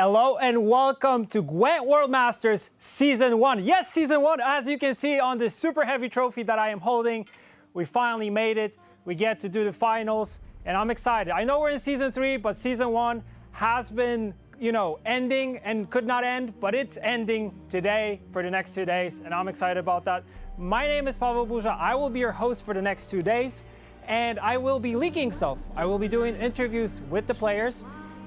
Hello and welcome to Gwent World Masters Season 1. Yes, Season 1, as you can see on this super heavy trophy that I am holding, we finally made it. We get to do the finals, and I'm excited. I know we're in Season 3, but Season 1 has been, ending and could not end, but it's ending today for the next 2 days, and I'm excited about that. My name is Pavel Buja. I will be your host for the next 2 days, and I will be leaking stuff. I will be doing interviews with the players,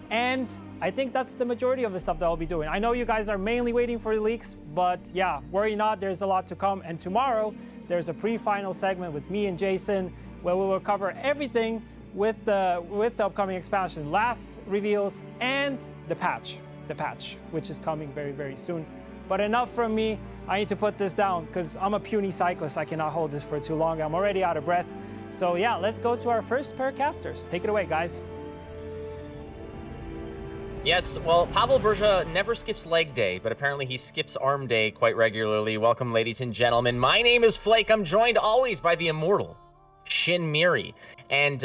and I think that's the majority of the stuff that I'll be doing. I know you guys are mainly waiting for the leaks, but yeah, worry not, there's a lot to come. And tomorrow, there's a pre-final segment with me and Jason, where we will cover everything with the upcoming expansion, last reveals, and the patch, which is coming very, very soon. But enough from me, I need to put this down, because I'm a puny cyclist, I cannot hold this for too long, I'm already out of breath. So yeah, let's go to our first pair of casters. Take it away, guys. Yes, well, Pavel Burja never skips leg day, but apparently he skips arm day quite regularly. Welcome, ladies and gentlemen. My name is Flake. I'm joined always by the immortal Shin Miri. And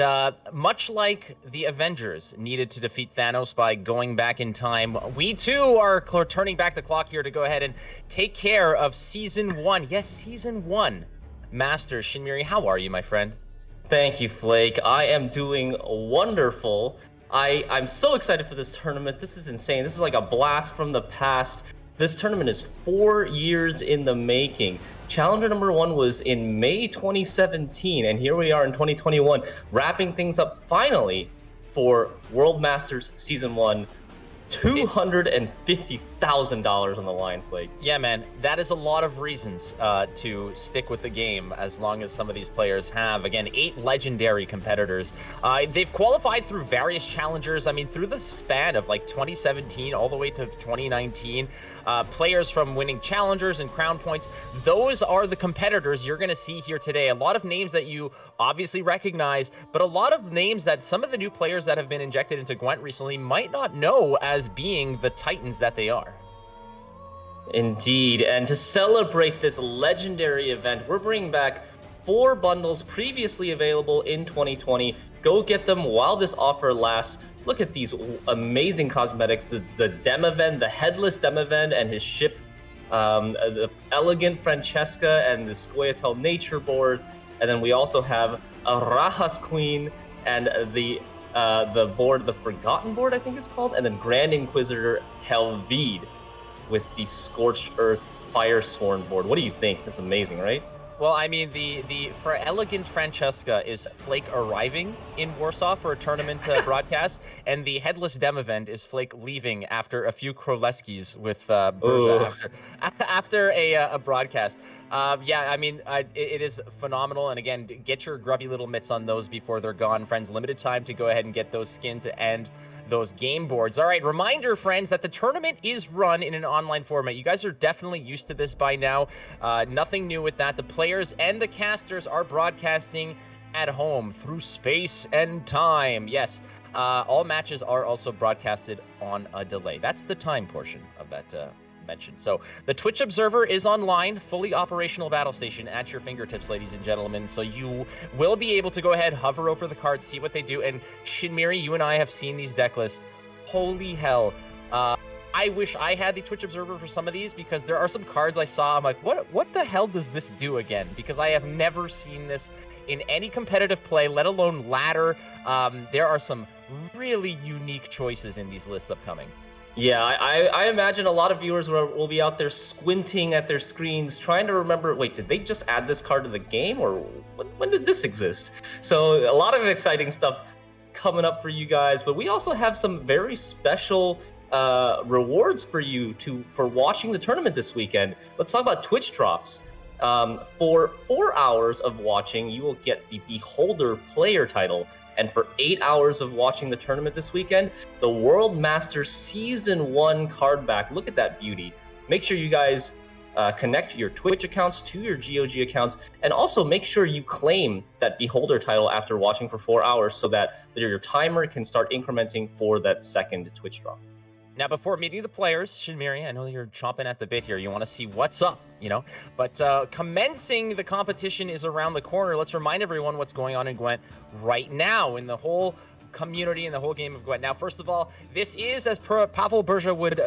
much like the Avengers needed to defeat Thanos by going back in time, we too are turning back the clock here to go ahead and take care of Season 1. Yes, Season 1. Masters, Shin Miri, how are you, my friend? Thank you, Flake. I am doing wonderful. I'm so excited for this tournament. This is insane. This is like a blast from the past. This tournament is 4 years in the making. Challenger number 1 was in May 2017, and here we are in 2021, wrapping things up finally for World Masters Season 1. $250,000 on the line, Flake. Yeah, man, that is a lot of reasons to stick with the game as long as some of these players have. Again, 8 legendary competitors. They've qualified through various challengers. I mean, through the span of like 2017 all the way to 2019, players from winning challengers and crown points. Those are the competitors you're going to see here today. A lot of names that you obviously recognize, but a lot of names that some of the new players that have been injected into Gwent recently might not know as being the titans that they are. Indeed, and to celebrate this legendary event, we're bringing back 4 bundles previously available in 2020. Go get them while this offer lasts. Look at these amazing cosmetics, the Demoven, the headless Demoven and his ship, the elegant Francesca and the Scoia'tael nature board, and then we also have Arachas Queen and the board, the Forgotten board, I think it's called, and then Grand Inquisitor Helvide with the Scorched Earth Firesworn board. What do you think? That's amazing, right? Well, I mean, for Elegant Francesca is Flake arriving in Warsaw for a tournament broadcast, and the Headless Demoven is Flake leaving after a few Kroleskis with Burja after a broadcast. Yeah, I mean, it is phenomenal. And again, get your grubby little mitts on those before they're gone, friends. Limited time to go ahead and get those skins and those game boards. All right, reminder, friends, that the tournament is run in an online format. You guys are definitely used to this by now. Nothing new with that. The players and the casters are broadcasting at home through space and time. Yes, all matches are also broadcasted on a delay. That's the time portion of that mentioned. So the Twitch Observer is online, fully operational battle station at your fingertips, ladies and gentlemen. So you will be able to go ahead, hover over the cards, see what they do. And Shin Miri, you and I have seen these deck lists. Holy hell. I wish I had the Twitch Observer for some of these, because there are some cards I saw. I'm like, what the hell does this do again? Because I have never seen this in any competitive play, let alone ladder. There are some really unique choices in these lists upcoming. Yeah, I imagine a lot of viewers will be out there squinting at their screens, trying to remember, wait, did they just add this card to the game, or when did this exist? So a lot of exciting stuff coming up for you guys, but we also have some very special rewards for you for watching the tournament this weekend. Let's talk about Twitch drops. For 4 hours of watching, you will get the Beholder player title. And for 8 hours of watching the tournament this weekend, the World Masters Season 1 card back. Look at that beauty. Make sure you guys connect your Twitch accounts to your GOG accounts, and also make sure you claim that Beholder title after watching for 4 hours so that your timer can start incrementing for that second Twitch drop. Now, before meeting the players, Shin Miri, I know you're chomping at the bit here. You want to see what's up, But commencing the competition is around the corner. Let's remind everyone what's going on in Gwent right now in the whole community in the whole game of Gwent. Now, first of all, this is, as Pavel Berja would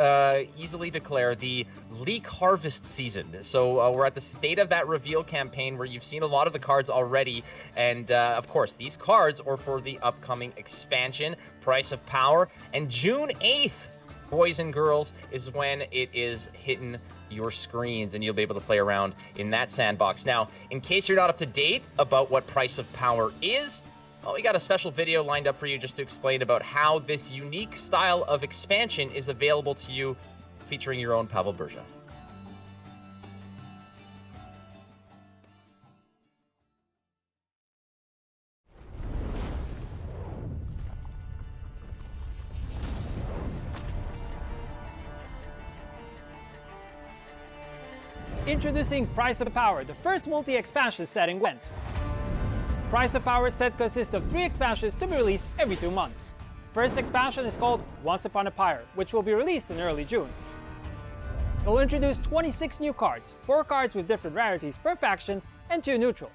easily declare, the leak harvest season. So we're at the state of that reveal campaign where you've seen a lot of the cards already. And of course, these cards are for the upcoming expansion, Price of Power. And June 8th, boys and girls, is when it is hitting your screens, and you'll be able to play around in that sandbox. Now, in case you're not up to date about what Price of Power is, well, we got a special video lined up for you just to explain about how this unique style of expansion is available to you, featuring your own Pavel Berja. Introducing Price of Power, the first multi-expansion set in Gwent. Price of Power set consists of 3 expansions to be released every 2 months. First expansion is called Once Upon a Pyre, which will be released in early June. It will introduce 26 new cards, 4 cards with different rarities per faction, and 2 neutrals.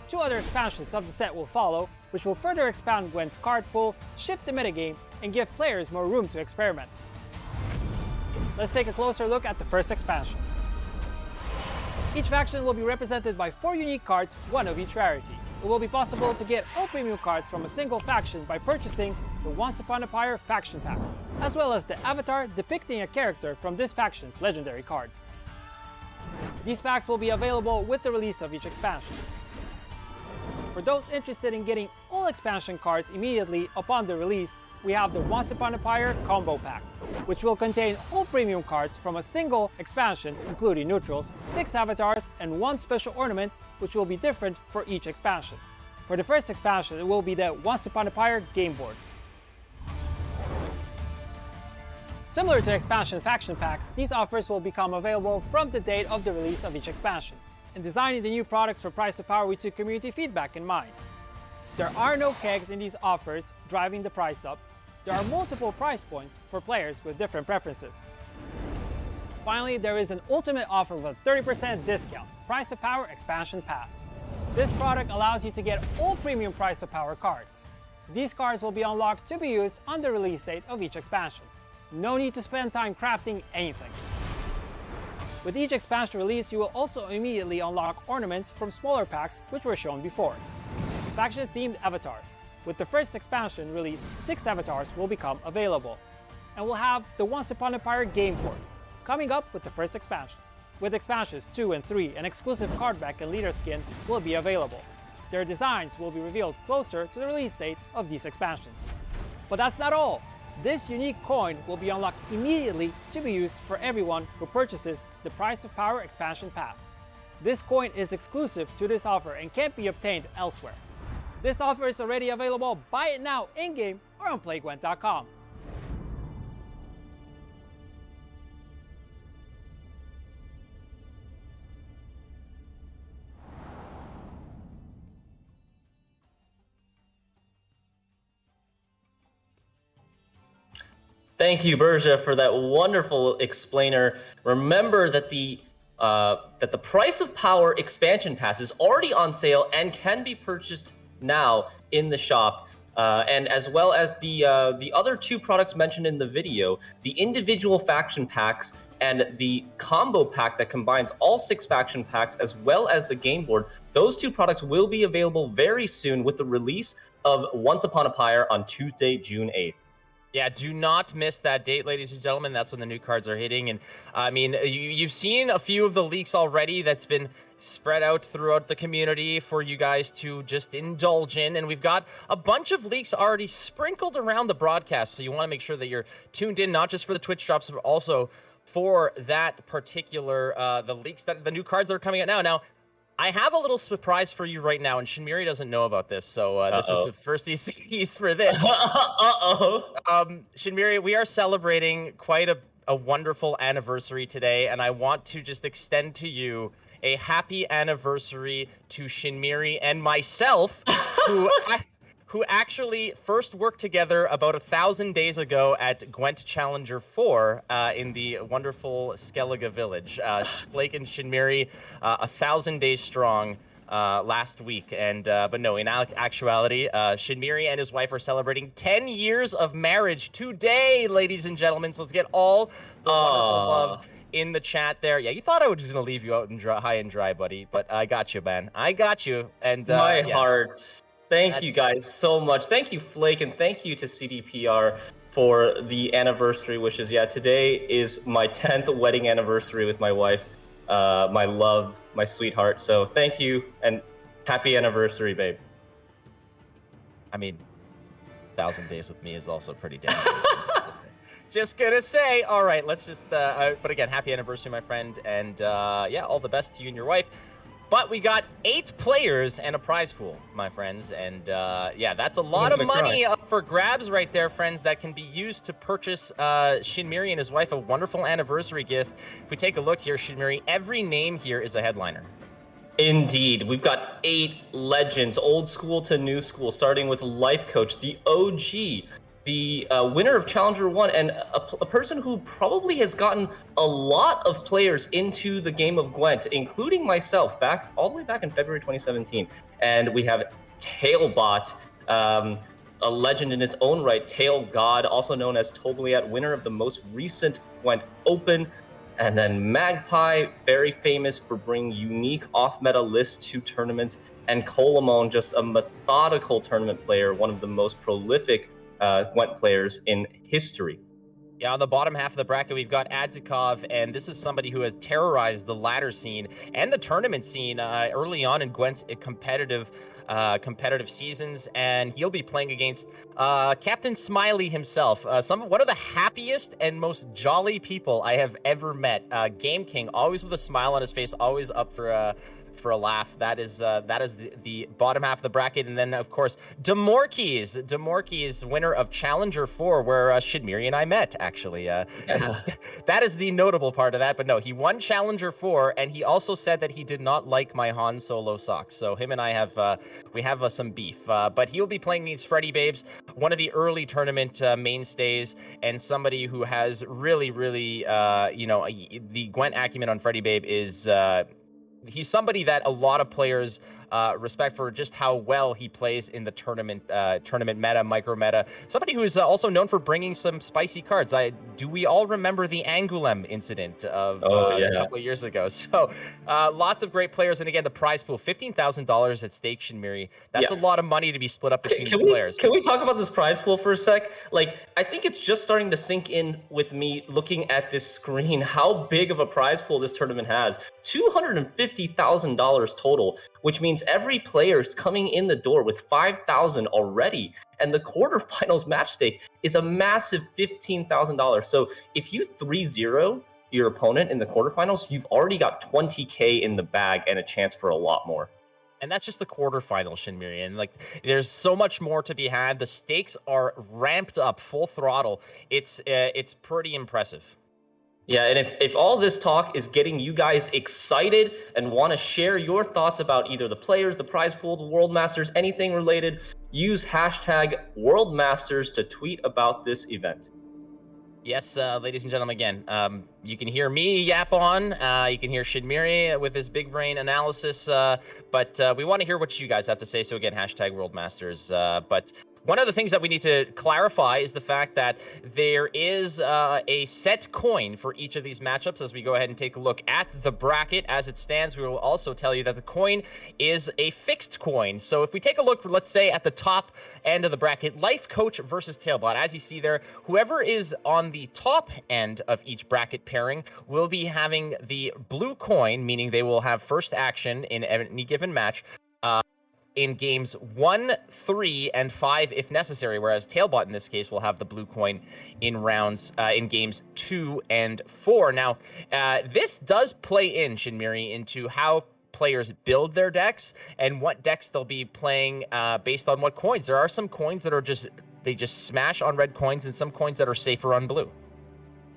2 other expansions of the set will follow, which will further expand Gwent's card pool, shift the metagame, and give players more room to experiment. Let's take a closer look at the first expansion. Each faction will be represented by 4 unique cards, 1 of each rarity. It will be possible to get all premium cards from a single faction by purchasing the Once Upon a Pyre faction pack, as well as the avatar depicting a character from this faction's legendary card. These packs will be available with the release of each expansion. For those interested in getting all expansion cards immediately upon the release, we have the Once Upon a Pyre Combo Pack, which will contain all premium cards from a single expansion, including neutrals, 6 avatars, and 1 special ornament, which will be different for each expansion. For the first expansion, it will be the Once Upon a Pyre Game Board. Similar to expansion faction packs, these offers will become available from the date of the release of each expansion. In designing the new products for Price of Power, we took community feedback in mind. There are no kegs in these offers driving the price up. There are multiple price points for players with different preferences. Finally, there is an ultimate offer of a 30% discount, Price of Power Expansion Pass. This product allows you to get all premium Price of Power cards. These cards will be unlocked to be used on the release date of each expansion. No need to spend time crafting anything. With each expansion release, you will also immediately unlock ornaments from smaller packs which were shown before. Faction-themed avatars. With the first expansion release, 6 avatars will become available. And we'll have the Once Upon a Pyre Game Board, coming up with the first expansion. With expansions 2 and 3, an exclusive card back and leader skin will be available. Their designs will be revealed closer to the release date of these expansions. But that's not all! This unique coin will be unlocked immediately to be used for everyone who purchases the Price of Power Expansion Pass. This coin is exclusive to this offer and can't be obtained elsewhere. This offer is already available. Buy it now in-game or on playgwent.com. Thank you, Berja, for that wonderful explainer. Remember that the Price of Power expansion pass is already on sale and can be purchased now in the shop, and as well as the other 2 products mentioned in the video, the individual faction packs and the combo pack that combines all 6 faction packs, as well as the game board. Those 2 products will be available very soon with the release of Once Upon a Pyre on Tuesday, June 8th. Yeah, do not miss that date, ladies and gentlemen. That's when the new cards are hitting. And I mean, you've seen a few of the leaks already that's been spread out throughout the community for you guys to just indulge in. And we've got a bunch of leaks already sprinkled around the broadcast. So you want to make sure that you're tuned in, not just for the Twitch drops, but also for that particular, the leaks that the new cards are coming out now. Now, I have a little surprise for you right now, and Shinmiri doesn't know about this, so this is the first he sees for this. Shinmiri, we are celebrating quite a wonderful anniversary today, and I want to just extend to you a happy anniversary to Shinmiri and myself, who actually first worked together about 1,000 days ago at Gwent Challenger 4 in the wonderful Skellige village. Flake and Shinmiri, 1,000 days strong. last week. And but no, in actuality, Shinmiri and his wife are celebrating 10 years of marriage today, ladies and gentlemen. So let's get all the wonderful love in the chat there. Yeah, you thought I was just gonna leave you out and high and dry, buddy, but I got you, man. I got you. And my heart. Thank you guys so much. Thank you, Flake, and thank you to CDPR for the anniversary wishes. Yeah, today is my 10th wedding anniversary with my wife, my love, my sweetheart. So thank you and happy anniversary, babe. I mean, 1,000 days with me is also pretty damn. Just gonna say, all right, let's just, but again, happy anniversary, my friend, and yeah, all the best to you and your wife. But we got 8 players and a prize pool, my friends, and yeah, that's a lot of money up for grabs right there, friends, that can be used to purchase Shinmiri and his wife a wonderful anniversary gift. If we take a look here, Shinmiri, every name here is a headliner. Indeed. We've got 8 legends, old school to new school, starting with Lifecoach, the OG, the winner of Challenger 1, and a person who probably has gotten a lot of players into the game of Gwent, including myself, all the way back in February 2017. And we have Tailbot, a legend in his own right, Tail God, also known as Tobliat, winner of the most recent Gwent Open. And then Magpie, very famous for bringing unique off-meta lists to tournaments. And Kolemoen, just a methodical tournament player, one of the most prolific Gwent players in history. Yeah, on the bottom half of the bracket, we've got Adzikov, and this is somebody who has terrorized the ladder scene and the tournament scene early on in Gwent's competitive seasons, and he'll be playing against Captain Smiley himself, one of the happiest and most jolly people I have ever met. Game King, always with a smile on his face, always up for a laugh. That is the bottom half of the bracket. And then, of course, Damorquis, winner of Challenger 4, where Shinmiri and I met, actually. That is the notable part of that. But no, he won Challenger 4, and he also said that he did not like my Han Solo socks. So him and I have some beef. But he'll be playing against Freddybabes, one of the early tournament mainstays, and somebody who has really, the Gwent acumen on Freddybabe is... he's somebody that a lot of players respect for just how well he plays in the tournament meta, micro meta. Somebody who is also known for bringing some spicy cards. Do we all remember the Angulem incident of a couple of years ago? So lots of great players. And again, the prize pool, $15,000 at stake, Shinmiri. That's a lot of money to be split up between these players. Can we talk about this prize pool for a sec? Like, I think it's just starting to sink in with me looking at this screen, how big of a prize pool this tournament has. $250,000 total, which means every player is coming in the door with $5,000 already, and the quarterfinals match stake is a massive $15,000. So if you 3-0 your opponent in the quarterfinals, you've already got $20K in the bag and a chance for a lot more. And that's just the quarterfinals, Shinmiri. And like, there's so much more to be had. The stakes are ramped up full throttle. It's pretty impressive. Yeah, and if all this talk is getting you guys excited and want to share your thoughts about either the players, the prize pool, the World Masters, anything related, use hashtag World Masters to tweet about this event. Yes, ladies and gentlemen, again, you can hear me yap on. You can hear Shinmiri with his big brain analysis, but we want to hear what you guys have to say. So again, hashtag World Masters. But one of the things that we need to clarify is the fact that there is a set coin for each of these matchups. As we go ahead and take a look at the bracket as it stands, we will also tell you that the coin is a fixed coin. So if we take a look, let's say at the top end of the bracket, Lifecoach versus Tailbot. As you see there, whoever is on the top end of each bracket pairing will be having the blue coin, meaning they will have first action in any given match. In games 1, 3, and 5 if necessary, whereas Tailbot in this case will have the blue coin in rounds in games 2 and 4. Now, this does play in, Shinmiri, into how players build their decks and what decks they'll be playing based on what coins. There are some coins that are just smash on red coins and some coins that are safer on blue.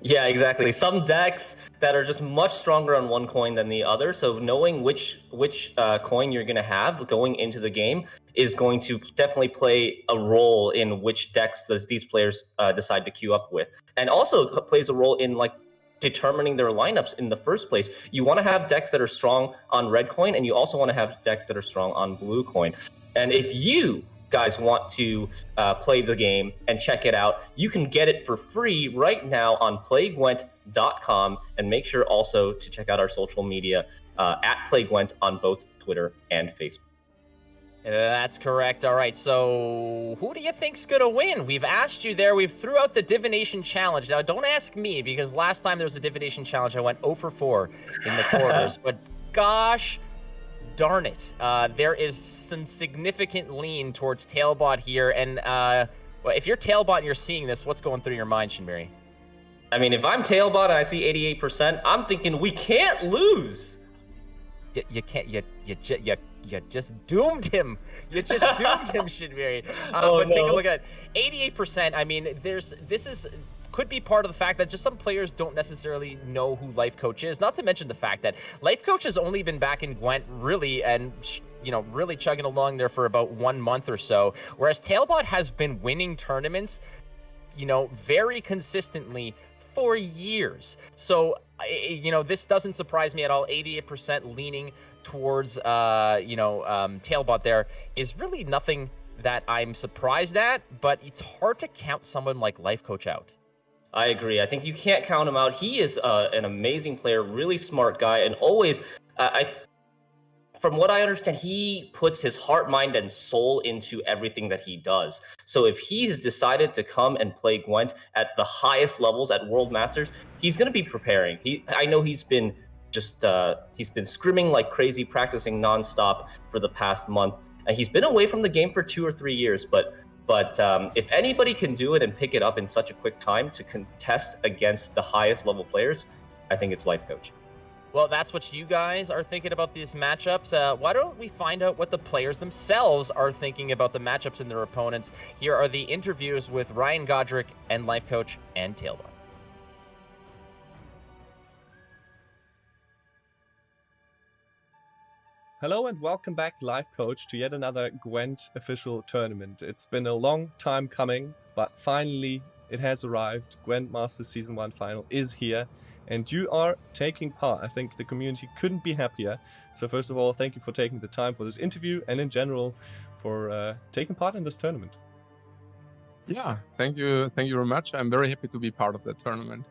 Yeah, exactly. Some decks that are just much stronger on one coin than the other. So knowing which coin you're going to have going into the game is going to definitely play a role in which decks these players decide to queue up with. And also plays a role in like determining their lineups in the first place. You want to have decks that are strong on red coin, and you also want to have decks that are strong on blue coin. And if you guys want to play the game and check it out, you can get it for free right now on playgwent.com, and make sure also to check out our social media at playgwent on both Twitter and Facebook. That's correct. All right, so who do you think's gonna win? We've asked you there. We've threw out the Divination Challenge. Now, don't ask me, because last time there was a Divination Challenge, I went 0 for 4 in the quarters. But gosh darn it, there is some significant lean towards Tailbot here. And well, if you're Tailbot and you're seeing this, what's going through your mind, Shinmiri? I mean, if I'm Tailbot and I see 88%, I'm thinking we can't lose. You can't. You just doomed him. You just doomed him, Shinmiri. But take a look at 88%. I mean, could be part of the fact that just some players don't necessarily know who Lifecoach is. Not to mention the fact that Lifecoach has only been back in Gwent really, and really chugging along there for about 1 month or so, whereas Tailbot has been winning tournaments, very consistently for years. So, this doesn't surprise me at all. 88% leaning towards, Tailbot there is really nothing that I'm surprised at, but it's hard to count someone like Lifecoach out. I agree. I think you can't count him out. He is an amazing player, really smart guy, and always, from what I understand, he puts his heart, mind, and soul into everything that he does. So if he's decided to come and play Gwent at the highest levels at World Masters, he's going to be preparing. I know he's been he's been scrimming like crazy, practicing nonstop for the past month, and he's been away from the game for 2 or 3 years. But if anybody can do it and pick it up in such a quick time to contest against the highest level players, I think it's Lifecoach. Well, that's what you guys are thinking about these matchups. Why don't we find out what the players themselves are thinking about the matchups and their opponents? Here are the interviews with Ryan Godric and Lifecoach and Tailbot. Hello and welcome back, Lifecoach, to yet another Gwent official tournament. It's been a long time coming, but finally it has arrived. Gwent Masters Season 1 final is here, and you are taking part. I think the community couldn't be happier. So first of all, thank you for taking the time for this interview, and in general for taking part in this tournament. Yeah, thank you very much. I'm very happy to be part of that tournament.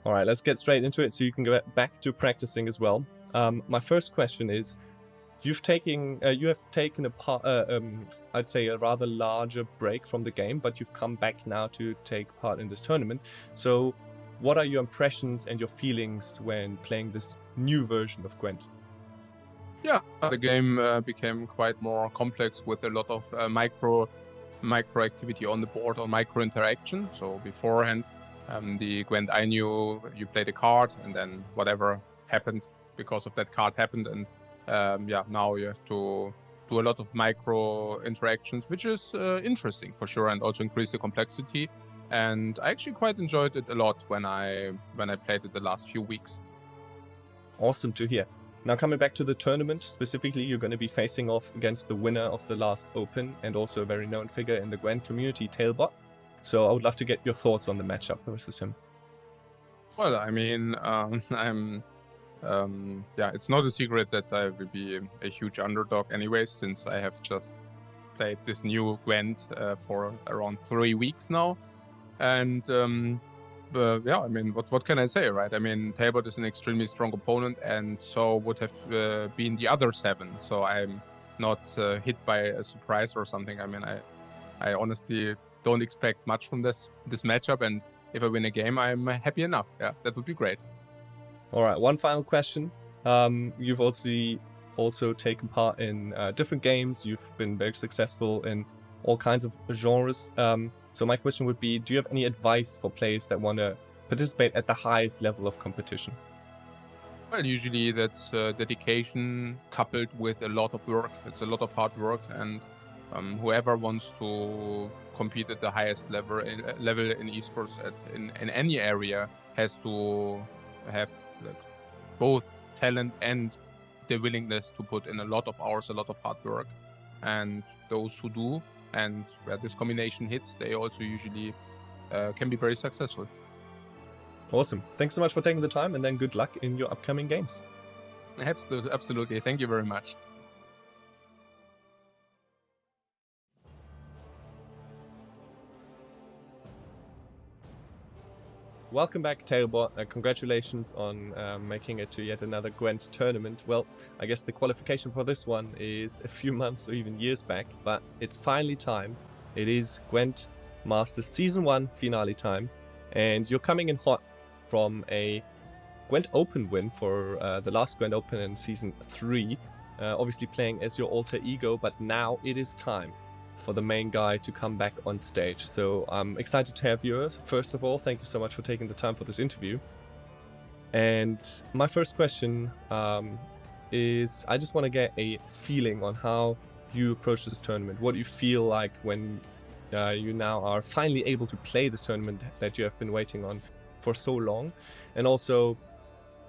All right, let's get straight into it so you can go back to practicing as well. My first question is, you have taken I'd say a rather larger break from the game, but you've come back now to take part in this tournament. So what are your impressions and your feelings when playing this new version of Gwent? Yeah, the game became quite more complex with a lot of micro activity on the board or micro interaction. So beforehand, the Gwent I knew, you played a card and then whatever happened because of that card happened, and now you have to do a lot of micro interactions, which is interesting for sure, and also increase the complexity. And I actually quite enjoyed it a lot when I played it the last few weeks. Awesome to hear. Now coming back to the tournament, specifically you're going to be facing off against the winner of the last Open and also a very known figure in the Gwent community, Tailbot. So I would love to get your thoughts on the matchup versus him. Well, I mean, it's not a secret that I will be a huge underdog anyways, since I have just played this new Gwent for around 3 weeks now. And I mean, what can I say, right? I mean, Tailbot is an extremely strong opponent, and so would have been the other 7. So I'm not hit by a surprise or something. I mean, I honestly don't expect much from this matchup, and if I win a game, I'm happy enough. Yeah, that would be great. All right, one final question. You've also taken part in different games. You've been very successful in all kinds of genres. So my question would be, do you have any advice for players that want to participate at the highest level of competition? Well, usually that's dedication coupled with a lot of work. It's a lot of hard work, and whoever wants to compete at the highest level in esports in any area has to have both talent and the willingness to put in a lot of hours, a lot of hard work. And those who do, and where this combination hits, they also usually can be very successful. Awesome. Thanks so much for taking the time, and then good luck in your upcoming games. Absolutely. Thank you very much. Welcome back, Tailbot. Congratulations on making it to yet another Gwent tournament. Well, I guess the qualification for this one is a few months or even years back, but it's finally time. It is Gwent Masters Season 1 finale time, and you're coming in hot from a Gwent Open win for the last Gwent Open in Season 3, obviously playing as your alter ego, but now it is time for the main guy to come back on stage. So I'm excited to have you. First of all, thank you so much for taking the time for this interview. And my first question is, I just want to get a feeling on how you approach this tournament. What do you feel like when you now are finally able to play this tournament that you have been waiting on for so long? And also,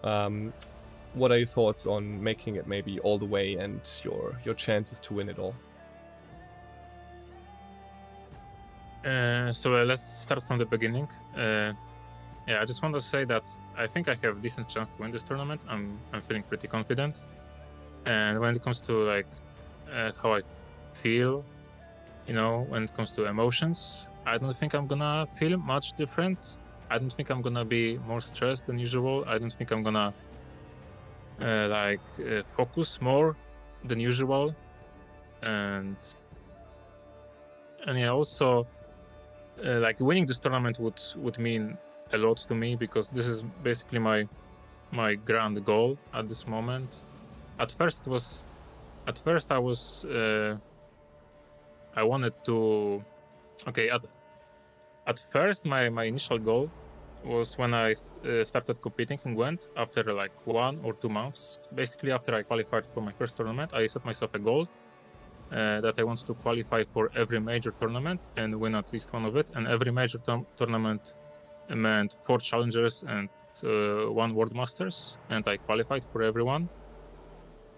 what are your thoughts on making it maybe all the way and your chances to win it all? Let's start from the beginning. I just want to say that I think I have a decent chance to win this tournament. I'm feeling pretty confident. And when it comes to how I feel, when it comes to emotions, I don't think I'm gonna feel much different. I don't think I'm gonna be more stressed than usual. I don't think I'm gonna focus more than usual. And also. Winning this tournament would mean a lot to me, because this is basically my grand goal at this moment. At first I wanted to. At first my initial goal was when I started competing in Gwent after 1 or 2 months. Basically, after I qualified for my first tournament, I set myself a goal. That I want to qualify for every major tournament and win at least one of it. And every major tournament meant 4 challengers and 1 World Masters, and I qualified for everyone.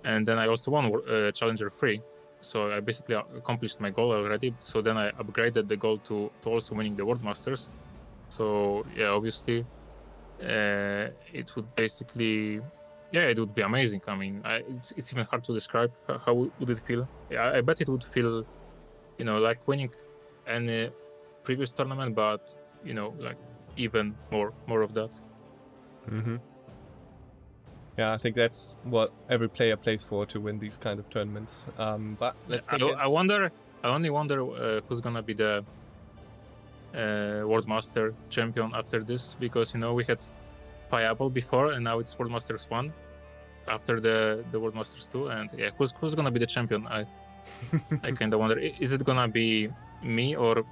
And then I also won Challenger 3. So I basically accomplished my goal already. So then I upgraded the goal to also winning the World Masters. So yeah, obviously, it would basically... Yeah, it would be amazing. I mean, it's even hard to describe. How would it feel? Yeah, I bet it would feel, like winning any previous tournament, but even more of that. Mm-hmm. Yeah, I think that's what every player plays for, to win these kind of tournaments. But let's take it. I only wonder who's gonna be the World Master champion after this, because we had Payable before, and now it's World Masters 1 after the World Masters 2, and yeah, who's gonna be the champion? I kind of wonder. Is it gonna be me, or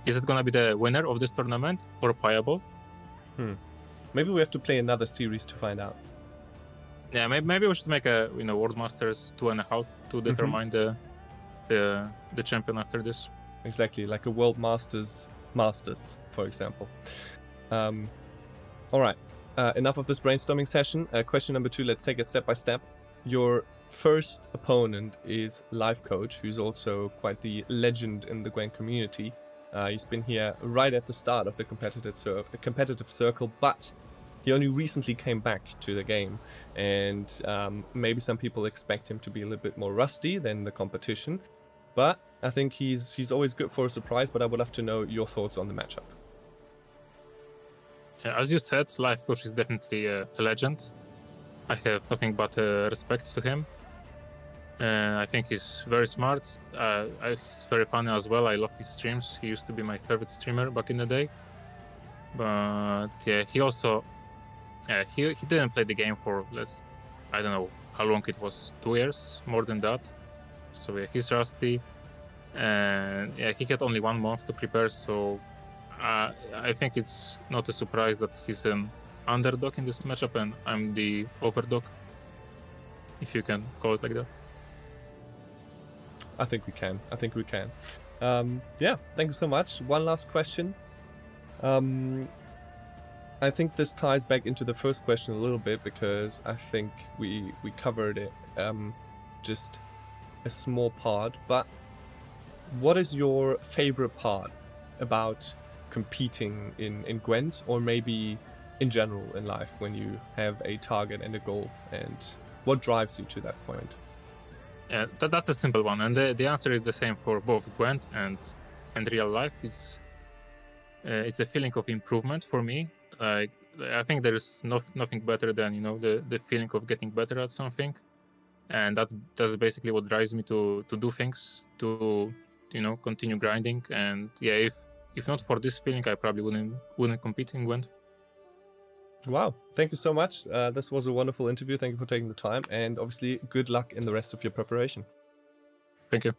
is it gonna be the winner of this tournament or Payable? Maybe we have to play another series to find out. Yeah, maybe we should make a World Masters 2.5 to determine the champion after this. Exactly, like a World Masters, for example. All right, enough of this brainstorming session. Question number 2, let's take it step by step. Your first opponent is Lifecoach, who's also quite the legend in the Gwent community. He's been here right at the start of the competitive circle, but he only recently came back to the game, and maybe some people expect him to be a little bit more rusty than the competition. But I think he's always good for a surprise, but I would love to know your thoughts on the matchup. As you said, Lifecoach is definitely a legend. I have nothing but respect to him. I think he's very smart. He's very funny as well. I love his streams. He used to be my favorite streamer back in the day. But yeah, he also he didn't play the game for I don't know how long it was, 2 years, more than that. So yeah, he's rusty, and yeah, he had only 1 month to prepare. So I think it's not a surprise that he's an underdog in this matchup, and I'm the overdog, if you can call it like that. I think we can. Yeah, thank you so much. One last question. I think this ties back into the first question a little bit, because I think we covered it just a small part. But what is your favorite part about competing in Gwent, or maybe in general in life when you have a target and a goal, and what drives you to that point? Yeah, that's a simple one, and the answer is the same for both Gwent and real life. It's a feeling of improvement for me. Like, I think there is nothing better than, you know, the feeling of getting better at something, and that's basically what drives me to do things, to, you know, continue grinding. And yeah, if not for this feeling, I probably wouldn't compete in Gwent. Wow, thank you so much. This was a wonderful interview. Thank you for taking the time, and obviously good luck in the rest of your preparation. Thank you.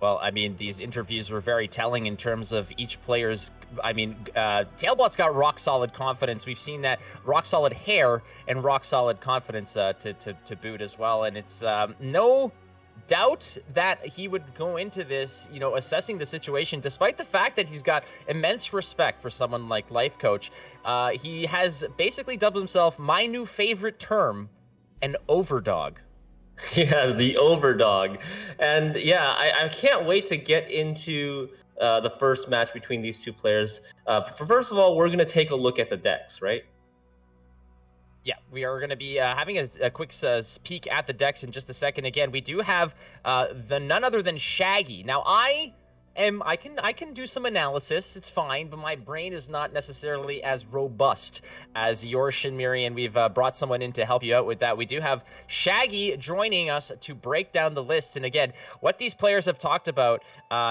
Well, I mean, these interviews were very telling in terms of each player's. I mean, Tailbot's got rock solid confidence. We've seen that rock solid hair and rock solid confidence to boot as well. And it's no doubt that he would go into this, you know, assessing the situation, despite the fact that he's got immense respect for someone like Lifecoach. He has basically dubbed himself my new favorite term, an overdog. Yeah, the overdog. And yeah, I can't wait to get into the first match between these two players. First of all, we're going to take a look at the decks, right? Yeah, we are going to be having a quick peek at the decks in just a second. Again, we do have the none other than Shaggy. Now, I can do some analysis. It's fine, but my brain is not necessarily as robust as yours, Shinmiri, and we've brought someone in to help you out with that. We do have Shaggy joining us to break down the list. And again, what these players have talked about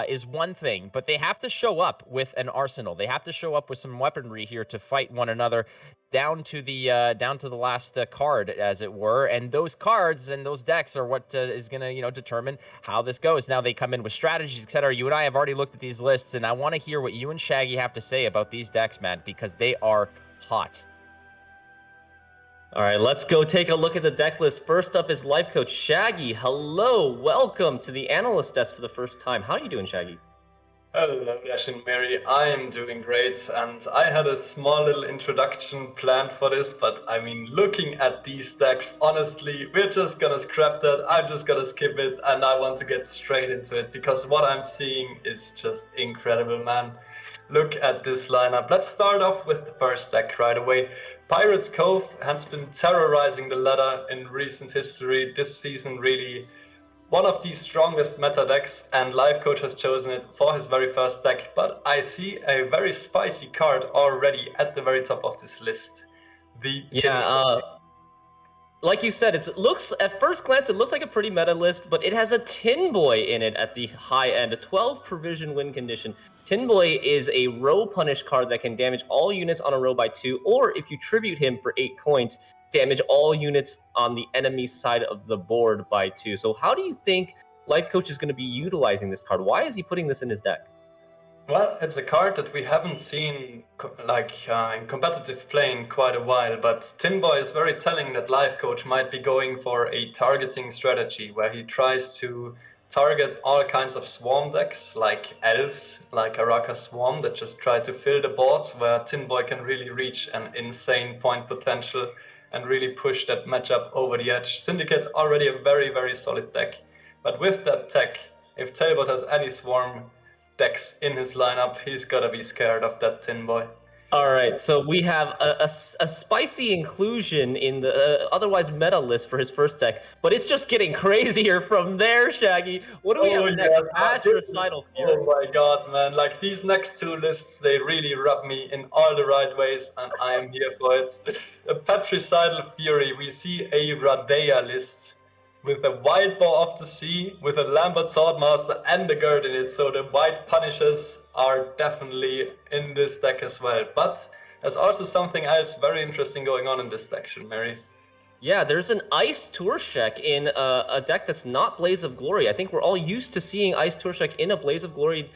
is one thing, but they have to show up with an arsenal. They have to show up with some weaponry here to fight one another down to the last card, as it were. And those cards and those decks are what is going to, you know, determine how this goes. Now they come in with strategies, etc. You and I have already looked at these lists, and I want to hear what you and Shaggy have to say about these decks, man, because they are hot. All right, let's go take a look at the deck list. First up is Lifecoach Shaggy. Hello, welcome to the analyst desk for the first time. How are you doing, Shaggy? Hello, Dash and Mary. I am doing great, and I had a small little introduction planned for this, but I mean, looking at these decks, honestly, we're just gonna scrap that. I'm just gonna skip it, and I want to get straight into it, because what I'm seeing is just incredible, man. Look at this lineup. Let's start off with the first deck right away. Pirates Cove has been terrorizing the ladder in recent history. This season, really one of the strongest meta decks, and Lifecoach has chosen it for his very first deck. But I see a very spicy card already at the very top of this list. Like you said, it looks, at first glance, it looks like a pretty meta list, but it has a Tin Boy in it at the high end, a 12 provision win condition. Tin Boy is a row punish card that can damage all units on a row by 2, or if you tribute him for 8 coins, damage all units on the enemy side of the board by 2. So how do you think Lifecoach is going to be utilizing this card? Why is he putting this in his deck? Well, it's a card that we haven't seen in competitive play in quite a while, but Tin Boy is very telling that Lifecoach might be going for a targeting strategy where he tries to target all kinds of swarm decks, like elves, like Arachas Swarm, that just try to fill the boards, where Tin Boy can really reach an insane point potential and really push that matchup over the edge. Syndicate already a very, very solid deck, but with that tech, if Tailbot has any swarm decks in his lineup, he's gotta be scared of that Tin Boy. All right, so we have a spicy inclusion in the otherwise meta list for his first deck, but it's just getting crazier from there, Shaggy. What do we have next? Patricidal Fury. Oh my god, man. Like, these next two lists, they really rub me in all the right ways, and I am here for it. A Patricidal Fury, we see a Radea list with a White Bow of the Sea, with a Lambert Swordmaster and a Gerd in it, so the white Punishers are definitely in this deck as well. But there's also something else very interesting going on in this deck, Mary. Yeah, there's an Ice Torshek in a deck that's not Blaze of Glory. I think we're all used to seeing Ice Torshek in a Blaze of Glory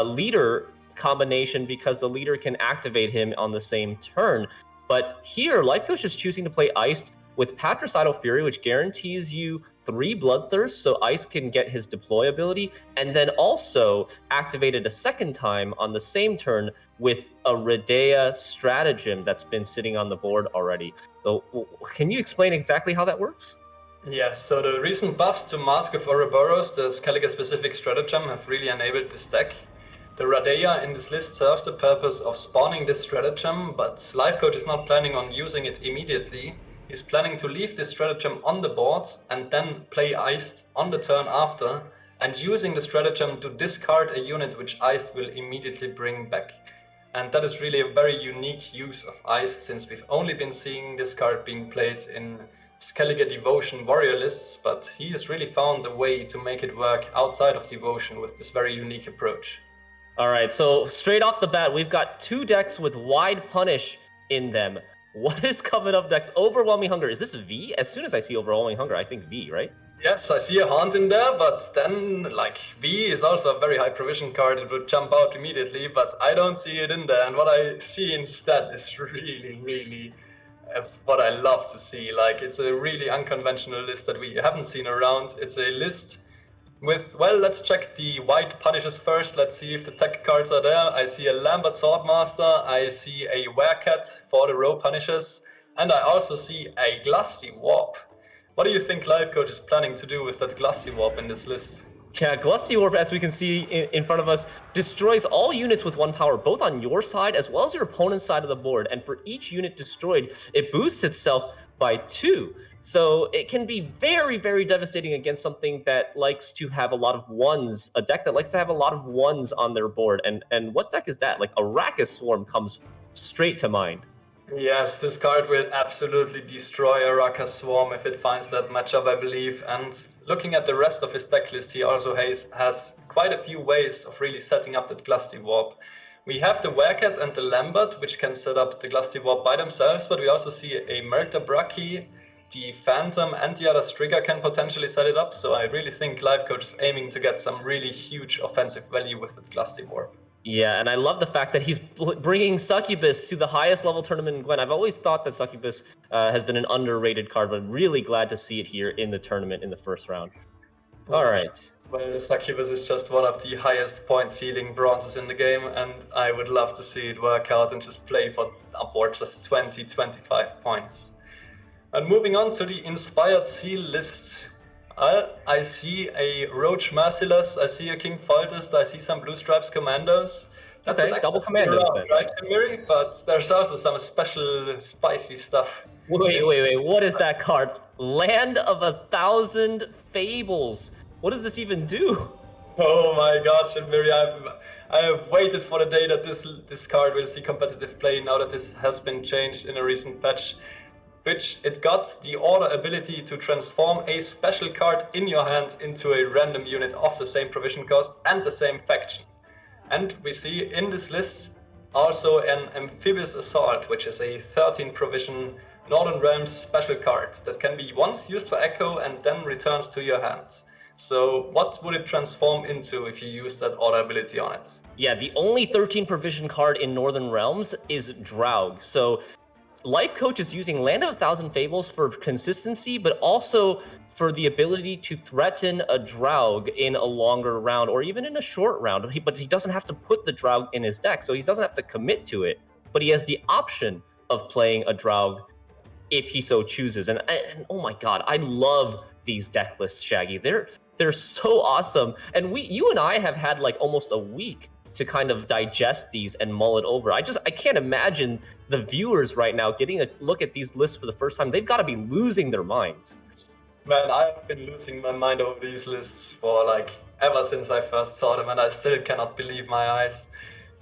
leader combination because the leader can activate him on the same turn. But here, Lifecoach is choosing to play Iced with Patricidal Fury, which guarantees you 3 Bloodthirsts, so Ice can get his deploy ability, and then also activated a second time on the same turn with a Radea Stratagem that's been sitting on the board already. So can you explain exactly how that works? Yes, so the recent buffs to Mask of Ouroboros, the Skellige-specific stratagem, have really enabled this deck. The Radeya in this list serves the purpose of spawning this stratagem, but Lifecoach is not planning on using it immediately. He's planning to leave this stratagem on the board and then play Iced on the turn after, and using the stratagem to discard a unit which Iced will immediately bring back. And that is really a very unique use of Iced, since we've only been seeing this card being played in Skellige Devotion warrior lists, but he has really found a way to make it work outside of Devotion with this very unique approach. All right, so straight off the bat, we've got 2 decks with wide punish in them. What is coming up next? Overwhelming Hunger. Is this V? As soon as I see Overwhelming Hunger, I think V, right? Yes, I see a Haunt in there, but then, V is also a very high provision card. It would jump out immediately, but I don't see it in there. And what I see instead is really what I love to see. It's a really unconventional list that we haven't seen around. It's a list with, let's check the white punishes first. Let's see if the tech cards are there. I see a Lambert Swordmaster. I see a Werecat for the row punishes. And I also see a Glusty Warp. What do you think Lifecoach is planning to do with that Glusty Warp in this list? Yeah, Glusty Warp, as we can see in front of us, destroys all units with 1 power, both on your side as well as your opponent's side of the board. And for each unit destroyed, it boosts itself by 2. So it can be very, very devastating against something that likes to have a lot of 1s, a deck that likes to have a lot of 1s on their board. And what deck is that? Arachas Swarm comes straight to mind. Yes, this card will absolutely destroy Arachas Swarm if it finds that matchup, I believe. And looking at the rest of his deck list, he also has quite a few ways of really setting up that Glusty Warp. We have the Werecat and the Lambert, which can set up the Glusty Warp by themselves, but we also see a Merc Braki, the Phantom, and the other Striga can potentially set it up. So I really think Lifecoach is aiming to get some really huge offensive value with the Glusty Warp. Yeah, and I love the fact that he's bringing Succubus to the highest level tournament in Gwent. I've always thought that Succubus has been an underrated card, but I'm really glad to see it here in the tournament in the first round. All right. Well, Succubus is just one of the highest point ceiling bronzes in the game, and I would love to see it work out and just play for upwards of 20-25 points. And moving on to the Inspired Zeal list. I see a Roach Merciless, I see a King Foltest, I see some Blue Stripes Commandos. That's okay, double Commandos then. Right, Miri? But there's also some special spicy stuff. Wait, what is that card? Land of 1,000 Fables. What does this even do? Oh my god, Miri, I have waited for the day that this card will see competitive play now that this has been changed in a recent patch. Which it got the order ability to transform a special card in your hand into a random unit of the same provision cost and the same faction. And we see in this list also an Amphibious Assault, which is a 13 provision Northern Realms special card that can be once used for Echo and then returns to your hand. So what would it transform into if you use that order ability on it? Yeah, the only 13 provision card in Northern Realms is Draug. So Lifecoach is using Land of 1,000 Fables for consistency, but also for the ability to threaten a Draug in a longer round or even in a short round. But he doesn't have to put the Draug in his deck, so he doesn't have to commit to it. But he has the option of playing a Draug if he so chooses. And oh my god, I love these deck lists, Shaggy. They're so awesome. And you and I have had almost a week to kind of digest these and mull it over. I can't imagine the viewers right now getting a look at these lists for the first time. They've got to be losing their minds. Man, I've been losing my mind over these lists for ever since I first saw them, and I still cannot believe my eyes.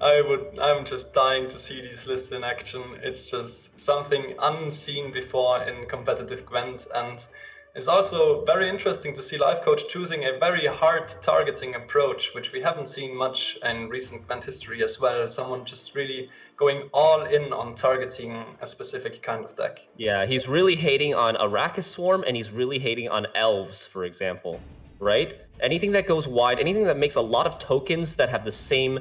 I'm just dying to see these lists in action. It's just something unseen before in competitive Gwent, and it's also very interesting to see Lifecoach choosing a very hard targeting approach, which we haven't seen much in recent Gwent history as well. Someone just really going all in on targeting a specific kind of deck. Yeah, he's really hating on Arachas Swarm, and he's really hating on Elves, for example, right? Anything that goes wide, anything that makes a lot of tokens that have the same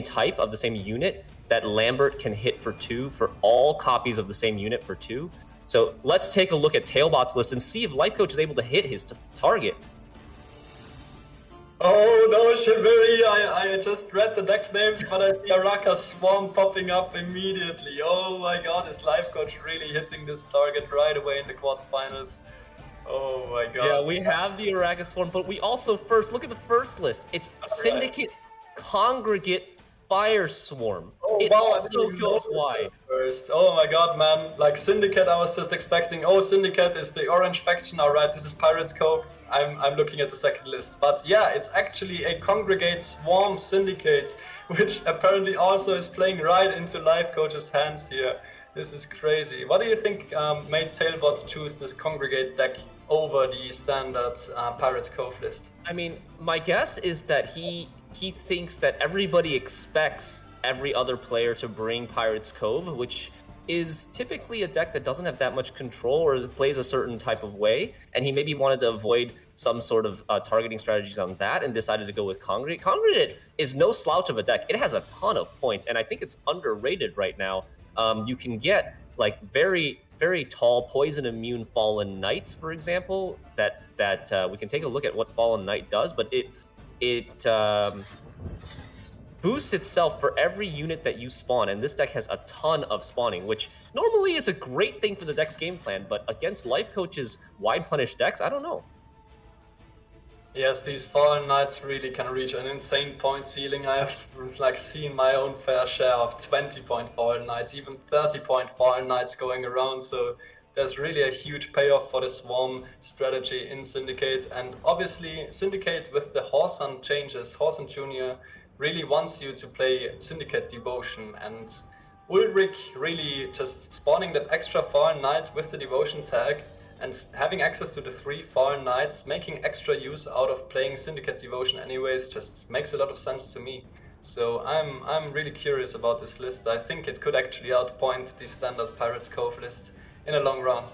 type, of the same unit, that Lambert can hit for 2 for all copies of the same unit for 2. So let's take a look at Tailbot's list and see if Lifecoach is able to hit his target. Oh no, Shiveri, I just read the deck names, but I see Arachas Swarm popping up immediately. Oh my god, is Lifecoach really hitting this target right away in the quarterfinals? Oh my god. Yeah, we have the Arachas Swarm, but we also look at the first list. It's Syndicate, Congregate, Fire Swarm. It also goes wide. First. Oh my god, man. Like Syndicate, I was just expecting, oh, Syndicate is the orange faction. Alright, this is Pirates Cove. I'm looking at the second list. But yeah, it's actually a Congregate Swarm Syndicate, which apparently also is playing right into Lifecoach's hands here. This is crazy. What do you think made Tailbot choose this Congregate deck over the standard Pirates Cove list? I mean, my guess is that he thinks that everybody expects every other player to bring Pirates Cove, which is typically a deck that doesn't have that much control or plays a certain type of way, and he maybe wanted to avoid some sort of targeting strategies on that and decided to go with Congregate. Congregate is no slouch of a deck. It has a ton of points, and I think it's underrated right now. You can get like very, very tall poison immune Fallen Knights, for example, that we can take a look at what Fallen Knight does, but it boosts itself for every unit that you spawn, and this deck has a ton of spawning, which normally is a great thing for the deck's game plan, but against Lifecoach's wide punish decks, I don't know. Yes, these Fallen Knights really can reach an insane point ceiling. I have like seen my own fair share of 20-point Fallen Knights, even 30-point Fallen Knights going around, so there's really a huge payoff for the Swarm strategy in Syndicate, and obviously Syndicate with the Horson changes, Horson Jr. really wants you to play Syndicate Devotion, and Ulrich really just spawning that extra Fallen Knight with the Devotion tag and having access to the 3 Fallen Knights, making extra use out of playing Syndicate Devotion anyways, just makes a lot of sense to me. So I'm really curious about this list. I think it could actually outpoint the standard Pirates Cove list in a long run.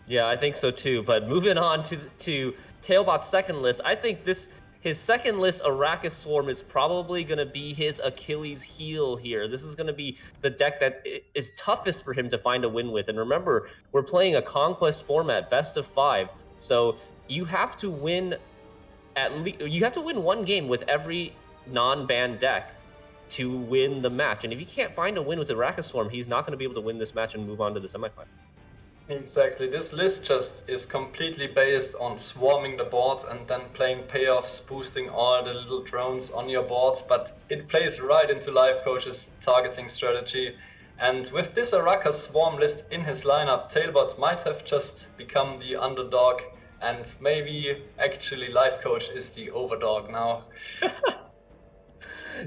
Yeah, I think so too. But moving on to Tailbot's second list, I think his second list, Arachas Swarm, is probably going to be his Achilles heel here. This is going to be the deck that is toughest for him to find a win with. And remember, we're playing a conquest format, best of 5. So you have to win one game with every non-banned deck to win the match. And if you can't find a win with Arachas Swarm, he's not going to be able to win this match and move on to the semifinal. Exactly. This list just is completely based on swarming the board and then playing payoffs, boosting all the little drones on your board, but it plays right into Lifecoach's targeting strategy. And with this Arachas Swarm list in his lineup, Tailbot might have just become the underdog, and maybe actually Lifecoach is the overdog now.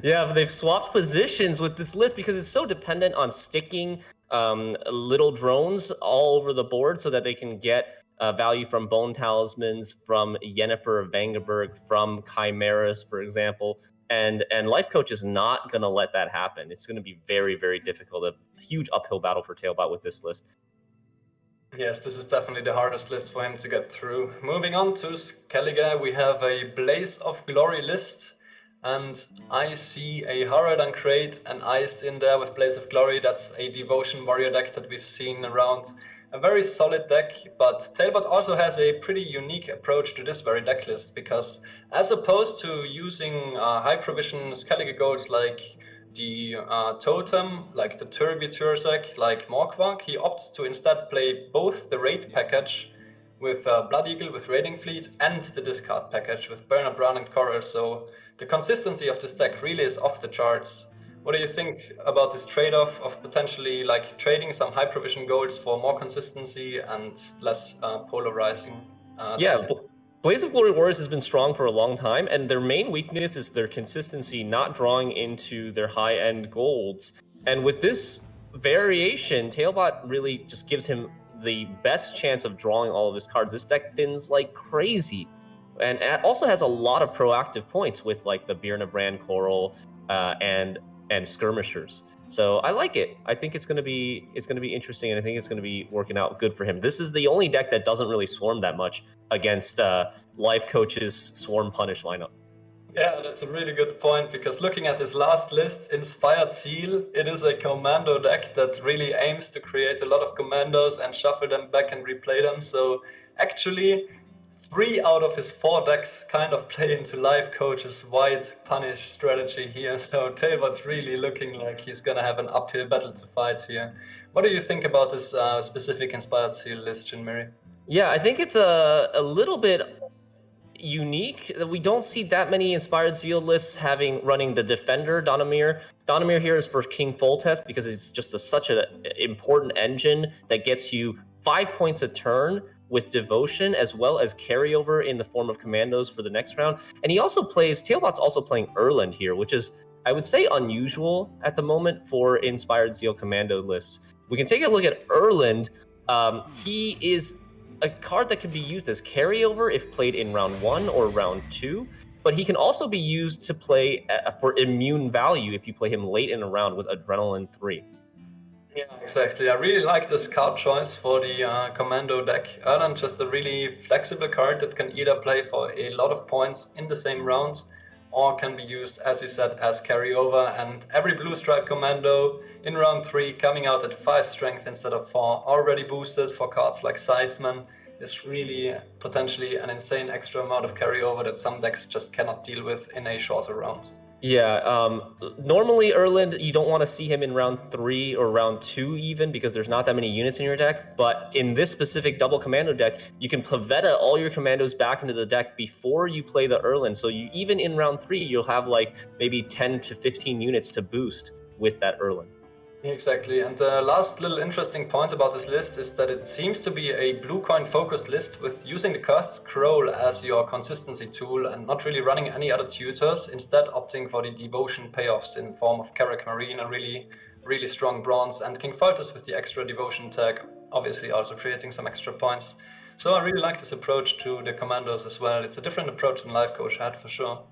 Yeah, but they've swapped positions with this list because it's so dependent on sticking little drones all over the board so that they can get value from Bone Talismans, from Yennefer of Vangerberg, from Chimeras, for example. And Lifecoach is not going to let that happen. It's going to be very, very difficult. A huge uphill battle for Tailbot with this list. Yes, this is definitely the hardest list for him to get through. Moving on to Skellige, we have a Blaze of Glory list. And I see a Harald and Crate and Iced in there with Blaze of Glory. That's a Devotion Warrior deck that we've seen around. A very solid deck, but Tailbot also has a pretty unique approach to this very deck list, because as opposed to using high provision Skellige golds like the Totem, like the Turby-Turzak, like Morquag, he opts to instead play both the Raid package with Blood Eagle, with Raiding Fleet, and the discard package with Burner, Brown, and Coral. So the consistency of this deck really is off the charts. What do you think about this trade-off of potentially like trading some high provision golds for more consistency and less polarizing? Blaze of Glory Warriors has been strong for a long time, and their main weakness is their consistency, not drawing into their high-end golds. And with this variation, Tailbot really just gives him the best chance of drawing all of his cards. This deck thins like crazy, and it also has a lot of proactive points with like the Birna Brand Coral and Skirmishers. So I like it. I think it's gonna be interesting, and I think it's gonna be working out good for him. This is the only deck that doesn't really swarm that much against Lifecoach's Swarm Punish lineup. Yeah, that's a really good point, because looking at his last list, Inspired Zeal, it is a commando deck that really aims to create a lot of commandos and shuffle them back and replay them. So actually, 3 out of his 4 decks kind of play into Lifecoach's wide punish strategy here. So Tailbot's really looking like he's gonna have an uphill battle to fight here. What do you think about this specific Inspired Zeal list, Jinmiri? Yeah, I think it's a little bit unique. We don't see that many Inspired Zeal lists running the Defender Donamir. Donamir here is for King Foltest because it's just such an important engine that gets you 5 points a turn with Devotion, as well as carryover in the form of Commandos for the next round. And he also Tailbot's also playing Erland here, which is, I would say, unusual at the moment for Inspired Zeal Commando lists. We can take a look at Erland. He is a card that can be used as carryover if played in round 1 or round 2, but he can also be used to play for immune value if you play him late in a round with Adrenaline 3. Yeah, exactly. I really like this card choice for the Commando deck. Erland just a really flexible card that can either play for a lot of points in the same round, or can be used, as you said, as carryover. And every Blue Stripe Commando in round 3 coming out at 5 strength instead of 4, already boosted for cards like Scytheman, is really potentially an insane extra amount of carryover that some decks just cannot deal with in a shorter round. Yeah, normally Erland, you don't want to see him in round 3 or round 2 even, because there's not that many units in your deck. But in this specific double commando deck, you can Pavetta all your commandos back into the deck before you play the Erland. So you even in round 3, you'll have like maybe 10 to 15 units to boost with that Erland. Exactly, and the last little interesting point about this list is that it seems to be a blue coin focused list with using the Cursed Scroll as your consistency tool and not really running any other tutors, instead opting for the devotion payoffs in form of Carrack Marine, a really strong bronze, and King Foltest with the extra devotion tag, obviously also creating some extra points. So I really like this approach to the commandos as well. It's a different approach than Lifecoach had for sure.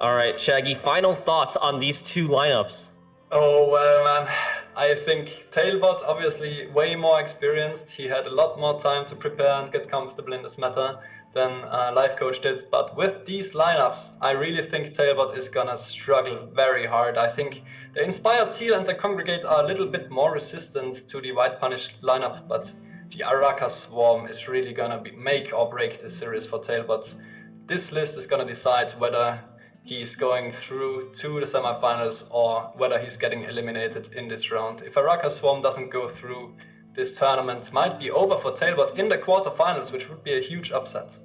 All right, Shaggy, final thoughts on these two lineups. Oh, well, man, I think Tailbot, obviously way more experienced. He had a lot more time to prepare and get comfortable in this meta than Lifecoach did. But with these lineups, I really think Tailbot is gonna struggle very hard. I think the Inspired Zeal and the Congregate are a little bit more resistant to the White Punish lineup, but the Arachas Swarm is really gonna make or break this series for Tailbot. This list is gonna decide whether he's going through to the semifinals or whether he's getting eliminated in this round. If Arachas Swarm doesn't go through, this tournament might be over for Tailbot in the quarterfinals, which would be a huge upset.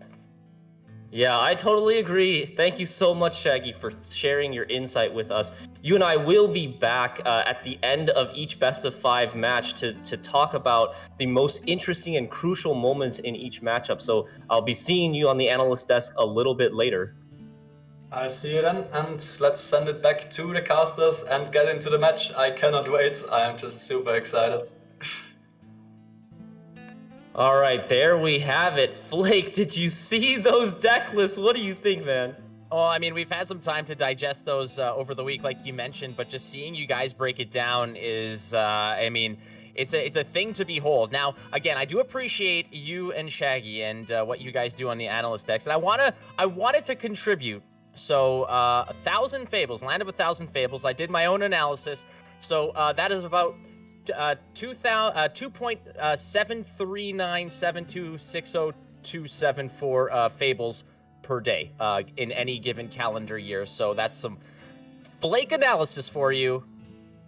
Yeah, I totally agree. Thank you so much, Shaggy, for sharing your insight with us. You and I will be back at the end of each best of 5 match to talk about the most interesting and crucial moments in each matchup. So I'll be seeing you on the analyst desk a little bit later. I'll see you then, and let's send it back to the casters and get into the match. I cannot wait. I am just super excited. All right, there we have it. Flake, did you see those deck lists? What do you think, man? Oh, I mean, we've had some time to digest those over the week, like you mentioned, but just seeing you guys break it down is, I mean, it's a thing to behold. Now, again, I do appreciate you and Shaggy and what you guys do on the analyst decks, and I wanted to contribute. So, 1,000 Fables, Land of 1,000 Fables. I did my own analysis. So, that is about 2.739726027 Fables per day in any given calendar year. So, that's some Flake analysis for you.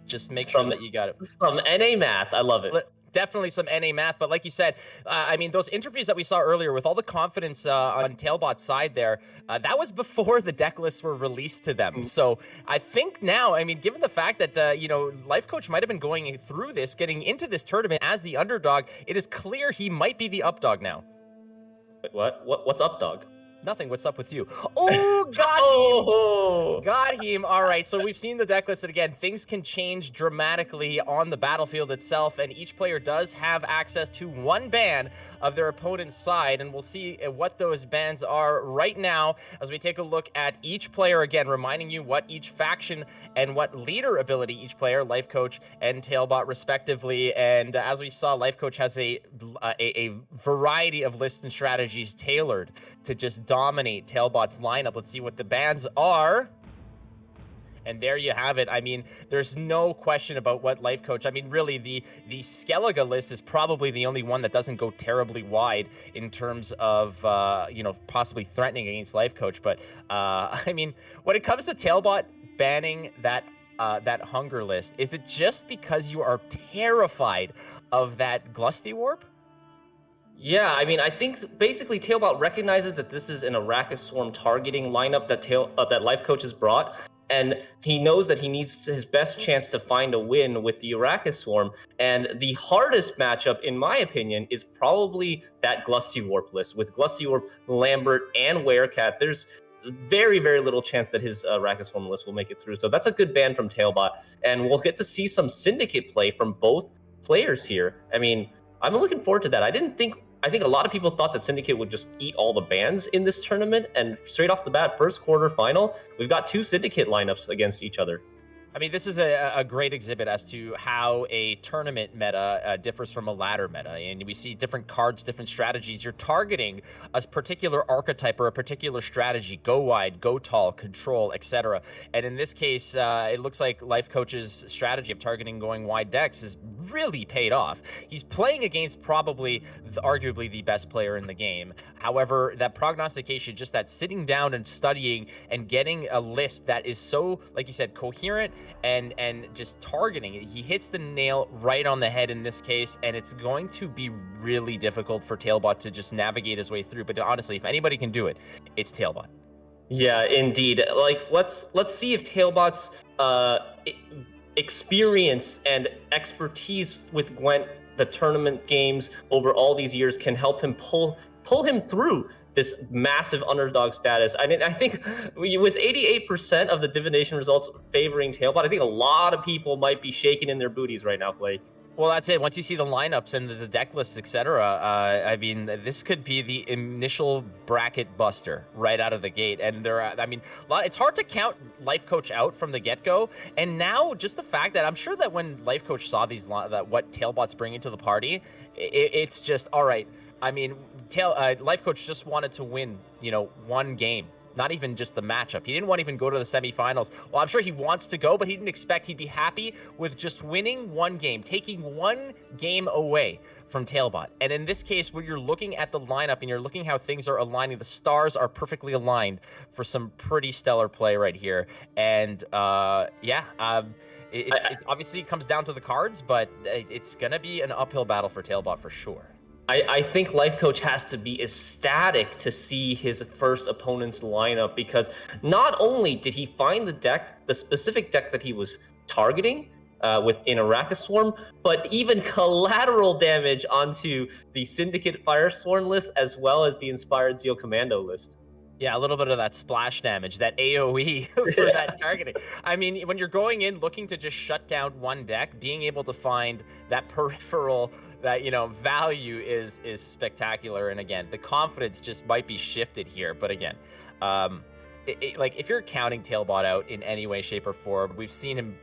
Just make sure that you got it. Some NA math. I love it. Definitely some NA math, but like you said, I mean, those interviews that we saw earlier with all the confidence on Tailbot's side there, that was before the deck lists were released to them. So I think now, I mean, given the fact that, Lifecoach might have been going through this, getting into this tournament as the underdog, it is clear he might be the updog now. Wait, what? What's updog? Nothing. What's up with you? Oh, got him. Got him. All right. So we've seen the deck list. And again, things can change dramatically on the battlefield itself. And each player does have access to one ban of their opponent's side. And we'll see what those bans are right now as we take a look at each player. Again, reminding you what each faction and what leader ability each player, Lifecoach and Tailbot respectively. And as we saw, Lifecoach has a variety of lists and strategies tailored to just dominate Tailbot's lineup. Let's see what the bans are. And there you have it. I mean, there's no question about what Lifecoach. I mean, really, the Skellige list is probably the only one that doesn't go terribly wide in terms of, possibly threatening against Lifecoach. But, I mean, when it comes to Tailbot banning that hunger list, is it just because you are terrified of that Glusty Warp? Yeah, I mean, I think basically Tailbot recognizes that this is an Arachas Swarm targeting lineup that that Lifecoach has brought, and he knows that he needs his best chance to find a win with the Arachas Swarm. And the hardest matchup, in my opinion, is probably that Glusty Warp list. With Glusty Warp, Lambert, and Werecat, there's very, very little chance that his Arachas Swarm list will make it through. So that's a good ban from Tailbot, and we'll get to see some Syndicate play from both players here. I mean, I'm looking forward to that. I think a lot of people thought that Syndicate would just eat all the bans in this tournament, and straight off the bat, first quarterfinal, we've got 2 Syndicate lineups against each other. I mean, this is a great exhibit as to how a tournament meta differs from a ladder meta. And we see different cards, different strategies. You're targeting a particular archetype or a particular strategy. Go wide, go tall, control, etc. And in this case, it looks like Lifecoach's strategy of targeting going wide decks has really paid off. He's playing against probably, arguably, the best player in the game. However, that prognostication, just that sitting down and studying and getting a list that is so, like you said, coherent, and just targeting it. He hits the nail right on the head in this case, and it's going to be really difficult for Tailbot to just navigate his way through. But honestly, if anybody can do it, it's Tailbot. Yeah, indeed. Like, let's see if Tailbot's experience and expertise with Gwent, the tournament games over all these years, can help him pull him through this massive underdog status. I mean, I think with 88% of the divination results favoring Tailbot, I think a lot of people might be shaking in their booties right now, Flake. Well, that's it. Once you see the lineups and the deck lists, etc., I mean, this could be the initial bracket buster right out of the gate. And it's hard to count Lifecoach out from the get-go. And now, just the fact that I'm sure that when Lifecoach saw what Tailbot's bringing to the party, it's just, all right. I mean, Lifecoach just wanted to win, one game, not even just the matchup. He didn't want to even go to the semifinals. Well, I'm sure he wants to go, but he didn't expect he'd be happy with just winning one game, taking one game away from Tailbot. And in this case, when you're looking at the lineup and you're looking how things are aligning, the stars are perfectly aligned for some pretty stellar play right here. And it's obviously comes down to the cards, but it's going to be an uphill battle for Tailbot for sure. I think Lifecoach has to be ecstatic to see his first opponent's lineup, because not only did he find the specific deck that he was targeting within Arachas Swarm, but even collateral damage onto the Syndicate Firesworn list, as well as the Inspired Zeal Commando list. Yeah, a little bit of that splash damage, that AoE for that targeting. I mean, when you're going in looking to just shut down one deck, being able to find that peripheral, that value is spectacular. And again, the confidence just might be shifted here. But again, like if you're counting Tailbot out in any way, shape, or form, we've seen him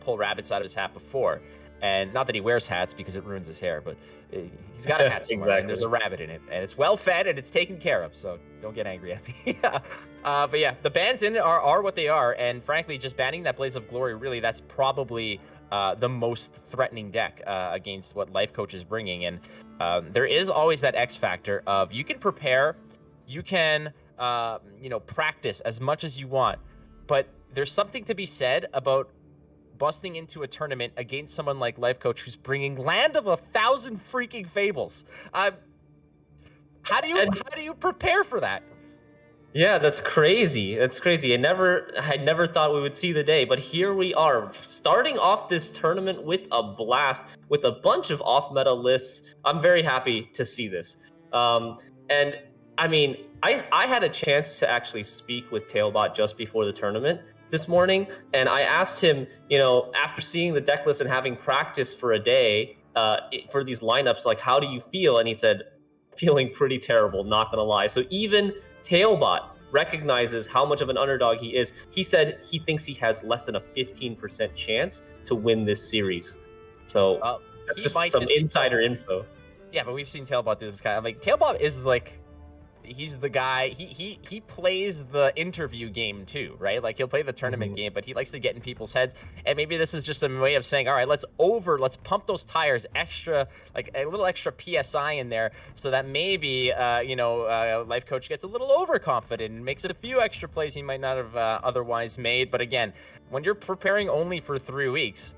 pull rabbits out of his hat before. And not that he wears hats because it ruins his hair, but he's got a hat somewhere, exactly. And there's a rabbit in it, and it's well fed and it's taken care of. So don't get angry at me. But yeah, the bans in it are what they are, and frankly, just banning that Blaze of Glory, really, that's probably the most threatening deck against what Lifecoach is bringing. And there is always that X factor of you can prepare, you can practice as much as you want, but there's something to be said about busting into a tournament against someone like Lifecoach, who's bringing Land of 1,000 freaking Fables. How do you prepare for that? Yeah, that's crazy. That's crazy. I never thought we would see the day, but here we are, starting off this tournament with a blast, with a bunch of off-meta lists. I'm very happy to see this. And I mean, I had a chance to actually speak with Tailbot just before the tournament this morning, and I asked him, after seeing the deck list and having practiced for a day for these lineups, like, how do you feel? And he said, feeling pretty terrible, not gonna lie. So even Tailbot recognizes how much of an underdog he is. He said he thinks he has less than a 15% chance to win this series. So that's just some insider info. Yeah, but we've seen Tailbot do this kind of, like, Tailbot is like, he's the guy, he plays the interview game too, right? Like, he'll play the tournament game, but he likes to get in people's heads. And maybe this is just a way of saying, all right, let's pump those tires extra, like a little extra PSI in there, so that maybe, Lifecoach gets a little overconfident and makes it a few extra plays he might not have otherwise made. But again, when you're preparing only for 3 weeks,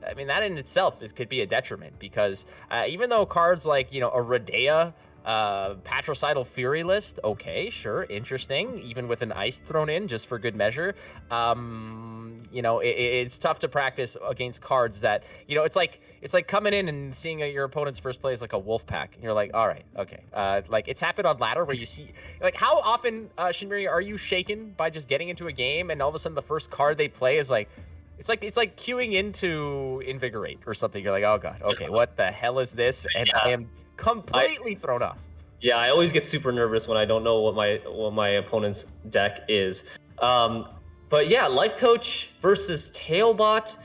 I mean, that in itself could be a detriment, because even though cards like, a Radea Patricidal Fury list, okay, sure, interesting, even with an ice thrown in just for good measure. You know, it's tough to practice against cards that, you know, it's like coming in and seeing your opponent's first play is like a wolf pack, and you're like, all right, okay. Like, it's happened on ladder where you see, like, how often, Shinmiri, are you shaken by just getting into a game and all of a sudden the first card they play is like, it's like queuing into Invigorate or something. You're like, oh god, okay, what the hell is this? And I am completely thrown off. Yeah, I always get super nervous when I don't know what my opponent's deck is. But yeah, Lifecoach versus Tailbot.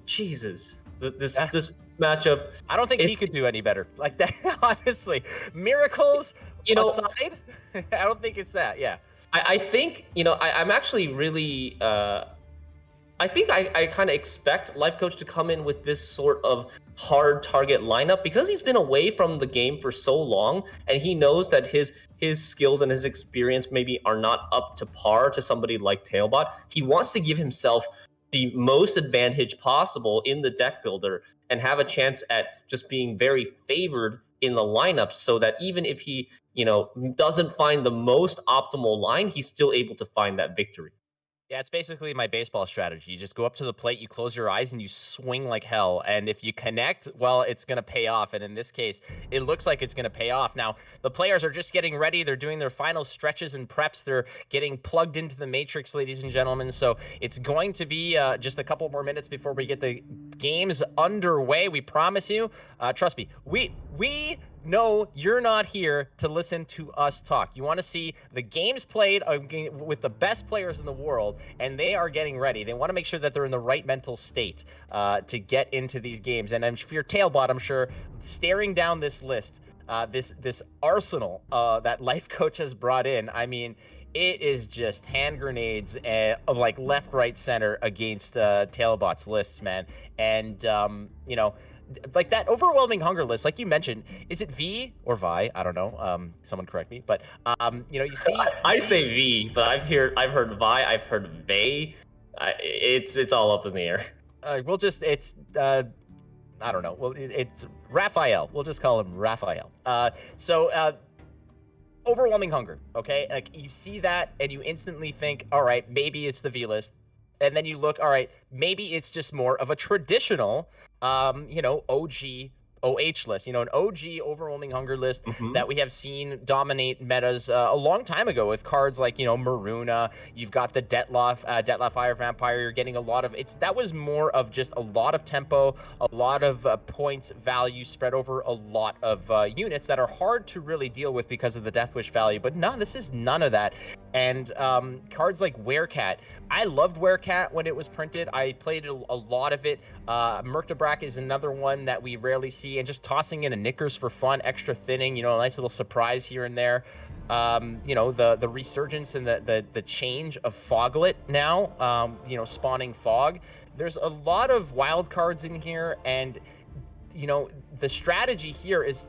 Jesus, this matchup. I don't think he could do any better. Like that, honestly. Miracles, you know, aside, I don't think it's that. Yeah. I think, you know, I'm actually really. I think I kind of expect Lifecoach to come in with this sort of hard target lineup because he's been away from the game for so long, and he knows that his skills and his experience maybe are not up to par to somebody like Tailbot. He wants to give himself the most advantage possible in the deck builder and have a chance at just being very favored in the lineup, so that even if he, you know, doesn't find the most optimal line, he's still able to find that victory. Yeah, it's basically my baseball strategy. You just go up to the plate, you close your eyes, and you swing like hell. And if you connect, well, it's going to pay off. And in this case, it looks like it's going to pay off. Now, the players are just getting ready. They're doing their final stretches and preps. They're getting plugged into the matrix, ladies and gentlemen. So it's going to be just a couple more minutes before we get the games underway. We promise you. Trust me, we no, you're not here to listen to us talk. You want to see the games played with the best players in the world, and they are getting ready. They want to make sure that they're in the right mental state to get into these games. And if you're Tailbot, I'm sure, staring down this list, this arsenal that Lifecoach has brought in, I mean, it is just hand grenades of like left, right, center against Tailbot's lists, man. And, you know, like that overwhelming hunger list, like you mentioned, is it V or Vi? I don't know. Someone correct me. But you know, you see, I say V, but I've heard Vi, I've heard Vey. It's all up in the air. We'll just I don't know. Well, it's Raphael. We'll just call him Raphael. So overwhelming hunger. Okay, like you see that and you instantly think, all right, maybe it's the V list. And then you look, all right, maybe it's just more of a traditional, you know, OG OH list, you know, an OG overwhelming hunger list that we have seen dominate metas a long time ago with cards like, you know, Maruna. You've got the Dettlaff Fire Vampire. You're getting a lot of that was more of just a lot of tempo, a lot of points value spread over a lot of units that are hard to really deal with because of the Death Wish value. But no, this is none of that. And cards like Werecat, I loved Werecat when it was printed. I played a lot of it. Murktebrak is another one that we rarely see, and just tossing in a Knickers for fun, extra thinning, you know, a nice little surprise here and there. You know, the resurgence and the change of Foglet now, you know, spawning Fog. There's a lot of wild cards in here, and you know, the strategy here is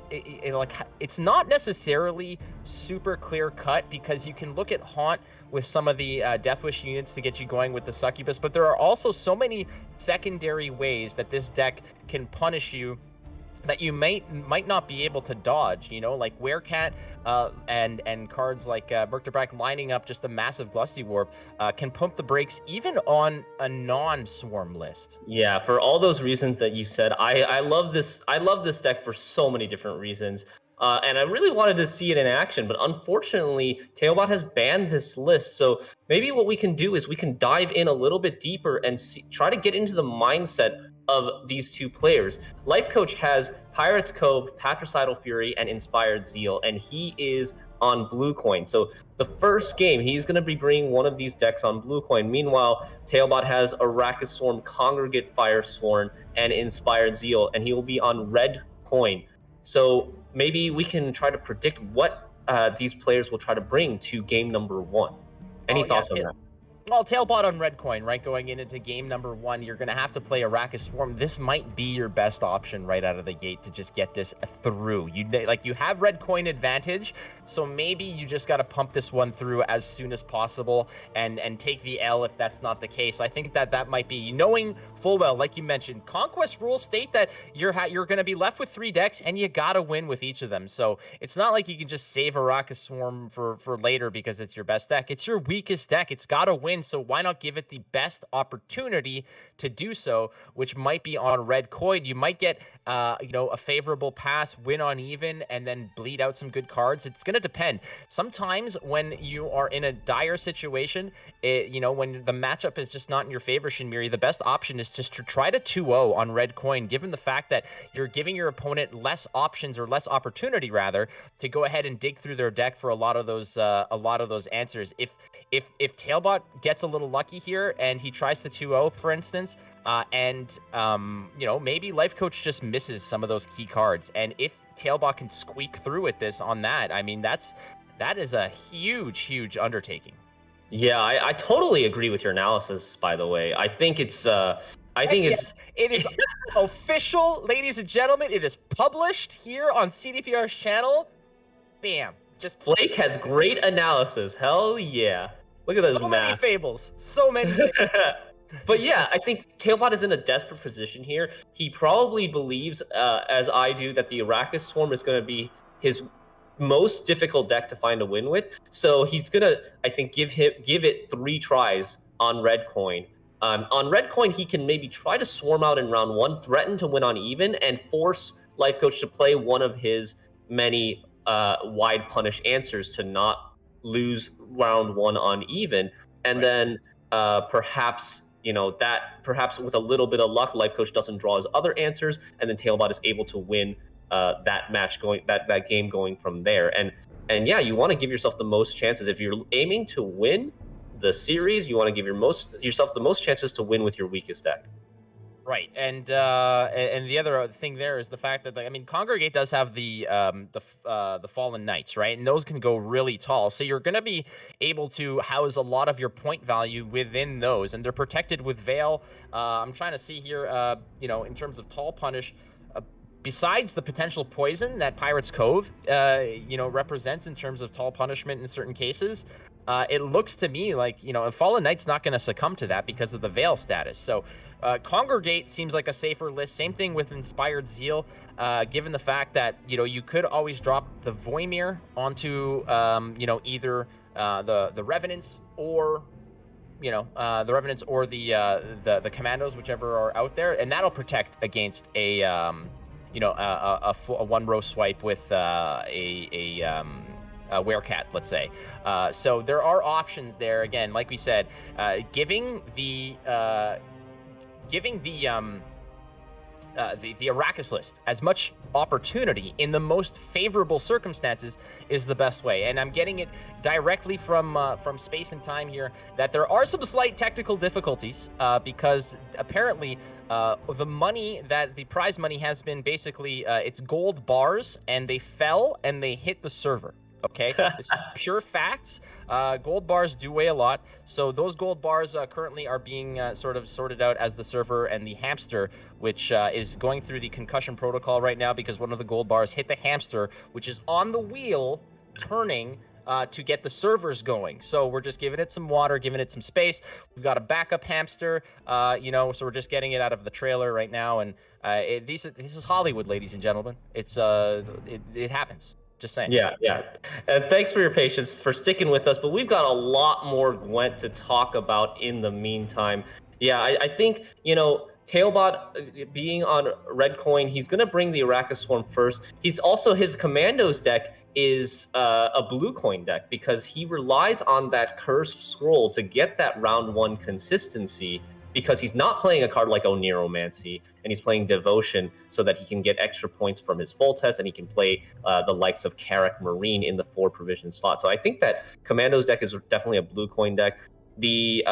like it's not necessarily super clear cut, because you can look at Haunt with some of the Death Wish units to get you going with the Succubus, but there are also so many secondary ways that this deck can punish you that you might not be able to dodge, you know, like Werecat and cards like Murktebrak lining up just a massive Glusty Warp can pump the brakes even on a non-swarm list. Yeah, for all those reasons that you said, I love this. I love this deck for so many different reasons. And I really wanted to see it in action, but unfortunately, Tailbot has banned this list. So maybe what we can do is we can dive in a little bit deeper and try to get into the mindset of these two players. Lifecoach has Pirates Cove, Patricidal Fury, and Inspired Zeal, and he is on Blue Coin. So the first game, he's going to be bringing one of these decks on Blue Coin. Meanwhile, Tailbot has Arachas Swarm, Congregate Firesworn, and Inspired Zeal, and he will be on Red Coin. So maybe we can try to predict what these players will try to bring to game number one. Any thoughts on that? Well, Tailbot on red coin, right? Going into game number 1, you're going to have to play Arachas Swarm. This might be your best option right out of the gate to just get this through. You have red coin advantage, so maybe you just got to pump this one through as soon as possible and take the L if that's not the case. I think that might be, knowing full well, like you mentioned, Conquest rules state that you're going to be left with 3 decks and you got to win with each of them. So it's not like you can just save Arachas Swarm for later because it's your best deck. It's your weakest deck. It's got to win. So why not give it the best opportunity to do so, which might be on red coin. You might get a favorable pass, win on even, and then bleed out some good cards. It's going to depend. Sometimes when you are in a dire situation, when the matchup is just not in your favor, Shinmiri, the best option is just to try to 2-0 on red coin, given the fact that you're giving your opponent less options, or less opportunity rather, to go ahead and dig through their deck for a lot of those answers. If Tailbot gets a little lucky here and he tries to 2-0, for instance, maybe Lifecoach just misses some of those key cards, and if Tailbot can squeak through with this on that, I mean, that is a huge undertaking. Yeah, I totally agree with your analysis, by the way. I think it is official, ladies and gentlemen. It is published here on CDPR's channel. Bam. Just Flake has great analysis. Hell yeah. Look at those so math. many fables. So many fables. But yeah, I think Tailbot is in a desperate position here. He probably believes, as I do, that the Arachas Swarm is going to be his most difficult deck to find a win with. So he's going to, I think, give it 3 tries on red coin. On red coin, he can maybe try to swarm out in round 1, threaten to win on even, and force Lifecoach to play one of his many wide punish answers to not lose round 1 on even. And then perhaps with a little bit of luck, Lifecoach doesn't draw his other answers, and then Tailbot is able to win that match that game going from there. And yeah, you want to give yourself the most chances. If you're aiming to win the series, you want to give yourself the most chances to win with your weakest deck. Right, and the other thing there is the fact that Congregate does have the Fallen Knights, right, and those can go really tall. So you're going to be able to house a lot of your point value within those, and they're protected with Veil. I'm trying to see here, in terms of tall punish. Besides the potential poison that Pirate's Cove, represents in terms of tall punishment in certain cases, it looks to me like, Fallen Knight's not going to succumb to that because of the Veil status. So Congregate seems like a safer list. Same thing with Inspired Zeal, given the fact that, you could always drop the Voimir onto, either the Revenants or the Commandos, whichever are out there, and that'll protect against a one-row swipe with a Werecat, let's say. So there are options there. Again, like we said, giving the Arachas list as much opportunity in the most favorable circumstances is the best way. And I'm getting it directly from Space and Time here that there are some slight technical difficulties because apparently the prize money has been basically it's gold bars, and they fell and they hit the server. Okay, this is pure facts. Gold bars do weigh a lot, so those gold bars currently are being sort of sorted out as the server and the hamster, which is going through the concussion protocol right now because one of the gold bars hit the hamster, which is on the wheel turning to get the servers going. So we're just giving it some water, giving it some space. We've got a backup hamster, so we're just getting it out of the trailer right now. And this is Hollywood, ladies and gentlemen. It happens. Just saying. Yeah. And thanks for your patience, for sticking with us. But we've got a lot more Gwent to talk about in the meantime. Yeah, I think, Tailbot being on red coin, he's going to bring the Arachas Swarm first. His Commandos deck is a blue coin deck because he relies on that Cursed Scroll to get that round 1 consistency, because he's not playing a card like Oneromancy, and he's playing Devotion so that he can get extra points from his full test, and he can play the likes of Carrack Marine in the 4 provision slot. So I think that Commandos deck is definitely a blue coin deck. The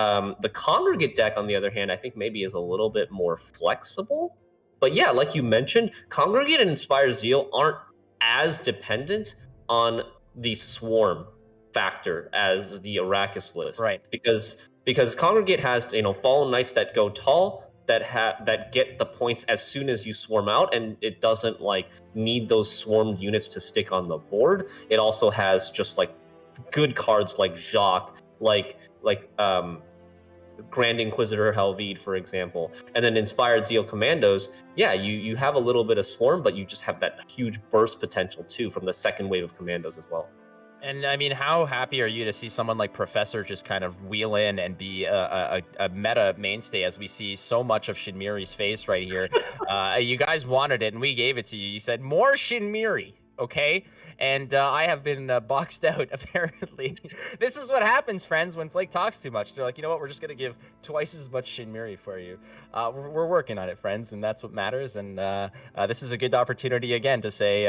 Congregate deck, on the other hand, I think maybe is a little bit more flexible. But yeah, like you mentioned, Congregate and Inspire Zeal aren't as dependent on the Swarm factor as the Arachas list. Right. Because because Congregate has Fallen Knights that go tall, that get the points as soon as you swarm out, and it doesn't like need those swarmed units to stick on the board. It also has just like good cards like Jacques, like Grand Inquisitor Helvide, for example, and then Inspired Zeal Commandos. Yeah, you have a little bit of swarm, but you just have that huge burst potential too from the second wave of commandos as well. And I mean, how happy are you to see someone like Professor just kind of wheel in and be a meta mainstay, as we see so much of Shinmiri's face right here? You guys wanted it, and we gave it to you. You said, more Shinmiri, okay? And I have been boxed out, apparently. This is what happens, friends, when Flake talks too much. They're like, you know what, we're just going to give twice as much Shinmiri for you. We're working on it, friends, and that's what matters. And this is a good opportunity, again, to say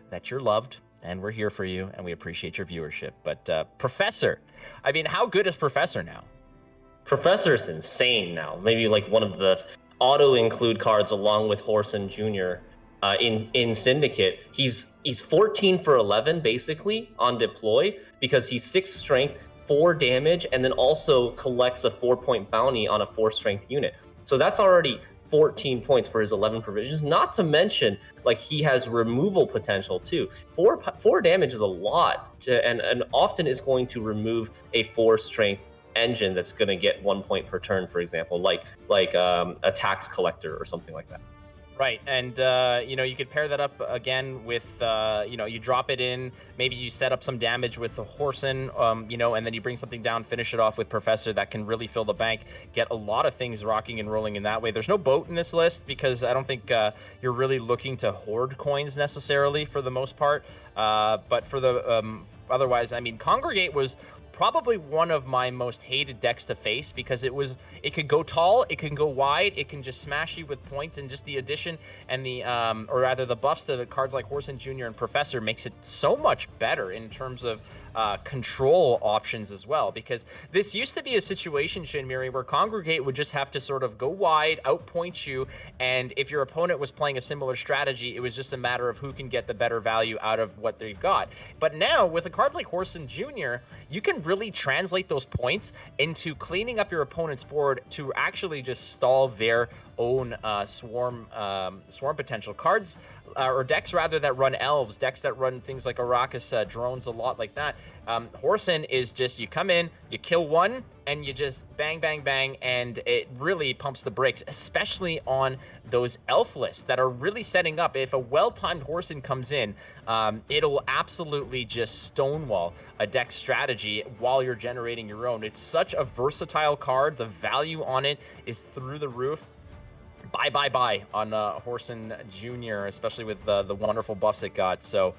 that you're loved, and we're here for you, and we appreciate your viewership. But Professor, I mean, how good is Professor now? Professor's insane now. Maybe like one of the auto-include cards along with Horson Jr. In Syndicate. He's 14 for 11 basically on deploy because he's 6 strength, 4 damage, and then also collects a 4-point bounty on a 4 strength unit. So that's already 14 points for his 11 provisions, not to mention like he has removal potential too. 4 damage is a lot and often is going to remove a 4 strength engine that's going to get 1 point per turn, for example, like a tax collector or something like that. Right, and you could pair that up again with you drop it in, maybe you set up some damage with the Horson, and then you bring something down, finish it off with Professor. That can really fill the bank, get a lot of things rocking and rolling in that way. There's no boat in this list because I don't think you're really looking to hoard coins necessarily for the most part, but for the otherwise, I mean, Congregate was probably one of my most hated decks to face because it could go tall, it can go wide, it can just smash you with points, and just the addition and the or rather the buffs to the cards like Horson Jr. and Professor makes it so much better in terms of control options as well, because this used to be a situation, Shinmiri, where Congregate would just have to sort of go wide, outpoint you, and if your opponent was playing a similar strategy, it was just a matter of who can get the better value out of what they've got. But now, with a card like Horson Jr., you can really translate those points into cleaning up your opponent's board to actually just stall their own swarm potential. Cards or decks rather that run elves, decks that run things like Arachas, drones, a lot like that. Horson is just, you come in, you kill one, and you just bang, bang, bang, and it really pumps the brakes, especially on those elf lists that are really setting up. If a well-timed Horson comes in, it'll absolutely just stonewall a deck strategy while you're generating your own. It's such a versatile card. The value on it is through the roof. Buy on Horson Jr., especially with the wonderful buffs it got. So,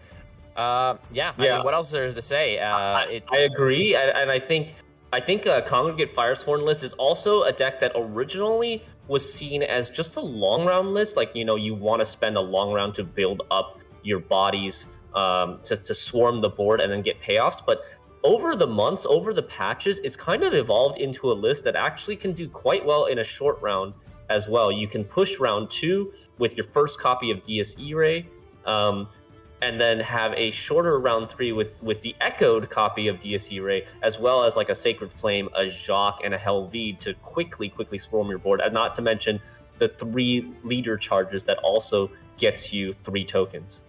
I mean, what else is there to say? I agree, and I think Congregate Firesworn list is also a deck that originally was seen as just a long round list. Like, you want to spend a long round to build up your bodies to swarm the board and then get payoffs. But over the months, over the patches, it's kind of evolved into a list that actually can do quite well in a short round as well. You can push round 2 with your first copy of DSE Ray, and then have a shorter round 3 with the echoed copy of DSE Ray, as well as like a Sacred Flame, a Jacques, and a Helvide to quickly swarm your board, and not to mention the 3 leader charges that also gets you 3 tokens.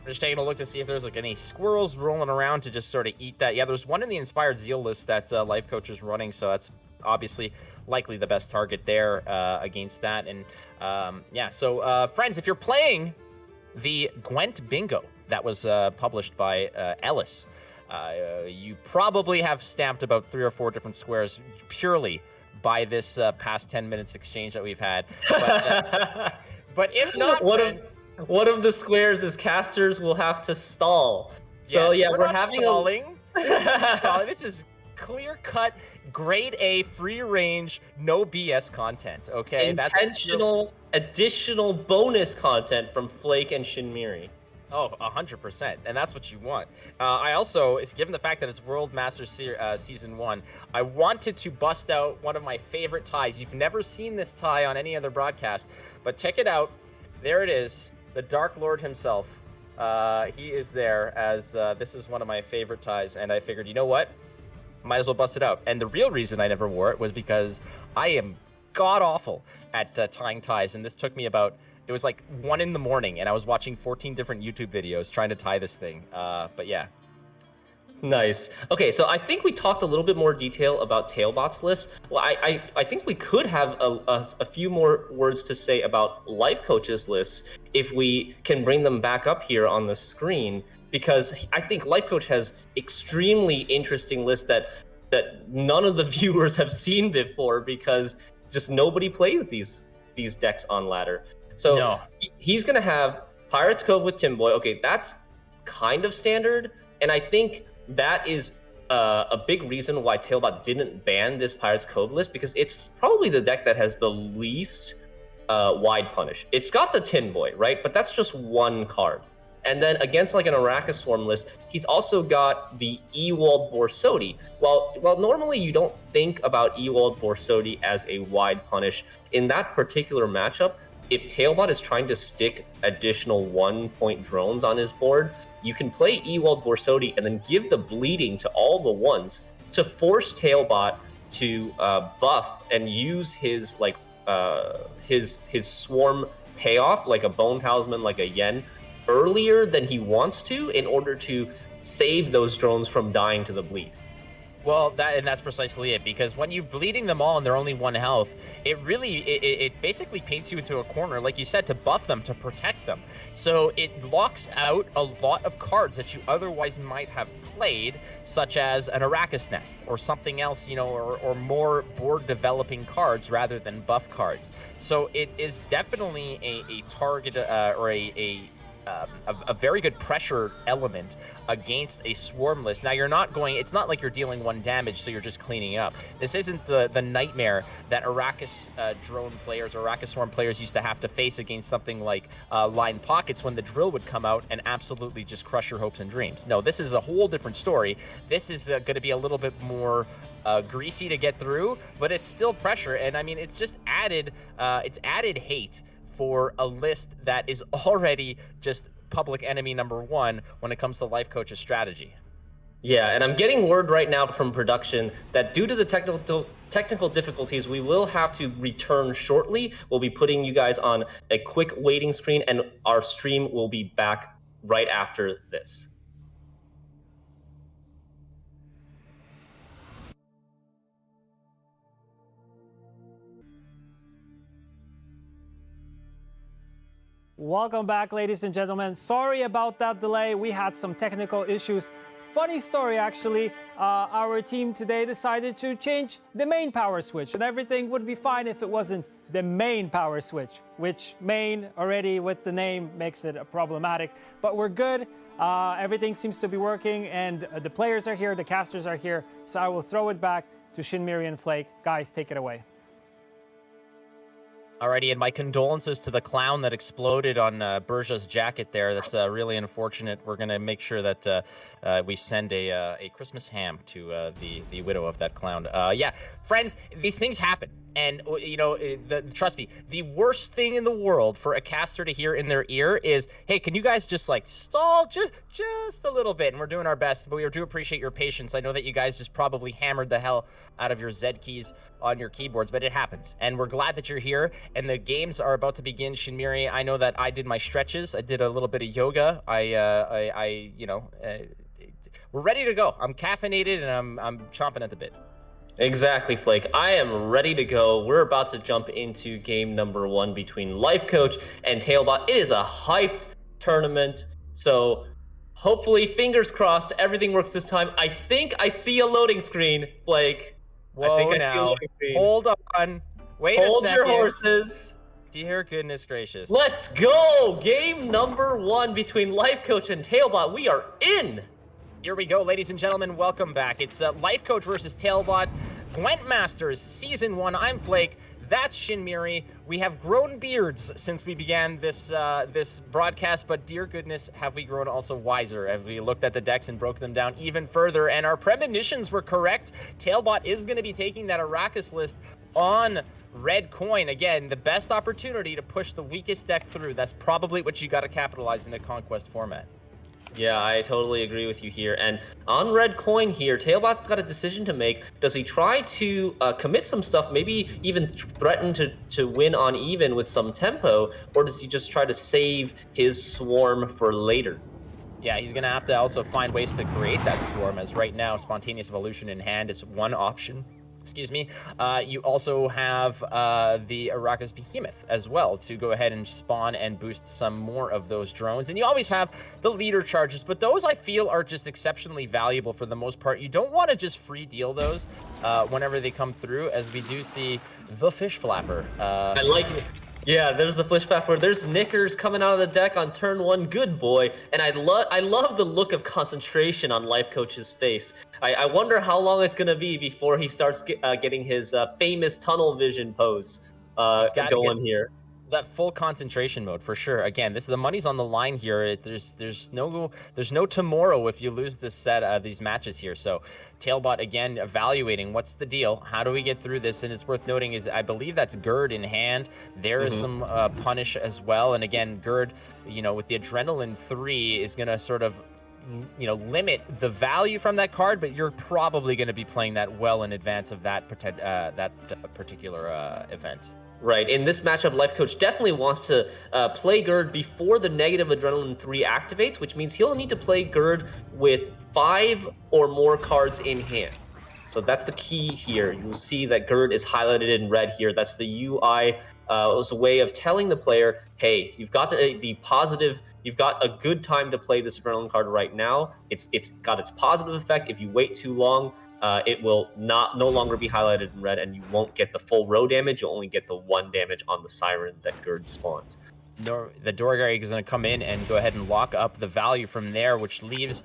I'm just taking a look to see if there's like any squirrels rolling around to just sort of eat that. Yeah, there's one in the Inspired Zeal list that Lifecoach is running, so that's obviously likely the best target there against that. And so friends, if you're playing the Gwent Bingo that was published by Ellis, you probably have stamped about 3 or 4 different squares purely by this past 10 minutes exchange that we've had. But if not, one of the squares is casters will have to stall. So yes, we're having stalling. This is clear-cut, grade A, free range, no BS content. Okay, intentional additional bonus content from Flake and Shinmiri. Oh, 100%, and that's what you want. I also, it's given the fact that it's World Masters Season 1, I wanted to bust out one of my favorite ties. You've never seen this tie on any other broadcast, but check it out. There it is, the Dark Lord himself. He is there as this is one of my favorite ties, and I figured, you know what? might as well bust it out. And the real reason I never wore it was because I am god awful at tying ties, and this took me about, it was like 1 a.m, and I was watching 14 different YouTube videos trying to tie this thing. But yeah. Nice. Okay, so I think we talked a little bit more detail about Tailbot's list. Well, I think we could have a few more words to say about Lifecoach's lists if we can bring them back up here on the screen, because I think Lifecoach has extremely interesting lists that none of the viewers have seen before, because just nobody plays these decks on ladder. So No. He's going to have Pirates Cove with Timboy. Okay, that's kind of standard, and I think that is a big reason why Tailbot didn't ban this Pirates Cove list, because it's probably the deck that has the least wide punish. It's got the Tin Boy, right? But that's just one card. And then against like an Arachas Swarm list, he's also got the Ewald Borsodi. While normally you don't think about Ewald Borsodi as a wide punish, in that particular matchup, if Tailbot is trying to stick additional 1-point drones on his board, you can play Ewald Borsodi and then give the bleeding to all the ones to force Tailbot to buff and use his like his swarm payoff, like a Bone Talisman, like a Yen, earlier than he wants to, in order to save those drones from dying to the bleed. Well, that's precisely it, because when you're bleeding them all and they're only 1 health, it really, it basically paints you into a corner, like you said, to buff them, to protect them. So it locks out a lot of cards that you otherwise might have played, such as an Arachas Nest or something else, you know, or more board developing cards rather than buff cards. So it is definitely a target or a very good pressure element against a swarm list. Now, it's not like you're dealing 1 damage, so you're just cleaning up. This isn't the nightmare that Arachas drone players or Arachas Swarm players used to have to face against something like Line Pockets, when the drill would come out and absolutely just crush your hopes and dreams. No, this is a whole different story. This is going to be a little bit more greasy to get through, but it's still pressure. And I mean, it's just added hate for a list that is already just public enemy #1 when it comes to Lifecoach's strategy. Yeah, and I'm getting word right now from production that due to the technical difficulties, we will have to return shortly. We'll be putting you guys on a quick waiting screen, and our stream will be back right after this. Welcome back, ladies and gentlemen. Sorry about that delay. We had some technical issues. Funny story, actually. Our team today decided to change the main power switch, and everything would be fine if it wasn't the main power switch, which main already with the name makes it problematic. But we're good. Everything seems to be working, and the players are here, the casters are here. So I will throw it back to Shinmiri and Flake. Guys, take it away. Alrighty, and my condolences to the clown that exploded on Berja's jacket there. That's really unfortunate. We're going to make sure that we send a Christmas ham to the widow of that clown. Yeah, friends, these things happen. And, you know, trust me, the worst thing in the world for a caster to hear in their ear is, hey, can you guys just, like, stall just a little bit? And we're doing our best, but we do appreciate your patience. I know that you guys just probably hammered the hell out of your Z keys on your keyboards, but it happens. And we're glad that you're here, and the games are about to begin. Shinmiri, I know that I did my stretches. I did a little bit of yoga. We're ready to go. I'm caffeinated, and I'm chomping at the bit. Exactly, Flake. I am ready to go. We're about to jump into game #1 between Lifecoach and Tailbot. It is a hyped tournament, so hopefully, fingers crossed, everything works this time. I think I see a loading screen, Flake. Whoa, I think I see a now. loading screen. Hold on. Wait a Hold second. your horses. Dear goodness gracious. Let's go! Game #1 between Lifecoach and Tailbot. We are in! Here we go, ladies and gentlemen. Welcome back. It's Lifecoach versus Tailbot. Gwent Masters, Season 1. I'm Flake. That's Shinmiri. We have grown beards since we began this broadcast, but dear goodness, have we grown also wiser as we looked at the decks and broke them down even further, and our premonitions were correct. Tailbot is going to be taking that Arachas list on red coin. Again, the best opportunity to push the weakest deck through. That's probably what you got to capitalize in a Conquest format. Yeah, I totally agree with you here. And on red coin here, Tailbot's got a decision to make. Does he try to commit some stuff, maybe even threaten to win on even with some tempo, or does he just try to save his swarm for later? Yeah, he's going to have to also find ways to create that swarm, as right now, Spontaneous Evolution in hand is one option. Excuse me. You also have the Arachas Behemoth as well to go ahead and spawn and boost some more of those drones. And you always have the leader charges, but those I feel are just exceptionally valuable for the most part. You don't want to just free deal those whenever they come through, as we do see the Fish Flapper. I like it. Yeah, there's the Fish Flapper. There's Knickers coming out of the deck on turn 1. Good boy. And I love the look of concentration on Lifecoach's face. I wonder how long it's going to be before he starts getting his famous tunnel vision pose going here. That full concentration mode for sure. Again, the money's on the line here. There's no tomorrow if you lose this set these matches here. So Tailbot again evaluating what's the deal, how do we get through this. And it's worth noting is I believe that's Gerd in hand. There is some punish as well. And again, Gerd, with the Adrenaline 3 is gonna sort of limit the value from that card, but you're probably going to be playing that well in advance of that particular event. Right. In this matchup, Lifecoach definitely wants to play Gerd before the negative Adrenaline 3 activates, which means he'll need to play Gerd with 5 or more cards in hand. So that's the key here. You'll see that Gerd is highlighted in red here. That's the UI. It's a way of telling the player, hey, you've got the positive, you've got a good time to play this Adrenaline card right now. It's got its positive effect. If you wait too long, it will no longer be highlighted in red, and you won't get the full row damage. You'll only get the 1 damage on the Siren that Gerd spawns. The Dorgari is going to come in and go ahead and lock up the value from there, which leaves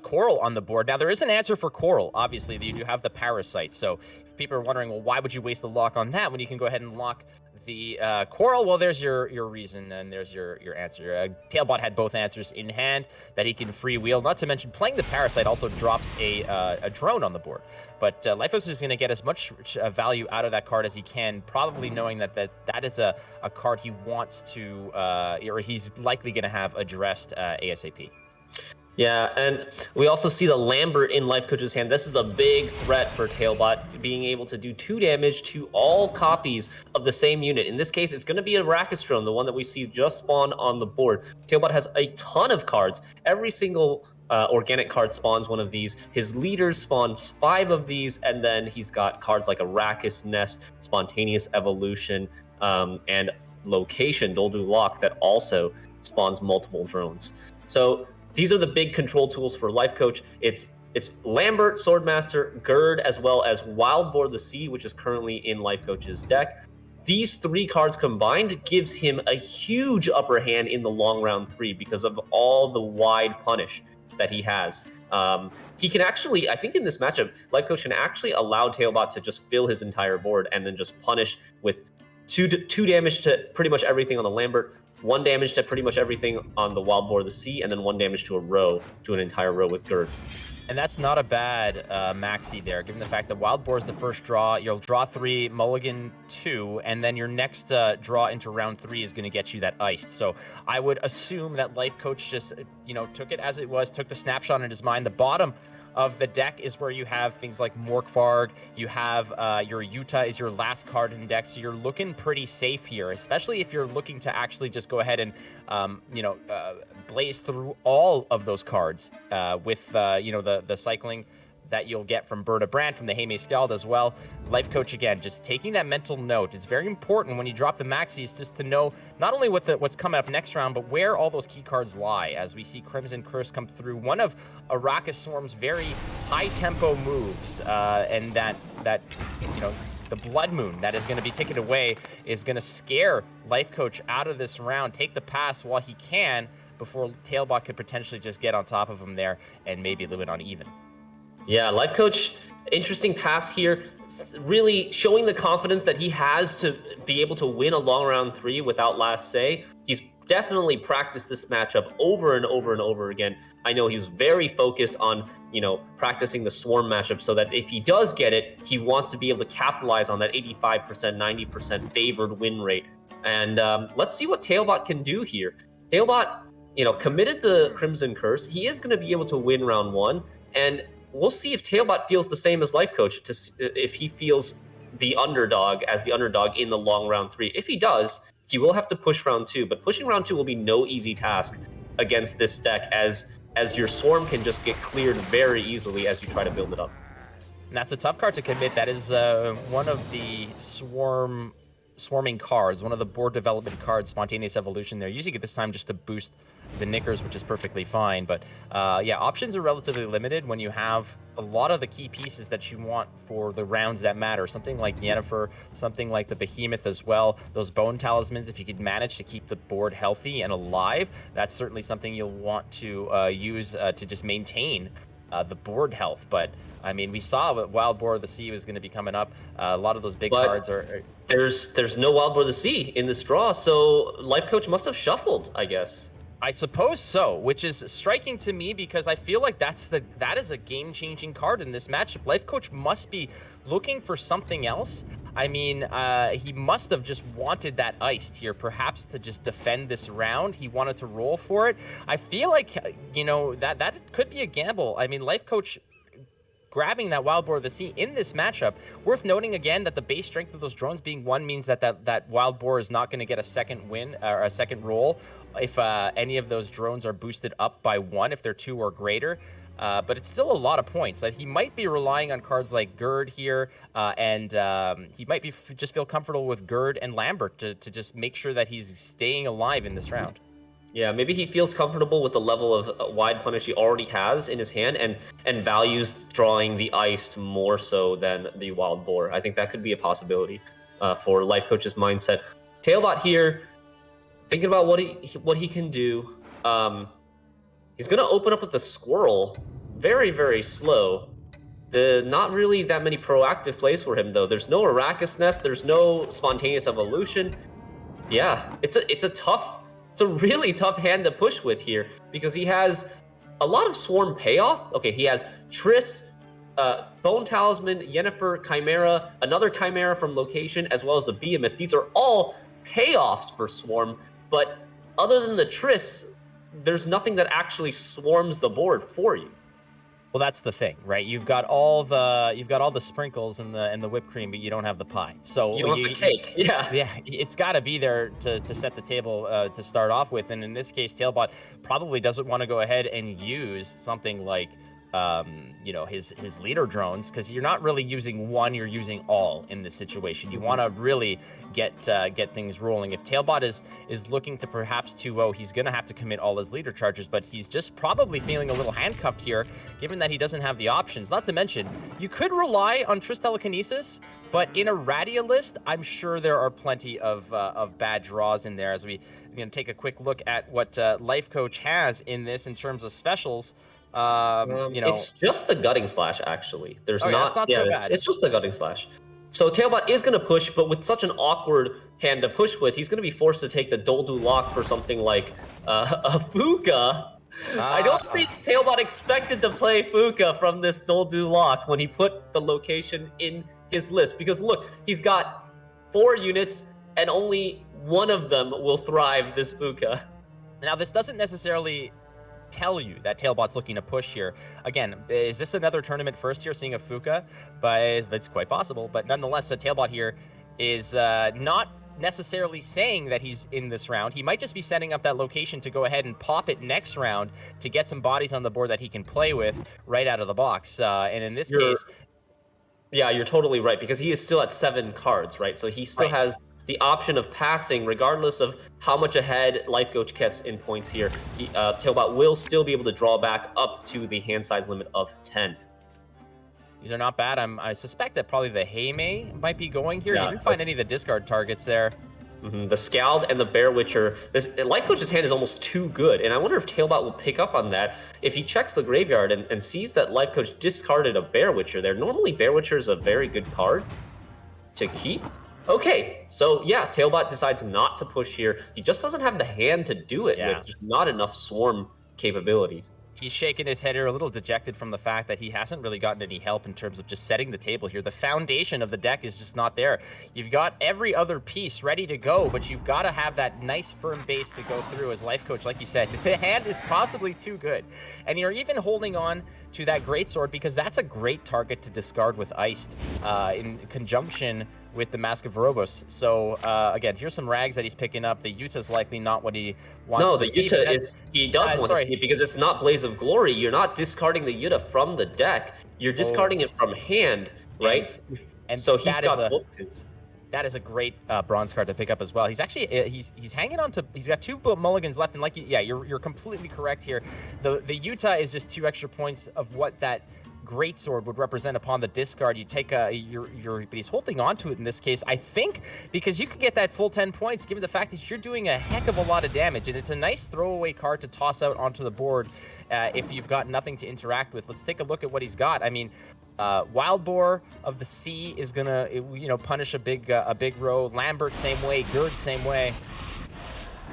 Coral on the board. Now, there is an answer for Coral. Obviously, you do have the Parasite. So if people are wondering, well, why would you waste the lock on that when you can go ahead and lock the Coral? Well, there's your reason, and there's your answer. Tailbot had both answers in hand that he can freewheel. Not to mention, playing the Parasite also drops a drone on the board. But Lifecoach is going to get as much value out of that card as he can, probably knowing that is a card he wants to, or he's likely going to have addressed ASAP. Yeah, and we also see the Lambert in Lifecoach's hand. This is a big threat for Tailbot, being able to do 2 damage to all copies of the same unit. In this case, it's going to be a Arachas drone, the one that we see just spawn on the board. Tailbot has a ton of cards. Every single organic card spawns one of these. His leaders spawn 5 of these, and then he's got cards like Arachas Nest, Spontaneous Evolution, and Location, Doldu Lock, that also spawns multiple drones. So these are the big control tools for Lifecoach. It's Lambert, Swordmaster, Gerd, as well as Wildboar the Sea, which is currently in Lifecoach's deck. These 3 cards combined gives him a huge upper hand in the long round 3 because of all the wide punish that he has. He can actually, I think in this matchup, Lifecoach can actually allow Tailbot to just fill his entire board and then just punish with 2 damage to pretty much everything on the Lambert, 1 damage to pretty much everything on the Wildboar the Sea, and then 1 damage to an entire row with Gerd. And that's not a bad maxi there, given the fact that Wildboar is the first draw. You'll draw 3, mulligan 2, and then your next draw into round 3 is going to get you that iced. So I would assume that Lifecoach just, took it as it was, took the snapshot in his mind. The bottom of the deck is where you have things like Morkvarg, you have your Utah is your last card in deck, so you're looking pretty safe here, especially if you're looking to actually just go ahead and, blaze through all of those cards with, the cycling that you'll get from Berta Brand, from the Heyme Skald as well. Lifecoach, again, just taking that mental note. It's very important when you drop the maxis just to know not only what's coming up next round, but where all those key cards lie, as we see Crimson Curse come through. One of Arachas Swarm's very high-tempo moves, and that the Blood Moon that is going to be taken away is going to scare Lifecoach out of this round, take the pass while he can, before Tailbot could potentially just get on top of him there and maybe live it on even. Yeah, Lifecoach, interesting pass here, really showing the confidence that he has to be able to win a long round 3 without last say. He's definitely practiced this matchup over and over and over again. I know he was very focused on, practicing the Swarm matchup so that if he does get it, he wants to be able to capitalize on that 85%, 90% favored win rate. And let's see what Tailbot can do here. Tailbot committed the Crimson Curse. He is going to be able to win round 1, and we'll see if Tailbot feels the same as Lifecoach, if he feels the underdog in the long round 3. If he does, he will have to push round 2, but pushing round 2 will be no easy task against this deck, as your Swarm can just get cleared very easily as you try to build it up. And that's a tough card to commit. That is one of the swarming cards, one of the board development cards, Spontaneous Evolution. They're using it this time just to boost the knickers, which is perfectly fine. But yeah, options are relatively limited when you have a lot of the key pieces that you want for the rounds that matter. Something like Yennefer, something like the Behemoth as well. Those Bone Talismans, if you could manage to keep the board healthy and alive, that's certainly something you'll want to use to just maintain the board health. But I mean, we saw what Wild Boar of the Sea was going to be coming up. A lot of those big cards are. There's no Wild Boar of the Sea in this draw, so Lifecoach must have shuffled, I guess. I suppose so, which is striking to me because I feel like that is a game-changing card in this matchup. Lifecoach must be looking for something else. I mean, he must have just wanted that iced here, perhaps to just defend this round. He wanted to roll for it. I feel like, that could be a gamble. I mean, Lifecoach grabbing that Wild Boar of the Sea in this matchup. Worth noting again that the base strength of those drones being 1 means that Wild Boar is not going to get a second win or a second roll if any of those drones are boosted up by 1 if they're 2 or greater. But it's still a lot of points. He might be relying on cards like Gerd here, and he might be just feel comfortable with Gerd and Lambert to just make sure that he's staying alive in this round. Yeah, maybe he feels comfortable with the level of wide punish he already has in his hand and values drawing the iced more so than the Wild Boar. I think that could be a possibility for Lifecoach's mindset. Tailbot here, thinking about what he can do. He's going to open up with the Squirrel very, very slow. Not really that many proactive plays for him, though. There's no Arachas Nest. There's no Spontaneous Evolution. Yeah, it's a really tough hand to push with here because he has a lot of Swarm payoff. Okay, he has Triss, Bone Talisman, Yennefer, Chimera, another Chimera from location, as well as the Behemoth. These are all payoffs for Swarm, but other than the Triss, there's nothing that actually swarms the board for you. Well, that's the thing, right? You've got all the sprinkles and the whipped cream, but you don't have the pie. So you don't have the cake. Yeah, it's got to be there to set the table to start off with. And in this case, Tailbot probably doesn't want to go ahead and use something like his leader drones, because you're not really using one, you're using all in this situation. You want to really get things rolling. If Tailbot is looking to perhaps 2-0, he's going to have to commit all his leader charges, but he's just probably feeling a little handcuffed here, given that he doesn't have the options. Not to mention, you could rely on Triss Telekinesis, but in a Radia list, I'm sure there are plenty of bad draws in there. As we're going to take a quick look at what Lifecoach has in this in terms of specials. It's just the Gutting Slash, actually. It's not so bad. It's just the Gutting Slash. So Tailbot is going to push, but with such an awkward hand to push with, he's going to be forced to take the Doldu Lock for something like a Fuka. I don't think Tailbot expected to play Fuka from this Doldu Lock when he put the location in his list. Because look, he's got 4 units, and only one of them will thrive this Fuka. Now, this doesn't necessarily tell you that Tailbot's looking to push here. Again, is this another tournament first here seeing a Fuka? But it's quite possible. But nonetheless, Tailbot here is not necessarily saying that he's in this round. He might just be setting up that location to go ahead and pop it next round to get some bodies on the board that he can play with right out of the box. And in this case... Yeah, you're totally right, because he is still at 7 cards, right? So he still has the option of passing, regardless of how much ahead Lifecoach gets in points here. Tailbot will still be able to draw back up to the hand size limit of 10. These are not bad. I suspect that probably the Heimei might be going here. You didn't find any of the discard targets there. The Scald and the Bear Witcher. Lifecoach's hand is almost too good, and I wonder if Tailbot will pick up on that. If he checks the graveyard and sees that Lifecoach discarded a Bear Witcher there, normally Bear Witcher is a very good card to keep. Okay, so yeah, Tailbot decides not to push here. He just doesn't have the hand to do it with, just not enough Swarm capabilities. He's shaking his head here, a little dejected from the fact that he hasn't really gotten any help in terms of just setting the table here. The foundation of the deck is just not there. You've got every other piece ready to go, but you've got to have that nice firm base to go through as Lifecoach, like you said. The hand is possibly too good. And you're even holding on to that Greatsword because that's a great target to discard with Iced in conjunction with the Mask of Robos. So again, here's some rags that he's picking up. The Yuta's likely not what he wants to see. No, the Yuta is, he does want to see it because it's not Blaze of Glory. You're not discarding the Yuta from the deck. You're discarding it from hand, right? And so he's got both his. That is a great bronze card to pick up as well. He's actually he's hanging on to. He's got 2 mulligans left, and like you're completely correct here. The Yuta is just 2 extra points of what that Greatsword would represent upon the discard. You take but he's holding on to it in this case, I think, because you could get that full 10 points given the fact that you're doing a heck of a lot of damage, and it's a nice throwaway card to toss out onto the board if you've got nothing to interact with. Let's take a look at what he's got. I mean, Wild Boar of the Sea is gonna punish a big row. Lambert same way. Gerd same way.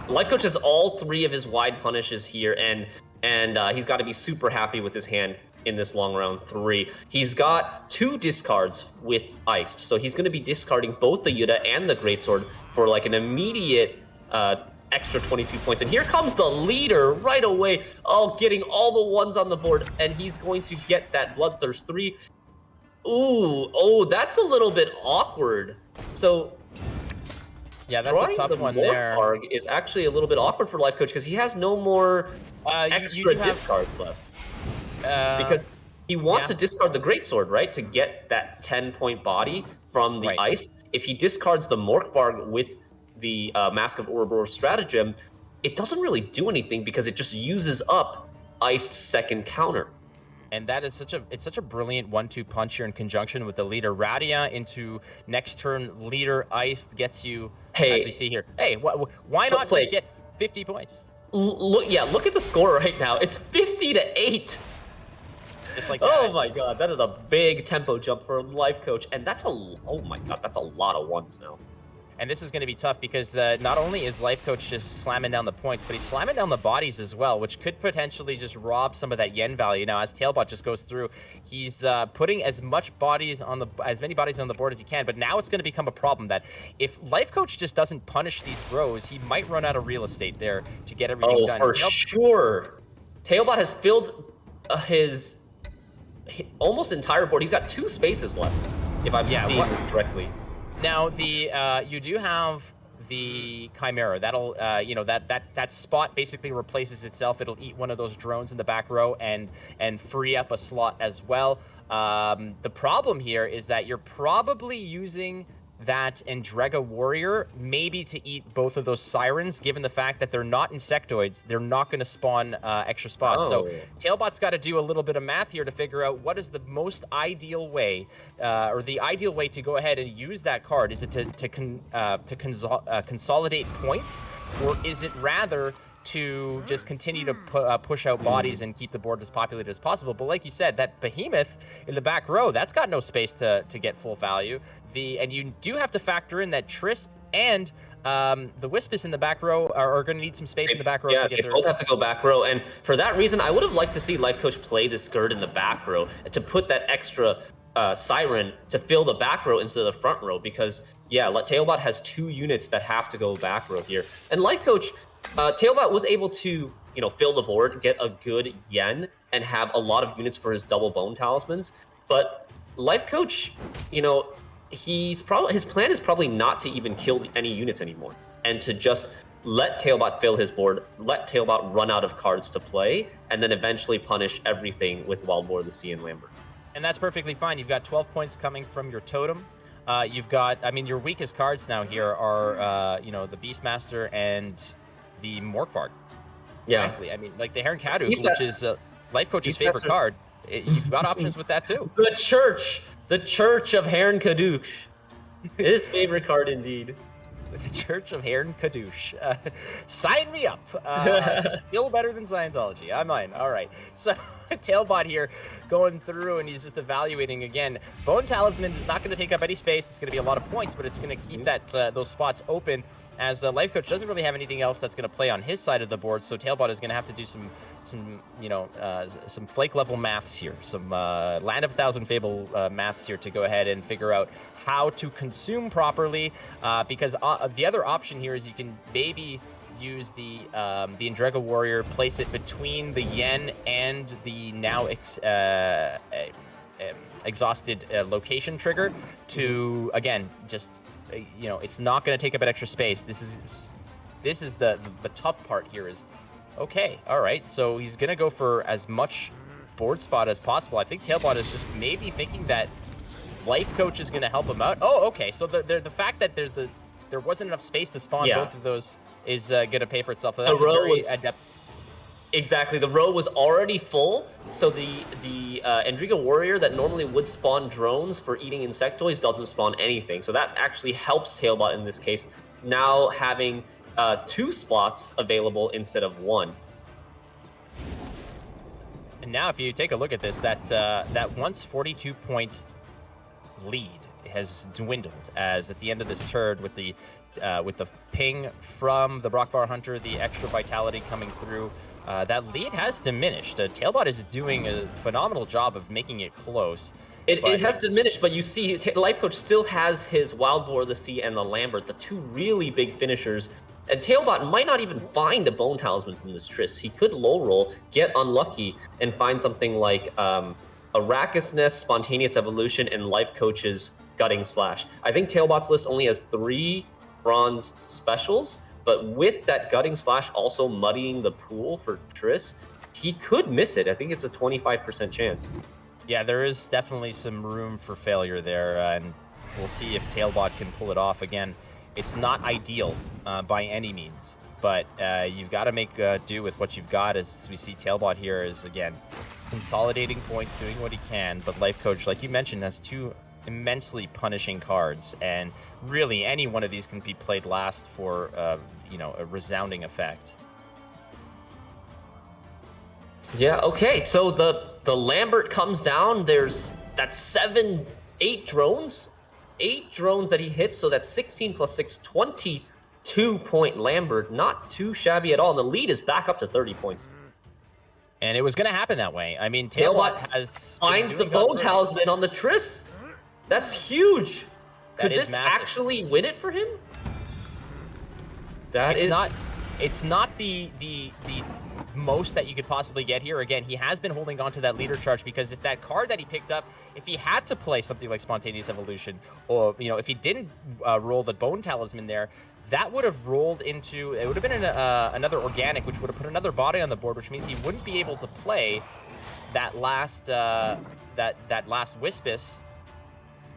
Lifecoach has all 3 of his wide punishes here, and he's got to be super happy with his hand in this long round 3. He's got 2 discards with Iced, so he's going to be discarding both the Yuta and the Greatsword for like an immediate extra 22 points. And here comes the leader right away, getting all the ones on the board, and he's going to get that Bloodthirst 3. That's a little bit awkward. So yeah, that's a tough one there. Morkvarg is actually a little bit awkward for Lifecoach because he has no more extra discards left. Because he wants to discard the Greatsword, right, to get that 10-point body from the Ice. If he discards the Morkvarg with the Mask of Ouroboros stratagem, it doesn't really do anything because it just uses up Iced's second counter. And that is such a brilliant 1-2 punch here in conjunction with the leader. Radia into next turn leader Iced gets you, as we see here. Hey, why not just get 50 points? Look at the score right now. It's 50-8. Just like that. Oh my god, that is a big tempo jump for Lifecoach, and that's a lot of ones now. And this is going to be tough because not only is Lifecoach just slamming down the points, but he's slamming down the bodies as well, which could potentially just rob some of that yen value. Now, as Tailbot just goes through, he's putting as many bodies on the board as he can. But now it's going to become a problem that if Lifecoach just doesn't punish these rows, he might run out of real estate there to get everything done. Oh, for sure. Tailbot has filled his almost entire board. He's got 2 spaces left, if I'm seeing this correctly. Now you do have the Chimera. That'll that spot basically replaces itself. It'll eat one of those drones in the back row and free up a slot as well. The problem here is that you're probably using that Andrega Warrior maybe to eat both of those Sirens, given the fact that they're not insectoids. They're not going to spawn extra spots. So Tailbot's got to do a little bit of math here to figure out what is the most ideal way, or the ideal way to go ahead and use that card. Is it to consolidate points, or is it rather to just continue to push out bodies and keep the board as populated as possible? But like you said, that Behemoth in the back row, that's got no space to get full value. And you do have to factor in that Triss and the Wispus in the back row are going to need some space in the back row to get they both have to go back row. And for that reason, I would have liked to see Lifecoach play this Gerd in the back row to put that extra Siren to fill the back row instead of the front row. Because, Tailbot has 2 units that have to go back row here. And Lifecoach, Tailbot was able to, fill the board, get a good yen, and have a lot of units for his double bone talismans. But Lifecoach, his plan is probably not to even kill any units anymore, and to just let Tailbot fill his board, let Tailbot run out of cards to play, and then eventually punish everything with Wild Boar of the Sea and Lambert. And that's perfectly fine. You've got 12 points coming from your totem. You've got, your weakest cards now here are, the Beastmaster and the Morkvarg. Yeah. Frankly. Like the Heron Kaduk, which is Lifecoach's favorite card. You've got options with that too. The Church of Heron Kaduk. His favorite card indeed. The Church of Heron Kadoosh. Sign me up. Still better than Scientology. I'm mine. All right. So Tailbot here going through and he's just evaluating again. Bone Talisman is not going to take up any space. It's going to be a lot of points, but it's going to keep that those spots open, as Lifecoach doesn't really have anything else that's going to play on his side of the board. So Tailbot is going to have to do some Flake level maths here, some Land of a Thousand Fable maths here to go ahead and figure out how to consume properly. Because the other option here is you can maybe use the Endrega Warrior, place it between the Yen and the now exhausted location trigger to, again, just, it's not going to take up an extra space. This is the tough part here is, okay, all right, so he's going to go for as much board spot as possible. I think Tailbot is just maybe thinking that Lifecoach is going to help him out. Oh, okay, so the fact that there wasn't enough space to spawn both of those is going to pay for itself. So that's the row very was adept. Exactly, the row was already full, so the Endrega Warrior that normally would spawn drones for eating insectoids doesn't spawn anything. So that actually helps Tailbot in this case, now having 2 spots available instead of 1. And now if you take a look at this, that once 42-point lead has dwindled, as at the end of this turn with the ping from the Brockvar Hunter, the extra vitality coming through, that lead has diminished. Tailbot is doing a phenomenal job of making it close. It has diminished, but you see Lifecoach still has his Wild Boar of the Sea and the Lambert, the 2 really big finishers. And Tailbot might not even find a Bone Talisman from this Triss. He could low roll, get unlucky, and find something like Arachas Nest, Spontaneous Evolution, and Lifecoach's Gutting Slash. I think Tailbot's list only has 3 bronze specials, but with that Gutting Slash also muddying the pool for Triss, he could miss it. I think it's a 25% chance. Yeah, there is definitely some room for failure there, and we'll see if Tailbot can pull it off again. It's not ideal by any means, but you've got to make do with what you've got. As we see Tailbot here is, again, consolidating points, doing what he can, but Lifecoach, like you mentioned, has 2 immensely punishing cards, and really any one of these can be played last for a resounding effect. Yeah, okay, so the Lambert comes down. That's 8 drones. 8 drones that he hits, so that's 16 plus 6, 22-point Lambert. Not too shabby at all, and the lead is back up to 30 points. And it was going to happen that way. I mean, Tailbot has finds the Bone Talisman on the Triss. That's huge. Could this actually win it for him? It's not the most that you could possibly get here. Again, he has been holding on to that leader charge, because if that card that he picked up, if he had to play something like Spontaneous Evolution, or if he didn't roll the Bone Talisman there, that would have rolled into, it would have been another organic, which would have put another body on the board, which means he wouldn't be able to play that last that last Wispus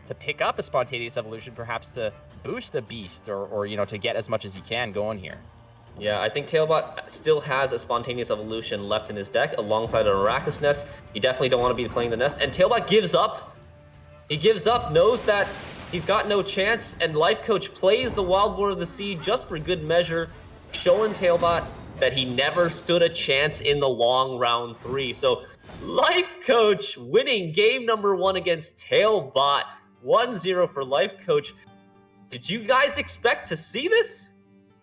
to pick up a Spontaneous Evolution, perhaps to boost a beast, or to get as much as he can going here. Yeah, I think Tailbot still has a Spontaneous Evolution left in his deck alongside an Arachas Nest. You definitely don't want to be playing the Nest. And Tailbot gives up. He gives up, knows that he's got no chance, and Lifecoach plays the Wild Boar of the Sea just for good measure, showing Tailbot that he never stood a chance in the long round 3. So Lifecoach winning game number 1 against Tailbot. 1-0 for Lifecoach. Did you guys expect to see this?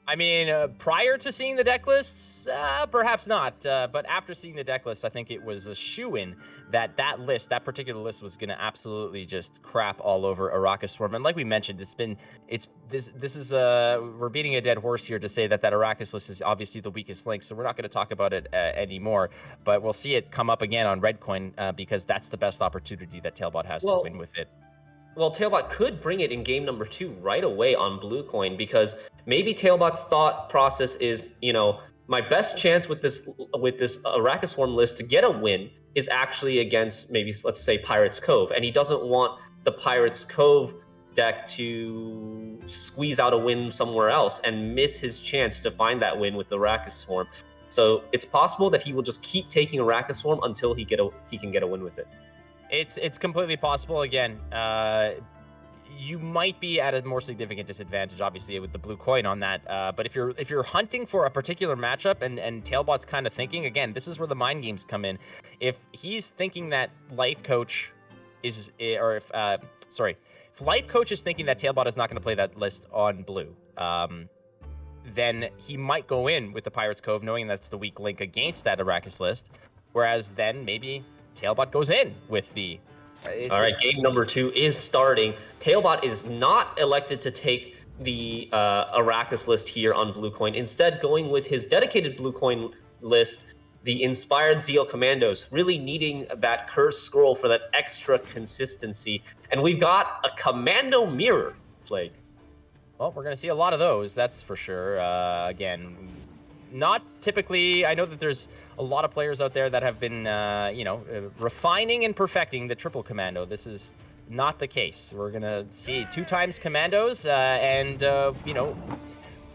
I mean, prior to seeing the deck lists, perhaps not. But after seeing the deck list, I think it was a shoo-in that particular list was going to absolutely just crap all over Arachas Swarm. And like we mentioned, we're beating a dead horse here to say that Arachas list is obviously the weakest link. So we're not going to talk about it anymore. But we'll see it come up again on Red Coin because that's the best opportunity that Tailbot has to win with it. Well, Tailbot could bring it in game number 2 right away on Blue Coin, because maybe Tailbot's thought process is, my best chance with this Arachas Swarm list to get a win is actually against maybe, let's say, Pirates Cove, and he doesn't want the Pirates Cove deck to squeeze out a win somewhere else and miss his chance to find that win with the Arachas Swarm. So it's possible that he will just keep taking Arachas Swarm until he can get a win with it. It's completely possible. Again, you might be at a more significant disadvantage, obviously, with the blue coin on that. But if you're hunting for a particular matchup, and Tailbot's kind of thinking, again, this is where the mind games come in. If he's thinking that Lifecoach is, or if Lifecoach is thinking that Tailbot is not going to play that list on blue, then he might go in with the Pirates Cove, knowing that's the weak link against that Arachas list. Whereas then maybe Tailbot goes in with the. All right, game number 2 is starting. Tailbot is not elected to take the Arachas list here on blue coin. Instead, going with his dedicated blue coin list, the Inspired Zeal Commandos, really needing that cursed scroll for that extra consistency. And we've got a commando mirror, Flake. Well, we're going to see a lot of those, that's for sure. Again, not typically. I know that there's a lot of players out there that have been, refining and perfecting the triple commando. This is not the case. We're going to see 2 times commandos and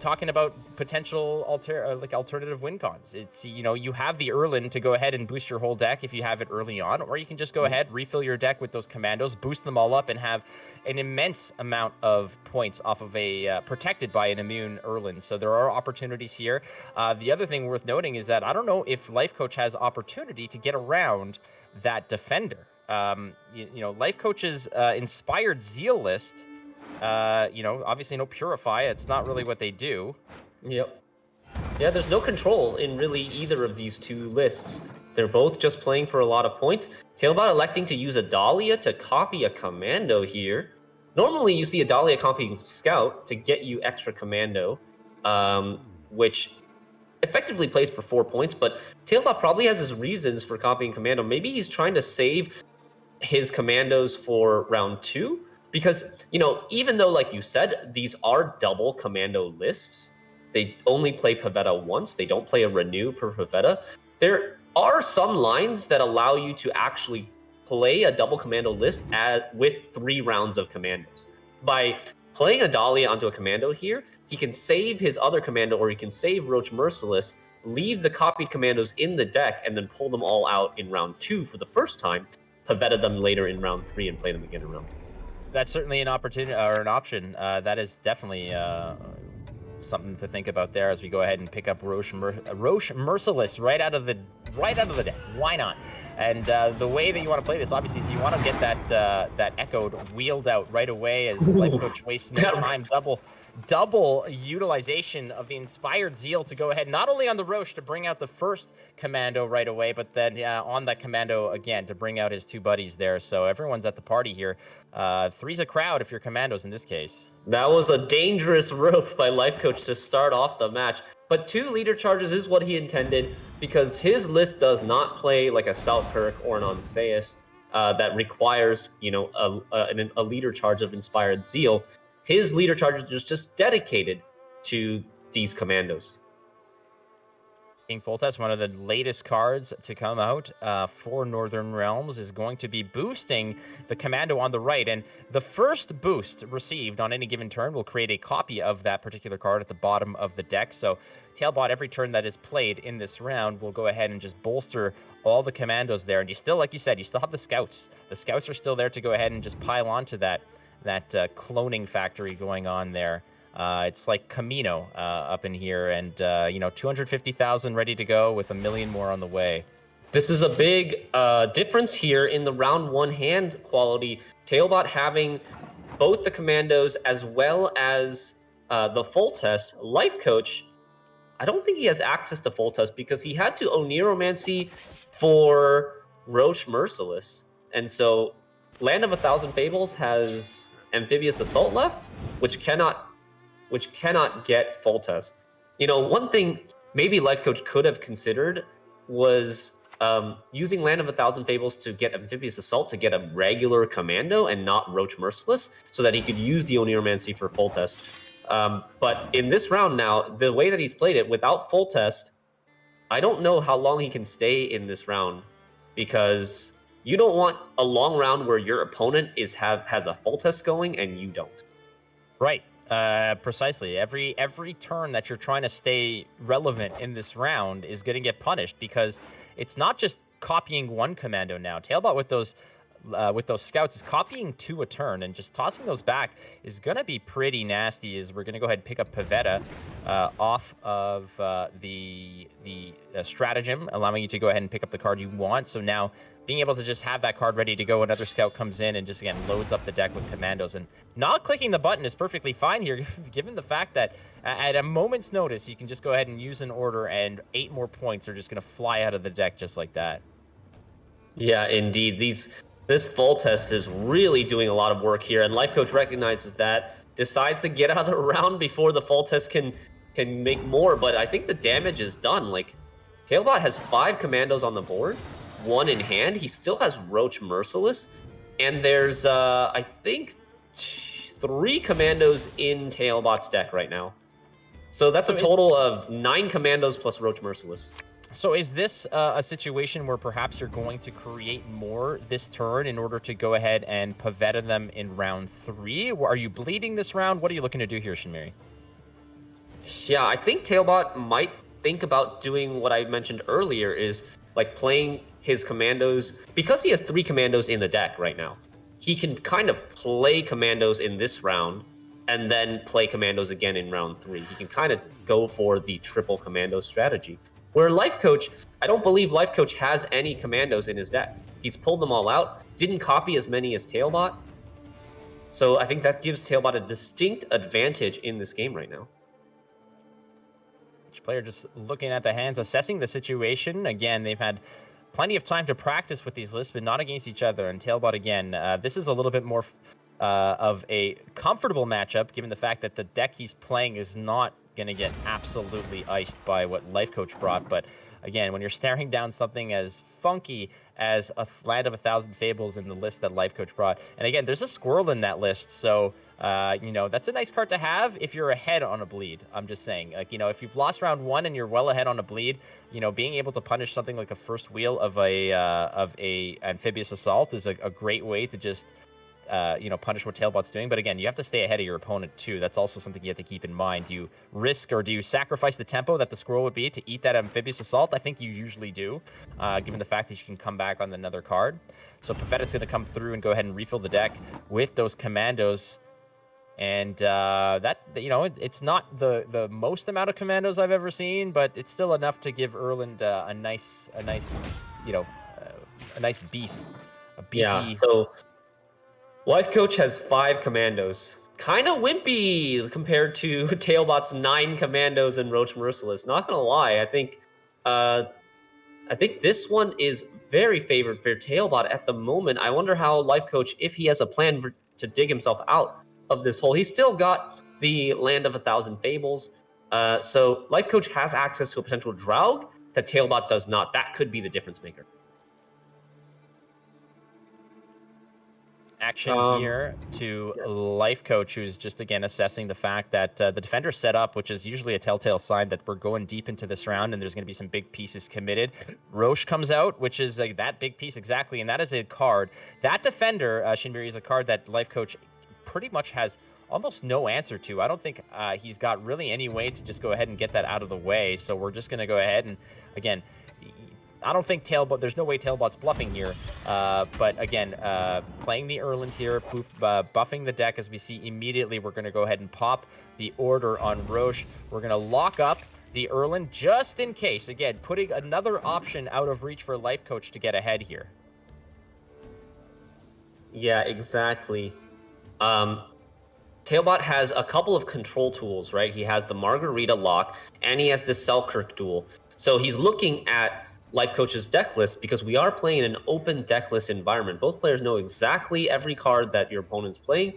talking about potential alternative win cons. It's, you have the Erlin to go ahead and boost your whole deck if you have it early on, or you can just go ahead, refill your deck with those commandos, boost them all up, and have an immense amount of points off of a protected by an immune Erlin. So there are opportunities here. The other thing worth noting is that I don't know if Lifecoach has opportunity to get around that defender. Lifecoach's Inspired Zeal list, obviously no Purify. It's not really what they do. Yep. Yeah, there's no control in really either of these 2 lists. They're both just playing for a lot of points. Tailbot electing to use a Dahlia to copy a commando here. Normally, you see a Dahlia copying Scout to get you extra commando, which effectively plays for 4 points, but Tailbot probably has his reasons for copying commando. Maybe he's trying to save his commandos for round 2, because, even though, like you said, these are double commando lists, they only play Pavetta once. They don't play a renew per Pavetta. There are some lines that allow you to actually play a double commando list with 3 rounds of commandos. By playing a Dahlia onto a commando here, he can save his other commando, or he can save Roach Merciless, leave the copied commandos in the deck, and then pull them all out in round 2 for the first time, Pavetta them later in round 3, and play them again in round 2. That's certainly an opportunity or an option. That is definitely something to think about there as we go ahead and pick up Roche Merciless right out of the deck. Why not? And the way that you want to play this, obviously, is you want to get that Echoed wheeled out right away as Lifecoach wastes no time. Double utilization of the Inspired Zeal to go ahead, not only on the Roche to bring out the first commando right away, but then on that commando again to bring out his 2 buddies there. So everyone's at the party here. 3's a crowd if you're commandos in this case. That was a dangerous rope by Lifecoach to start off the match. But 2 leader charges is what he intended, because his list does not play like a Selkirk or an Onseus that requires, a leader charge of Inspired Zeal. His leader charge is just dedicated to these commandos. King Foltest, one of the latest cards to come out for Northern Realms, is going to be boosting the commando on the right. And the first boost received on any given turn will create a copy of that particular card at the bottom of the deck. So Tailbot, every turn that is played in this round, will go ahead and just bolster all the commandos there. And you still, like you said, you still have the scouts. The scouts are still there to go ahead and just pile onto that cloning factory going on there. It's like Camino up in here, and 250,000 ready to go with 1 million more on the way. This is a big difference here in the round 1 hand quality. Tailbot having both the commandos as well as the full test. Lifecoach, I don't think he has access to full test because he had to Oniromancy for Roche Merciless, and so Land of 1,000 Fables has Amphibious Assault left, which cannot get full test. One thing maybe Lifecoach could have considered was using Land of 1,000 Fables to get Amphibious Assault to get a regular commando and not Roach Merciless, so that he could use the Oniromancy for full test. But in this round now, the way that he's played it without full test, I don't know how long he can stay in this round, because you don't want a long round where your opponent has a full test going and you don't. Right. Precisely. Every turn that you're trying to stay relevant in this round is going to get punished, because it's not just copying one commando now. Tailbot with those with those scouts is copying 2 a turn, and just tossing those back is going to be pretty nasty, as we're going to go ahead and pick up Pavetta off of the stratagem, allowing you to go ahead and pick up the card you want. So now being able to just have that card ready to go, another scout comes in and just, again, loads up the deck with commandos. And not clicking the button is perfectly fine here, given the fact that at a moment's notice, you can just go ahead and use an order, and 8 more points are just going to fly out of the deck just like that. Yeah, indeed. This fall test is really doing a lot of work here, and Lifecoach recognizes that, decides to get out of the round before the fall test can make more, but I think the damage is done. Like, Tailbot has 5 commandos on the board, 1 in hand. He still has Roach Merciless, and there's, I think, 3 commandos in Tailbot's deck right now. So that's a total of 9 commandos plus Roach Merciless. So is this a situation where perhaps you're going to create more this turn in order to go ahead and Pavetta them in round 3? Are you bleeding this round? What are you looking to do here, Shinmiri? Yeah, I think Tailbot might think about doing what I mentioned earlier, is like playing his commandos. Because he has 3 commandos in the deck right now, he can kind of play commandos in this round and then play commandos again in round 3. He can kind of go for the triple commando strategy. Where Lifecoach, I don't believe Lifecoach has any commandos in his deck. He's pulled them all out, didn't copy as many as Tailbot. So I think that gives Tailbot a distinct advantage in this game right now. Each player just looking at the hands, assessing the situation. Again, they've had plenty of time to practice with these lists, but not against each other. And Tailbot, again, this is a little bit more of a comfortable matchup, given the fact that the deck he's playing is not going to get absolutely iced by what Lifecoach brought. But again, when you're staring down something as funky as a Land of 1,000 Fables in the list that Lifecoach brought, and again, there's a squirrel in that list, so you know, that's a nice card to have if you're ahead on a bleed. I'm just saying, like, you know, if you've lost round 1 and you're well ahead on a bleed, you know, being able to punish something like a first wheel of a amphibious assault is a great way to just you know, punish what Tailbot's doing. But again, you have to stay ahead of your opponent too. That's also something you have to keep in mind. Do you risk, or do you sacrifice the tempo that the squirrel would be to eat that amphibious assault? I think you usually do, given the fact that you can come back on another card. So Pavetta's going to come through and go ahead and refill the deck with those commandos. And that, you know, it's not the most amount of commandos I've ever seen, but it's still enough to give Erland a nice, you know, a nice beef. A beefy... Yeah, so Lifecoach has 5 commandos. Kind of wimpy compared to Tailbot's 9 commandos and Roach Merciless. Not gonna lie, I think this one is very favored for Tailbot at the moment. I wonder how Lifecoach, if he has a plan to dig himself out of this hole. He's still got the Land of 1,000 Fables. So Lifecoach has access to a potential Draug that Tailbot does not. That could be the difference maker. Action here to Lifecoach, who's just, again, assessing the fact that the defender's set up, which is usually a telltale sign that we're going deep into this round and there's going to be some big pieces committed. Roche comes out, which is that big piece exactly, and that is a card. That defender, Shinmiri, is a card that Lifecoach pretty much has almost no answer to. I don't think he's got really any way to just go ahead and get that out of the way, so we're just going to go ahead and, again, I don't think Tailbot, there's no way Tailbot's bluffing here, but again, playing the Erland here, buffing the deck, as we see immediately. We're going to go ahead and pop the order on Roche. We're going to lock up the Erland just in case, again, putting another option out of reach for Lifecoach to get ahead here. Yeah, exactly. Tailbot has a couple of control tools, right? He has the Margarita lock, and he has the Selkirk duel. So he's looking at Lifecoach's deck list, because we are playing in an open deck list environment. Both players know exactly every card that your opponent's playing,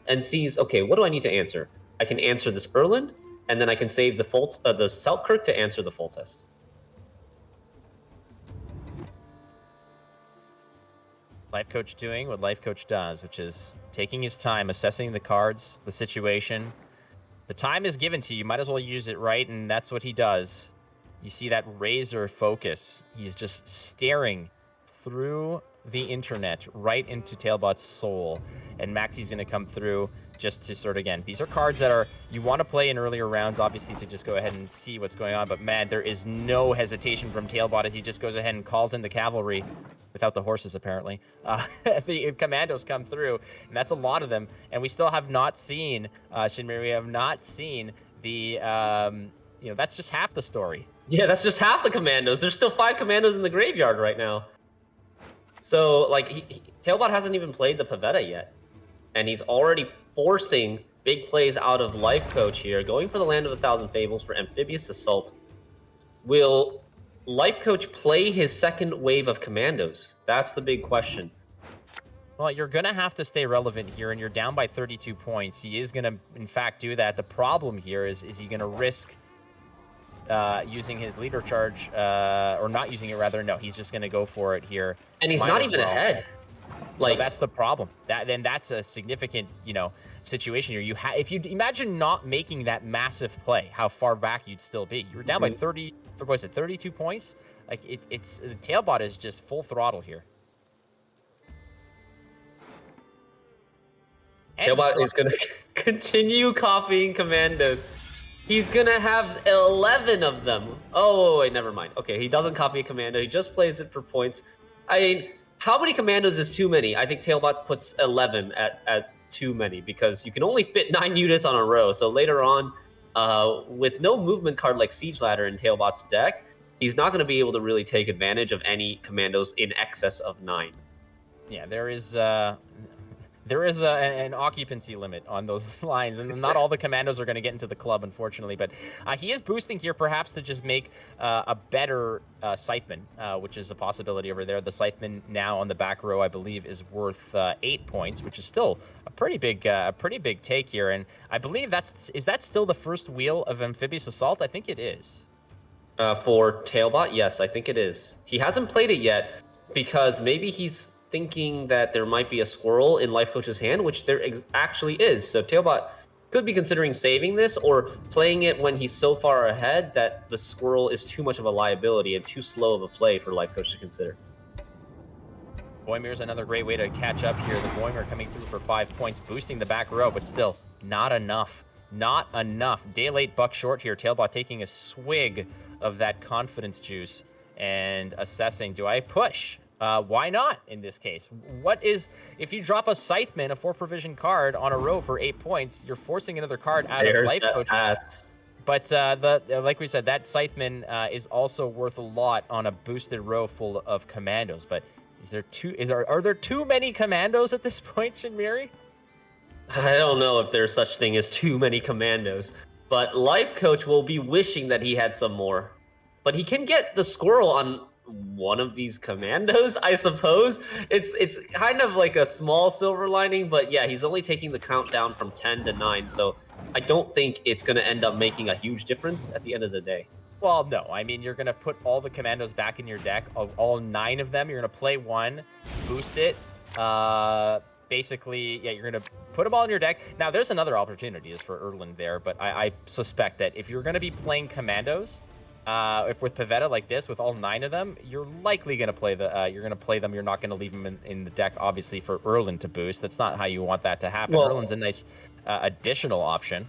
and sees, okay, what do I need to answer? I can answer this Erland, and then I can save the Selkirk to answer the full test. Lifecoach doing what Lifecoach does, which is taking his time, assessing the cards, the situation. The time is given to you. Might as well use it right, and that's what he does. You see that razor focus. He's just staring through the internet right into Tailbot's soul. And Maxi's going to come through, just to sort of, again, these are cards that are you want to play in earlier rounds, obviously, to just go ahead and see what's going on. But man, there is no hesitation from Tailbot as he just goes ahead and calls in the cavalry without the horses, apparently. The commandos come through, and that's a lot of them. And we still have not seen, Shinmiri, we have not seen the, that's just half the story. Yeah, that's just half the commandos. There's still 5 commandos in the graveyard right now. So, like, Tailbot hasn't even played the Pavetta yet. And he's already forcing big plays out of Lifecoach here, going for the Land of 1,000 Fables for Amphibious Assault. Will Lifecoach play his second wave of commandos? That's the big question. Well, you're going to have to stay relevant here, and you're down by 32 points. He is going to, in fact, do that. The problem here is he going to risk using his leader charge, or not using it, rather? No, he's just going to go for it here. And he's not even ahead. Like, so that's the problem. Then that's a significant, situation here. If you imagine not making that massive play, how far back you'd still be. You were down by 32 points. Like it's the Tailbot is just full throttle here. Tailbot is going to continue copying commandos. He's going to have 11 of them. Oh, wait, never mind. Okay, he doesn't copy a commando. He just plays it for points. I mean, how many commandos is too many? I think Tailbot puts 11 at too many because you can only fit 9 units on a row. So later on, with no movement card like Siege Ladder in Tailbot's deck, he's not going to be able to really take advantage of any commandos in excess of 9. Yeah, there is an occupancy limit on those lines, and not all the commandos are going to get into the club, unfortunately. But he is boosting here, perhaps to just make a better Scytheman, which is a possibility over there. The Scytheman now on the back row, I believe, is worth 8 points, which is still a pretty big take here. And I believe is that still the first wheel of Amphibious Assault? I think it is. For Tailbot, yes, I think it is. He hasn't played it yet because maybe he's thinking that there might be a squirrel in Lifecoach's hand, which there actually is. So Tailbot could be considering saving this or playing it when he's so far ahead that the squirrel is too much of a liability and too slow of a play for Lifecoach to consider. Boimir's another great way to catch up here. The Boimir coming through for 5 points, boosting the back row, but still not enough. Not enough. Day late, buck short here. Tailbot taking a swig of that confidence juice and assessing, do I push? Why not in this case? If you drop a Scytheman, a 4 provision card on a row for 8 points, you're forcing another card out of Lifecoach. But like we said, that Scytheman is also worth a lot on a boosted row full of commandos. But are there too many commandos at this point, Shinmiri? I don't know if there's such thing as too many commandos, but Lifecoach will be wishing that he had some more. But he can get the squirrel on one of these commandos, I suppose. It's kind of like a small silver lining, but yeah, he's only taking the countdown from 10 to 9, so I don't think it's going to end up making a huge difference at the end of the day. Well, no. I mean, you're going to put all the commandos back in your deck, all 9 of them. You're going to play one, boost it. Basically, yeah, you're going to put them all in your deck. Now, there's another opportunity is for Erland there, but I suspect that if you're going to be playing commandos, if with Pavetta like this, with all 9 of them, you're likely going to play them. You're not going to leave them in the deck, obviously, for Erland to boost. That's not how you want that to happen. Well, Erland's a nice additional option.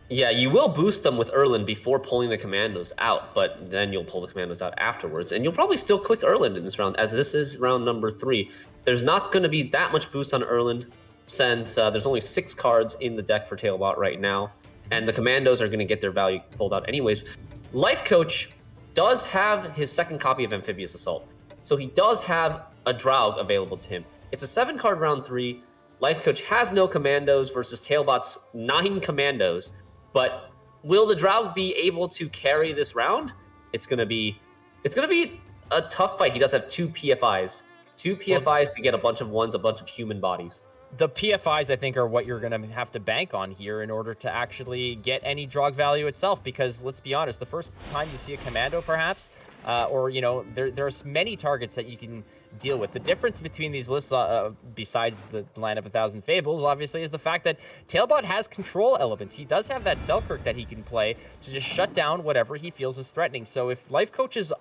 Yeah, you will boost them with Erland before pulling the commandos out, but then you'll pull the commandos out afterwards, and you'll probably still click Erland in this round, as this is round number 3. There's not going to be that much boost on Erland, since there's only 6 cards in the deck for Tailbot right now, and the commandos are going to get their value pulled out anyways. Lifecoach does have his second copy of Amphibious Assault, so he does have a Draug available to him. It's a 7-card round 3. Lifecoach has no commandos versus Tailbot's 9 commandos, but will the Draug be able to carry this round? It's gonna be a tough fight. He does have 2 PFIs, to get a bunch of ones, a bunch of human bodies. The PFIs, I think, are what you're going to have to bank on here in order to actually get any Draug value itself. Because let's be honest, the first time you see a commando, perhaps, there's many targets that you can deal with. The difference between these lists, besides the Land of 1,000 Fables, obviously, is the fact that Tailbot has control elements. He does have that Selkirk that he can play to just shut down whatever he feels is threatening. So if Lifecoach's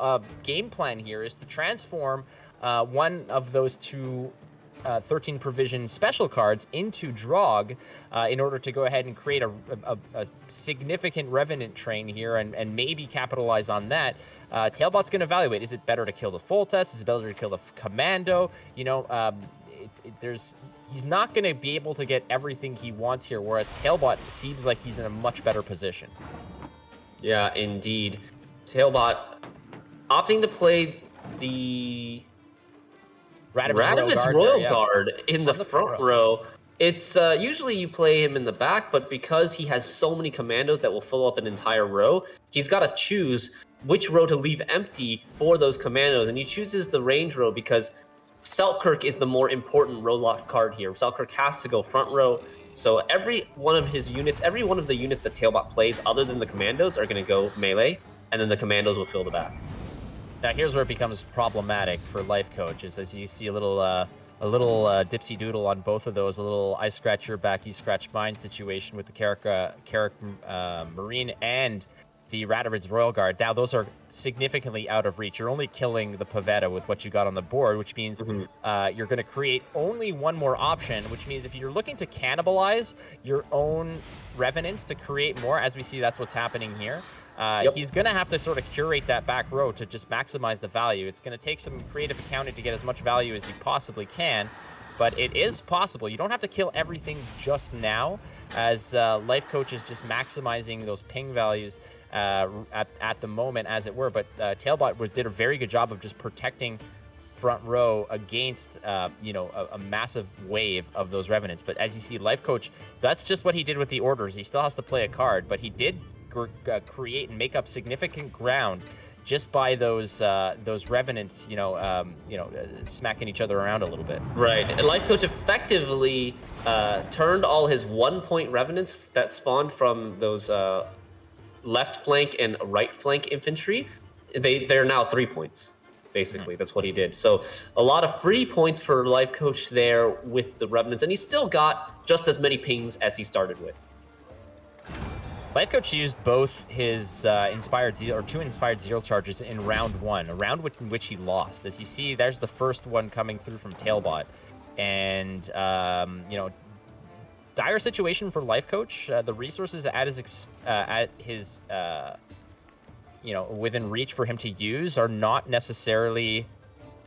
game plan here is to transform one of those 2 13 provision special cards into Drog in order to go ahead and create a significant Revenant train here and maybe capitalize on that. Tailbot's going to evaluate, is it better to kill the Foltest? Is it better to kill the Commando? You know, he's not going to be able to get everything he wants here, whereas Tailbot seems like he's in a much better position. Yeah, indeed. Tailbot opting to play the Radovitz Royal Guard in the front row. It's usually you play him in the back, but because he has so many commandos that will fill up an entire row, he's got to choose which row to leave empty for those commandos, and he chooses the range row because Selkirk is the more important row lock card here. Selkirk has to go front row, so every one of his units, every one of the units that Tailbot plays other than the commandos are going to go melee, and then the commandos will fill the back. Now here's where it becomes problematic for Lifecoach, is as you see a little dipsy doodle on both of those, a little I scratch your back, you scratch mine situation with the Carrick Marine and the Radovitz Royal Guard. Now those are significantly out of reach. You're only killing the Pavetta with what you got on the board, which means you're going to create only one more option, which means if you're looking to cannibalize your own Revenants to create more, as we see that's what's happening here, he's going to have to sort of curate that back row to just maximize the value. It's going to take some creative accounting to get as much value as you possibly can, but it is possible. You don't have to kill everything just now, as Lifecoach is just maximizing those ping values at the moment, as it were. But Tailbot did a very good job of just protecting front row against a massive wave of those Revenants. But as you see, Lifecoach, that's just what he did with the orders. He still has to play a card, but he did create and make up significant ground just by those Revenants, smacking each other around a little bit. Right. And Lifecoach effectively turned all his 1-point Revenants that spawned from those left flank and right flank infantry. They're now 3 points. Basically, that's what he did. So a lot of free points for Lifecoach there with the Revenants, and he still got just as many pings as he started with. Lifecoach used both his Inspired Zeal, or 2 Inspired Zeal charges in round 1, a round in which he lost. As you see, there's the first one coming through from Tailbot. And, dire situation for Lifecoach. The resources at his within reach for him to use are not necessarily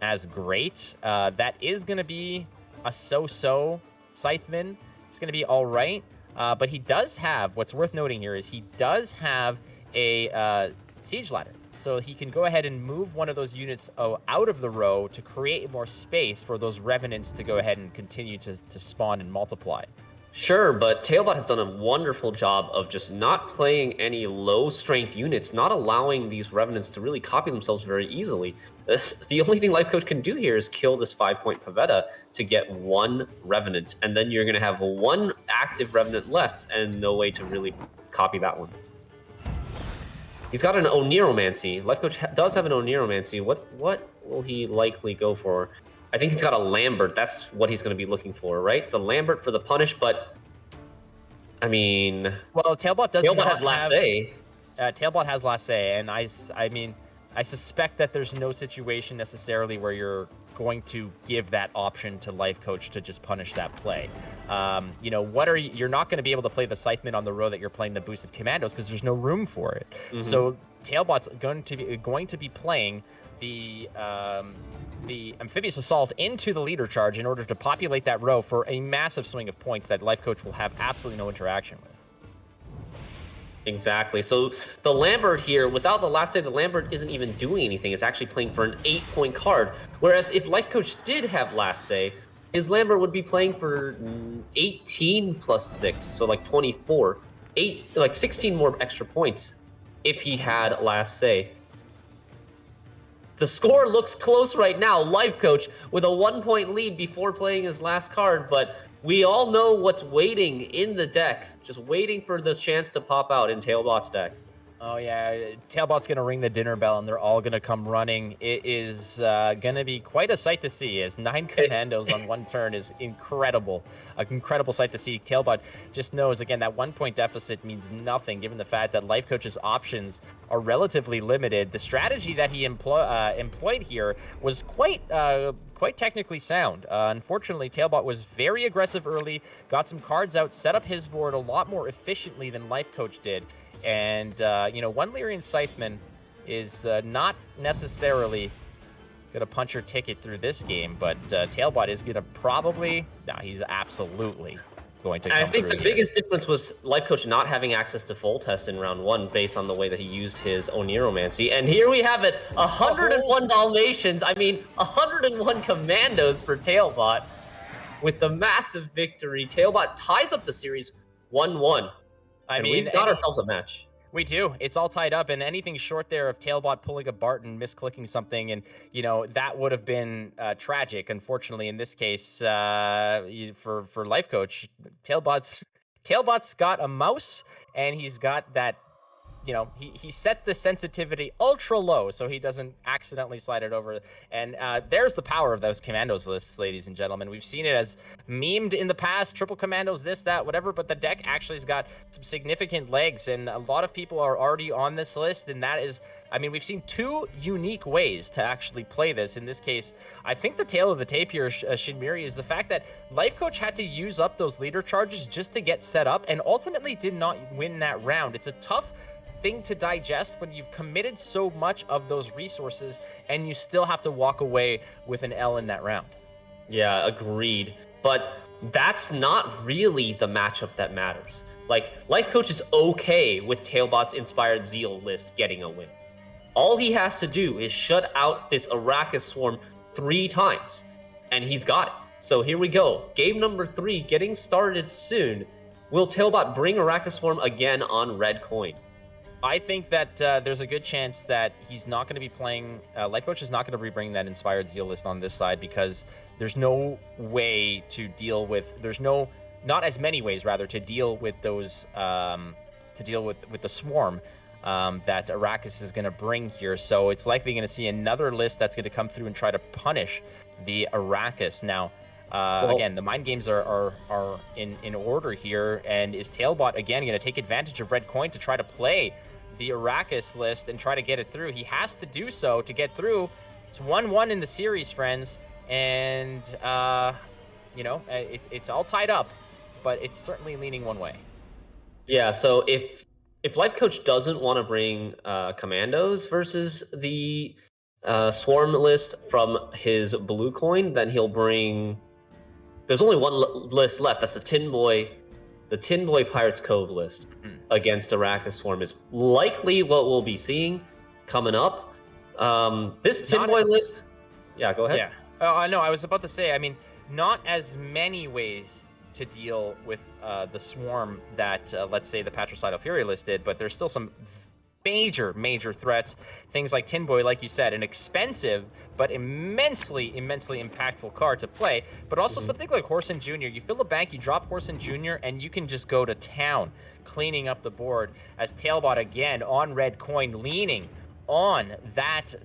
as great. That is going to be a so-so Scytheman. It's going to be all right. But he does have, what's worth noting here is he does have a siege ladder. So he can go ahead and move one of those units out of the row to create more space for those Revenants to go ahead and continue to spawn and multiply. Sure, but Tailbot has done a wonderful job of just not playing any low-strength units, not allowing these Revenants to really copy themselves very easily. The only thing Lifecoach can do here is kill this 5-point Pavetta to get 1 Revenant, and then you're going to have 1 active Revenant left and no way to really copy that one. He's got an Oniromancy. Lifecoach does have an Oniromancy. What will he likely go for? I think he's got a Lambert. That's what he's going to be looking for, right? The Lambert for the punish, but I mean... Well, Tailbot has last say. Tailbot has last say, and I suspect that there's no situation necessarily where you're going to give that option to Lifecoach to just punish that play. You're not going to be able to play the Scytheman on the row that you're playing the boosted commandos because there's no room for it. Mm-hmm. So Tailbot's going to be playing the Amphibious Assault into the leader charge in order to populate that row for a massive swing of points that Lifecoach will have absolutely no interaction with. Exactly. So the Lambert here, without the last say, the Lambert isn't even doing anything. It's actually playing for an 8-point card. Whereas if Lifecoach did have last say, his Lambert would be playing for 18 plus 6, so like 24. 16 more extra points if he had last say. The score looks close right now. Lifecoach with a 1-point lead before playing his last card, but we all know what's waiting in the deck, just waiting for the chance to pop out in Tailbot's deck. Oh yeah, Tailbot's gonna ring the dinner bell, and they're all gonna come running. It is gonna be quite a sight to see, as 9 commandos on one turn is incredible. An incredible sight to see. Tailbot just knows, again, that 1-point deficit means nothing, given the fact that Lifecoach's options are relatively limited. The strategy that he employed here was quite technically sound. Unfortunately, Tailbot was very aggressive early, got some cards out, set up his board a lot more efficiently than Lifecoach did. And, one Lyrian Scytheman is not necessarily going to punch your ticket through this game, but Tailbot is going to probably... No, he's absolutely going to come I think through the here. biggest difference was Lifecoach not having access to full test in round 1 based on the way that he used his Oniromancy. And here we have it, 101 Dalmatians, 101 Commandos for Tailbot with the massive victory. Tailbot ties up the series 1-1. We've got ourselves a match. We do. It's all tied up, and anything short there of Tailbot pulling a Bart and misclicking something, and that would have been tragic. Unfortunately, in this case, for Lifecoach, Tailbot's got a mouse, and he's got that. He set the sensitivity ultra low so he doesn't accidentally slide it over. And there's the power of those commandos lists, ladies and gentlemen. We've seen it as memed in the past, triple commandos, this, that, whatever, but the deck actually has got some significant legs, and a lot of people are already on this list, and that is... we've seen 2 unique ways to actually play this. In this case, I think the tail of the tape here, Shinmiri, is the fact that Lifecoach had to use up those leader charges just to get set up, and ultimately did not win that round. It's a tough thing to digest when you've committed so much of those resources and you still have to walk away with an L in that round. Yeah, agreed. But that's not really the matchup that matters. Lifecoach is okay with Tailbot's Inspired Zeal list getting a win. All he has to do is shut out this Arachas swarm 3 times, and he's got it. So here we go. Game number 3 getting started soon. Will Tailbot bring Arachas swarm again on red coin? I think that there's a good chance that he's not going to be playing... Lifecoach is not going to be bringing that Inspired Zeal list on this side, because there's no way to deal with... Not as many ways, rather, to deal with those... to deal with the swarm that Arachas is going to bring here. So it's likely going to see another list that's going to come through and try to punish the Arachas. Now, again, the mind games are in order here, and is Tailbot again going to take advantage of red coin to try to play the Arachas list and try to get it through? He has to do so to get through. It's 1-1 in the series, friends, and it's all tied up, but it's certainly leaning one way. Yeah, so if Lifecoach doesn't want to bring commandos versus the swarm list from his blue coin, then he'll bring... There's only one list left. That's the Tin Boy Pirates Cove list against Arachas Swarm is likely what we'll be seeing coming up. This Tin Boy list... Yeah, go ahead. Yeah. No, I was about to say, not as many ways to deal with the swarm that, let's say, the Patricidal Fury list did, but there's still some major threats. Things like Tin Boy, like you said, an expensive but immensely impactful card to play, but also something like Horson Jr. You fill the bank, you drop Horson Jr., and you can just go to town cleaning up the board, as Tailbot again on red coin, leaning on that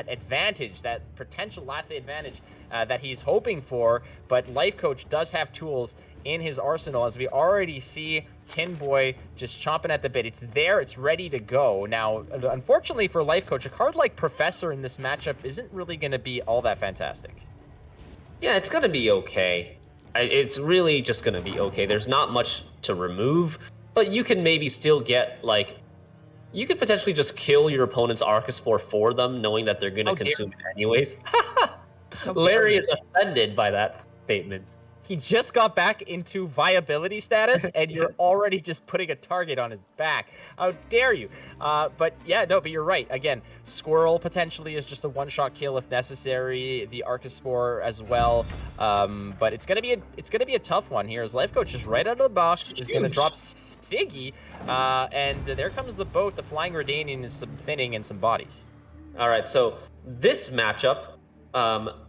advantage, that potential last day advantage that he's hoping for. But Lifecoach does have tools in his arsenal, as we already see Tin Boy just chomping at the bit. It's there, it's ready to go. Now, unfortunately for Lifecoach, a card like Professor in this matchup isn't really going to be all that fantastic. Yeah, it's going to be okay. It's really just going to be okay. There's not much to remove, but you can maybe still get, you could potentially just kill your opponent's Archaspore for them, knowing that they're going to consume it anyways. Larry is offended by that statement. He just got back into viability status, and you're already just putting a target on his back. How dare you? But you're right. Again, Squirrel potentially is just a one-shot kill if necessary. The Archaspore as well. But it's gonna be a tough one here, as Lifecoach just right out of the box is gonna drop Siggy, and there comes the boat. The Flying Redanian is some thinning and some bodies. All right, so this matchup,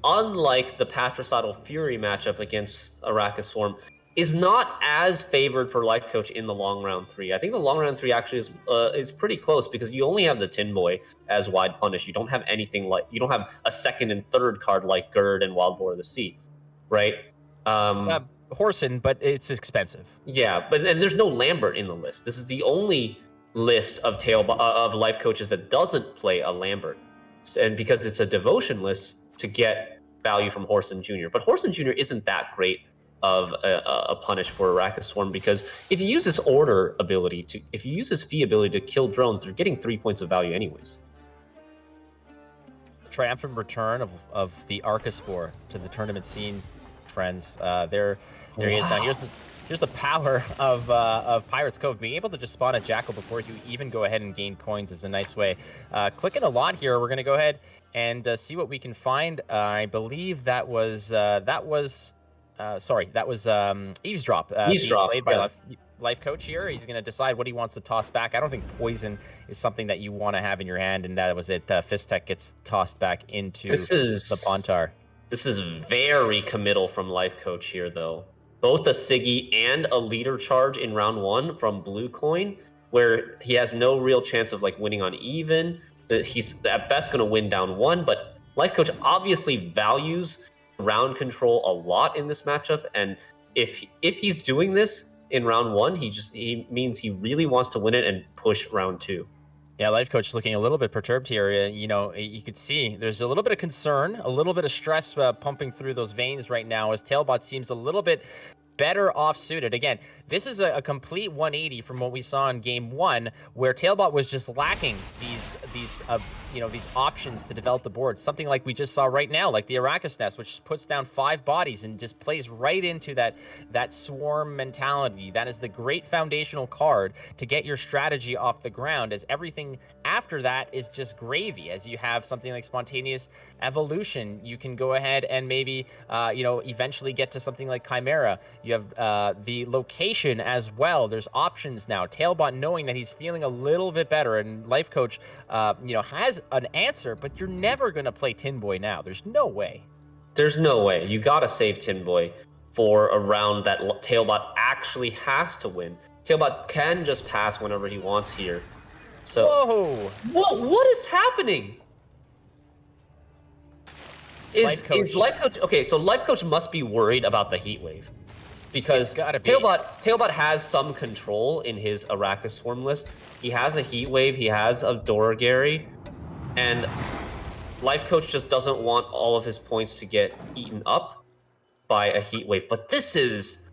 unlike the Patricidal Fury matchup against Arachas Swarm, is not as favored for Lifecoach in the long round 3. I think the long round 3 actually is pretty close because you only have the Tin Boy as wide punish. You don't have anything like, you don't have a second and third card like Gerd and Wild Boar of the Sea, right? Horson, but it's expensive. Yeah, and there's no Lambert in the list. This is the only list of life coaches that doesn't play a Lambert, and because it's a devotion list to get value from Horson Jr. But Horson Jr. isn't that great of a punish for Arachas Swarm, because if you use this order ability if you use this fee ability to kill drones, they're getting 3 points of value anyways. Triumphant return of the Archaspore to the tournament scene, friends. There he is. Now here's the power of Pirates Cove. Being able to just spawn a Jackal before you even go ahead and gain coins is a nice way. Clicking a lot here. We're gonna go ahead and see what we can find. I believe that was Eavesdrop. Eavesdrop, played by Lifecoach here. He's going to decide what he wants to toss back. I don't think Poison is something that you want to have in your hand, and that was it. Fistek gets tossed back into the Pontar. This is very committal from Lifecoach here, though. Both a Siggy and a leader charge in round 1 from Blue Coin, where he has no real chance of like winning on even. He's at best going to win down 1, but Lifecoach obviously values round control a lot in this matchup, and if he's doing this in round 1, he means he really wants to win it and push round 2. Yeah, Lifecoach looking a little bit perturbed here. You could see there's a little bit of concern, a little bit of stress pumping through those veins right now as Tailbot seems a little bit better off-suited. Again, this is a complete 180 from what we saw in game 1, where Tailbot was just lacking these options to develop the board. Something like we just saw right now, like the Arachas Nest, which puts down 5 bodies and just plays right into that swarm mentality. That is the great foundational card to get your strategy off the ground, as everything after that is just gravy. As you have something like Spontaneous Evolution, you can go ahead and maybe eventually get to something like Chimera. You have the location as well. There's options now. Tailbot, knowing that he's feeling a little bit better, and Lifecoach has an answer, but you're never going to play Tin Boy now. There's no way. There's no way. You got to save Tin Boy for a round that Tailbot actually has to win. Tailbot can just pass whenever he wants here. So, whoa! What is happening? Is Lifecoach okay? So Lifecoach must be worried about the heat wave, because Tailbot has some control in his Arachas Swarm list. He has a heat wave, he has a Dora Gary, and Lifecoach just doesn't want all of his points to get eaten up by a heat wave. But this is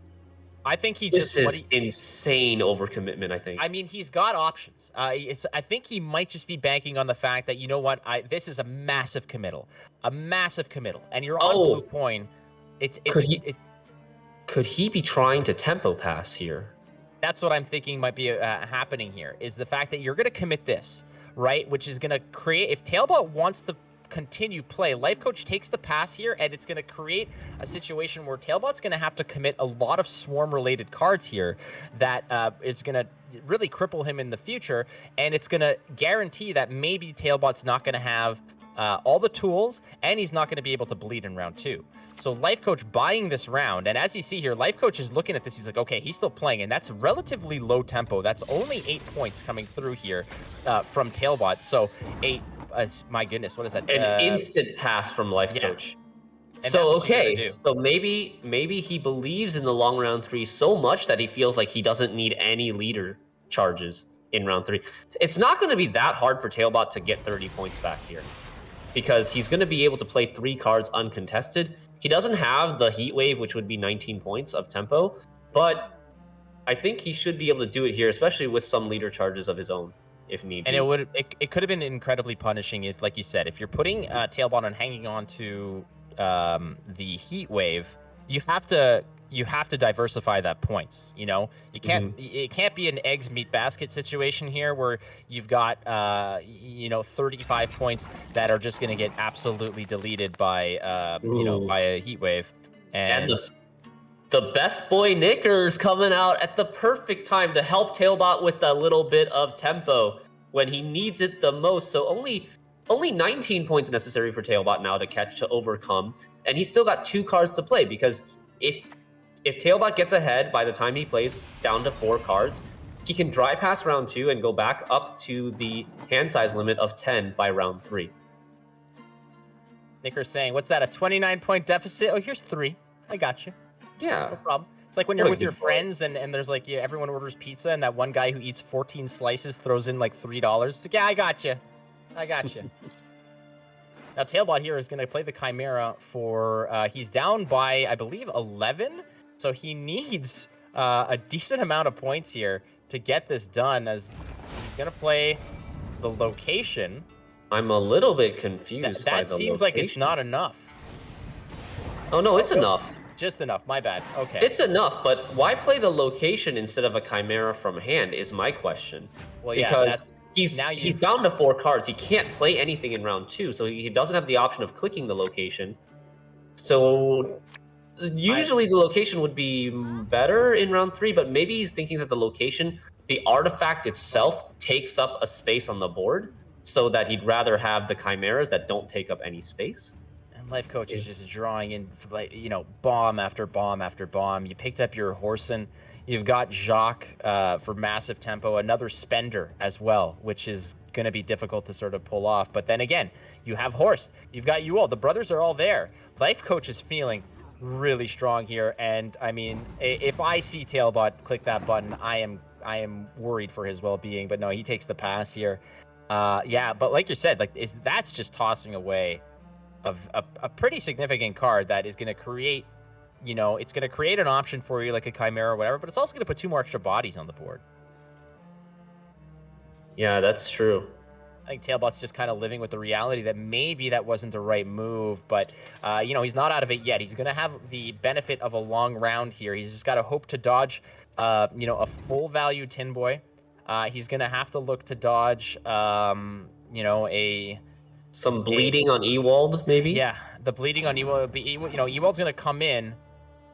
insane overcommitment, I think. I mean, he's got options. I think he might just be banking on the fact that, this is a massive committal. And you're on Blue Coin. Could he be trying to tempo pass here? That's what I'm thinking might be happening here, is the fact that you're going to commit this, right? Which is going to create, if Tailbot wants to continue play, Lifecoach takes the pass here, and it's going to create a situation where Tailbot's going to have to commit a lot of swarm-related cards here that is going to really cripple him in the future, and it's going to guarantee that maybe Tailbot's not going to have all the tools, and he's not going to be able to bleed in round 2. So Lifecoach buying this round, and as you see here, Lifecoach is looking at this, he's like, okay, he's still playing, and that's relatively low tempo. That's only 8 points coming through here from Tailbot. So my goodness, what is that? An instant pass from Lifecoach. Yeah. So maybe he believes in the long round 3 so much that he feels like he doesn't need any leader charges in round 3. It's not going to be that hard for Tailbot to get 30 points back here, because he's going to be able to play 3 cards uncontested. He doesn't have the heat wave, which would be 19 points of tempo, but I think he should be able to do it here, especially with some leader charges of his own, if need be. And it could have been incredibly punishing if, like you said, if you're putting Tailbot on hanging on to the heat wave, you have to diversify that points. You can't it can't be an eggs meat basket situation here where you've got 35 points that are just going to get absolutely deleted by by a heat wave. And the best boy Knickers coming out at the perfect time to help Tailbot with a little bit of tempo when he needs it the most. So only 19 points necessary for Tailbot now to overcome, and he's still got 2 cards to play, because if if Tailbot gets ahead by the time he plays down to 4 cards, he can dry pass round 2 and go back up to the hand size limit of 10 by round 3. Nicker's saying, what's that, a 29-point deficit? Oh, here's 3. I got you. Yeah. No problem. It's like when you're Really with your good boy. friends and there's like, yeah, everyone orders pizza and that one guy who eats 14 slices throws in like $3. It's like, yeah, I got you. I got you. Now, Tailbot here is going to play the Chimera for, he's down by, I believe, 11. So he needs a decent amount of points here to get this done, as he's going to play the location. I'm a little bit confused by That the seems like it's location. not enough. Oh, no, it's enough. Just enough. My bad. Okay. It's enough, but why play the location instead of a Chimera from hand is my question. Well, yeah, because now he's down to 4 cards. He can't play anything in round 2, so he doesn't have the option of clicking the location. So usually the location would be better in round 3, but maybe he's thinking that the location, the artifact itself, takes up a space on the board, so that he'd rather have the Chimeras that don't take up any space. And Lifecoach is just drawing in, like, you know, bomb after bomb after bomb. You picked up your Horson. You've got Jacques for massive tempo, another spender as well, which is going to be difficult to sort of pull off. But then again, you have Horst. You've got you all. The brothers are all there. Lifecoach is feeling really strong here. And I mean, if I see Tailbot click that button, I am worried for his well-being. But no, he takes the pass here. Yeah, but like you said, like that's just tossing away of a pretty significant card that is going to create, you know, it's going to create an option for you like a Chimera or whatever, but it's also going to put 2 more extra bodies on the board. Yeah, that's true. I think Tailbot's just kind of living with the reality that maybe that wasn't the right move, but, you know, he's not out of it yet. He's going to have the benefit of a long round here. He's just got to hope to dodge, you know, a full value Tin Boy. He's going to have to look to dodge, you know, some bleeding on Ewald, maybe? Yeah, the bleeding on Ewald. You know, Ewald's going to come in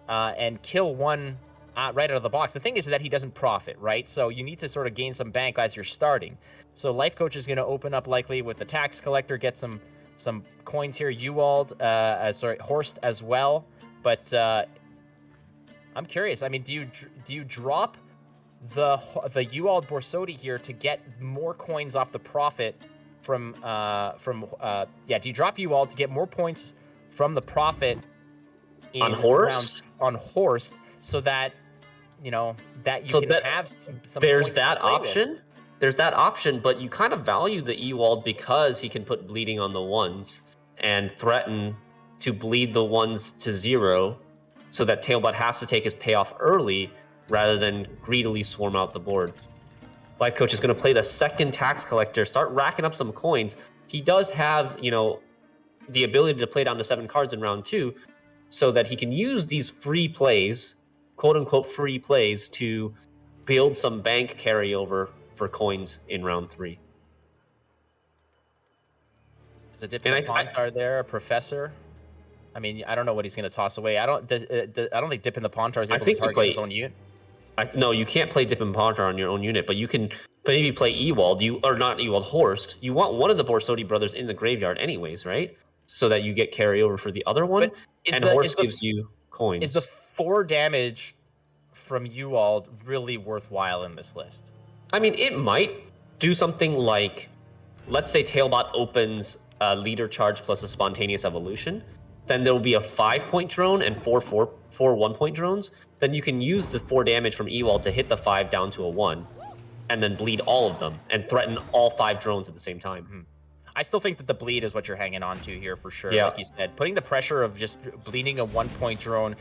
and kill one right out of the box. The thing is that he doesn't profit, right? So you need to sort of gain some bank as you're starting. So Lifecoach is going to open up likely with the Tax Collector, get some coins here. Ewald, Horst as well. But I'm curious. I mean, do you drop the Ewald Borsodi here to get more coins off the profit from do you drop Ewald to get more points from the profit on Horst? On Horst, so that, you know, that you can have some there's that option. There's that option, but you kind of value the Ewald because he can put bleeding on the ones and threaten to bleed the ones to 0, so that Tailbot has to take his payoff early rather than greedily swarm out the board. Lifecoach is going to play the second Tax Collector, start racking up some coins. He does have, you know, the ability to play down to 7 cards in round 2, so that he can use these free plays, quote-unquote free plays, to build some bank carryover for coins in round 3. Is a dip in the Pontar there, a Professor? I mean, I don't know what he's going to toss away. I don't think Dip in the Pontar is able to target his own unit. No, you can't play Dip and Pontar on your own unit, but you can maybe play Ewald. Horst. You want one of the Borsodi brothers in the graveyard anyways, right? So that you get carryover for the other one, and Horst gives you coins. Is the 4 damage from Ewald really worthwhile in this list? I mean, it might do something like, let's say Tailbot opens a Leader Charge plus a Spontaneous Evolution. Then there will be a 5-point drone and four 1-point drones. Then you can use the 4 damage from Ewald to hit the 5 down to a 1, and then bleed all of them and threaten all 5 drones at the same time. Mm-hmm. I still think that the bleed is what you're hanging on to here for sure. Yeah. Like you said, putting the pressure of just bleeding a 1-point drone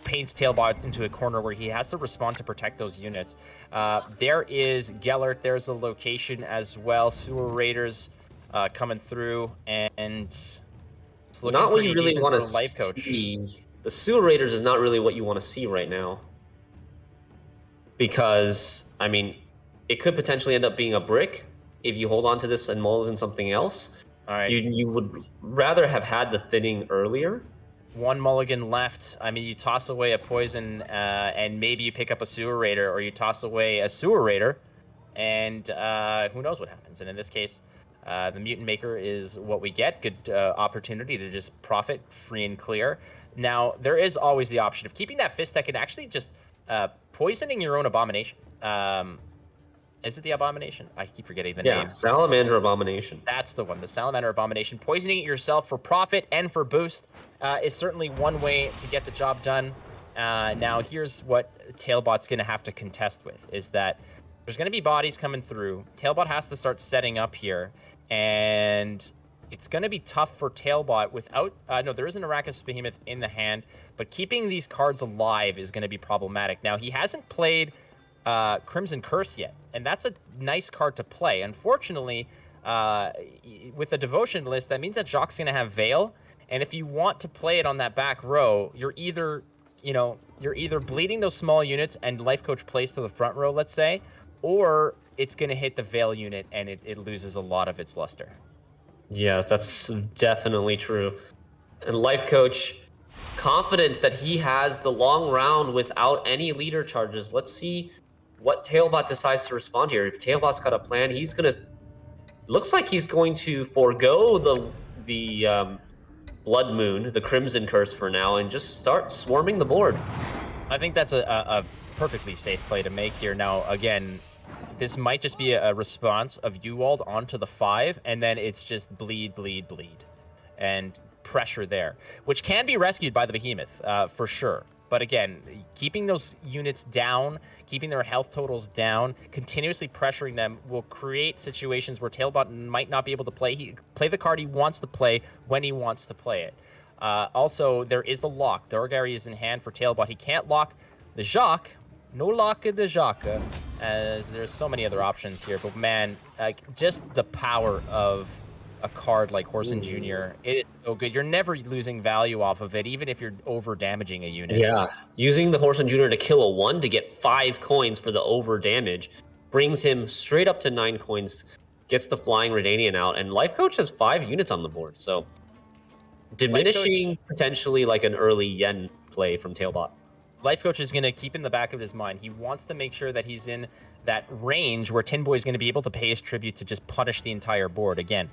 paints Tailbot into a corner where he has to respond to protect those units. There is Gellert. There's a location as well. Sewer Raiders coming through, and it's looking not what you pretty really want to Lifecoach. see. The Sewer Raiders is not really what you want to see right now, because I mean, it could potentially end up being a brick if you hold on to this and mull it in something else. All right. You would rather have had the thinning earlier. 1 mulligan left. I mean, you toss away a poison, and maybe you pick up a Sewer Raider, or you toss away a Sewer Raider, and who knows what happens. And in this case, the Mutant Maker is what we get. Good opportunity to just profit free and clear. Now, there is always the option of keeping that Fist Tech and actually just poisoning your own Abomination. Is it the Abomination? I keep forgetting the name. Yeah, Salamander Abomination. That's the one, the Salamander Abomination. Poisoning it yourself for profit and for boost is certainly one way to get the job done. Now, here's what Tailbot's going to have to contest with, is that there's going to be bodies coming through. Tailbot has to start setting up here, and it's going to be tough for Tailbot without... no, there is an Arachas Behemoth in the hand, but keeping these cards alive is going to be problematic. Now, he hasn't played Crimson Curse yet, and that's a nice card to play. Unfortunately, with the Devotion list, that means that Jacques going to have Veil, and if you want to play it on that back row, you're either bleeding those small units and Lifecoach plays to the front row, let's say, or it's going to hit the Veil unit and it loses a lot of its luster. Yeah, that's definitely true. And Lifecoach, confident that he has the long round without any leader charges. Let's see what Tailbot decides to respond here. If Tailbot's got a plan, he's going to... Looks like he's going to forego the Blood Moon, the Crimson Curse for now, and just start swarming the board. I think that's a perfectly safe play to make here. Now, again, this might just be a response of Uwald onto the 5, and then it's just bleed, and pressure there, which can be rescued by the Behemoth, for sure. But again, keeping those units down, keeping their health totals down, continuously pressuring them will create situations where Tailbot might not be able to play the card he wants to play when he wants to play it. Also, there is a lock. Dorgary is in hand for Tailbot. He can't lock the Jacques. No lock in the Jacques, as there's so many other options here. But man, just the power of a card like Horson Jr., it is so good. You're never losing value off of it, even if you're over damaging a unit. Yeah, using the Horson Jr. to kill a 1 to get 5 coins for the over damage brings him straight up to 9 coins, gets the Flying Redanian out, and Lifecoach has 5 units on the board, so diminishing potentially like an early Yen play from Tailbot. Lifecoach is going to keep in the back of his mind. He wants to make sure that he's in that range where Tin Boy is going to be able to pay his tribute to just punish the entire board. Again,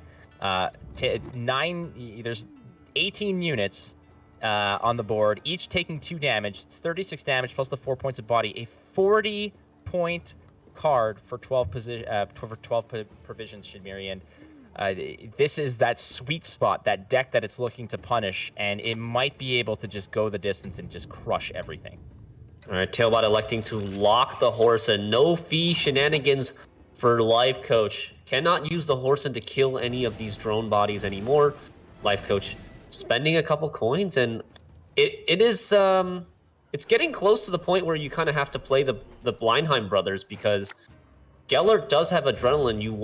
there's 18 units on the board, each taking 2 damage. It's 36 damage plus the 4 points of body. A 40-point card for 12 provisions, Shidmiri, and this is that sweet spot, that deck that it's looking to punish, and it might be able to just go the distance and just crush everything. All right, Tailbot electing to lock the Horson. No fee shenanigans for Lifecoach. Cannot use the Horson to kill any of these drone bodies anymore. Lifecoach spending a couple coins, and it's getting close to the point where you kind of have to play the Blindheim brothers, because Gellert does have adrenaline. You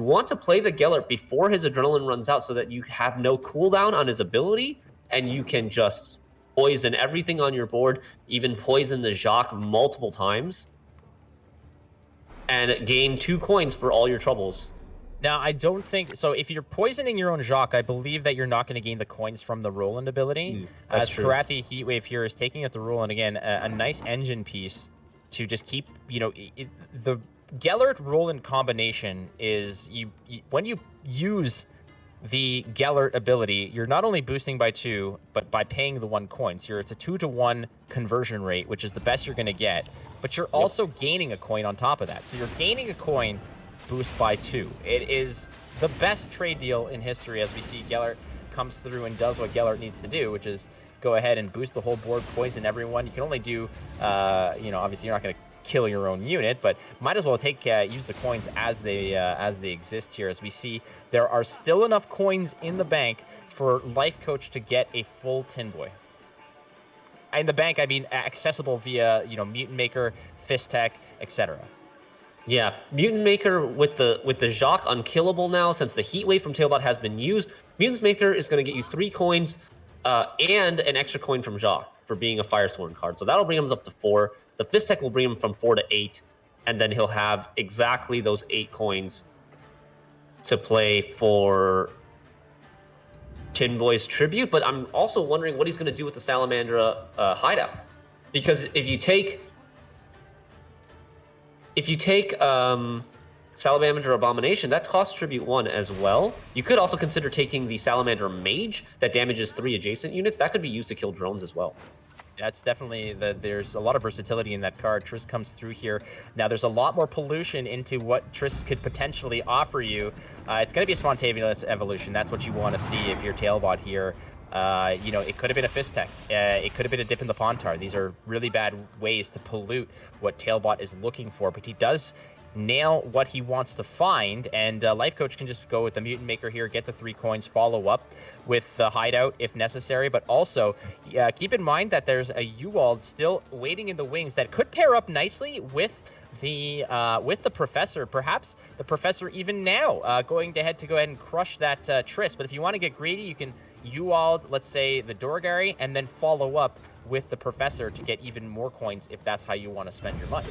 want to play the Gellert before his adrenaline runs out so that you have no cooldown on his ability, and you can just poison everything on your board, even poison the Jacques multiple times, and gain 2 coins for all your troubles. Now, I don't think... So if you're poisoning your own Jacques, I believe that you're not going to gain the coins from the Roland ability. That's as true. Karathi Heatwave here is taking out the Roland. Again, a nice engine piece to just keep... the Gellert Roland combination is... when you use the Gellert ability, you're not only boosting by 2, but by paying the 1 coin. So it's a 2-to-1 conversion rate, which is the best you're going to get. But you're also gaining a coin on top of that. So you're gaining a coin boost by 2. It is the best trade deal in history, as we see Gellert comes through and does what Gellert needs to do, which is go ahead and boost the whole board, poison everyone. You can only do, obviously you're not going to kill your own unit, but might as well use the coins as they exist here. As we see, there are still enough coins in the bank for Lifecoach to get a full Tin Boy. In the bank, I mean accessible via Mutant Maker, Fist Tech, etc. Yeah, Mutant Maker with the Jacques unkillable now, since the Heat Wave from Tailbot has been used. Mutant Maker is going to get you 3 coins and an extra coin from Jacques for being a Firesworn card. So that'll bring him up to 4. The Fist Tech will bring him from 4 to 8, and then he'll have exactly those 8 coins to play for Tin Boy's tribute. But I'm also wondering what he's going to do with the Salamandra hideout, because if you take Salamander Abomination, that costs tribute 1 as well. You could also consider taking the Salamander Mage that damages 3 adjacent units. That could be used to kill drones as well. That's definitely there's a lot of versatility in that card. Triss comes through here. Now there's a lot more pollution into what Triss could potentially offer you. It's going to be a spontaneous evolution. That's what you want to see if you're Tailbot here. You know, it could have been a Fist Tech. It could have been a Dip in the Pontar. These are really bad ways to pollute what Tailbot is looking for, but he does nail what he wants to find, and Lifecoach can just go with the Mutant Maker here, get the 3 coins, follow up with the Hideout if necessary, but also keep in mind that there's a Uwald still waiting in the wings that could pair up nicely with the Professor. Perhaps the Professor even now going to go ahead and crush that Triss, but if you want to get greedy, you can Uwald, let's say, the Dorgary, and then follow up with the Professor to get even more coins if that's how you want to spend your money.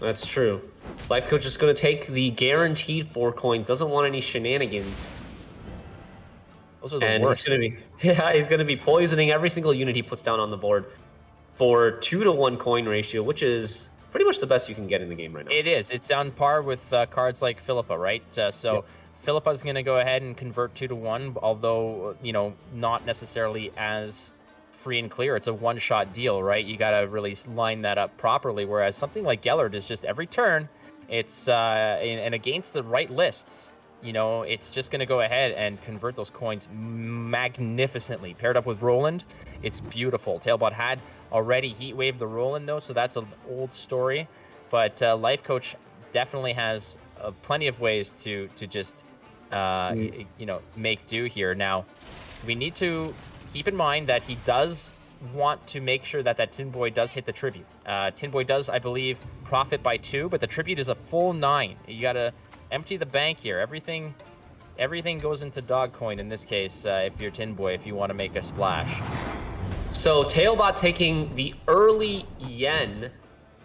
That's true. Lifecoach is going to take the guaranteed 4 coins. Doesn't want any shenanigans. Those are the worst. He's going to be poisoning every single unit he puts down on the board for 2-to-1 coin ratio, which is pretty much the best you can get in the game right now. It is. It's on par with cards like Philippa, right? Philippa's going to go ahead and convert 2-to-1, although, you know, not necessarily as free and clear. It's a one-shot deal, right? You got to really line that up properly, whereas something like Gellert is just every turn, it's and against the right lists, you know, it's just going to go ahead and convert those coins magnificently. Paired up with Roland, it's beautiful. Tailbot had already heat waved the Roland, though, so that's an old story, but Lifecoach definitely has plenty of ways to just you know, make do here. Now, we need to keep in mind that he does want to make sure that Tin Boy does hit the tribute. Tin Boy does, I believe, profit by 2, but the tribute is a full 9. You got to empty the bank here. Everything goes into dog coin in this case, if you're Tin Boy, if you want to make a splash. So Tailbot taking the early yen.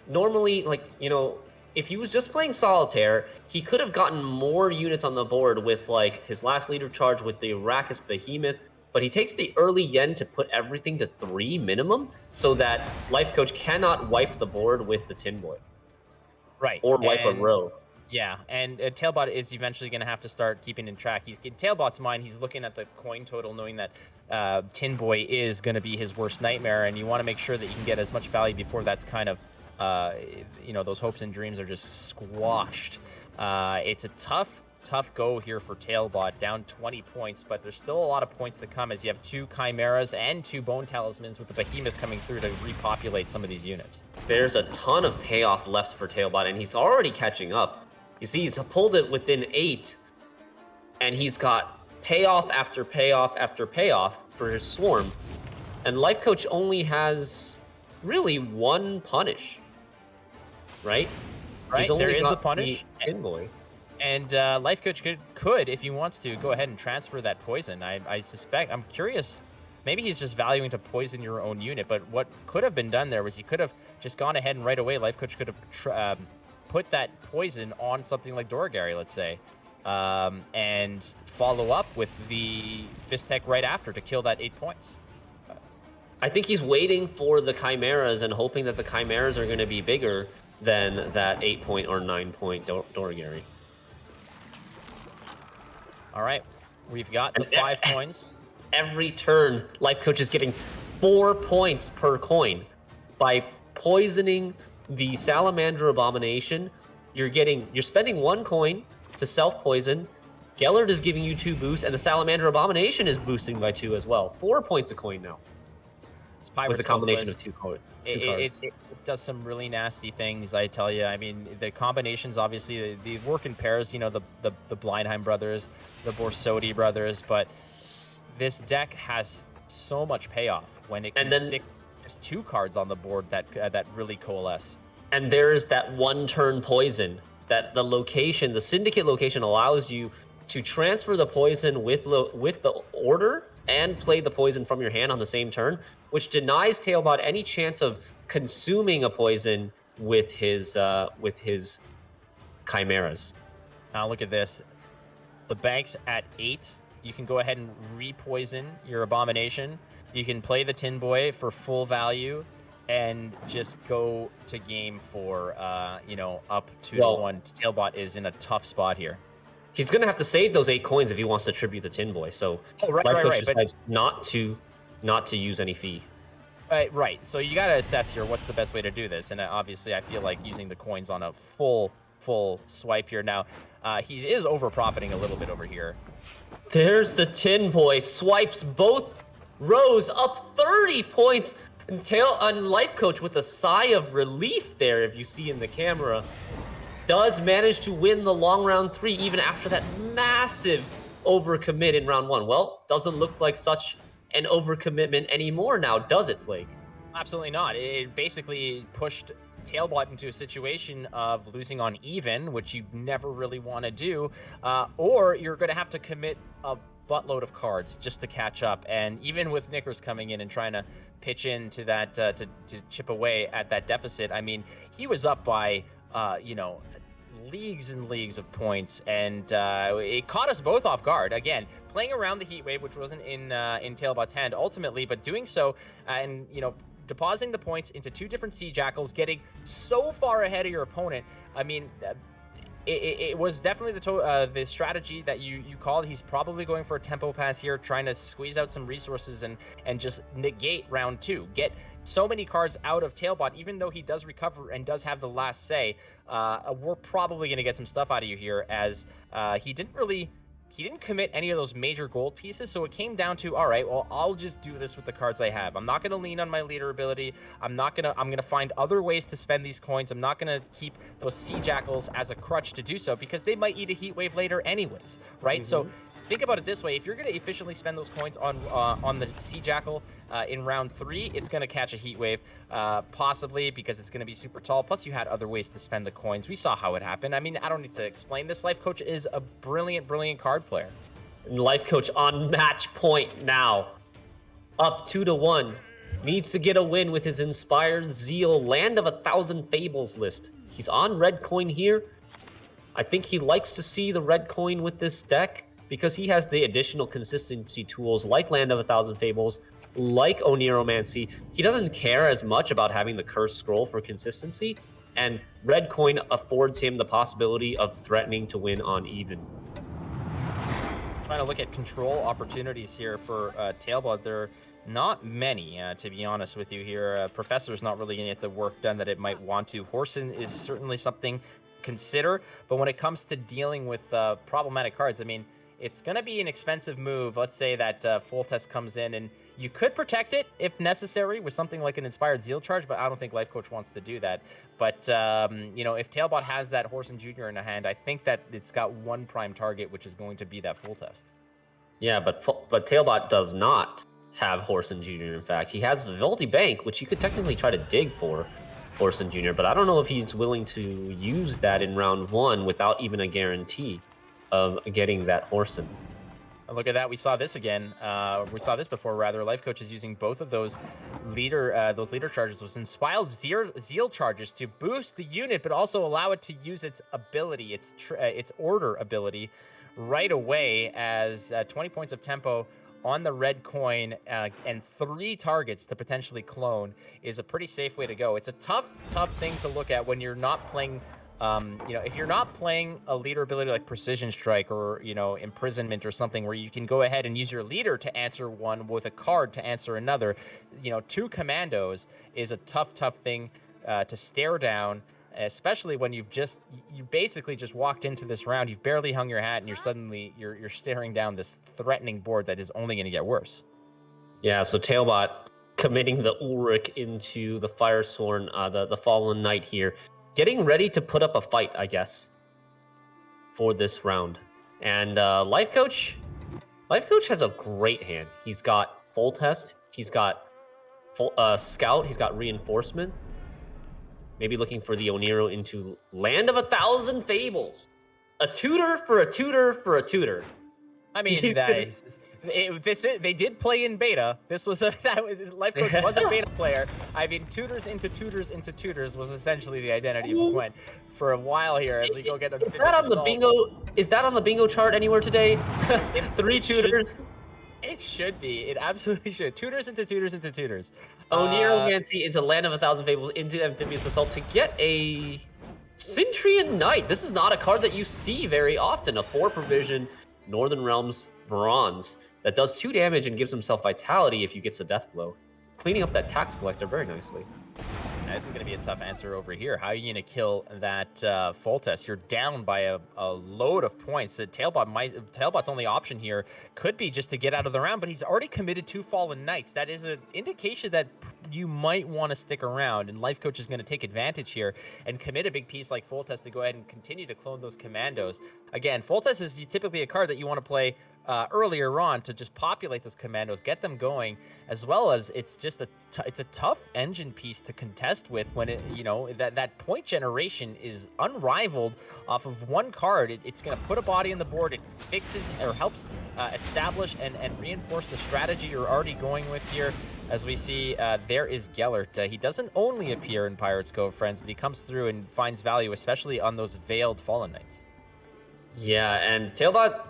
Normally, like, you know, if he was just playing Solitaire, he could have gotten more units on the board with, like, his last leader charge with the Arachas Behemoth, but he takes the early yen to put everything to 3 minimum so that Lifecoach cannot wipe the board with the Tin Boy. Right. Or wipe a row. Yeah, and Tailbot is eventually going to have to start keeping in track. He's in Tailbot's mind, he's looking at the coin total, knowing that Tin Boy is going to be his worst nightmare, and you want to make sure that you can get as much value before that's kind of, you know, those hopes and dreams are just squashed. It's a tough go here for Tailbot, down 20 points, but there's still a lot of points to come as you have 2 Chimeras and 2 Bone Talismans with the Behemoth coming through to repopulate some of these units. There's a ton of payoff left for Tailbot, and he's already catching up. You see, he's pulled it within 8, and he's got payoff after payoff after payoff for his Swarm, and Lifecoach only has really 1 punish, right? Right, He's only there is got the punish. Tin Boy. And Lifecoach could, if he wants to, go ahead and transfer that poison. I suspect, I'm curious, maybe he's just valuing to poison your own unit, but what could have been done there was he could have just gone ahead and right away, Lifecoach could have put that poison on something like Dorgary, let's say, and follow up with the Fist Tech right after to kill that 8 points. I think he's waiting for the Chimeras and hoping that the Chimeras are going to be bigger than that 8-point or 9-point Dorgary. All right, we've got the 5 coins. Every turn, Lifecoach is getting 4 points per coin. By poisoning the Salamander Abomination, you're spending 1 coin to self-poison. Gellert is giving you 2 boosts, and the Salamander Abomination is boosting by 2 as well. 4 points a coin now. It's with a combination of 2 cards. It does some really nasty things, I tell you. I mean, the combinations, obviously, they work in pairs, you know, the Blindheim brothers, the Borsodi brothers, but this deck has so much payoff when it can stick just 2 cards on the board that really coalesce. And there's that 1-turn poison that the Syndicate location allows you to transfer the poison with the order and play the poison from your hand on the same turn, which denies Tailbot any chance of consuming a poison with his Chimeras. Now look at this. The bank's at 8. You can go ahead and re-poison your Abomination. You can play the Tin Boy for full value. and just go to game for, up 2-1. Tailbot is in a tough spot here. He's going to have to save those 8 coins if he wants to tribute the Tin Boy. So Lifecoach decides not to use any fee. Right. So you got to assess here what's the best way to do this. And obviously, I feel like using the coins on a full swipe here. Now, he is over profiting a little bit over here. There's the Tin Boy. Swipes both rows up 30 points. And Lifecoach with a sigh of relief there, if you see in the camera, does manage to win the long round 3 even after that massive overcommit in round 1. Well, doesn't look like such an overcommitment anymore now, does it, Flake? Absolutely not. It basically pushed Tailbot into a situation of losing on even, which you never really want to do, or you're going to have to commit a buttload of cards just to catch up. And even with Knickers coming in and trying to pitch into that to chip away at that deficit, I mean, he was up by leagues and leagues of points, and it caught us both off guard. Again, playing around the heat wave, which wasn't in Tailbot's hand ultimately, but doing so and depositing the points into 2 different Sea Jackals, getting so far ahead of your opponent. I mean, it was definitely the strategy that you called. He's probably going for a tempo pass here, trying to squeeze out some resources and just negate round 2. Get so many cards out of Tailbot, even though he does recover and does have the last say. We're probably going to get some stuff out of you here, as he didn't commit any of those major gold pieces, so it came down to, all right, well, I'll just do this with the cards I have. I'm not going to lean on my leader ability. I'm going to find other ways to spend these coins. I'm not going to keep those Sea Jackals as a crutch to do so, because they might eat a heat wave later anyways, right? So think about it this way. If you're going to efficiently spend those coins on the Sea Jackal in round 3, it's going to catch a heat wave, possibly because it's going to be super tall. Plus, you had other ways to spend the coins. We saw how it happened. I mean, I don't need to explain this. Lifecoach is a brilliant, brilliant card player. And Lifecoach on match point now. Up 2-1. Needs to get a win with his Inspired Zeal Land of 1,000 Fables list. He's on red coin here. I think he likes to see the red coin with this deck, because he has the additional consistency tools like Land of 1,000 Fables, like Oniromancy. He doesn't care as much about having the Cursed Scroll for consistency, and red coin affords him the possibility of threatening to win on even. Trying to look at control opportunities here for Tailbot. There are not many, to be honest with you here. Professor's not really going to get the work done that it might want to. Horson is certainly something to consider, but when it comes to dealing with problematic cards, I mean, it's going to be an expensive move. Let's say that Full Test comes in, and you could protect it if necessary with something like an Inspired Zeal charge, but I don't think Lifecoach wants to do that. But, if Tailbot has that Horson Jr. in a hand, I think that it's got one prime target, which is going to be that Full Test. Yeah, but Tailbot does not have Horson Jr. In fact, he has Vivaldi Bank, which you could technically try to dig for Horson Jr., but I don't know if he's willing to use that in round 1 without even a guarantee of getting that Horson. Look at that. We saw this again. We saw this before, rather. Lifecoach is using both of those leader charges, those inspired Zeal charges, to boost the unit, but also allow it to use its ability, its order ability, right away, as 20 points of tempo on the red coin and 3 targets to potentially clone is a pretty safe way to go. It's a tough thing to look at when you're not playing. If you're not playing a leader ability like Precision Strike or, Imprisonment or something where you can go ahead and use your leader to answer one with a card to answer another, 2 commandos is a tough thing to stare down, especially when you basically just walked into this round. You've barely hung your hat and you're staring down this threatening board that is only going to get worse. Yeah, so Tailbot committing the Ulrich into the Firesworn, the Fallen Knight here. Getting ready to put up a fight, I guess, for this round. And Lifecoach has a great hand. He's got Full Test. He's got Scout. He's got Reinforcement. Maybe looking for the Oniro into Land of 1,000 Fables. A tutor for a tutor for a tutor. I mean, they did play in beta. Lifecoach was a beta player. I mean, tutors into tutors into tutors was essentially the identity of Gwent for a while here as we go get a. Is that on the bingo chart anywhere today? 3 tutors. It should be. It absolutely should. Tutors into tutors into tutors. Neuromancy into Land of a Thousand Fables into Amphibious Assault to get a Cintrian Knight. This is not a card that you see very often. A 4 provision Northern Realms Bronze that does 2 damage and gives himself Vitality if you get a death blow. Cleaning up that Tax Collector very nicely. Now, this is going to be a tough answer over here. How are you going to kill that full test? You're down by a load of points. Tailbot's only option here could be just to get out of the round, but he's already committed 2 Fallen Knights. That is an indication that you might want to stick around, and Lifecoach is going to take advantage here and commit a big piece like full test to go ahead and continue to clone those commandos. Again, full test is typically a card that you want to play earlier on to just populate those commandos, get them going, as well as it's just it's a tough engine piece to contest with when it, that point generation is unrivaled off of one card. It's going to put a body on the board. It fixes or helps establish and reinforce the strategy you're already going with here. As we see, there is Gellert. He doesn't only appear in Pirates Cove, friends, but he comes through and finds value, especially on those Veiled Fallen Knights. Yeah, and Tailbot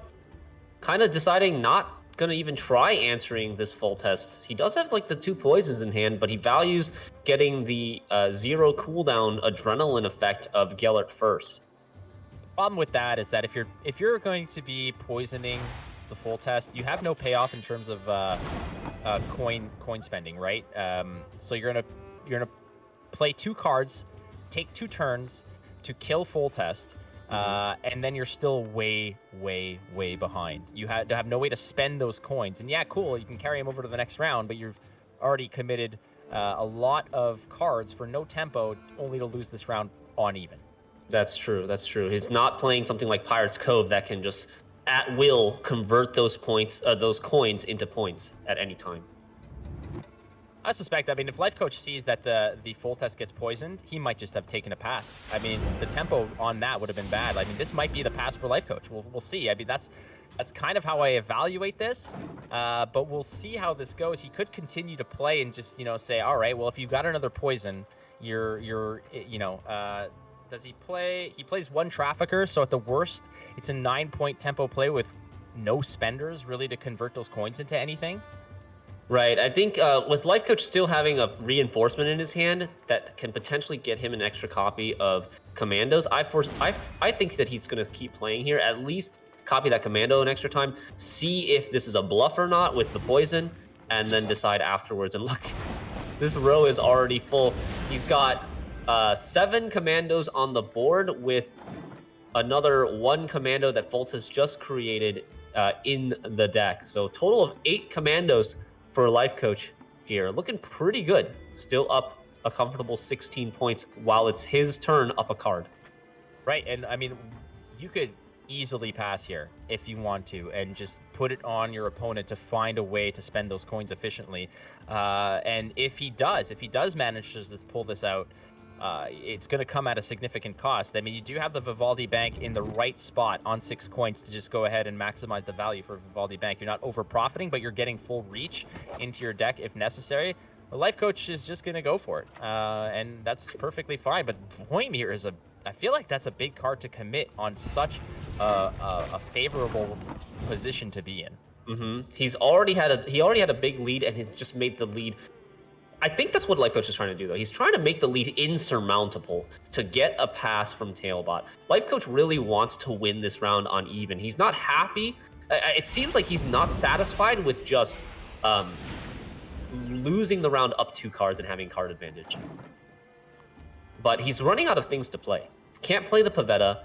kind of deciding not gonna even try answering this full test. He does have like the 2 poisons in hand, but he values getting the 0 cooldown adrenaline effect of Gellert first. The problem with that is that if you're going to be poisoning the full test, you have no payoff in terms of coin spending, right? So you're gonna play 2 cards, take 2 turns to kill full test. And then you're still way behind. You have no way to spend those coins. And yeah, cool, you can carry them over to the next round, but you've already committed a lot of cards for no tempo, only to lose this round on even. That's true. He's not playing something like Pirates Cove that can just at will convert those coins into points at any time. I suspect, if Lifecoach sees that the full test gets poisoned, he might just have taken a pass. The tempo on that would have been bad. This might be the pass for Lifecoach. We'll see. That's kind of how I evaluate this, but we'll see how this goes. He could continue to play and just, say, all right, well, if you've got another poison, does he play? He plays 1 Trafficker, so at the worst, it's a 9-point tempo play with no spenders, really, to convert those coins into anything. Right. I think with Lifecoach still having a reinforcement in his hand that can potentially get him an extra copy of Commandos, I think that he's going to keep playing here, at least copy that Commando an extra time, see if this is a bluff or not with the poison, and then decide afterwards. And look, this row is already full. He's got 7 Commandos on the board with another 1 Commando that Fultz has just created in the deck. So total of 8 Commandos for Lifecoach here. Looking pretty good. Still up a comfortable 16 points while it's his turn up a card. Right, and you could easily pass here if you want to and just put it on your opponent to find a way to spend those coins efficiently. And if he does manage to just pull this out, it's going to come at a significant cost. You do have the Vivaldi Bank in the right spot on 6 coins to just go ahead and maximize the value for Vivaldi Bank. You're not over profiting, but you're getting full reach into your deck if necessary. The Lifecoach is just going to go for it, and that's perfectly fine. But Voimir I feel like that's a big card to commit on such a favorable position to be in. Mm-hmm. He already had a big lead, and he's just made the lead. I think that's what Lifecoach is trying to do, though. He's trying to make the lead insurmountable to get a pass from Tailbot. Lifecoach really wants to win this round on even. He's not happy. It seems like he's not satisfied with just losing the round up 2 cards and having card advantage. But he's running out of things to play. Can't play the Pavetta.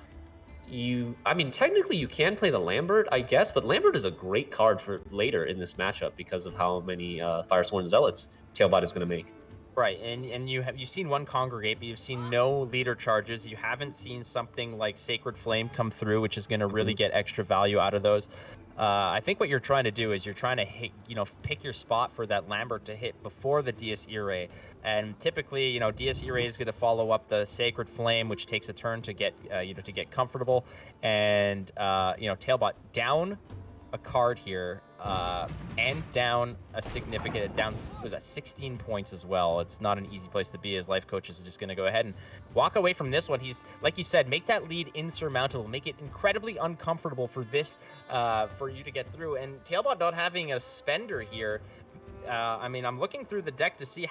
Technically you can play the Lambert, I guess, but Lambert is a great card for later in this matchup because of how many Firesworn Zealots Tailbot is going to make. Right, and you've seen 1 Congregate, but you've seen no leader charges. You haven't seen something like Sacred Flame come through, which is going to really get extra value out of those. I think what you're trying to do is you're trying to hit, pick your spot for that Lambert to hit before the Dies Irae. And typically, Dies Irae is going to follow up the Sacred Flame, which takes a turn to get, to get comfortable. And Tailbot down a card here and down a significant, was that 16 points as well. It's not an easy place to be, as Lifecoach is just going to go ahead and walk away from this one. He's, like you said, make that lead insurmountable, make it incredibly uncomfortable for this, for you to get through. And Tailbot not having a spender here, I mean, I'm looking through the deck to see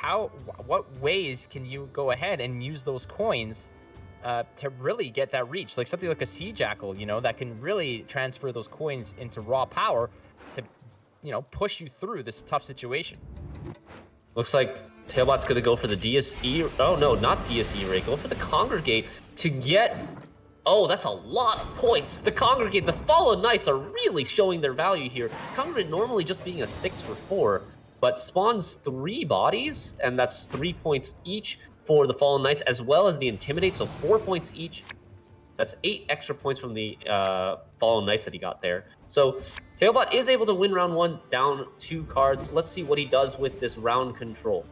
what ways can you go ahead and use those coins to really get that reach, like something like a Sea Jackal, you know, that can really transfer those coins into raw power to, you know, push you through this tough situation. Looks like Tailbot's gonna go for the DSE. Oh no, not DSE Ray. Go for the Congregate to get. Oh, that's a lot of points. The Congregate, the Fallen Knights are really showing their value here. Congregate normally just being a 6 for 4, but spawns 3 bodies, and that's 3 points each for the Fallen Knights, as well as the Intimidate, so 4 points each. That's 8 extra points from the Fallen Knights that he got there. So Tailbot is able to win round 1, down 2 cards. Let's see what he does with this round control.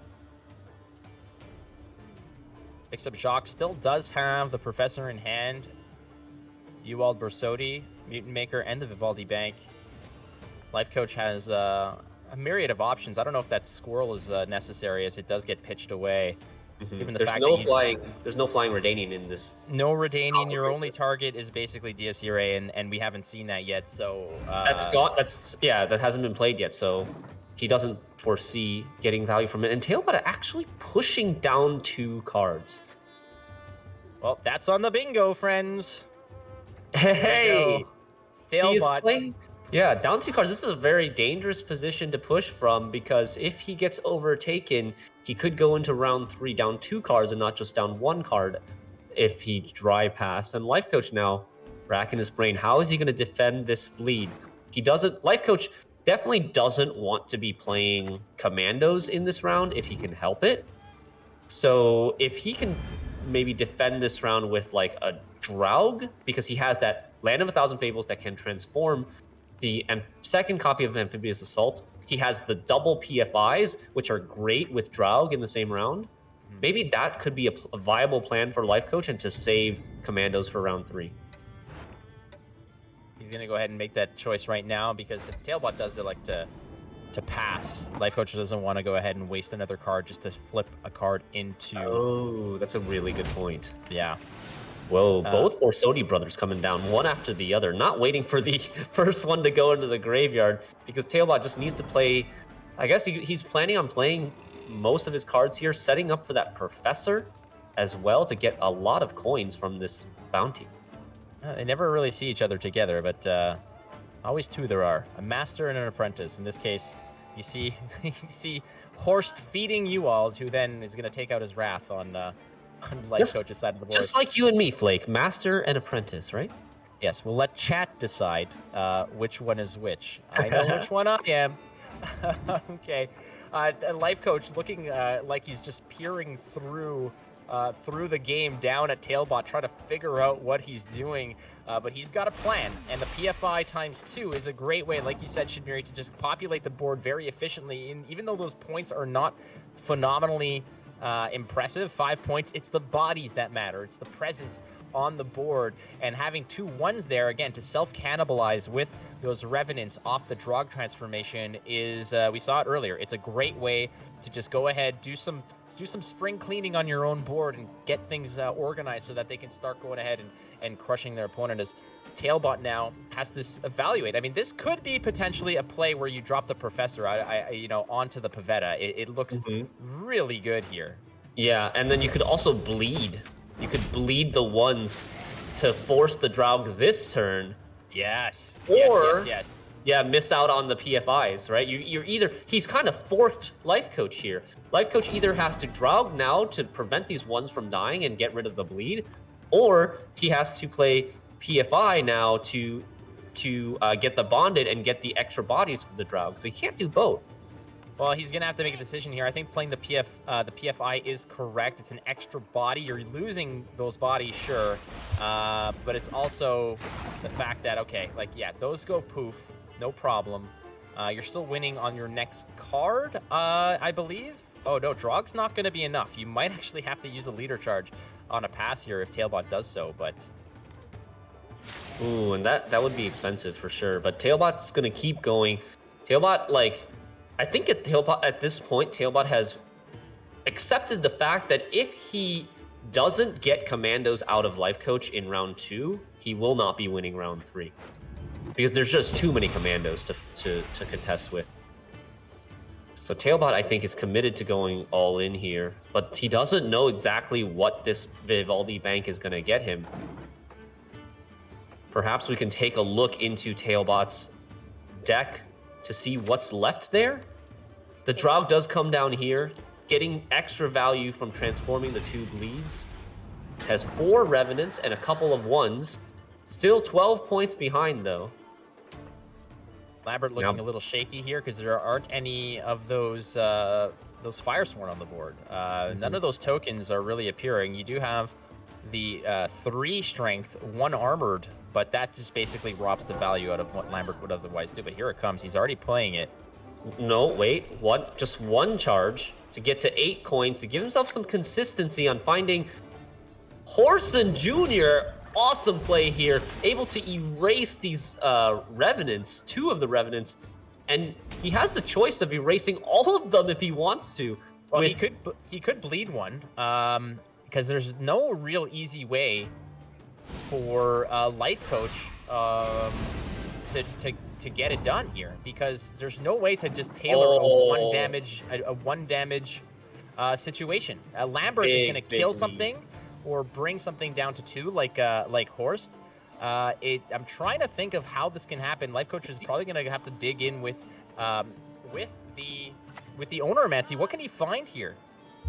Except Jacques still does have the Professor in hand, Ewald Bersodi, Mutant Maker, and the Vivaldi Bank. Lifecoach has a myriad of options. I don't know if that Squirrel is necessary, as it does get pitched away. Given the There's fact no that flying. There's no flying Redanian in this. No Redanian. Your only target is basically DSERA, and we haven't seen that yet. So that hasn't been played yet. So he doesn't foresee getting value from it. And Tailbot actually pushing down 2 cards. Well, that's on the bingo, friends. Hey, Tailbot. Yeah, down 2 cards. This is a very dangerous position to push from, because if he gets overtaken, he could go into round 3 down 2 cards and not just down 1 card if he dry pass. And Lifecoach now racking his brain. How is he going to defend this bleed? Lifecoach definitely doesn't want to be playing commandos in this round if he can help it. So if he can maybe defend this round with like a Draug, because he has that Land of 1,000 Fables that can transform the second copy of Amphibious Assault. He has the double PFIs, which are great with Draug in the same round. Maybe that could be a viable plan for Lifecoach, and to save commandos for round 3. He's going to go ahead and make that choice right now, because if Tailbot does elect to pass, Lifecoach doesn't want to go ahead and waste another card just to flip a card into... Oh, that's a really good point. Yeah. Whoa, both Borsodi brothers coming down one after the other, not waiting for the first one to go into the graveyard, because Tailbot just needs to play. I guess he's planning on playing most of his cards here, setting up for that Professor as well to get a lot of coins from this bounty. They never really see each other together, but always 2 there are. A master and an apprentice. In this case, you see Horst feeding Ewald, who then is going to take out his wrath on Lifecoach's side of the board. Just like you and me, Flake. Master and apprentice, right? Yes, we'll let chat decide which one is which. I know which one I am. Okay. Lifecoach looking like he's just peering through the game down at Tailbot, trying to figure out what he's doing. But he's got a plan, and the PFI ×2 is a great way, like you said, Shadmiri, to just populate the board very efficiently. And even though those points are not phenomenally impressive, 5 points, it's the bodies that matter. It's the presence on the board, and having 2 1s there, again, to self-cannibalize with those Revenants off the Draug transformation is, we saw it earlier, it's a great way to just go ahead, do some spring cleaning on your own board and get things organized so that they can start going ahead and crushing their opponent, as Tailbot now has to evaluate. I mean, this could be potentially a play where you drop the Professor onto the Pavetta. It looks really good here. Yeah, and then you could also bleed. You could bleed the 1s to force the Draug this turn. Yes. Or yes. Yeah, miss out on the PFIs, right? You're either, he's kind of forked Lifecoach here. Lifecoach either has to Draug now to prevent these 1s from dying and get rid of the bleed, or he has to play PFI now to get the bonded and get the extra bodies for the Draug. So he can't do both. Well, he's going to have to make a decision here. I think playing the PFI is correct. It's an extra body. You're losing those bodies, sure. But it's also the fact that, those go poof. No problem. You're still winning on your next card, I believe. Oh, no, Draug's not going to be enough. You might actually have to use a leader charge on a pass here if Tailbot does so, but... Ooh, and that would be expensive for sure. But Tailbot's going to keep going. Tailbot, like, I think at this point, Tailbot has accepted the fact that if he doesn't get commandos out of Lifecoach in round 2, he will not be winning round 3. Because there's just too many commandos to contest with. So Tailbot, I think, is committed to going all in here, but he doesn't know exactly what this Vivaldi bank is going to get him. Perhaps we can take a look into Tailbot's deck to see what's left there. The Draug does come down here, getting extra value from transforming the 2 bleeds. Has 4 Revenants and a couple of 1s. Still 12 points behind, though. Lambert looking a little shaky here because there aren't any of those Firesworn on the board. None of those tokens are really appearing. You do have the 3 strength, 1 armored, but that just basically robs the value out of what Lambert would otherwise do. But here it comes. He's already playing it. No, wait. Just 1 charge to get to 8 coins to give himself some consistency on finding Horson Jr. Awesome play here, able to erase these Revenants, 2 of the Revenants, and he has the choice of erasing all of them if he wants to. Well, he could bleed 1, because there's no real easy way for Lifecoach to get it done here, because there's no way to just tailor a one damage situation. Lambert is going to kill something or bring something down to 2 like Horst. I'm trying to think of how this can happen. Lifecoach is probably going to have to dig in with the Ownermancy. What can he find here?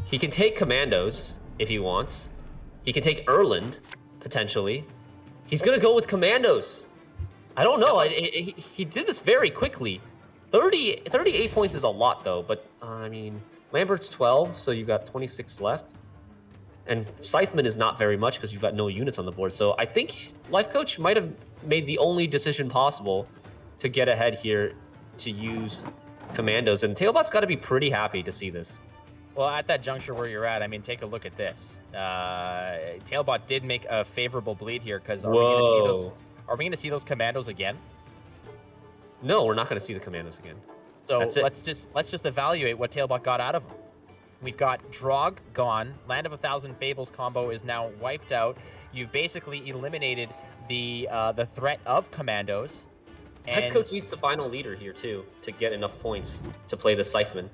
He can take Commandos if he wants. He can take Erland, potentially. He's going to go with Commandos. I don't know. He did this very quickly. 38 points is a lot, though. But, I mean, Lambert's 12, so you've got 26 left. And Scytheman is not very much because you've got no units on the board. So I think Lifecoach might have made the only decision possible to get ahead here to use Commandos. And Tailbot's got to be pretty happy to see this. Well, at that juncture where you're at, I mean, take a look at this. Tailbot did make a favorable bleed here because are we going to see those Commandos again? No, we're not going to see the Commandos again. So let's just evaluate what Tailbot got out of them. We've got Draug gone. Land of 1,000 Fables combo is now wiped out. You've basically eliminated the threat of Commandos. Lifecoach needs the final leader here too to get enough points to play the Scytheman.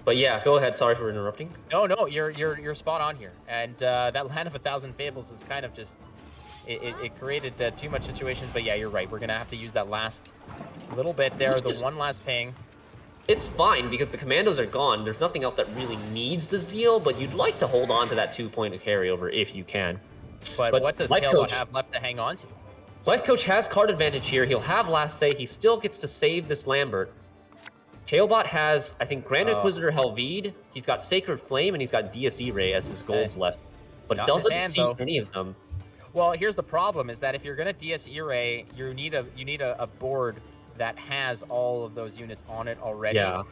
But yeah, go ahead. Sorry for interrupting. No, you're spot on here. And that Land of 1,000 Fables is kind of just it created too much situations. But yeah, you're right. We're gonna have to use that last little bit there, one last ping. It's fine because the Commandos are gone. There's nothing else that really needs the Zeal, but you'd like to hold on to that 2-point carryover if you can. But what does Tailbot have left to hang on to? Lifecoach has card advantage here. He'll have last say. He still gets to save this Lambert. Tailbot has, I think, Grand Inquisitor Helvide. He's got Sacred Flame, and he's got DSE Ray as his golds left. But doesn't see any of them. Well, here's the problem, is that if you're going to DSE Ray, you need a board that has all of those units on it already. Yeah.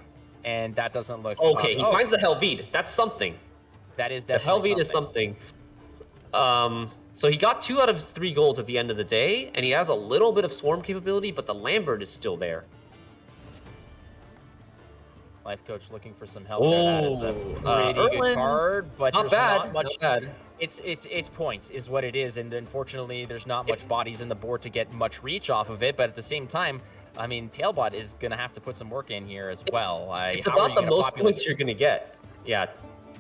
And that doesn't look... Okay, he finds the Helvide. That's something. That is definitely The Helvide is something. So he got 2 out of 3 golds at the end of the day, and he has a little bit of swarm capability, but the Lambert is still there. Lifecoach looking for some help there. That is a pretty good card, but there's not much... Not bad. It's points is what it is, and unfortunately there's not much bodies in the board to get much reach off of it, but at the same time, I mean, Tailbot is going to have to put some work in here as well. It's about the most points you're going to get. Yeah,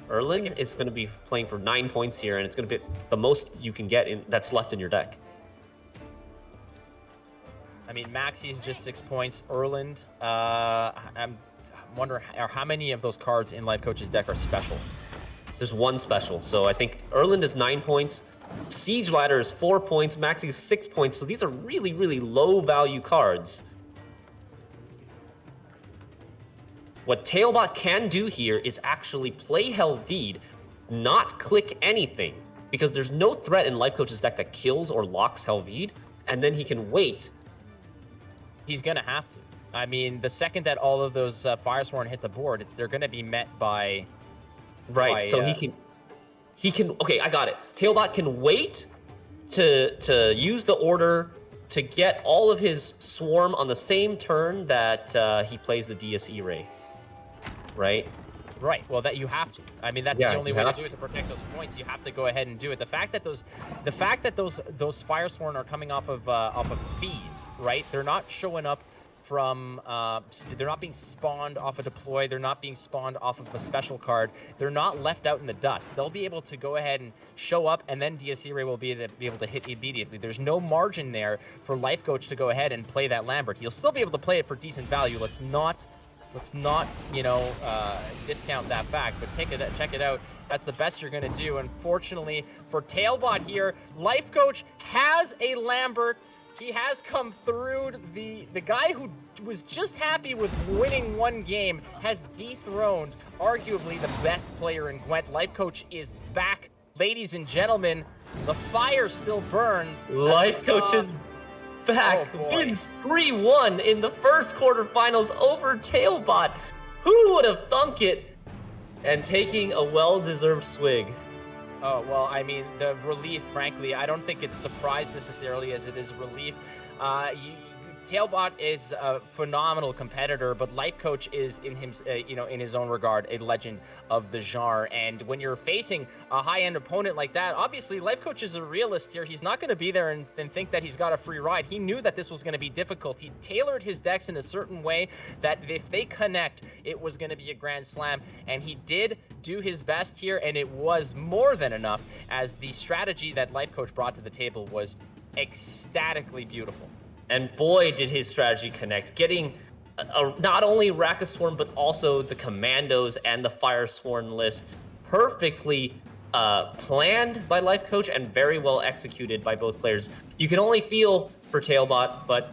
Erland is going to be playing for 9 points here, and it's going to be the most you can get that's left in your deck. I mean, Maxi's just 6 points. Erland, I'm wondering how many of those cards in Lifecoach's deck are specials? There's 1 special, so I think Erland is 9 points. Siege Ladder is 4 points. Maxi is 6 points, so these are really, really low value cards. What Tailbot can do here is actually play Helvide, not click anything, because there's no threat in Lifecoach's deck that kills or locks Helvide, and then he can wait. He's going to have to. I mean, the second that all of those Firesworn hit the board, they're going to be met by... Right, so he can... Okay, I got it. Tailbot can wait to use the order to get all of his swarm on the same turn that he plays the DSE Ray, right? Right. Well, that you have to. I mean, that's Yeah, the only you way to have do to. it, to protect those points. You have to go ahead and do it. The fact that those Firesworn are coming off of fees, right? They're not showing up from. They're not being spawned off a deploy. They're not being spawned off of a special card. They're not left out in the dust. They'll be able to go ahead and show up, and then DSE Ray will be able to hit immediately. There's no margin there for Lifecoach to go ahead and play that Lambert. He'll still be able to play it for decent value. Let's not, discount that fact, but check it out. That's the best you're going to do. Unfortunately for Tailbot here, Lifecoach has a Lambert. He has come through. The guy who was just happy with winning one game has dethroned arguably the best player in Gwent. Lifecoach is back. Ladies and gentlemen, the fire still burns. Lifecoach is back, Oh, boy. wins 3-1 in the first quarterfinals over Tailbot. Who would have thunk it? And taking a well-deserved swig. Oh, well, I mean, the relief, frankly, I don't think it's surprise necessarily as it is relief. Tailbot is a phenomenal competitor, but Lifecoach is in him, in his own regard, a legend of the genre. And when you're facing a high-end opponent like that, obviously Lifecoach is a realist here. He's not going to be there and think that he's got a free ride. He knew that this was going to be difficult. He tailored his decks in a certain way that if they connect, it was going to be a grand slam. And he did do his best here, and it was more than enough, as the strategy that Lifecoach brought to the table was ecstatically beautiful. And boy, did his strategy connect. Getting not only Arachas Swarm, but also the Commandos and the Firesworn list perfectly planned by Lifecoach and very well executed by both players. You can only feel for Tailbot, but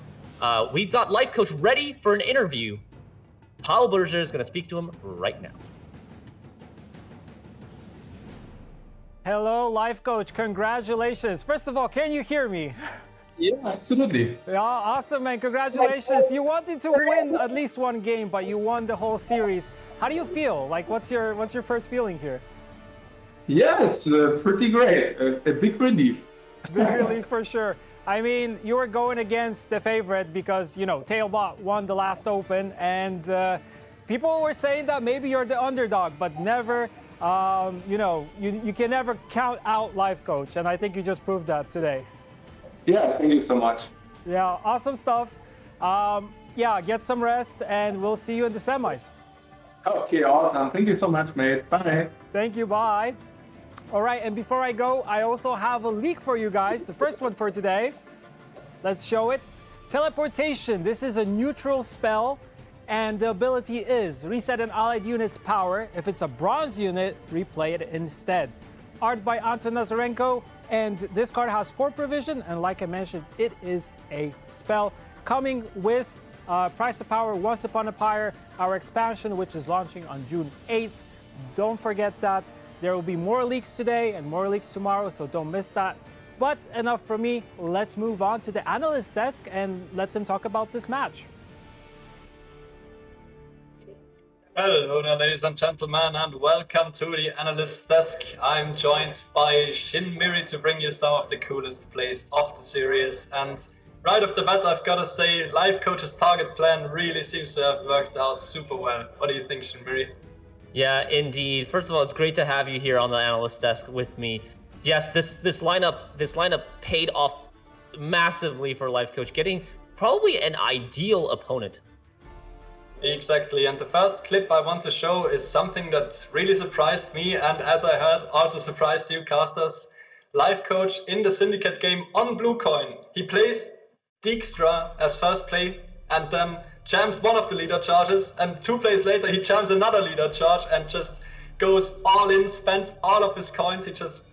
we've got Lifecoach ready for an interview. Paul Berger is going to speak to him right now. Hello, Lifecoach. Congratulations. First of all, can you hear me? Yeah, absolutely. Yeah, awesome, man. Congratulations. You wanted to win at least one game, but you won the whole series. How do you feel? Like, what's your first feeling here? Yeah, it's pretty great. A big relief. Big relief for sure. I mean, you were going against the favorite because, Tailbot won the last open, and people were saying that maybe you're the underdog, but never, you can never count out Lifecoach, and I think you just proved that today. Yeah, thank you so much. Yeah, awesome stuff. Get some rest, and we'll see you in the semis. Okay, awesome. Thank you so much, mate. Bye. Thank you, bye. All right, and before I go, I also have a leak for you guys. The first one for today. Let's show it. Teleportation. This is a neutral spell, and the ability is reset an allied unit's power. If it's a bronze unit, replay it instead. Art by Anton Nazarenko, and this card has 4 provision, and like I mentioned, it is a spell coming with Price of Power, Once Upon a Pyre, our expansion, which is launching on June 8th. Don't forget that. There will be more leaks today and more leaks tomorrow, so don't miss that. But enough from me. Let's move on to the analyst desk and let them talk about this match. Hello there, ladies and gentlemen, and welcome to the analyst desk. I'm joined by Shin Miri to bring you some of the coolest plays of the series. And right off the bat, I've got to say, Lifecoach's target plan really seems to have worked out super well. What do you think, Shin Miri? Yeah, indeed. First of all, it's great to have you here on the analyst desk with me. Yes, this lineup paid off massively for Lifecoach, getting probably an ideal opponent. Exactly, and the first clip I want to show is something that really surprised me, and as I heard, also surprised you casters. Lifecoach in the Syndicate game on Blue Coin. He plays Dijkstra as first play, and then jams one of the leader charges, and 2 plays later he jams another leader charge and just goes all in, spends all of his coins. He just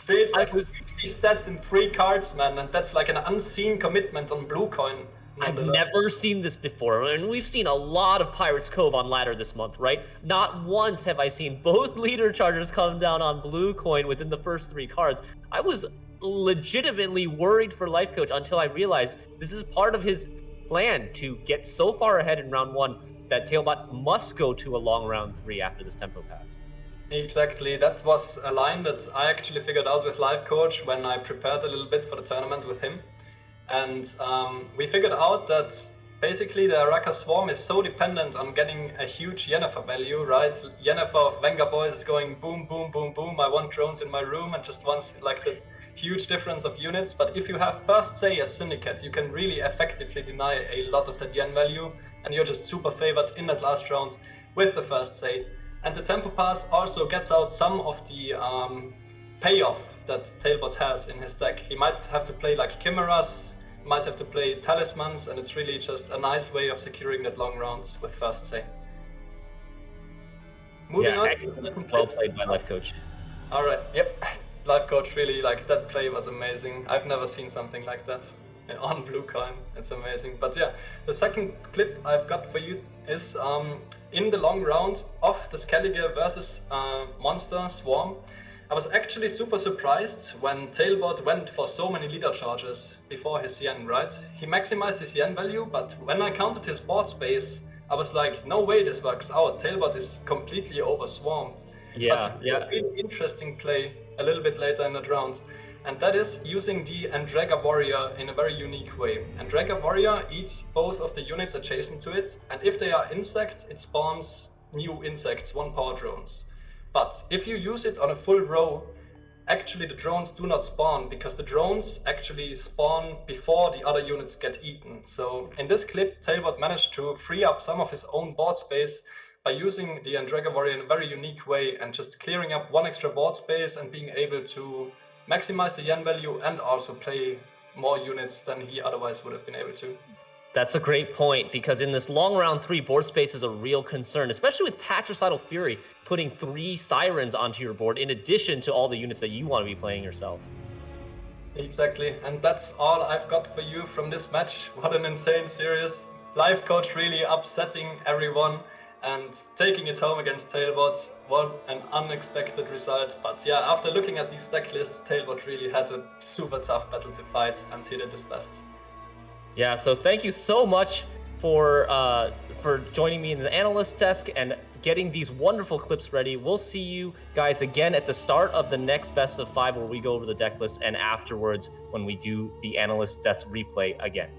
creates like 60 stats in 3 cards, man, and that's like an unseen commitment on Blue Coin. I've never seen this before, and we've seen a lot of Pirates Cove on ladder this month, right? Not once have I seen both leader chargers come down on Blue Coin within the first 3 cards. I was legitimately worried for Lifecoach until I realized this is part of his plan to get so far ahead in round 1 that Tailbot must go to a long round 3 after this tempo pass. Exactly, that was a line that I actually figured out with Lifecoach when I prepared a little bit for the tournament with him. And we figured out that basically the Arachas swarm is so dependent on getting a huge Yennefer value, right? Yennefer of Venga Boys is going boom, boom, boom, boom. I want drones in my room and just wants like that huge difference of units. But if you have first say as Syndicate, you can really effectively deny a lot of that yen value, and you're just super favored in that last round with the first say. And the Tempo Pass also gets out some of the payoff that Tailbot has in his deck. He might have to play like Chimeras, might have to play Talismans, and it's really just a nice way of securing that long rounds with first say. Moving on. Excellent. Well played by Lifecoach. All right. Yep. Lifecoach really, like, that play was amazing. I've never seen something like that on Blue Coin. It's amazing. But yeah, the second clip I've got for you is in the long round of the Skellige versus Monster Swarm. I was actually super surprised when Tailbot went for so many leader charges before his yen, right? He maximized his yen value, but when I counted his board space, I was like, no way this works out. Tailbot is completely over-swarmed. Yeah. A really interesting play a little bit later in that round, and that is using the Andrega Warrior in a very unique way. Andrega Warrior eats both of the units adjacent to it, and if they are insects, it spawns new insects, 1 power drones. But if you use it on a full row, actually the drones do not spawn, because the drones actually spawn before the other units get eaten. So in this clip, Tailbot managed to free up some of his own board space by using the Andrega Warrior in a very unique way and just clearing up 1 extra board space and being able to maximize the yen value and also play more units than he otherwise would have been able to. That's a great point, because in this long round 3, board space is a real concern, especially with Patricidal Fury putting 3 Sirens onto your board in addition to all the units that you want to be playing yourself. Exactly, and that's all I've got for you from this match. What an insane series. Lifecoach really upsetting everyone and taking it home against Tailbot. What an unexpected result. But yeah, after looking at these deck lists, Tailbot really had a super tough battle to fight, and he did his best. Yeah, so thank you so much for joining me in the analyst desk and getting these wonderful clips ready. We'll see you guys again at the start of the next best of 5 where we go over the deck list, and afterwards when we do the analyst desk replay again.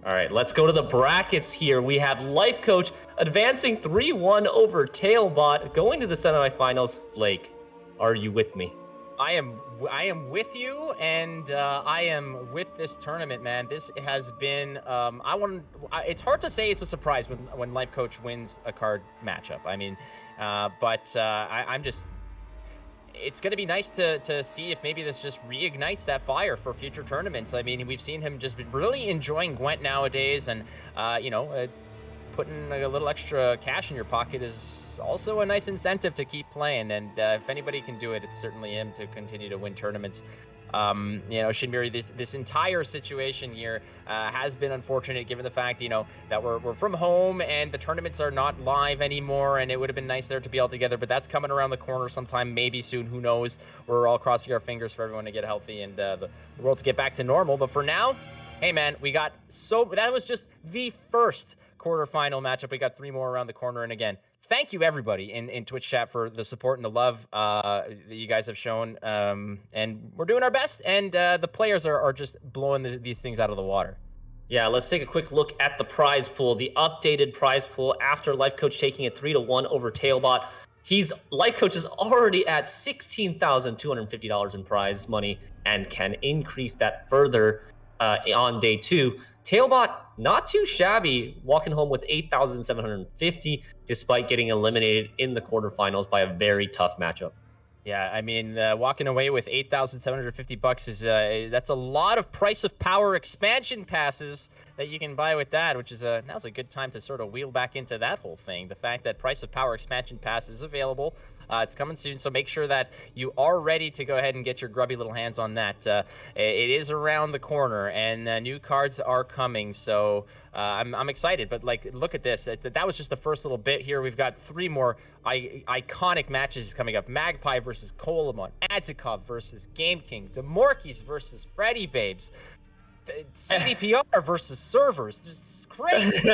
All right, let's go to the brackets here. We have Lifecoach advancing 3-1 over Tailbot, going to the semifinals. Flake, are you with me? I am with you, and I am with this tournament, man. This has been it's hard to say it's a surprise when Lifecoach wins a card matchup. I mean, I'm just. It's going to be nice to see if maybe this just reignites that fire for future tournaments. I mean, we've seen him just be really enjoying Gwent nowadays, and putting a little extra cash in your pocket is also a nice incentive to keep playing. And if anybody can do it, it's certainly him to continue to win tournaments. Shinmiri, this entire situation here has been unfortunate, given the fact, that we're from home and the tournaments are not live anymore, and it would have been nice there to be all together, but that's coming around the corner sometime, maybe soon, who knows. We're all crossing our fingers for everyone to get healthy and the world to get back to normal. But for now, hey man, that was just the first quarterfinal matchup. We got 3 more around the corner, and again, thank you everybody in Twitch chat for the support and the love that you guys have shown. And we're doing our best, and the players are just blowing these things out of the water. Yeah, let's take a quick look at the prize pool, the updated prize pool after Lifecoach taking it 3-1 over Tailbot. Lifecoach is already at $16,250 in prize money and can increase that further on day 2. Tailbot, not too shabby, walking home with $8,750 despite getting eliminated in the quarterfinals by a very tough matchup. Yeah, I mean, walking away with $8,750 is that's a lot of price of power expansion passes that you can buy with that, which is now's a good time to sort of wheel back into that whole thing. The fact that price of power expansion pass is available. It's coming soon, so make sure that you are ready to go ahead and get your grubby little hands on that. It is around the corner, and new cards are coming, so I'm excited. But look at this. That was just the first little bit here. We've got 3 more iconic matches coming up: Magpie versus Kolemoen, Adzikov versus Gamekingat, Damorquis versus Freddybabes, CDPR versus servers. This is crazy.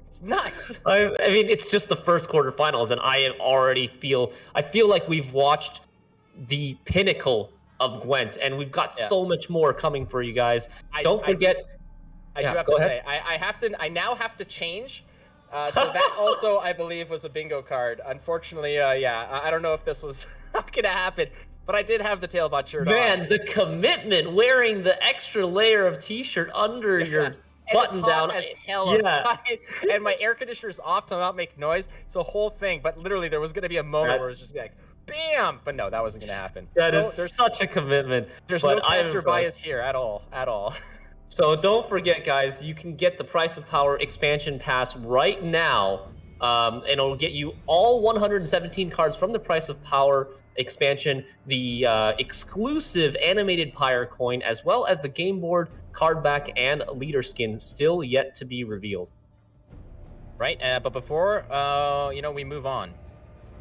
It's nuts. I mean, it's just the first quarterfinals, and I feel like we've watched the pinnacle of Gwent, and we've got so much more coming for you guys. Don't forget. I do have to say, I now have to change. So that also, I believe, was a bingo card. Unfortunately, I don't know if this was gonna happen, but I did have the Tailbot shirt on. Man, the commitment, wearing the extra layer of t-shirt under your button down. As hell outside, and my air conditioner's off to not make noise. It's a whole thing, but literally there was gonna be a moment where it was just like, bam! But no, that wasn't gonna happen. There's such a commitment. There's no caster bias here at all. So don't forget, guys, you can get the Price of Power expansion pass right now, and it'll get you all 117 cards from the Price of Power expansion, the exclusive animated Pyre coin, as well as the game board, card back, and leader skin still yet to be revealed. Right, but before we move on,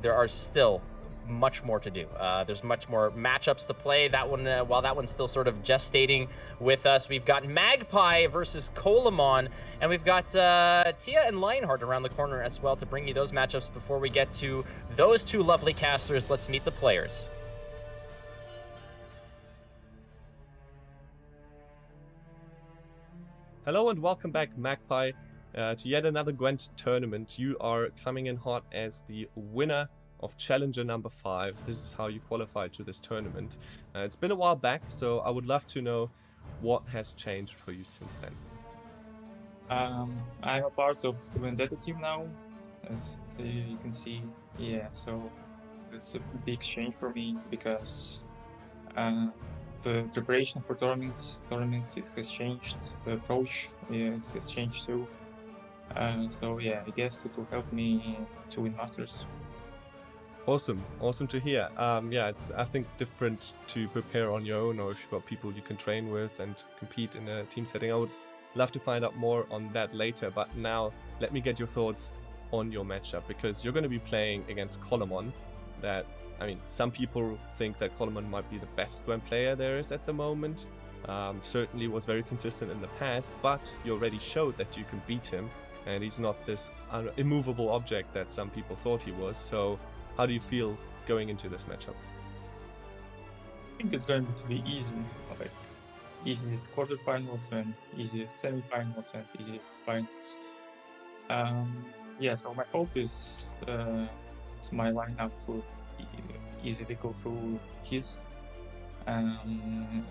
there are still much more to do. There's much more matchups to play. That one, while that one's still sort of gestating with us, we've got Magpie versus Kolemoen, and we've got Tia and Lionheart around the corner as well to bring you those matchups. Before we get to those two lovely casters, let's meet the players. Hello and welcome back, Magpie, to yet another Gwent tournament. You are coming in hot as the winner of Challenger number 5. This is how you qualified to this tournament. It's been a while back, so I would love to know what has changed for you since then. I'm a part of the Vendetta team now, as you can see. Yeah, so it's a big change for me because the preparation for tournaments it has changed. The approach it has changed too. So yeah, I guess it will help me to win Masters. Awesome to hear. It's I think different to prepare on your own, or if you've got people you can train with and compete in a team setting. I would love to find out more on that later, but now let me get your thoughts on your matchup, because you're going to be playing against Kolemoen. Some people think that Kolemoen might be the best Gwent player there is at the moment. Certainly was very consistent in the past, but you already showed that you can beat him, and he's not this immovable object that some people thought he was. So how do you feel going into this matchup? I think it's going to be easy, like easiest quarterfinals and easiest semifinals and easiest finals. So my hope is my lineup will easily go through his, and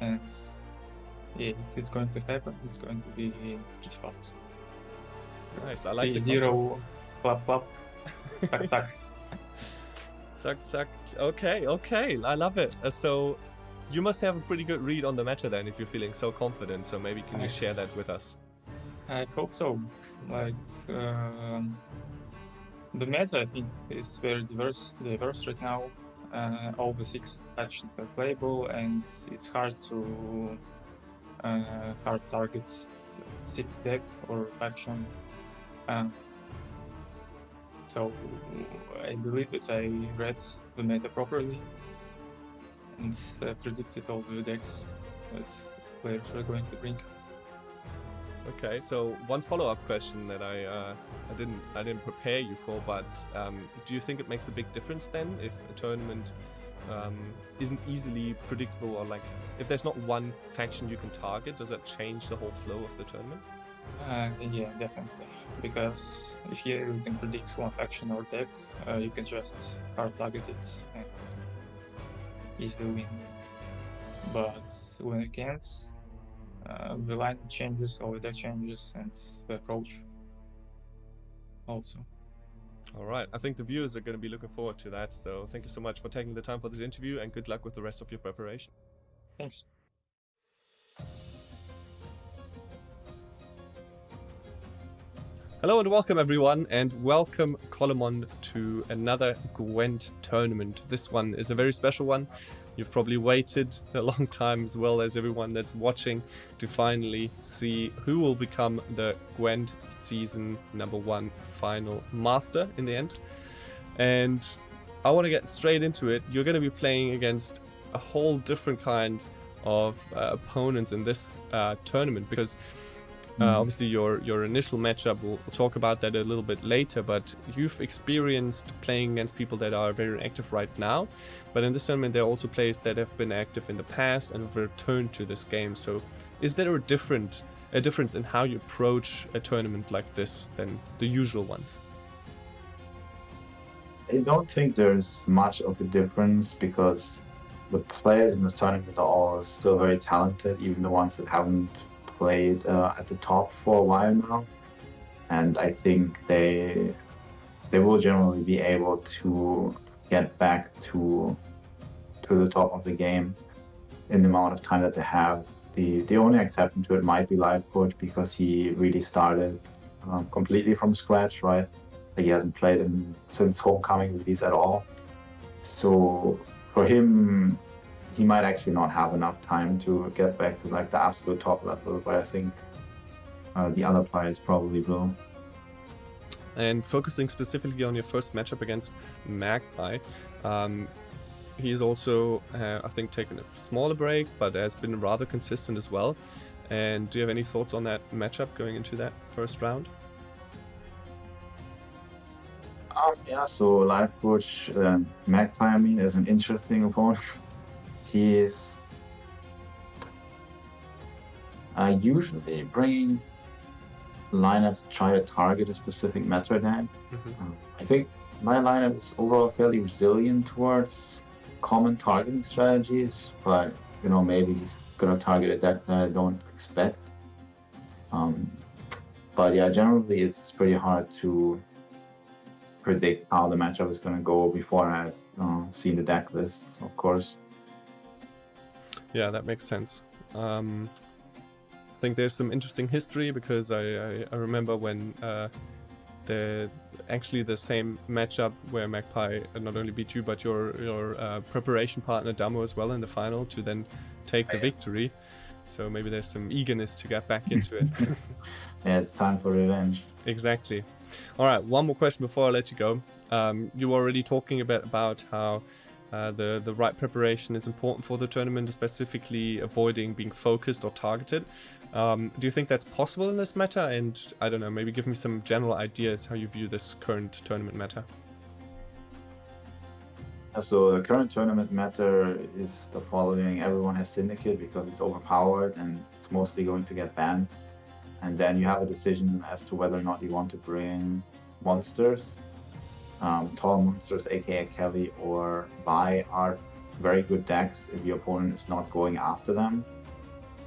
if it's going to happen, it's going to be pretty fast. Nice, I like the zero, clap, tack, tack. Suck. Okay, I love it. So you must have a pretty good read on the meta then, if you're feeling so confident. So maybe can you share that with us? I hope so. Like the meta, I think, is very diverse right now. All the 6 factions are playable, and it's hard to hard target city deck or faction. So I believe that I read the meta properly and predicted all the decks that players are going to bring. Okay, so one follow-up question that I didn't prepare you for, but do you think it makes a big difference then if a tournament isn't easily predictable, or like if there's not one faction you can target, does that change the whole flow of the tournament? Yeah, definitely. Because if you can predict one faction or deck, you can just hard target it and easily win. But when you can't, the line changes, or the deck changes, and the approach also. All right, I think the viewers are going to be looking forward to that. So thank you so much for taking the time for this interview, and good luck with the rest of your preparation. Thanks. Hello and welcome everyone, and welcome Kolemoen to another Gwent tournament. This one is a very special one. You've probably waited a long time, as well as everyone that's watching, to finally see who will become the Gwent season number 1 final master in the end. And I want to get straight into it. You're going to be playing against a whole different kind of opponents in this tournament, because Obviously, your initial matchup, we'll talk about that a little bit later, but you've experienced playing against people that are very active right now. But in this tournament, there are also players that have been active in the past and have returned to this game. So is there a difference in how you approach a tournament like this than the usual ones? I don't think there's much of a difference because the players in this tournament are all still very talented, even the ones that haven't played at the top for a while now. And I think they will generally be able to get back to the top of the game in the amount of time that they have. The only exception to it might be Lifecoach, because he really started completely from scratch, right? Like, he hasn't played since Homecoming release at all. So for him, he might actually not have enough time to get back to like the absolute top level, but I think the other players probably will. And focusing specifically on your first matchup against Magpie, he's also, I think, taken smaller breaks, but has been rather consistent as well. And do you have any thoughts on that matchup going into that first round? Yeah, so Lifecoach Magpie, I mean, is an interesting opponent. He is usually bringing lineups to try to target a specific meta deck. I think my lineup is overall fairly resilient towards common targeting strategies, but maybe he's gonna target a deck that I don't expect. But yeah, generally it's pretty hard to predict how the matchup is gonna go before I've seen the deck list, of course. Yeah, that makes sense. I think there's some interesting history, because I remember when the same matchup where Magpie not only beat you, but your preparation partner Damo as well in the final to then take the victory. So maybe there's some eagerness to get back into it. Yeah, it's time for revenge. Exactly. All right, one more question before I let you go. You were already talking a bit about how the right preparation is important for the tournament, specifically avoiding being focused or targeted. Do you think that's possible in this meta? And I don't know, maybe give me some general ideas how you view this current tournament meta. So the current tournament meta is the following: everyone has Syndicate because it's overpowered and it's mostly going to get banned. And then you have a decision as to whether or not you want to bring monsters. Tall monsters, aka Kelly or Vi, are very good decks if your opponent is not going after them,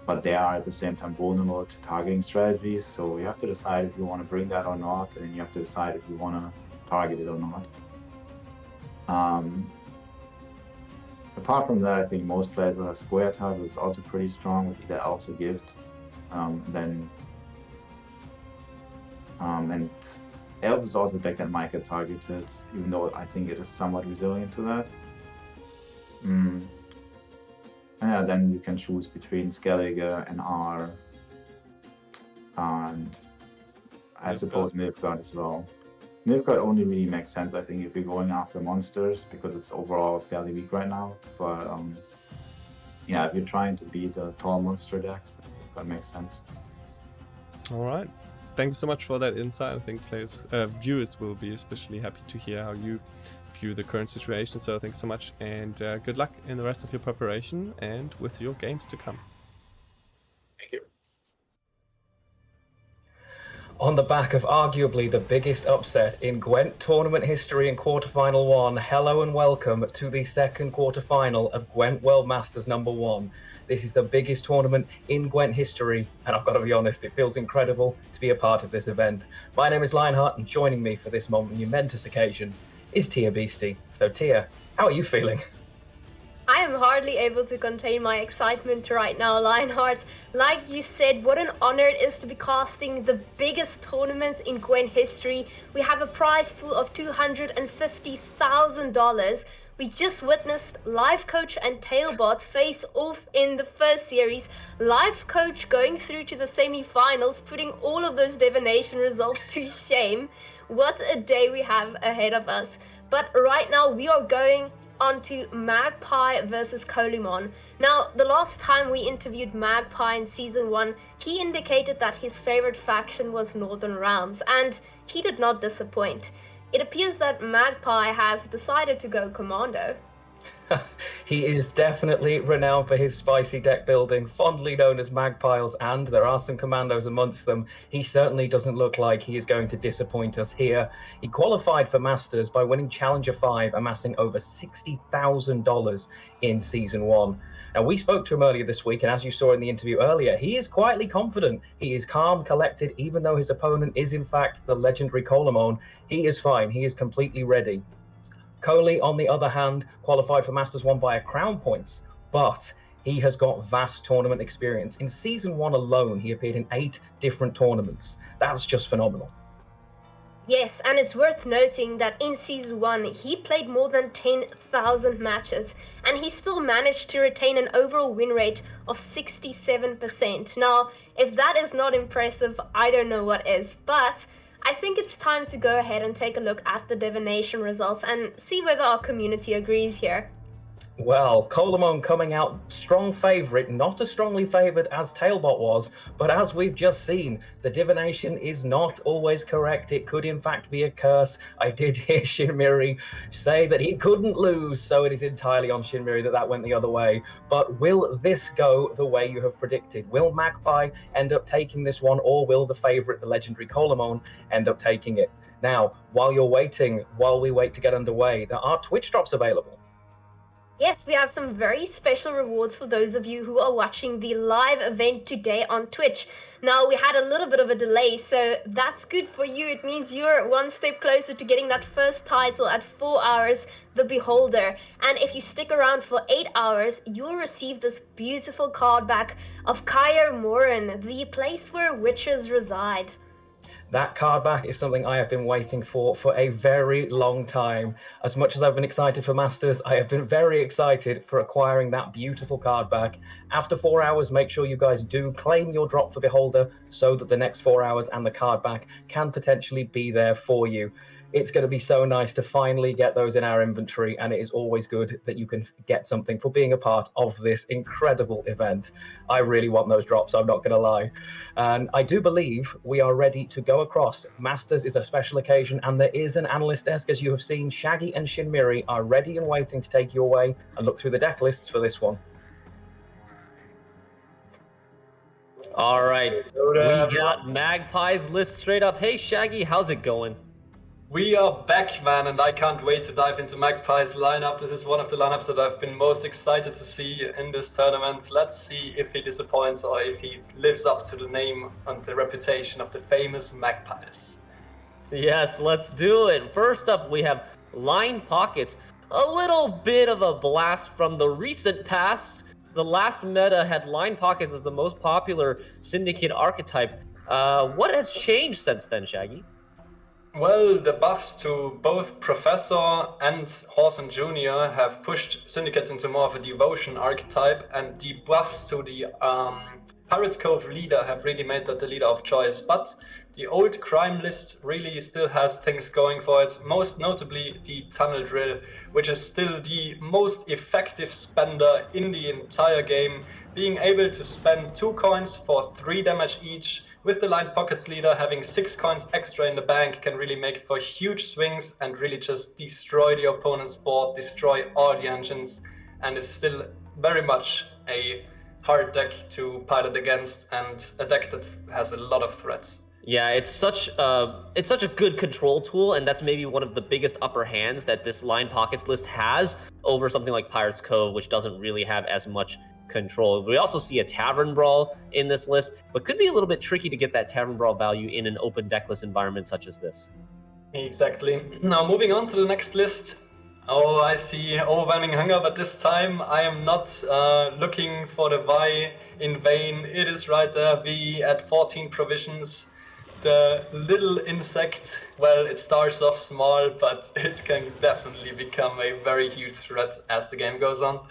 but they are at the same time vulnerable to targeting strategies. So you have to decide if you want to bring that or not, and then you have to decide if you want to target it or not. Apart from that, I think most players will have Square Tile, which is also pretty strong with either Elves or Gift. And Elves is also a deck that might get targeted, even though I think it is somewhat resilient to that. Yeah, then you can choose between Skellige and R, and I suppose Nilfgaard as well. Nilfgaard only really makes sense, I think, if you're going after monsters, because it's overall fairly weak right now. But yeah, if you're trying to beat the tall monster decks, that makes sense. All right. Thank you so much for that insight. I think viewers will be especially happy to hear how you view the current situation. So thanks so much, and good luck in the rest of your preparation and with your games to come. Thank you. On the back of arguably the biggest upset in Gwent tournament history in quarterfinal 1, hello and welcome to the second quarterfinal of Gwent World Masters #1. This is the biggest tournament in Gwent history, and I've got to be honest, it feels incredible to be a part of this event. My name is Lionheart, and joining me for this momentous occasion is Tia Beastie. So Tia, how are you feeling? I am hardly able to contain my excitement right now, Lionheart. Like you said, what an honor it is to be casting the biggest tournaments in Gwent history. We have a prize pool of $250,000. We just witnessed Lifecoach and Tailbot face off in the first series. Lifecoach going through to the semi-finals, putting all of those divination results to shame. What a day we have ahead of us. But right now we are going on to Magpie versus Kolemoen. Now, the last time we interviewed Magpie in Season 1, he indicated that his favorite faction was Northern Realms, and he did not disappoint. It appears that Magpie has decided to go Commando. He is definitely renowned for his spicy deck building, fondly known as Magpiles, and there are some commandos amongst them. He certainly doesn't look like he is going to disappoint us here. He qualified for Masters by winning Challenger 5, amassing over $60,000 in Season 1. Now, we spoke to him earlier this week, and as you saw in the interview earlier, he is quietly confident. He is calm, collected, even though his opponent is in fact the legendary Kolemoen. He is fine. He is completely ready. Coley, on the other hand, qualified for Masters 1 via Crown points, but he has got vast tournament experience. In Season 1 alone, he appeared in 8 different tournaments. That's just phenomenal. Yes, and it's worth noting that in Season 1, he played more than 10,000 matches, and he still managed to retain an overall win rate of 67%. Now, if that is not impressive, I don't know what is, but I think it's time to go ahead and take a look at the divination results and see whether our community agrees here. Well, Kolemoen coming out strong favourite, not as strongly favoured as Tailbot was, but as we've just seen, the divination is not always correct. It could in fact be a curse. I did hear Shinmiri say that he couldn't lose, so it is entirely on Shinmiri that went the other way. But will this go the way you have predicted? Will Magpie end up taking this one, or will the favourite, the legendary Kolemoen, end up taking it? Now, while we wait to get underway, there are Twitch drops available. Yes, we have some very special rewards for those of you who are watching the live event today on Twitch. Now, we had a little bit of a delay, so that's good for you. It means you're one step closer to getting that first title at 4 hours, the Beholder. And if you stick around for 8 hours, you'll receive this beautiful card back of Kaer Morhen, the place where witches reside. That card back is something I have been waiting for a very long time. As much as I've been excited for Masters, I have been very excited for acquiring that beautiful card back. After 4 hours, make sure you guys do claim your drop for Beholder so that the next 4 hours and the card back can potentially be there for you. It's going to be so nice to finally get those in our inventory, and it is always good that you can get something for being a part of this incredible event. I really want those drops, I'm not going to lie. And I do believe we are ready to go across. Masters is a special occasion, and there is an analyst desk, as you have seen. Shaggy and Shinmiri are ready and waiting to take you away and look through the deck lists for this one. All right, we got Magpie's list straight up. Hey, Shaggy, how's it going? We are back, man, and I can't wait to dive into Magpie's lineup. This is one of the lineups that I've been most excited to see in this tournament. Let's see if he disappoints or if he lives up to the name and the reputation of the famous Magpies. Yes, let's do it. First up, we have Line Pockets. A little bit of a blast from the recent past. The last meta had Line Pockets as the most popular Syndicate archetype. What has changed since then, Shaggy? Well, the buffs to both Professor and Horson Jr. have pushed Syndicate into more of a devotion archetype, and the buffs to the Pirates Cove leader have really made that the leader of choice. But the old crime list really still has things going for it, most notably the Tunnel Drill, which is still the most effective spender in the entire game, being able to spend 2 coins for 3 damage each. With the Line Pockets leader, having 6 coins extra in the bank can really make for huge swings and really just destroy the opponent's board, destroy all the engines, and it's still very much a hard deck to pilot against and a deck that has a lot of threats. Yeah, it's such a good control tool, and that's maybe one of the biggest upper hands that this Line Pockets list has over something like Pirates Cove, which doesn't really have as much control. We also see a Tavern Brawl in this list, but could be a little bit tricky to get that Tavern Brawl value in an open deckless environment such as this. Exactly. Now moving on to the next list. Oh, I see Overwhelming Hunger, but this time I am not looking for the Y in vain. It is right there, V at 14 provisions. The little insect, well, it starts off small, but it can definitely become a very huge threat as the game goes on.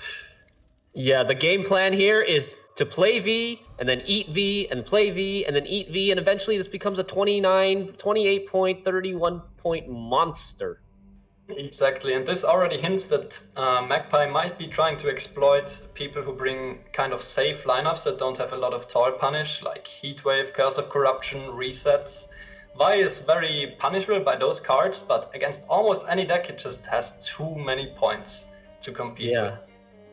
Yeah, the game plan here is to play V, and then eat V, and play V, and then eat V, and eventually this becomes a 28 point, 31 point monster. Exactly, and this already hints that Magpie might be trying to exploit people who bring kind of safe lineups that don't have a lot of tall punish, like Heatwave, Curse of Corruption, Resets. Vi is very punishable by those cards, but against almost any deck it just has too many points to compete with.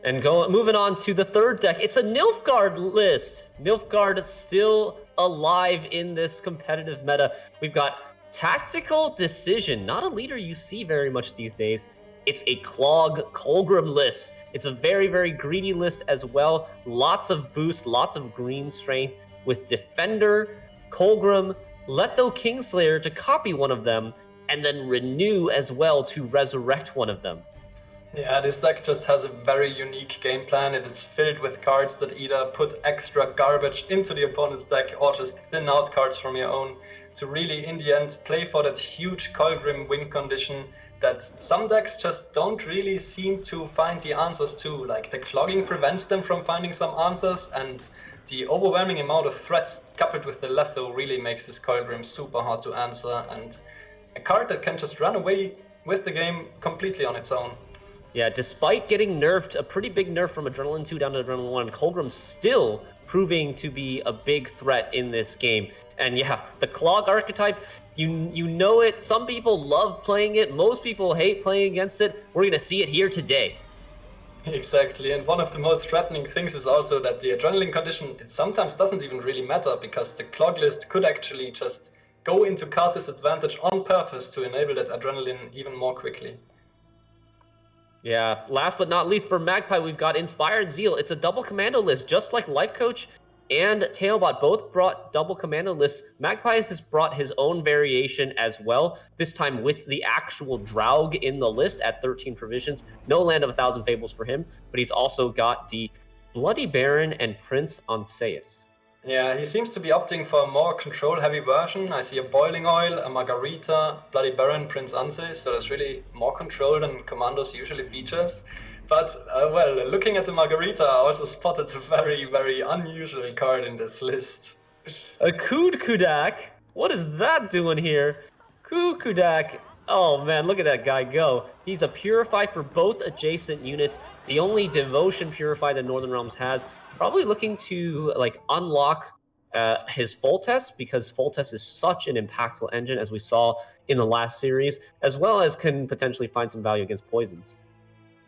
And moving on to the third deck, it's a Nilfgaard list. Nilfgaard still alive in this competitive meta. We've got Tactical Decision, not a leader you see very much these days. It's a Clog Colgrim list. It's a very, very greedy list as well. Lots of boost, lots of green strength with Defender, Colgrim, Letho Kingslayer to copy one of them, and then Renew as well to resurrect one of them. Yeah, this deck just has a very unique game plan. It is filled with cards that either put extra garbage into the opponent's deck or just thin out cards from your own to really, in the end, play for that huge Colgrim win condition that some decks just don't really seem to find the answers to. Like, the clogging prevents them from finding some answers, and the overwhelming amount of threats coupled with the Letho really makes this Colgrim super hard to answer, and a card that can just run away with the game completely on its own. Yeah, despite getting nerfed, a pretty big nerf from Adrenaline 2 down to Adrenaline 1, Colgrim's still proving to be a big threat in this game. And yeah, the Clog archetype, you know it. Some people love playing it. Most people hate playing against it. We're going to see it here today. Exactly, and one of the most threatening things is also that the Adrenaline condition, it sometimes doesn't even really matter, because the Clog list could actually just go into card disadvantage on purpose to enable that Adrenaline even more quickly. Yeah, last but not least for Magpie, we've got Inspired Zeal. It's a double commando list, just like Lifecoach and Tailbot both brought double commando lists. Magpie has brought his own variation as well, this time with the actual Draug in the list at 13 provisions. No Land of 1,000 Fables for him, but he's also got the Bloody Baron and Prince Anseus. Yeah, he seems to be opting for a more control-heavy version. I see a Boiling Oil, a Margarita, Bloody Baron, Prince Anse, so there's really more control than Commandos usually features. But, well, looking at the Margarita, I also spotted a very, very unusual card in this list. A Kudak? What is that doing here? Kudak. Oh man, look at that guy go. He's a Purify for both adjacent units. The only Devotion Purify that Northern Realms has. Probably looking to unlock his Foltest, because Foltest is such an impactful engine, as we saw in the last series, as well as can potentially find some value against poisons.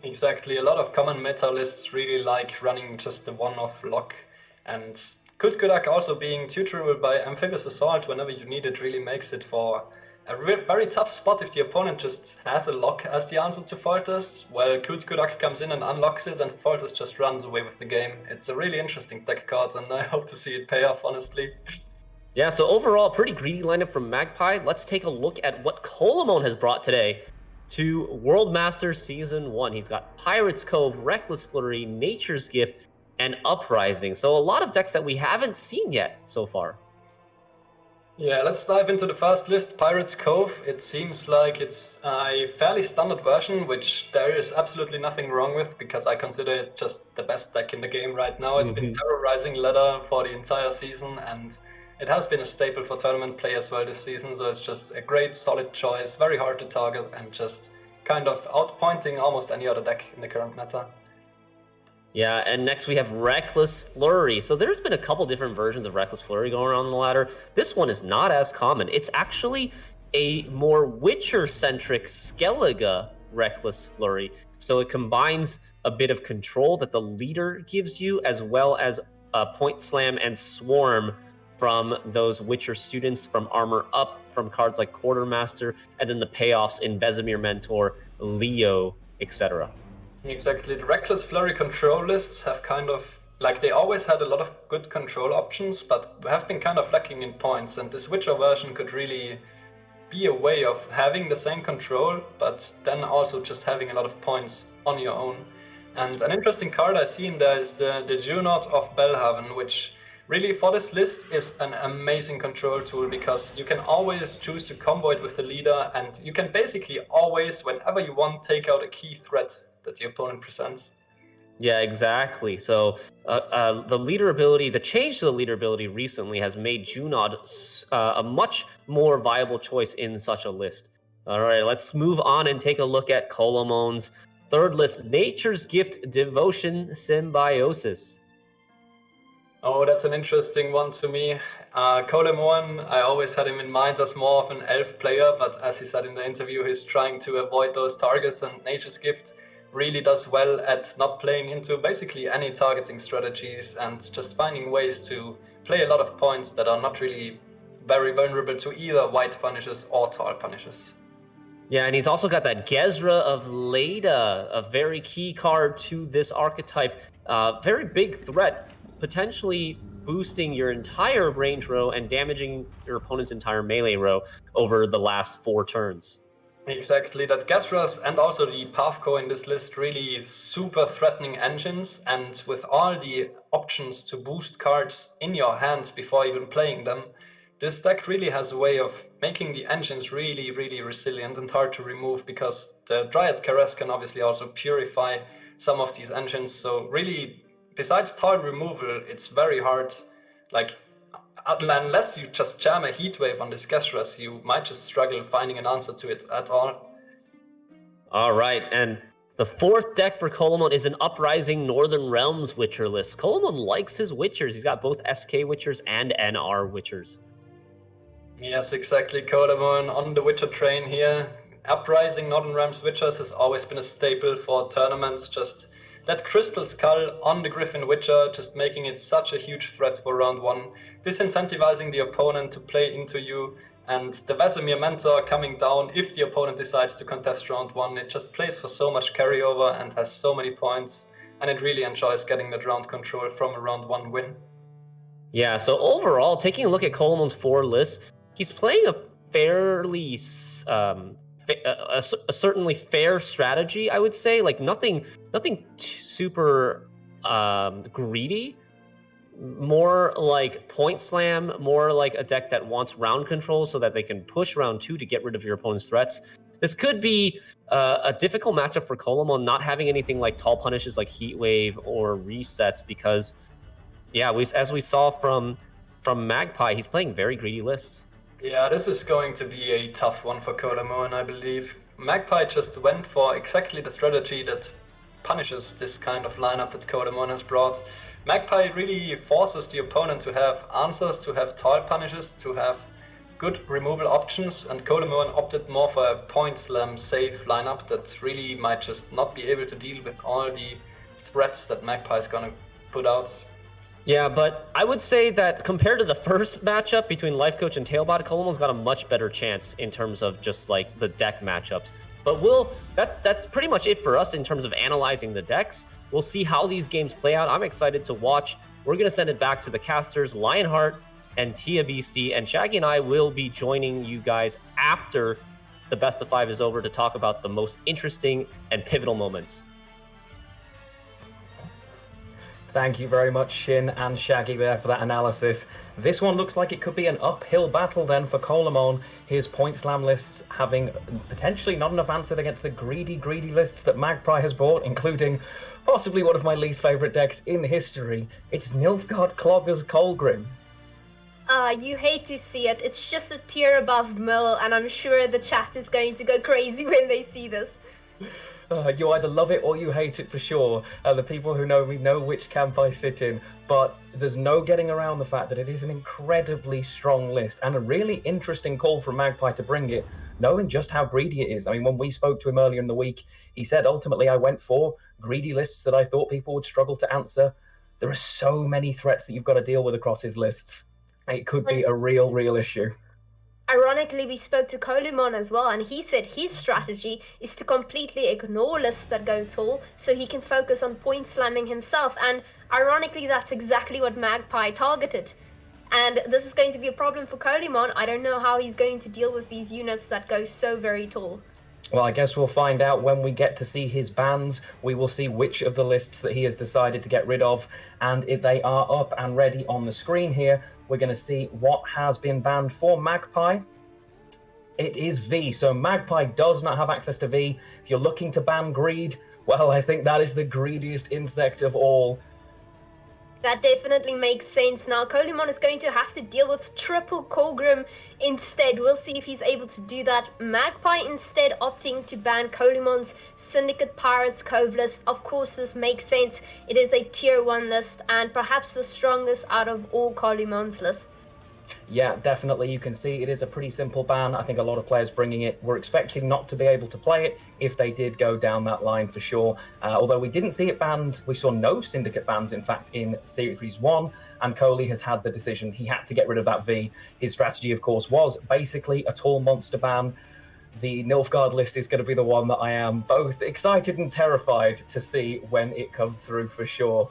Exactly, a lot of common meta lists really like running just the one-off lock, and Kudak also being tutorable by Amphibious Assault whenever you need it really makes it for a very tough spot if the opponent just has a lock as the answer to Foltest. Well, Kudak comes in and unlocks it, and Foltest just runs away with the game. It's a really interesting deck card, and I hope to see it pay off, honestly. Yeah, so overall, pretty greedy lineup from Magpie. Let's take a look at what Kolemoen has brought today to World Masters Season 1. He's got Pirate's Cove, Reckless Flurry, Nature's Gift, and Uprising. So a lot of decks that we haven't seen yet so far. Yeah, let's dive into the first list, Pirate's Cove. It seems like it's a fairly standard version, which there is absolutely nothing wrong with, because I consider it just the best deck in the game right now. It's been terrorizing ladder for the entire season, and it has been a staple for tournament play as well this season, so it's just a great, solid choice, very hard to target, and just kind of outpointing almost any other deck in the current meta. Yeah, and next we have Reckless Flurry. So there's been a couple different versions of Reckless Flurry going around on the ladder. This one is not as common. It's actually a more Witcher-centric Skellige Reckless Flurry. So it combines a bit of control that the leader gives you, as well as a Point Slam and Swarm from those Witcher students, from Armor Up, from cards like Quartermaster, and then the payoffs in Vesemir Mentor, Leo, etc. Exactly. The Reckless Flurry control lists have kind of, they always had a lot of good control options, but have been kind of lacking in points, and this Witcher version could really be a way of having the same control, but then also just having a lot of points on your own. And an interesting card I see in there is the Junod of Belhaven, which really for this list is an amazing control tool, because you can always choose to combo it with the leader, and you can basically always, whenever you want, take out a key threat that the opponent presents. Yeah, exactly. So the leader ability, the change to the leader ability recently has made Junod a much more viable choice in such a list. All right, let's move on and take a look at Kolemoen's third list, Nature's Gift, Devotion, Symbiosis. Oh, that's an interesting one to me. Kolemoen, I always had him in mind as more of an elf player, but as he said in the interview, he's trying to avoid those targets, and Nature's Gift really does well at not playing into basically any targeting strategies and just finding ways to play a lot of points that are not really very vulnerable to either white punishes or tall punishes. Yeah, and he's also got that Gezra of Leda, a very key card to this archetype. Very big threat, potentially boosting your entire range row and damaging your opponent's entire melee row over the last 4 turns. Exactly, that Gezras and also the Pathco in this list really super threatening engines, and with all the options to boost cards in your hands before even playing them, this deck really has a way of making the engines really, really resilient and hard to remove, because the Dryad's Caress can obviously also purify some of these engines. So really, besides tile removal, it's very hard, like, unless you just jam a Heatwave on this Gezras, you might just struggle finding an answer to it at all. All right, and the fourth deck for Kolemoen is an Uprising Northern Realms Witcher list. Kolemoen likes his Witchers. He's got both SK Witchers and NR Witchers. Yes, exactly. Kolemoen on the Witcher train here. Uprising Northern Realms Witchers has always been a staple for tournaments. Just that Crystal Skull on the Griffin Witcher, just making it such a huge threat for round 1, disincentivizing the opponent to play into you, and the Vesemir Mentor coming down if the opponent decides to contest round 1. It just plays for so much carryover and has so many points, and it really enjoys getting that round control from a round 1 win. Yeah, so overall, taking a look at Kolemoen's 4 list, he's playing a fairly, a certainly fair strategy, I would say. Like nothing super greedy. More like point slam, more like a deck that wants round control so that they can push round 2 to get rid of your opponent's threats. This could be a difficult matchup for Kolemoen, not having anything like tall punishes like Heatwave or resets, because, yeah, as we saw from Magpie, he's playing very greedy lists. Yeah, this is going to be a tough one for Kolemoen, I believe. Magpie just went for exactly the strategy that punishes this kind of lineup that Kolemoen has brought. Magpie really forces the opponent to have answers, to have tall punishes, to have good removal options, and Kolemoen opted more for a point slam safe lineup that really might just not be able to deal with all the threats that Magpie is going to put out. Yeah, but I would say that compared to the first matchup between Lifecoach and Tailbot, Kolemoen's got a much better chance in terms of just like the deck matchups. But that's pretty much it for us in terms of analyzing the decks. We'll see how these games play out. I'm excited to watch. We're going to send it back to the casters, Lionheart and Tia Beastie, and Shaggy and I will be joining you guys after the best of 5 is over to talk about the most interesting and pivotal moments. Thank you very much, Shin and Shaggy there for that analysis. This one looks like it could be an uphill battle then for Kolemoen. His point slam lists having potentially not enough answered against the greedy lists that Magpie has bought, including possibly one of my least favourite decks in history. It's Nilfgaard Clogger's Colgrim. You hate to see it. It's just a tier above Mill, and I'm sure the chat is going to go crazy when they see this. You either love it or you hate it for sure. The people who know me know which camp I sit in, but there's no getting around the fact that it is an incredibly strong list and a really interesting call from Magpie to bring it, knowing just how greedy it is. I mean, when we spoke to him earlier in the week, he said, ultimately, I went for greedy lists that I thought people would struggle to answer. There are so many threats that you've got to deal with across his lists. It could be a real issue. Ironically, we spoke to Kolemoen as well, and he said his strategy is to completely ignore lists that go tall so he can focus on point slamming himself. And ironically, that's exactly what Magpie targeted. And this is going to be a problem for Kolemoen. I don't know how he's going to deal with these units that go so very tall. Well, I guess we'll find out when we get to see his bans. We will see which of the lists that he has decided to get rid of. And if they are up and ready on the screen here, we're going to see what has been banned for Magpie. It is V, so Magpie does not have access to V. If you're looking to ban greed, well, I think that is the greediest insect of all. That definitely makes sense. Now, Kolemoen is going to have to deal with triple Colgrim instead. We'll see if he's able to do that. Magpie instead opting to ban Kolemoen's Syndicate Pirates Cove list. Of course, this makes sense. It is a tier 1 list and perhaps the strongest out of all Kolemoen's lists. Yeah, definitely. You can see it is a pretty simple ban. I think a lot of players bringing it were expecting not to be able to play it if they did go down that line for sure. Although we didn't see it banned, we saw no Syndicate bans, in fact, in Series 1. And Coley has had the decision. He had to get rid of that V. His strategy, of course, was basically a tall monster ban. The Nilfgaard list is going to be the one that I am both excited and terrified to see when it comes through for sure.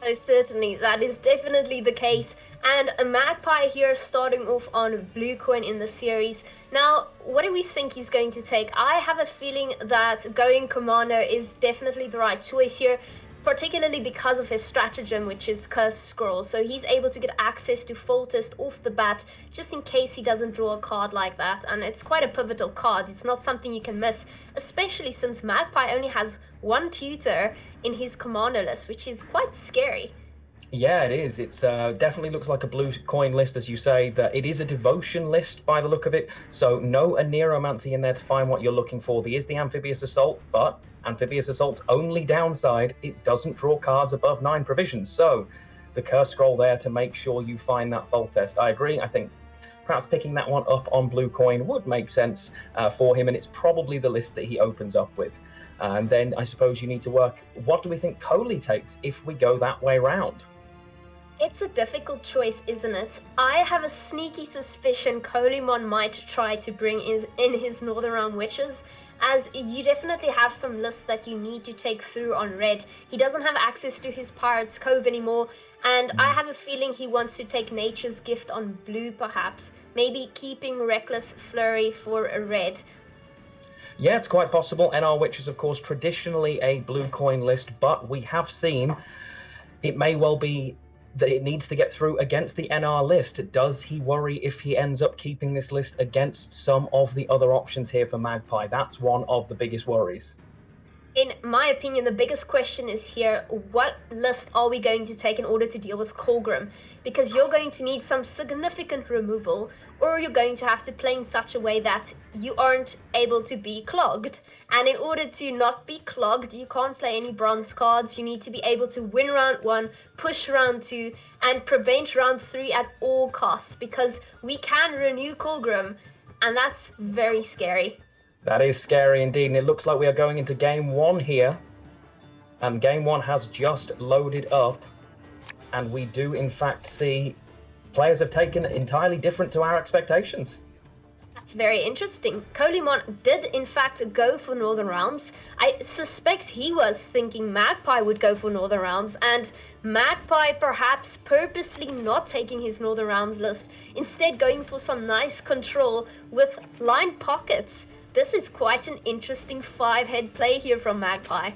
Oh, certainly. That is definitely the case. And a Magpie here starting off on blue coin in the series. Now, what do we think he's going to take? I have a feeling that going Commander is definitely the right choice here, particularly because of his stratagem, which is Cursed Scroll. So he's able to get access to Foltest off the bat, just in case he doesn't draw a card like that. And it's quite a pivotal card. It's not something you can miss, especially since Magpie only has one tutor in his commander list, which is quite scary. Yeah, it is. It's definitely looks like a blue coin list, as you say. That it is a devotion list by the look of it. So no Aneromancy in there to find what you're looking for. There is the Amphibious Assault, but Amphibious Assault's only downside, it doesn't draw cards above 9 provisions. So the Curse Scroll there to make sure you find that Foltest. I agree. I think perhaps picking that one up on blue coin would make sense for him, and it's probably the list that he opens up with. And then I suppose you need to work, what do we think Coley takes if we go that way round? It's a difficult choice, isn't it? I have a sneaky suspicion Kolemoen might try to bring in his Northern Realm Witches, as you definitely have some lists that you need to take through on red. He doesn't have access to his Pirates Cove anymore, and I have a feeling he wants to take Nature's Gift on blue perhaps, maybe keeping Reckless Flurry for a red. Yeah, it's quite possible. NR Witch is, of course, traditionally a blue coin list, but we have seen it may well be that it needs to get through against the NR list. Does he worry if he ends up keeping this list against some of the other options here for Magpie? That's one of the biggest worries. In my opinion, the biggest question is here, what list are we going to take in order to deal with Colgrim? Because you're going to need some significant removal, or you're going to have to play in such a way that you aren't able to be clogged. And in order to not be clogged, you can't play any bronze cards. You need to be able to win round 1, push round 2, and prevent round 3 at all costs, because we can renew Colgrim, and that's very scary. That is scary indeed, and it looks like we are going into game 1 here. And game 1 has just loaded up, and we do in fact see players have taken entirely different to our expectations. That's very interesting. Kolemoen did in fact go for Northern Realms. I suspect he was thinking Magpie would go for Northern Realms, and Magpie perhaps purposely not taking his Northern Realms list, instead going for some nice control with line pockets. This is quite an interesting 5-head play here from Magpie.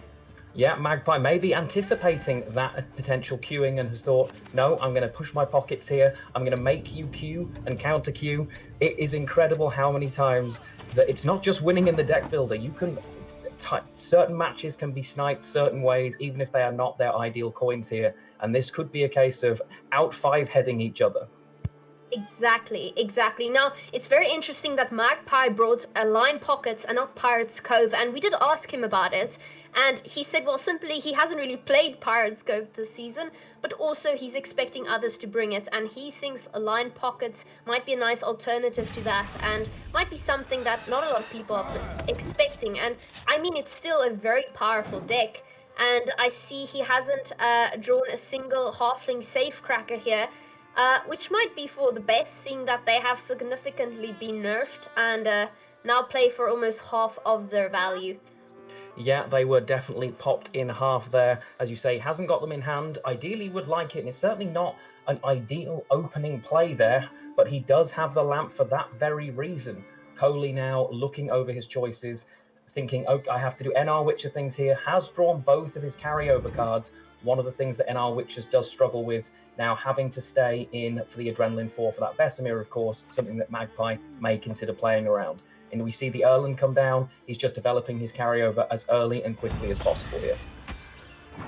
Yeah, Magpie may be anticipating that potential queuing and has thought, no, I'm going to push my pockets here. I'm going to make you queue and counter queue. It is incredible how many times that it's not just winning in the deck builder. You can certain matches can be sniped certain ways, even if they are not their ideal coins here. And this could be a case of out 5-heading each other. Exactly. Now, it's very interesting that Magpie brought a line pockets and not Pirates Cove, and we did ask him about it, and he said, well, simply he hasn't really played Pirates Cove this season, but also he's expecting others to bring it, and he thinks a line pockets might be a nice alternative to that, and might be something that not a lot of people are expecting. And I mean, it's still a very powerful deck, and I see he hasn't drawn a single Halfling Safecracker here, which might be for the best, seeing that they have significantly been nerfed and now play for almost half of their value. Yeah, they were definitely popped in half there. As you say, hasn't got them in hand. Ideally would like it, and it's certainly not an ideal opening play there, but he does have the lamp for that very reason. Coley now looking over his choices, thinking, okay, I have to do NR Witcher things here, has drawn both of his carryover cards. One of the things that NR Witchers does struggle with, now having to stay in for the Adrenaline 4 for that Vesemir, of course, something that Magpie may consider playing around. And we see the Erland come down. He's just developing his carryover as early and quickly as possible here.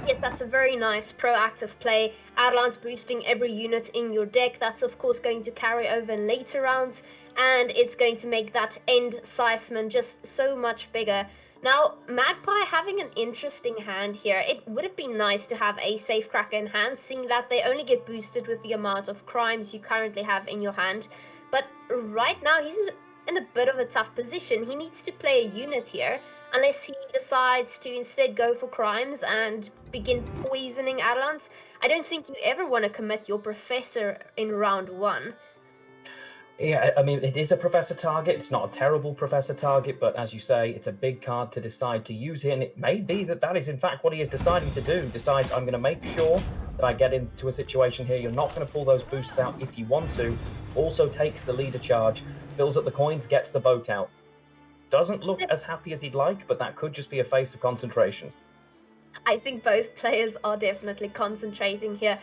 Yes, that's a very nice proactive play. Adelan's boosting every unit in your deck. That's of course going to carry over in later rounds, and it's going to make that end Scytheman just so much bigger. Now, Magpie having an interesting hand here. It would have been nice to have a Safecracker in hand, seeing that they only get boosted with the amount of crimes you currently have in your hand. But right now, he's in a bit of a tough position. He needs to play a unit here, unless he decides to instead go for crimes and begin poisoning Adelans. I don't think you ever want to commit your Professor in round 1. Yeah, I mean, it is a Professor target. It's not a terrible Professor target, but as you say, it's a big card to decide to use here, and it may be that that is in fact what he is deciding to do. Decides, I'm going to make sure that I get into a situation here. You're not going to pull those boosts out if you want to. Also takes the leader charge, fills up the coins, gets the boat out. Doesn't look as happy as he'd like, but that could just be a face of concentration. I think both players are definitely concentrating here.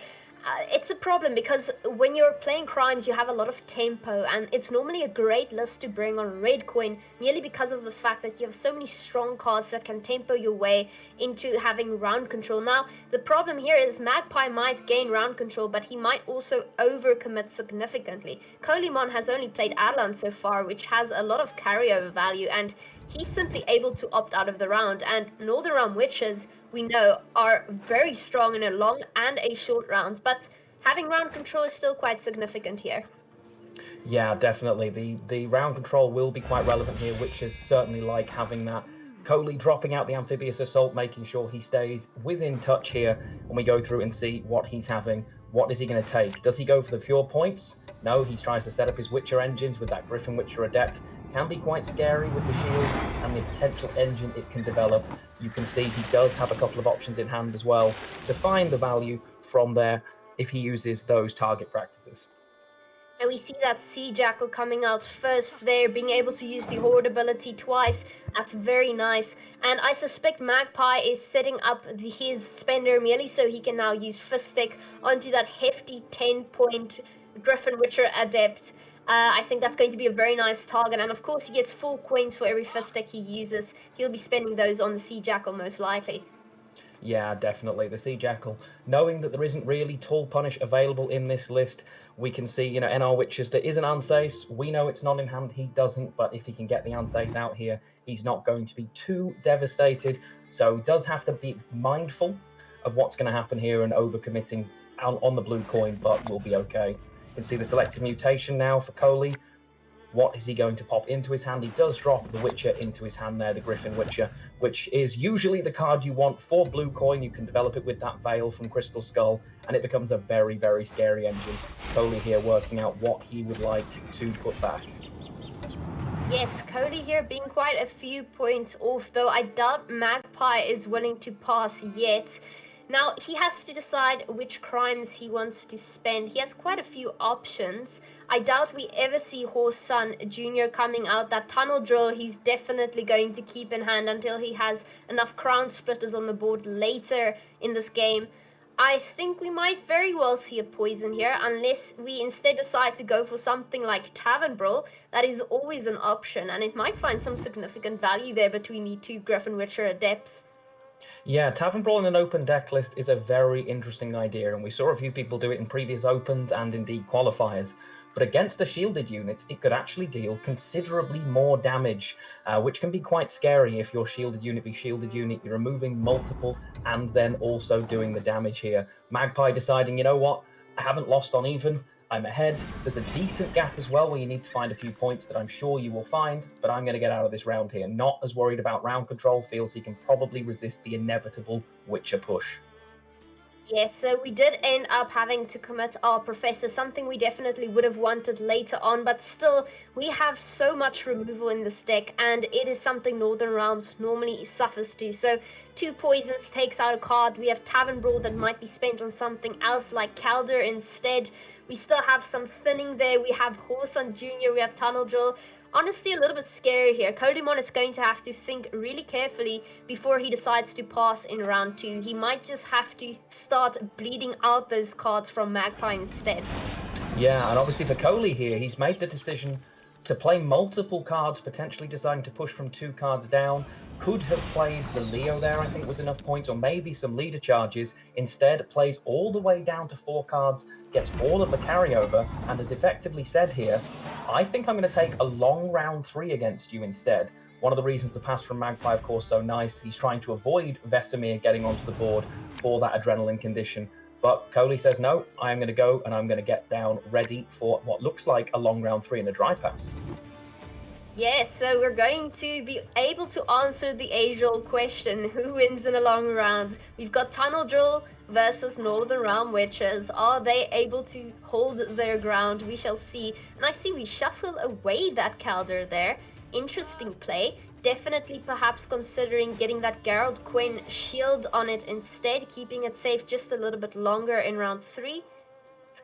It's a problem because when you're playing crimes, you have a lot of tempo, and it's normally a great list to bring on red coin, merely because of the fact that you have so many strong cards that can tempo your way into having round control. Now, the problem here is Magpie might gain round control, but he might also overcommit significantly. Kolemoen has only played Adelan so far, which has a lot of carryover value, and he's simply able to opt out of the round. And Northern Realm Witches, we know, are very strong in a long and a short rounds, but having round control is still quite significant here. Yeah, definitely. The round control will be quite relevant here, which is certainly like having that. Coley dropping out the Amphibious Assault, making sure he stays within touch here when we go through and see what he's having. What is he going to take? Does he go for the pure points? No, he tries to set up his Witcher engines with that Griffin Witcher Adept. Can be quite scary with the shield and the potential engine it can develop. You can see he does have a couple of options in hand as well to find the value from there if he uses those target practices. And we see that Sea Jackal coming out first there, being able to use the Horde ability twice. That's very nice. And I suspect Magpie is setting up his spender merely so he can now use Fist Stick onto that hefty 10-point Griffin Witcher Adept. I think that's going to be a very nice target, and of course he gets 4 coins for every Fist Stick he uses. He'll be spending those on the Sea Jackal most likely. Yeah, definitely. The Sea Jackal, knowing that there isn't really Tall Punish available in this list, we can see, NR Witches, there is an Ansace. We know it's not in hand, he doesn't, but if he can get the Ansace out here, he's not going to be too devastated. So he does have to be mindful of what's going to happen here and overcommitting on the blue coin, but we'll be okay. You can see the selective mutation now for Coley. What is he going to pop into his hand? He does drop the Witcher into his hand there, the Griffin Witcher, which is usually the card you want for blue coin. You can develop it with that Veil from Crystal Skull, and it becomes a very, very scary engine. Coley here working out what he would like to put back. Yes, Cody here being quite a few points off, though I doubt Magpie is willing to pass yet. Now, he has to decide which crimes he wants to spend. He has quite a few options. I doubt we ever see Horse Son Jr. coming out. That Tunnel Drill he's definitely going to keep in hand until he has enough Crown Splitters on the board later in this game. I think we might very well see a poison here, unless we instead decide to go for something like Tavern Brawl. That is always an option, and it might find some significant value there between the two Griffin Witcher Adepts. Yeah, Tavern Brawl in an open deck list is a very interesting idea, and we saw a few people do it in previous opens and indeed qualifiers. But against the shielded units, it could actually deal considerably more damage, which can be quite scary if your shielded unit be shielded unit. You're removing multiple and then also doing the damage here. Magpie deciding, you know what, I haven't lost on even. I'm ahead. There's a decent gap as well where you need to find a few points that I'm sure you will find, but I'm going to get out of this round here. Not as worried about round control, feels he can probably resist the inevitable Witcher push. Yes, so we did end up having to commit our Professor, something we definitely would have wanted later on, but still, we have so much removal in this deck, and it is something Northern Realms normally suffers to. So, 2 poisons takes out a card. We have Tavern Brawl that might be spent on something else like Calder instead. We still have some thinning there. We have Horse on Jr., we have Tunnel Drill. Honestly, a little bit scary here. Kolemoen is going to have to think really carefully before he decides to pass in round 2. He might just have to start bleeding out those cards from Magpie instead. Yeah, and obviously for Coley here, he's made the decision to play multiple cards, potentially deciding to push from 2 cards down. could have played the Leo there, I think was enough points, or maybe some leader charges. Instead, plays all the way down to 4 cards, gets all of the carryover, and has effectively said here, I think I'm going to take a long round 3 against you instead. One of the reasons the pass from Magpie, of course, so nice, he's trying to avoid Vesemir getting onto the board for that adrenaline condition. But Coley says, no, I'm going to go and I'm going to get down ready for what looks like a long round 3 in a dry pass. Yes, so we're going to be able to answer the age-old question, who wins in a long round? We've got Tunnel Drill versus Northern Realm Witches. Are they able to hold their ground? We shall see. And I see we shuffle away that Calder there. Interesting play. Definitely perhaps considering getting that Geralt Quinn shield on it instead, keeping it safe just a little bit longer in round 3.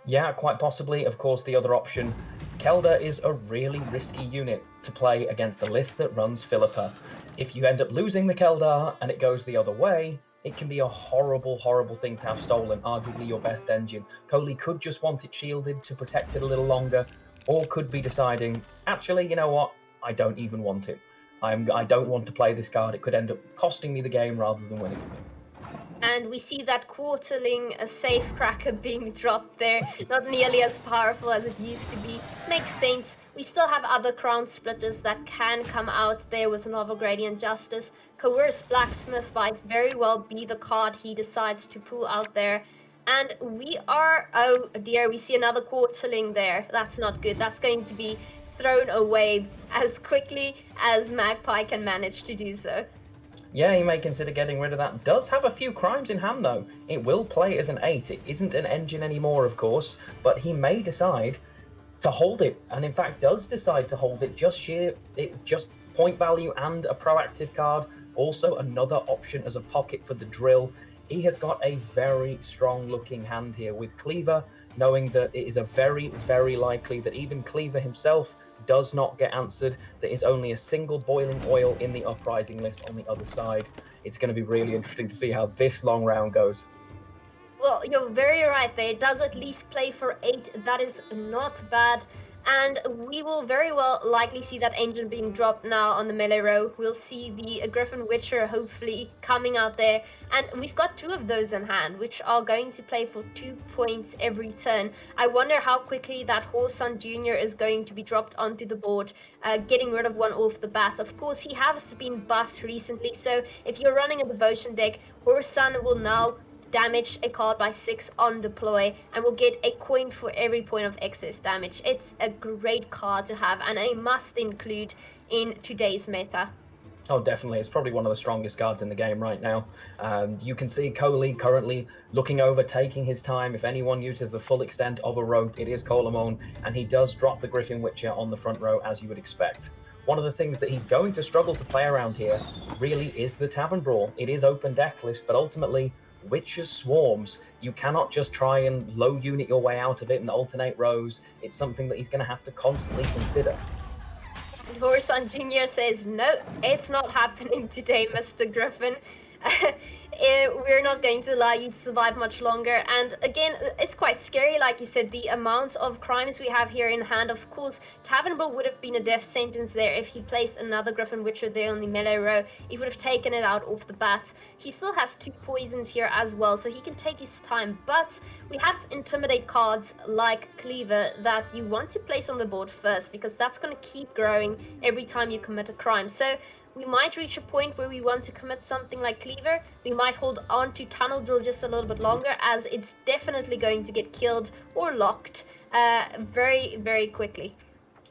Yeah, quite possibly. Of course, the other option, Kelder is a really risky unit to play against the list that runs Philippa. If you end up losing the Keldar and it goes the other way, it can be a horrible, horrible thing to have stolen, arguably your best engine. Coley could just want it shielded to protect it a little longer, or could be deciding, actually, you know what, I don't even want it. I don't want to play this card. It could end up costing me the game rather than winning me. And we see that Quarterling, a safecracker being dropped there. Not nearly as powerful as it used to be. Makes sense. We still have other Crown Splitters that can come out there with Novel Gradient Justice. Coerced Blacksmith might very well be the card he decides to pull out there. And we are... Oh dear, we see another Quarterling there. That's not good. That's going to be thrown away as quickly as Magpie can manage to do so. Yeah, he may consider getting rid of that. Does have a few crimes in hand, though. It will play as an 8. It isn't an engine anymore, of course, but he may decide to hold it, and in fact does decide to hold it. Just point value and a proactive card. Also another option as a pocket for the drill. He has got a very strong-looking hand here with Cleaver, knowing that it is a very, very likely that even Cleaver himself does not get answered. There is only a single boiling oil in the Uprising list on the other side. It's going to be really interesting to see how this long round goes. Well, you're very right there. It does at least play for 8. That is not bad. And we will very well likely see that engine being dropped now on the melee row. We'll see the Griffin Witcher hopefully coming out there. And we've got 2 of those in hand, which are going to play for 2 points every turn. I wonder how quickly that Horson Jr. is going to be dropped onto the board, getting rid of one off the bat. Of course, he has been buffed recently, so if you're running a Devotion deck, Horson will now damage a card by 6 on deploy and will get a coin for every point of excess damage. It's a great card to have and a must include in today's meta. Oh, definitely. It's probably one of the strongest cards in the game right now. You can see Coley currently looking over, taking his time. If anyone uses the full extent of a rope, it is Kolemoen, and he does drop the Griffin Witcher on the front row as you would expect. One of the things that he's going to struggle to play around here really is the Tavern Brawl. It is open deck list, but ultimately Witches Swarms. You cannot just try and low unit your way out of it and alternate rows. It's something that he's going to have to constantly consider. And Horson Jr. says, no, it's not happening today, Mr. Griffin. We're not going to allow you to survive much longer. And again, it's quite scary, like you said, the amount of crimes we have here in hand. Of course, Tavern Brawl would have been a death sentence there if he placed another Griffin Witcher there on the melee row. He would have taken it out off the bat. He still has 2 poisons here as well, so he can take his time. But we have Intimidate cards like Cleaver that you want to place on the board first, because that's going to keep growing every time you commit a crime. So we might reach a point where we want to commit something like Cleaver. We might hold on to Tunnel Drill just a little bit longer, as it's definitely going to get killed or locked very, very quickly.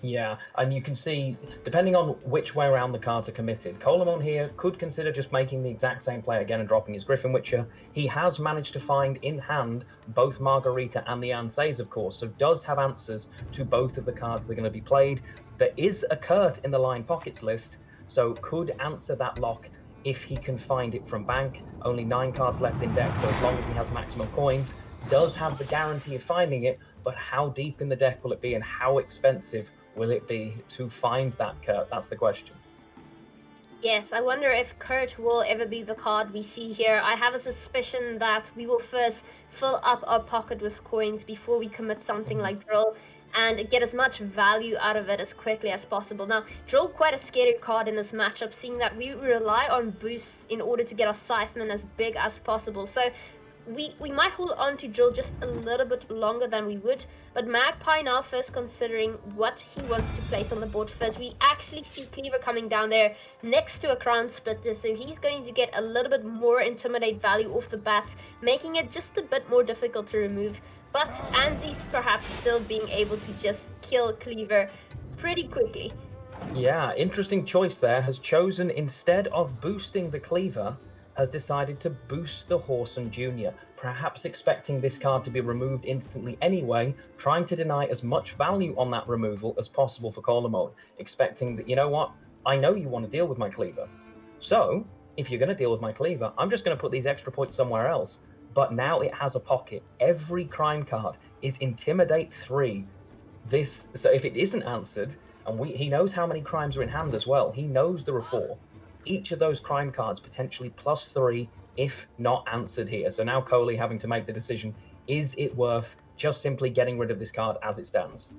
Yeah, and you can see, depending on which way around the cards are committed, Kolemoen here could consider just making the exact same play again and dropping his Griffin Witcher. He has managed to find in hand both Margarita and the Ansays, of course, so does have answers to both of the cards that are going to be played. There is a Kurt in the line pockets list, so could answer that lock if he can find it from bank. Only 9 cards left in deck, so as long as he has maximum coins, does have the guarantee of finding it, but how deep in the deck will it be and how expensive will it be to find that Kurt? That's the question. Yes, I wonder if Kurt will ever be the card we see here. I have a suspicion that we will first fill up our pocket with coins before we commit something like Drill. and get as much value out of it as quickly as possible. Now, Drill quite a scary card in this matchup, seeing that we rely on boosts in order to get our Scytheman as big as possible. So we might hold on to Drill just a little bit longer than we would, but Magpie now first considering what he wants to place on the board first. We actually see Cleaver coming down there next to a Crown Splitter, so he's going to get a little bit more Intimidate value off the bat, making it just a bit more difficult to remove. But Anzi's perhaps still being able to just kill Cleaver pretty quickly. Yeah, interesting choice there. Has chosen, instead of boosting the Cleaver, has decided to boost the Whoreson Jr., perhaps expecting this card to be removed instantly anyway, trying to deny as much value on that removal as possible for Kolemoen, expecting that, you know what, I know you want to deal with my Cleaver. So, if you're going to deal with my Cleaver, I'm just going to put these extra points somewhere else. But now it has a pocket. Every crime card is Intimidate 3. So if it isn't answered, and he knows how many crimes are in hand as well, he knows there are 4. Each of those crime cards potentially +3 if not answered here. So now Coley having to make the decision, is it worth just simply getting rid of this card as it stands?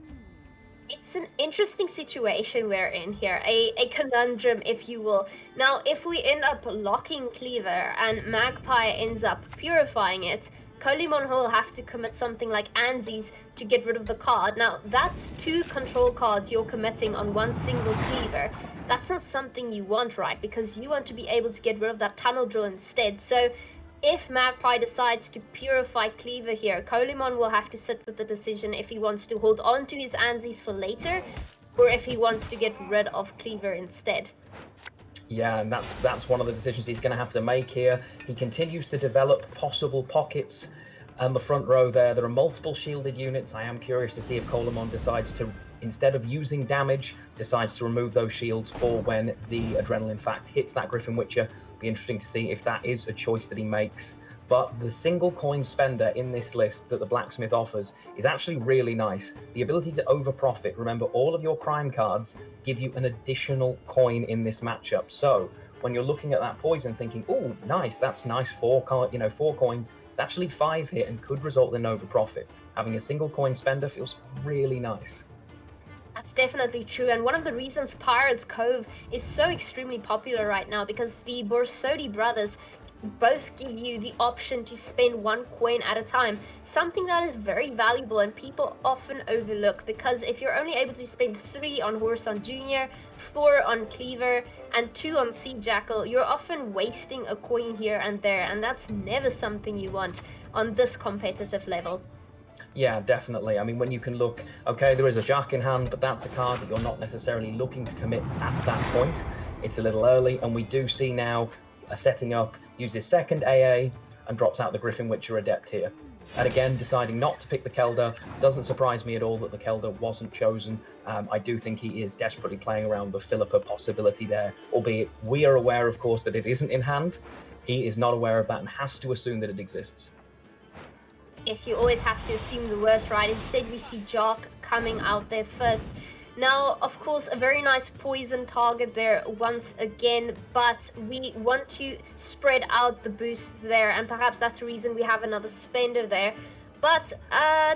It's an interesting situation we're in here, a conundrum, if you will. Now, if we end up locking Cleaver and Magpie ends up purifying it, Kolemoen will have to commit something like Anzi's to get rid of the card. Now, that's 2 control cards you're committing on one single Cleaver. That's not something you want, right? Because you want to be able to get rid of that Tunnel Drill instead. So if Magpie decides to purify Cleaver here, Kolemoen will have to sit with the decision if he wants to hold on to his Anzi's for later, or if he wants to get rid of Cleaver instead. Yeah, and that's one of the decisions he's going to have to make here. He continues to develop possible pockets on the front row there. There are multiple shielded units. I am curious to see if Kolemoen decides to, instead of using damage, decides to remove those shields for when the Adrenaline Fact hits that Griffin Witcher. Be interesting to see if that is a choice that he makes. But the single coin spender in this list that the Blacksmith offers is actually really nice. The ability to over-profit. Remember, all of your crime cards give you an additional coin in this matchup. So when you're looking at that poison thinking, oh, nice, that's nice, 4 coins, it's actually 5 here and could result in over-profit. Having a single coin spender feels really nice. That's definitely true, and one of the reasons Pirates Cove is so extremely popular right now, because the Borsodi brothers both give you the option to spend 1 coin at a time, something that is very valuable and people often overlook, because if you're only able to spend 3 on Whoreson Jr., 4 on Cleaver, and 2 on Sea Jackal, you're often wasting a coin here and there, and that's never something you want on this competitive level. Yeah, definitely. I mean, when you can look, okay, there is a Jacques in hand, but that's a card that you're not necessarily looking to commit at that point. It's a little early, and we do see now a setting up, uses second AA, and drops out the Griffin Witcher Adept here. And again, deciding not to pick the Kelder. Doesn't surprise me at all that the Kelder wasn't chosen. I do think he is desperately playing around the Philippa possibility there, albeit we are aware, of course, that it isn't in hand. He is not aware of that and has to assume that it exists. Yes, you always have to assume the worst, right? Instead, we see Jock coming out there first. Now, of course, a very nice poison target there once again, but we want to spread out the boosts there, and perhaps that's the reason we have another spender there. But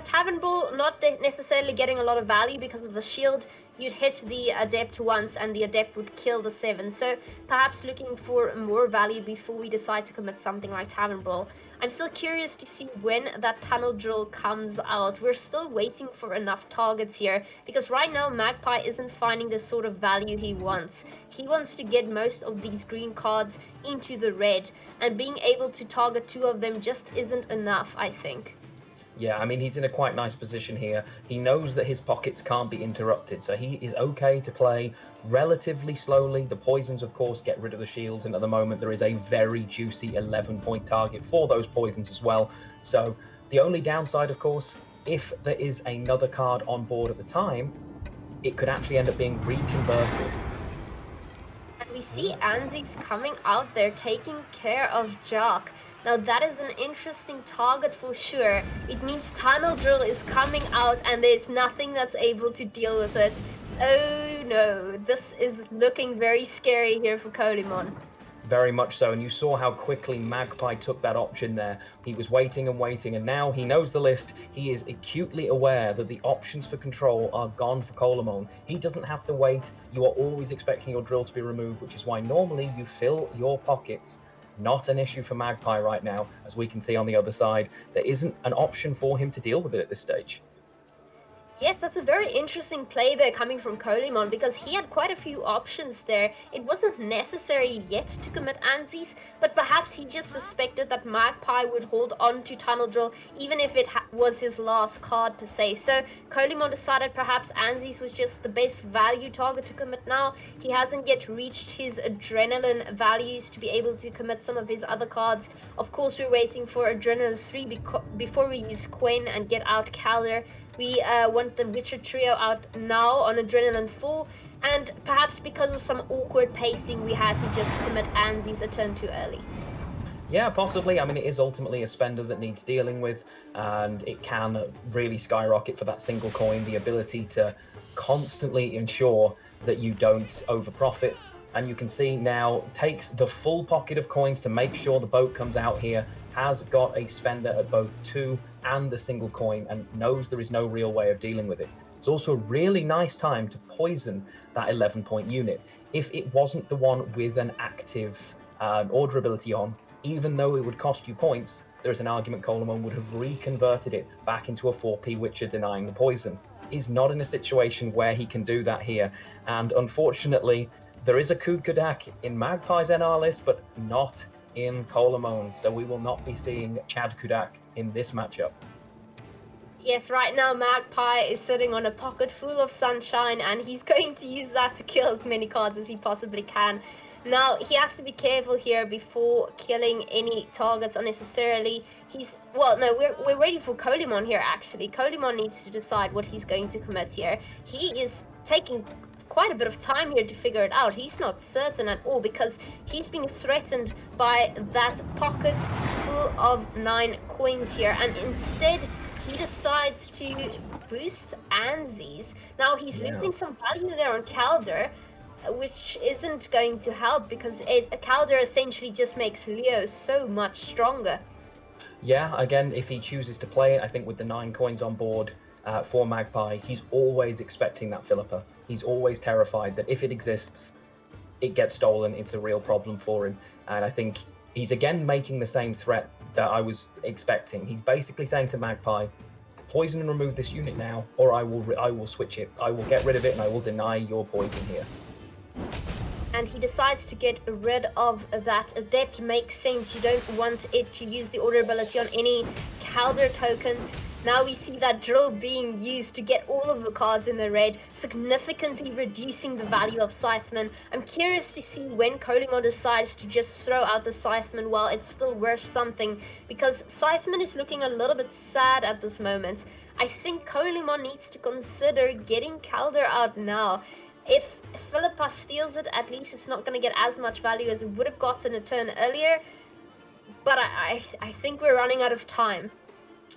Tavern Brawl not necessarily getting a lot of value because of the shield. You'd hit the Adept once and the Adept would kill the 7. So perhaps looking for more value before we decide to commit something like Tavern Brawl. I'm still curious to see when that Tunnel Drill comes out. We're still waiting for enough targets here, because right now Magpie isn't finding the sort of value he wants. He wants to get most of these green cards into the red, and being able to target 2 of them just isn't enough, I think. Yeah, I mean, he's in a quite nice position here. He knows that his pockets can't be interrupted, so he is okay to play relatively slowly. The poisons, of course, get rid of the shields, and at the moment there is a very juicy 11-point target for those poisons as well. So the only downside, of course, if there is another card on board at the time, it could actually end up being reconverted. And we see Anzi's coming out there taking care of Jock. Now that is an interesting target for sure. It means Tunnel Drill is coming out and there's nothing that's able to deal with it. Oh no, this is looking very scary here for Kolemoen. Very much so, and you saw how quickly Magpie took that option there. He was waiting and waiting, and now he knows the list. He is acutely aware that the options for control are gone for Kolemoen. He doesn't have to wait. You are always expecting your drill to be removed, which is why normally you fill your pockets. Not an issue for Magpie right now, as we can see on the other side. There isn't an option for him to deal with it at this stage. Yes, that's a very interesting play there coming from Kolemoen, because he had quite a few options there. It wasn't necessary yet to commit Anzies, but perhaps he just suspected that Magpie would hold on to Tunnel Drill, even if it was his last card per se. So Kolemoen decided perhaps Anzies was just the best value target to commit now. He hasn't yet reached his adrenaline values to be able to commit some of his other cards. Of course, we're waiting for Adrenaline 3 before we use Quen and get out Calder. We want the Witcher trio out now on Adrenaline 4, and perhaps because of some awkward pacing, we had to just commit Anzies a turn too early. Yeah, possibly. I mean, it is ultimately a spender that needs dealing with, and it can really skyrocket for that single coin, the ability to constantly ensure that you don't overprofit. And you can see now, takes the full pocket of coins to make sure the boat comes out here, has got a spender at both 2 and a single coin, and knows there is no real way of dealing with it. It's also a really nice time to poison that 11-point unit. If it wasn't the one with an active order ability on, even though it would cost you points, there is an argument Kolemoen would have reconverted it back into a 4p Witcher denying the poison. He's not in a situation where he can do that here, and unfortunately, there is a Kud Kudak in Magpie's NR list, but not in Kolemoen, so we will not be seeing Chad Kudak in this matchup. Yes, right now Magpie is sitting on a pocket full of sunshine, and he's going to use that to kill as many cards as he possibly can. Now, he has to be careful here before killing any targets unnecessarily. We're waiting for Kolemoen here, actually. Kolemoen needs to decide what he's going to commit here. He is taking quite a bit of time here to figure it out. He's not certain at all, because he's being threatened by that pocket full of 9 coins here, and instead he decides to boost Anzies. Now he's losing some value there on Calder, which isn't going to help, because Calder essentially just makes Leo so much stronger. Yeah, again, if he chooses to play it, I think with the 9 coins on board for Magpie, he's always expecting that Philippa. He's always terrified that if it exists, it gets stolen. It's a real problem for him. And I think he's again making the same threat that I was expecting. He's basically saying to Magpie, poison and remove this unit now, or I will switch it. I will get rid of it, and I will deny your poison here. And he decides to get rid of that Adept. Makes sense. You don't want it to use the order ability on any Calder tokens. Now we see that drill being used to get all of the cards in the red, significantly reducing the value of Scytheman. I'm curious to see when Kolemoen decides to just throw out the Scytheman while it's still worth something, because Scytheman is looking a little bit sad at this moment. I think Kolemoen needs to consider getting Calder out now. If Philippa steals it, at least it's not going to get as much value as it would have gotten a turn earlier, but I think we're running out of time.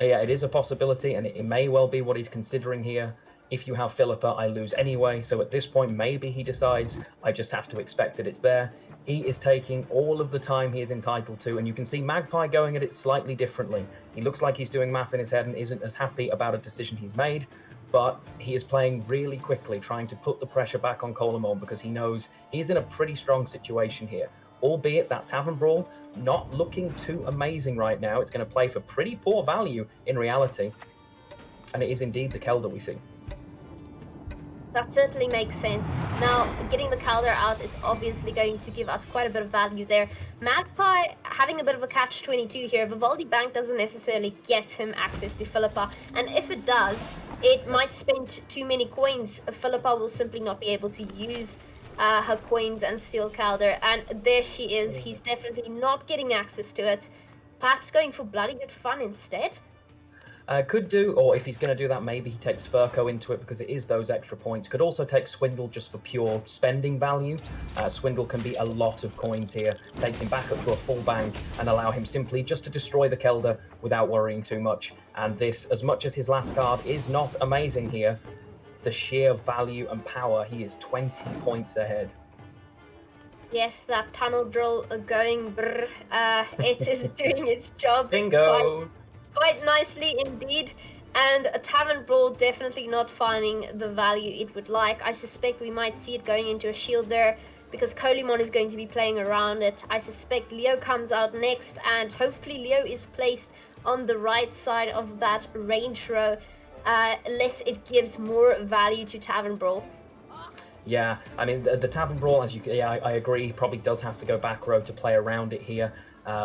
Yeah, it is a possibility, and it may well be what he's considering here. If you have Philippa, I lose anyway, so at this point, maybe he decides, I just have to expect that it's there. He is taking all of the time he is entitled to, and you can see Magpie going at it slightly differently. He looks like he's doing math in his head and isn't as happy about a decision he's made, but he is playing really quickly, trying to put the pressure back on Kolemoen, because he knows he's in a pretty strong situation here. Albeit that Tavern Brawl not looking too amazing right now. It's going to play for pretty poor value in reality. And it is indeed the Calder we see. That certainly makes sense. Now, getting the Calder out is obviously going to give us quite a bit of value there. Magpie having a bit of a catch-22 here. Vivaldi Bank doesn't necessarily get him access to Philippa, and if it does, it might spend too many coins. Philippa will simply not be able to use her coins and steal Calder, and there she is. He's definitely not getting access to it. Perhaps going for bloody good fun instead. Could do, or if he's going to do that, maybe he takes Furco into it, because it is those extra points. Could also take Swindle just for pure spending value. Swindle can be a lot of coins here. Takes him back up to a full bank and allow him simply just to destroy the Kelder without worrying too much. And this, as much as his last card is not amazing here, the sheer value and power, he is 20 points ahead. Yes, that tunnel drill going brr, it is doing its job Bingo! quite nicely indeed. And a Tavern Brawl definitely not finding the value it would like. I suspect we might see it going into a shield there because Kolemoen is going to be playing around it. I suspect Leo comes out next, and hopefully Leo is placed on the right side of that range row, lest it gives more value to Tavern Brawl. Yeah, I mean, the Tavern Brawl, I agree, probably does have to go back row to play around it here,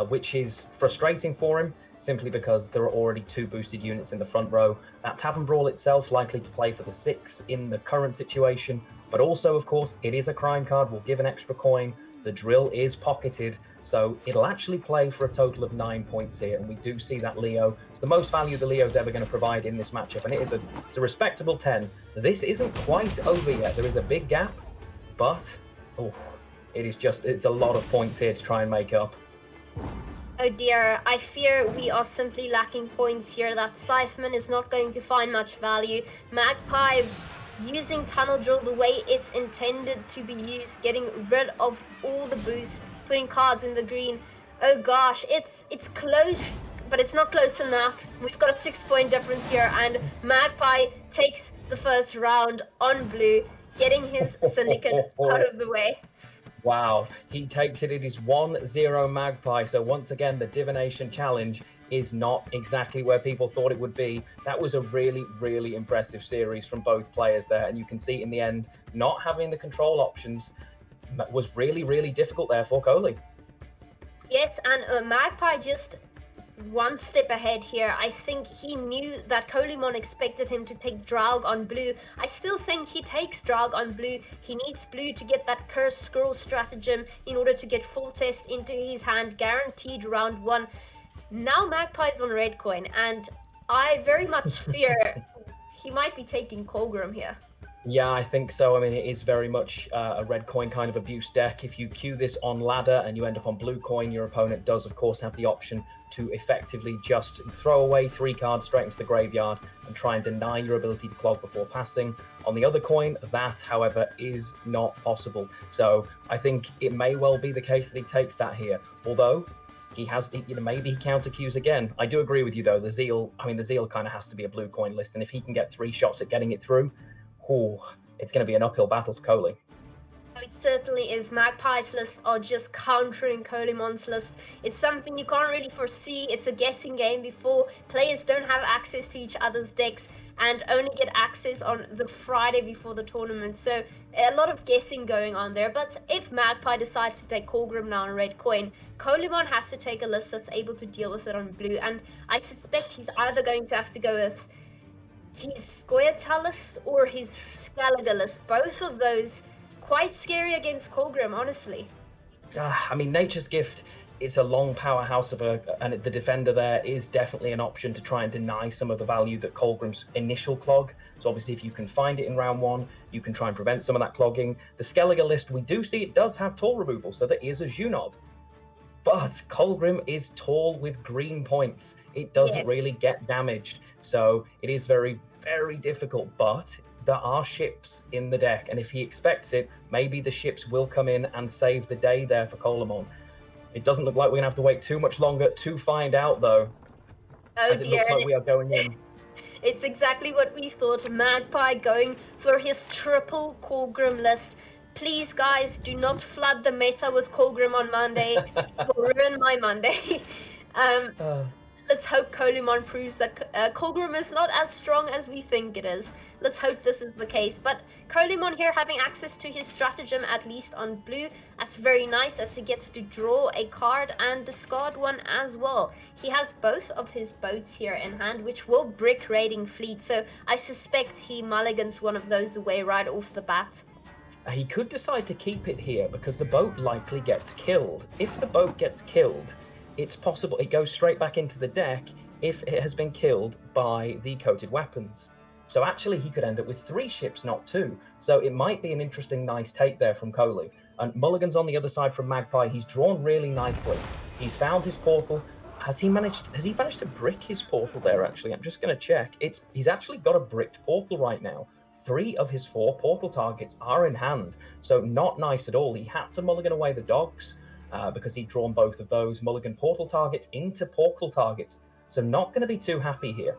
which is frustrating for him, simply because there are already 2 boosted units in the front row. That Tavern Brawl itself likely to play for the 6 in the current situation, but also, of course, it is a crime card, will give an extra coin. The drill is pocketed, so it'll actually play for a total of 9 points here, and we do see that Leo. It's the most value the Leo's ever going to provide in this matchup, and it's a respectable 10. This isn't quite over yet. There is a big gap, but it's a lot of points here to try and make up. Oh dear, I fear we are simply lacking points here. That Scytheman is not going to find much value. Magpie using Tunnel Drill the way it's intended to be used, getting rid of all the boosts, putting cards in the green. Oh gosh, it's close, but it's not close enough. We've got a 6-point difference here, and Magpie takes the first round on blue, getting his Syndicate out of the way. Wow, he takes it. It is 1-0 Magpie. So once again, the Divination Challenge is not exactly where people thought it would be. That was a really, really impressive series from both players there. And you can see in the end, not having the control options was really, really difficult there for Coley. Yes, and Magpie just one step ahead here. I think he knew that Kolemoen expected him to take Draug on blue. I still think he takes Draug on blue. He needs blue to get that Cursed Scroll stratagem in order to get full test into his hand, guaranteed round 1. Now Magpie's on red coin, and I very much fear he might be taking Colgrim here. Yeah, I think so. I mean, it is very much a red coin kind of abuse deck. If you queue this on ladder and you end up on blue coin, your opponent does, of course, have the option to effectively just throw away 3 cards straight into the graveyard and try and deny your ability to clog before passing. On the other coin, that, however, is not possible. So I think it may well be the case that he takes that here. Although he has, maybe he counter queues again. I do agree with you, though. The Zeal kind of has to be a blue coin list. And if he can get 3 shots at getting it through, it's going to be an uphill battle for Coley. It certainly is. Magpie's lists are just countering Kolemoen's list. It's something you can't really foresee. It's a guessing game before. Players don't have access to each other's decks and only get access on the Friday before the tournament. So a lot of guessing going on there. But if Magpie decides to take Colgrim now on red coin, Kolemoen has to take a list that's able to deal with it on blue. And I suspect he's either going to have to go with his Squirtle list or his Scalaga list. Both of those quite scary against Colgrim, honestly. I mean, Nature's Gift is a long powerhouse and the defender there is definitely an option to try and deny some of the value that Colgrim's initial clog. So obviously, if you can find it in round 1, you can try and prevent some of that clogging. The Skellige list, we do see it does have tall removal, so there is a Junob. But Colgrim is tall with green points. It doesn't really get damaged. So it is very, very difficult, but there are ships in the deck, and if he expects it, maybe the ships will come in and save the day there for Kolemoen. It doesn't look like we're going to have to wait too much longer to find out, though. Oh as dear. It looks like we are going in. It's exactly what we thought. Magpie going for his triple Colgrim list. Please, guys, do not flood the meta with Colgrim on Monday. It will ruin my Monday. Let's hope Kolemoen proves that Colgrim is not as strong as we think it is. Let's hope this is the case. But Kolemoen here having access to his stratagem, at least on blue. That's very nice as he gets to draw a card and discard one as well. He has both of his boats here in hand, which will brick raiding fleet. So I suspect he mulligans one of those away right off the bat. He could decide to keep it here because the boat likely gets killed. If the boat gets killed, it's possible it goes straight back into the deck if it has been killed by the coated weapons. So actually he could end up with 3 ships, not 2. So it might be an interesting, nice take there from Coley. And Mulligan's on the other side from Magpie. He's drawn really nicely. He's found his portal. Has he managed to brick his portal there, actually? I'm just going to check. He's actually got a bricked portal right now. 3 of his 4 portal targets are in hand, so not nice at all. He had to mulligan away the dogs because he'd drawn both of those mulligan portal targets into portal targets, so not going to be too happy here.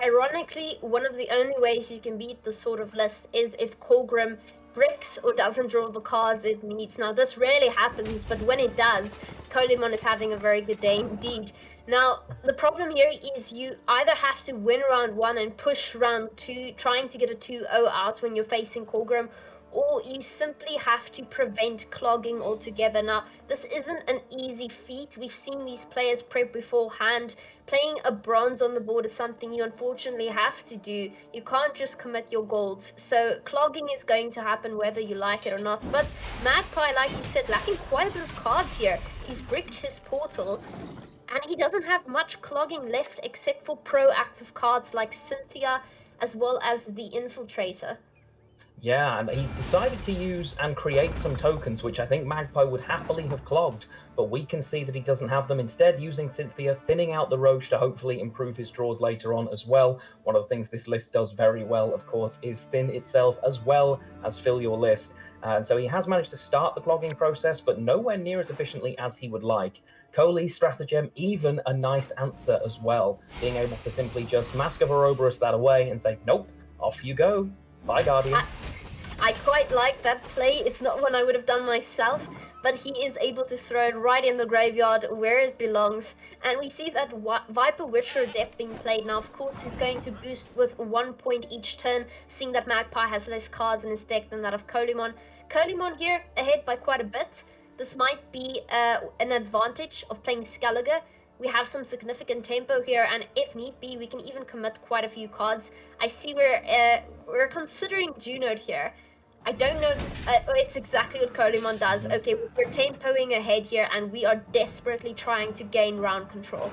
Ironically, one of the only ways you can beat this sort of list is if Colgrim bricks or doesn't draw the cards it needs. Now, this rarely happens, but when it does, Kolemoen is having a very good day indeed. Now, the problem here is you either have to win round 1 and push round 2, trying to get a 2-0 out when you're facing Colgrim, or you simply have to prevent clogging altogether. Now, this isn't an easy feat. We've seen these players prep beforehand. Playing a bronze on the board is something you unfortunately have to do. You can't just commit your golds. So clogging is going to happen whether you like it or not. But Magpie, like you said, lacking quite a bit of cards here. He's bricked his portal, and he doesn't have much clogging left except for proactive cards like Cynthia, as well as the Infiltrator. Yeah, and he's decided to use and create some tokens, which I think Magpie would happily have clogged, but we can see that he doesn't have them. Instead, using Cynthia, thinning out the Roach to hopefully improve his draws later on as well. One of the things this list does very well, of course, is thin itself as well as fill your list. And so he has managed to start the clogging process, but nowhere near as efficiently as he would like. Cole's stratagem, even a nice answer as well, being able to simply just Mask of Ouroboros that away and say, nope, off you go. Bye, Guardian. I quite like that play. It's not one I would have done myself, but he is able to throw it right in the graveyard where it belongs. And we see that Viper Witcher Death being played. Now, of course, he's going to boost with 1 point each turn, seeing that Magpie has less cards in his deck than that of Kolemoen. Kolemoen here ahead by quite a bit. This might be an advantage of playing Skellige. We have some significant tempo here, and if need be, we can even commit quite a few cards. I see we're considering Junode here. I don't know if it's exactly what Kolemoen does. Okay, we're tempoing ahead here, and we are desperately trying to gain round control.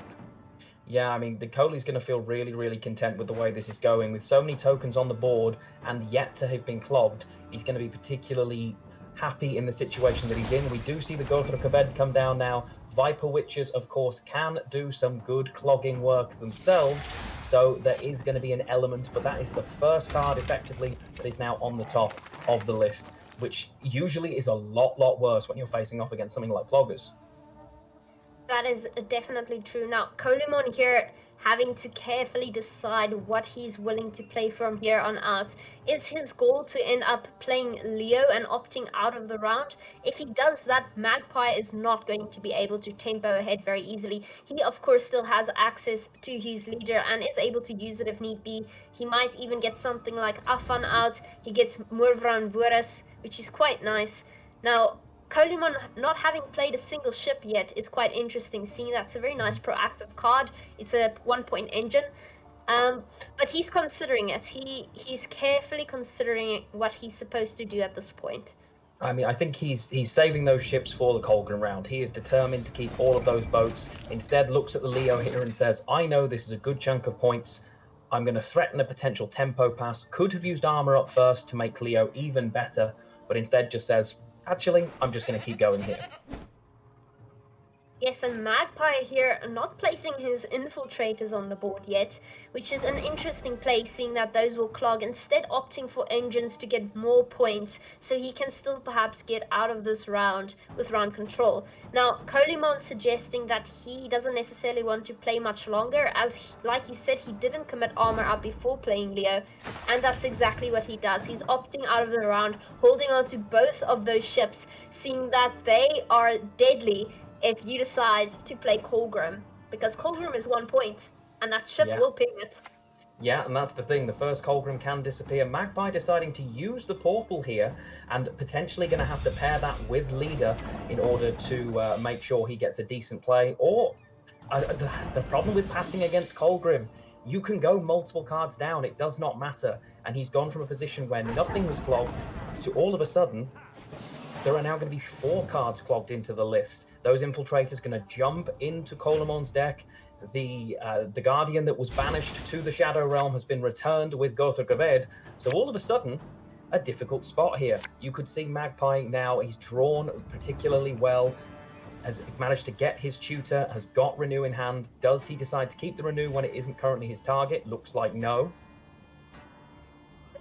Yeah, I mean, the Cole's going to feel really, really content with the way this is going. With so many tokens on the board and yet to have been clogged, he's going to be particularly happy in the situation that he's in. We do see the Gothra Kaved come down now. Viper Witches, of course, can do some good clogging work themselves, so there is going to be an element, but that is the first card, effectively, that is now on the top of the list, which usually is a lot worse when you're facing off against something like Cloggers. That is definitely true. Now, Kolemoen here having to carefully decide what he's willing to play from here on out. Is his goal to end up playing Leo and opting out of the round? If he does that, Magpie is not going to be able to tempo ahead very easily. He, of course, still has access to his leader and is able to use it if need be. He might even get something like Afan out. He gets Murvran Vuras, which is quite nice. Now, Kolemoen not having played a single ship yet is quite interesting, seeing that's a very nice proactive card. It's a 1 point engine, but he's considering it. He's carefully considering what he's supposed to do at this point. I mean, I think he's saving those ships for the Colgan round. He is determined to keep all of those boats. Instead, looks at the Leo here and says, I know this is a good chunk of points. I'm going to threaten a potential tempo pass. Could have used armor up first to make Leo even better, but instead just says, actually, I'm just going to keep going here. Yes, and Magpie here not placing his infiltrators on the board yet, which is an interesting play, seeing that those will clog, instead opting for engines to get more points, so he can still perhaps get out of this round with round control. Now, Kolemoen suggesting that he doesn't necessarily want to play much longer, as, like you said, he didn't commit armor up before playing Leo, and that's exactly what he does. He's opting out of the round, holding on to both of those ships, seeing that they are deadly if you decide to play Colgrim, because Colgrim is 1 point, and that ship will ping it. Yeah, and that's the thing. The first Colgrim can disappear. Magpie deciding to use the portal here, and potentially going to have to pair that with Leader in order to make sure he gets a decent play. Or, the problem with passing against Colgrim, you can go multiple cards down. It does not matter. And he's gone from a position where nothing was clogged to all of a sudden, there are now going to be 4 cards clogged into the list. Those infiltrators going to jump into Kolemoen's deck. The Guardian that was banished to the Shadow Realm has been returned with Gothra Gaved. So all of a sudden, a difficult spot here. You could see Magpie now, he's drawn particularly well, has managed to get his tutor, has got Renew in hand. Does he decide to keep the Renew when it isn't currently his target? Looks like no.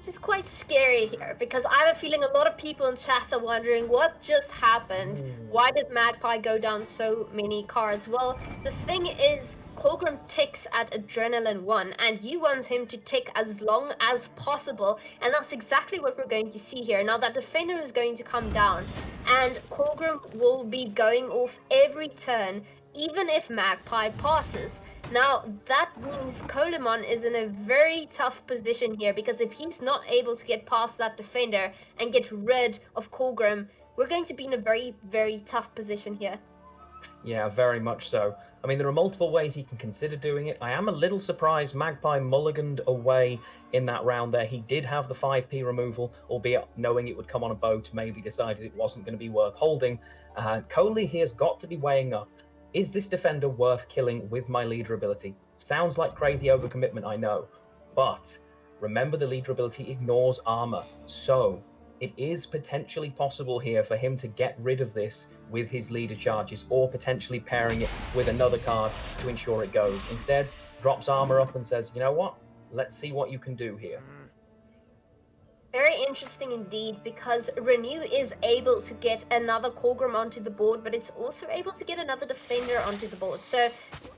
This is quite scary here because I have a feeling a lot of people in chat are wondering what just happened. Why did Magpie go down so many cards? Well, the thing is, Colgrim ticks at Adrenaline 1, and you want him to tick as long as possible, and that's exactly what we're going to see here. Now, that defender is going to come down, and Colgrim will be going off every turn, even if Magpie passes. Now, that means Kolemoen is in a very tough position here, because if he's not able to get past that defender and get rid of Colgrim, we're going to be in a very, very tough position here. Yeah, very much so. I mean, there are multiple ways he can consider doing it. I am a little surprised Magpie mulliganed away in that round there. He did have the 5p removal, albeit knowing it would come on a boat, maybe decided it wasn't going to be worth holding. Coley here has got to be weighing up. Is this defender worth killing with my leader ability? Sounds like crazy overcommitment, I know. But remember, the leader ability ignores armor. So it is potentially possible here for him to get rid of this with his leader charges, or potentially pairing it with another card to ensure it goes. Instead, drops armor up and says, you know what? Let's see what you can do here. Very interesting indeed, because Renew is able to get another Colgrim onto the board, but it's also able to get another defender onto the board. So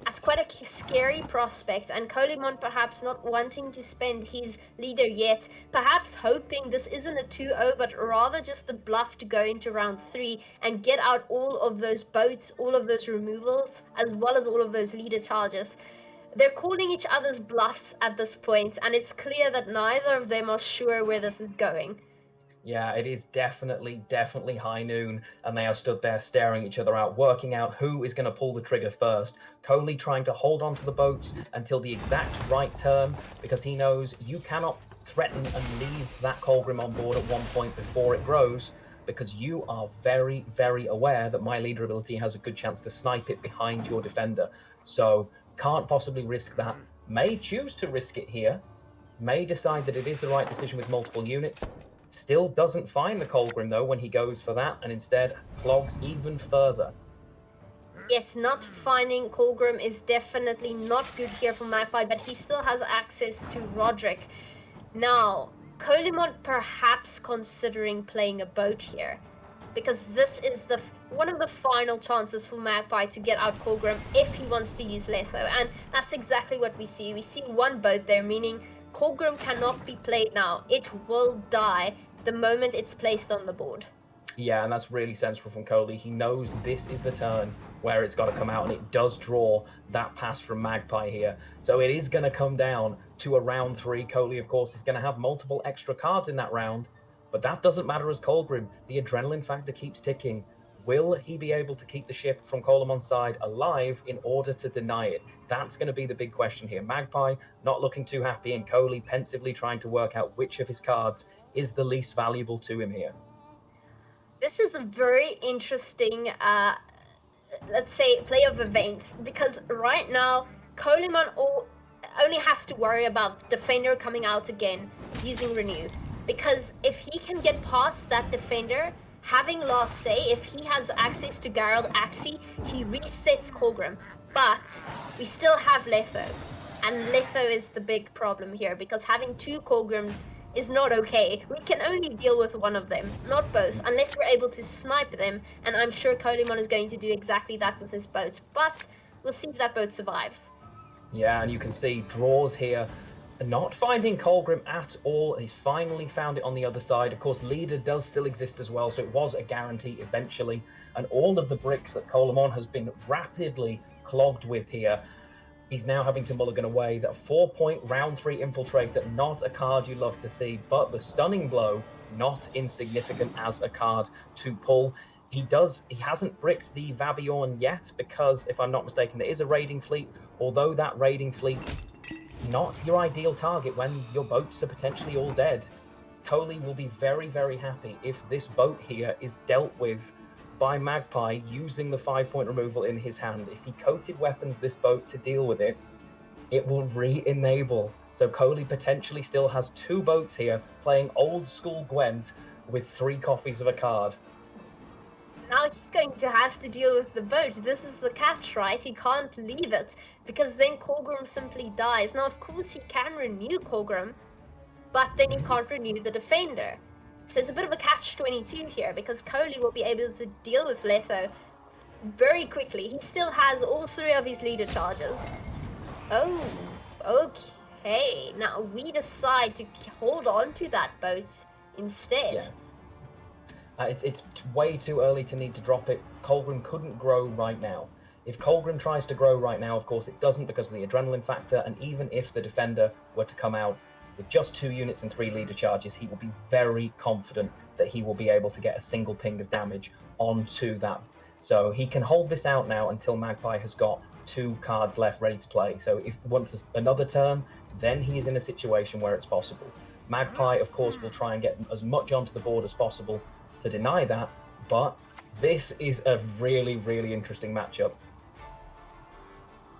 that's quite a scary prospect, and Kolemoen perhaps not wanting to spend his leader yet, perhaps hoping this isn't a 2-0, but rather just a bluff to go into round 3 and get out all of those boats, all of those removals, as well as all of those leader charges. They're calling each other's bluffs at this point, and it's clear that neither of them are sure where this is going. Yeah, it is definitely high noon, and they are stood there staring each other out, working out who is going to pull the trigger first. Coley trying to hold on to the boats until the exact right turn, because he knows you cannot threaten and leave that Colgrim on board at one point before it grows, because you are very, very aware that my leader ability has a good chance to snipe it behind your defender. So can't possibly risk that. May choose to risk it here. May decide that it is the right decision with multiple units. Still doesn't find the Colgrim though when he goes for that, and instead clogs even further. Yes, not finding Colgrim is definitely not good here for Magpie, but he still has access to Roderick. Now, Kolemoen perhaps considering playing a boat here, because this is one of the final chances for Magpie to get out Colgrim if he wants to use Letho, and that's exactly what we see. We see one boat there, meaning Colgrim cannot be played now. It will die the moment it's placed on the board. Yeah, and that's really sensible from Coley. He knows this is the turn where it's got to come out, and it does draw that pass from Magpie here. So it is going to come down to a round 3. Coley, of course, is going to have multiple extra cards in that round, but that doesn't matter as Colgrim. The adrenaline factor keeps ticking. Will he be able to keep the ship from Kolemon's side alive in order to deny it? That's going to be the big question here. Magpie not looking too happy, and Coley pensively trying to work out which of his cards is the least valuable to him here. This is a very interesting, let's say, play of events, because right now, Kolemoen only has to worry about Defender coming out again using Renew, because if he can get past that Defender, having last say, if he has access to Gerald Axie, he resets Colgrim. But we still have Letho, and Letho is the big problem here, because having 2 Colgrims is not okay. We can only deal with one of them, not both, unless we're able to snipe them, and I'm sure Kolemoen is going to do exactly that with his boat, but we'll see if that boat survives. Yeah, and you can see draws here. Not finding Colgrim at all. He finally found it on the other side. Of course, leader does still exist as well, so it was a guarantee eventually. And all of the bricks that Kolemoen has been rapidly clogged with here, he's now having to mulligan away. That 4-point round 3 infiltrator, not a card you love to see, but the stunning blow, not insignificant as a card to pull. He hasn't bricked the Vabiorn yet, because if I'm not mistaken, there is a raiding fleet, although that raiding fleet, not your ideal target when your boats are potentially all dead. Coley will be very, very happy if this boat here is dealt with by Magpie using the 5-point removal in his hand. If he coated weapons this boat to deal with it, it will re-enable. So Coley potentially still has 2 boats here playing old school Gwent with 3 copies of a card. Now he's going to have to deal with the boat. This is the catch, right? He can't leave it, because then Colgrim simply dies. Now, of course, he can renew Colgrim, but then he can't renew the defender. So it's a bit of a catch-22 here, because Kole will be able to deal with Letho very quickly. He still has all 3 of his leader charges. Oh, okay. Now we decide to hold on to that boat instead. Yeah. It's way too early to need to drop it. Colgrim couldn't grow right now. If Colgrim tries to grow right now, of course it doesn't because of the adrenaline factor, and even if the defender were to come out with just 2 units and 3 leader charges, he will be very confident that he will be able to get a single ping of damage onto that. So he can hold this out now until Magpie has got 2 cards left ready to play. So if once another turn, then he is in a situation where it's possible. Magpie, of course, will try and get as much onto the board as possible to deny that, but this is a really, really interesting matchup.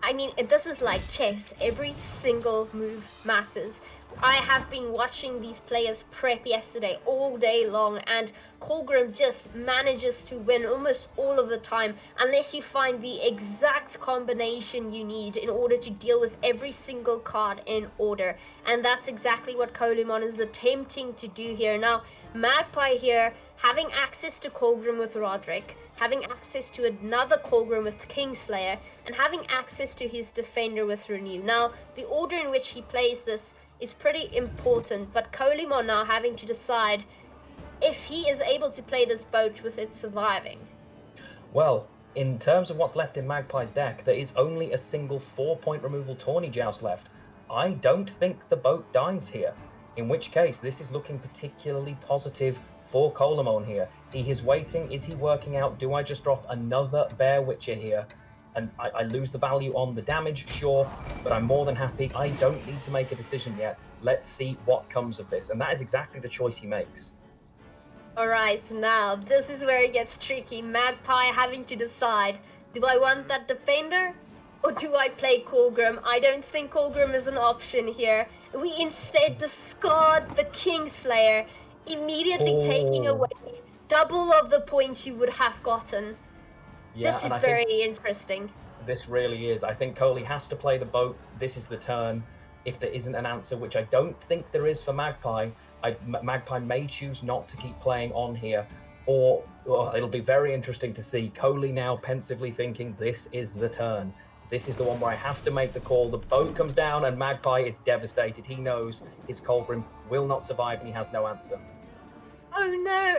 I mean, this is like chess. Every single move matters. I have been watching these players prep yesterday all day long, and Colgrim just manages to win almost all of the time unless you find the exact combination you need in order to deal with every single card in order. And that's exactly what Kolemoen is attempting to do here. Now, Magpie here, having access to Colgrim with Roderick, having access to another Colgrim with Kingslayer, and having access to his defender with Renew. Now, the order in which he plays this is pretty important, but Kolemoen now having to decide if he is able to play this boat with it surviving. Well, in terms of what's left in Magpie's deck, there is only a single 4-point removal Tawny Joust left. I don't think the boat dies here, in which case this is looking particularly positive for Kolemoen here. He is waiting. Is he working out, do I just drop another Bear Witcher here? And I lose the value on the damage, sure, but I'm more than happy. I don't need to make a decision yet. Let's see what comes of this. And that is exactly the choice he makes. All right, now this is where it gets tricky. Magpie having to decide, do I want that defender or do I play Colgrim? I don't think Colgrim is an option here. We instead discard the Kingslayer, immediately taking away double of the points you would have gotten. Yeah, this is very interesting. This really is. I think Kole has to play the boat. This is the turn. If there isn't an answer, which I don't think there is for Magpie, Magpie may choose not to keep playing on here. Or it'll be very interesting to see Kole now pensively thinking, this is the turn. This is the one where I have to make the call. The boat comes down and Magpie is devastated. He knows his Colgrim will not survive and he has no answer. Oh no!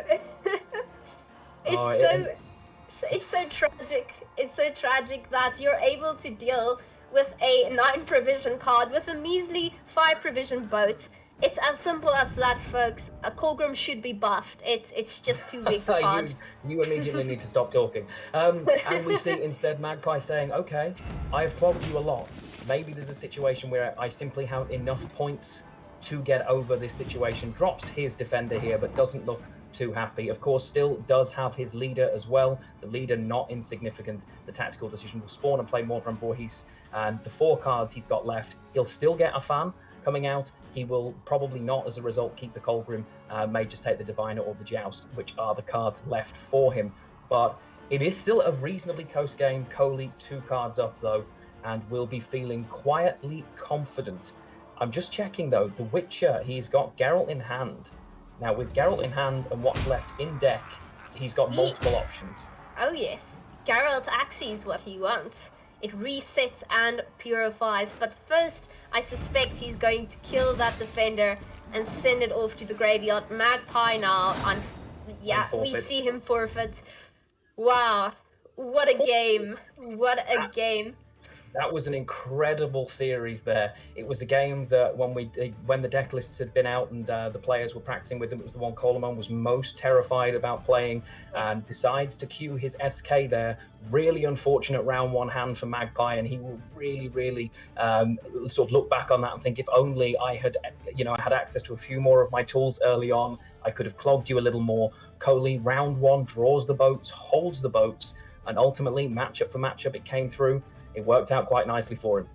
It's so tragic. It's so tragic that you're able to deal with a 9 provision card with a measly 5 provision boat. It's as simple as that, folks. A Colgrim should be buffed. It's just too weak a card. You immediately need to stop talking. And we see instead Magpie saying, okay, I've clogged you a lot. Maybe there's a situation where I simply have enough points to get over this situation. Drops his defender here, but doesn't look too happy. Of course, still does have his leader as well. The leader not insignificant. The tactical decision will spawn and play Mordran Voorhees. And the 4 cards he's got left, he'll still get a fan coming out. He will probably not, as a result, keep the Colgrim. May just take the Diviner or the Joust, which are the cards left for him. But it is still a reasonably close game. Kole 2 cards up, though, and will be feeling quietly confident. I'm just checking, though. The Witcher, he's got Geralt in hand. Now, with Geralt in hand and what's left in deck, he's got multiple options. Oh, yes. Geralt axes what he wants. It resets and purifies, but first, I suspect he's going to kill that defender and send it off to the graveyard. Magpie now, we see him forfeit. Wow, what a game. What a game. That was an incredible series there. It was a game that when the deck lists had been out and the players were practicing with them, it was the one Kolemoen was most terrified about playing and decides to cue his SK there. Really unfortunate round 1 hand for Magpie, and he will really, really sort of look back on that and think, if only I had, I had access to a few more of my tools early on, I could have clogged you a little more. Kole, round 1, draws the boats, holds the boats, and ultimately, matchup for matchup, it came through. It worked out quite nicely for him.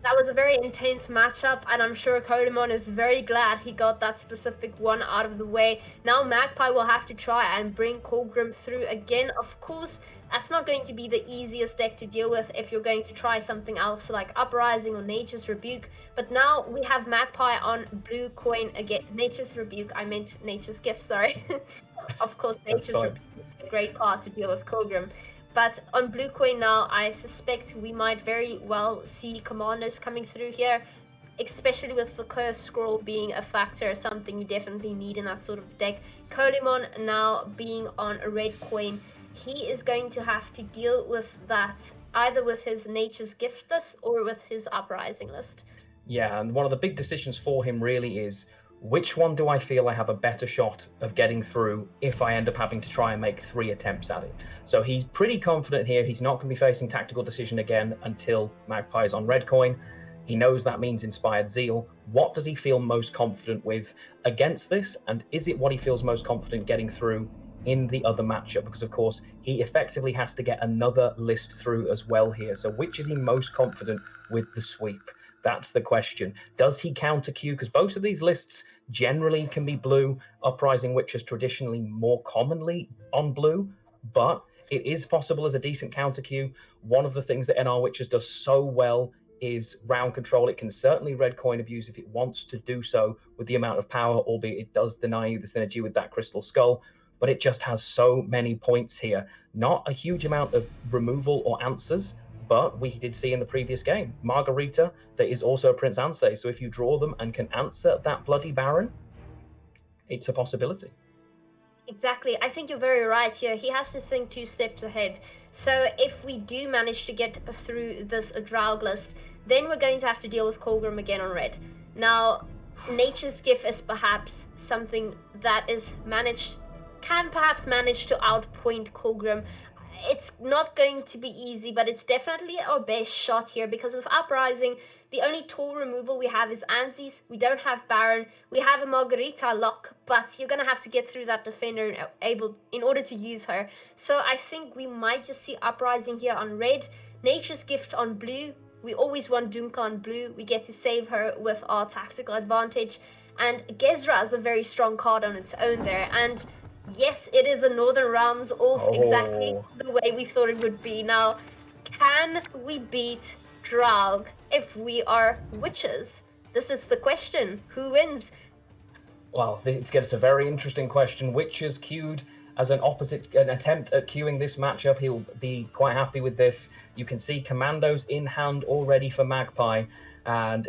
That was a very intense matchup, and I'm sure Kolemoen is very glad he got that specific one out of the way. Now Magpie will have to try and bring Colgrim through again. Of course, that's not going to be the easiest deck to deal with if you're going to try something else like Uprising or Nature's Rebuke. But now we have Magpie on blue coin again. Nature's Rebuke, I meant Nature's Gift, sorry. Of course, Nature's Rebuke is a great card to deal with Colgrim. But on blue coin now, I suspect we might very well see commanders coming through here, especially with the curse scroll being a factor, something you definitely need in that sort of deck. Kolemoen now being on a red coin, he is going to have to deal with that either with his Nature's Gift list or with his Uprising list. Yeah, and one of the big decisions for him really is, which one do I feel I have a better shot of getting through if I end up having to try and make 3 attempts at it? So he's pretty confident here. He's not going to be facing tactical decision again until Magpie is on red coin. He knows that means Inspired Zeal. What does he feel most confident with against this? And is it what he feels most confident getting through in the other matchup? Because, of course, he effectively has to get another list through as well here. So which is he most confident with the sweep? That's the question. Does he counter Q? Because both of these lists generally can be blue. Uprising Witch is traditionally more commonly on blue, but it is possible as a decent counter Q. One of the things that NR Witches does so well is round control. It can certainly red coin abuse if it wants to do so with the amount of power, albeit it does deny you the synergy with that Crystal Skull, but it just has so many points here. Not a huge amount of removal or answers, but we did see in the previous game, Margarita, there is also a Prince Ansei, so if you draw them and can answer that Bloody Baron, it's a possibility. Exactly. I think you're very right here. He has to think 2 steps ahead. So if we do manage to get through this Draug list, then we're going to have to deal with Colgrim again on red. Now, Nature's Gift is perhaps something that can perhaps manage to outpoint Colgrim. It's not going to be easy, but it's definitely our best shot here, because with Uprising, the only tool removal we have is Anzi's. We don't have Baron. We have a Margarita lock, but you're going to have to get through that defender in order to use her. So I think we might just see Uprising here on red, Nature's Gift on blue. We always want Dunka on blue. We get to save her with our tactical advantage. And Gezra is a very strong card on its own there. And yes, it is a Northern Realms off exactly the way we thought it would be. Now, can we beat Draug if we are witches? This is the question. Who wins? Well, it's a very interesting question. Witches queued as an attempt at queuing this matchup. He'll be quite happy with this. You can see commandos in hand already for Magpie, and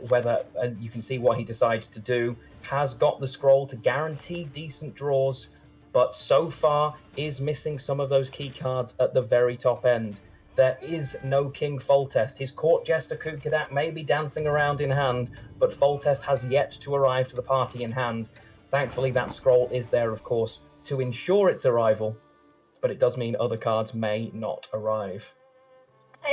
you can see what he decides to do. Has got the scroll to guarantee decent draws, but so far is missing some of those key cards at the very top end. There is no King Foltest. His Court Jester Kukadat may be dancing around in hand, but Foltest has yet to arrive to the party in hand. Thankfully, that scroll is there, of course, to ensure its arrival, but it does mean other cards may not arrive.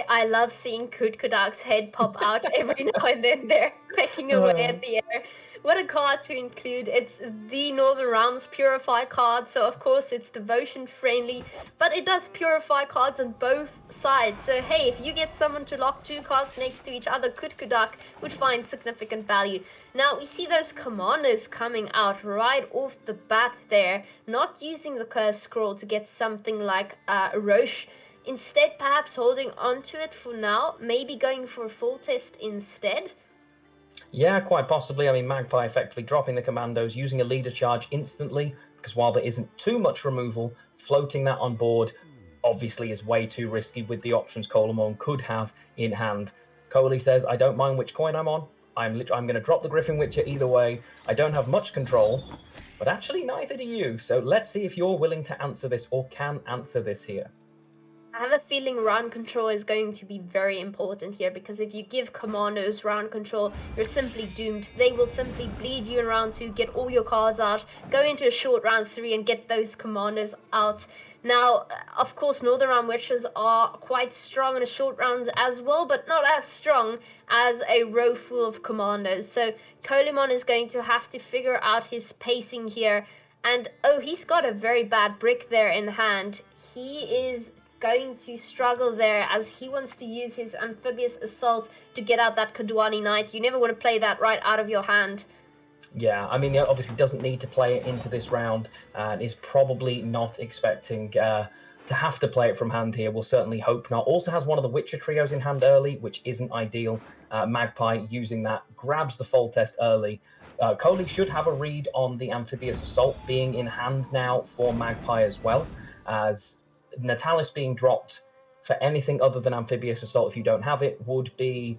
I love seeing Kutkudak's head pop out every now and then. They're pecking away at the air. What a card to include. It's the Northern Realms Purify card, so of course it's devotion friendly, but it does purify cards on both sides. So hey, if you get someone to lock 2 cards next to each other, Kutkudak would find significant value. Now we see those commandos coming out right off the bat there, not using the Curse Scroll to get something like Roche. Instead, perhaps holding on to it for now, maybe going for a full test instead. Yeah, quite possibly. I mean, Magpie effectively dropping the commandos, using a leader charge instantly, because while there isn't too much removal, floating that on board obviously is way too risky with the options Kolemoen could have in hand. Coley says, I don't mind which coin I'm on. I'm going to drop the Griffin Witcher either way. I don't have much control, but actually neither do you. So let's see if you're willing to answer this or can answer this here. I have a feeling round control is going to be very important here, because if you give commandos round control, you're simply doomed. They will simply bleed you in round 2, get all your cards out, go into a short round 3 and get those commandos out. Now, of course, Northern Realm Witches are quite strong in a short round as well, but not as strong as a row full of commandos. So Kolemoen is going to have to figure out his pacing here. And, oh, he's got a very bad brick there in hand. He is going to struggle there as he wants to use his Amphibious Assault to get out that Kadwani Knight. You never want to play that right out of your hand. Yeah, I mean, he obviously doesn't need to play it into this round and is probably not expecting to have to play it from hand here. We'll certainly hope not. Also has one of the Witcher trios in hand early, which isn't ideal. Magpie using that, grabs the Fall Test early. Coley should have a read on the Amphibious Assault being in hand now for Magpie as well, as Natalis being dropped for anything other than Amphibious Assault, if you don't have it, would be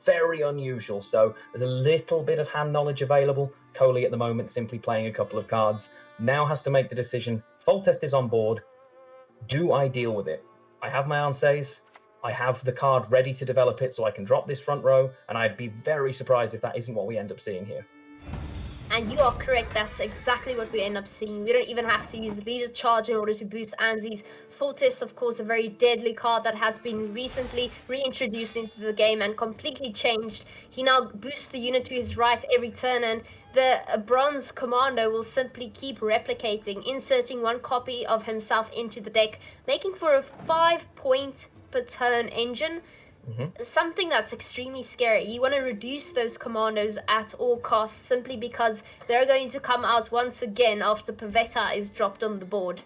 very unusual. So there's a little bit of hand knowledge available. Coley at the moment simply playing a couple of cards. Now has to make the decision. Fall Test is on board. Do I deal with it? I have my Anseys. I have the card ready to develop it so I can drop this front row, and I'd be very surprised if that isn't what we end up seeing here. And you are correct, that's exactly what we end up seeing. We don't even have to use Leader Charge in order to boost Anzi's. Full Test, of course, a very deadly card that has been recently reintroduced into the game and completely changed. He now boosts the unit to his right every turn, and the Bronze Commando will simply keep replicating, inserting one copy of himself into the deck, making for a 5-point per turn engine. Something that's extremely scary. You want to reduce those commandos at all costs simply because they're going to come out once again after Pavetta is dropped on the board.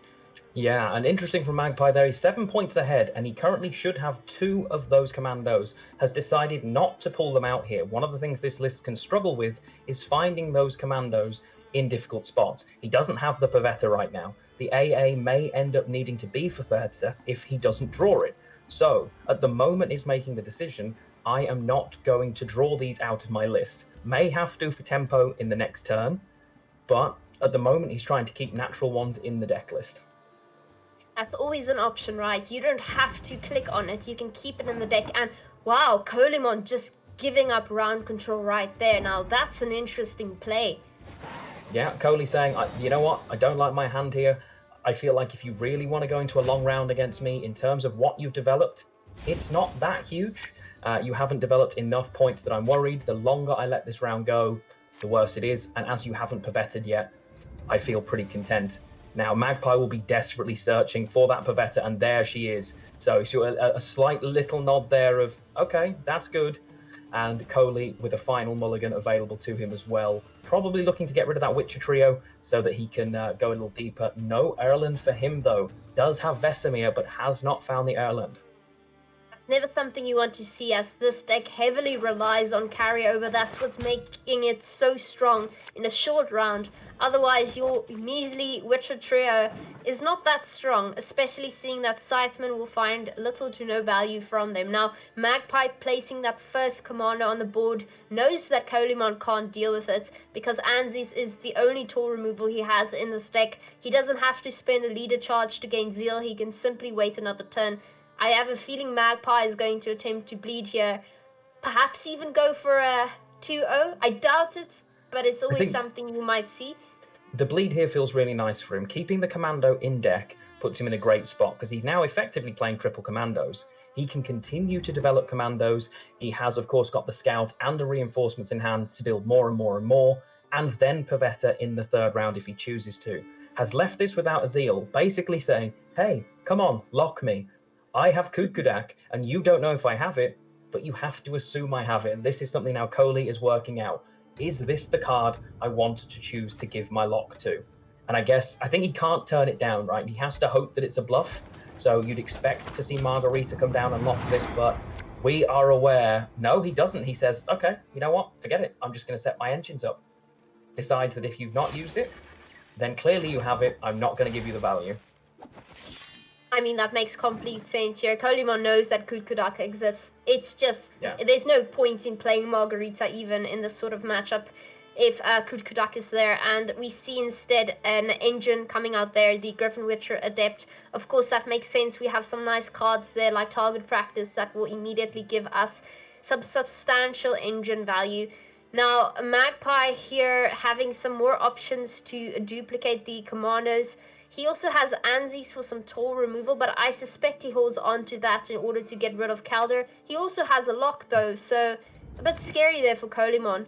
Yeah, and interesting from Magpie there, he's 7 points ahead, and he currently should have 2 of those commandos, has decided not to pull them out here. One of the things this list can struggle with is finding those commandos in difficult spots. He doesn't have the Pavetta right now. The AA may end up needing to be for Pavetta if he doesn't draw it. So, at the moment he's making the decision, I am not going to draw these out of my list. May have to for tempo in the next turn, but at the moment he's trying to keep natural ones in the deck list. That's always an option, right? You don't have to click on it, you can keep it in the deck, and wow, Kolemoen just giving up round control right there. Now that's an interesting play. Yeah, Coley saying, you know what, I don't like my hand here. I feel like if you really want to go into a long round against me, in terms of what you've developed, it's not that huge. You haven't developed enough points that I'm worried. The longer I let this round go, the worse it is. And as you haven't Pavetted yet, I feel pretty content. Now, Magpie will be desperately searching for that Pavetta, and there she is. So a slight little nod there of, okay, that's good. And Coley with a final mulligan available to him as well. Probably looking to get rid of that Witcher trio so that he can go a little deeper. No Erland for him, though. Does have Vesemir, but has not found the Erland. That's never something you want to see, as this deck heavily relies on carryover. That's what's making it so strong in a short round. Otherwise, your measly Witcher trio is not that strong, especially seeing that Scytheman will find little to no value from them. Now, Magpie placing that first commander on the board knows that Kolemoen can't deal with it because Anzi's is the only tool removal he has in this deck. He doesn't have to spend a leader charge to gain Zeal, he can simply wait another turn. I have a feeling Magpie is going to attempt to bleed here, perhaps even go for a 2-0. I doubt it, but it's always something you might see. The bleed here feels really nice for him. Keeping the commando in deck puts him in a great spot because he's now effectively playing triple commandos. He can continue to develop commandos. He has, of course, got the scout and the reinforcements in hand to build more and more and more, and then Pavetta in the third round if he chooses to. Has left this without a Zeal, basically saying, hey, come on, lock me. I have Kudkudak, and you don't know if I have it, but you have to assume I have it. And this is something now Coley is working out. Is this the card I want to choose to give my lock to? And I think he can't turn it down, right? He has to hope that it's a bluff. So you'd expect to see Margarita come down and lock this, but we are aware. No, he doesn't. He says, okay, you know what? Forget it. I'm just going to set my engines up. Decides that if you've not used it, then clearly you have it. I'm not going to give you the value. I mean, that makes complete sense here. Kolemoen knows that Kudkudak exists. It's just, there's no point in playing Margarita even in this sort of matchup if Kudkudak is there. And we see instead an engine coming out there, the Griffin Witcher Adept. Of course, that makes sense. We have some nice cards there like Target Practice that will immediately give us some substantial engine value. Now, Magpie here having some more options to duplicate the commandos. He also has Anzi's for some toll removal, but I suspect he holds on to that in order to get rid of Calder. He also has a lock though, so a bit scary there for Kolemoen.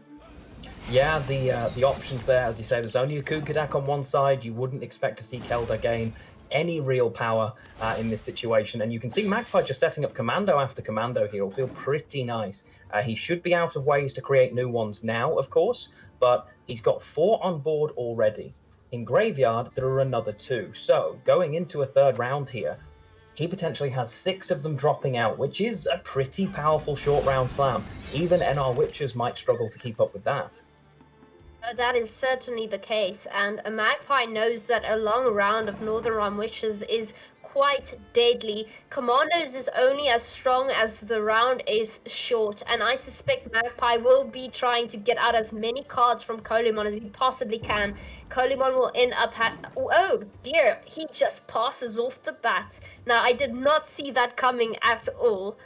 Yeah, the options there, as you say, there's only a Kudkudak on one side. You wouldn't expect to see Kelder gain any real power in this situation. And you can see Magpie just setting up commando after commando here. It'll feel pretty nice. He should be out of ways to create new ones now, of course, but he's got 4 on board already. In Graveyard, there are another 2. So going into a third round here, he potentially has 6 of them dropping out, which is a pretty powerful short round slam. Even NR Witchers might struggle to keep up with that. That is certainly the case, and a Magpie knows that a long round of Northern Realm Witches is quite deadly. Commandos is only as strong as the round is short, and I suspect Magpie will be trying to get out as many cards from Kolemoen as he possibly can. Kolemoen will end up oh dear, he just passes off the bat. Now, I did not see that coming at all.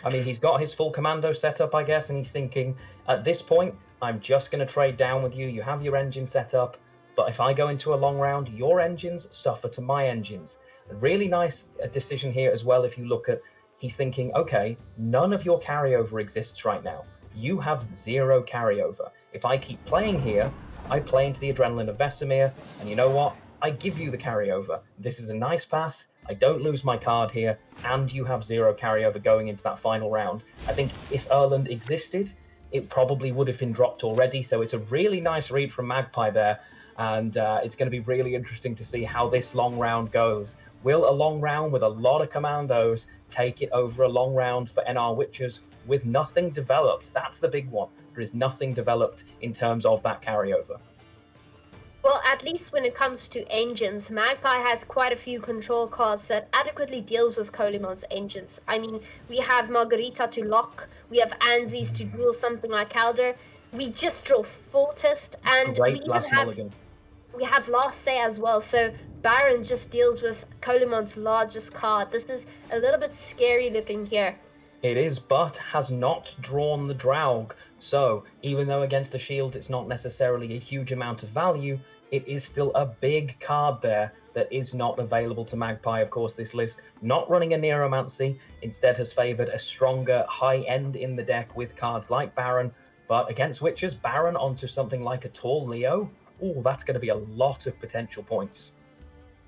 I mean, he's got his full commando set up, I guess, and he's thinking, at this point, I'm just going to trade down with you. You have your engine set up, but if I go into a long round, your engines suffer to my engines. A really nice decision here as well. If you look at, he's thinking, okay, none of your carryover exists right now. You have 0 carryover. If I keep playing here, I play into the Adrenaline of Vesemir, and you know what? I give you the carryover. This is a nice pass. I don't lose my card here, and you have 0 carryover going into that final round. I think if Erland existed, it probably would have been dropped already, so it's a really nice read from Magpie there, and it's going to be really interesting to see how this long round goes. Will a long round with a lot of commandos take it over a long round for NR Witchers with nothing developed? That's the big one. There is nothing developed in terms of that carryover. Well, at least when it comes to engines, Magpie has quite a few control cards that adequately deals with Kolemoen's engines. I mean, we have Margarita to lock, we have Anzi's to duel something like Calder, we just draw Fortist, and we have Last Say as well, so Baron just deals with Kolemoen's largest card. This is a little bit scary looking here. It is, but has not drawn the Draug. So, even though against the shield it's not necessarily a huge amount of value, it is still a big card there that is not available to Magpie. Of course, this list not running a Neuromancy, instead has favoured a stronger high end in the deck with cards like Baron, but against Witches, Baron onto something like a Tall Leo, oh, that's going to be a lot of potential points.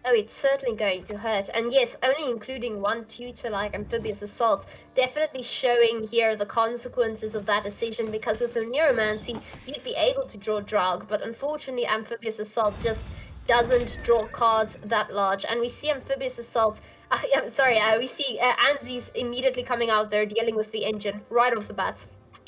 Oh, it's certainly going to hurt. And yes, only including 1 tutor like Amphibious Assault, definitely showing here the consequences of that decision, because with the Neuromancy, you'd be able to draw Draug, but unfortunately Amphibious Assault just doesn't draw cards that large. And we see Amphibious Assault, we see Anzi's immediately coming out there dealing with the engine right off the bat.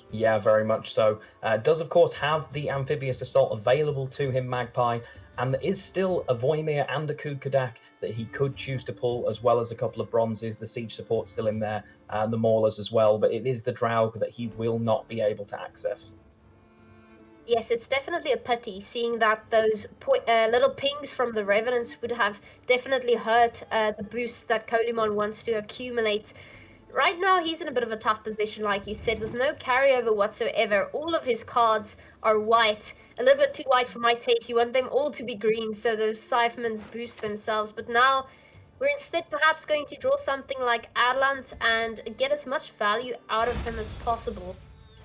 Yeah, very much so. Does, of course, have the Amphibious Assault available to him, Magpie, and there is still a Voimir and a Kud Kadak that he could choose to pull, as well as a couple of bronzes. The siege support still in there, and the Maulers as well, but it is the Draug that he will not be able to access. Yes, it's definitely a pity, seeing that those little pings from the Revenants would have definitely hurt the boost that Kolemoen wants to accumulate. Right now, he's in a bit of a tough position, like you said, with no carryover whatsoever. All of his cards are white. A little bit too white for my taste. You want them all to be green, so those Cyphermans boost themselves. But now, we're instead perhaps going to draw something like Adlant and get as much value out of him as possible.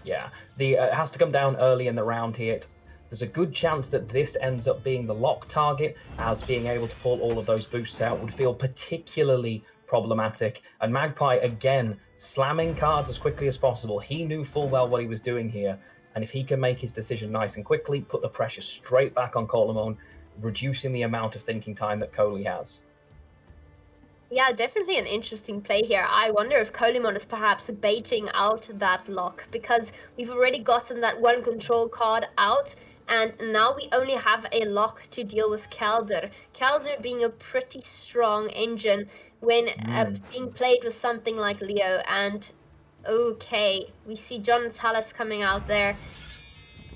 Yeah, it has to come down early in the round here. There's a good chance that this ends up being the lock target, as being able to pull all of those boosts out would feel particularly problematic. And Magpie, again, slamming cards as quickly as possible. He knew full well what he was doing here, and if he can make his decision nice and quickly, put the pressure straight back on Kolemoen, reducing the amount of thinking time that Coley has. Yeah, definitely an interesting play here. I wonder if Kolemoen is perhaps baiting out that lock, because we've already gotten that one control card out, and now we only have a lock to deal with Calder. Calder being a pretty strong engine when being played with something like Leo. And okay, we see John Natalis coming out there.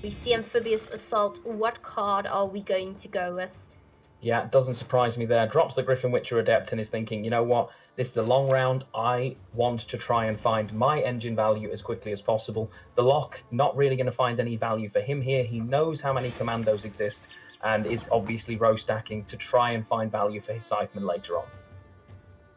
We see Amphibious Assault. What card are we going to go with? Yeah, it doesn't surprise me there. Drops the Griffin Witcher Adept and is thinking, you know what, this is a long round. I want to try and find my engine value as quickly as possible. The lock, not really going to find any value for him here. He knows how many commandos exist and is obviously row stacking to try and find value for his Scytheman later on.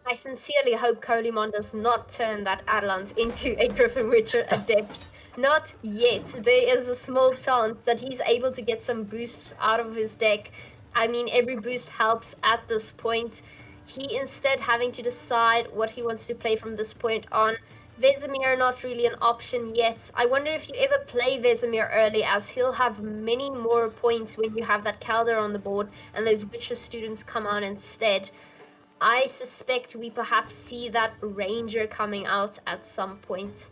I sincerely hope Kolemoen does not turn that Adlant into a Griffin Witcher Adept. Not yet. There is a small chance that he's able to get some boosts out of his deck. I mean, every boost helps at this point. He instead having to decide what he wants to play from this point on. Vesemir not really an option yet. I wonder if you ever play Vesemir early, as he'll have many more points when you have that Calder on the board and those Witcher students come out instead. I suspect we perhaps see that Ranger coming out at some point.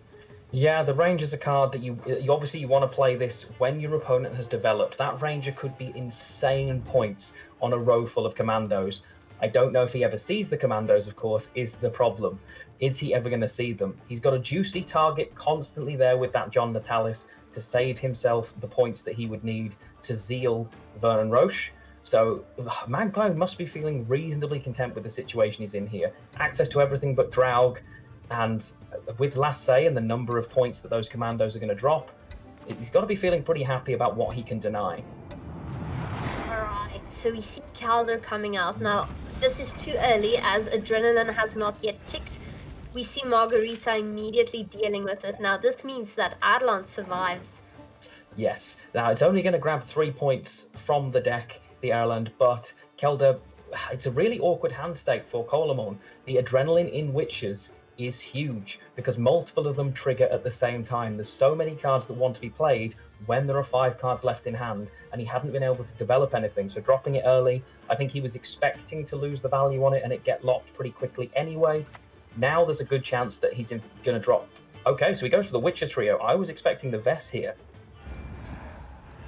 Yeah, the Ranger's a card that you obviously want to play this when your opponent has developed. That Ranger could be insane points on a row full of commandos. I don't know if he ever sees the commandos, of course, is the problem. Is he ever going to see them? He's got a juicy target constantly there with that John Natalis to save himself the points that he would need to Zeal Vernon Roche. So Magpie must be feeling reasonably content with the situation he's in here. Access to everything but Draug, and with Last Say and the number of points that those commandos are going to drop, he's got to be feeling pretty happy about what he can deny. Alright, so we see Calder coming out. Now, this is too early as Adrenaline has not yet ticked. We see Margarita immediately dealing with it. Now, this means that Adelant survives. Yes. Now, it's only going to grab 3 points from the deck, the Ireland, but Kelder, it's a really awkward hand stake for Kolemoen. The adrenaline in Witches is huge because multiple of them trigger at the same time. There's so many cards that want to be played when there are 5 cards left in hand, and he hadn't been able to develop anything. So dropping it early, I think he was expecting to lose the value on it and it get locked pretty quickly anyway. Now there's a good chance that he's going to drop. Okay, so he goes for the Witcher trio. I was expecting the Vess here.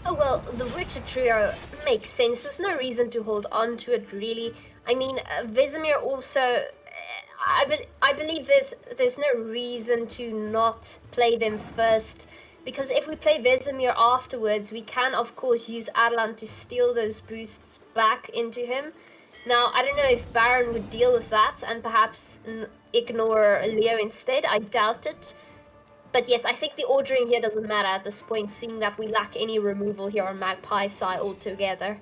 Oh, well, the Witcher trio makes sense. There's no reason to hold on to it, really. I mean, Vesemir also... I believe there's no reason to not play them first, because if we play Vesemir afterwards, we can, of course, use Adelant to steal those boosts back into him. Now, I don't know if Baron would deal with that and perhaps ignore Leo instead. I doubt it. But yes, I think the ordering here doesn't matter at this point, seeing that we lack any removal here on Magpie side altogether.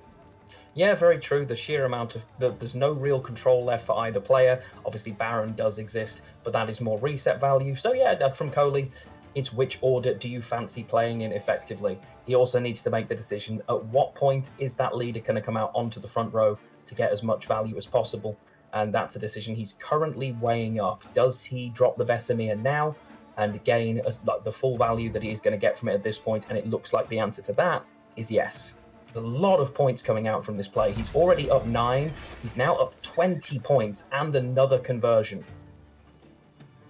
Yeah, very true. The sheer amount of... there's no real control left for either player. Obviously, Baron does exist, but that is more reset value. So yeah, from Coley, it's which order do you fancy playing in effectively. He also needs to make the decision at what point is that leader going to come out onto the front row to get as much value as possible. And that's a decision he's currently weighing up. Does he drop the Vesemir now and gain the full value that he is going to get from it at this point? And it looks like the answer to that is yes. A lot of points coming out from this play. He's already up 9. He's now up 20 points and another conversion.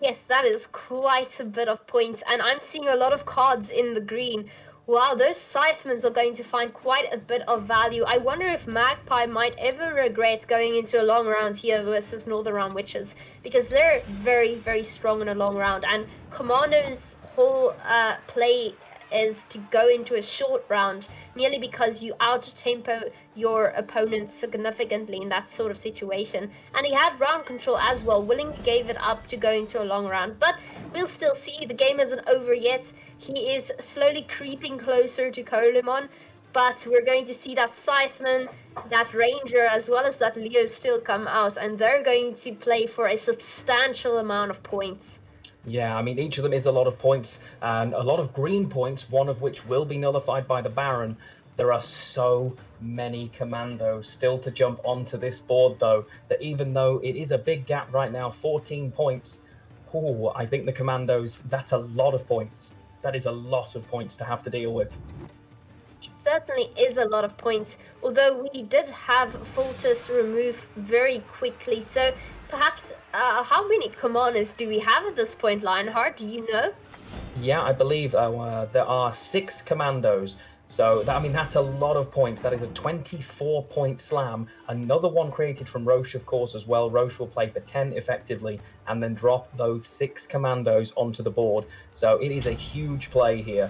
Yes, that is quite a bit of points. And I'm seeing a lot of cards in the green. Wow, those Scythemans are going to find quite a bit of value. I wonder if Magpie might ever regret going into a long round here versus Northern Round Witches, because they're very, very strong in a long round. And Commando's whole play is to go into a short round merely because you out-tempo your opponent significantly in that sort of situation. And he had round control as well, willingly gave it up to go into a long round. But we'll still see, the game isn't over yet. He is slowly creeping closer to Kolemoen, but we're going to see that Scytheman, that Ranger, as well as that Leo still come out, and they're going to play for a substantial amount of points. Yeah, I mean, each of them is a lot of points, and a lot of green points, one of which will be nullified by the Baron. There are so many commandos still to jump onto this board, though, that even though it is a big gap right now, 14 points, I think the commandos, that's a lot of points. That is a lot of points to have to deal with. It certainly is a lot of points, although we did have Fultus removed very quickly, so perhaps, how many commanders do we have at this point, Lionheart? Do you know? Yeah, I believe there are 6 commandos. So, that's a lot of points. That is a 24-point slam. Another one created from Roche, of course, as well. Roche will play for 10 effectively and then drop those 6 commandos onto the board. So it is a huge play here.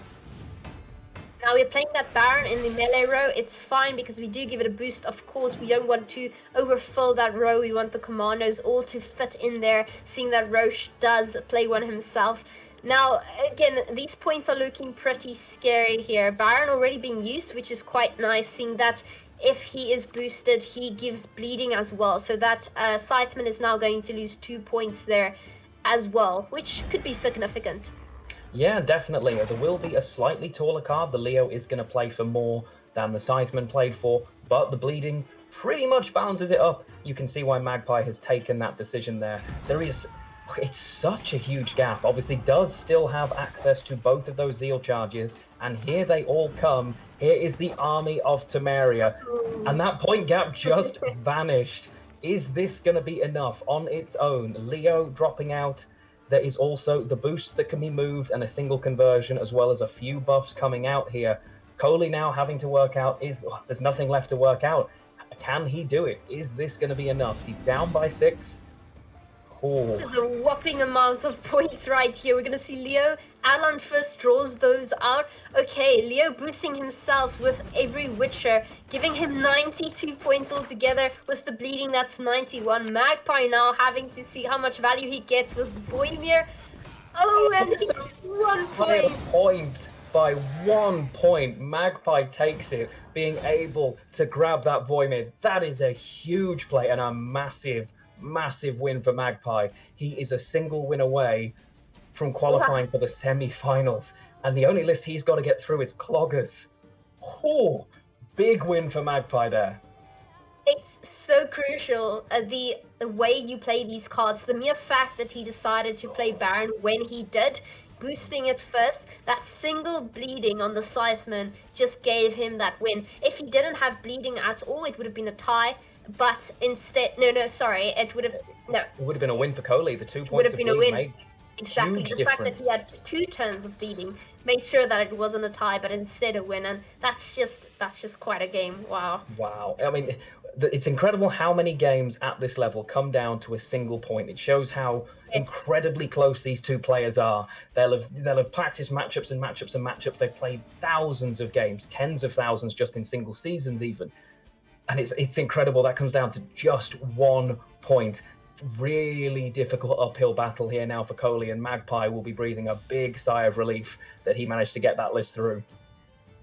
Now we're playing that Baron in the melee row. It's fine because we do give it a boost. Of course, we don't want to overfill that row. We want the commandos all to fit in there, seeing that Roche does play one himself. Now, again, these points are looking pretty scary here. Baron already being used, which is quite nice, seeing that if he is boosted, he gives bleeding as well. So that Scytheman is now going to lose 2 points there as well, which could be significant. Yeah, definitely. There will be a slightly taller card. The Leo is going to play for more than the Scytheman played for, but the bleeding pretty much balances it up. You can see why Magpie has taken that decision there. It's such a huge gap. Obviously, does still have access to both of those Zeal charges, and here they all come. Here is the army of Temeria, and that point gap just vanished. Is this going to be enough on its own? Leo dropping out. There is also the boosts that can be moved and a single conversion, as well as a few buffs coming out here. Coley now having to work out, there's nothing left to work out. Can he do it? Is this going to be enough? He's down by 6. This is a whopping amount of points right here. We're going to see Leo. Alan first draws those out. Okay, Leo boosting himself with every Witcher, giving him 92 points altogether. With the bleeding, that's 91. Magpie now having to see how much value he gets with Boimir. Oh, and he's 1 point. By 1 point, Magpie takes it, being able to grab that Voimir. That is a huge play and a massive win for Magpie. He is a single win away from qualifying for the semi-finals, and the only list he's got to get through is Cloggers. Oh, big win for Magpie there. It's so crucial, the way you play these cards. The mere fact that he decided to play Baron when he did, boosting it first, that single bleeding on the Scytheman just gave him that win. If he didn't have bleeding at all, it would have been a tie. But instead, it would have been a win for Coley. The 2 points would have been a win. Made exactly. Huge the difference. fact that he had 2 turns of bleeding made sure that it wasn't a tie, but instead a win, and that's just quite a game. Wow. I mean, it's incredible how many games at this level come down to a single point. It shows how incredibly close these two players are. They'll have practiced matchups and matchups and matchups. They've played thousands of games, tens of thousands just in single seasons even. And it's incredible that comes down to just 1 point. Really difficult uphill battle here now for Coley, and Magpie will be breathing a big sigh of relief that he managed to get that list through.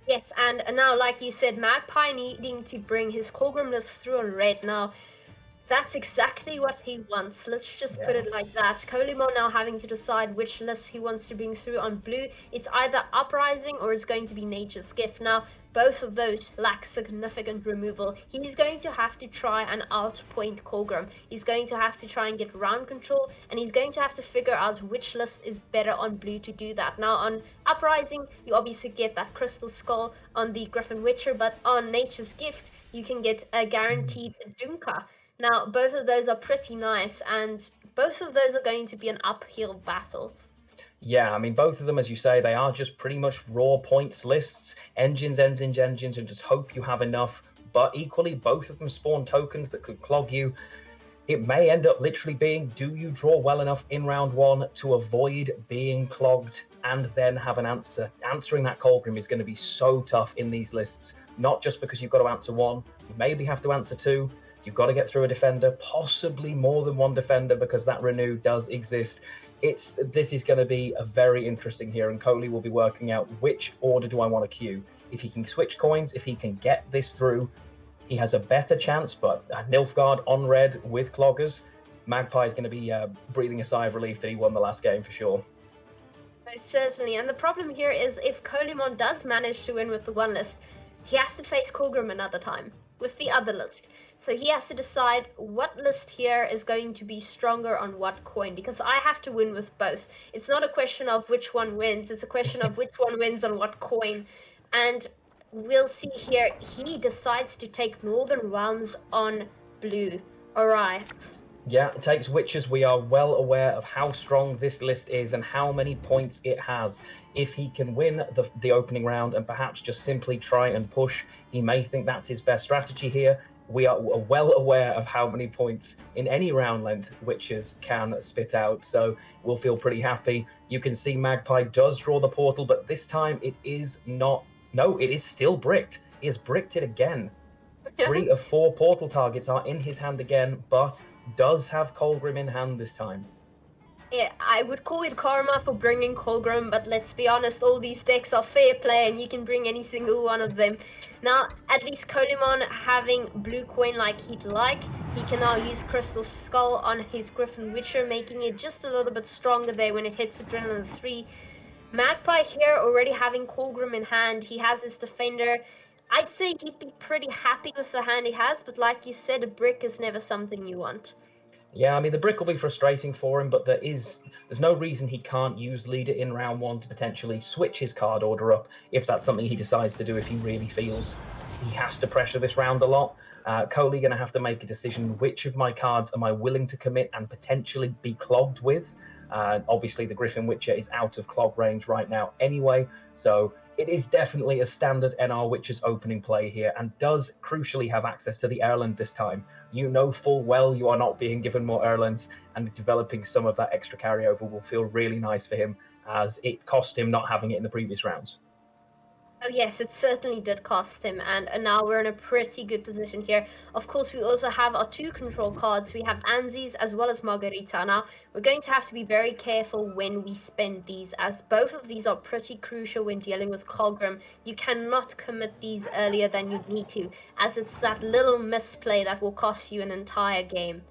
Yes, and now, like you said, Magpie needing to bring his Colgrim list through on red. Now, that's exactly what he wants. Let's just put it like that. Kolemoen now having to decide which list he wants to bring through on blue. It's either Uprising or it's going to be Nature's Gift. Now, both of those lack significant removal. He's going to have to try and outpoint Colgrim. He's going to have to try and get round control, and he's going to have to figure out which list is better on blue to do that. Now, on Uprising, you obviously get that Crystal Skull on the Griffin Witcher, but on Nature's Gift, you can get a guaranteed Dunka. Now, both of those are pretty nice, and both of those are going to be an uphill battle. Yeah, I mean, both of them, as you say, they are just pretty much raw points lists, engines, and just hope you have enough. But equally, both of them spawn tokens that could clog you. It may end up literally being, do you draw well enough in round 1 to avoid being clogged and then have an answer? Answering that Colgrim is going to be so tough in these lists, not just because you've got to answer 1, you maybe have to answer 2. You've got to get through a defender, possibly more than one defender, because that renew does exist. This is going to be a very interesting here, and Coley will be working out which order do I want to queue. If he can switch coins, if he can get this through, he has a better chance, but Nilfgaard on red with Cloggers, Magpie is going to be breathing a sigh of relief that he won the last game for sure. Certainly, and the problem here is if Kolemoen does manage to win with the one list, he has to face Colgrim another time with the other list. So he has to decide what list here is going to be stronger on what coin, because I have to win with both. It's not a question of which one wins, it's a question of which one wins on what coin. And we'll see here, he decides to take Northern Realms on blue. Alright. Yeah, it takes Witches. We are well aware of how strong this list is and how many points it has. If he can win the opening round and perhaps just simply try and push, he may think that's his best strategy here. We are well aware of how many points in any round length Witches can spit out, so we'll feel pretty happy. You can see Magpie does draw the portal, but this time it is not... No, it is still bricked. He has bricked it again. 3 of 4 portal targets are in his hand again, but does have Colgrim in hand this time. Yeah, I would call it karma for bringing Colgrim, but let's be honest, all these decks are fair play and you can bring any single one of them. Now, at least Kolemoen having blue coin like he'd like, he can now use Crystal Skull on his Griffin Witcher, making it just a little bit stronger there when it hits Adrenaline 3. Magpie here already having Colgrim in hand. He has his defender. I'd say he'd be pretty happy with the hand he has, but like you said, a brick is never something you want. Yeah, I mean, the brick will be frustrating for him, but there's no reason he can't use Leader in round 1 to potentially switch his card order up if that's something he decides to do, if he really feels he has to pressure this round a lot. Coley going to have to make a decision, which of my cards am I willing to commit and potentially be clogged with? Obviously, the Griffin Witcher is out of clog range right now anyway, so it is definitely a standard NR Witcher's opening play here, and does crucially have access to the Erland this time. You know full well you are not being given more Erlands, and developing some of that extra carryover will feel really nice for him, as it cost him not having it in the previous rounds. Oh yes, it certainly did cost him, and now we're in a pretty good position here. Of course, we also have our 2 control cards. We have Anzi's as well as Margarita. Now, we're going to have to be very careful when we spend these, as both of these are pretty crucial when dealing with Colgrim. You cannot commit these earlier than you need to, as it's that little misplay that will cost you an entire game.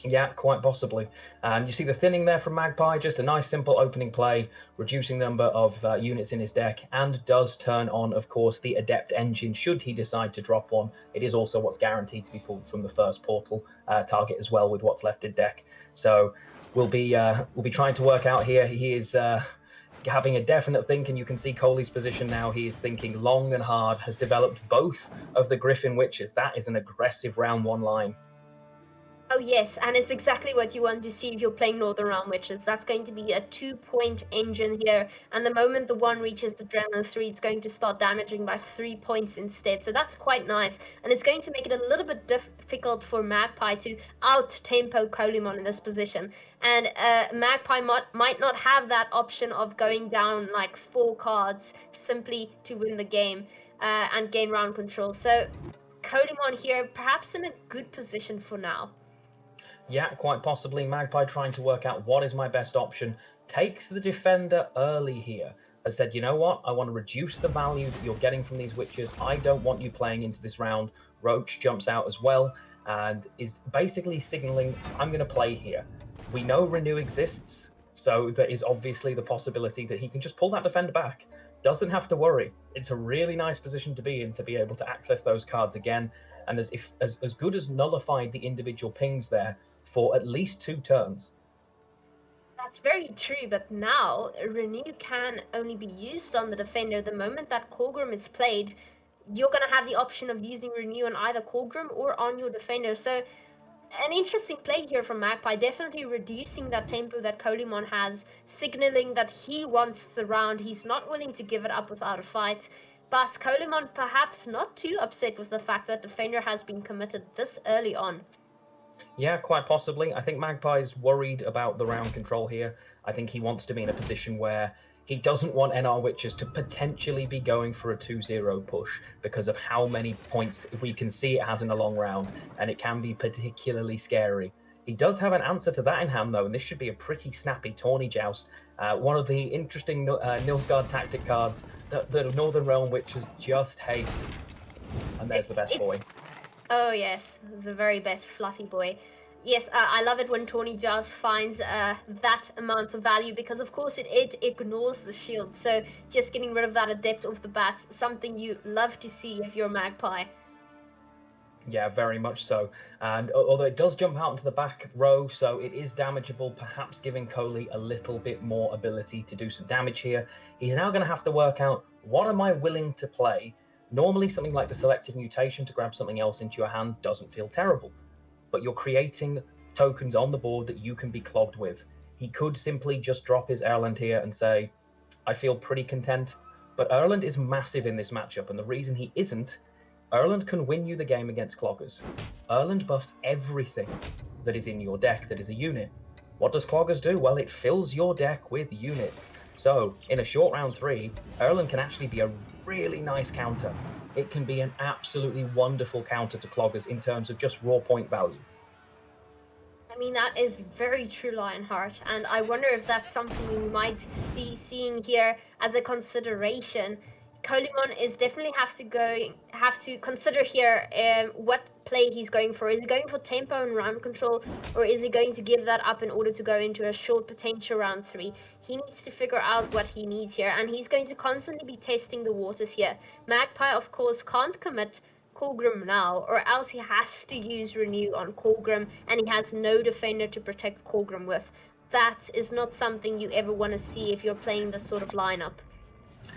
Yeah, quite possibly. And you see the thinning there from Magpie, just a nice simple opening play, reducing the number of units in his deck, and does turn on, of course, the Adept engine should he decide to drop one. It is also what's guaranteed to be pulled from the first portal target as well, with what's left in deck. So we'll be trying to work out here. He is having a definite think, and you can see Coley's position now. He is thinking long and hard, has developed both of the Griffin Witches. That is an aggressive round 1 line. Oh yes, and it's exactly what you want to see if you're playing Northern Realm Witches. That's going to be a 2-point engine here, and the moment the 1 reaches Adrenaline 3, it's going to start damaging by 3 points instead, so that's quite nice, and it's going to make it a little bit difficult for Magpie to out-tempo Kolemoen in this position, and Magpie might not have that option of going down like 4 cards simply to win the game and gain round control, so Kolemoen here perhaps in a good position for now. Yeah, quite possibly. Magpie trying to work out what is my best option. Takes the defender early here. Has said, you know what? I want to reduce the value that you're getting from these witches. I don't want you playing into this round. Roach jumps out as well and is basically signaling, I'm going to play here. We know Renew exists, so there is obviously the possibility that he can just pull that defender back. Doesn't have to worry. It's a really nice position to be in, to be able to access those cards again. And as good as nullified the individual pings there for at least 2 turns. That's very true, but now Renew can only be used on the defender. The moment that Colgrim is played, you're going to have the option of using Renew on either Colgrim or on your defender. So an interesting play here from Magpie, definitely reducing that tempo that Kolemoen has, signaling that he wants the round. He's not willing to give it up without a fight. But Kolemoen perhaps not too upset with the fact that defender has been committed this early on. Yeah, quite possibly. I think Magpie's worried about the round control here. I think he wants to be in a position where he doesn't want NR Witches to potentially be going for a 2-0 push because of how many points we can see it has in a long round, and it can be particularly scary. He does have an answer to that in hand, though, and this should be a pretty snappy Tawny Joust. One of the interesting Nilfgaard tactic cards that the Northern Realm Witches just hate. And there's the best boy. Oh yes, the very best fluffy boy. Yes, I love it when Tawny Joust finds that amount of value, because of course it ignores the shield. So just getting rid of that Adept off the bat, something you love to see if you're Magpie. Yeah, very much so. And although it does jump out into the back row, so it is damageable, perhaps giving Coley a little bit more ability to do some damage here. He's now going to have to work out, what am I willing to play? Normally, something like the Selective Mutation to grab something else into your hand doesn't feel terrible, but you're creating tokens on the board that you can be clogged with. He could simply just drop his Erland here and say, I feel pretty content, but Erland is massive in this matchup, and the reason he isn't, Erland can win you the game against Cloggers. Erland buffs everything that is in your deck that is a unit. What does Cloggers do? Well, it fills your deck with units. So, in a short round 3, Erland can actually be a really nice counter. It can be an absolutely wonderful counter to Cloggers in terms of just raw point value. I mean, that is very true, Lionheart, and I wonder if that's something we might be seeing here as a consideration. Kolemoen is definitely have to consider here what play he's going for. Is he going for tempo and round control, or is he going to give that up in order to go into a short potential round 3? He needs to figure out what he needs here, and he's going to constantly be testing the waters here. Magpie, of course, can't commit Colgrim now, or else he has to use Renew on Colgrim, and he has no defender to protect Colgrim with. That is not something you ever want to see if you're playing this sort of lineup.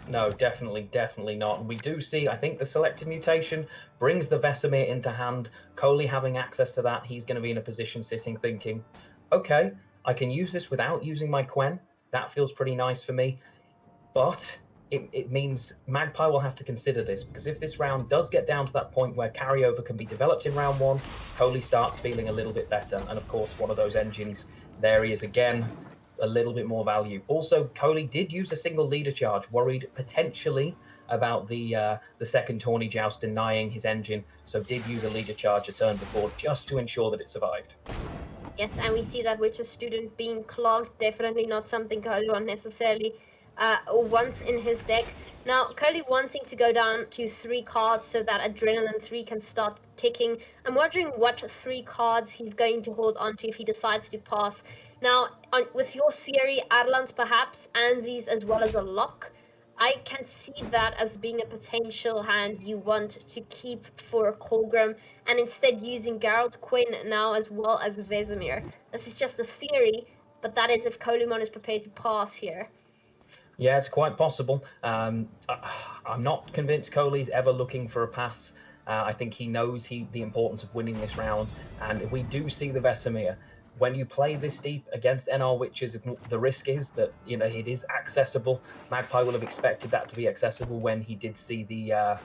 No, definitely not. We do see, I think the selected mutation brings the Vesemir into hand. Coley having access to that, he's going to be in a position sitting thinking, okay, I can use this without using my Quen. That feels pretty nice for me. But it means Magpie will have to consider this, because if this round does get down to that point where carryover can be developed in round 1, Coley starts feeling a little bit better. And of course, one of those engines, there he is again, a little bit more value. Also, Coley did use a single leader charge, worried potentially about the second Tawny Joust denying his engine, so did use a leader charge a turn before just to ensure that it survived. Yes, and we see that Witcher student being clogged, definitely not something Kolemoen necessarily wants in his deck. Now, Coley wanting to go down to 3 cards so that Adrenaline 3 can start ticking. I'm wondering what 3 cards he's going to hold on to if he decides to pass. Now, with your theory, Adelant perhaps, Anzi's as well as a lock, I can see that as being a potential hand you want to keep for Colgrim, and instead using Geralt Quinn now as well as Vesemir. This is just a theory, but that is if Kolemoen is prepared to pass here. Yeah, it's quite possible. I'm not convinced Coley's ever looking for a pass. I think he knows the importance of winning this round, and we do see the Vesemir. When you play this deep against NR Witches, the risk is that it is accessible. Magpie will have expected that to be accessible when he did see when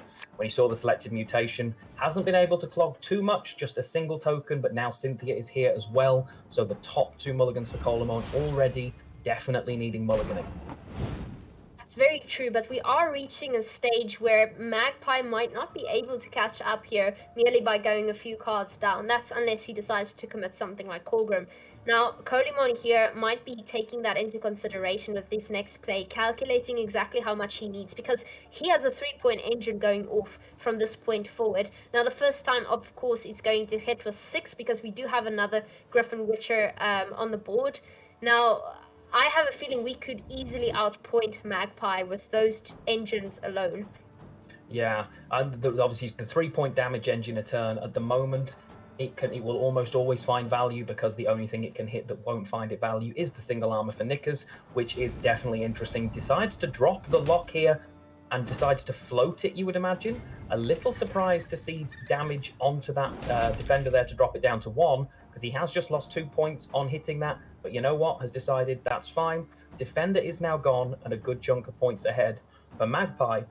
he saw the selected mutation. Hasn't been able to clog too much, just a single token, but now Cynthia is here as well. So the top 2 mulligans for Kolemoen already definitely needing mulliganing. That's very true, but we are reaching a stage where Magpie might not be able to catch up here merely by going a few cards down. That's unless he decides to commit something like Colgrim. Now, Kolemoen here might be taking that into consideration with this next play, calculating exactly how much he needs, because he has a 3-point engine going off from this point forward. Now, the first time, of course, it's going to hit with 6, because we do have another Griffin Witcher on the board. Now, I have a feeling we could easily outpoint Magpie with those engines alone. Yeah, and obviously the 3-point damage engine a turn at the moment, it will almost always find value, because the only thing it can hit that won't find it value is the single armor for Knickers, which is definitely interesting. Decides to drop the lock here and decides to float it, you would imagine. A little surprised to see damage onto that defender there to drop it down to 1, because he has just lost 2 points on hitting that. But you know what? Has decided that's fine. Defender is now gone and a good chunk of points ahead. For Magpie,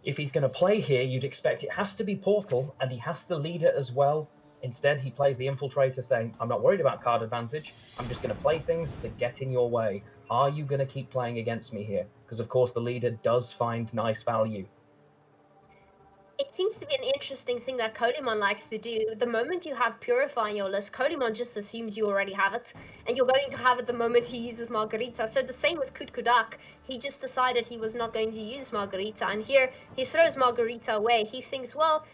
if he's going to play here, you'd expect it has to be Portal, and he has to lead it as well. Instead, he plays the Infiltrator, saying, I'm not worried about card advantage. I'm just going to play things that get in your way. Are you going to keep playing against me here? Because, of course, the leader does find nice value. It seems to be an interesting thing that Kolemoen likes to do. The moment you have Purify in your list, Kolemoen just assumes you already have it, and you're going to have it the moment he uses Margarita. So the same with Kutkudak. He just decided he was not going to use Margarita, and here he throws Margarita away. He thinks, well,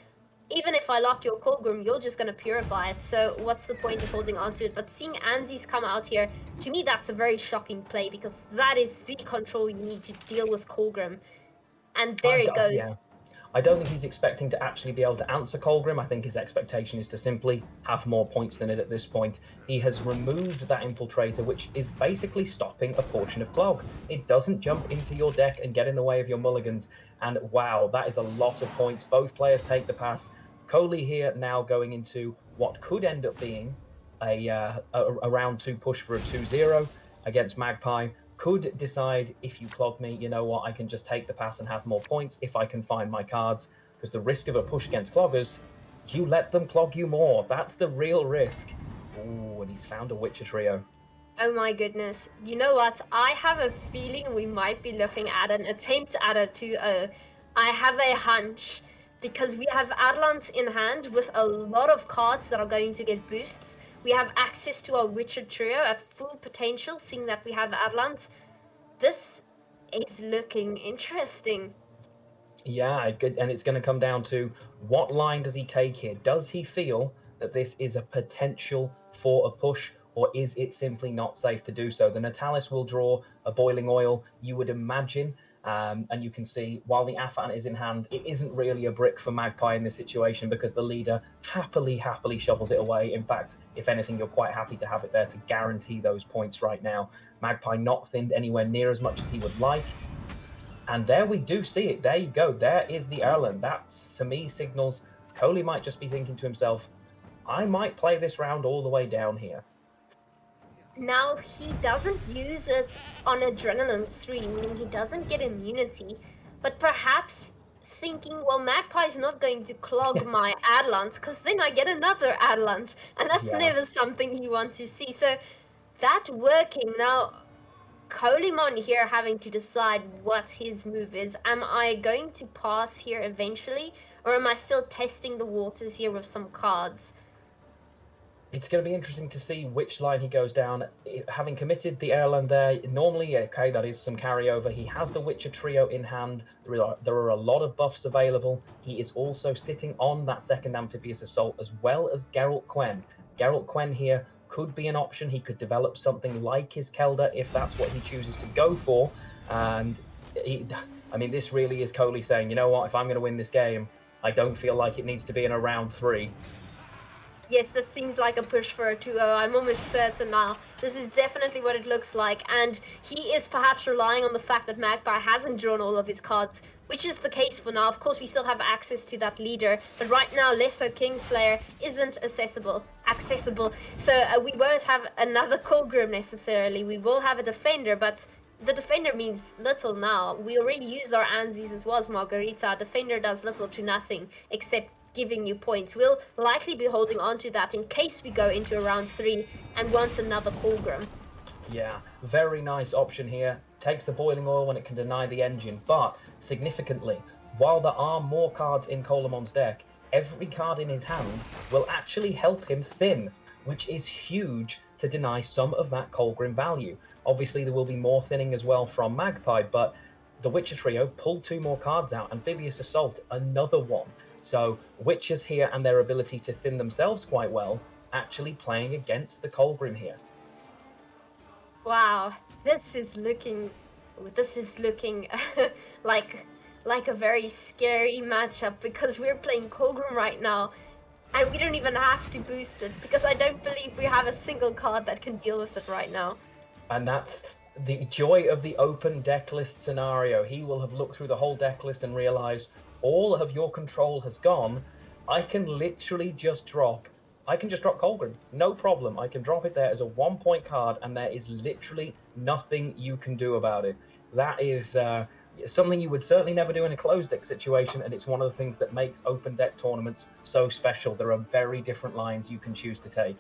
even if I lock your Colgrim, you're just going to Purify it, so what's the point of holding on to it? But seeing Anzi's come out here, to me that's a very shocking play, because that is the control you need to deal with Colgrim. And there it goes. Yeah. I don't think he's expecting to actually be able to answer Colgrim. I think his expectation is to simply have more points than it at this point. He has removed that Infiltrator, which is basically stopping a portion of Clog. It doesn't jump into your deck and get in the way of your mulligans. And wow, that is a lot of points. Both players take the pass. Coley here now going into what could end up being a round 2 push for a 2-0 against Magpie. Could decide, if you clog me, you know what, I can just take the pass and have more points if I can find my cards, because the risk of a push against cloggers, you let them clog you more. That's the real risk. Ooh, and he's found a Witcher trio. Oh my goodness. You know what? I have a feeling we might be looking at an attempt at a 2-0. I have a hunch, because we have Adelant in hand with a lot of cards that are going to get boosts. We have access to our Witcher trio at full potential, seeing that we have Adelant. This is looking interesting. Yeah, and it's going to come down to what line does he take here? Does he feel that this is a potential for a push, or is it simply not safe to do so? The Natalis will draw a Boiling Oil, you would imagine, and you can see while the Afan is in hand, it isn't really a brick for Magpie in this situation because the leader happily shovels it away. In fact, if anything, you're quite happy to have it there to guarantee those points right now. Magpie not thinned anywhere near as much as he would like. And there we do see it. There you go. There is the Erlen. That, to me, signals Coley might just be thinking to himself, I might play this round all the way down here. Now, he doesn't use it on Adrenaline 3, meaning he doesn't get immunity, but perhaps thinking, well, Magpie's not going to clog my Adlants, because then I get another Adlant, and that's never something you want to see. So that working. Now, Kolemoen here having to decide what his move is. Am I going to pass here eventually, or am I still testing the waters here with some cards? It's going to be interesting to see which line he goes down. Having committed the Erlen there, normally, okay, that is some carryover. He has the Witcher trio in hand. There are a lot of buffs available. He is also sitting on that second Amphibious Assault, as well as Geralt Quen. Geralt Quen here could be an option. He could develop something like his Kelder if that's what he chooses to go for. And I mean, this really is Coley saying, you know what, if I'm going to win this game, I don't feel like it needs to be in a round 3. Yes, this seems like a push for a 2-0. I'm almost certain now. This is definitely what it looks like. And he is perhaps relying on the fact that Magpie hasn't drawn all of his cards, which is the case for now. Of course, we still have access to that leader. But right now, Letho Kingslayer isn't accessible. So we won't have another Colgrim necessarily. We will have a defender, but the defender means little now. We already use our Anzis as well as Margarita. Defender does little to nothing except giving you points. We'll likely be holding on to that in case we go into a round 3 and want another Colgrim. Yeah, very nice option here. Takes the Boiling Oil when it can deny the engine, but significantly, while there are more cards in Kolemoen's deck, every card in his hand will actually help him thin, which is huge to deny some of that Colgrim value. Obviously, there will be more thinning as well from Magpie, but the Witcher trio pulled 2 more cards out. Amphibious Assault, another one. So Witchers here and their ability to thin themselves quite well, actually playing against the Colgrim here. Wow, this is looking like a very scary matchup because we're playing Colgrim right now, and we don't even have to boost it because I don't believe we have a single card that can deal with it right now. And that's the joy of the open deck list scenario. He will have looked through the whole deck list and realized all of your control has gone. I can literally just drop Colgrim, no problem. I can drop it there as a 1-point card, and there is literally nothing you can do about it. That is something you would certainly never do in a closed deck situation, and it's one of the things that makes open deck tournaments so special. There are very different lines you can choose to take.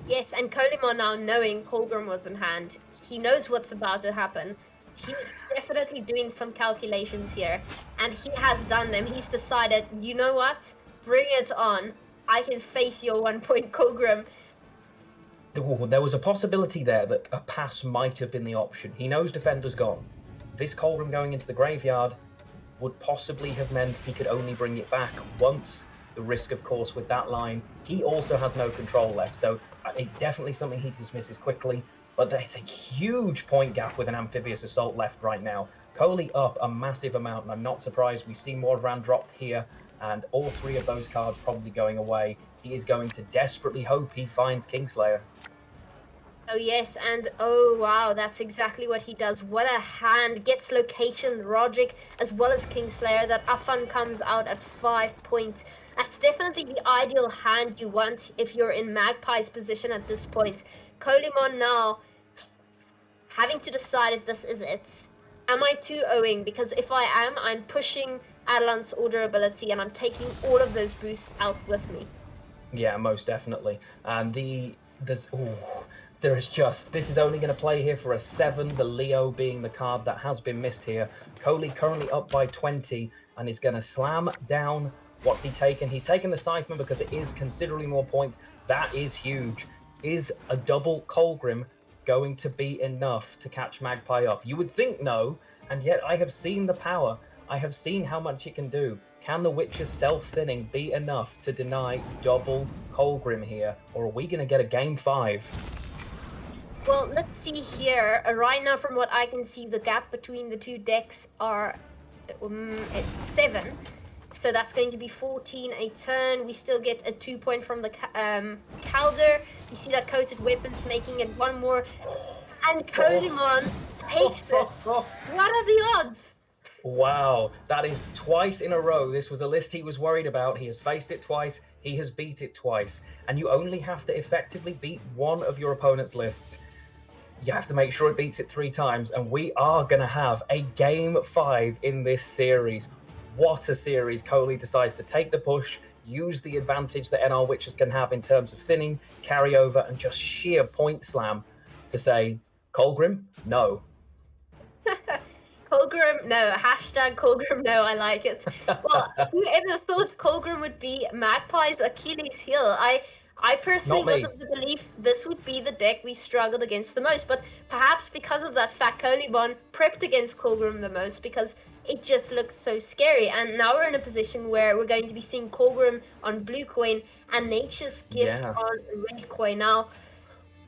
Yes, and Kolemoen now knowing Colgrim was in hand, he knows what's about to happen. He's definitely doing some calculations here, and he has done them. He's decided, you know what? Bring it on. I can face your 1-point Colgrim. There was a possibility there that a pass might have been the option. He knows Defender's gone. This Colgrim going into the graveyard would possibly have meant he could only bring it back once. The risk, of course, with that line, he also has no control left, so it's definitely something he dismisses quickly. But there's a huge point gap with an Amphibious Assault left right now. Coley up a massive amount, and I'm not surprised we see Mordran dropped here, and all 3 of those cards probably going away. He is going to desperately hope he finds Kingslayer. Oh yes, and oh wow, that's exactly what he does. What a hand. Gets location, Roderick, as well as Kingslayer. That Afan comes out at 5 points. That's definitely the ideal hand you want if you're in Magpie's position at this point. Kolemoen now having to decide if this is it. Am I 2-0ing? Because if I am, I'm pushing Adelan's order ability and I'm taking all of those boosts out with me. Yeah, most definitely. And this is only going to play here for a 7, the Leo being the card that has been missed here. Coley currently up by 20 and is going to slam down. What's he taken? He's taken the Scytheman because it is considerably more points. That is huge. Is a double Colgrim going to be enough to catch Magpie up? You would think no, and yet I have seen the power I have seen how much it can do. Can the Witcher's self-thinning be enough to deny double Colgrim here, or are we going to get a game 5? Well, let's see here. Right now, from what I can see, the gap between the two decks are it's 7. So that's going to be 14 a turn. We still get a 2 point from the Calder. You see that coated weapons making it 1 more. And Kolemoen takes it. What are the odds? Wow, that is twice in a row. This was a list he was worried about. He has faced it twice. He has beat it twice. And you only have to effectively beat one of your opponent's lists. You have to make sure it beats it 3 times. And we are going to have a game 5 in this series. What a series. Coley decides to take the push, use the advantage that NR Witches can have in terms of thinning, carry over, and just sheer point slam to say, Colgrim, no. Colgrim, no. Hashtag Colgrim, no. I like it. Well, whoever thought Colgrim would be Magpie's Achilles heel? I personally was of the belief this would be the deck we struggled against the most, but perhaps because of that fact, Kolemoen prepped against Colgrim the most because it just looked so scary. And now we're in a position where we're going to be seeing Colgrim on blue coin and Nature's Gift on red coin. Now,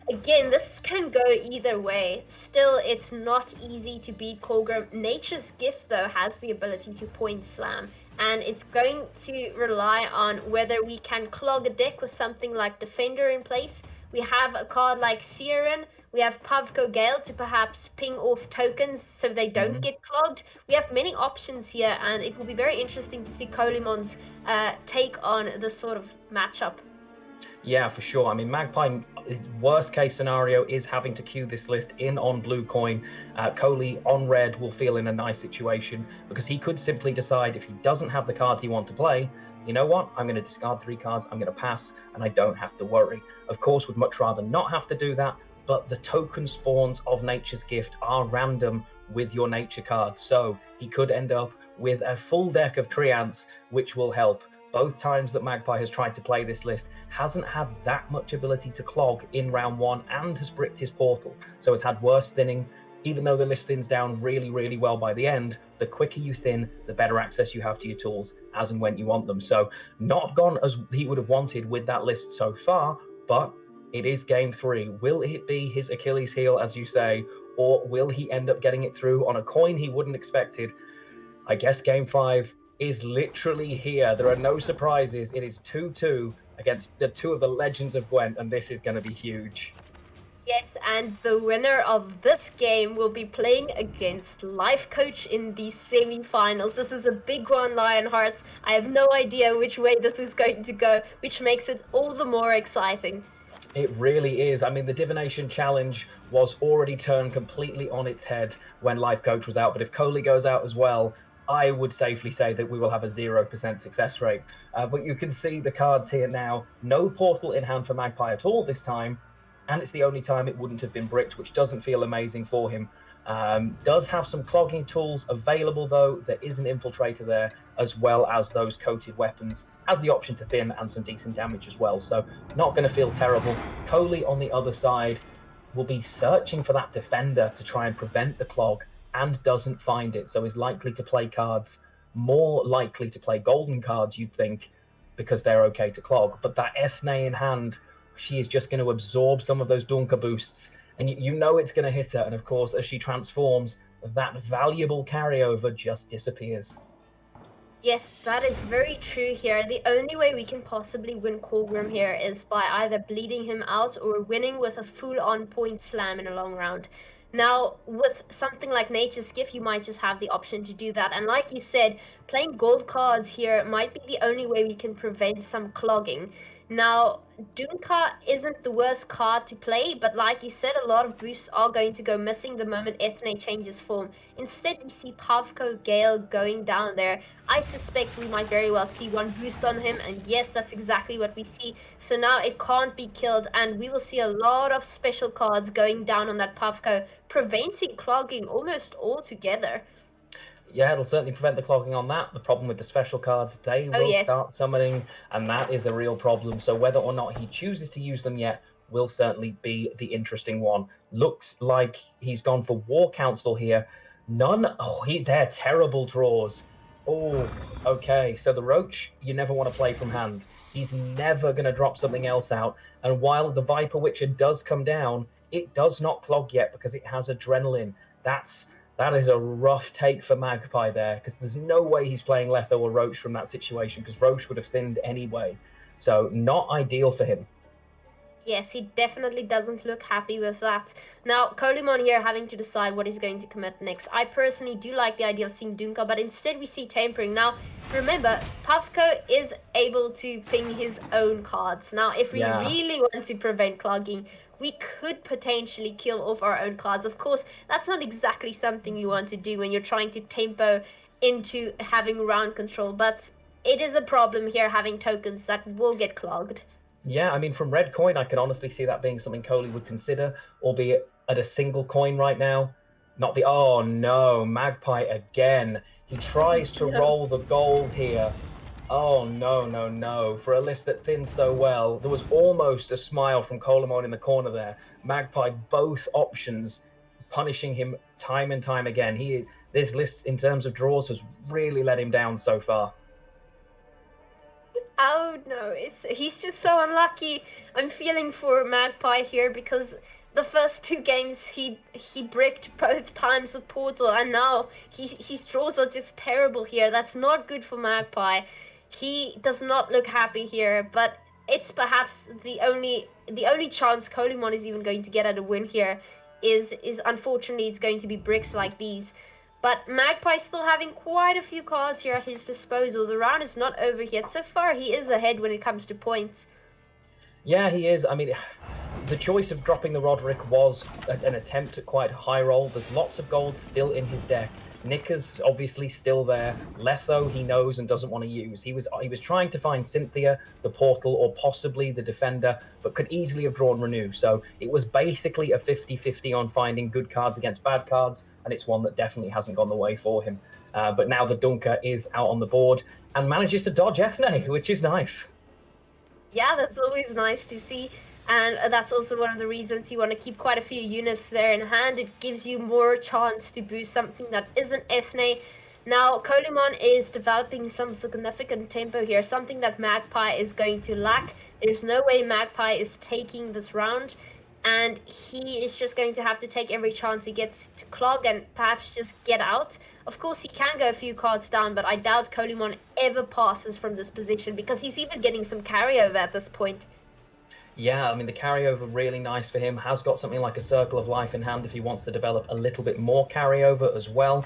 again, this can go either way. Still, it's not easy to beat Colgrim. Nature's Gift, though, has the ability to point slam. And it's going to rely on whether we can clog a deck with something like Defender in place. We have a card like Siren. We have Pavko Gale to perhaps ping off tokens so they don't get clogged. We have many options here, and it will be very interesting to see Kolemoen's take on this sort of matchup. Yeah, for sure. I mean, Magpie, his worst case scenario is having to queue this list in on blue coin. Coley on red will feel in a nice situation because he could simply decide if he doesn't have the cards he wants to play, you know what, I'm going to discard 3 cards, I'm going to pass, and I don't have to worry. Of course, would much rather not have to do that, but the token spawns of Nature's Gift are random with your nature cards, so he could end up with a full deck of Treants, which will help. Both times that Magpie has tried to play this list, hasn't had that much ability to clog in round 1 and has bricked his portal, so has had worse thinning. Even though the list thins down really, really well by the end, the quicker you thin, the better access you have to your tools as and when you want them. So not gone as he would have wanted with that list so far, but it is game 3. Will it be his Achilles heel, as you say, or will he end up getting it through on a coin he wouldn't expected? I guess game 5 is literally here. There are no surprises. It is 2-2 against the 2 of the legends of Gwent, and this is going to be huge. Yes, and the winner of this game will be playing against Lifecoach in the semi-finals. This is a big one, Lionhearts. I have no idea which way this is going to go, which makes it all the more exciting. It really is. I mean, the Divination Challenge was already turned completely on its head when Lifecoach was out, but if Coley goes out as well, I would safely say that we will have a 0% success rate. But you can see the cards here now. No portal in hand for Magpie at all this time, and it's the only time it wouldn't have been bricked, which doesn't feel amazing for him. Does have some clogging tools available, though. There is an Infiltrator there, as well as those coated weapons. Has the option to thin and some decent damage as well, so not going to feel terrible. Coley, on the other side, will be searching for that Defender to try and prevent the clog, and doesn't find it, so is likely to play cards, more likely to play golden cards, you'd think, because they're okay to clog. But that Ethne in hand, she is just going to absorb some of those Dunker boosts, and you know it's going to hit her. And of course, as she transforms, that valuable carryover just disappears. Yes, that is very true here. The only way we can possibly win Colgrim here is by either bleeding him out or winning with a full-on point slam in a long round. Now, with something like Nature's Gift, you might just have the option to do that. And like you said, playing gold cards here might be the only way we can prevent some clogging. Now, Dunka isn't the worst card to play, but like you said, a lot of boosts are going to go missing the moment Ethne changes form. Instead, we see Pavko Gale going down there. I suspect we might very well see 1 boost on him, and yes, that's exactly what we see. So now it can't be killed, and we will see a lot of special cards going down on that Pavko, preventing clogging almost altogether. Yeah, it'll certainly prevent the clogging on that. The problem with the special cards, they will start summoning, and that is a real problem. So whether or not he chooses to use them yet will certainly be the interesting one. Looks like he's gone for War Council here. None? Oh, they're terrible draws. Oh, okay. So the Roach, you never want to play from hand. He's never going to drop something else out. And while the Viper Witcher does come down, it does not clog yet because it has Adrenaline. That is a rough take for Magpie there, because there's no way he's playing Letho or Roach from that situation, because Roach would have thinned anyway. So not ideal for him. Yes, he definitely doesn't look happy with that. Now, Kolemoen here having to decide what he's going to commit next. I personally do like the idea of seeing Dunka, but instead we see Tampering. Now, remember, Puffco is able to ping his own cards. Now, if we really want to prevent clogging, we could potentially kill off our own cards. Of course, that's not exactly something you want to do when you're trying to tempo into having round control, but it is a problem here having tokens that will get clogged. Yeah, I mean, from red coin, I can honestly see that being something Coley would consider, albeit at a single coin right now. Not the... Oh, no, Magpie again. He tries to roll the gold here. Oh, no, no, no. For a list that thins so well, there was almost a smile from Kolemoen in the corner there. Magpie, both options, punishing him time and time again. This list, in terms of draws, has really let him down so far. Oh no, he's just so unlucky. I'm feeling for Magpie here because the first two games he bricked both times with Portal, and now his draws are just terrible here. That's not good for Magpie. He does not look happy here, but it's perhaps the only chance Kolemoen is even going to get at a win here is unfortunately it's going to be bricks like these. But Magpie's still having quite a few cards here at his disposal. The round is not over yet. So far, he is ahead when it comes to points. Yeah, he is. I mean, the choice of dropping the Roderick was an attempt at quite a high roll. There's lots of gold still in his deck. Nicker's obviously still there. Letho he knows and doesn't want to use. He was trying to find Cynthia, the Portal, or possibly the Defender, but could easily have drawn Renew. So it was basically a 50-50 on finding good cards against bad cards, and it's one that definitely hasn't gone the way for him. But now the Dunker is out on the board and manages to dodge Ethne, which is nice. Yeah, that's always nice to see. And that's also one of the reasons you want to keep quite a few units there in hand. It gives you more chance to boost something that isn't Ethne. Now, Kolemoen is developing some significant tempo here, something that Magpie is going to lack. There's no way Magpie is taking this round, and he is just going to have to take every chance he gets to clog and perhaps just get out. Of course, he can go a few cards down, but I doubt Kolemoen ever passes from this position because he's even getting some carryover at this point. Yeah, I mean, the carryover really nice for him. Has got something like a Circle of Life in hand if he wants to develop a little bit more carryover as well.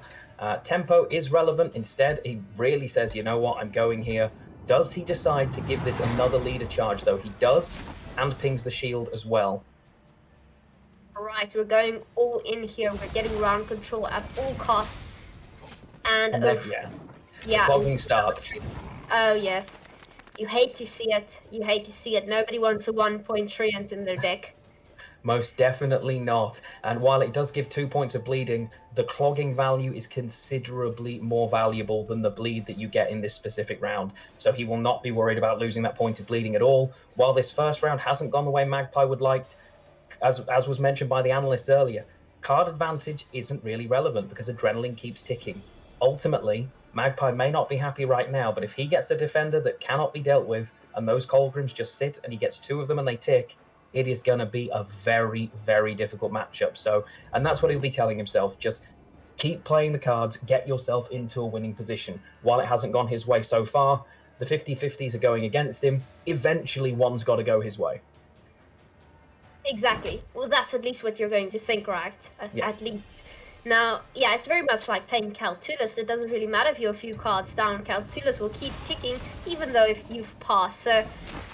Tempo is relevant. Instead, he really says, you know what, I'm going here. Does he decide to give this another leader charge, though? He does, and pings the shield as well. All right, we're going all in here. We're getting round control at all costs. And then, the clogging starts. Oh, yes. You hate to see it. You hate to see it. Nobody wants a 1-point treant in their deck. Most definitely not. And while it does give 2 points of bleeding, the clogging value is considerably more valuable than the bleed that you get in this specific round. So he will not be worried about losing that point of bleeding at all. While this first round hasn't gone the way Magpie would like, as was mentioned by the analysts earlier, card advantage isn't really relevant because adrenaline keeps ticking. Ultimately, Magpie may not be happy right now, but if he gets a defender that cannot be dealt with and those Colgrims just sit and he gets 2 of them and they tick, it is going to be a very, very difficult matchup. So, and that's what he'll be telling himself. Just keep playing the cards, get yourself into a winning position. While it hasn't gone his way so far, the 50-50s are going against him. Eventually, one's got to go his way. Exactly. Well, that's at least what you're going to think, right? At least. Now, yeah, it's very much like playing Calculus. It doesn't really matter if you're a few cards down. Calculus will keep ticking, even though if you've passed. So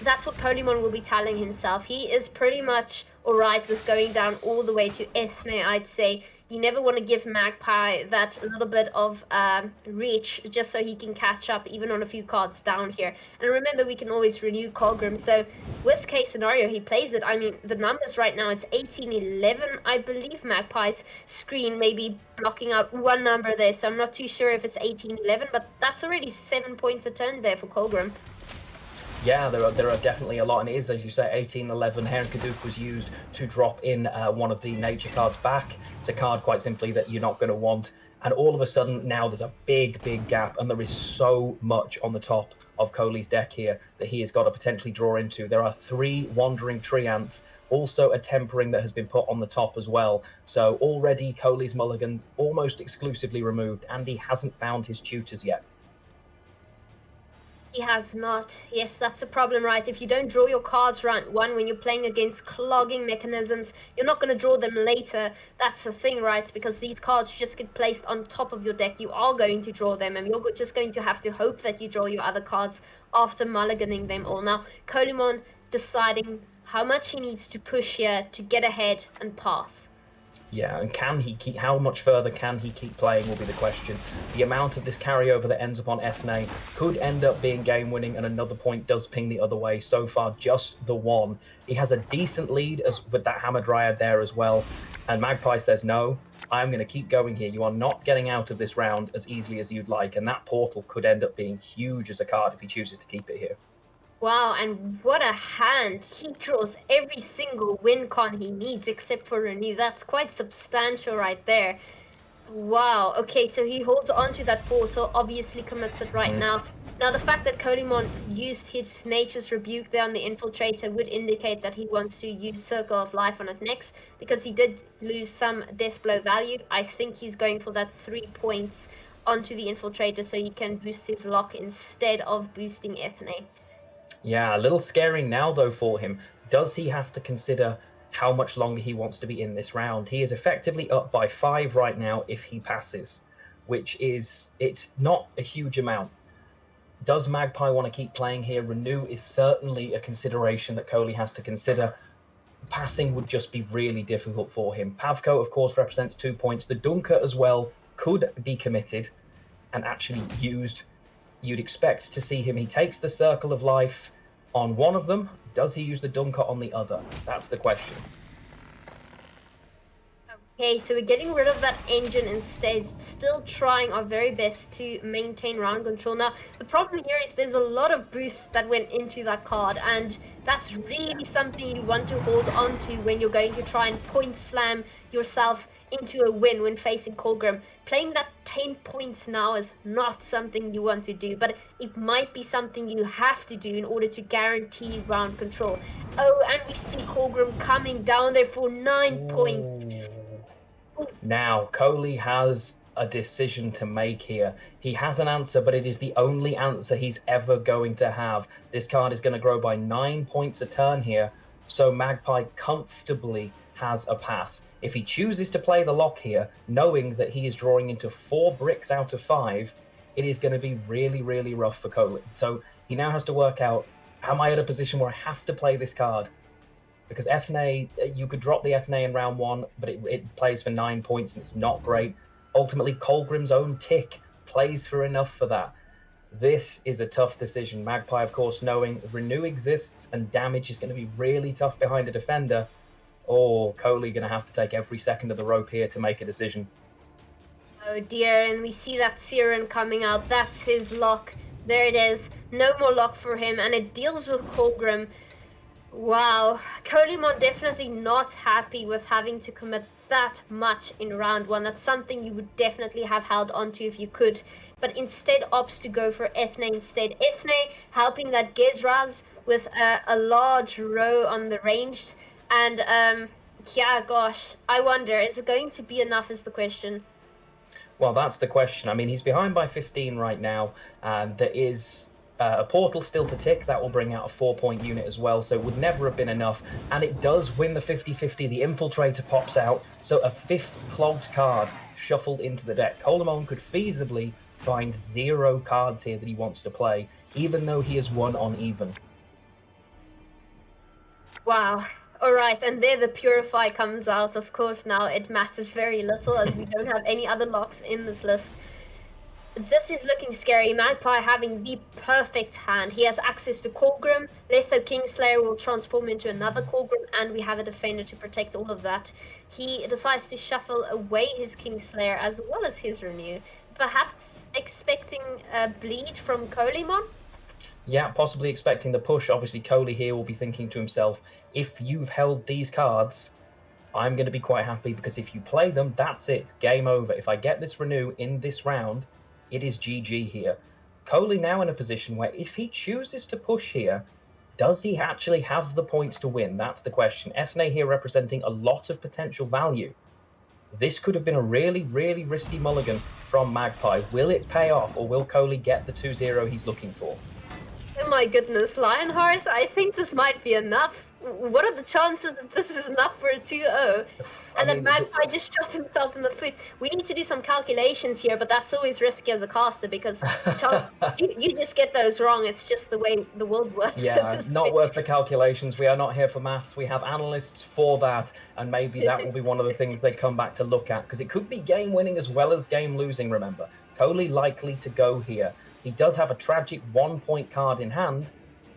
that's what Kolemoen will be telling himself. He is pretty much all right with going down all the way to Ethne, I'd say. You never want to give Magpie that little bit of reach just so he can catch up even on a few cards down here. And remember, we can always renew Colgrim. So worst case scenario, he plays it. I mean, the numbers right now, it's 18-11. I believe Magpie's screen may be blocking out one number there. So I'm not too sure if it's 18-11, but that's already 7 points a turn there for Colgrim. Yeah, there are definitely a lot, and it is, as you say, 18-11. Heron Kaduk was used to drop in one of the nature cards back. It's a card, quite simply, that you're not going to want And all of a sudden, now there's a big, big gap, and there is so much on the top of Coley's deck here that he has got to potentially draw into. There are 3 Wandering Treants, also a Tempering that has been put on the top as well. So already Coley's mulligan's almost exclusively removed, and he hasn't found his tutors yet. He has not. Yes, that's the problem, right? If you don't draw your cards round 1 when you're playing against clogging mechanisms, you're not going to draw them later. That's the thing, right? Because these cards just get placed on top of your deck. You are going to draw them, and you're just going to have to hope that you draw your other cards after mulliganing them all. Now, Kolemoen deciding how much he needs to push here to get ahead and pass. Yeah, and can he keep? How much further can he keep playing will be the question. The amount of this carryover that ends up on Ethne could end up being game-winning, and another point does ping the other way. So far, just the 1. He has a decent lead with that Hammer Dryad there as well. And Magpie says, no, I'm going to keep going here. You are not getting out of this round as easily as you'd like, and that portal could end up being huge as a card if he chooses to keep it here. Wow, and what a hand. He draws every single win con he needs except for Renew. That's quite substantial right there. Wow, okay, so he holds on to that portal, obviously commits it right now. Now, the fact that Kolemoen used his Nature's Rebuke there on the Infiltrator would indicate that he wants to use Circle of Life on it next, because he did lose some Death Blow value. I think he's going for that 3 points onto the Infiltrator so he can boost his lock instead of boosting Ethne. Yeah, a little scary now, though, for him. Does he have to consider how much longer he wants to be in this round? He is effectively up by 5 right now if he passes, which is, it's not a huge amount. Does Magpie want to keep playing here? Renew is certainly a consideration that Coley has to consider. Passing would just be really difficult for him. Pavko, of course, represents 2 points. The Dunker as well could be committed and actually used. You'd expect to see him. He takes the Circle of Life on one of them. Does he use the Dunker on the other? That's the question. Okay, so we're getting rid of that engine instead, still trying our very best to maintain round control. Now, the problem here is there's a lot of boosts that went into that card, and that's really something you want to hold on to when you're going to try and point slam yourself into a win when facing Colgrim. Playing that 10 points now is not something you want to do, but it might be something you have to do in order to guarantee round control. Oh, and we see Colgrim coming down there for 9 points. Now, Coley has a decision to make here. He has an answer, but it is the only answer he's ever going to have. This card is going to grow by 9 points a turn here, so Magpie comfortably has a pass. If he chooses to play the lock here, knowing that he is drawing into 4 bricks out of 5, it is going to be really, really rough for Coley. So he now has to work out, am I at a position where I have to play this card? Because Ethne, you could drop the Ethne in round 1, but it plays for 9 points and it's not great. Ultimately, Colgrim's own tick plays for enough for that. This is a tough decision. Magpie, of course, knowing Renew exists and damage is going to be really tough behind a defender. Oh, Coley going to have to take every second of the rope here to make a decision. Oh dear, and we see that Siren coming out. That's his lock. There it is. No more lock for him, and it deals with Colgrim. Wow, Kolemoen definitely not happy with having to commit that much in round 1. That's something you would definitely have held onto if you could, but instead opts to go for Ethne instead. Ethne helping that Gezraz with a large row on the ranged, and yeah, gosh, I wonder, is it going to be enough is the question. Well, that's the question. I mean, he's behind by 15 right now, and there is a portal still to tick. That will bring out a 4-point unit as well, so it would never have been enough. And it does win the 50-50. The Infiltrator pops out, so a 5th clogged card shuffled into the deck. Kolemoen could feasibly find 0 cards here that he wants to play, even though he is 1 on even. Wow. All right, and there the Purify comes out. Of course, now it matters very little as we don't have any other locks in this list. This is looking scary. Magpie having the perfect hand. He has access to Colgrim. Letho Kingslayer will transform into another Colgrim, and we have a defender to protect all of that. He decides to shuffle away his Kingslayer as well as his Renew, perhaps expecting a bleed from Kolemoen. Yeah, possibly expecting the push. Obviously, Coley here will be thinking to himself, if you've held these cards, I'm going to be quite happy because if you play them, that's it. Game over. If I get this renew in this round, it is GG here. Coley now in a position where if he chooses to push here, does he actually have the points to win? That's the question. Ethne here representing a lot of potential value. This could have been a really, really risky mulligan from Magpie. Will it pay off, or will Coley get the 2-0 he's looking for? Oh my goodness, Lionheart, I think this might be enough. What are the chances that this is enough for a 2-0? And then Magpie just shot himself in the foot. We need to do some calculations here, but that's always risky as a caster because you just get those wrong. It's just the way the world works. Yeah, not worth the calculations. We are not here for maths. We have analysts for that, and maybe that will be one of the things they come back to look at, because it could be game winning as well as game losing, remember. Coley likely to go here. He does have a tragic 1-point card in hand,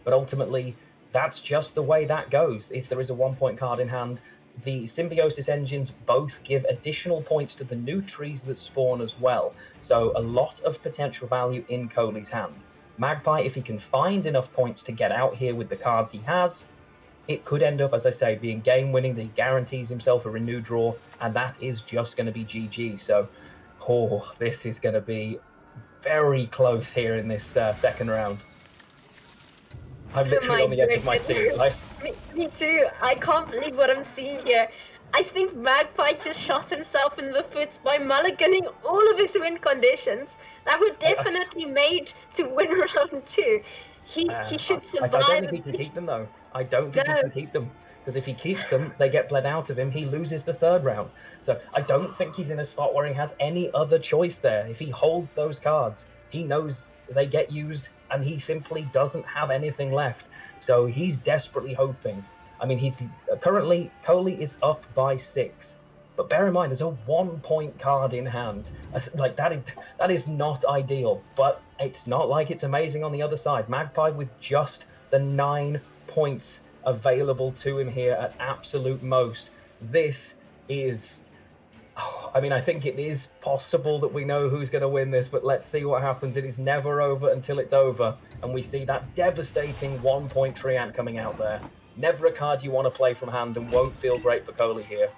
but ultimately that's just the way that goes. If there is a 1-point card in hand, the Symbiosis engines both give additional points to the new trees that spawn as well. So a lot of potential value in Coley's hand. Magpie, if he can find enough points to get out here with the cards he has, it could end up, as I say, being game winning. That he guarantees himself a renew draw, and that is just going to be GG. So, this is going to be very close here in this second round. I'm literally on the edge of my seat. Me too. I can't believe what I'm seeing here. I think Magpie just shot himself in the foot by mulliganing all of his win conditions that were definitely made to win round 2. He should survive. I don't think he can keep them, though. I don't think he can keep them. Because if he keeps them, they get bled out of him. He loses the third round. So I don't think he's in a spot where he has any other choice there. If he holds those cards, he knows they get used, and he simply doesn't have anything left. So he's desperately hoping. I mean, he's currently, Coley is up by 6. But bear in mind, there's a 1-point card in hand. Like, that is not ideal. But it's not like it's amazing on the other side. Magpie with just the 9 points available to him here at absolute most. This is... I mean, I think it is possible that we know who's going to win this, but let's see what happens. It is never over until it's over, and we see that devastating 1-point Treant coming out there. Never a card you want to play from hand, and won't feel great for Coley here.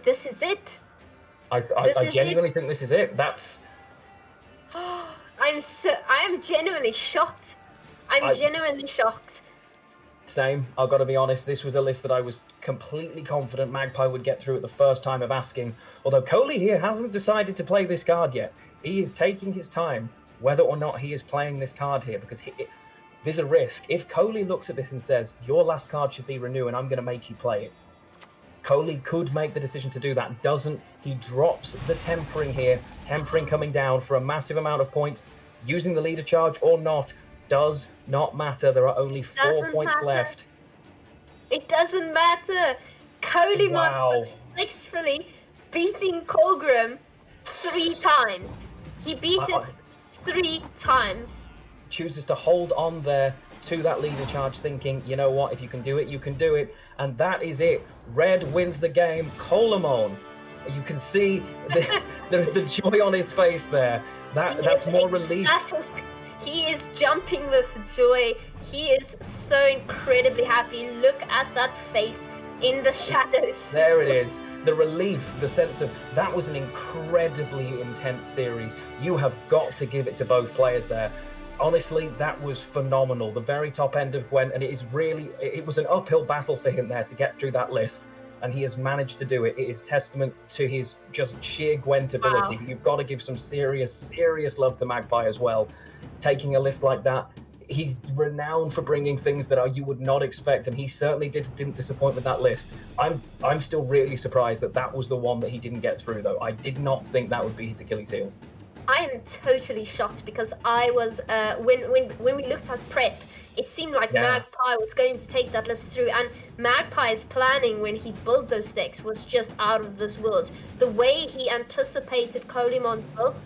This is it. I genuinely think this is it. That's... I am genuinely shocked. I'm genuinely shocked. Same. I've got to be honest, this was a list that I was completely confident Magpie would get through at the first time of asking. Although Coley here hasn't decided to play this card yet. He is taking his time whether or not he is playing this card here, because there's a risk. If Coley looks at this and says, your last card should be renew and I'm going to make you play it, Coley could make the decision to do that. Doesn't. He drops the tempering here. Tempering coming down for a massive amount of points. Using the leader charge or not does not matter. There are only 4 points left. It doesn't matter. Kolemoen successfully beating Colgrim 3 times. He beat it 3 times. Chooses to hold on there to that leader charge, thinking, you know what, if you can do it, you can do it. And that is it. Red wins the game. Kolemoen. You can see the joy on his face there. That's more relief. He is jumping with joy. He is so incredibly happy. Look at that face in the shadows. There it is. The relief, the sense of, that was an incredibly intense series. You have got to give it to both players there. Honestly, that was phenomenal. The very top end of Gwent, and it was an uphill battle for him there to get through that list. And he has managed to do it. It is testament to his just sheer Gwent ability. Wow. You've got to give some serious, serious love to Magpie as well. Taking a list like that, he's renowned for bringing things that you would not expect, and he certainly didn't disappoint with that list. I'm still really surprised that was the one that he didn't get through, though. I did not think that would be his Achilles heel. I am totally shocked because I was when we looked at prep, it seemed like Magpie was going to take that list through, and Magpie's planning when he built those decks was just out of this world. The way he anticipated Kolemoen's build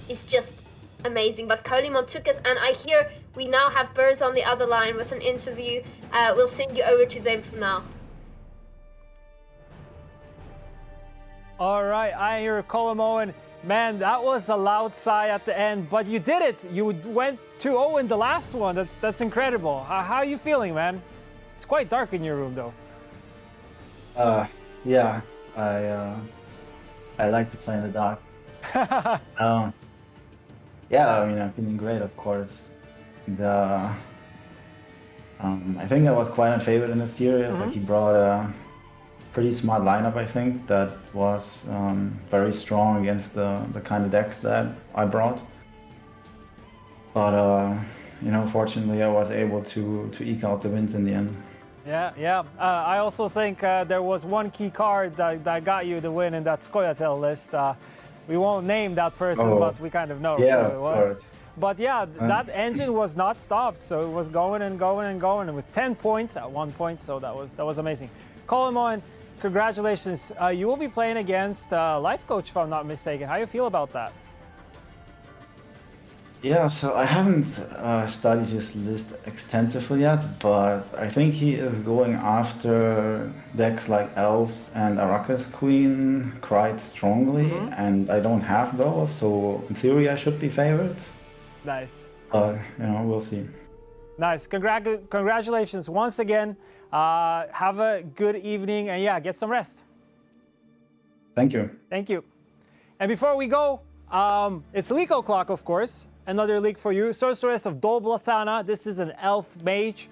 is just amazing, but Kolemoen took it, and I hear we now have Burrs on the other line with an interview. We'll send you over to them for now. All right, I hear Kolemoen. Man, that was a loud sigh at the end, but you did it. You went 2-0 in the last one. That's incredible. How are you feeling, man? It's quite dark in your room, though. Yeah, I like to play in the dark. Yeah, I mean, I'm feeling great, of course. I think I was quite unfavored in the series. Like, he brought a pretty smart lineup, I think, that was very strong against the kind of decks that I brought. But, fortunately, I was able to eke out the wins in the end. Yeah. I also think there was one key card that got you the win in that Scoia'tael list. We won't name that person, but we kind of know who it was. Course. But yeah, that engine was not stopped, so it was going and going and going, and with 10 points at one point, so that was amazing. Kolemoen, congratulations. You will be playing against Lifecoach, if I'm not mistaken. How do you feel about that? Yeah, so I haven't studied his list extensively yet, but I think he is going after decks like Elves and Arachas Queen quite strongly, and I don't have those, so in theory I should be favored. Nice. We'll see. Nice. Congratulations once again. Have a good evening, and yeah, get some rest. Thank you. Thank you. And before we go, it's League O'Clock, of course. Another league for you. Sorceress of Dol Blathanna. This is an elf mage.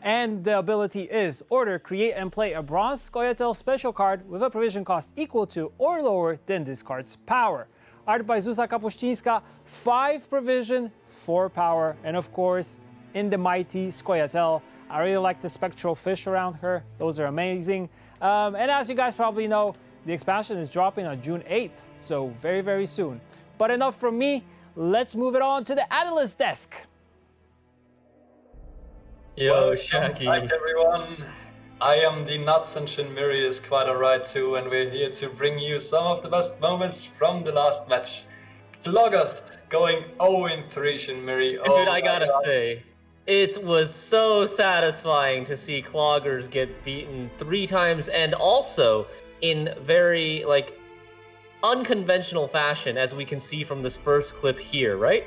And the ability is order, create, and play a bronze Scoia'tael special card with a provision cost equal to or lower than this card's power. Art by Zuza Kapuścińska, 5 provision, 4 power, and of course, in the mighty Scoia'tael. I really like the spectral fish around her. Those are amazing. And as you guys probably know, the expansion is dropping on June 8th, so very, very soon. But enough from me. Let's move it on to the analyst desk. Yo, Shaggy. Hi everyone. I am the Nuts and Shinmiri is quite alright too, and we're here to bring you some of the best moments from the last match. Cloggers going 0-3 Shinmiri. Dude, I gotta say, it was so satisfying to see Cloggers get beaten 3 times, and also in very, unconventional fashion, as we can see from this first clip here, right?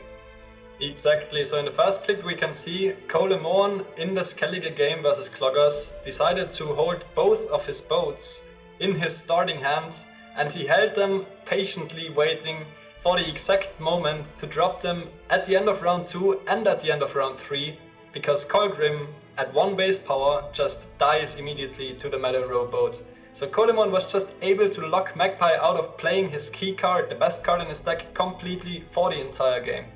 Exactly. So in the first clip we can see Kolemoen in the Skellige game versus Cloggers decided to hold both of his boats in his starting hand, and he held them patiently waiting for the exact moment to drop them at the end of round 2 and at the end of round 3, because Kolgrim at 1 base power just dies immediately to the Metal Rowboat. So Kolemoen was just able to lock Magpie out of playing his key card, the best card in his deck, completely for the entire game.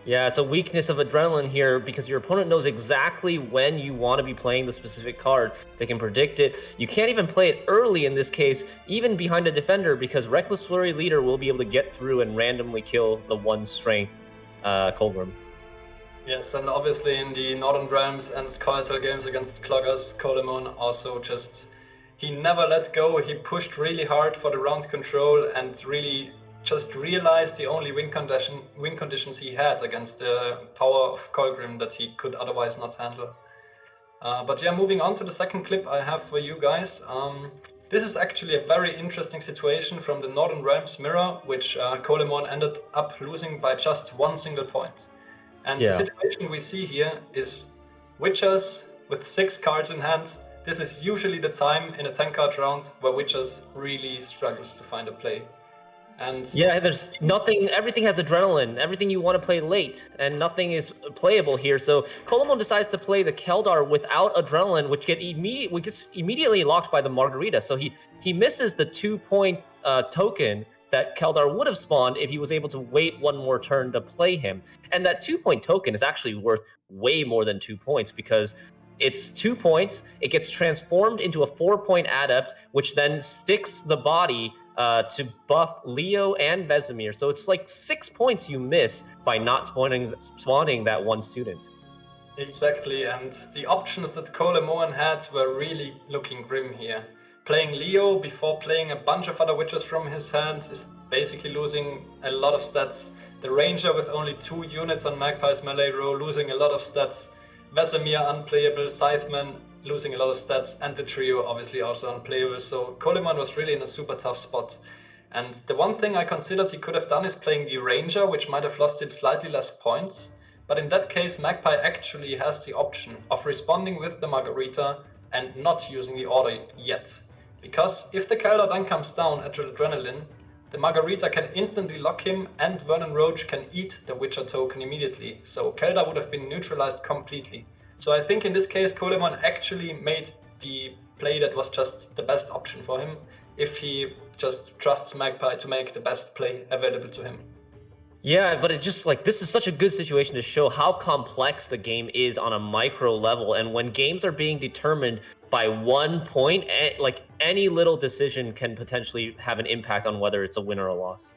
Yeah, it's a weakness of adrenaline here because your opponent knows exactly when you want to be playing the specific card. They can predict it. You can't even play it early in this case, even behind a defender, because Reckless Flurry leader will be able to get through and randomly kill the 1 strength Kolgrim. Yes, and obviously in the Northern Realms and Scoia'tael games against Cloggers, Kolemoen also he never let go. He pushed really hard for the round control and really just realized the only win conditions he had against the power of Kolgrim that he could otherwise not handle. But yeah, moving on to the second clip I have for you guys. This is actually a very interesting situation from the Northern Realms mirror, which Kolemoen ended up losing by just 1 single point. And the situation we see here is Witchers with 6 cards in hand. This is usually the time in a 10-card round where Witchers really struggles to find a play. And yeah, there's nothing, everything has adrenaline, everything you want to play late, and nothing is playable here. So Kolemoen decides to play the Keldar without adrenaline, which gets immediately locked by the Margarita. So he misses the 2-point token that Keldar would have spawned if he was able to wait 1 more turn to play him. And that 2-point token is actually worth way more than 2 points, because it's 2 points, it gets transformed into a 4-point adept, which then sticks the body to buff Leo and Vesemir. So it's like 6 points you miss by not spawning that 1 student. Exactly, and the options that Kolemoen had were really looking grim here. Playing Leo before playing a bunch of other witches from his hand is basically losing a lot of stats. The Ranger with only 2 units on Magpie's melee row losing a lot of stats. Vesemir unplayable, Scytheman losing a lot of stats, and the trio obviously also unplayable. So Kolemoen was really in a super tough spot. And the one thing I considered he could have done is playing the Ranger, which might have lost him slightly less points. But in that case, Magpie actually has the option of responding with the Margarita and not using the order yet. Because if the Keldar then comes down at Adrenaline, the Margarita can instantly lock him and Vernon Roach can eat the Witcher token immediately, so Keldar would have been neutralized completely. So I think in this case Kolemoen actually made the play that was just the best option for him, if he just trusts Magpie to make the best play available to him. Yeah, but it just like this is such a good situation to show how complex the game is on a micro level, and when games are being determined by 1 point, like any little decision can potentially have an impact on whether it's a win or a loss.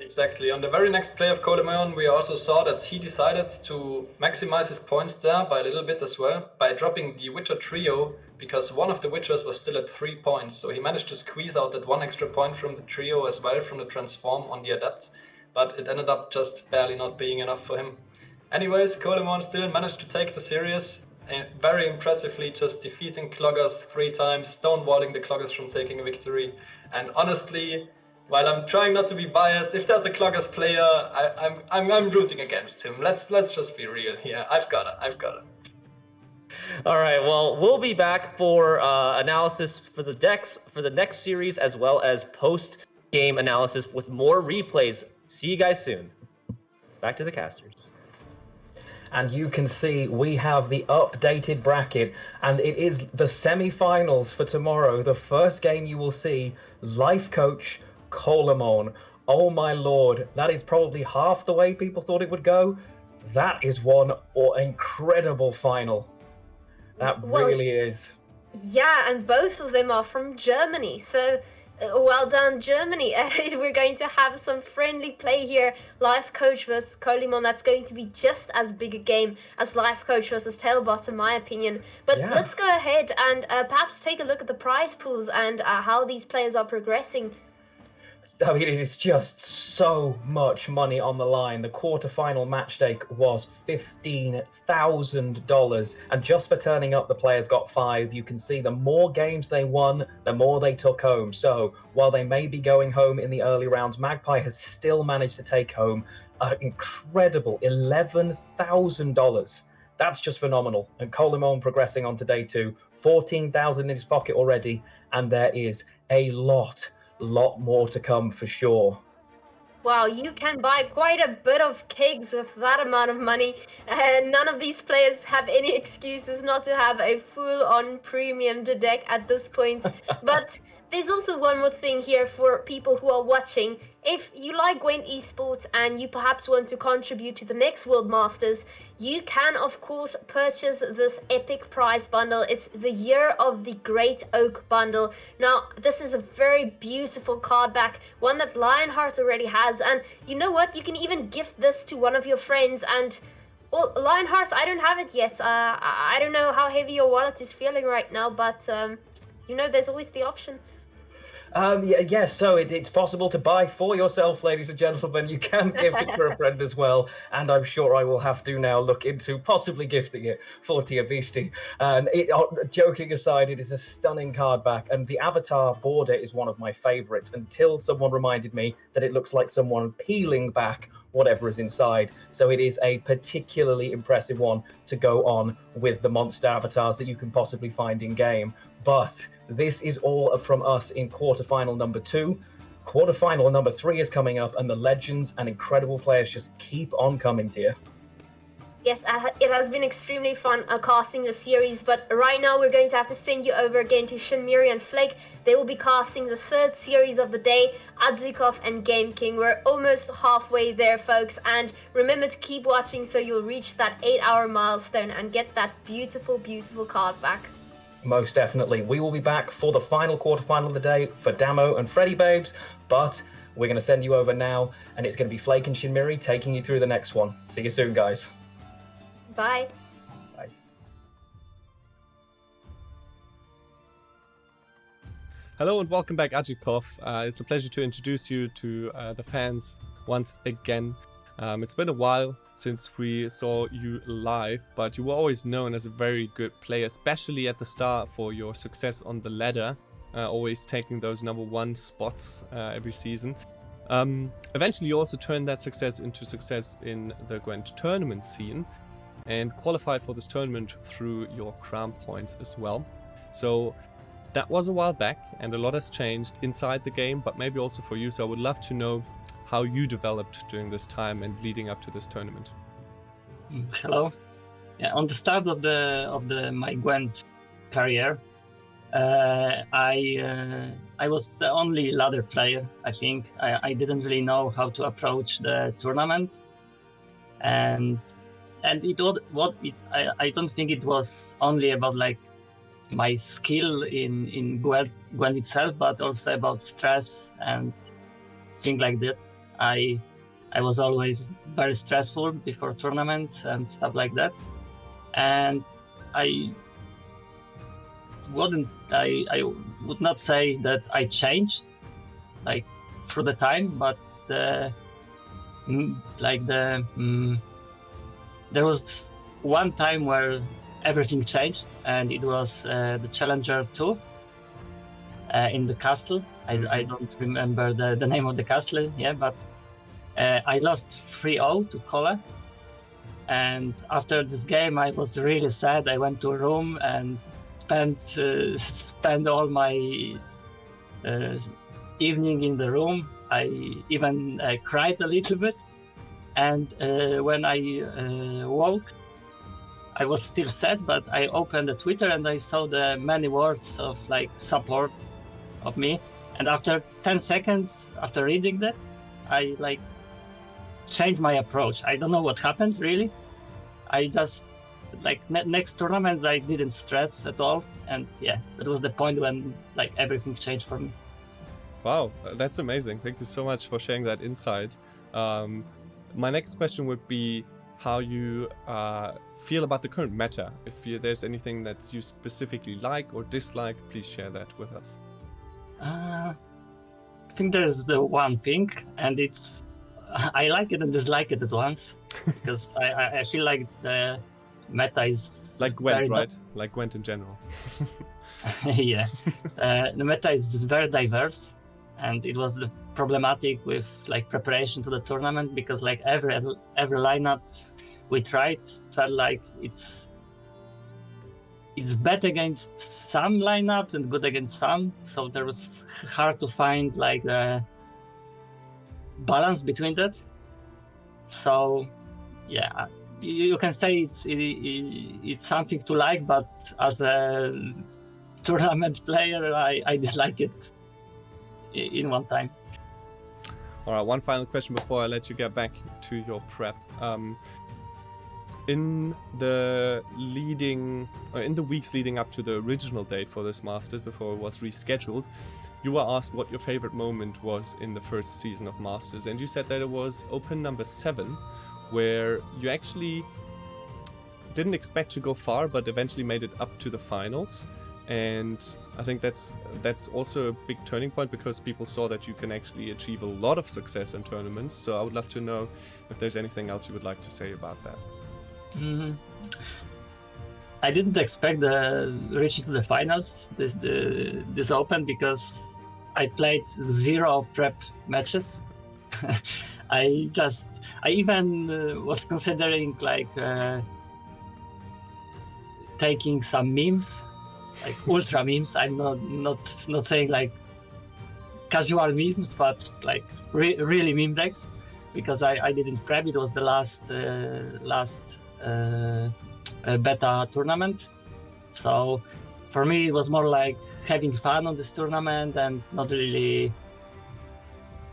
Exactly. On the very next play of Kolemoen, we also saw that he decided to maximize his points there by a little bit as well, by dropping the Witcher trio, because one of the Witchers was still at 3 points, so he managed to squeeze out that 1 extra point from the trio as well from the transform on the Adept, but it ended up just barely not being enough for him. Anyways, Kolemoen still managed to take the series, very impressively just defeating Cloggers 3 times, stonewalling the Cloggers from taking a victory, and honestly, while I'm trying not to be biased, if there's a Cloggers player, I'm rooting against him. Let's just be real here. I've got it. All right, well, we'll be back for analysis for the decks for the next series, as well as post-game analysis with more replays. See you guys soon. Back to the casters. And you can see we have the updated bracket, and it is the semi-finals for tomorrow. The first game you will see, Lifecoach Kolemoen. Oh my lord, that is probably half the way people thought it would go. That is one incredible final. That really is. Yeah, and both of them are from Germany, so well done, Germany. We're going to have some friendly play here. Lifecoach versus Kolemoen. That's going to be just as big a game as Lifecoach versus Tailbot, in my opinion. But let's go ahead and perhaps take a look at the prize pools and how these players are progressing. I mean, it's just so much money on the line. The quarterfinal match stake was $15,000. And just for turning up, the players got 5. You can see the more games they won, the more they took home. So while they may be going home in the early rounds, Magpie has still managed to take home an incredible $11,000. That's just phenomenal. And Kolemoen progressing on to day 2, $14,000 in his pocket already. And there is a lot more to come for sure. Wow, you can buy quite a bit of kegs with that amount of money, and none of these players have any excuses not to have a full-on premium deck at this point. But there's also one more thing here for people who are watching. If you like Gwent Esports and you perhaps want to contribute to the next World Masters, you can of course purchase this epic prize bundle. It's the Year of the Great Oak bundle. Now, this is a very beautiful card back, one that Lionheart already has, and you know what? You can even gift this to one of your friends. And well, Lionheart, I don't have it yet. I don't know how heavy your wallet is feeling right now, but you know, there's always the option. So it's possible to buy for yourself, ladies and gentlemen. You can gift it for a friend as well, and I'm sure I will have to now look into possibly gifting it for Tia Beastie. And joking aside, it is a stunning card back, and the avatar border is one of my favorites, until someone reminded me that it looks like someone peeling back whatever is inside. So it is a particularly impressive one to go on with the monster avatars that you can possibly find in game. But this is all from us in quarterfinal number 2. Quarterfinal number 3 is coming up, and the legends and incredible players just keep on coming to you. Yes, it has been extremely fun casting the series, but right now we're going to have to send you over again to Shinmiri and Flake. They will be casting the 3rd series of the day, Adzikov and Game King. We're almost halfway there, folks, and remember to keep watching so you'll reach that 8-hour milestone and get that beautiful, beautiful card back. Most definitely. We will be back for the final quarterfinal of the day for Damo and Freddybabes, but we're going to send you over now, and it's going to be Flake and Shinmiri taking you through the next one. See you soon, guys. Bye. Bye. Hello and welcome back, Adzikov. It's a pleasure to introduce you to the fans once again. It's been a while since we saw you live, but you were always known as a very good player, especially at the start for your success on the ladder, always taking those number 1 spots every season. Eventually you also turned that success into success in the Gwent tournament scene and qualified for this tournament through your crown points as well. So that was a while back, and a lot has changed inside the game, but maybe also for you. So I would love to know how you developed during this time and leading up to this tournament. Hello. Yeah, on the start of my Gwent career, I was the only ladder player. I think I didn't really know how to approach the tournament, and I don't think it was only about like my skill in Gwent itself, but also about stress and things like that. I was always very stressful before tournaments and stuff like that, and I would not say that I changed like through the time, but there was one time where everything changed, and it was the Challenger 2 in the castle. I don't remember the name of the castle, but I lost 3-0 to Kolemoen, and after this game I was really sad. I went to a room and spent all my evening in the room. I even cried a little bit, and when I woke, I was still sad, but I opened the Twitter and I saw the many words of like support of me. And after 10 seconds after reading that, I like changed my approach. I don't know what happened really. I just like next tournaments I didn't stress at all, and that was the point when like everything changed for me. Wow, that's amazing. Thank you so much for sharing that insight. My next question would be how you feel about the current meta. If there's anything that you specifically like or dislike, please share that with us. I think there's the one thing, and it's I like it and dislike it at once, because I feel like the meta is like Gwent, right? Like Gwent in general. Yeah, the meta is just very diverse, and it was problematic with like preparation to the tournament, because like every lineup we tried felt like it's bad against some lineups and good against some, so there was hard to find like the balance between that. So yeah, you can say it's something to like, but as a tournament player I dislike it in one time. All right, one final question before I let you get back to your prep. In the weeks leading up to the original date for this Masters, before it was rescheduled, you were asked what your favorite moment was in the first season of Masters, and you said that it was Open number 7, where you actually didn't expect to go far, but eventually made it up to the finals. And I think that's also a big turning point, because people saw that you can actually achieve a lot of success in tournaments. So I would love to know if there's anything else you would like to say about that. I didn't expect reaching to the finals this Open, because I played 0 prep matches. I even was considering like taking some memes, like ultra memes. I'm not saying like casual memes, but like really meme decks, because I didn't prep. It was the last beta tournament, so for me it was more like having fun on this tournament and not really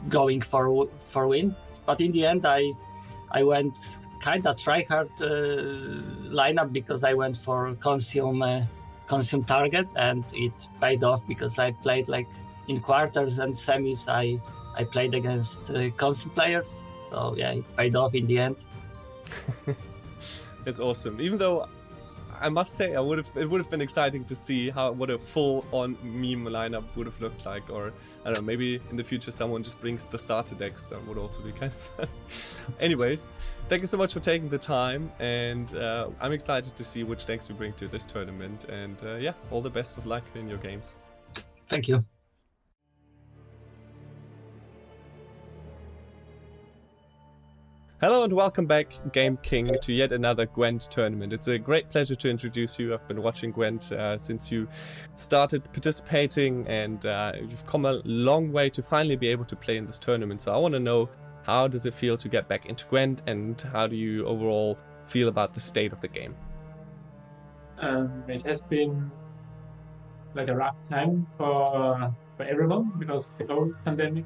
going for win. But in the end I went kinda tryhard lineup, because I went for consume target, and it paid off, because I played like in quarters and semis I played against consume players, so yeah, it paid off in the end. It's awesome. Even though I must say it would have been exciting to see what a full-on meme lineup would have looked like, or I don't know, maybe in the future someone just brings the starter decks. That would also be kind of fun. Anyways, thank you so much for taking the time, and I'm excited to see which decks you bring to this tournament. And all the best of luck in your games. Thank you. Hello and welcome back, Game King, to yet another Gwent tournament. It's a great pleasure to introduce you. I've been watching Gwent since you started participating, and you've come a long way to finally be able to play in this tournament. So I want to know, how does it feel to get back into Gwent, and how do you overall feel about the state of the game? It has been like a rough time for everyone because of the whole pandemic.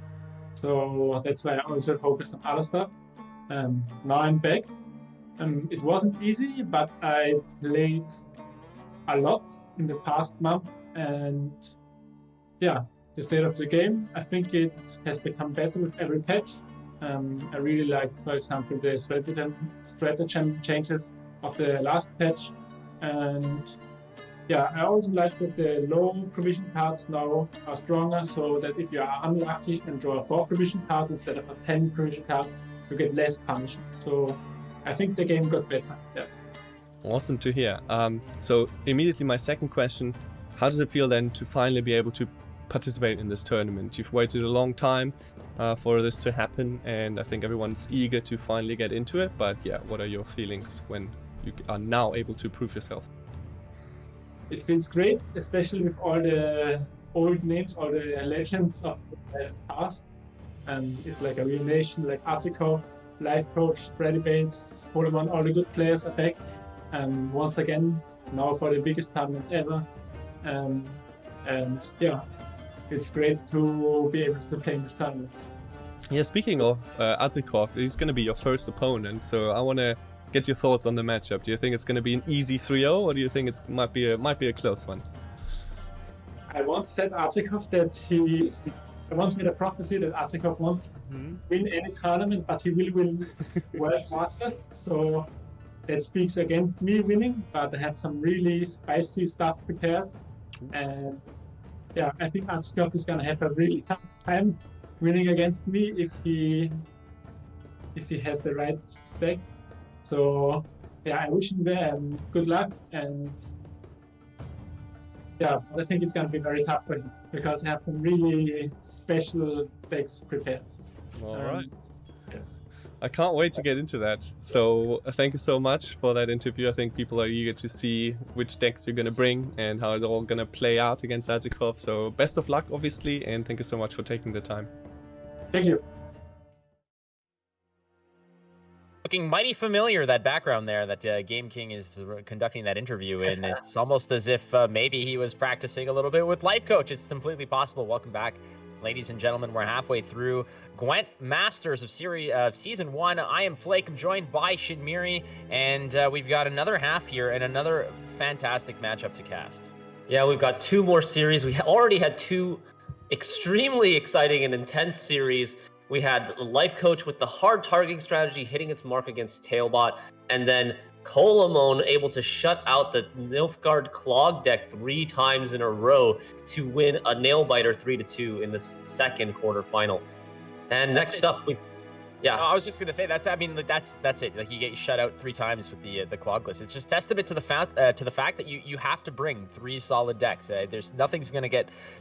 So that's why I also focused on other stuff. Now I'm back. It wasn't easy, but I played a lot in the past month, and yeah, the state of the game, I think it has become better with every patch. I really liked, for example, the stratagem changes of the last patch, and yeah, I also like that the low provision cards now are stronger, so that if you are unlucky and draw a 4 provision card instead of a 10 provision card, you get less punishment. So I think the game got better. Yeah. Awesome to hear. So immediately my second question, how does it feel then to finally be able to participate in this tournament? You've waited a long time for this to happen, and I think everyone's eager to finally get into it. But yeah, what are your feelings when you are now able to prove yourself? It feels great, especially with all the old names, all the legends of the past. And it's like a real nation, like Adzikov, Lifecoach, Freddybabes, Kolemoen, all the good players are back. And once again, now for the biggest tournament ever. And yeah, it's great to be able to play in this tournament. Yeah, speaking of Adzikov, he's going to be your first opponent, so I want to get your thoughts on the matchup. Do you think it's going to be an easy 3-0, or do you think it might be a close one? I once said Adzikov that I once made a prophecy that Adzikov won't win any tournament, but he will win World Masters. So that speaks against me winning, but I have some really spicy stuff prepared. And yeah, I think Adzikov is gonna have a really hard time winning against me if he has the right deck. So yeah, I wish him good luck, and yeah, I think it's gonna be very tough for him because I have some really special decks prepared. All right. Yeah. I can't wait to get into that. So thank you so much for that interview. I think people are eager to see which decks you're going to bring and how it's all going to play out against Adzikov. So best of luck, obviously, and thank you so much for taking the time. Thank you. Looking mighty familiar, that background there that Game King is conducting that interview in. It's almost as if maybe he was practicing a little bit with Lifecoach. It's completely possible. Welcome back, ladies and gentlemen. We're halfway through Gwent Masters of Season 1. I am Flake. I'm joined by Shinmiri, and we've got another half here and another fantastic matchup to cast. Yeah, we've got 2 more series. We already had 2 extremely exciting and intense series. We had Lifecoach with the hard targeting strategy hitting its mark against Tailbot, and then Kolemoen able to shut out the Nilfgaard Clog deck 3 times in a row to win a Nailbiter 3-2 in the second quarterfinal. And next up, I was just gonna say that's it. Like, you get shut out 3 times with the Clogless. It's just testament to the fact that you have to bring 3 solid decks. There's nothing's gonna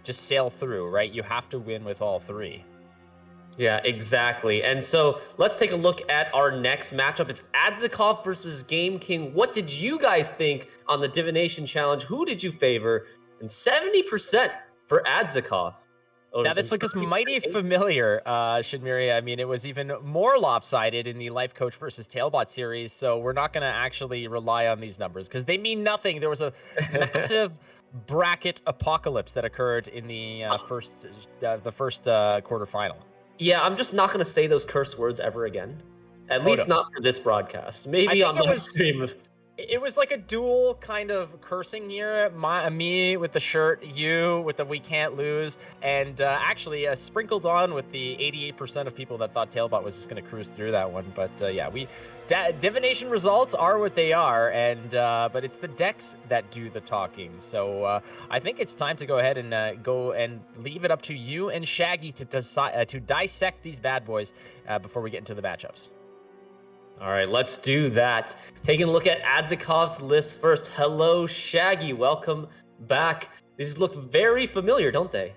just sail through, right? You have to win with all 3. Yeah, exactly. And so let's take a look at our next matchup. It's Adzikov versus Game King. What did you guys think on the Divination Challenge? Who did you favor? And 70% for Adzikov. Now, this looks mighty familiar, Shinmiri. I mean, it was even more lopsided in the Lifecoach versus Tailbot series, so we're not going to actually rely on these numbers because they mean nothing. There was a massive bracket apocalypse that occurred in the first quarterfinal. Yeah, I'm just not going to say those curse words ever again. At least not for this broadcast. Maybe on live stream. It was like a dual kind of cursing here. Me with the shirt, you with the we can't lose, and actually sprinkled on with the 88% of people that thought Tailbot was just going to cruise through that one. But yeah, divination results are what they are, and but it's the decks that do the talking. So I think it's time to go ahead and go and leave it up to you and Shaggy to decide to dissect these bad boys before we get into the matchups. All right, let's do that. Taking a look at Adzikov's list first. Hello, Shaggy. Welcome back. These look very familiar, don't they?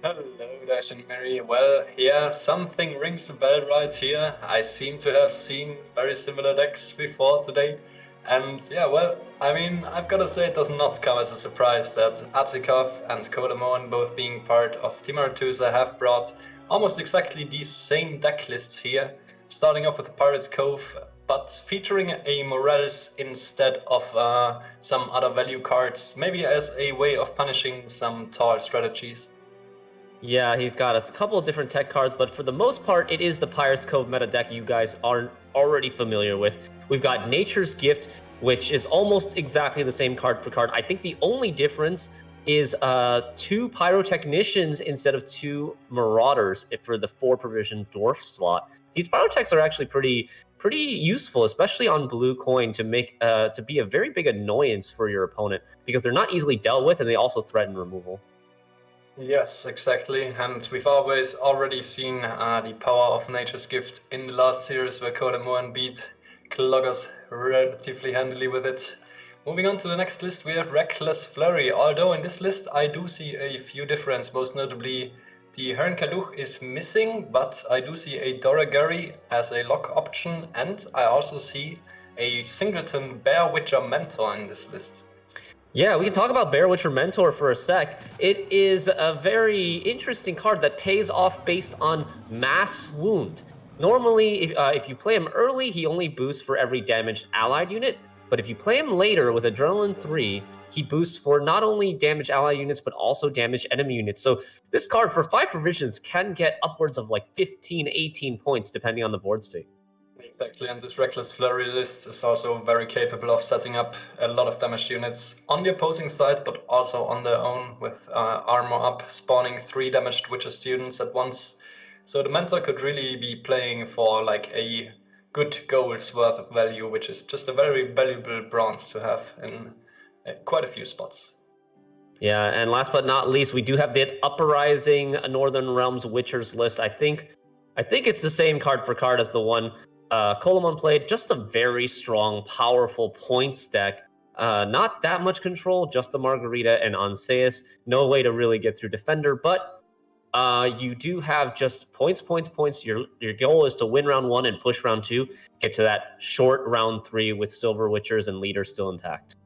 Hello, Dash and Mary. Well, yeah, something rings a bell right here. I seem to have seen very similar decks before today. And yeah, well, I mean, I've got to say it does not come as a surprise that Adzikov and Kolemoen, both being part of Team Arachas, have brought almost exactly these same deck lists here, starting off with the Pirate's Cove, but featuring a Morels instead of some other value cards, maybe as a way of punishing some tall strategies. Yeah, he's got a couple of different tech cards, but for the most part, it is the Pirate's Cove meta deck you guys are already familiar with. We've got Nature's Gift, which is almost exactly the same card for card. I think the only difference is 2 Pyrotechnicians instead of 2 Marauders for the 4 provision Dwarf slot. These Pyrotechs are actually pretty useful, especially on blue coin, to make to be a very big annoyance for your opponent because they're not easily dealt with and they also threaten removal. Yes, exactly. And we've already seen the power of Nature's Gift in the last series where Kolemoen beat Cloggers relatively handily with it. Moving on to the next list, we have Reckless Flurry. Although in this list I do see a few differences, most notably the Hernkaluch is missing, but I do see a Doragari as a lock option, and I also see a Singleton Bear Witcher Mentor in this list. Yeah, we can talk about Bear Witcher Mentor for a sec. It is a very interesting card that pays off based on Mass Wound. Normally, if you play him early, he only boosts for every damaged allied unit, but if you play him later with Adrenaline 3, he boosts for not only damaged ally units, but also damaged enemy units. So this card for 5 provisions can get upwards of like 15, 18 points, depending on the board state. Exactly, and this Reckless Flurry list is also very capable of setting up a lot of damaged units on the opposing side, but also on their own with armor up, spawning 3 damaged Witcher students at once. So the Mentor could really be playing for like a good gold's worth of value, which is just a very valuable bronze to have in quite a few spots. Yeah, and last but not least, we do have the Uprising Northern Realms Witchers list. I think it's the same card for card as the one Kolemoen played. Just a very strong, powerful points deck. Not that much control, just the Margarita and Anseus. No way to really get through Defender, but you do have just points. Your goal is to win round 1 and push round 2, get to that short round 3 with Silver Witchers and leaders still intact.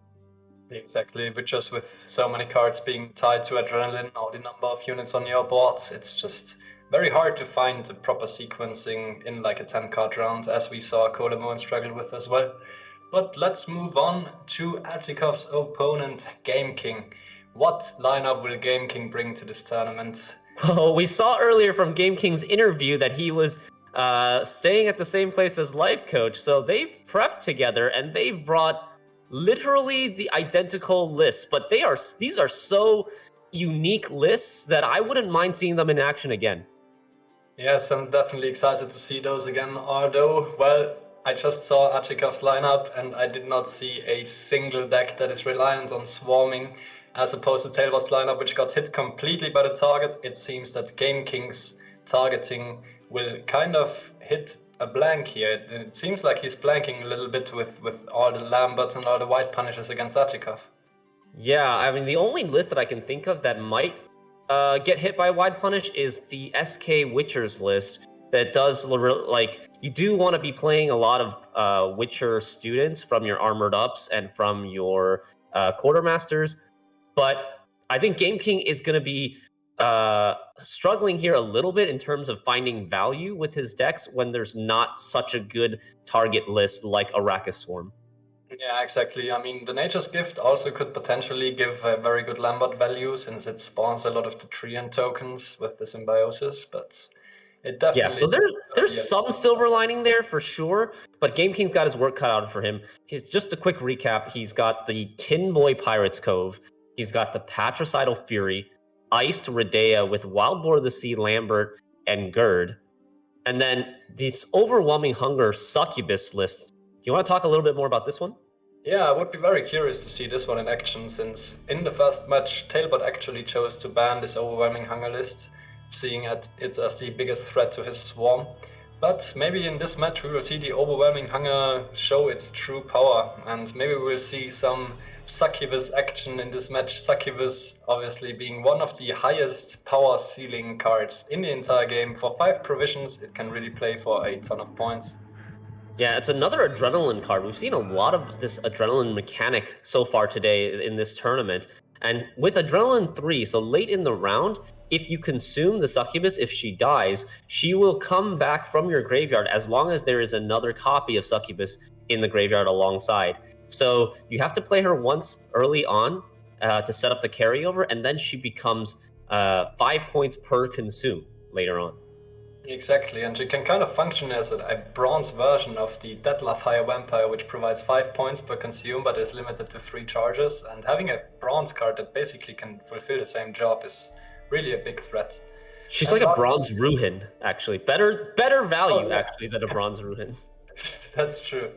Exactly, but just with so many cards being tied to Adrenaline or the number of units on your board, it's just very hard to find the proper sequencing in like a 10-card round, as we saw Kolemoen struggle with as well. But let's move on to Adzikov's opponent, Game King. What lineup will Game King bring to this tournament? Well, we saw earlier from Game King's interview that he was staying at the same place as Lifecoach, so they've prepped together and they've brought literally the identical lists, but these are so unique lists that I wouldn't mind seeing them in action again. Yes, I'm definitely excited to see those again, although, well, I just saw Adzikov's lineup and I did not see a single deck that is reliant on swarming, as opposed to Tailbot's lineup, which got hit completely by the target. It seems that Game King's targeting will kind of hit a blank here. It seems like he's blanking a little bit with all the Lamberts and all the white punishes against Adzikov. Yeah, I mean, the only list that I can think of that might get hit by wide punish is the SK Witchers list. That does, like, you do want to be playing a lot of Witcher students from your Armored Ups and from your Quartermasters, but I think Game King is going to be struggling here a little bit in terms of finding value with his decks when there's not such a good target list like Arachas Swarm. Yeah, exactly. I mean, the Nature's Gift also could potentially give a very good Lambert value since it spawns a lot of the Treant tokens with the Symbiosis, but it definitely... Yeah, so there's some silver lining there for sure, but Game King's got his work cut out for him. Just a quick recap, he's got the Tin Boy Pirate's Cove, he's got the Patricidal Fury, Iced Redea with Wild Boar of the Sea, Lambert, and Gerd, and then this Overwhelming Hunger Succubus list. Do you want to talk a little bit more about this one? Yeah, I would be very curious to see this one in action, since in the first match, Tailbot actually chose to ban this Overwhelming Hunger list, seeing it as the biggest threat to his swarm. But maybe in this match we will see the Overwhelming Hunger show its true power, and maybe we will see some Succubus action in this match. Succubus obviously being one of the highest power ceiling cards in the entire game. For 5 provisions, it can really play for a ton of points. Yeah, it's another adrenaline card. We've seen a lot of this adrenaline mechanic so far today in this tournament. And with Adrenaline 3, so late in the round, if you consume the Succubus, if she dies, she will come back from your graveyard as long as there is another copy of Succubus in the graveyard alongside. So you have to play her once early on to set up the carryover, and then she becomes 5 points per consume later on. Exactly, and she can kind of function as a bronze version of the Deadeye Fire Vampire, which provides 5 points per consume but is limited to 3 charges. And having a bronze card that basically can fulfill the same job is really a big threat. She's like a bronze Ruhin, actually. Better value, actually, than a bronze Ruhin. That's true.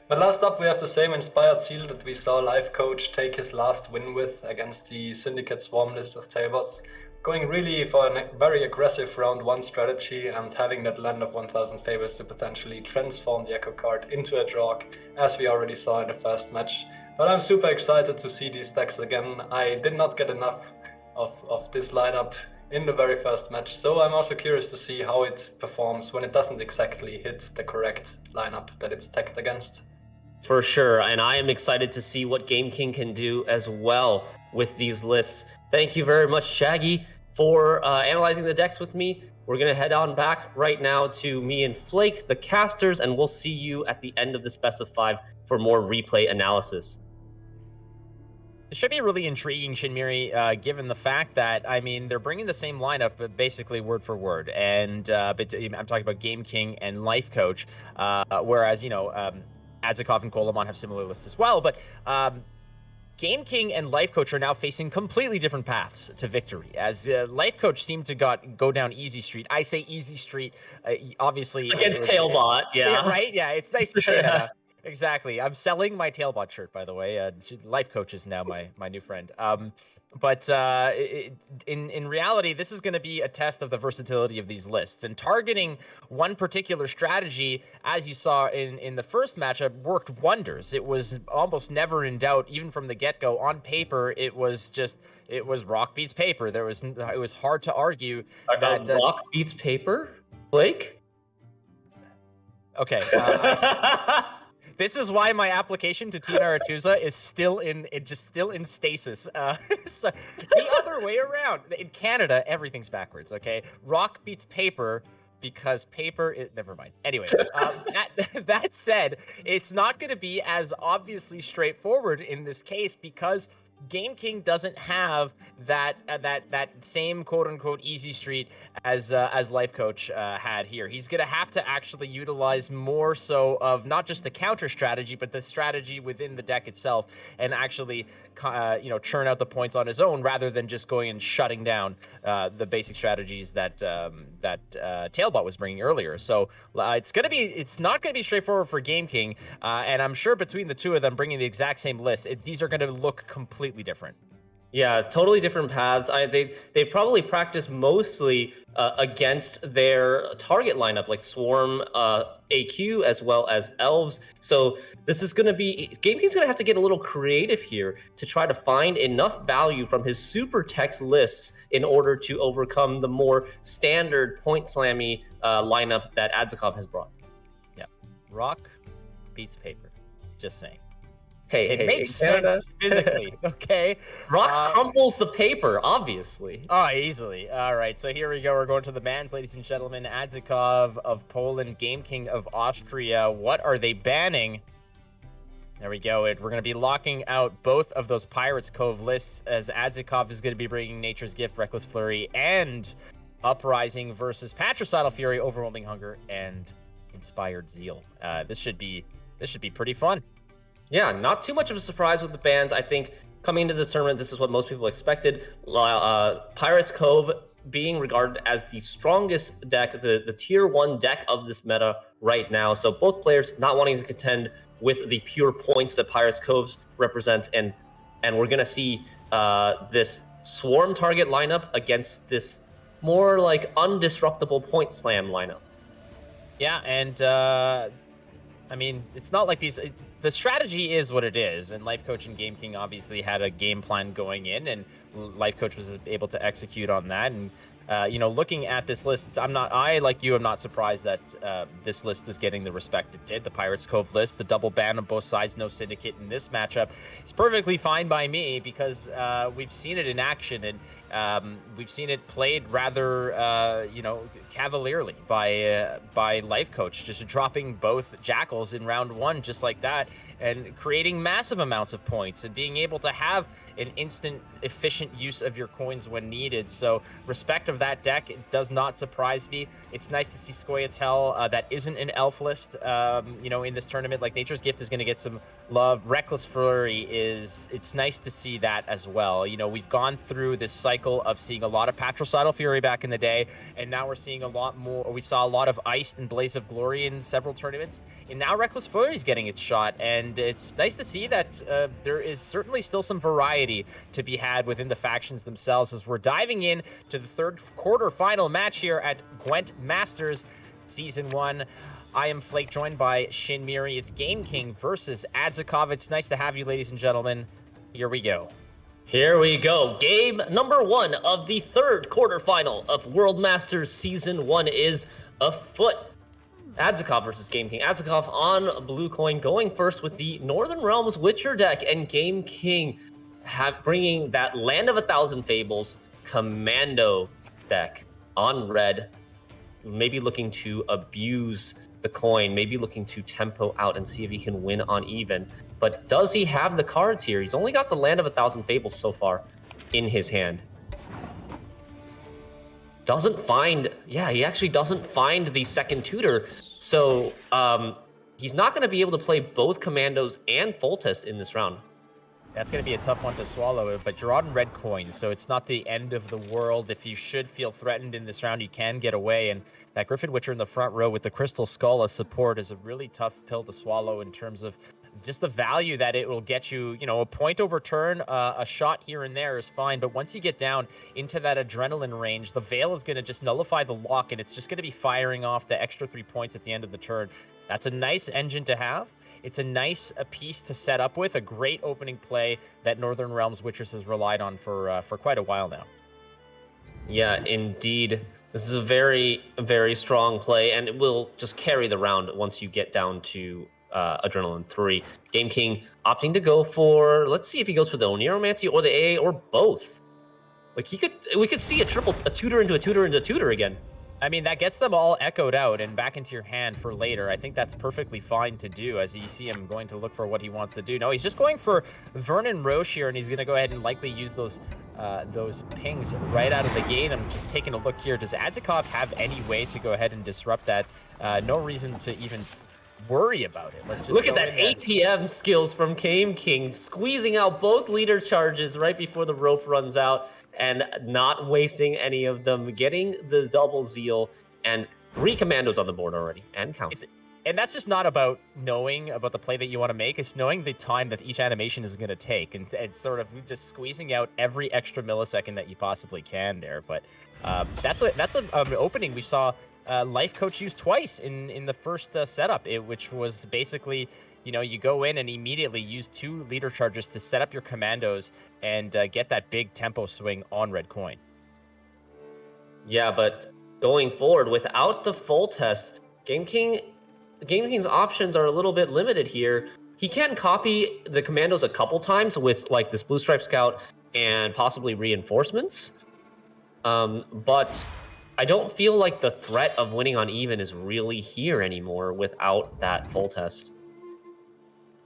But last up, we have the same inspired Zeal that we saw Lifecoach take his last win with against the Syndicate Swarm list of Tailbots. Going really for a very aggressive round 1 strategy and having that Land of 1000 Fables to potentially transform the Echo card into a Drog, as we already saw in the first match. But I'm super excited to see these decks again. I did not get enough of this lineup in the very first match, so I'm also curious to see how it performs when it doesn't exactly hit the correct lineup that it's teched against. For sure, and I am excited to see what Game King can do as well with these lists. Thank you very much, Shaggy, for analyzing the decks with me. We're going to head on back right now to me and Flake, the casters, and we'll see you at the end of this best of 5 for more replay analysis. It should be really intriguing, Shinmiri, given the fact that, I mean, they're bringing the same lineup, basically word for word. And but I'm talking about Game King and Lifecoach, whereas, you know, Adzikov and Kolemoen have similar lists as well. But Game King and Lifecoach are now facing completely different paths to victory, as Lifecoach seemed to go down easy street. I say easy street, obviously. Against Tailbot, yeah. Right? Yeah, it's nice to say that. Exactly. I'm selling my Tailbot shirt, by the way. Lifecoach is now my new friend. But in reality, this is going to be a test of the versatility of these lists. And targeting one particular strategy, as you saw in the first matchup, worked wonders. It was almost never in doubt, even from the get-go. On paper, it was rock beats paper. It was hard to argue that rock beats paper, Blake. Okay. This is why my application to Team Aretuza is still in stasis. So the other way around. In Canada, everything's backwards, okay? Rock beats paper because paper is... Never mind. Anyway, that said, it's not going to be as obviously straightforward in this case because Game King doesn't have that same quote-unquote easy street as Lifecoach had here. He's going to have to actually utilize more so of not just the counter strategy, but the strategy within the deck itself, and actually churn out the points on his own rather than just going and shutting down the basic strategies that Tailbot was bringing earlier. So it's not going to be straightforward for Game King, and I'm sure between the two of them bringing the exact same list, these are going to look completely different. Yeah, totally different paths. They probably practice mostly against their target lineup, like Swarm, AQ, as well as Elves. So this is going to be... Game King's going to have to get a little creative here to try to find enough value from his super tech lists in order to overcome the more standard point slammy lineup that Adzikov has brought. Yeah, rock beats paper. Just saying. It makes sense physically, okay? Rock crumples the paper, obviously. Oh, easily. All right, so here we go. We're going to the bans, ladies and gentlemen. Adzikov of Poland, Game King of Austria. What are they banning? There we go. We're going to be locking out both of those Pirates Cove lists, as Adzikov is going to be bringing Nature's Gift, Reckless Flurry, and Uprising versus Patricidal Fury, Overwhelming Hunger, and Inspired Zeal. This should be pretty fun. Yeah, not too much of a surprise with the bans. I think coming into the tournament, this is what most people expected. Pirates Cove being regarded as the strongest deck, the tier 1 deck of this meta right now. So both players not wanting to contend with the pure points that Pirates Cove represents, and we're gonna see this Swarm target lineup against this more like undisruptible point slam lineup. Yeah, and I mean, it's not like these. The strategy is what it is, and Lifecoach and Game King obviously had a game plan going in, and Lifecoach was able to execute on that. And looking at this list, I like you, I'm not surprised that this list is getting the respect it did. The Pirates Cove list, the double ban on both sides, no syndicate in this matchup, is perfectly fine by me because we've seen it in action, and we've seen it played rather, cavalierly by Lifecoach, just dropping both Jackals in round 1 just like that, and creating massive amounts of points and being able to have an instant, efficient use of your coins when needed. So respect of that deck, it does not surprise me. It's nice to see Scoia'tael that isn't an elf list, in this tournament. Like Nature's Gift is going to get some love. Reckless Flurry it's nice to see that as well. We've gone through this cycle of seeing a lot of Patricidal Fury back in the day, and now we're seeing a lot more. We saw a lot of Ice and Blaze of Glory in several tournaments, and now Reckless Flurry is getting its shot, and it's nice to see that there is certainly still some variety to be had within the factions themselves as we're diving in to the third quarterfinal match here at Gwent Masters Season 1. I am Flake, joined by Shin Miri. It's Game King versus Adzikov. It's nice to have you, ladies and gentlemen. Here we go. Here we go. Game number 1 of the third quarterfinal of World Masters Season 1 is afoot. Adzikov versus Game King. Adzikov on blue coin, going first with the Northern Realms Witcher deck, and Game King bringing that Land of 1,000 Fables commando deck on red, maybe looking to abuse the coin, maybe looking to tempo out and see if he can win on even. But does he have the cards here? He's only got the Land of 1,000 Fables so far in his hand. He actually doesn't find the second tutor. So he's not going to be able to play both commandos and Foltest in this round. That's going to be a tough one to swallow, but you're on red coins, so it's not the end of the world. If you should feel threatened in this round, you can get away, and that Griffin Witcher in the front row with the Crystal Skull as support is a really tough pill to swallow in terms of just the value that it will get you. A point over turn, a shot here and there is fine, but once you get down into that adrenaline range, the Veil is going to just nullify the lock, and it's just going to be firing off the extra 3 points at the end of the turn. That's a nice engine to have. It's a nice piece to set up with, a great opening play that Northern Realms Witchers has relied on for quite a while now. Yeah, indeed. This is a very, very strong play, and it will just carry the round once you get down to Adrenaline 3. Game King opting to go for, let's see if he goes for the Oniromancy or the AA or both. Like we could see a tutor into a tutor into a tutor again. I mean, that gets them all echoed out and back into your hand for later. I think that's perfectly fine to do as you see him going to look for what he wants to do. No, he's just going for Vernon Roche here, and he's going to go ahead and likely use those pings right out of the gate. I'm just taking a look here. Does Adzikov have any way to go ahead and disrupt that? No reason to even worry about it. Let's just look at that APM skills from Game King, squeezing out both leader charges right before the rope runs out and not wasting any of them, getting the double Zeal and 3 commandos on the board already and counting. And that's just not about knowing about the play that you want to make. It's knowing the time that each animation is going to take and sort of just squeezing out every extra millisecond that you possibly can there. But that's an opening we saw Lifecoach use twice in the first setup, which was basically, you go in and immediately use 2 leader charges to set up your commandos and get that big tempo swing on red coin. Yeah, but going forward, without the Foltest, Game King's options are a little bit limited here. He can copy the commandos a couple times with like this Blue Stripe Scout and possibly reinforcements. But I don't feel like the threat of winning on even is really here anymore without that Foltest.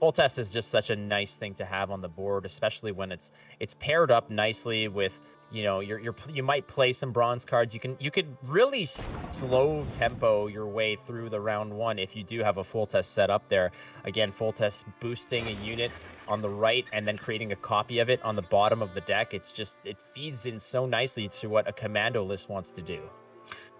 Foltest is just such a nice thing to have on the board, especially when it's paired up nicely with, you might play some bronze cards. You could really slow tempo your way through the round 1 if you do have a Foltest set up there. Again, Foltest boosting a unit on the right and then creating a copy of it on the bottom of the deck. It feeds in so nicely to what a commando list wants to do.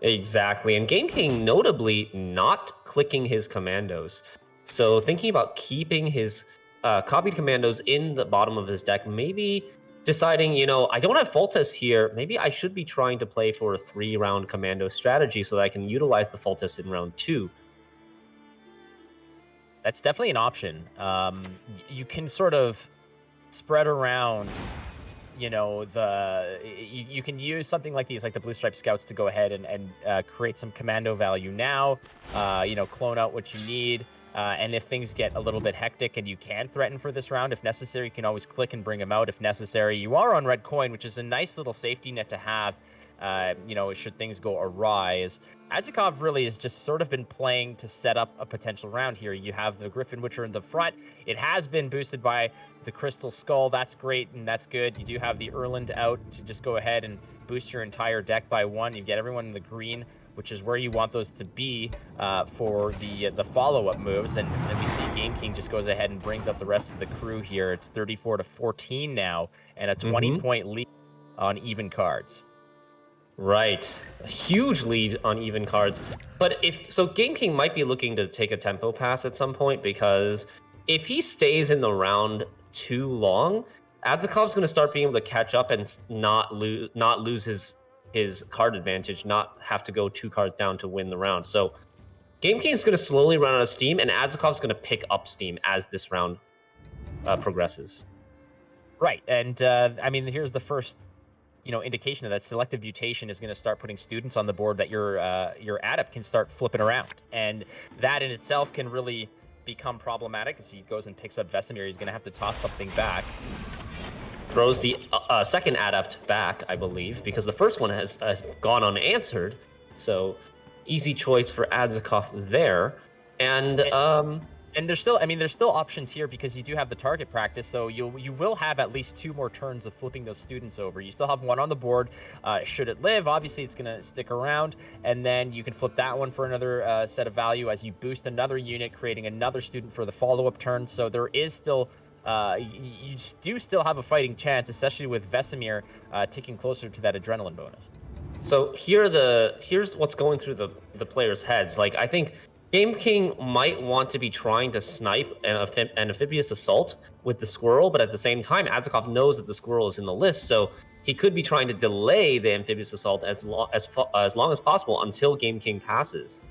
Exactly, and Game King notably not clicking his commandos. So thinking about keeping his copied commandos in the bottom of his deck, maybe deciding, I don't have Foltest here. Maybe I should be trying to play for a 3-round commando strategy so that I can utilize the Foltest in round 2 That's definitely an option. You can sort of spread around, you know, you can use something like these, like the Blue Stripe Scouts, to go ahead and create some commando value now. You know, clone out what you need. And if things get a little bit hectic and you can threaten for this round, if necessary, you can always click and bring them out if necessary. You are on red coin, which is a nice little safety net to have, you know, should things go awry. Adzikov really has just sort of been playing to set up a potential round here. You have the Griffin Witcher in the front. It has been boosted by the Crystal Skull. That's great and that's good. You do have the Erland out to just go ahead and boost your entire deck by 1. You get everyone in the green, which is where you want those to be for the follow-up moves. And then we see Game King just goes ahead and brings up the rest of the crew here. It's 34-14 now, and a 20-point lead on even cards. Right. A huge lead on even cards. But Game King might be looking to take a tempo pass at some point, because if he stays in the round too long, Adzikov's going to start being able to catch up and not lose his card advantage, not have to go 2 cards down to win the round. So Game King is going to slowly run out of steam, and Adzikov's going to pick up steam as this round progresses. Right, and I mean, here's the first, you know, indication of that. Selective mutation is going to start putting students on the board that your adept can start flipping around, and that in itself can really become problematic as he goes and picks up Vesemir. He's going to have to toss something back. Throws the second adept back, I believe, because the first one has gone unanswered. So easy choice for Adzikov there. And there's still, I mean, there's still options here because you do have the target practice, so you will have at least 2 more turns of flipping those students over. You still have 1 on the board. Should it live, obviously it's going to stick around, and then you can flip that one for another set of value as you boost another unit, creating another student for the follow-up turn. So there is still you do still have a fighting chance, especially with Vesemir ticking closer to that adrenaline bonus. So here's what's going through the players' heads. Like, I think Game King might want to be trying to snipe an amphibious assault with the squirrel, but at the same time, Adzikov knows that the squirrel is in the list, so he could be trying to delay the amphibious assault as long as possible until Game King passes.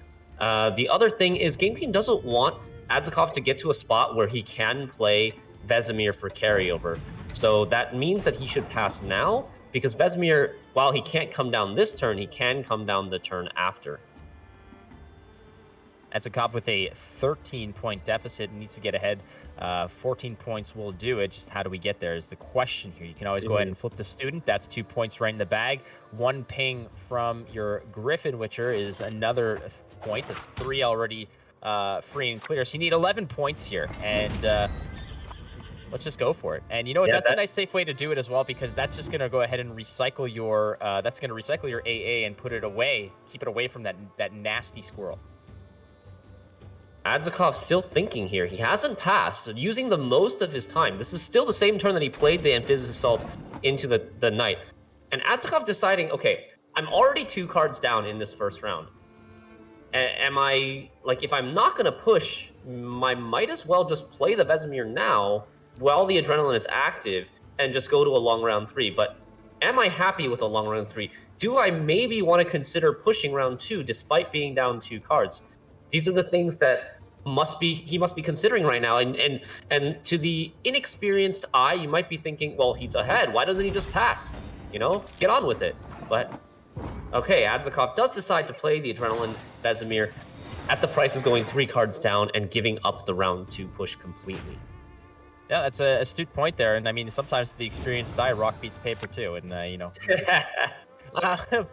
The other thing is Game King doesn't want Adzikov to get to a spot where he can play Vesemir for carryover. So that means that he should pass now, because Vesemir, while he can't come down this turn, he can come down the turn after. Adzikov with a 13-point deficit needs to get ahead. 14 points will do it. Just how do we get there is the question here. You can always go ahead and flip the student. That's 2 points right in the bag. 1 ping from your Griffin Witcher is another point. That's 3 already free and clear. So you need 11 points here, and let's just go for it. And you know what? That's a nice, safe way to do it as well, because that's just going to go ahead and recycle your AA and put it away. Keep it away from that nasty squirrel. Adzikov still thinking here. He hasn't passed, using the most of his time. This is still the same turn that he played the amphibious assault into the knight. And Adzikov deciding, okay, I'm already 2 cards down in this first round. Am I, like, if I'm not going to push, I might as well just play the Vesemir now while the adrenaline is active and just go to a long round 3. But am I happy with a long round 3? Do I maybe want to consider pushing round 2 despite being down 2 cards? These are the things that he must be considering right now. And to the inexperienced eye, you might be thinking, well, he's ahead. Why doesn't he just pass? You know, get on with it. But okay, Adzikov does decide to play the Adrenaline Vesemir at the price of going 3 cards down and giving up the round 2 push completely. Yeah, that's an astute point there. And I mean, sometimes the experienced eye rock beats paper too. And, you know.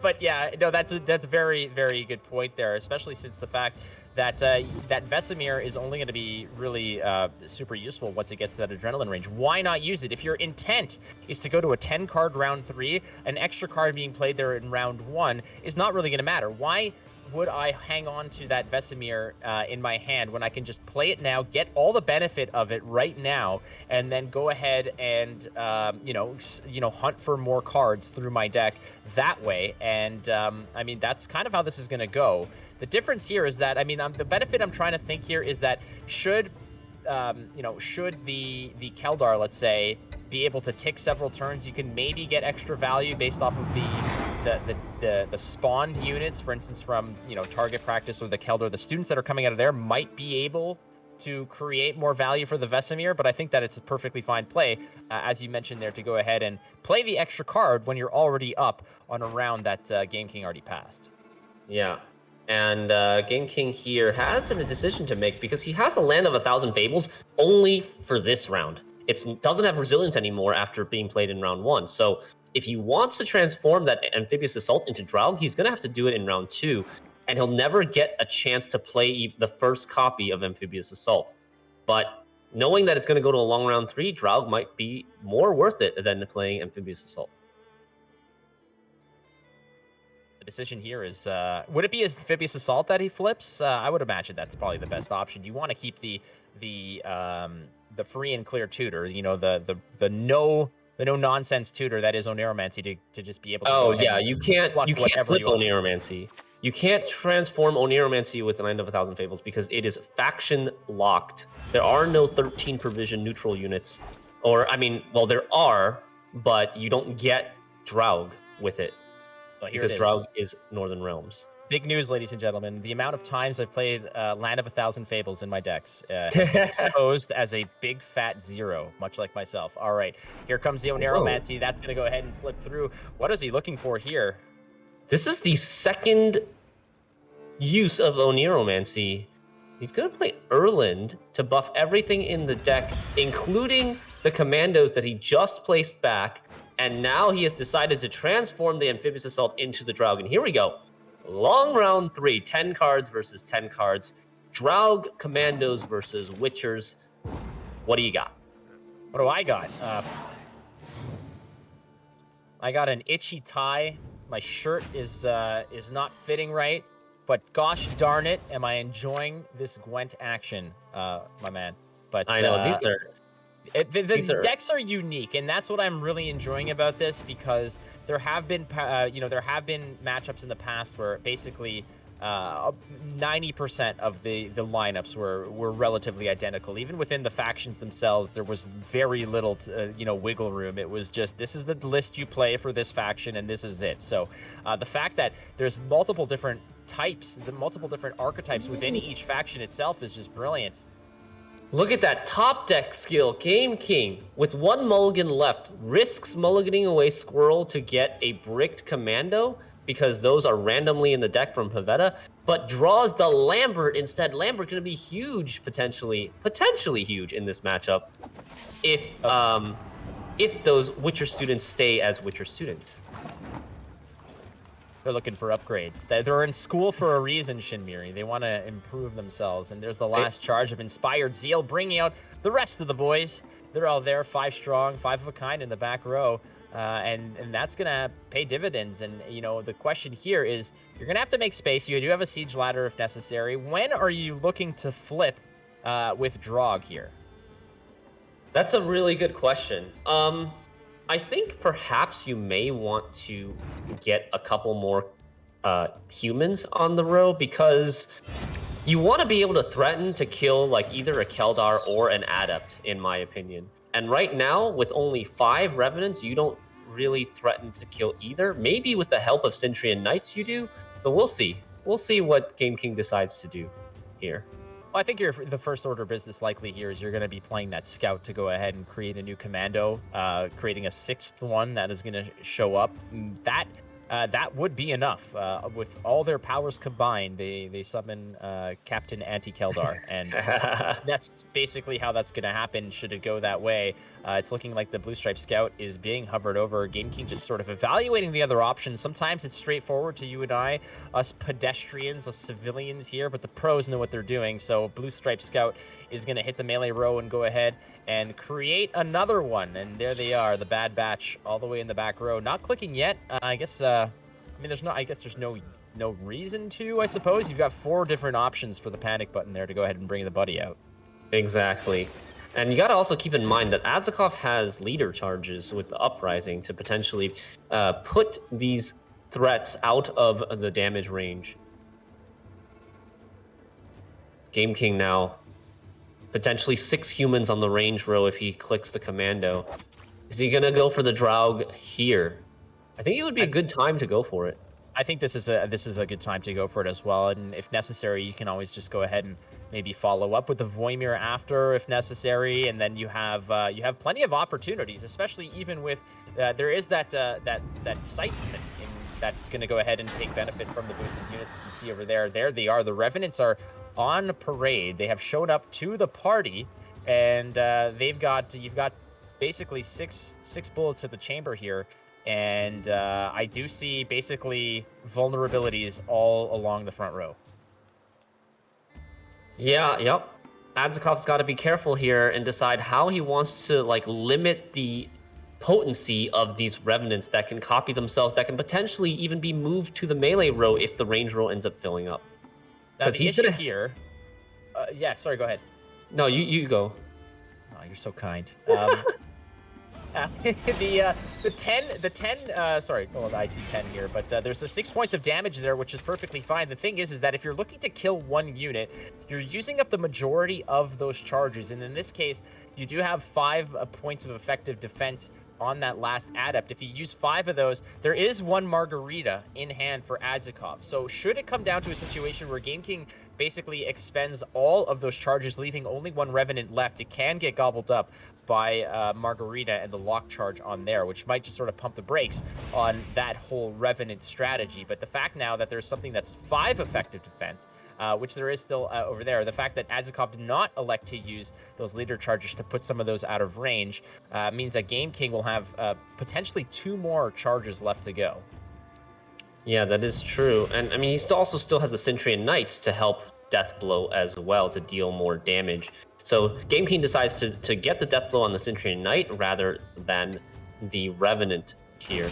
But yeah, no, that's a very, very good point there, especially since the fact that that Vesemir is only going to be really super useful once it gets to that adrenaline range. Why not use it? If your intent is to go to a 10-card round 3, an extra card being played there in round 1 is not really going to matter. Why would I hang on to that Vesemir in my hand when I can just play it now, get all the benefit of it right now, and then go ahead and hunt for more cards through my deck that way? And I mean, that's kind of how this is going to go. The difference here is that, I mean, the benefit I'm trying to think here is that should the Keldar, let's say, be able to tick several turns, you can maybe get extra value based off of the spawned units, for instance, from target practice or the Keldar. The students that are coming out of there might be able to create more value for the Vesemir, but I think that it's a perfectly fine play, as you mentioned there, to go ahead and play the extra card when you're already up on a round that Game King already passed. Yeah. And Game King here has a decision to make because he has a Land of 1,000 Fables only for this round. It doesn't have Resilience anymore after being played in round 1. So if he wants to transform that Amphibious Assault into Draug, he's going to have to do it in round 2. And he'll never get a chance to play the first copy of Amphibious Assault. But knowing that it's going to go to a long round 3, Draug might be more worth it than playing Amphibious Assault. The decision here is, would it be Amphibious Assault that he flips? I would imagine that's probably the best option. You want to keep the free and clear tutor, you know, the no nonsense tutor that is Oniromancy to just be able to. Oh yeah, you can't flip Oniromancy. You can't transform Oniromancy with the Land of 1,000 Fables because it is faction locked. There are no 13 provision neutral units, or I mean, well, there are, but you don't get Draug with it because Draug is Northern Realms. Big news, ladies and gentlemen. The amount of times I've played Land of 1,000 Fables in my decks has been exposed as a big fat 0, much like myself. All right, here comes the Oniromancy. That's going to go ahead and flip through. What is he looking for here? This is the second use of Oniromancy. He's going to play Erland to buff everything in the deck, including the commandos that he just placed back. And now he has decided to transform the Amphibious Assault into the Draug. And here we go. Long round 3, 10 cards versus 10 cards. Draug commandos versus Witchers. What do you got? What do I got? I got an itchy tie. My shirt is not fitting right, but gosh darn it, am I enjoying this Gwent action, my man. But I know the decks are unique, and that's what I'm really enjoying about this, because there have been matchups in the past where basically 90% of the lineups were relatively identical. Even within the factions themselves, there was very little wiggle room. It was just, this is the list you play for this faction, and this is it. So the fact that there's multiple different types, the multiple different archetypes within each faction itself is just brilliant. Look at that top deck skill. Game King, with 1 mulligan left, risks mulliganing away Squirrel to get a bricked commando, because those are randomly in the deck from Pavetta, but draws the Lambert instead. Lambert going to be huge, potentially huge in this matchup, if those Witcher students stay as Witcher students. They're looking for upgrades. They're in school for a reason, Shinmiri. They want to improve themselves. And there's the last charge of Inspired Zeal, bringing out the rest of the boys. They're all there, 5 strong, 5 of a kind in the back row. And that's going to pay dividends. And, the question here is, you're going to have to make space. You do have a siege ladder if necessary. When are you looking to flip with Draug here? That's a really good question. I think perhaps you may want to get a couple more humans on the row, because you want to be able to threaten to kill like either a Keldar or an Adept, in my opinion. And right now, with only 5 Revenants, you don't really threaten to kill either. Maybe with the help of Centurion Knights you do, but we'll see. We'll see what Game King decides to do here. Well, I think the first order of business likely here is you're going to be playing that scout to go ahead and create a new commando, creating a 6th one that is going to show up. That would be enough. With all their powers combined, they summon Captain Anti-Keldar, and that's basically how that's going to happen should it go that way. It's looking like the Blue Stripe Scout is being hovered over. Game King just sort of evaluating the other options. Sometimes it's straightforward to you and I, us pedestrians, us civilians here, but the pros know what they're doing. So Blue Stripe Scout is going to hit the melee row and go ahead and create another one. And there they are, the Bad Batch, all the way in the back row. Not clicking yet. I guess there's no reason to, I suppose. You've got 4 different options for the panic button there to go ahead and bring the buddy out. Exactly. And you got to also keep in mind that Adzikov has leader charges with the Uprising to potentially put these threats out of the damage range. Game King now, potentially 6 humans on the range row if he clicks the commando. Is he going to go for the Draug here? I think it would be a good time to go for it. I think this is a good time to go for it as well, and if necessary, you can always just go ahead and maybe follow up with the Voimir after if necessary, and then you have plenty of opportunities, especially even with there is that Sightman that's going to go ahead and take benefit from the boosted units, as you see over there. There they are. The Revenants are on parade. They have shown up to the party, and you've got basically six bullets at the chamber here, and I do see basically vulnerabilities all along the front row. Yeah, yep. Adzikov's got to be careful here and decide how he wants to limit the potency of these Revenants that can copy themselves, that can potentially even be moved to the melee row if the range row ends up filling up. Now the issue here, yeah, sorry, go ahead. No, you go. Oh, you're so kind. The 10, sorry, well, I see 10 here, but there's the 6 points of damage there, which is perfectly fine. The thing is that if you're looking to kill one unit, you're using up the majority of those charges, and in this case, you do have 5 points of effective defense on that last adept. If you use 5 of those, there is one Margarita in hand for Adzikov. So should it come down to a situation where Game King basically expends all of those charges, leaving only one Revenant left, it can get gobbled up by Margarita and the lock charge on there, which might just sort of pump the brakes on that whole Revenant strategy. But the fact now that there's something that's 5 effective defense, which there is still over there, the fact that Adzikov did not elect to use those leader charges to put some of those out of range means that Game King will have potentially 2 more charges left to go. Yeah, that is true. And I mean, he still has the Centurion Knights to help Deathblow as well, to deal more damage. So Game King decides to get the Deathblow on the Centurion Knight rather than the Revenant here.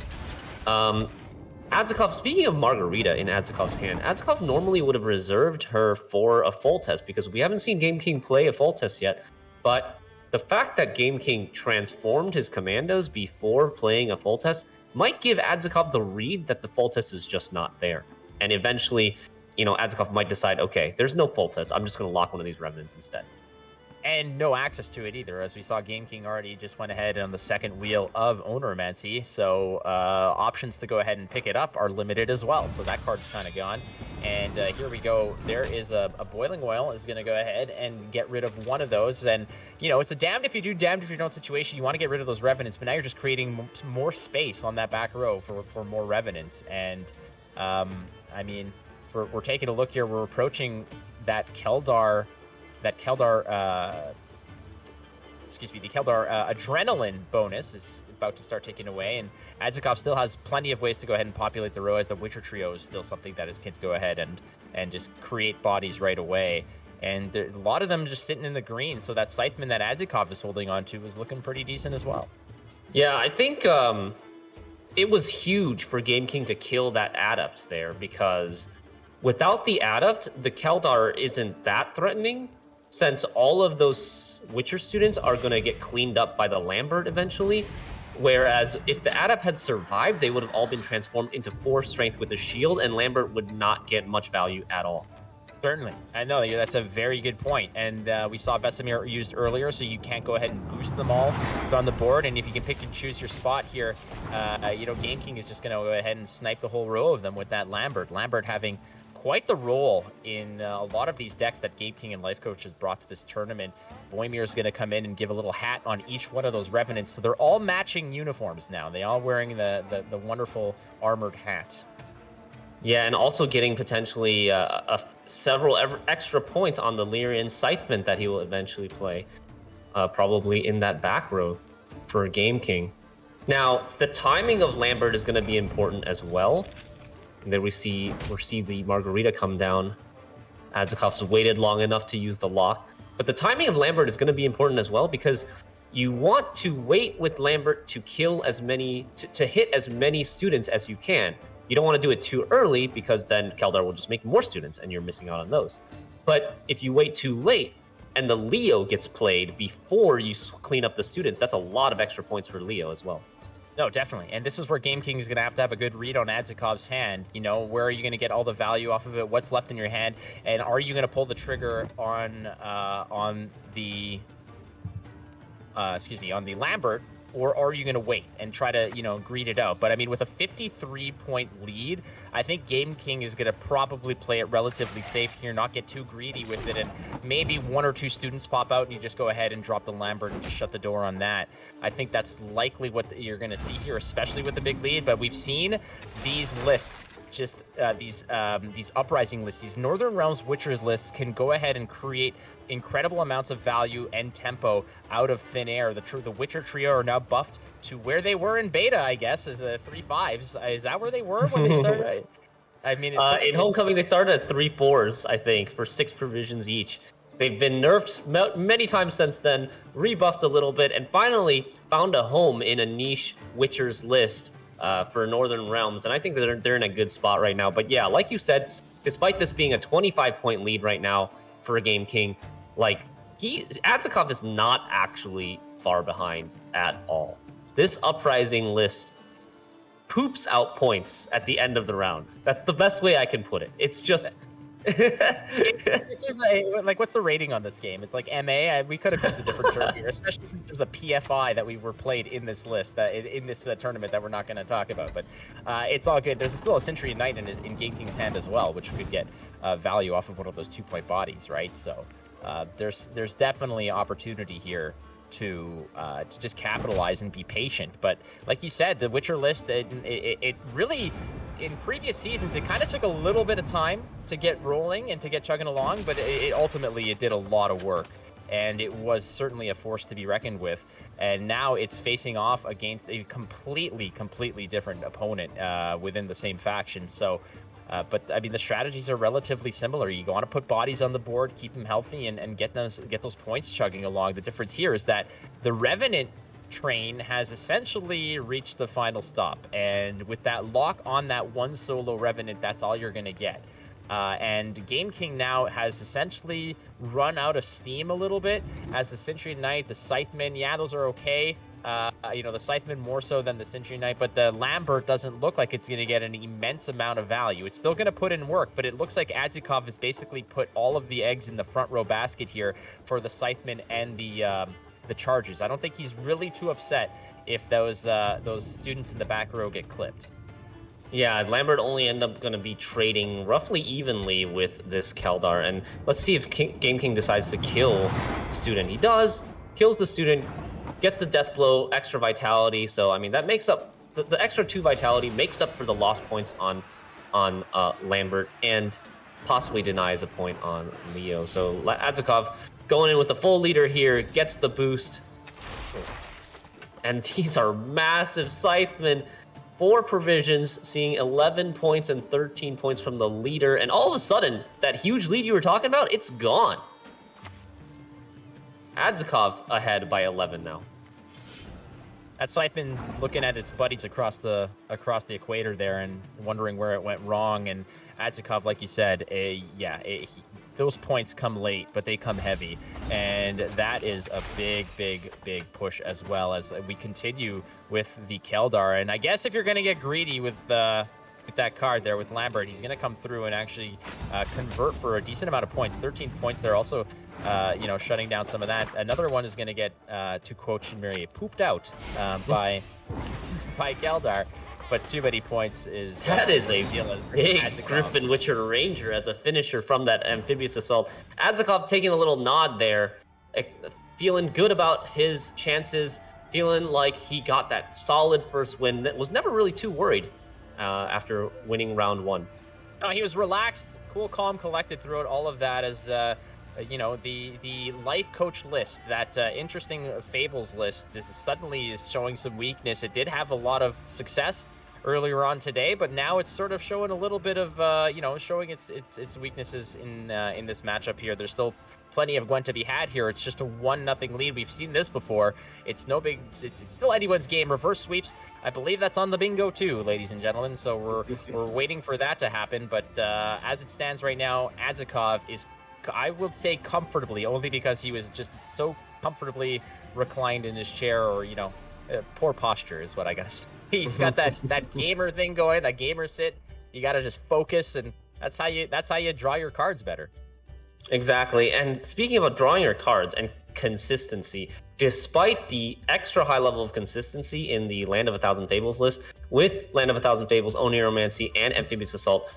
Adzikov, speaking of Margarita in Adzikov's hand, Adzikov normally would have reserved her for a full test because we haven't seen Game King play a full test yet. But the fact that Game King transformed his commandos before playing a full test might give Adzikov the read that the full test is just not there. And eventually, Adzikov might decide, okay, there's no full test. I'm just going to lock one of these Revenants instead. And no access to it either, as we saw Game King already just went ahead on the second wheel of Owneromancy, so options to go ahead and pick it up are limited as well, so that card's kind of gone. And here we go, there is a Boiling Oil is going to go ahead and get rid of one of those, and it's a damned if you do, damned if you don't situation. You want to get rid of those Revenants, but now you're just creating more space on that back row for more Revenants. And I mean, we're taking a look here, we're approaching that Keldar the Keldar adrenaline bonus is about to start taking away, and Adzikov still has plenty of ways to go ahead and populate the row, as the Witcher Trio is still something that is going to go ahead and just create bodies right away. And a lot of them just sitting in the green, so that Scytheman that Adzikov is holding on to is looking pretty decent as well. Yeah, I think it was huge for Game King to kill that Adept there, because without the Adept, the Keldar isn't that threatening, since all of those Witcher students are going to get cleaned up by the Lambert eventually. Whereas if the Adept had survived, they would have all been transformed into 4 strength with a shield, and Lambert would not get much value at all. Certainly. I know, that's a very good point. And we saw Vesemir used earlier, so you can't go ahead and boost them all on the board. And if you can pick and choose your spot here, Game King is just going to go ahead and snipe the whole row of them with that Lambert. Lambert having quite the role in a lot of these decks that Game King and Lifecoach has brought to this tournament. Boimir is going to come in and give a little hat on each one of those Revenants, so they're all matching uniforms now. They all wearing the wonderful armored hat. Yeah, and also getting potentially several extra points on the Lyrian Scytheman that he will eventually play, probably in that back row for Game King. Now, the timing of Lambert is going to be important as well. And there we see the Margarita come down. Adzikov's waited long enough to use the lock. But the timing of Lambert is going to be important as well, because you want to wait with Lambert to kill as many, to hit as many students as you can. You don't want to do it too early, because then Keldar will just make more students and you're missing out on those. But if you wait too late and the Leo gets played before you clean up the students, that's a lot of extra points for Leo as well. No, definitely. And this is where Game King is going to have a good read on Adzikov's hand. Where are you going to get all the value off of it? What's left in your hand? And are you going to pull the trigger on the Lambert or are you going to wait and try to, greed it out? But I mean, with a 53-point lead, I think Game King is going to probably play it relatively safe here, not get too greedy with it, and maybe 1 or 2 students pop out and you just go ahead and drop the Lambert and just shut the door on that. I think that's likely what you're going to see here, especially with the big lead. But we've seen these lists, just these Uprising lists, these Northern Realms Witchers lists can go ahead and create incredible amounts of value and tempo out of thin air. The Witcher trio are now buffed to where they were in beta, I guess, as 3/5s. Is that where they were when they started? I mean, in Homecoming, they started at 3/4s, I think, for 6 provisions each. They've been nerfed many times since then, rebuffed a little bit, and finally found a home in a niche Witchers list for Northern Realms. And I think that they're in a good spot right now. But yeah, like you said, despite this being a 25-point lead right now for a Game King, Adzikov is not actually far behind at all. This Uprising list poops out points at the end of the round. That's the best way I can put it. It's just... This is what's the rating on this game? It's like MA. We could have used a different term here, especially since there's a PFI that we were played in this list, in this tournament that we're not going to talk about. But it's all good. There's still a Century Knight in Game King's hand as well, which could get value off of one of those 2-point bodies, right? So there's definitely opportunity here to just capitalize and be patient. But like you said, the Witcher list, it really, in previous seasons, it kind of took a little bit of time to get rolling and to get chugging along, but ultimately it did a lot of work, and it was certainly a force to be reckoned with. And now it's facing off against a completely different opponent within the same faction. So but I mean, the strategies are relatively similar. You want to put bodies on the board, keep them healthy, and get those points chugging along. The difference here is that the Revenant train has essentially reached the final stop, and with that lock on that one solo Revenant, that's all you're going to get. And Game King now has essentially run out of steam a little bit, as the Century Knight, the Scytheman, yeah, those are okay. The Scytheman more so than the Century Knight, but the Lambert doesn't look like it's going to get an immense amount of value. It's still going to put in work, but it looks like Adzikov has basically put all of the eggs in the front row basket here for the Scytheman and the charges. I don't think he's really too upset if those students in the back row get clipped. Yeah, Lambert only end up going to be trading roughly evenly with this Keldar, and let's see if Game King decides to kill the student. He does, kills the student, gets the death blow, extra vitality. So I mean, that makes up the extra 2 vitality makes up for the lost points on Lambert, and possibly denies a point on Leo. So Adzikov going in with the full leader here, gets the boost, and these are massive Scythemen. 4 provisions, seeing 11 points and 13 points from the leader, and all of a sudden, that huge lead you were talking about, it's gone. Adzikov ahead by 11 now. That Scytheman looking at its buddies across the equator there and wondering where it went wrong. And Adzikov, like you said, those points come late, but they come heavy, and that is a big push as well as we continue with the Keldar. And I guess if you're going to get greedy with that card there with Lambert, he's going to come through and actually convert for a decent amount of points. 13 points there, also shutting down some of that. Another one is going to get, to quote Shinmiri, pooped out by Keldar. But too many points is... That is a big Griffin Witcher Ranger as a finisher from that amphibious assault. Adzikov taking a little nod there, feeling good about his chances, feeling like he got that solid first win. Was never really too worried after winning round 1. No, he was relaxed, cool, calm, collected throughout all of that as... the Lifecoach list, that interesting Fables list, suddenly is showing some weakness. It did have a lot of success earlier on today, but now it's sort of showing a little bit of, showing its weaknesses in this matchup here. There's still plenty of Gwent to be had here. It's just a 1-0 lead. We've seen this before. It's no big. It's still anyone's game. Reverse sweeps, I believe that's on the bingo too, ladies and gentlemen. So we're waiting for that to happen. But as it stands right now, Adzikov is, I would say, comfortably, only because he was just so comfortably reclined in his chair, or poor posture is what I gotta say. He's got that gamer thing going, that gamer sit. You gotta just focus, and that's how you draw your cards better. Exactly. And speaking about drawing your cards and consistency, despite the extra high level of consistency in the Land of a Thousand Fables list, with Land of a Thousand Fables, Oneiromancy, and Amphibious Assault.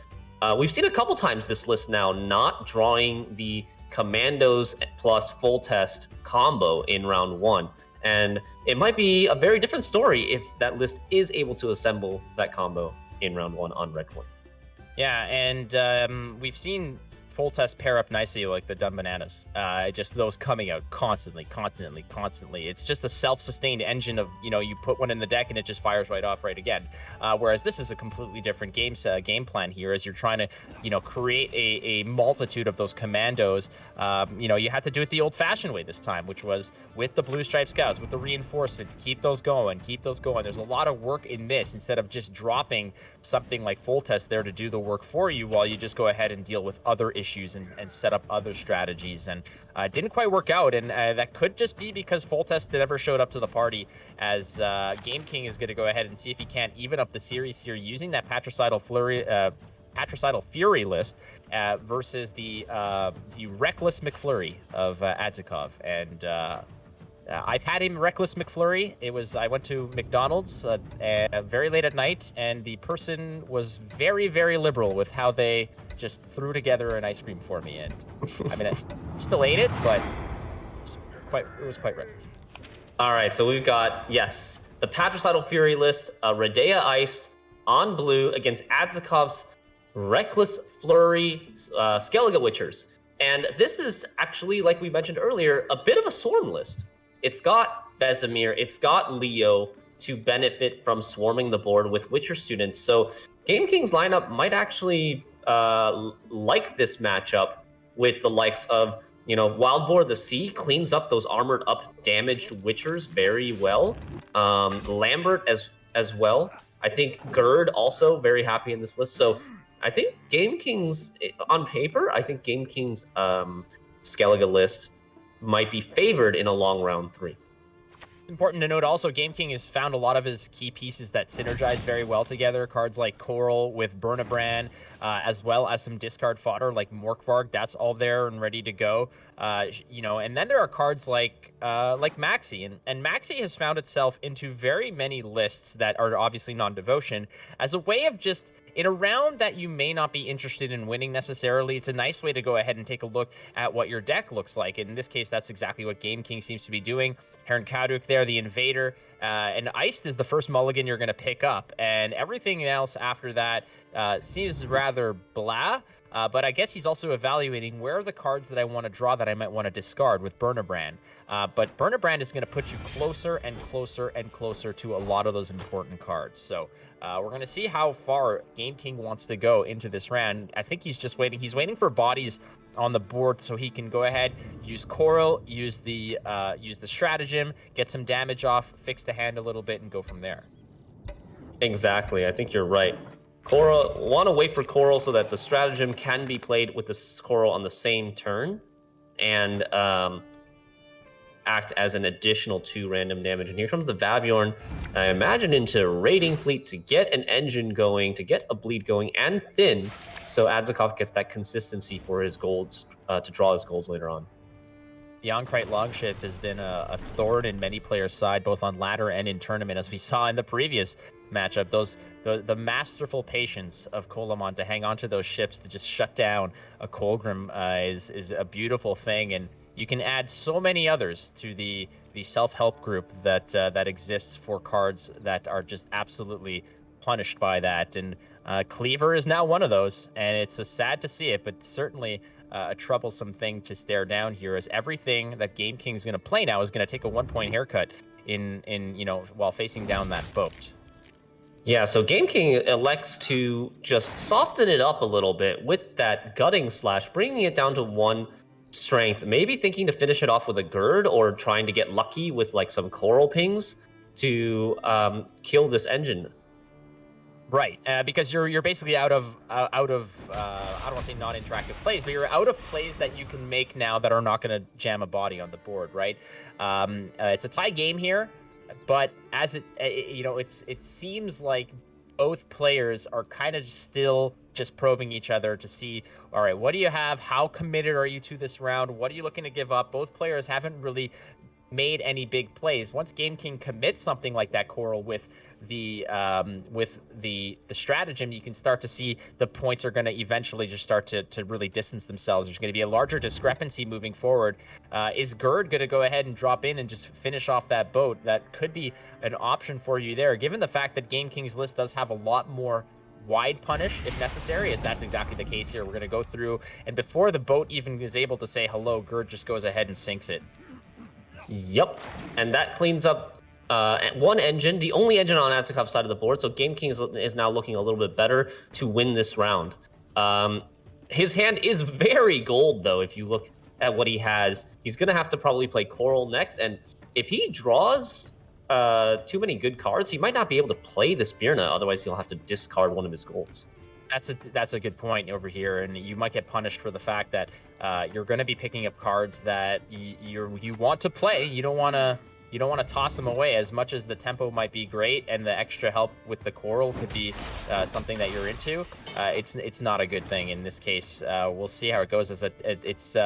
We've seen a couple times this list now not drawing the Commandos plus full test combo in round 1. And it might be a very different story if that list is able to assemble that combo in round 1 on red coin. Yeah, and we've seen full test pair up nicely like the Dumb Bananas. Just those coming out constantly. It's just a self-sustained engine of, you put one in the deck and it just fires right off right again. Whereas this is a completely different game plan here as you're trying to, create a multitude of those commandos. You had to do it the old-fashioned way this time, which was with the Blue Stripe Scouts, with the reinforcements. Keep those going. There's a lot of work in this instead of just dropping something like full test there to do the work for you while you just go ahead and deal with other issues and set up other strategies. And didn't quite work out, and that could just be because full test never showed up to the party, as Game King is going to go ahead and see if he can't even up the series here using that Patricidal Fury list versus the Reckless McFlurry of Adzikov. And I've had him Reckless McFlurry. I went to McDonald's very late at night, and the person was very, very liberal with how they just threw together an ice cream for me. And I mean, I still ate it, but it was quite reckless. All right, so we've got, yes, the Patricidal Fury list, Redea Iced on blue against Adzikov's Reckless Flurry Skellige Witchers. And this is actually, like we mentioned earlier, a bit of a swarm list. It's got Vesemir, it's got Leo to benefit from swarming the board with Witcher students. So Game King's lineup might actually like this matchup with the likes of, Wild Boar the Sea cleans up those armored up damaged Witchers very well. Lambert as well. I think Gerd also very happy in this list. So I think Game King's, on paper, Skellige list might be favored in a long round 3. Important to note also, Game King has found a lot of his key pieces that synergize very well together. Cards like Coral with Burnabrand, as well as some discard fodder like Morkvarg. That's all there and ready to go. And then there are cards like Maxi, and Maxi has found itself into very many lists that are obviously non-devotion as a way of just, in a round that you may not be interested in winning necessarily, it's a nice way to go ahead and take a look at what your deck looks like. In this case, that's exactly what Game King seems to be doing. Heron Kaduk there, the Invader, and Iced is the first mulligan you're going to pick up. And everything else after that seems rather blah. But I guess he's also evaluating where are the cards that I want to draw that I might want to discard with Burnabrand. But Burnabrand is going to put you closer and closer and closer to a lot of those important cards. So we're going to see how far Game King wants to go into this round. I think he's just waiting. He's waiting for bodies on the board so he can go ahead, use Coral, use the stratagem, get some damage off, fix the hand a little bit, and go from there. Exactly. I think you're right. Coral, want to wait for Coral so that the stratagem can be played with the Coral on the same turn and act as an additional 2 random damage. And here comes the Vabjorn, I imagine, into Raiding Fleet to get an engine going, to get a bleed going, and thin, so Adzikov gets that consistency for his golds, to draw his golds later on. The Onkrite Longship has been a thorn in many players' side, both on ladder and in tournament, as we saw in the previous matchup. The masterful patience of Kolemoen to hang on to those ships to just shut down a Kolgrim is a beautiful thing, and you can add so many others to the self-help group that exists for cards that are just absolutely punished by that. And Cleaver is now one of those, and it's sad to see it, but certainly a troublesome thing to stare down here, as everything that Game King is going to play now is going to take a 1-point haircut in while facing down that boat. Yeah, so Game King elects to just soften it up a little bit with that Gutting Slash, bringing it down to 1 strength, maybe thinking to finish it off with a Gerd or trying to get lucky with like some Coral Pings to kill this engine. Right, because you're basically out of I don't want to say non-interactive plays, but you're out of plays that you can make now that are not going to jam a body on the board, right? It's a tie game here, but as it seems like both players are kind of still just probing each other to see, all right, what do you have? How committed are you to this round? What are you looking to give up? Both players haven't really made any big plays. Once Game King commits something like that coral with the stratagem, you can start to see the points are going to eventually just start to really distance themselves. There's going to be a larger discrepancy moving forward. Is Gerd going to go ahead and drop in and just finish off that boat? That could be an option for you there, given the fact that Game King's list does have a lot more wide punish if necessary, as that's exactly the case here. We're going to go through, and before the boat even is able to say hello, Gerd just goes ahead and sinks it. Yep, and that cleans up one engine, the only engine on Adzikov's side of the board. So Game King is now looking a little bit better to win this round. His hand is very gold, though. If you look at what he has, he's going to have to probably play Coral next. And if he draws too many good cards, he might not be able to play the Spearna. Otherwise, he'll have to discard one of his golds. That's a good point over here, and you might get punished for the fact that you're going to be picking up cards that you want to play. You don't want to toss them away. As much as the tempo might be great and the extra help with the coral could be something that you're into, it's not a good thing in this case. We'll see how it goes. It's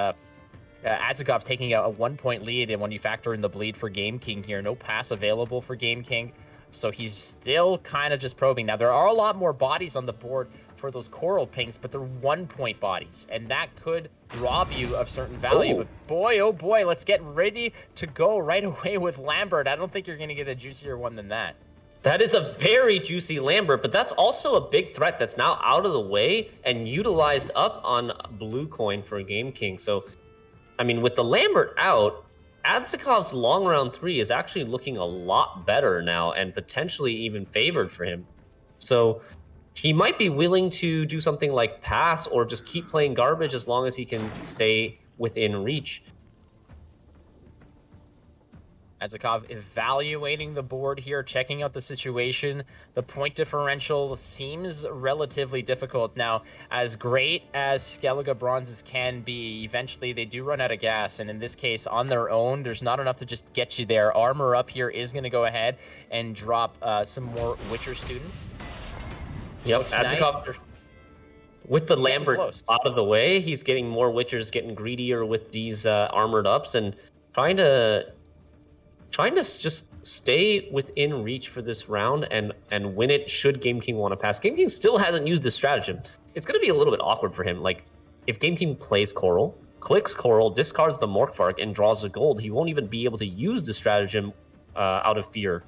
Adzikov taking a 1-point lead, and when you factor in the bleed for Game King here, no pass available for Game King. So he's still kind of just probing. Now, there are a lot more bodies on the board for those coral pings, but they're 1-point bodies, and that could rob you of certain value. But boy, oh boy, let's get ready to go right away with Lambert. I don't think you're going to get a juicier one than that. That is a very juicy Lambert, but that's also a big threat that's now out of the way and utilized up on blue coin for Game King. So, I mean, with the Lambert out, Adzikov's long round 3 is actually looking a lot better now and potentially even favored for him. So he might be willing to do something like pass or just keep playing garbage as long as he can stay within reach. Adzikov evaluating the board here, checking out the situation. The point differential seems relatively difficult. Now, as great as Skellige bronzes can be, eventually they do run out of gas, and in this case, on their own, there's not enough to just get you there. Armor Up here is going to go ahead and drop some more Witcher students. Yep, Adzikov, nice. With the Lambert out of the way, he's getting more Witchers, getting greedier with these armored ups, and trying to just stay within reach for this round and win it should Game King want to pass. Game King still hasn't used this stratagem. It's going to be a little bit awkward for him. Like, if Game King plays Coral, clicks Coral, discards the Morkvark, and draws a gold, he won't even be able to use the stratagem out of fear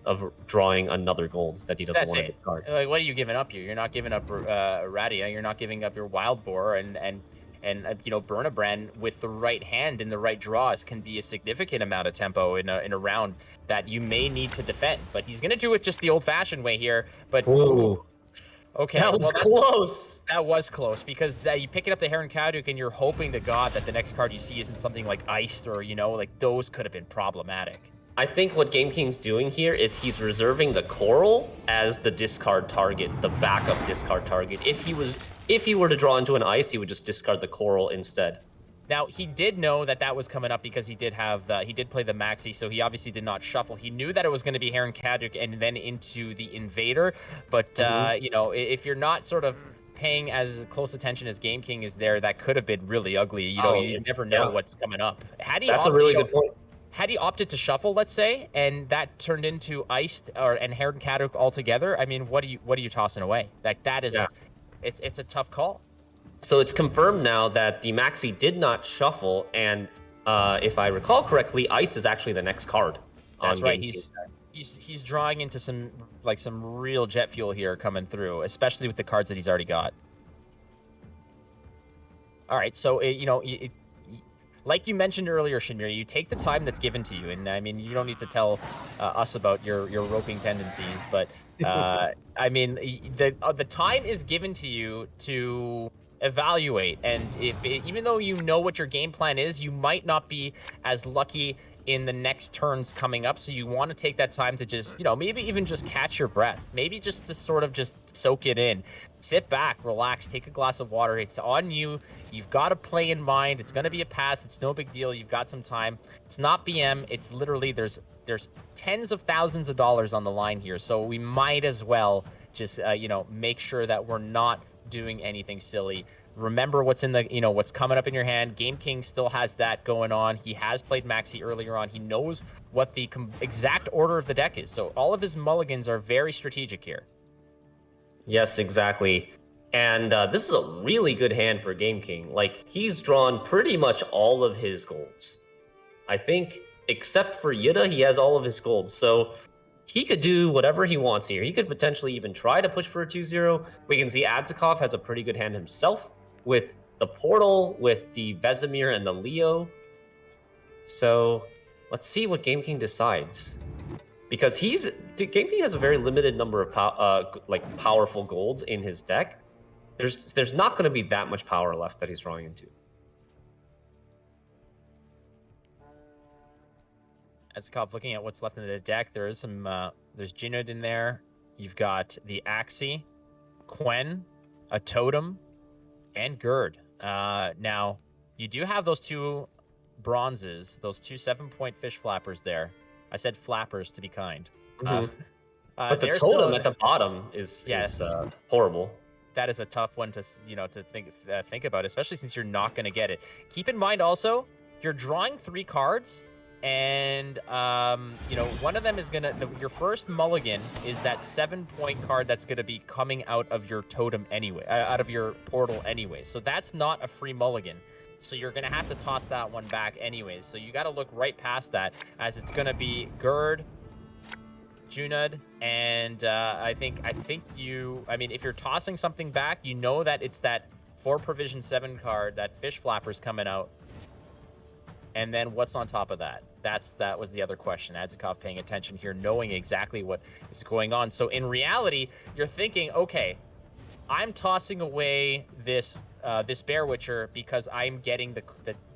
of drawing another gold that he doesn't want to discard. Like, what are you giving up here? You're not giving up Radia. You're not giving up your Wild Boar, and you know, Burnabrand with the right hand and the right draws can be a significant amount of tempo in a round that you may need to defend. But he's going to do it just the old-fashioned way here. But ooh. Okay, that was close. That was close, because you pick it up the Heron Kaduk and you're hoping to God that the next card you see isn't something like Iced, or, you know, like those could have been problematic. I think what Game King's doing here is he's reserving the Coral as the discard target, the backup discard target. If he were to draw into an Ice, he would just discard the Coral instead. Now, he did know that was coming up because he did play the Maxi, so he obviously did not shuffle. He knew that it was going to be Heron Kaduk and then into the Invader, but you know, if you're not sort of paying as close attention as Game King is there, that could have been really ugly. You know, you never know what's coming up. That's a really good point. Had he opted to shuffle, let's say, and that turned into Iced and Heron Kaduk altogether, I mean, what are you tossing away? Like, that is, it's a tough call. So it's confirmed now that the Maxi did not shuffle, and if I recall correctly, Ice is actually the next card. That's right. He's drawing into some real jet fuel here coming through, especially with the cards that he's already got. All right, so you know. Like you mentioned earlier, Shinmiri, you take the time that's given to you, and I mean, you don't need to tell us about your roping tendencies, but I mean, the time is given to you to evaluate, and even though you know what your game plan is, you might not be as lucky in the next turns coming up, so you want to take that time to just, you know, maybe even just catch your breath, maybe just to sort of just soak it in, sit back, relax, take a glass of water. It's on you. You've got to play in mind. It's going to be a pass. It's no big deal. You've got some time. It's not BM. It's literally there's tens of thousands of dollars on the line here, so we might as well Just make sure that we're not doing anything silly. Remember what's in the what's coming up in your hand. Game King still has that going on. He has played Maxi earlier on. He knows what the exact order of the deck is. So all of his mulligans are very strategic here. Yes, exactly. And this is a really good hand for Game King. Like, he's drawn pretty much all of his golds. I think, except for Yida, he has all of his golds. So he could do whatever he wants here. He could potentially even try to push for a 2-0. We can see Adzikov has a pretty good hand himself with the Portal, with the Vesemir and the Leo. So let's see what Game King decides. Because Game King has a very limited number of powerful golds in his deck. There's not going to be that much power left that he's drawing into. Adzikov looking at what's left in the deck. There is some there's Jinud in there. You've got the Axie, Quen, a Totem, and Gerd. Now, you do have those 2 bronzes, those 2 7-point fish flappers there. I said flappers to be kind. Mm-hmm. But the Totem at the bottom is horrible. That is a tough one to think about, especially since you're not going to get it. Keep in mind also, you're drawing 3 cards, and one of them is your first mulligan is that 7-point card that's going to be coming out of your totem anyway, out of your portal anyway. So that's not a free mulligan. So you're going to have to toss that one back anyways. So you got to look right past that, as it's going to be Gerd, Junud, and I think if you're tossing something back, you know that it's that 4 provision 7 card, that fish flapper's coming out. And then what's on top of that? That was the other question. Adzikov paying attention here, knowing exactly what is going on. So in reality, you're thinking, okay, I'm tossing away this Bear Witcher because I'm getting the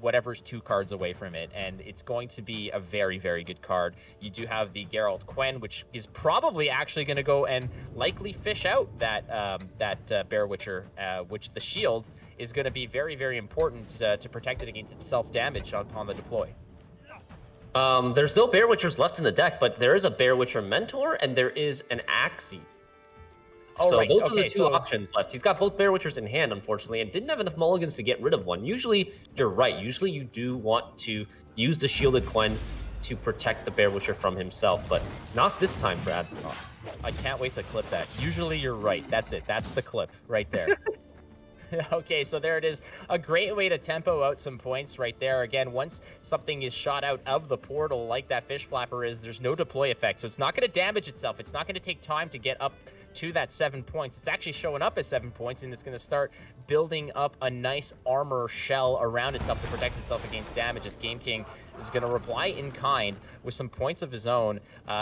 whatever's 2 cards away from it, and it's going to be a very, very good card. You do have the Geralt Quen, which is probably actually going to go and likely fish out that Bear Witcher, which the shield is going to be very, very important to protect it against its self-damage on the deploy. There's no Bear Witchers left in the deck, but there is a Bear Witcher Mentor, and there is an Axie. Oh, so right. those are the 2 options left. He's got both Bear Witchers in hand, unfortunately, and didn't have enough mulligans to get rid of one. Usually, you're right. Usually, you do want to use the Shielded Quen to protect the Bear Witcher from himself, but not this time for Adzikov. I can't wait to clip that. Usually, you're right. That's it. That's the clip right there. Okay, so there it is. A great way to tempo out some points right there. Again, once something is shot out of the portal, like that fish flapper is, there's no deploy effect, so it's not going to damage itself. It's not going to take time to get up to that 7 points. It's actually showing up as 7 points, and it's going to start building up a nice armor shell around itself to protect itself against damage, as Game King is going to reply in kind with some points of his own.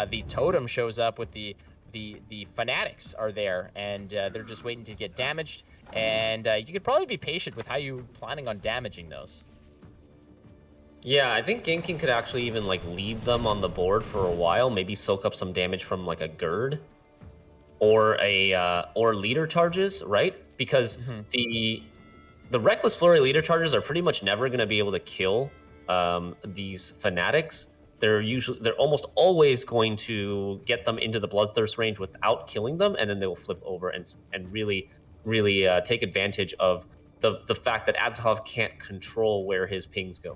The Totem shows up with the Fanatics are there, and they're just waiting to get damaged. And you could probably be patient with how you're planning on damaging those. Yeah, I think Game King could actually even leave them on the board for a while, maybe soak up some damage from a Gerd or leader charges, right? Because the Reckless Flurry leader charges are pretty much never going to be able to kill these Fanatics. They're almost always going to get them into the Bloodthirst range without killing them, and then they will flip over and really take advantage of the fact that Adzikov can't control where his pings go.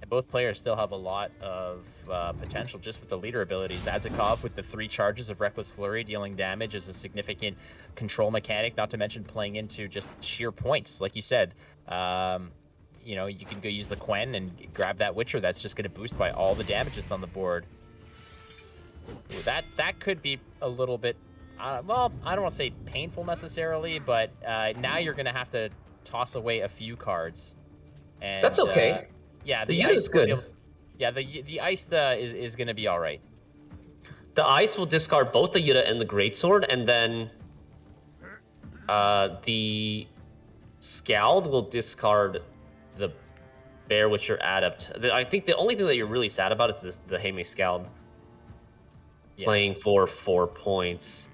And both players still have a lot of potential just with the leader abilities. Adzikov with the 3 charges of Reckless Flurry dealing damage is a significant control mechanic, not to mention playing into just sheer points, like you said. You can go use the Quen and grab that Witcher. That's just going to boost by all the damage that's on the board. Ooh, that could be a little bit, well, I don't want to say painful necessarily, but now you're going to have to toss away a few cards. And that's okay. Yeah, the ice is good. The ice is going to be all right. The ice will discard both the Yuta and the Greatsword, and then the Scald will discard the Bear Witcher Adept. I think the only thing that you're really sad about is the Heme Scald playing for 4 points.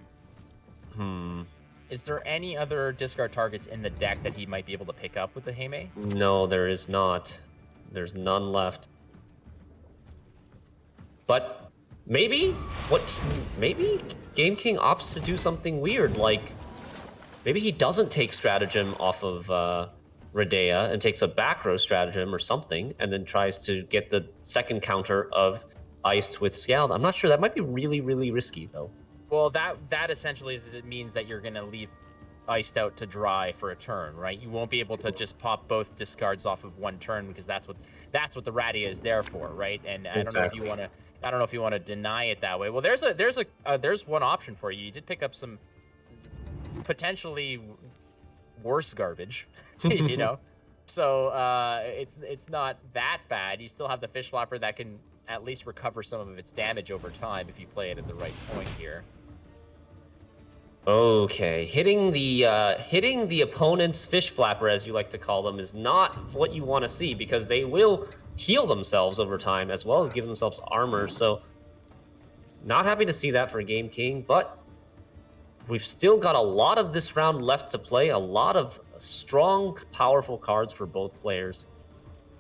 Is there any other discard targets in the deck that he might be able to pick up with the Heme? No, there is not. There's none left. But maybe Game King opts to do something weird, like maybe he doesn't take stratagem off of Redea and takes a back row stratagem or something, and then tries to get the second counter of Iced with Scald. I'm not sure. That might be really, really risky, though. Well, that essentially means that you're going to leave Iced out to dry for a turn, right? You won't be able to just pop both discards off of one turn, because that's what the Radia is there for, right? And I don't know if you want to deny it that way. Well, there's one option for you. You did pick up some potentially worse garbage, you know. So it's not that bad. You still have the Fish Flapper that can at least recover some of its damage over time if you play it at the right point here. Okay, hitting the opponent's Fish Flapper, as you like to call them, is not what you want to see, because they will heal themselves over time as well as give themselves armor. So not happy to see that for Game King, but we've still got a lot of this round left to play, a lot of strong, powerful cards for both players.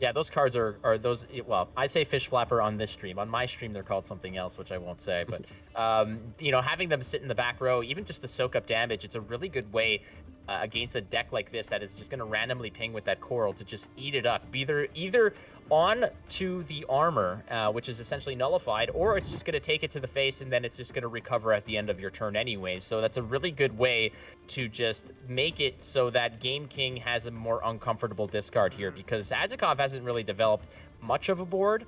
Yeah, those cards are those. Well, I say Fish Flapper on this stream. On my stream, they're called something else, which I won't say. But you know, having them sit in the back row, even just to soak up damage, it's a really good way against a deck like this that is just going to randomly ping with that coral to just eat it up. Either on to the armor, which is essentially nullified, or it's just going to take it to the face, and then it's just going to recover at the end of your turn anyways. So that's a really good way to just make it so that Game King has a more uncomfortable discard here, because Adzikov hasn't really developed much of a board,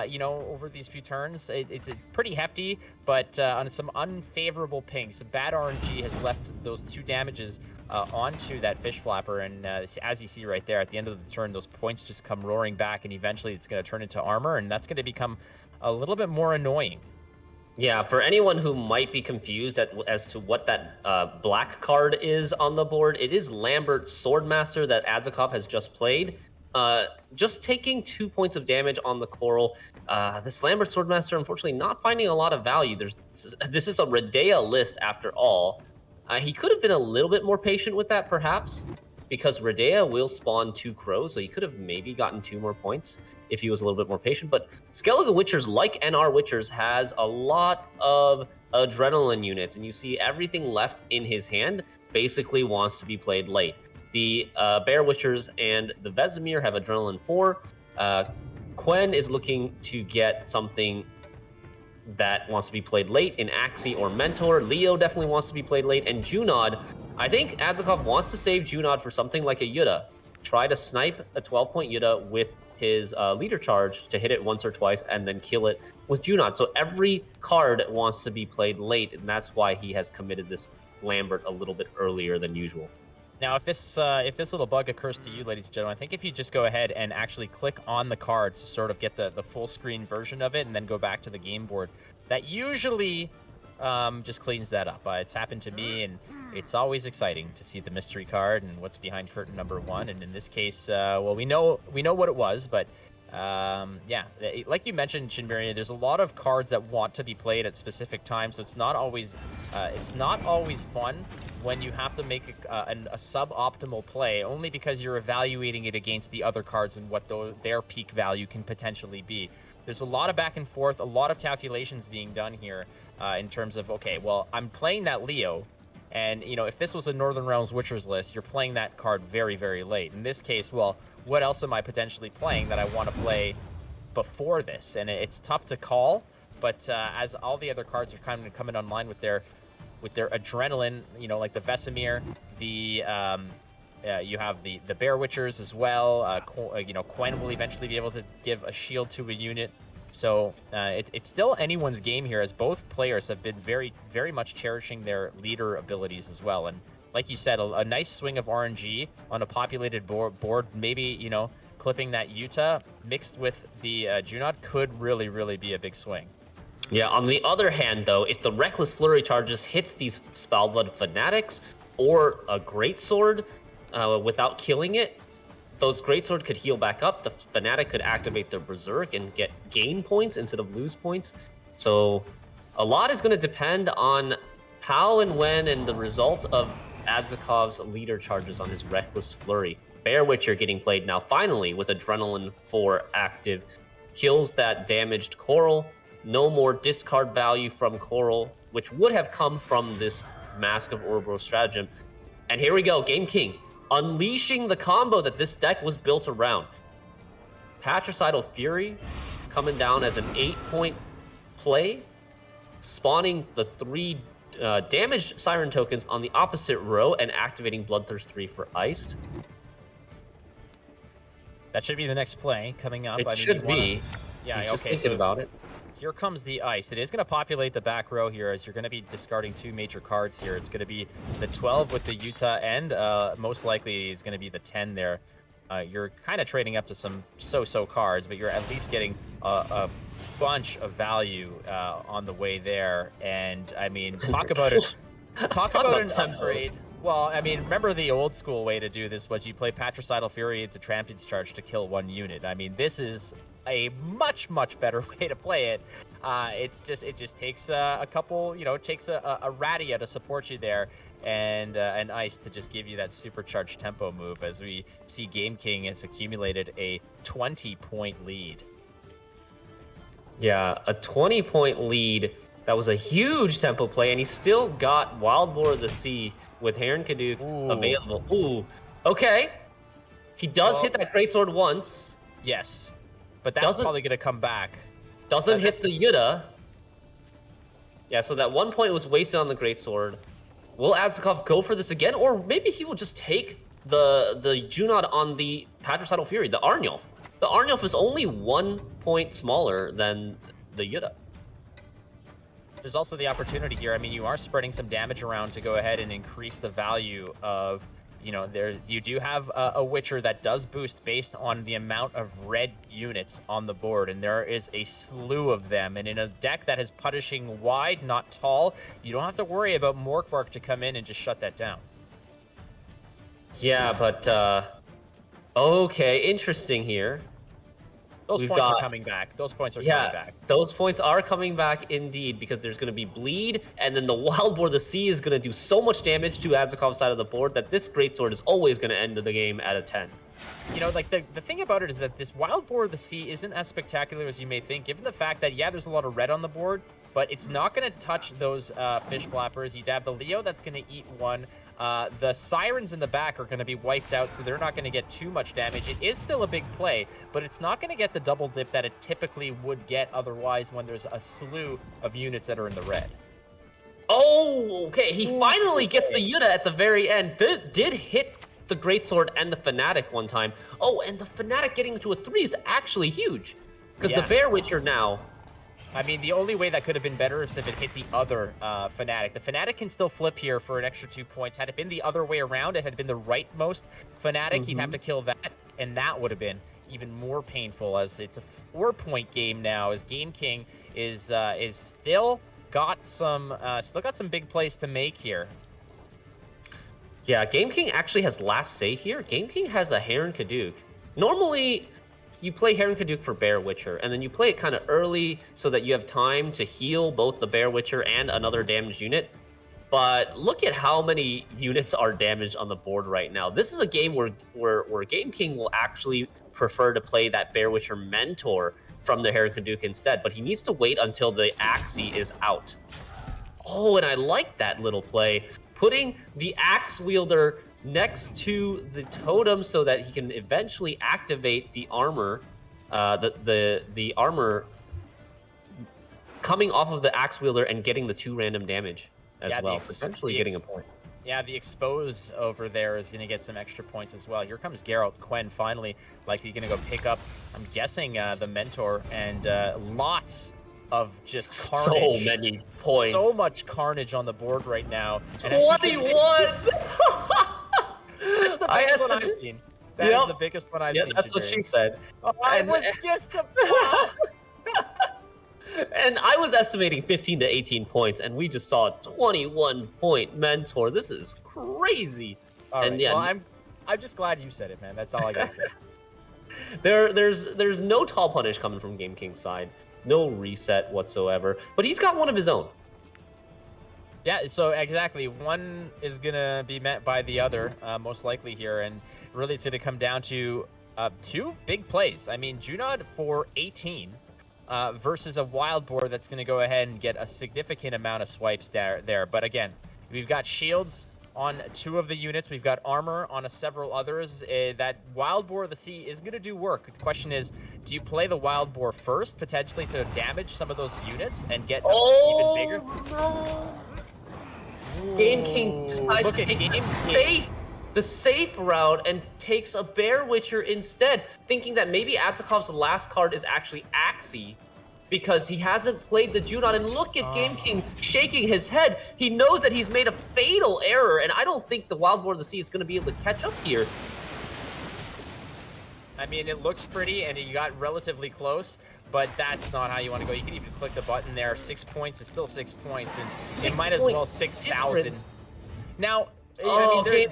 you know, over these few turns. It's pretty hefty, but on some unfavorable pings, some bad RNG has left those 2 damages onto that Fish Flapper, and as you see right there, at the end of the turn, those points just come roaring back, and eventually it's going to turn into armor, and that's going to become a little bit more annoying. Yeah, for anyone who might be confused as to what that black card is on the board, it is Lambert Swordmaster that Adzikov has just played. Just taking 2 points of damage on the coral. This Lambert Swordmaster, unfortunately, not finding a lot of value. This is a Redea list after all. He could have been a little bit more patient with that, perhaps, because Redea will spawn 2 crows, so he could have maybe gotten 2 more points if he was a little bit more patient. But Skellige Witchers, like NR Witchers, has a lot of adrenaline units, and you see everything left in his hand basically wants to be played late. The Bear Witchers and the Vesemir have adrenaline 4. Quen is looking to get something that wants to be played late in Axie or Mentor. Leo definitely wants to be played late. And Junod, I think Adzikov wants to save Junod for something like a Yuta. Try to snipe a 12-point Yuta with his leader charge to hit it once or twice and then kill it with Junod. So every card wants to be played late, and that's why he has committed this Lambert a little bit earlier than usual. Now, if this little bug occurs to you, ladies and gentlemen, I think if you just go ahead and actually click on the cards to sort of get the full screen version of it, and then go back to the game board, that usually just cleans that up. It's happened to me, and it's always exciting to see the mystery card and what's behind curtain number 1. And in this case, well, we know what it was, but yeah, like you mentioned, Shinmiri, there's a lot of cards that want to be played at specific times, so it's not always fun when you have to make a suboptimal play, only because you're evaluating it against the other cards and what their peak value can potentially be. There's a lot of back and forth, a lot of calculations being done here in terms of, okay, well, I'm playing that Leo, and, you know, if this was a Northern Realms Witchers list, you're playing that card very, very late. In this case, well, what else am I potentially playing that I want to play before this? And it's tough to call, but as all the other cards are kind of coming online with their adrenaline, you know, like the Vesemir, you have the Bear Witchers as well. You know, Quen will eventually be able to give a shield to a unit. So it's still anyone's game here, as both players have been very, very much cherishing their leader abilities as well. And like you said, a nice swing of RNG on a populated board, maybe, you know, clipping that Yuta mixed with the Junod could really, really be a big swing. Yeah, on the other hand, though, if the Reckless Flurry charges hits these Spellblood Fanatics or a Greatsword without killing it, those Greatsword could heal back up. The Fanatic could activate their Berserk and gain points instead of lose points. So a lot is going to depend on how and when and the result of Adzikov's leader charges on his Reckless Flurry. Bear Witcher getting played now, finally, with Adrenaline 4 active. Kills that damaged Coral. no more discard value from Coral, which would have come from this Mask of Ouroboros stratagem. And here we go, Game King, unleashing the combo that this deck was built around. Patricidal Fury coming down as an 8-point play, spawning the 3 damaged Siren tokens on the opposite row and activating Bloodthirst 3 for Iced. That should be the next play coming up. It should be. Yeah, He's just okay. thinking about it. Here comes the Ice. It is going to populate the back row here as you're going to be discarding 2 major cards here. It's going to be the 12 with the Utah and most likely is going to be the 10 there. You're kind of trading up to some so-so cards, but you're at least getting a bunch of value on the way there. And I mean, talk about it. Talk about an upgrade. Well, I mean, remember the old school way to do this was you play Patricidal Fury into Trampion's Charge to kill 1 unit. I mean, this is a much better way to play it. It just takes a couple, it takes a Radia to support you there, and an Ice to just give you that supercharged tempo move. As we see, Game King has accumulated a 20-point lead. Yeah, a 20-point lead. That was a huge tempo play, and he still got Wild Boar of the Sea with Heron Kaduk available. Ooh, okay. He does hit that Greatsword once. Yes, but that's probably going to come back. Doesn't hit the Yuta. Yeah, so that 1 point was wasted on the Greatsword. Will Adzikov go for this again? Or maybe he will just take the Junod on the Patricidal Fury, the Arnulf. The Arnulf is only 1 point smaller than the Yuta. There's also the opportunity here. I mean, you are spreading some damage around to go ahead and increase the value of, you do have a Witcher that does boost based on the amount of red units on the board, and there is a slew of them. And in a deck that is punishing wide, not tall, you don't have to worry about Morkvark to come in and just shut that down. Yeah, but, okay, interesting here. Those points are coming back. Those points are coming back. Those points are coming back indeed, because there's going to be bleed, and then the Wild Boar of the Sea is going to do so much damage to Adzikov's side of the board that this Greatsword is always going to end the game at a 10. Like the thing about it is that this Wild Boar of the Sea isn't as spectacular as you may think, given the fact that, there's a lot of red on the board, but it's not going to touch those fish flappers. You'd have the Leo that's going to eat 1. The Sirens in the back are going to be wiped out, so they're not going to get too much damage. It is still a big play, but it's not going to get the double dip that it typically would get otherwise when there's a slew of units that are in the red. Oh, okay. He finally gets the Yuta at the very end. Did hit the Greatsword and the Fanatic one time. Oh, and the Fanatic getting to a 3 is actually huge, because the Bear Witcher now... I mean, the only way that could have been better is if it hit the other Fanatic. The Fanatic can still flip here for an extra 2 points. Had it been the other way around, it had been the rightmost Fanatic, he'd have to kill that, and that would have been even more painful, as it's a 4-point game now, as Game King is still got some big plays to make here. Yeah, Game King actually has last say here. Game King has a Heron Kaduk. Normally, you play Heron Kaduk for Bear Witcher, and then you play it kind of early so that you have time to heal both the Bear Witcher and another damaged unit. But look at how many units are damaged on the board right now. This is a game where Game King will actually prefer to play that Bear Witcher Mentor from the Heron Kaduk instead, but he needs to wait until the Axie is out. Oh, and I like that little play. Putting the Axe Wielder next to the totem so that he can eventually activate the armor, the armor coming off of the Axe Wielder and getting the 2 random damage as well, potentially getting a point. Yeah, the Expose over there is going to get some extra points as well. Here comes Geralt Quen finally, likely going to go pick up, I'm guessing, the Mentor, and lots of just carnage. So many points. So much carnage on the board right now. 21! That's the biggest one I've seen. That is the biggest one I've seen. That's what she said. Oh, I was just And I was estimating 15 to 18 points, and we just saw a 21-point Mentor. This is crazy. All right. And yeah, well, I'm just glad you said it, man. That's all I gotta say. There's no tall punish coming from Game King's side. No reset whatsoever. But he's got one of his own. Yeah, so exactly. One is going to be met by the other, most likely here. And really it's going to come down to 2 big plays. I mean, Junod for 18. versus a wild boar that's going to go ahead and get a significant amount of swipes there. But again, we've got shields on 2 of the units. We've got armor on several others. That Wild Boar of the Sea is going to do work. The question is, do you play the Wild Boar first, potentially to damage some of those units and get even bigger? No. Game King decides to take the safe route and takes a Bear Witcher instead, thinking that maybe Adzikov's last card is actually Axie, because he hasn't played the Junon. And look at Game King shaking his head. He knows that he's made a fatal error, and I don't think the Wild Boar of the Sea is going to be able to catch up here. I mean, it looks pretty, and you got relatively close, but that's not how you want to go. You can even click the button there. 6 points is still 6 points, and it might as well 6,000. Now, I mean,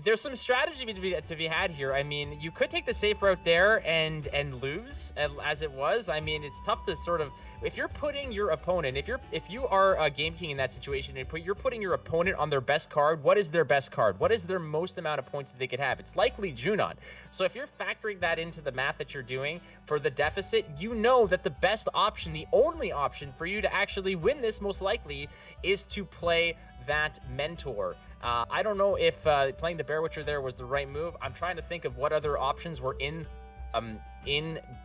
there's some strategy to be had here. I mean, you could take the safe route there and lose as it was. I mean, it's tough to sort of, if you're putting your opponent, if you are a Game King in that situation, and you're putting your opponent on their best card, what is their best card? What is their most amount of points that they could have? It's likely Junon. So if you're factoring that into the math that you're doing for the deficit, you know that the best option, the only option for you to actually win this most likely is to play that Mentor. I don't know if playing the Bear Witcher there was the right move. I'm trying to think of what other options were in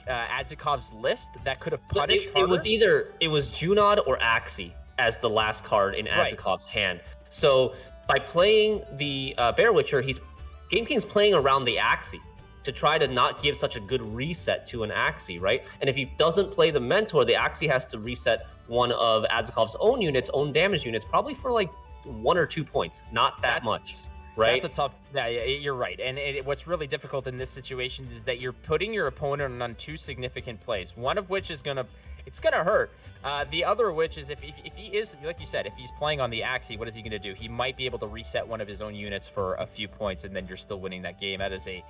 Adzikov's list that could have punished it was Junon or Axie as the last card in Adzikov's hand. So by playing the Bear Witcher, Game King's playing around the Axie to try to not give such a good reset to an Axie, right? And if he doesn't play the Mentor, the Axie has to reset one of Adzikov's own units, own damage units, probably for like 1 or 2 points, not that much, right? That's a tough. Yeah, you're right. And what's really difficult in this situation is that you're putting your opponent on 2 significant plays. One of which is gonna hurt. The other of which is if he is, like you said, if he's playing on the Axie, what is he gonna do? He might be able to reset one of his own units for a few points, and then you're still winning that game. That is a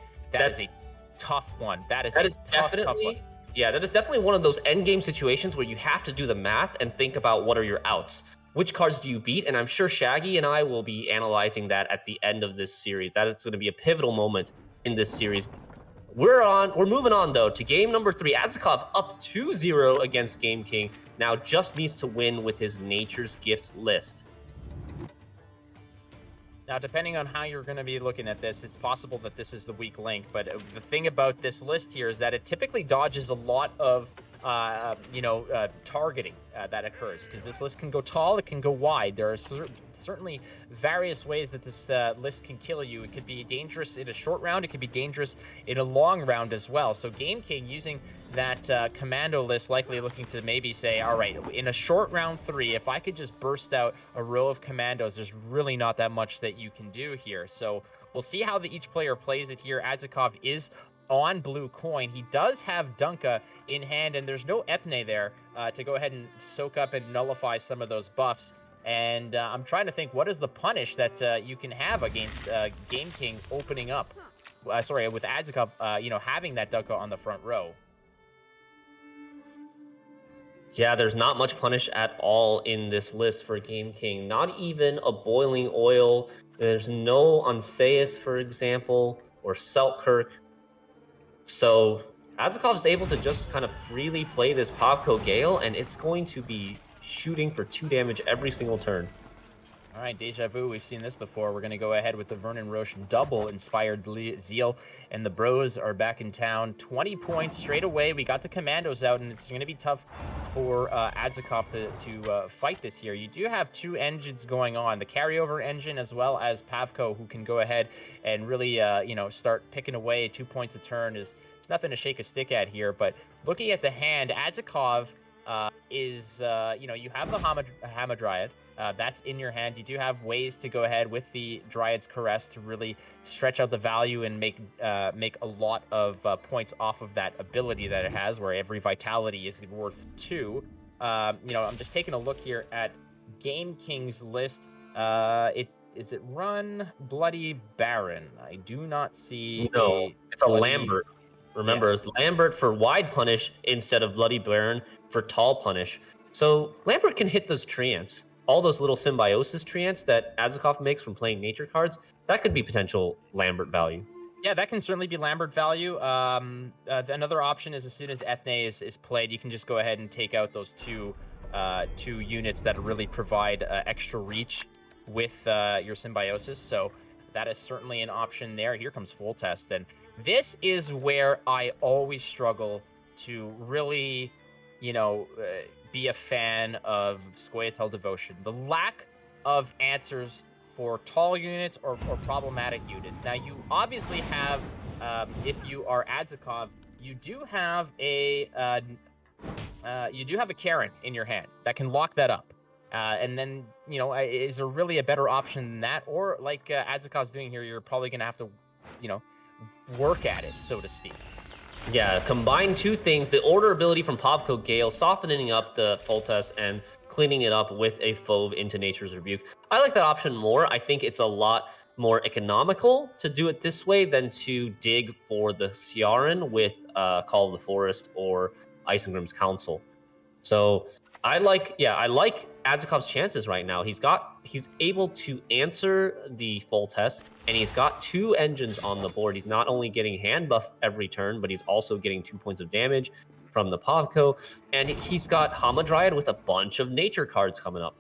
tough one. That is tough one. Yeah, that is definitely one of those end game situations where you have to do the math and think about what are your outs. Which cards do you beat? And I'm sure Shaggy and I will be analyzing that at the end of this series. That is going to be a pivotal moment in this series. We're moving on, though, to game number 3. Adzikov up 2-0 against Game King. Now just needs to win with his Nature's Gift list. Now, depending on how you're going to be looking at this, it's possible that this is the weak link. But the thing about this list here is that it typically dodges a lot of targeting that occurs, because this list can go tall, it can go wide. There are certainly various ways that this list can kill you. It could be dangerous in a short round, it could be dangerous in a long round as well. So Game King using that commando list, likely looking to maybe say, all right, in a short round 3, if I could just burst out a row of commandos, there's really not that much that you can do here. So we'll see how each player plays it here. Adzikov is on blue coin. He does have Dunka in hand, and there's no Ethne there to go ahead and soak up and nullify some of those buffs. And I'm trying to think, what is the punish that you can have against Game King opening up? With Adzikov, having that Dunka on the front row. Yeah, there's not much punish at all in this list for Game King. Not even a Boiling Oil. There's no Unseus, for example, or Selkirk. So Adzikov is able to just kind of freely play this Pavko Gale, and it's going to be shooting for 2 damage every single turn. All right, Deja Vu, we've seen this before. We're going to go ahead with the Vernon Roche double-inspired Zeal, and the Bros are back in town. 20 points straight away. We got the Commandos out, and it's going to be tough for Adzikov to fight this here. You do have 2 engines going on, the carryover engine as well as Pavko, who can go ahead and really, start picking away. 2 points a turn it's nothing to shake a stick at here. But looking at the hand, Adzikov is, you have the Hamadryad. That's in your hand. You do have ways to go ahead with the Dryad's Caress to really stretch out the value and make a lot of points off of that ability that it has, where every vitality is worth 2. I'm just taking a look here at Game King's list. Is it Run Bloody Baron? I do not see. No, it's a Lambert. Remember, it's Lambert for wide punish instead of Bloody Baron for tall punish. So Lambert can hit those treants. All those little symbiosis treants that Adzikov makes from playing nature cards, that could be potential Lambert value. Yeah, that can certainly be Lambert value. Another option is as soon as Ethne is played, you can just go ahead and take out those two units that really provide extra reach with your Symbiosis. So that is certainly an option there. Here comes Full Test. And this is where I always struggle to really, be a fan of Scoia'tael Devotion. The lack of answers for tall units or problematic units. Now, you obviously have, if you are Adzikov, you do have a Karen in your hand that can lock that up. And then, is there really a better option than that? Or like Adzikov's doing here, you're probably going to have to, work at it, so to speak. Yeah, combine two things, the order ability from Pavko Gale, softening up the Foltest and cleaning it up with a Fove into Nature's Rebuke. I like that option more. I think it's a lot more economical to do it this way than to dig for the Ciaran with Call of the Forest or Isengrim's Council. So I like Adzikov's chances right now. He's able to answer the full test, and he's got 2 engines on the board. He's not only getting hand buff every turn, but he's also getting 2 points of damage from the Pavko, and he's got Hamadryad with a bunch of nature cards coming up.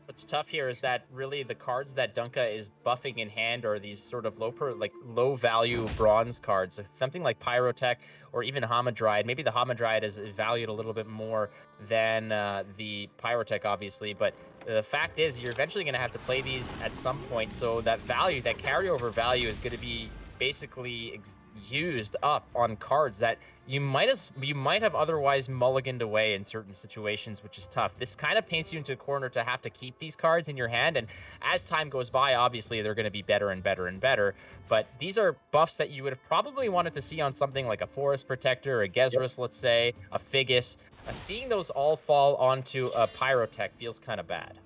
What's tough here is that really the cards that Dunka is buffing in hand are these sort of low value bronze cards, something like Pyrotech or even Hamadryad. Maybe the Hamadryad is valued a little bit more than the Pyrotech, obviously, but the fact is you're eventually going to have to play these at some point, so that value, that carryover value, is going to be basically used up on cards that you might have otherwise mulliganed away in certain situations, which is tough. This kind of paints you into a corner to have to keep these cards in your hand, and as time goes by, obviously they're going to be better and better and better, but these are buffs that you would have probably wanted to see on something like a Forest Protector, a Gezrus, let's say, a Figus. Seeing those all fall onto a Pyrotech feels kind of bad.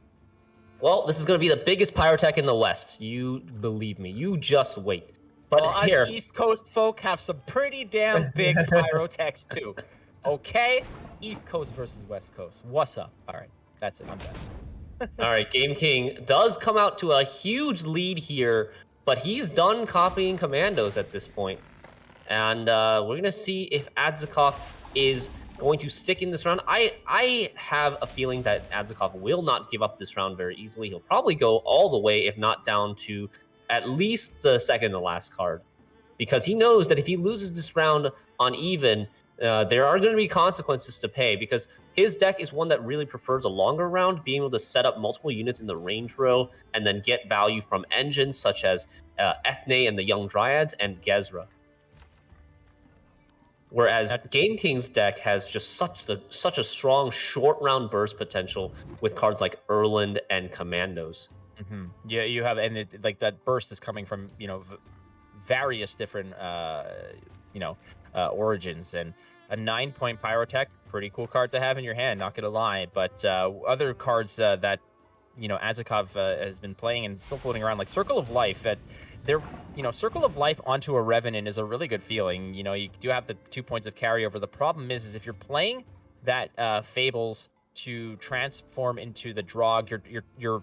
Well, this is going to be the biggest Pyrotech in the West. You believe me. You just wait. But us East Coast folk have some pretty damn big Pyrotechs too. Okay? East Coast versus West Coast. What's up? All right. That's it. I'm done. All right. Game King does come out to a huge lead here, but he's done copying commandos at this point. And we're going to see if Adzikov is going to stick in this round. I have a feeling that Adzikov will not give up this round very easily. He'll probably go all the way, if not down to at least the second to last card, because he knows that if he loses this round on even, there are going to be consequences to pay, because his deck is one that really prefers a longer round, being able to set up multiple units in the range row and then get value from engines such as Ethne and the Young Dryads and Gezra. Whereas Game King's deck has just such a strong short round burst potential with cards like Erland and Commandos. Mm-hmm. Yeah, you have, and like that burst is coming from various different origins, and a 9-point Pyrotech, pretty cool card to have in your hand, not gonna lie. But other cards that Adzikov has been playing and still floating around, like Circle of Life. Circle of Life onto a Revenant is a really good feeling. You do have the 2 points of carryover. The problem is if you're playing that Fables to transform into the Drog, your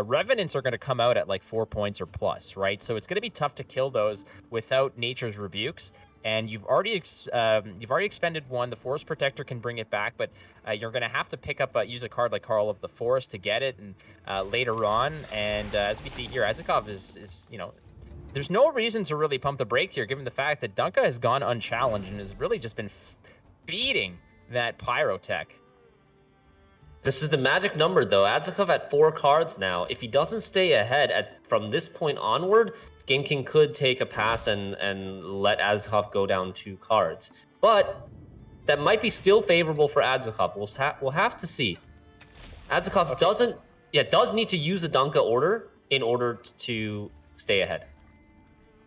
Revenants are going to come out at like 4 points or plus, right? So it's going to be tough to kill those without Nature's Rebukes. And you've already expended one. The Forest Protector can bring it back, but you're going to have to pick up use a card like Call of the Forest to get it, and later on. And as we see here, Adzikov is there's no reason to really pump the brakes here, given the fact that Dunka has gone unchallenged and has really just been beating that Pyrotech. This is the magic number, though. Adzikov at 4 cards now. If he doesn't stay ahead from this point onward, Game King could take a pass and let Adzikov go down 2 cards. But that might be still favorable for Adzikov. We'll have to see. Adzikov does need to use the Dunka order in order to stay ahead.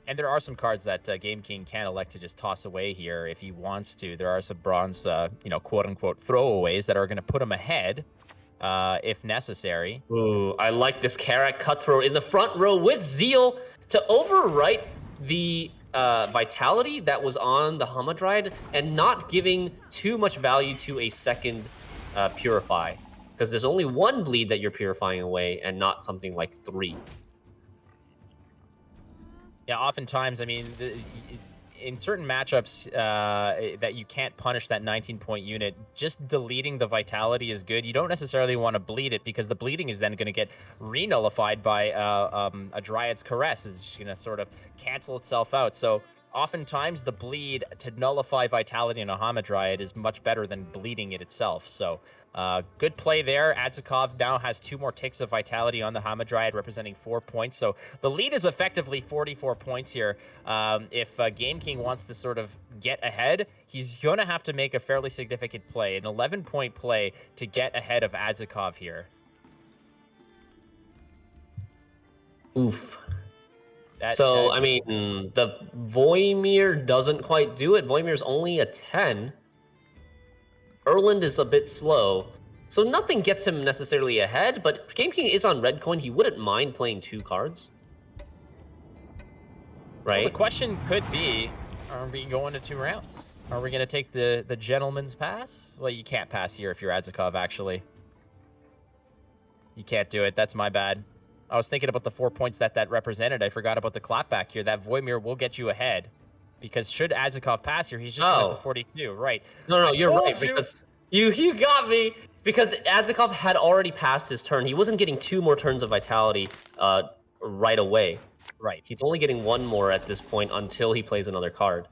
And there are some cards that Game King can elect to just toss away here if he wants to. There are some bronze, quote-unquote throwaways that are going to put him ahead if necessary. Ooh, I like this Karak Cutthroat in the front row with Zeal to overwrite the Vitality that was on the Hamadryad and not giving too much value to a second Purify. Because there's only 1 bleed that you're purifying away and not something like 3. Yeah, oftentimes, I mean, in certain matchups that you can't punish that 19-point unit, just deleting the vitality is good. You don't necessarily want to bleed it because the bleeding is then going to get re-nullified by a Dryad's Caress. It's just going to sort of cancel itself out. So oftentimes the bleed to nullify vitality in a Hamadryad is much better than bleeding it itself. So good play there. Adzikov now has 2 more ticks of vitality on the Hamadryad, representing 4 points. So the lead is effectively 44 points here. If Game King wants to sort of get ahead, he's going to have to make a fairly significant play, an 11-point play to get ahead of Adzikov here. Oof. I mean, the Voimir doesn't quite do it. Voimir's only a 10. Erland is a bit slow. So nothing gets him necessarily ahead, but Game King is on red coin. He wouldn't mind playing 2 cards. Right? Well, the question could be, are we going to 2 rounds? Are we going to take the gentleman's pass? Well, you can't pass here if you're Adzikov, actually. You can't do it. That's my bad. I was thinking about the 4 points that represented. I forgot about the clapback here. That Voimir will get you ahead. Because should Adzikov pass here, he's just at the 42, right? No, you're right. Because you got me. Because Adzikov had already passed his turn. He wasn't getting 2 more turns of vitality right away. Right. He's only getting 1 more at this point until he plays another card.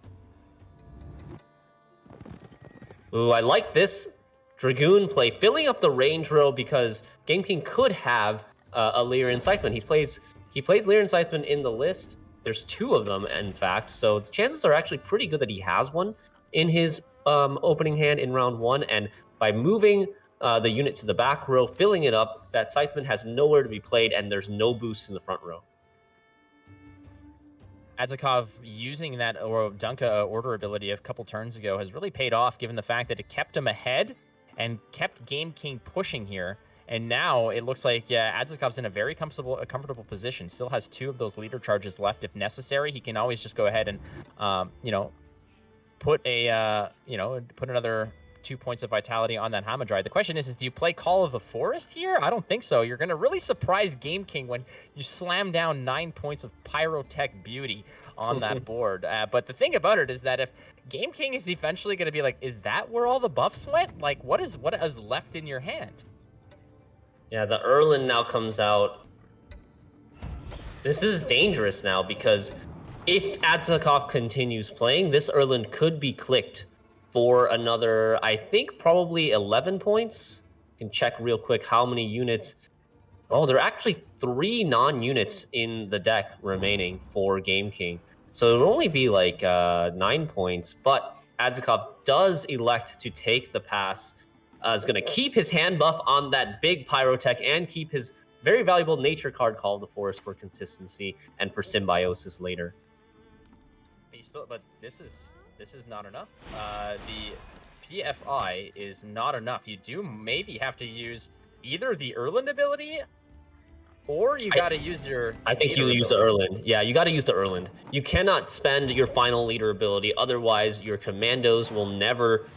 Ooh, I like this Dragoon play. Filling up the range row because Game King could have a Lyrian Scytheman. He plays Lyrian Scytheman in the list. There's 2 of them, in fact, so the chances are actually pretty good that he has one in his opening hand in round 1, and by moving the unit to the back row, filling it up, that Scytheman has nowhere to be played, and there's no boosts in the front row. Adzikov using that Dunka order ability a couple turns ago has really paid off, given the fact that it kept him ahead and kept Game King pushing here. And now it looks like Adzikov's in a very comfortable position. Still has 2 of those leader charges left if necessary. He can always just go ahead and, put another 2 points of vitality on that Hamadryad. The question is do you play Call of the Forest here? I don't think so. You're going to really surprise Game King when you slam down 9 points of Pyrotech beauty on that board. But the thing about it is that if Game King is eventually going to be like, is that where all the buffs went? Like, what is left in your hand? Yeah, the Erland now comes out. This is dangerous now because if Adzikov continues playing, this Erland could be clicked for another, I think, probably 11 points. I can check real quick how many units. Oh, there are actually 3 non-units in the deck remaining for Game King. So it would only be like 9 points, but Adzikov does elect to take the pass. Is going to keep his hand buff on that big Pyrotech and keep his very valuable nature card Call of the Forest for consistency and for symbiosis later. But this is not enough. The PFI is not enough. You do maybe have to use either the Erland ability or you got to use your... I think you use the Erland. Yeah, you got to use the Erland. You cannot spend your final leader ability. Otherwise, your commandos will never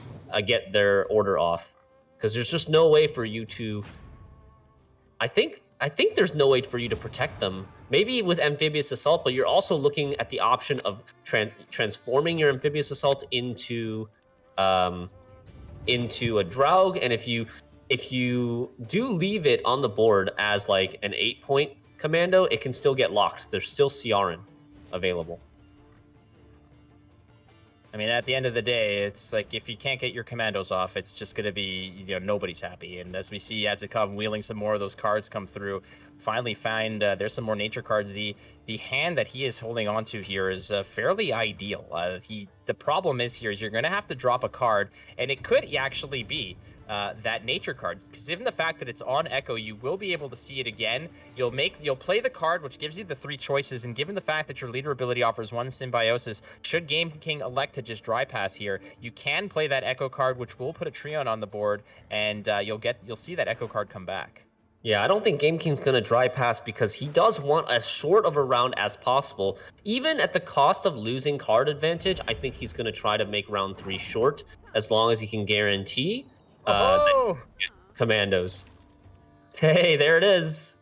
get their order off. Because there's just no way for you to... I think there's no way for you to protect them. Maybe with Amphibious Assault, but you're also looking at the option of transforming your Amphibious Assault into a Draug, and if you do leave it on the board as like an 8-point commando, it can still get locked. There's still Ciaran available. I mean, at the end of the day, it's like if you can't get your commandos off, it's just going to be, nobody's happy. And as we see Adzikov wheeling some more of those cards come through, finally find there's some more nature cards. The hand that he is holding on to here is fairly ideal. The problem is here is you're going to have to drop a card, and it could actually be that nature card, because given the fact that it's on Echo, you will be able to see it again. You'll play the card, which gives you the 3 choices, and given the fact that your leader ability offers 1 symbiosis, should Game King elect to just dry pass here, you can play that Echo card, which will put a Treon on the board, and you'll see that Echo card come back. Yeah, I don't think Game King's going to dry pass because he does want as short of a round as possible. Even at the cost of losing card advantage, I think he's going to try to make round 3 short, as long as he can guarantee commandos. Hey, there it is.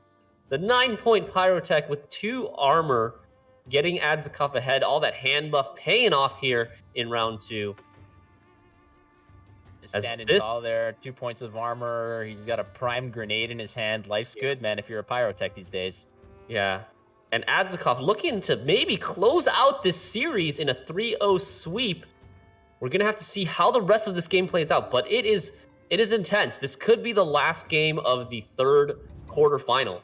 The 9-point Pyrotech with 2 armor getting Adzikov ahead. All that hand buff paying off here in round 2. Just standing tall there, 2 points of armor. He's got a prime grenade in his hand. Life's good, man, if you're a pyrotech these days. Yeah. And Adzikov looking to maybe close out this series in a 3-0 sweep. We're going to have to see how the rest of this game plays out, but it is intense. This could be the last game of the 3rd quarterfinal.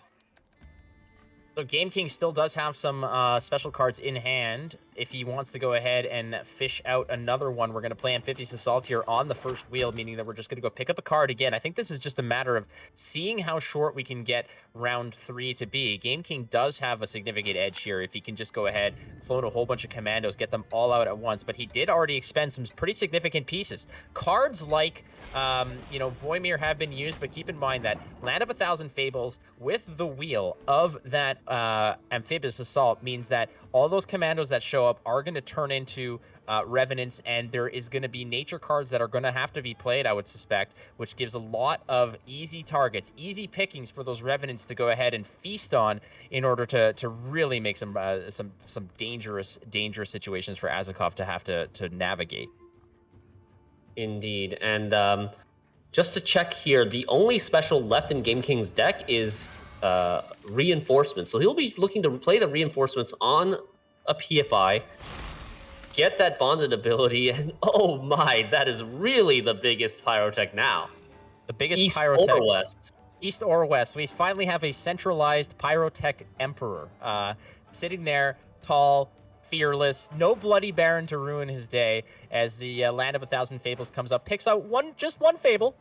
So Game King still does have some special cards in hand. If he wants to go ahead and fish out another one, we're going to play Amphibious Assault here on the first wheel, meaning that we're just going to go pick up a card again. I think this is just a matter of seeing how short we can get round 3 to be. Game King does have a significant edge here if he can just go ahead, clone a whole bunch of commandos, get them all out at once. But he did already expend some pretty significant pieces. Cards like, Voimir have been used, but keep in mind that Land of 1,000 Fables with the wheel of that Amphibious Assault means that all those commandos that show up are going to turn into Revenants, and there is going to be nature cards that are going to have to be played, I would suspect, which gives a lot of easy targets, easy pickings for those Revenants to go ahead and feast on in order to really make some dangerous situations for Adzikov to have to navigate. Indeed. And just to check here, the only special left in Game King's deck is Reinforcements. So he'll be looking to play the Reinforcements on a PFI, get that bonded ability, and oh my, that is really the biggest pyrotech now. The biggest East pyrotech. or West? East or West. We finally have a centralized pyrotech emperor sitting there, tall, fearless, no bloody baron to ruin his day as the Land of 1,000 Fables comes up, picks out just one fable,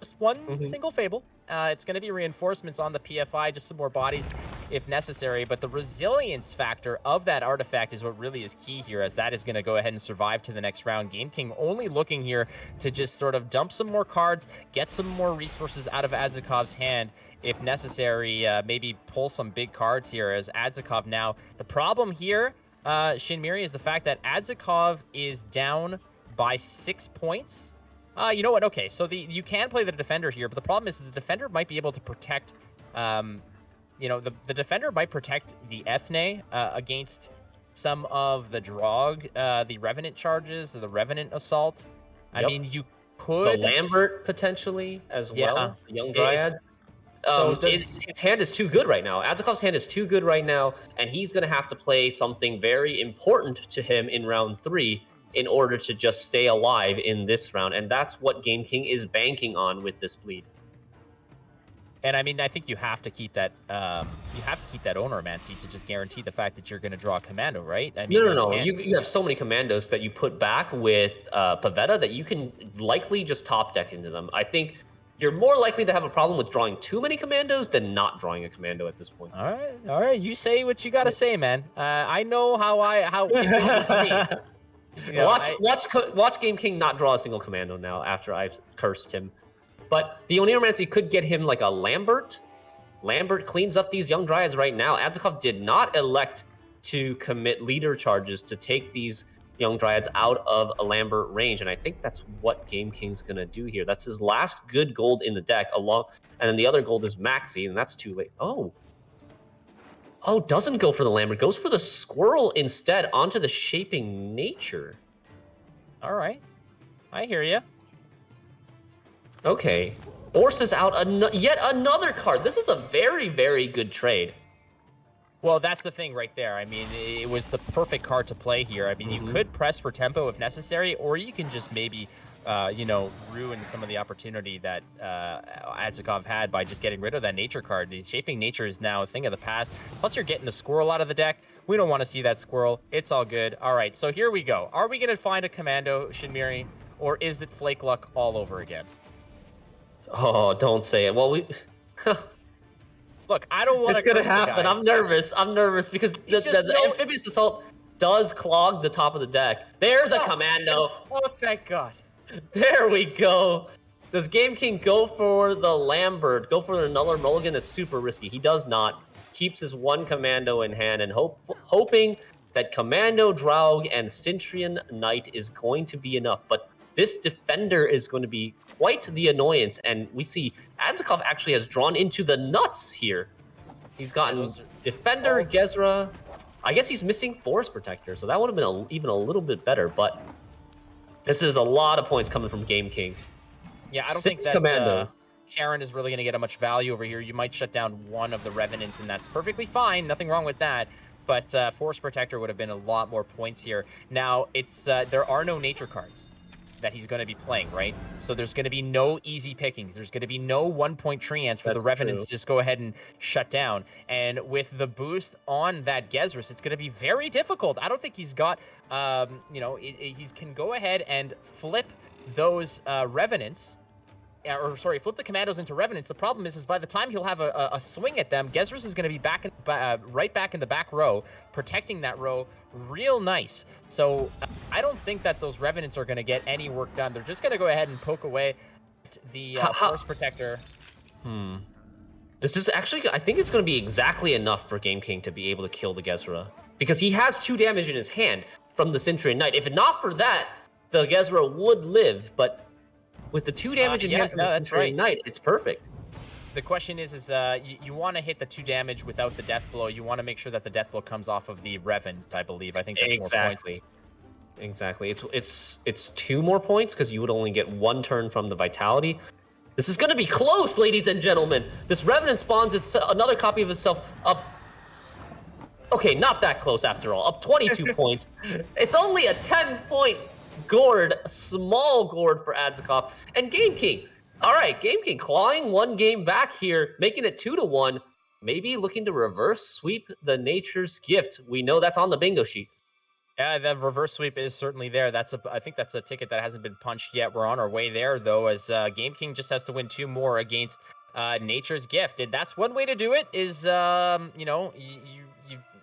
just one single fable. It's going to be Reinforcements on the PFI, just some more bodies if necessary, but the resilience factor of that artifact is what really is key here, as that is going to go ahead and survive to the next round. Game King only looking here to just sort of dump some more cards, get some more resources out of Adzikov's hand if necessary, maybe pull some big cards here as Adzikov now. The problem here, Shinmiri, is the fact that Adzikov is down by 6 points. You know what? Okay, so you can play the defender here, but the problem is the defender might be able to protect, the defender might protect the Ethne against some of the Drog, the Revenant charges, the Revenant Assault. I mean, you could... The Lambert, potentially, as well. Young Dryads. His hand is too good right now. Adzikov's hand is too good right now, and he's going to have to play something very important to him in round 3 in order to just stay alive in this round, and that's what Game King is banking on with this bleed. And I mean, I think you have to keep that. You have to keep that Owneromancy to just guarantee the fact that you're going to draw a commando, right? I mean, No. You have so many commandos that you put back with Pavetta that you can likely just top deck into them. I think you're more likely to have a problem with drawing too many commandos than not drawing a commando at this point. All right. You say what you got to say, man. I know how it is me. Watch Game King not draw a single commando now after I've cursed him. But the Oniromancy could get him like a Lambert. Lambert cleans up these young Dryads right now. Adzikov did not elect to commit leader charges to take these young Dryads out of a Lambert range, and I think that's what Game King's going to do here. That's his last good gold in the deck, and then the other gold is Maxi, and that's too late. Oh, doesn't go for the Lambert, goes for the Squirrel instead onto the Shaping Nature. All right, I hear you. Okay, forces out yet another card. This is a very, very good trade. Well, that's the thing right there. I mean, it was the perfect card to play here. I mean, you could press for tempo if necessary, or you can just maybe, ruin some of the opportunity that Adzikov had by just getting rid of that nature card. The Shaping Nature is now a thing of the past. Plus, you're getting the Squirrel out of the deck. We don't want to see that Squirrel. It's all good. All right, so here we go. Are we going to find a commando, Shinmiri, or is it Flake Luck all over again? Oh, don't say it. Well, Look, I don't want to. It's gonna happen. I'm nervous because the Amphibious Assault does clog the top of the deck. There's a commando. Oh, thank God. There we go. Does Game King go for the Lambert? Go for another mulligan that's super risky? He does not. Keeps his one commando in hand and hoping that Commando, Draug, and Cintrian Knight is going to be enough. But this defender is going to be quite the annoyance, and we see Adzikov actually has drawn into the nuts here. He's gotten Defender, Gezra, I guess he's missing Forest Protector, so that would have been even a little bit better, but this is a lot of points coming from Game King. Yeah, I don't Six think that commandos. Sharon is really going to get a much value over here. You might shut down one of the Revenants, and that's perfectly fine. Nothing wrong with that. But Force Protector would have been a lot more points here. Now, it's there are no nature cards that he's going to be playing, right? So there's going to be no easy pickings. There's going to be no 1-point tree ants for the Revenants to just go ahead and shut down. And with the boost on that Gezrus, it's going to be very difficult. I don't think he's got, he can go ahead and flip those Revenants. Flip the commandos into Revenants. The problem is by the time he'll have a swing at them, Gezrus is going to be right back in the back row, protecting that row real nice. So I don't think that those Revenants are going to get any work done. They're just going to go ahead and poke away at the Force Protector. This is actually, I think it's going to be exactly enough for Game King to be able to kill the Gezra, because he has 2 damage in his hand from the Centurion Knight. If not for that, the Gezra would live, but with the 2 damage in hand from the Centurion Knight, it's perfect. The question is you want to hit the 2 damage without the death blow. You want to make sure that the death blow comes off of the Revan, I believe. I think that's more points. Exactly. It's 2 more points because you would only get 1 turn from the Vitality. This is going to be close, ladies and gentlemen. This Revenant spawns another copy of itself up. Okay, not that close after all. Up 22 points. It's only a 10-point gourd, a small gourd for Adzikov. And Game King. All right, Game King clawing 1 game back here, making it 2-1. Maybe looking to reverse sweep the Nature's Gift. We know that's on the bingo sheet. Yeah, the reverse sweep is certainly there. I think that's a ticket that hasn't been punched yet. We're on our way there, though, as Game King just has to win 2 more against Nature's Gift. And that's one way to do it is,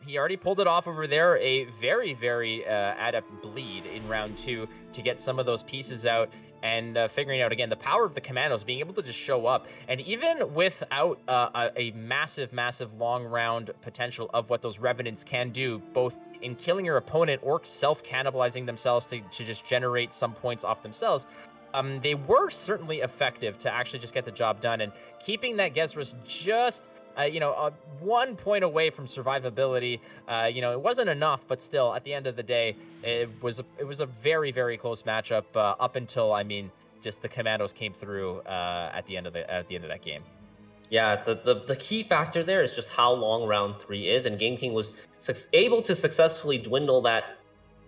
he already pulled it off over there. A very, very adept bleed in round 2 to get some of those pieces out. And figuring out, again, the power of the commandos, being able to just show up. And even without a massive, massive long round potential of what those Revenants can do, both in killing your opponent or self-cannibalizing themselves to just generate some points off themselves, they were certainly effective to actually just get the job done. And keeping that Gezrus just 1 point away from survivability, it wasn't enough, but still, at the end of the day, it was a very, very close matchup up until, just the commandos came through at the end of that game. Yeah, the key factor there is just how long round 3 is, and Game King was able to successfully dwindle that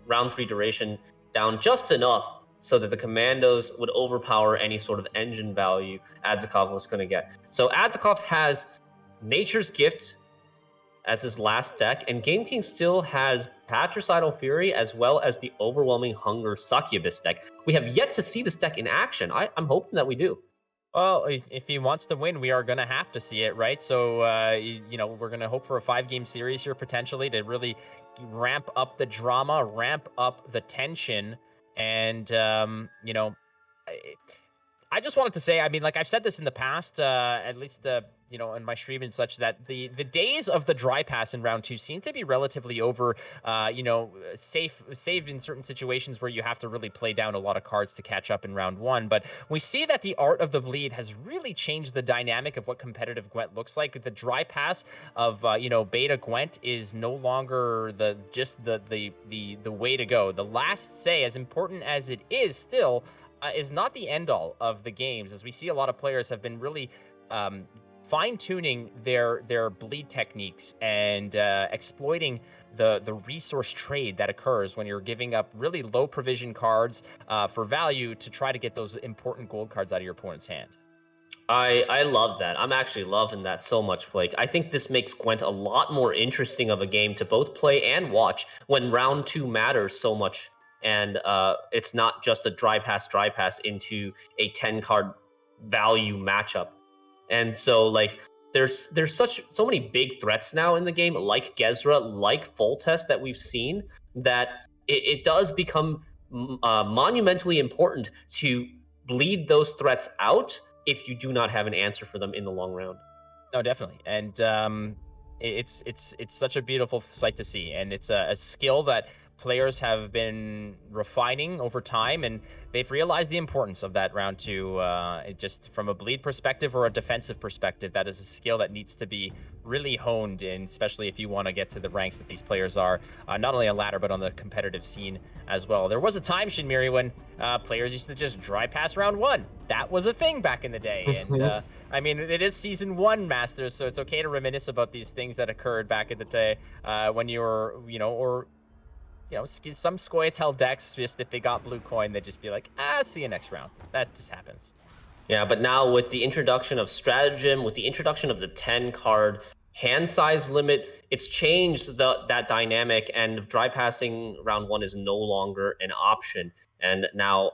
round 3 duration down just enough so that the commandos would overpower any sort of engine value Adzikov was going to get. So Adzikov has Nature's Gift as his last deck, and Game King still has Patricidal Fury as well as the Overwhelming Hunger Succubus deck. We have yet to see this deck in action. I'm hoping that we do. Well, if he wants to win, we are going to have to see it, right? So, we're going to hope for a 5-game series here potentially to really ramp up the drama, ramp up the tension, and, I just wanted to say, I've said this in the past, at least, in my stream and such, that the days of the dry pass in round 2 seem to be relatively over, save in certain situations where you have to really play down a lot of cards to catch up in round 1. But we see that the art of the bleed has really changed the dynamic of what competitive Gwent looks like. The dry pass of, beta Gwent is no longer the way to go. The last say, as important as it is still, is not the end all of the games, as we see a lot of players have been really fine-tuning their bleed techniques and exploiting the resource trade that occurs when you're giving up really low provision cards for value to try to get those important gold cards out of your opponent's hand. I love that. I'm actually loving that so much, Flake. I think this makes Gwent a lot more interesting of a game to both play and watch when round 2 matters so much. And it's not just a dry pass into a 10-card value matchup. And so, there's so many big threats now in the game, like Gezra, like Foltest that we've seen, that it does become monumentally important to bleed those threats out if you do not have an answer for them in the long round. No, definitely. And it's such a beautiful sight to see. And it's a skill that players have been refining over time, and they've realized the importance of that round 2. Just from a bleed perspective or a defensive perspective, that is a skill that needs to be really honed in, especially if you want to get to the ranks that these players are, not only on ladder, but on the competitive scene as well. There was a time, Shinmiri, when players used to just drive past round 1. That was a thing back in the day. And I mean, it is Season 1 Masters, so it's okay to reminisce about these things that occurred back in the day when you were, some Scoia'tael decks, just if they got blue coin, they'd just be like, see you next round. That just happens. Yeah, but now with the introduction of stratagem, with the introduction of the 10 card hand size limit, it's changed that dynamic, and dry passing round 1 is no longer an option. And now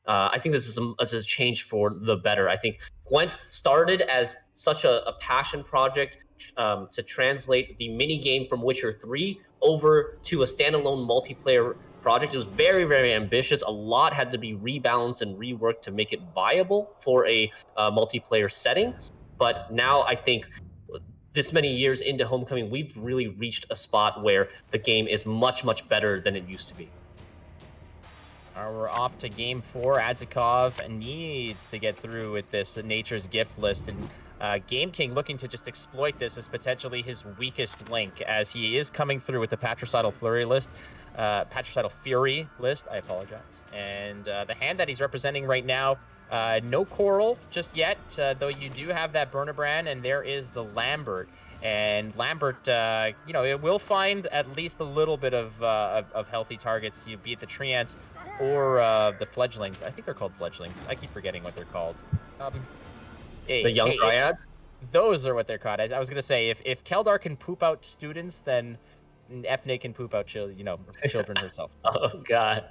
I think this is a change for the better. I think Gwent started as such a passion project to translate the mini game from Witcher 3 over to a standalone multiplayer project. It was very, very ambitious. A lot had to be rebalanced and reworked to make it viable for a multiplayer setting. But now I think this many years into Homecoming, we've really reached a spot where the game is much, much better than it used to be. We're off to game 4. Adzikov needs to get through with this Nature's Gift list, and Game King looking to just exploit this as potentially his weakest link, as he is coming through with the Patricidal Flurry list, Patricidal Fury list, I apologize. And the hand that he's representing right now, no Coral just yet, though you do have that Burnabrand, and there is the Lambert. And Lambert, it will find at least a little bit of healthy targets, be it the Treants or the Fledglings. I think they're called Fledglings. I keep forgetting what they're called. The young Dryads? Those are what they're called. I was going to say, if Keldar can poop out students, then Ethne can poop out children herself. Oh, God.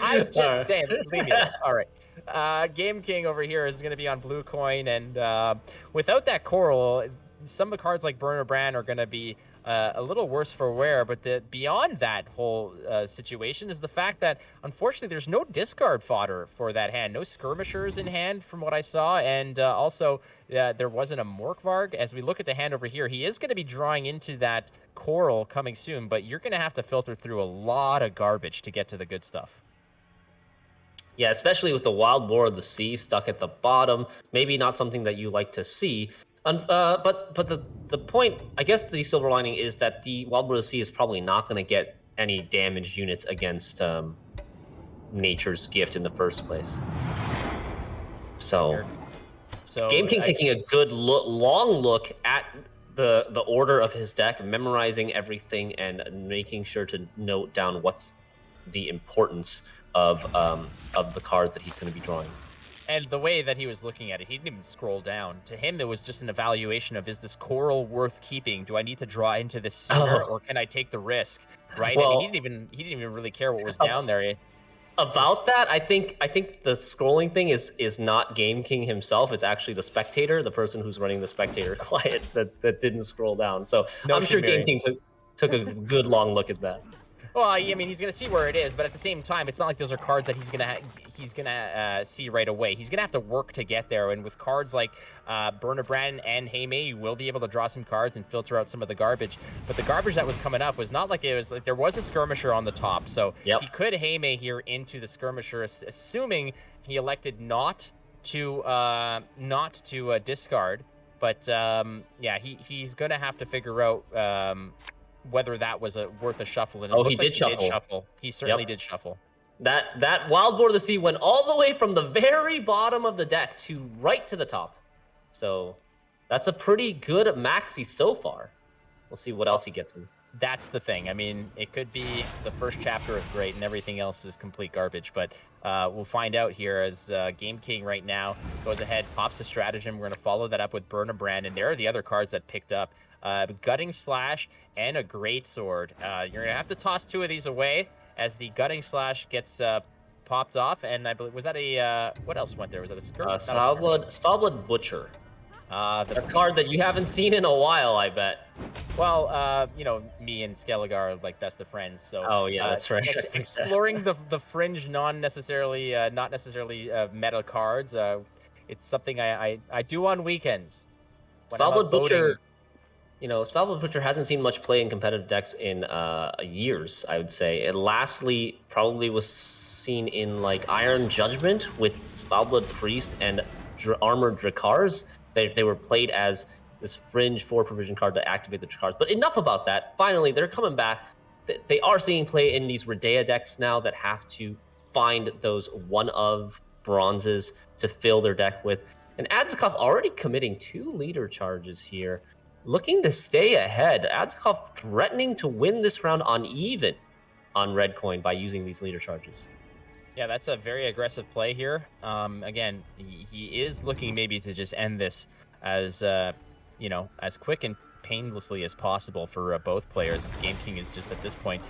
I'm just saying, leave me alone. All right. Game King over here is going to be on blue coin, and without that Coral, some of the cards like Burner Brand are going to be a little worse for wear, but beyond that whole situation is the fact that, unfortunately, there's no discard fodder for that hand. No skirmishers in hand from what I saw, and also there wasn't a Morkvarg. As we look at the hand over here, he is going to be drawing into that Coral coming soon, but you're going to have to filter through a lot of garbage to get to the good stuff. Yeah, especially with the Wild Boar of the Sea stuck at the bottom. Maybe not something that you like to see. But the point, I guess the silver lining is that the Wild Boar of the Sea is probably not going to get any damaged units against Nature's Gift in the first place. So Game King taking a good long look at the order of his deck, memorizing everything, and making sure to note down what's the importance of the cards that he's going to be drawing. And the way that he was looking at it, he didn't even scroll down. To him, it was just an evaluation of, is this Coral worth keeping? Do I need to draw into this sooner, or can I take the risk? Right? Well, and he didn't even really care what was down there. About that, I think the scrolling thing is not Game King himself. It's actually the spectator, the person who's running the spectator client that didn't scroll down. So No, I'm sure Shimiri. Game King took a good long look at that. Well, I mean, he's gonna see where it is, but at the same time, it's not like those are cards that he's gonna see right away. He's gonna have to work to get there, and with cards like Burnabrand and Heime, you will be able to draw some cards and filter out some of the garbage. But the garbage that was coming up was not like it was like there was a skirmisher on the top, so he could Heime here into the skirmisher, assuming he elected not to discard. But yeah, he's gonna have to figure out whether that was worth a shuffle. And it looks he did like shuffle. He certainly did shuffle. That Wild Boar of the Sea went all the way from the very bottom of the deck to right to the top. So that's a pretty good maxi so far. We'll see what else he gets in. That's the thing. I mean, it could be the first chapter is great and everything else is complete garbage, but we'll find out here as Game King right now goes ahead, pops a stratagem. We're going to follow that up with Burnabrand, and there are the other cards that picked up. Gutting Slash and a Greatsword. You're going to have to toss two of these away as the Gutting Slash gets popped off, and I believe, was that a, what else went there? Was that a skirt? Foulblood Butcher. A card that you haven't seen in a while, I bet. Well, me and Skelligar are like best of friends, so. Oh yeah, that's right. Exploring the fringe, not necessarily meta cards. It's something I do on weekends. Foulblood Butcher. Svalbard Butcher hasn't seen much play in competitive decks in years, I would say. It lastly probably was seen in like Iron Judgment with Svalbard Priest and Armored Drakars. They were played as this fringe 4 provision card to activate the Drakars. But enough about that. Finally, they're coming back. They are seeing play in these Redea decks now that have to find those one-of bronzes to fill their deck with. And Adzikov already committing 2 leader charges here. Looking to stay ahead. Adzikov threatening to win this round on even on red coin by using these leader charges. Yeah, that's a very aggressive play here. Again, he is looking maybe to just end this as, as quick and painlessly as possible for both players. Game King is just at this point,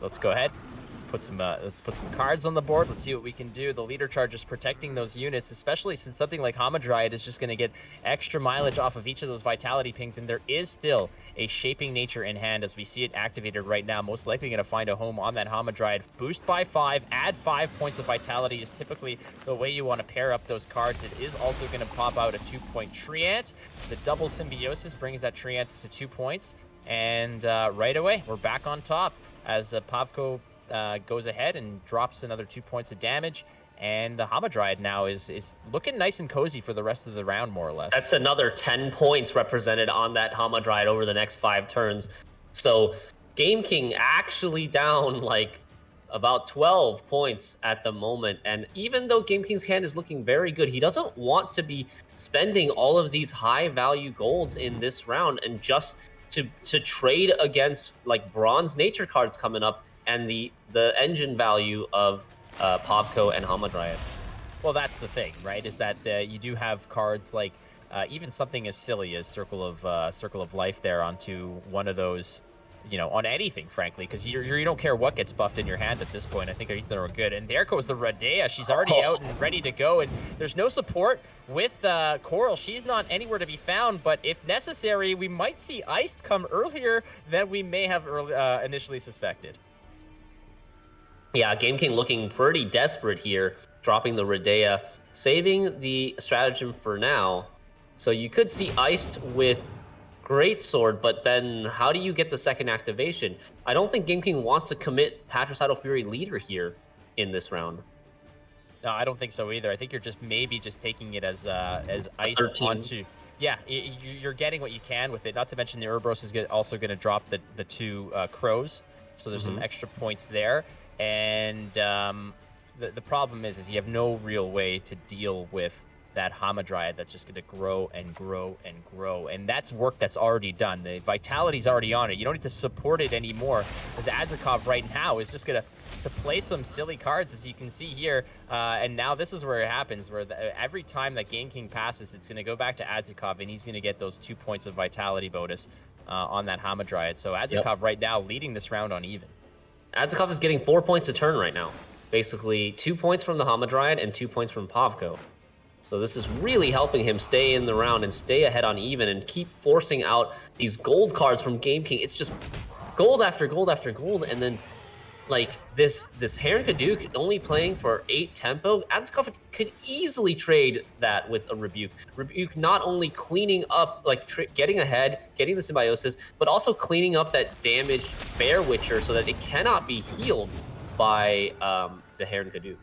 let's go ahead. Let's put some cards on the board. Let's see what we can do. The leader charge is protecting those units, especially since something like Hamadryad is just going to get extra mileage off of each of those vitality pings, and there is still a shaping nature in hand as we see it activated right now. Most likely going to find a home on that Hamadryad. Boost by 5, add 5 points of vitality is typically the way you want to pair up those cards. It is also going to pop out a 2-point Treant. The double symbiosis brings that Treant to 2 points, and right away we're back on top as Pavko goes ahead and drops another 2 points of damage, and the Hamadryad now is looking nice and cozy for the rest of the round, more or less. That's another 10 points represented on that Hamadryad over the next 5 turns. So Game King actually down like about 12 points at the moment, and even though Game King's hand is looking very good, he doesn't want to be spending all of these high value golds in this round and just to trade against like bronze nature cards coming up and the engine value of Pavko and Hamadryad. Well, that's the thing, right? Is that you do have cards like even something as silly as Circle of Life there onto one of those, on anything, frankly, because you don't care what gets buffed in your hand at this point. I think either are good. And there goes the Redea. She's already out and ready to go, and there's no support with Coral. She's not anywhere to be found, but if necessary, we might see Iced come earlier than we may have initially suspected. Yeah, Game King looking pretty desperate here, dropping the Redea, saving the stratagem for now. So you could see Iced with Greatsword, but then how do you get the second activation? I don't think Game King wants to commit Patricidal Fury leader here in this round. No, I don't think so either. I think you're maybe taking it as Iced 13. Onto. Yeah, you're getting what you can with it. Not to mention the Urbros is also going to drop the 2 crows, so there's some extra points there. And the problem is you have no real way to deal with that Hamadryad that's just going to grow and grow and grow. And that's work that's already done. The vitality's already on it. You don't need to support it anymore, because Adzikov right now is just going to play some silly cards, as you can see here. And now this is where it happens, where every time that Game King passes, it's going to go back to Adzikov, and he's going to get those 2 points of vitality bonus on that Hamadryad. So Adzikov right now leading this round on even. Adzikov is getting 4 points a turn right now. Basically, 2 points from the Hamadryad and 2 points from Pavko. So this is really helping him stay in the round and stay ahead on even and keep forcing out these gold cards from Game King. It's just gold after gold after gold, and then like this Heron Kaduk only playing for 8 tempo. Adzikov could easily trade that with a Rebuke. Rebuke not only cleaning up, like getting ahead, getting the symbiosis, but also cleaning up that damaged Bear Witcher so that it cannot be healed by the Heron Kaduk.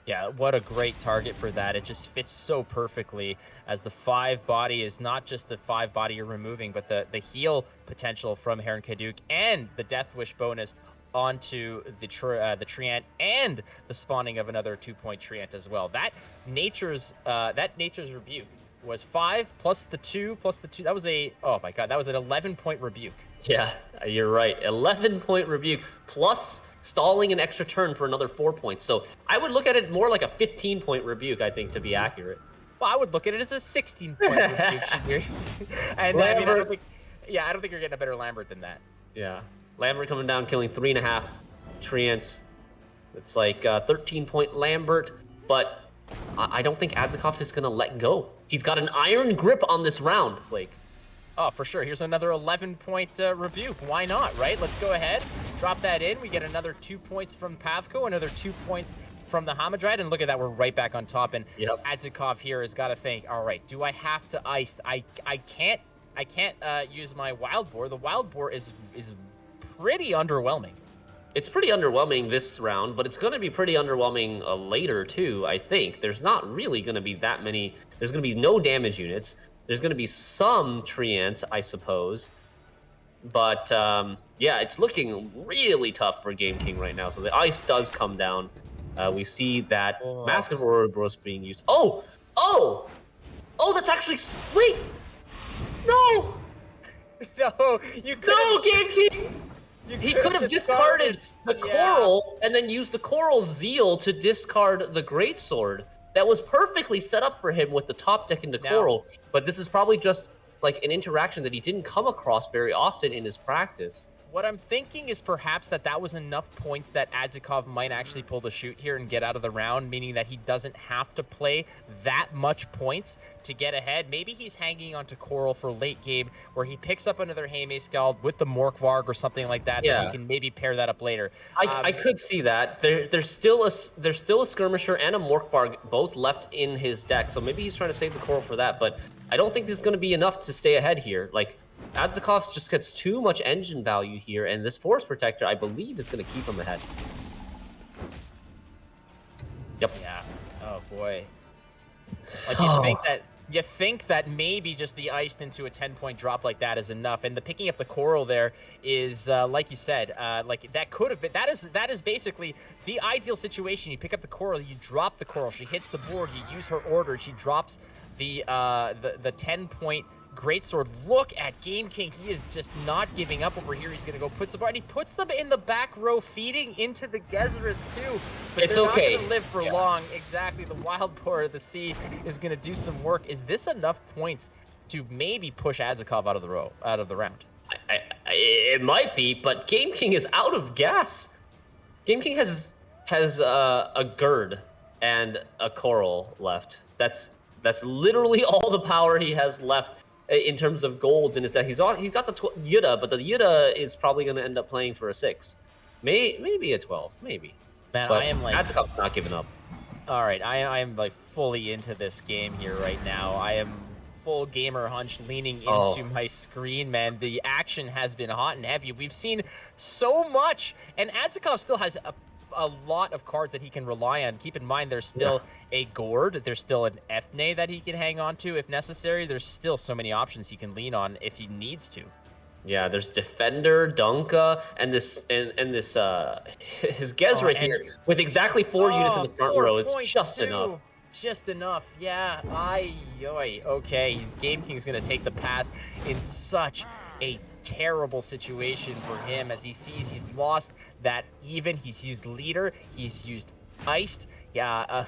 Yeah, what a great target for that. It just fits so perfectly, as the 5 body is not just the 5 body you're removing, but the heal potential from Heron Kaduk and the Death Wish bonus onto the Treant and the spawning of another 2-point Treant as well. That Nature's Rebuke was 5 plus the 2 plus the 2. That was oh my god, that was an 11-point Rebuke. Yeah, you're right. 11-point Rebuke plus stalling an extra turn for another 4 points. So I would look at it more like a 15-point Rebuke, I think, to be accurate. Well, I would look at it as a 16-point Rebuke. And I mean, I don't think you're getting a better Lambert than that. Yeah. Lambert coming down, killing 3.5 Treants. It's like 13-point Lambert, but I don't think Adzikov is going to let go. He's got an iron grip on this round, Flake. Oh, for sure. Here's another 11-point Rebuke. Why not, right? Let's go ahead. Drop that in. We get another 2 points from Pavko, another 2 points from the Hamadryad, and look at that. We're right back on top, and Adzikov here has got to think, all right, do I have to Iced? I can't I can't use my wild boar. The wild boar is pretty underwhelming. It's pretty underwhelming this round, but it's going to be pretty underwhelming later too, I think. There's not really going to be that many. There's going to be no damage units. There's going to be some treants, I suppose. But yeah, it's looking really tough for Game King right now. So the ice does come down. We see that Mask of Ouroboros being used. Oh, that's actually... Wait! No! No, you could. No, Game King! He could have discarded the coral and then used the coral Zeal to discard the greatsword. That was perfectly set up for him with the top deck into coral. But this is probably just like an interaction that he didn't come across very often in his practice. What I'm thinking is perhaps that was enough points that Adzikov might actually pull the shoot here and get out of the round, meaning that he doesn't have to play that much points to get ahead. Maybe he's hanging on to Coral for late game where he picks up another Haymae Scald with the Morkvarg or something like that. Yeah. That he can maybe pair that up later. I could see that. There's still a Skirmisher and a Morkvarg both left in his deck, so maybe he's trying to save the Coral for that, but I don't think this is going to be enough to stay ahead here. Like, Adzikov just gets too much engine value here, and this Force Protector, I believe, is going to keep him ahead. Yep. Yeah. Oh boy. Like you think that maybe just the iced into a 10-point drop like that is enough, and the picking up the coral there is like you said, like that could have been. That is basically the ideal situation. You pick up the coral, you drop the coral, she hits the board, you use her order, she drops the 10-point greatsword. Look at Game King. He is just not giving up over here. He's going to go put some... And he puts them in the back row, feeding into the Gezras too. But it's they're okay. not going to live for long. Exactly. The Wild Boar of the Sea is going to do some work. Is this enough points to maybe push Adzikov out of the round? It might be, but Game King is out of gas. Game King has a Gird and a Coral left. That's literally all the power he has left in terms of golds in his deck. He's got the Yuta, but the Yuta is probably going to end up playing for a 6. Maybe a 12, maybe. Man, but I am like... Adzikov's not giving up. All right, I am like fully into this game here right now. I am full gamer hunch leaning into my screen, man. The action has been hot and heavy. We've seen so much, and Adzikov still has a lot of cards that he can rely on. Keep in mind, there's still a Gord, there's still an Ethne that he can hang on to if necessary. There's still so many options he can lean on if he needs to. Yeah, there's Defender, Dunka, and this his Gezra here with exactly 4 units in the front row. It's just enough. Just enough, yeah. Okay, Game King's gonna take the pass in such a terrible situation for him as he sees he's lost that even. He's used Leader, he's used Iced. Yeah,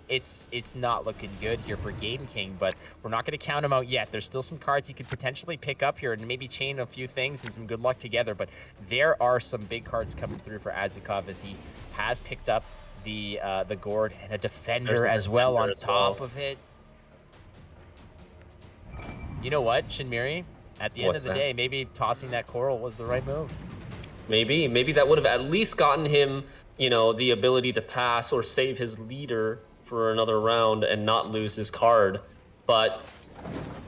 it's not looking good here for Game King, but we're not going to count him out yet. There's still some cards he could potentially pick up here and maybe chain a few things and some good luck together, but there are some big cards coming through for Adzikov as he has picked up the Gord and a Defender as well on top of it. You know what, Shinmiri? At the end of the day, maybe tossing that Coral was the right move. Maybe that would have at least gotten him, the ability to pass or save his Leader for another round and not lose his card. But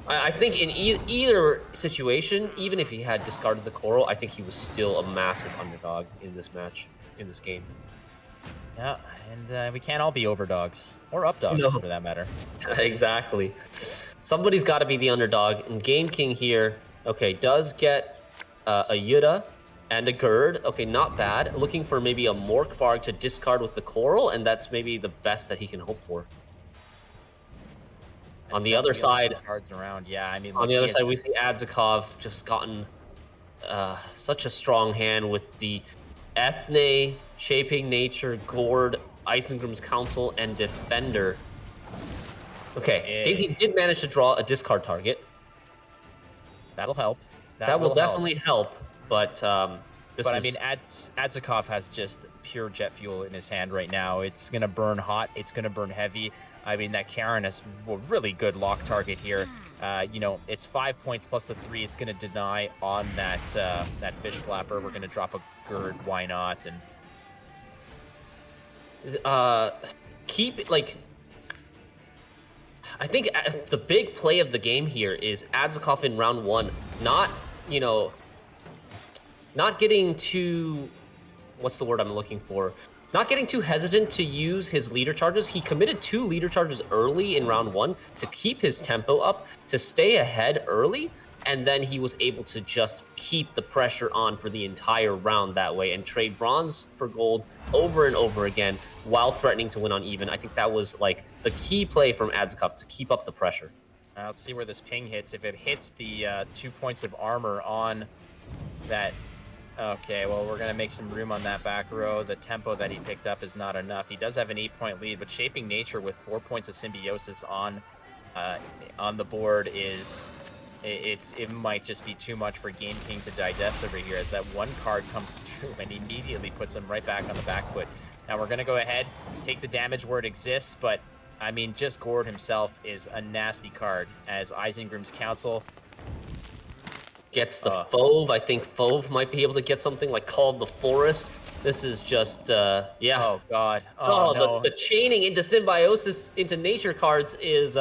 I think in either situation, even if he had discarded the Coral, I think he was still a massive underdog in this match, in this game. Yeah, and we can't all be overdogs or updogs for that matter. Exactly. Somebody's got to be the underdog, and Game King here, does get a Yuta and a Gird. Okay, not bad. Looking for maybe a Morkvarg to discard with the Coral, and that's maybe the best that he can hope for. On the other side, cards around. Yeah, I mean, on the other side, we see Adzikov just gotten such a strong hand with the Ethne, Shaping Nature, Gord, Isengrim's Council, and Defender. Okay, Game King did manage to draw a discard target. That'll help. That will definitely help, but I mean, Adzikov has just pure jet fuel in his hand right now. It's gonna burn hot. It's gonna burn heavy. I mean, that Karen is a really good lock target here. It's 5 points plus the 3. It's gonna deny on that fish flapper. We're gonna drop a Gird. Why not? And keep it like. I think the big play of the game here is Adzikov in round 1, not getting too, what's the word I'm looking for? Not getting too hesitant to use his leader charges. He committed 2 leader charges early in round 1 to keep his tempo up, to stay ahead early, and then he was able to just keep the pressure on for the entire round that way and trade bronze for gold over and over again while threatening to win on even. I think that was like the key play from Adzikov to keep up the pressure. Let's see where this ping hits. If it hits the 2 points of armor on that. Okay, well, we're going to make some room on that back row. The tempo that he picked up is not enough. He does have an 8-point lead, but Shaping Nature with 4 points of Symbiosis on the board is... It might just be too much for Game King to digest over here, as that one card comes through and immediately puts him right back on the back foot. Now we're going to go ahead, take the damage where it exists, but, I mean, just Gord himself is a nasty card, as Isengrim's Council... Gets the Fove. I think Fove might be able to get something like Call of the Forest. This is just, yeah. Oh, God. Oh, no. The chaining into Symbiosis, into Nature cards is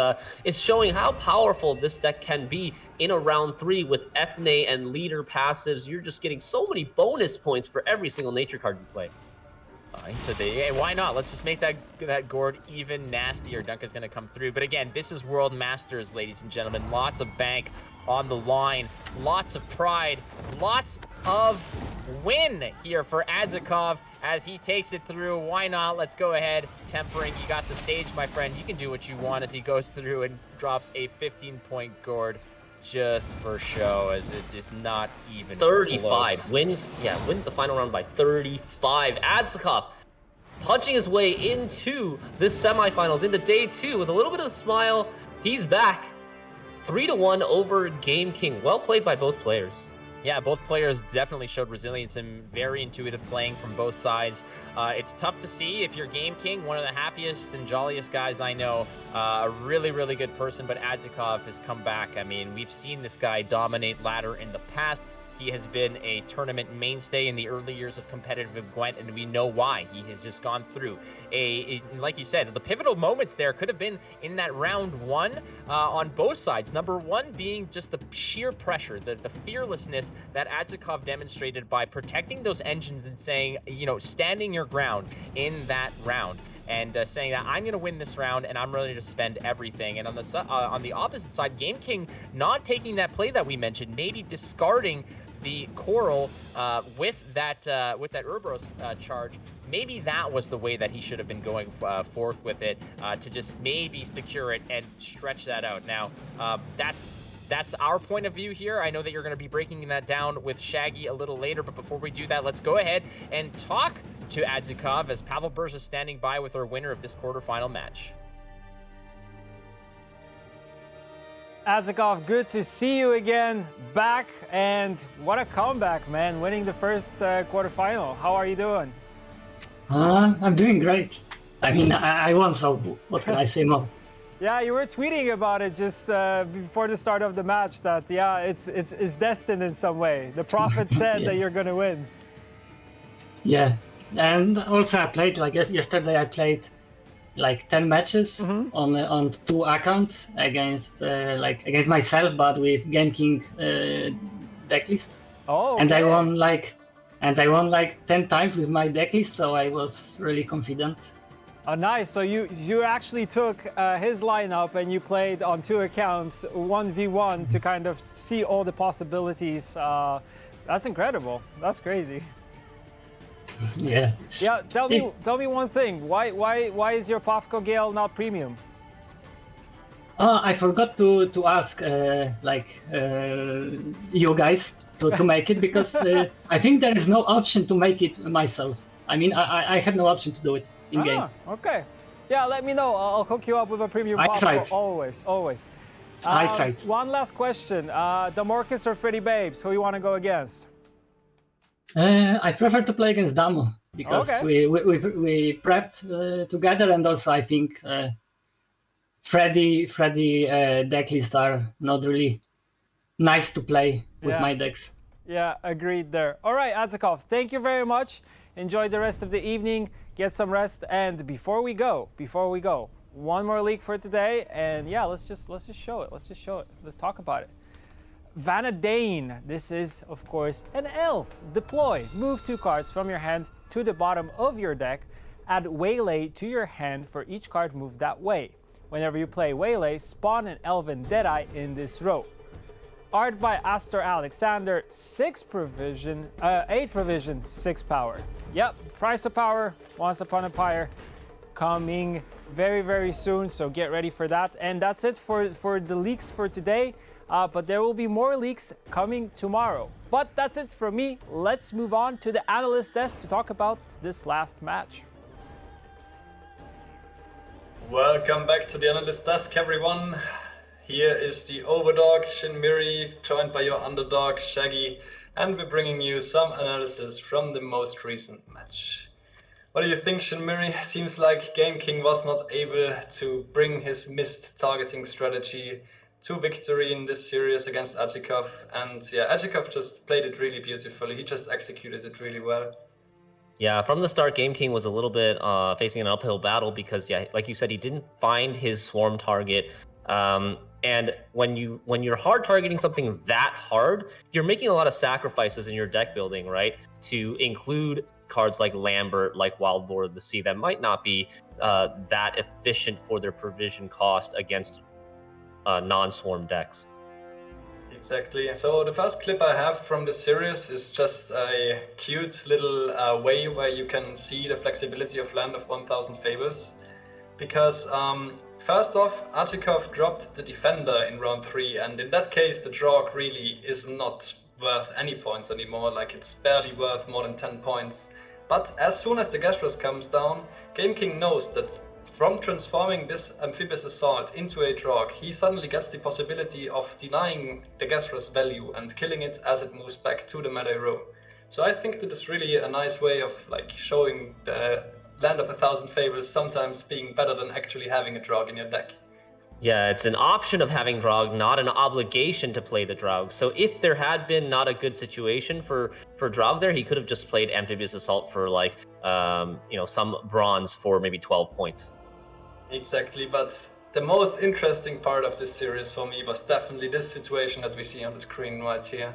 showing how powerful this deck can be in a round 3 with Ethne and Leader passives. You're just getting so many bonus points for every single Nature card you play. So hey, why not? Let's just make that Gord even nastier. Dunka's going to come through. But again, this is World Masters, ladies and gentlemen. Lots of bank on the line. Lots of pride. Lots of win here for Adzikov as he takes it through. Why not? Let's go ahead. Tempering, you got the stage, my friend. You can do what you want as he goes through and drops a 15-point Gord just for show, as it is not even 35 close. wins the final round by 35. Adzikov punching his way into this semifinals, into day 2 with a little bit of a smile. He's back 3-1 over Game King. Well played by both players. Yeah, both players definitely showed resilience and very intuitive playing from both sides. It's tough to see if you're Game King, one of the happiest and jolliest guys I know, a really, really good person, but Adzikov has come back. I mean, we've seen this guy dominate ladder in the past. He has been a tournament mainstay in the early years of competitive Gwent, and we know why. He has just gone through like you said, the pivotal moments there could have been in that round 1 on both sides. Number 1 being just the sheer pressure, the fearlessness that Adzikov demonstrated by protecting those engines and saying, standing your ground in that round. And saying that I'm going to win this round and I'm ready to spend everything. And on the opposite side, Game King not taking that play that we mentioned, maybe discarding the Coral with that Urboros charge. Maybe that was the way that he should have been going forth with it, to just maybe secure it and stretch that out. Now, that's our point of view here. I know that you're going to be breaking that down with Shaggy a little later, but before we do that, let's go ahead and talk to Adzikov as Pavel Burz is standing by with our winner of this quarterfinal match. Adzikov, good to see you again, back, and what a comeback, man, winning the first quarterfinal. How are you doing? I'm doing great. I mean, I won, so what can I say more? Yeah, you were tweeting about it just before the start of the match that, yeah, it's destined in some way. The prophet said Yeah. that you're going to win. Yeah, and also I played, like yesterday I played like 10 matches on 2 accounts against myself, but with Game King decklist. Oh, okay. And I won like 10 times with my decklist, so I was really confident. Oh, nice. So you actually took his lineup and you played on 2 accounts, 1v1, to kind of see all the possibilities. That's incredible. That's crazy. Yeah. Yeah. Tell me one thing. Why is your Pafko Gale not premium? I forgot to ask you guys to make it, because I think there is no option to make it myself. I mean, I had no option to do it in game. Okay. Yeah, let me know. I'll hook you up with a premium I Pafko. tried. Always. I tried. One last question. Damorquis or Freddybabes? Who you want to go against? I prefer to play against Damo, because Okay. we prepped together, and also I think Freddy decklists are not really nice to play with my decks. Yeah, agreed there. All right, Adzikov, thank you very much. Enjoy the rest of the evening. Get some rest. And before we go, one more leak for today, and yeah, let's just show it. Let's talk about it. Vanadane. This is, of course, an elf. Deploy. Move 2 cards from your hand to the bottom of your deck. Add Waylay to your hand for each card moved that way. Whenever you play Waylay, spawn an elven Deadeye in this row. Art by Astor Alexander. 8 provision, 6 power. Yep, Price of Power, Once Upon a Pyre, coming very, very soon, so get ready for that. And that's it for the leaks for today. But there will be more leaks coming tomorrow. But that's it from me. Let's move on to the analyst desk to talk about this last match. Welcome back to the analyst desk, everyone. Here is the overdog, Shinmiri, joined by your underdog, Shaggy, and we're bringing you some analysis from the most recent match. What do you think, Shinmiri? Seems like Game King was not able to bring his missed targeting strategy to victory in this series against Adzikov, and yeah, Adzikov just played it really beautifully. He just executed it really well. Yeah, from the start, Game King was a little bit facing an uphill battle because, yeah, like you said, he didn't find his swarm target. And when you're hard targeting something that hard, you're making a lot of sacrifices in your deck building, right? To include cards like Lambert, like Wild Boar of the Sea, that might not be that efficient for their provision cost against non-swarm decks. Exactly. So the first clip I have from the series is just a cute little way where you can see the flexibility of Land of 1000 Fables. Because first off, Adzikov dropped the Defender in round 3, and in that case the Draug really is not worth any points anymore, like it's barely worth more than 10 points. But as soon as the Gastros comes down, Game King knows that from transforming this Amphibious Assault into a Draug, he suddenly gets the possibility of denying the Gastros value and killing it as it moves back to the melee row. So I think that is really a nice way of like showing the Land of 1000 Fables sometimes being better than actually having a Draug in your deck. Yeah, it's an option of having Draug, not an obligation to play the Draug. So if there had been not a good situation for Draug there, he could have just played Amphibious Assault for like, some bronze for maybe 12 points. Exactly, but the most interesting part of this series for me was definitely this situation that we see on the screen right here.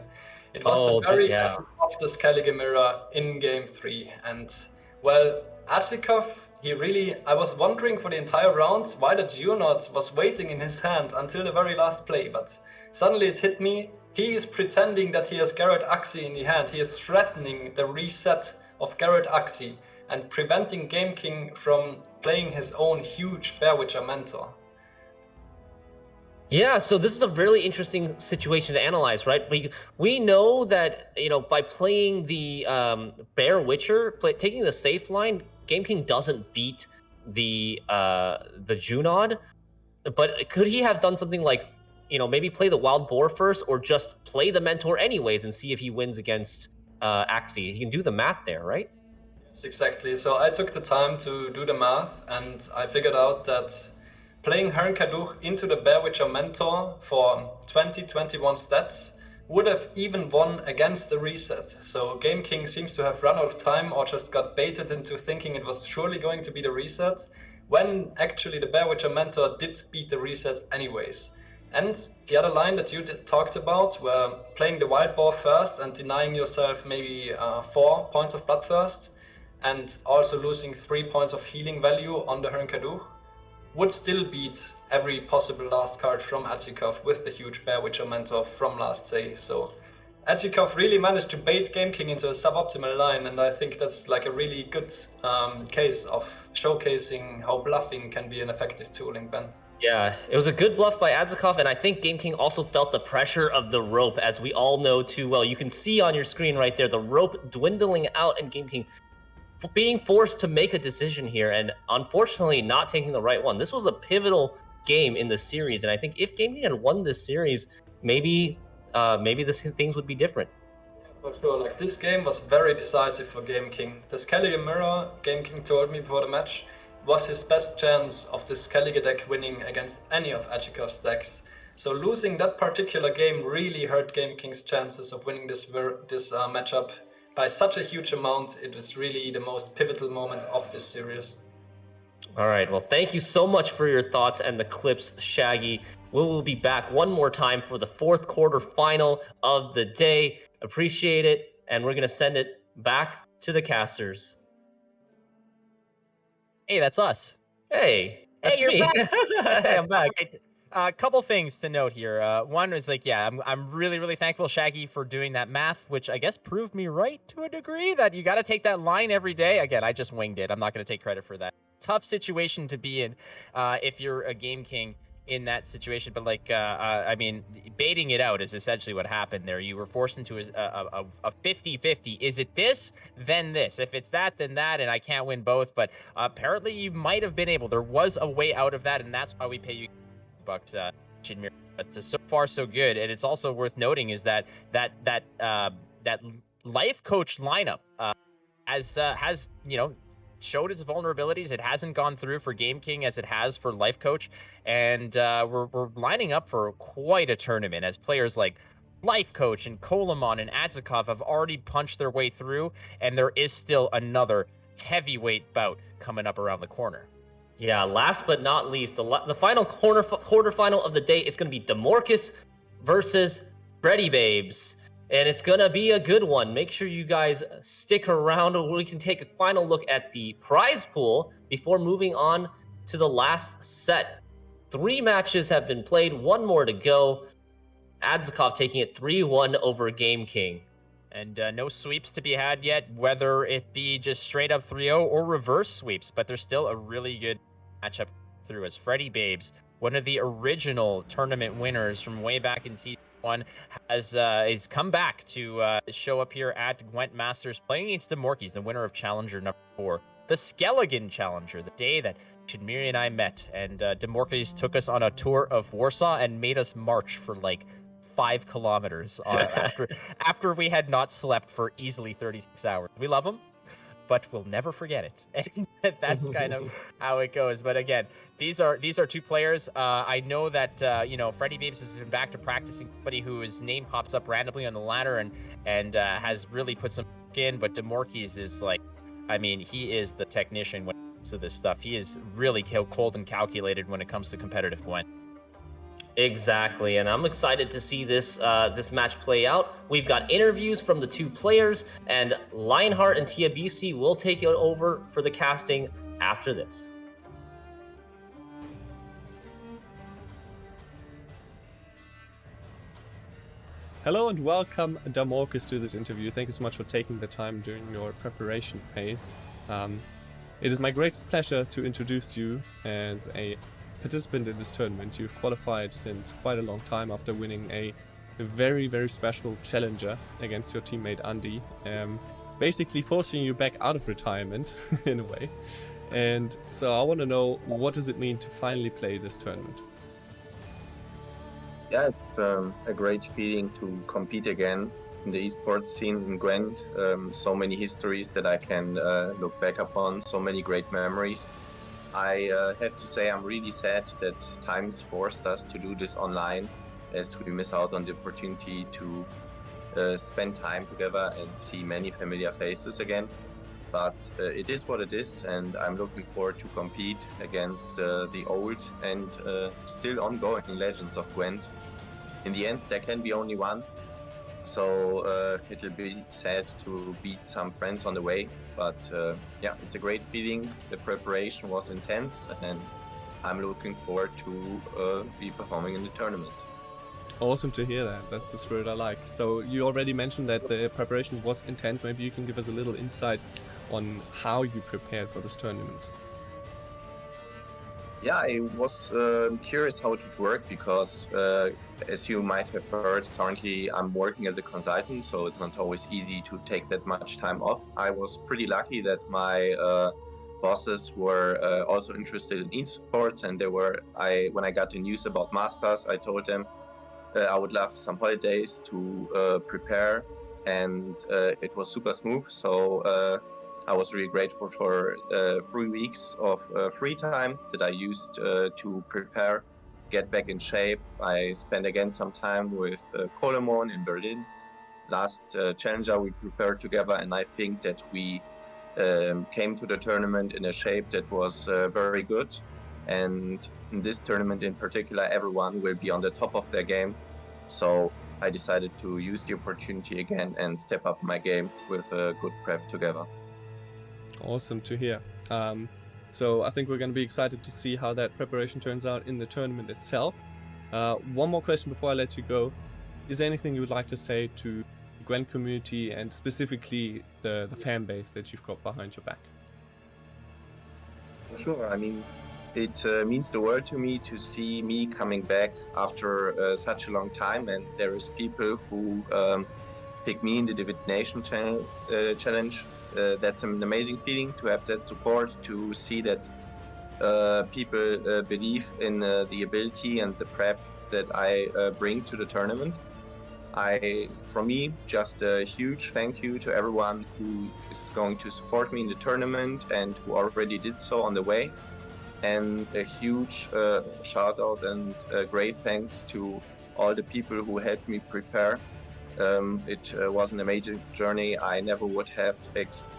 It was the very end of the Skellige Mirror in Game 3, and well, Adzikov, I was wondering for the entire round why the Geonaut was waiting in his hand until the very last play, but suddenly it hit me. He is pretending that he has Garrett Axie in the hand. He is threatening the reset of Garrett Axie and preventing Game King from playing his own huge Bear Witcher Mentor. Yeah, so this is a really interesting situation to analyze, right? We know that, by playing the Bear Witcher, taking the safe line, Game King doesn't beat the Junod, but could he have done something like, maybe play the Wild Boar first, or just play the Mentor anyways and see if he wins against Axie? He can do the math there, right? Yes, exactly. So I took the time to do the math, and I figured out that playing Herrnkaduch into the Bear Witcher Mentor for 20-21 stats would have even won against the reset. So Game King seems to have run out of time or just got baited into thinking it was surely going to be the reset, when actually the Bear Witcher Mentor did beat the reset anyways. And the other line that you talked about, were playing the Wild Boar first and denying yourself maybe 4 points of Bloodthirst, and also losing 3 points of healing value on the Herrnkaduch, would still beat every possible last card from Adzikov with the huge Bear Witcher Mentor from last day. So Adzikov really managed to bait Game King into a suboptimal line, and I think that's like a really good case of showcasing how bluffing can be an effective tool in Gwent. Yeah, it was a good bluff by Adzikov, and I think Game King also felt the pressure of the rope, as we all know too well. You can see on your screen right there, the rope dwindling out, and Game King being forced to make a decision here, and unfortunately not taking the right one. This was a pivotal game in the series, and I think if Game King had won this series, maybe things would be different. For sure, like this game was very decisive for Game King. The Skellige Mirror, Game King told me before the match, was his best chance of the Skellige deck winning against any of Adzikov's decks. So losing that particular game really hurt Game King's chances of winning this matchup by such a huge amount. It was really the most pivotal moment of this series. All right. Well, thank you so much for your thoughts and the clips, Shaggy. We will be back one more time for the fourth quarterfinal of the day. Appreciate it. And we're going to send it back to the casters. Hey, that's us. Hey. That's You're me. back. Hey, I'm back. A couple things to note here. One is like, yeah, I'm really, really thankful, Shaggy, for doing that math, which I guess proved me right to a degree, that you got to take that line every day. Again, I just winged it. I'm not going to take credit for that. Tough situation to be in if you're a Game King in that situation. But like, I mean, baiting it out is essentially what happened there. You were forced into a 50-50. Is it this, then this? If it's that, then that, and I can't win both. But apparently you might have been able. There was a way out of that, and that's why we pay you bucks, Shinmir. But so far so good. And it's also worth noting is that life coach lineup has showed its vulnerabilities. It hasn't gone through for Game King as it has for Life Coach, and we're lining up for quite a tournament as players like Life Coach and Kolemoen and Adzikov have already punched their way through, and there is still another heavyweight bout coming up around the corner. Yeah, last but not least, the final quarterfinal of the day is going to be Damorquis versus Freddybabes. And it's going to be a good one. Make sure you guys stick around where we can take a final look at the prize pool before moving on to the last set. 3 matches have been played, 1 more to go. Adzikov taking it 3-1 over Game King. And no sweeps to be had yet, whether it be just straight up 3-0 or reverse sweeps. But there's still a really good matchup through as Freddybabes, one of the original tournament winners from way back in season 1, has come back to show up here at Gwent Masters, playing against Damorquis, the winner of Challenger number 4, the Skelegon Challenger, the day that Shinmiri and I met. And Damorquis took us on a tour of Warsaw and made us march for like 5 kilometers after we had not slept for easily 36 hours. We love him, but we'll never forget it. And that's kind of how it goes. But again, these are 2 players. I know that Freddybabes has been back to practicing somebody whose name pops up randomly on the ladder and has really put some in. But Damorquis is like, I mean, he is the technician when it comes to this stuff. He is really cold and calculated when it comes to competitive Gwent. Exactly, and I'm excited to see this match play out. We've got interviews from the 2 players, and Lionheart and Tiabisi will take it over for the casting after this. Hello and welcome, Damorquis, to this interview. Thank you so much for taking the time during your preparation phase. It is my greatest pleasure to introduce you as a participant in this tournament. You've qualified since quite a long time after winning a very, very special challenger against your teammate Andy, basically forcing you back out of retirement in a way. And so I want to know, what does it mean to finally play this tournament? Yeah, it's a great feeling to compete again in the esports scene in Gwent. So many histories that I can look back upon, so many great memories. I have to say I'm really sad that times forced us to do this online, as we miss out on the opportunity to spend time together and see many familiar faces again. But it is what it is, and I'm looking forward to compete against the old and still ongoing legends of Gwent. In the end, there can be only one, so it'll be sad to beat some friends on the way. But yeah, it's a great feeling. The preparation was intense, and I'm looking forward to be performing in the tournament. Awesome to hear that. That's the spirit I like. So you already mentioned that the preparation was intense. Maybe you can give us a little insight on how you prepared for this tournament. Yeah, I was curious how it would work because, as you might have heard, currently I'm working as a consultant, so it's not always easy to take that much time off. I was pretty lucky that my bosses were also interested in esports, and when I got the news about Masters, I told them I would love some holidays to prepare, and it was super smooth. So I was really grateful for 3 weeks of free time that I used to prepare, get back in shape. I spent again some time with Kolemoen in Berlin. Last Challenger we prepared together, and I think that we came to the tournament in a shape that was very good. And in this tournament in particular, everyone will be on the top of their game. So I decided to use the opportunity again and step up my game with a good prep together. Awesome to hear. So I think we're going to be excited to see how that preparation turns out in the tournament itself. One more question before I let you go. Is there anything you would like to say to the Gwent community and specifically the fan base that you've got behind your back? Sure. I mean, it means the world to me to see me coming back after such a long time, and there is people who pick me in the divination challenge. That's an amazing feeling to have that support, to see that people believe in the ability and the prep that I bring to the tournament. From me, just a huge thank you to everyone who is going to support me in the tournament and who already did so on the way. And a huge shout out and great thanks to all the people who helped me prepare. It was an amazing journey. I never would have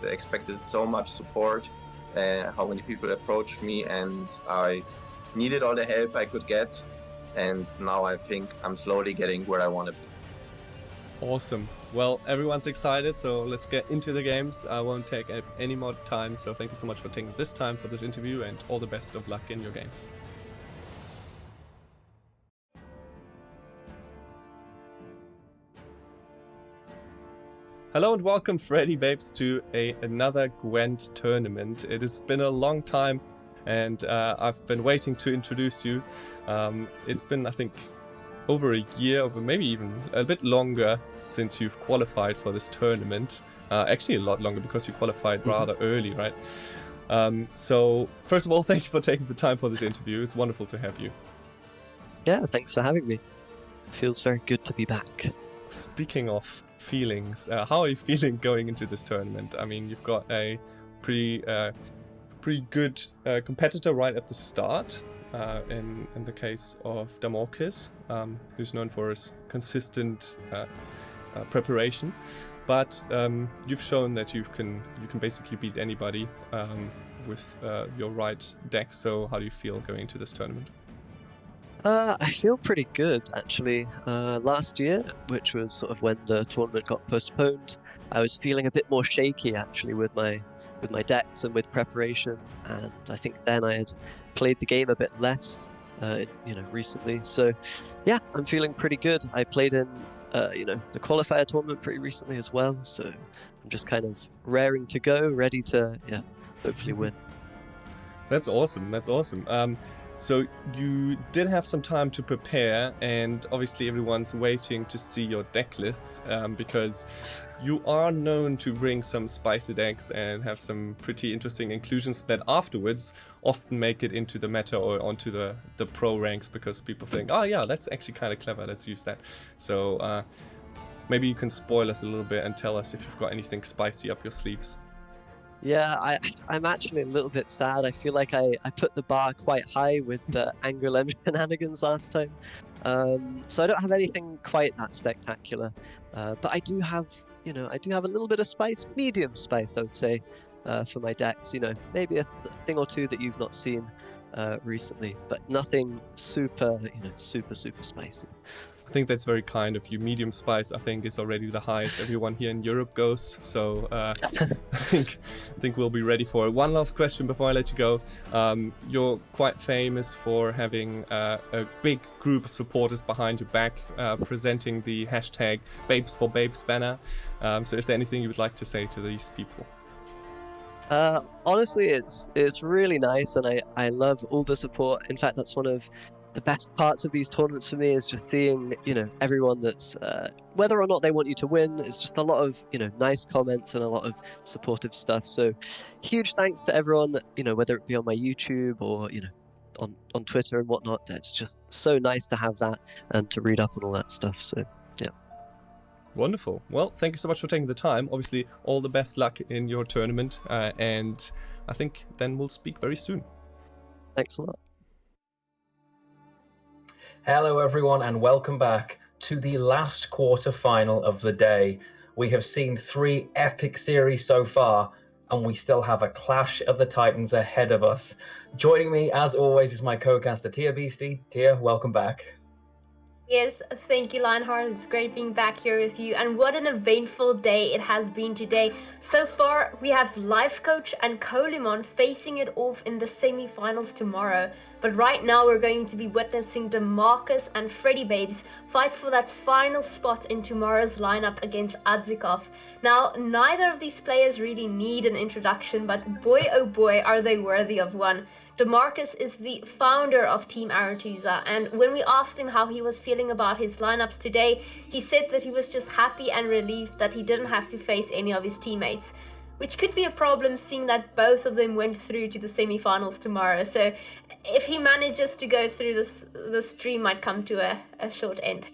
expected so much support, how many people approached me, and I needed all the help I could get. And now I think I'm slowly getting where I want to be. Awesome. Well, everyone's excited, so let's get into the games. I won't take up any more time, so thank you so much for taking this time for this interview, and all the best of luck in your games. Hello and welcome, Freddybabes, to another Gwent tournament. It has been a long time, and I've been waiting to introduce you. It's been, I think, over a year, over maybe even a bit longer since you've qualified for this tournament. Actually a lot longer because you qualified rather early, right? So first of all, thank you for taking the time for this interview. It's wonderful to have you. Yeah, thanks for having me. It feels very good to be back. Speaking of feelings, how are you feeling going into this tournament? I mean, you've got a pretty good competitor right at the start. In the case of Damorquis, who's known for his consistent preparation, but you've shown that you can basically beat anybody with your right deck. So how do you feel going into this tournament? I feel pretty good, actually. Last year, which was sort of when the tournament got postponed, I was feeling a bit more shaky, actually, with my decks and with preparation, and I think then I had played the game a bit less, recently. So, yeah, I'm feeling pretty good. I played in, the qualifier tournament pretty recently as well, so I'm just kind of raring to go, ready to, hopefully win. That's awesome. That's awesome. So you did have some time to prepare, and obviously everyone's waiting to see your deck lists, because you are known to bring some spicy decks and have some pretty interesting inclusions that afterwards often make it into the meta or onto the pro ranks, because people think, oh yeah, that's actually kind of clever, let's use that. So maybe you can spoil us a little bit and tell us if you've got anything spicy up your sleeves. Yeah, I'm actually a little bit sad. I feel like I put the bar quite high with the Angoulême shenanigans last time. So I don't have anything quite that spectacular. But I do have a little bit of spice, medium spice, I would say, for my decks. Maybe a thing or two that you've not seen recently, but nothing super spicy. I think that's very kind of you. Medium spice, I think, is already the highest everyone here in Europe goes. So I think we'll be ready for it. One last question before I let you go. You're quite famous for having a big group of supporters behind your back, presenting the hashtag Babes for Babes banner. So is there anything you would like to say to these people? Honestly, it's really nice, and I love all the support. In fact, that's one of the best parts of these tournaments for me, is just seeing everyone that's whether or not they want you to win. It's just a lot of nice comments and a lot of supportive stuff. So huge thanks to everyone, whether it be on my YouTube or on Twitter and whatnot. It's just so nice to have that and to read up on all that stuff. So yeah. Wonderful. Well, thank you so much for taking the time. Obviously, all the best luck in your tournament, and I think then we'll speak very soon. Thanks a lot. Hello everyone and welcome back to the last quarter final of the day. We have seen 3 epic series so far, and we still have a clash of the Titans ahead of us. Joining me, as always, is my co-caster, Tia Beastie. Tia, welcome back. Yes, thank you, Lionheart. It's great being back here with you. And what an eventful day it has been today. So far, we have Lifecoach and Kolemoen facing it off in the semi-finals tomorrow. But right now, we're going to be witnessing Damorquis and Freddybabes fight for that final spot in tomorrow's lineup against Adzikov. Now, neither of these players really need an introduction, but boy oh boy are they worthy of one. Damorquis is the founder of Team Arachas, and when we asked him how he was feeling about his lineups today, he said that he was just happy and relieved that he didn't have to face any of his teammates, which could be a problem seeing that both of them went through to the semi-finals tomorrow. So if he manages to go through this, the stream might come to a short end.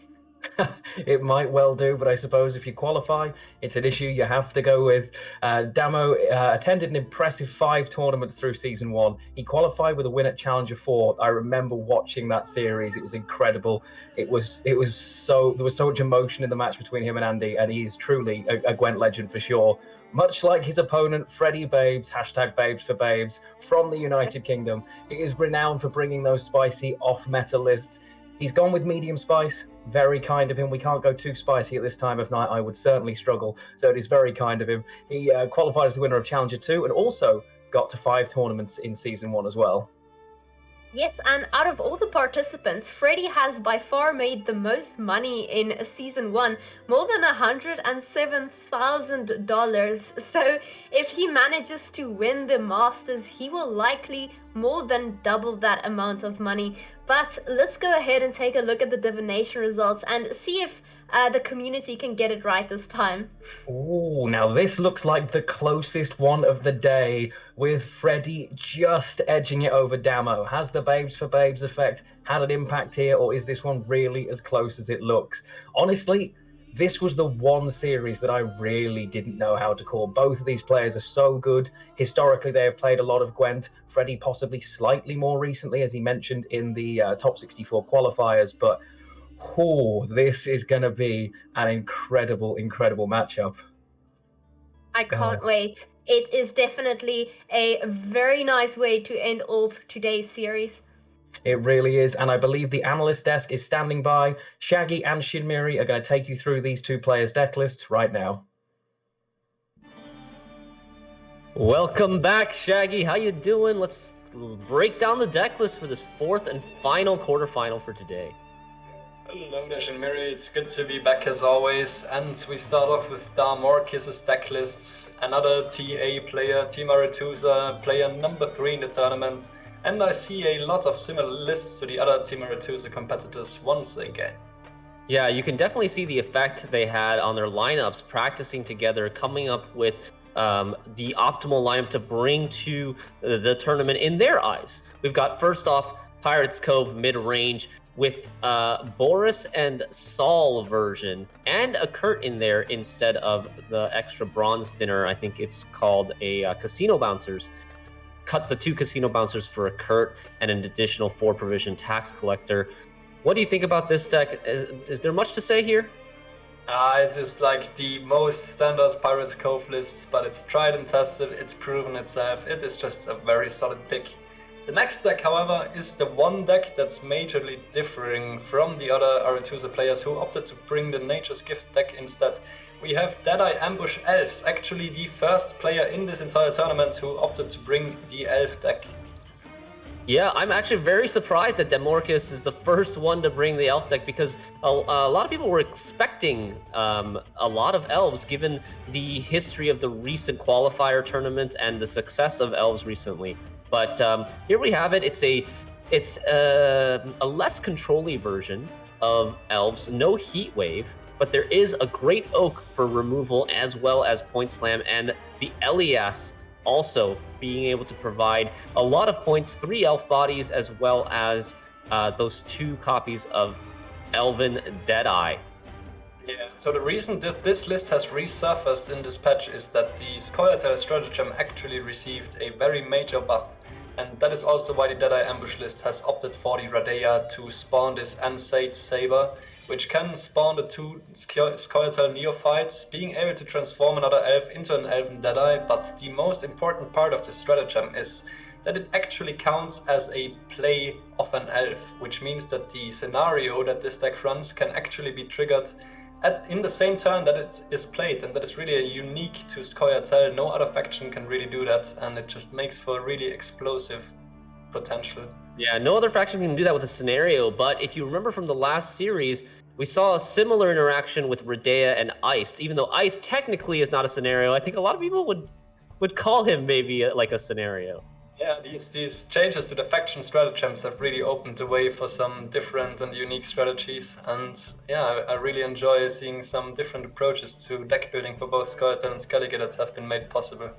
It might well do, but I suppose if you qualify, it's an issue you have to go with. Damo attended an impressive 5 tournaments through Season 1. He qualified with a win at Challenger 4. I remember watching that series. It was incredible. There was so much emotion in the match between him and Andy, and he's truly a Gwent legend for sure. Much like his opponent, Freddybabes, #Babes4Babes, from the United Kingdom. He is renowned for bringing those spicy off-meta lists. He's gone with medium spice. Very kind of him. We can't go too spicy at this time of night. I would certainly struggle. So it is very kind of him. He qualified as the winner of Challenger 2 and also got to 5 tournaments in Season 1 as well. Yes, and out of all the participants, Freddy has by far made the most money in Season 1, more than $107,000. So if he manages to win the Masters, he will likely more than double that amount of money. But let's go ahead and take a look at the divination results and see if the community can get it right this time. Oh, now this looks like the closest one of the day, with Freddy just edging it over Damo. Has the Babes4Babes effect had an impact here, or is this one really as close as it looks? Honestly, this was the one series that I really didn't know how to call. Both of these players are so good. Historically, they have played a lot of Gwent. Freddy possibly slightly more recently, as he mentioned in the top 64 qualifiers, but this is going to be an incredible, incredible matchup. I can't wait. It is definitely a very nice way to end off today's series. It really is, and I believe the analyst desk is standing by. Shaggy and Shinmiri are going to take you through these 2 players' deck lists right now. Welcome back, Shaggy. How you doing? Let's break down the deck list for this 4th and final quarterfinal for today. Hello there, Shinmiri. It's good to be back as always. And we start off with Damorquis' deck lists. Another TA player, Team Arachas, player number 3 in the tournament. And I see a lot of similar lists to the other Team Arachas competitors once again. Yeah, you can definitely see the effect they had on their lineups, practicing together, coming up with the optimal lineup to bring to the tournament in their eyes. We've got, first off, Pirates Cove mid-range with Boris and Saul version, and a Kurt in there instead of the extra bronze thinner. I think it's called a Casino Bouncers. Cut the 2 Casino Bouncers for a Kurt and an additional 4 provision tax collector. What do you think about this deck? Is there much to say here? It is like the most standard Pirates Cove lists, but it's tried and tested, it's proven itself. It is just a very solid pick. The next deck, however, is the one deck that's majorly differing from the other Arachas players who opted to bring the Nature's Gift deck instead. We have Deadeye Ambush Elves, actually the first player in this entire tournament who opted to bring the Elf deck. Yeah, I'm actually very surprised that Damorquis is the first one to bring the Elf deck, because a lot of people were expecting a lot of Elves given the history of the recent qualifier tournaments and the success of Elves recently. But here we have it. It's a less control-y version of Elves, no Heat Wave, but there is a Great Oak for removal as well as Point Slam, and the Elias also being able to provide a lot of points, 3 Elf bodies, as well as those 2 copies of Elven Deadeye. Yeah, so the reason that this list has resurfaced in this patch is that the Scoia'tael stratagem actually received a very major buff, and that is also why the Deadeye Ambush list has opted for the Radeya to spawn this Ansate Saber. which can spawn the 2 Scoia'tael Neophytes, being able to transform another elf into an elven Deadeye, but the most important part of this stratagem is that it actually counts as a play of an elf, which means that the scenario that this deck runs can actually be triggered in the same turn that it is played, and that is really unique to Scoia'tael. No other faction can really do that, and it just makes for a really explosive potential. Yeah, no other faction can do that with a scenario, but if you remember from the last series, we saw a similar interaction with Redea and Iced. Even though Iced technically is not a scenario, I think a lot of people would call him maybe like a scenario. Yeah, these changes to the faction stratagems have really opened the way for some different and unique strategies, and yeah, I really enjoy seeing some different approaches to deck building for both Scoia'tael and Skellige that have been made possible.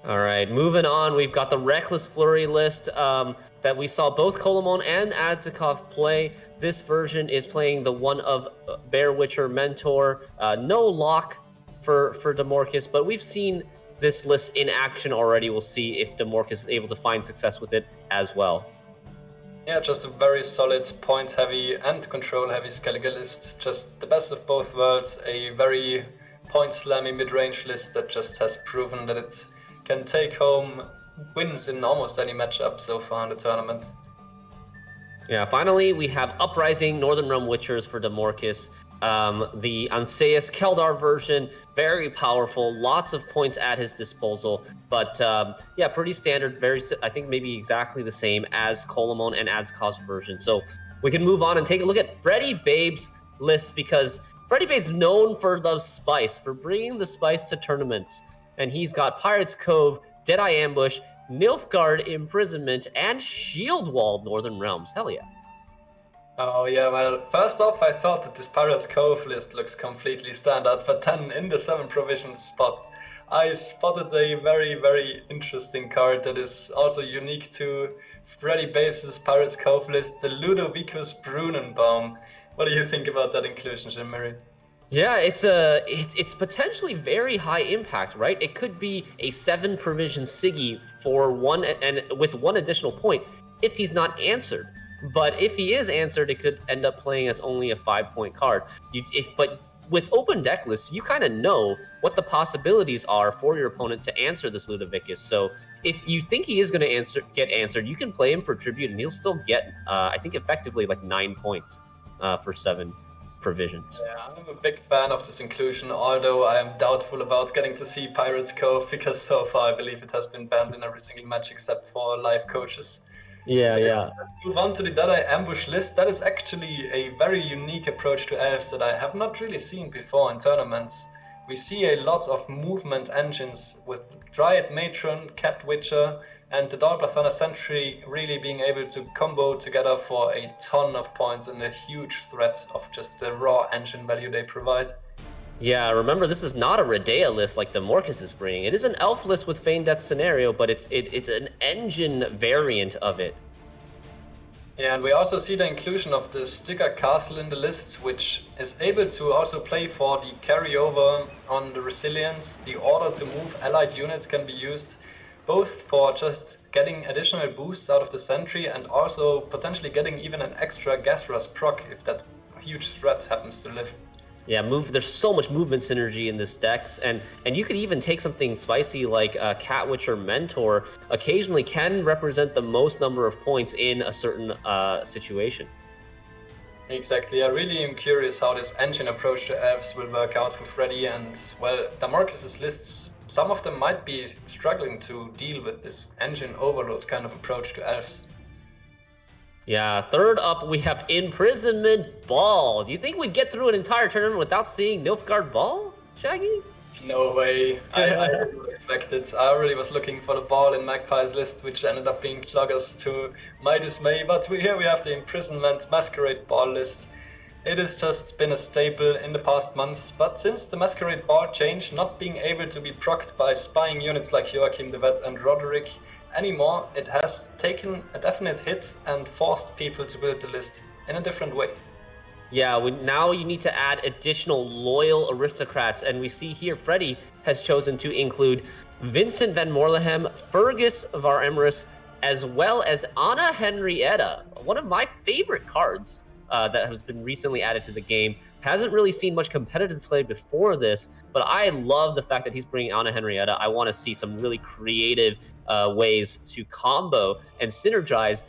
All right, moving on, we've got the Reckless Flurry list that we saw both Kolemoen and Adzikov play. This version is playing the one of Bear Witcher Mentor. No lock for Damorquis, but we've seen this list in action already. We'll see if Damorquis is able to find success with it as well. Yeah, just a very solid point-heavy and control-heavy Skellige list. Just the best of both worlds. A very point-slammy mid-range list that just has proven that it can take home wins in almost any matchup so far in the tournament. Yeah, finally, we have Uprising, Northern Realm Witchers for Damorquis. The Anseus Keldar version, very powerful, lots of points at his disposal, but yeah, pretty standard, I think maybe exactly the same as Kolemoen and Adzikov's version. So we can move on and take a look at Freddybabes' list, because Freddybabes known for the spice, for bringing the spice to tournaments. And he's got Pirate's Cove, Deadeye Ambush, Nilfgaard Imprisonment, and Shieldwall Northern Realms. Hell yeah. Oh yeah, well, first off, I thought that this Pirate's Cove list looks completely standard, but then in the 7 provision spot, I spotted a very, very interesting card that is also unique to Freddybabes' Pirate's Cove list, the Ludovicus Brunenbaum. What do you think about that inclusion, Jean-Marie? Yeah, it's potentially very high impact, right? It could be a 7 provision Siggy for one, and with 1 additional point if he's not answered. But if he is answered, it could end up playing as only a 5-point card. But with open deck lists, you kind of know what the possibilities are for your opponent to answer this Ludovicus. So if you think he is going to get answered, you can play him for tribute, and he'll still get, I think, effectively like 9 points for 7 provisions. Yeah, I'm a big fan of this inclusion, although I am doubtful about getting to see Pirate's Cove, because so far I believe it has been banned in every single match except for live coaches. Yeah. Move on to the Deadeye Ambush list. That is actually a very unique approach to elves that I have not really seen before in tournaments. We see a lot of movement engines with Dryad Matron, Cat Witcher, and the Dalblathana Sentry really being able to combo together for a ton of points and a huge threat of just the raw engine value they provide. Yeah, remember, this is not a Redea list like Damorquis is bringing. It is an elf list with Feigned Death scenario, but it's an engine variant of it. Yeah, and we also see the inclusion of the Sticker Castle in the list, which is able to also play for the carryover on the resilience. The order to move allied units can be used both for just getting additional boosts out of the sentry and also potentially getting even an extra gas rust proc if that huge threat happens to live. Yeah, there's so much movement synergy in this deck, and you could even take something spicy like Cat Witcher Mentor. Occasionally can represent the most number of points in a certain situation. Exactly, I really am curious how this engine approach to elves will work out for Freddy, and well, Damorquis' lists, some of them might be struggling to deal with this engine overload kind of approach to elves. Yeah, third up we have Imprisonment Ball. Do you think we'd get through an entire tournament without seeing Nilfgaard Ball, Shaggy? No way. I didn't expect it. I already was looking for the Ball in Magpie's list, which ended up being Cloggers to my dismay. But here we have the Imprisonment Masquerade Ball list. It has just been a staple in the past months, but since the Masquerade Ball change, not being able to be procced by spying units like Joachim the Vet and Roderick anymore, it has taken a definite hit and forced people to build the list in a different way. Yeah, now you need to add additional loyal aristocrats, and we see here Freddy has chosen to include Vincent van Morlehem, Fergus var Emrys, as well as Anna Henrietta, one of my favorite cards that has been recently added to the game. Hasn't really seen much competitive play before this, but I love the fact that he's bringing Ana Henrietta. I want to see some really creative ways to combo and synergize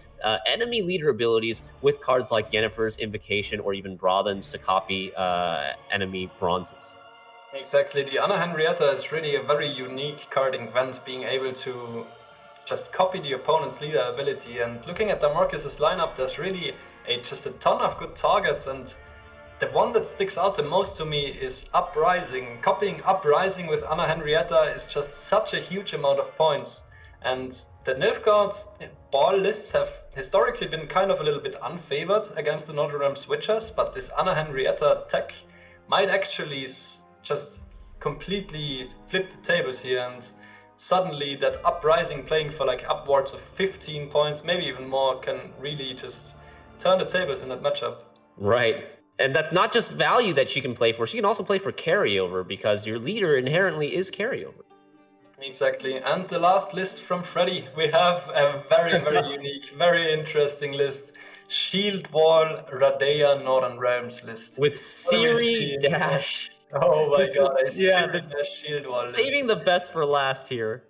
enemy leader abilities with cards like Yennefer's Invocation or even Brothens to copy enemy bronzes. Exactly, the Ana Henrietta is really a very unique card in Gwent, being able to just copy the opponent's leader ability. And looking at Damorquis' lineup, there's really just a ton of good targets, and the one that sticks out the most to me is Uprising. Copying Uprising with Ana Henrietta is just such a huge amount of points. And the Nilfgaard ball lists have historically been kind of a little bit unfavored against the Notre Dame switchers, but this Ana Henrietta tech might actually just completely flip the tables here, and suddenly that Uprising playing for like upwards of 15 points, maybe even more, can really just turn the tables in that matchup. Right. And that's not just value that she can play for. She can also play for carryover, because your leader inherently is carryover. Exactly. And the last list from Freddy, we have a very, very unique, very interesting list. Shieldwall Radea Northern Realms list. With Siri Dash. Oh my god, I see yeah, the Shieldwall list. Saving the best for last here.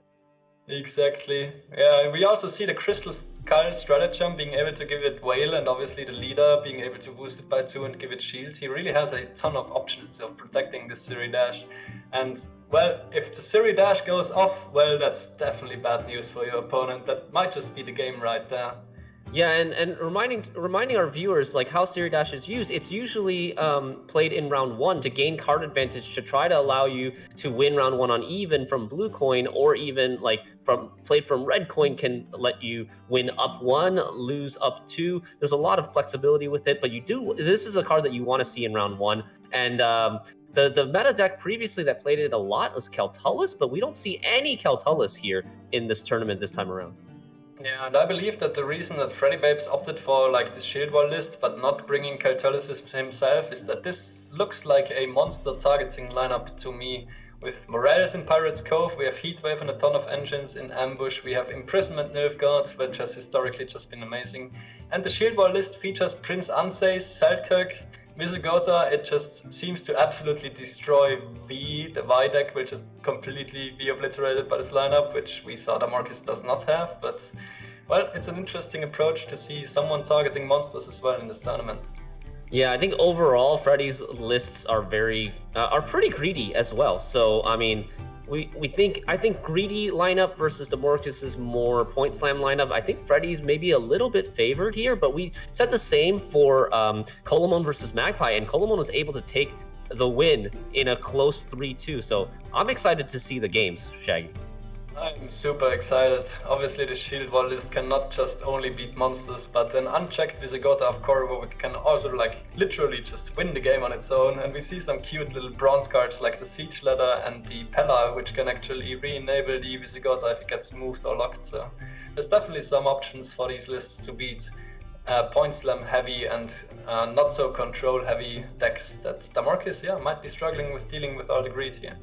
Exactly. Yeah, we also see the Crystal Skull stratagem being able to give it Whale, and obviously the leader being able to boost it by 2 and give it shield. He really has a ton of options of protecting the Siri Dash. And, well, if the Siri Dash goes off, well, that's definitely bad news for your opponent. That might just be the game right there. Yeah, and reminding our viewers like how Siri Dash is used. It's usually played in round 1 to gain card advantage, to try to allow you to win round 1 on even from blue coin, or even like played from red coin can let you win up 1, lose up 2. There's a lot of flexibility with it, but this is a card that you want to see in round 1. And the meta deck previously that played it a lot was Keltullus, but we don't see any Keltullus here in this tournament this time around. Yeah, and I believe that the reason that Freddybabes opted for like the Shieldwall list but not bringing Keltullus himself is that this looks like a monster targeting lineup to me. With Morales in Pirates Cove, we have Heatwave and a ton of engines in Ambush, we have Imprisonment Nilfgaard, which has historically just been amazing. And the Shieldwall list features Prince Anseis, Seltkirk, Visigoda. It just seems to absolutely destroy the Y deck will just completely be obliterated by this lineup, which we saw Damorquis does not have, but well, it's an interesting approach to see someone targeting monsters as well in this tournament. Yeah, I think overall Freddy's lists are pretty greedy as well. So I mean, I think greedy lineup versus Damorquis' more point slam lineup. I think Freddy's maybe a little bit favored here, but we said the same for Kolemoen versus Magpie, and Kolemoen was able to take the win in a close 3-2. So I'm excited to see the games, Shaggy. I'm super excited. Obviously the Shieldwall list cannot just only beat monsters, but an unchecked Visigoda of Corvo can also like literally just win the game on its own. And we see some cute little bronze cards like the Siege Ladder and the Pella, which can actually re-enable the Visigoda if it gets moved or locked. So there's definitely some options for these lists to beat point slam heavy and not so control heavy decks that Damorquis might be struggling with dealing with all the greed here.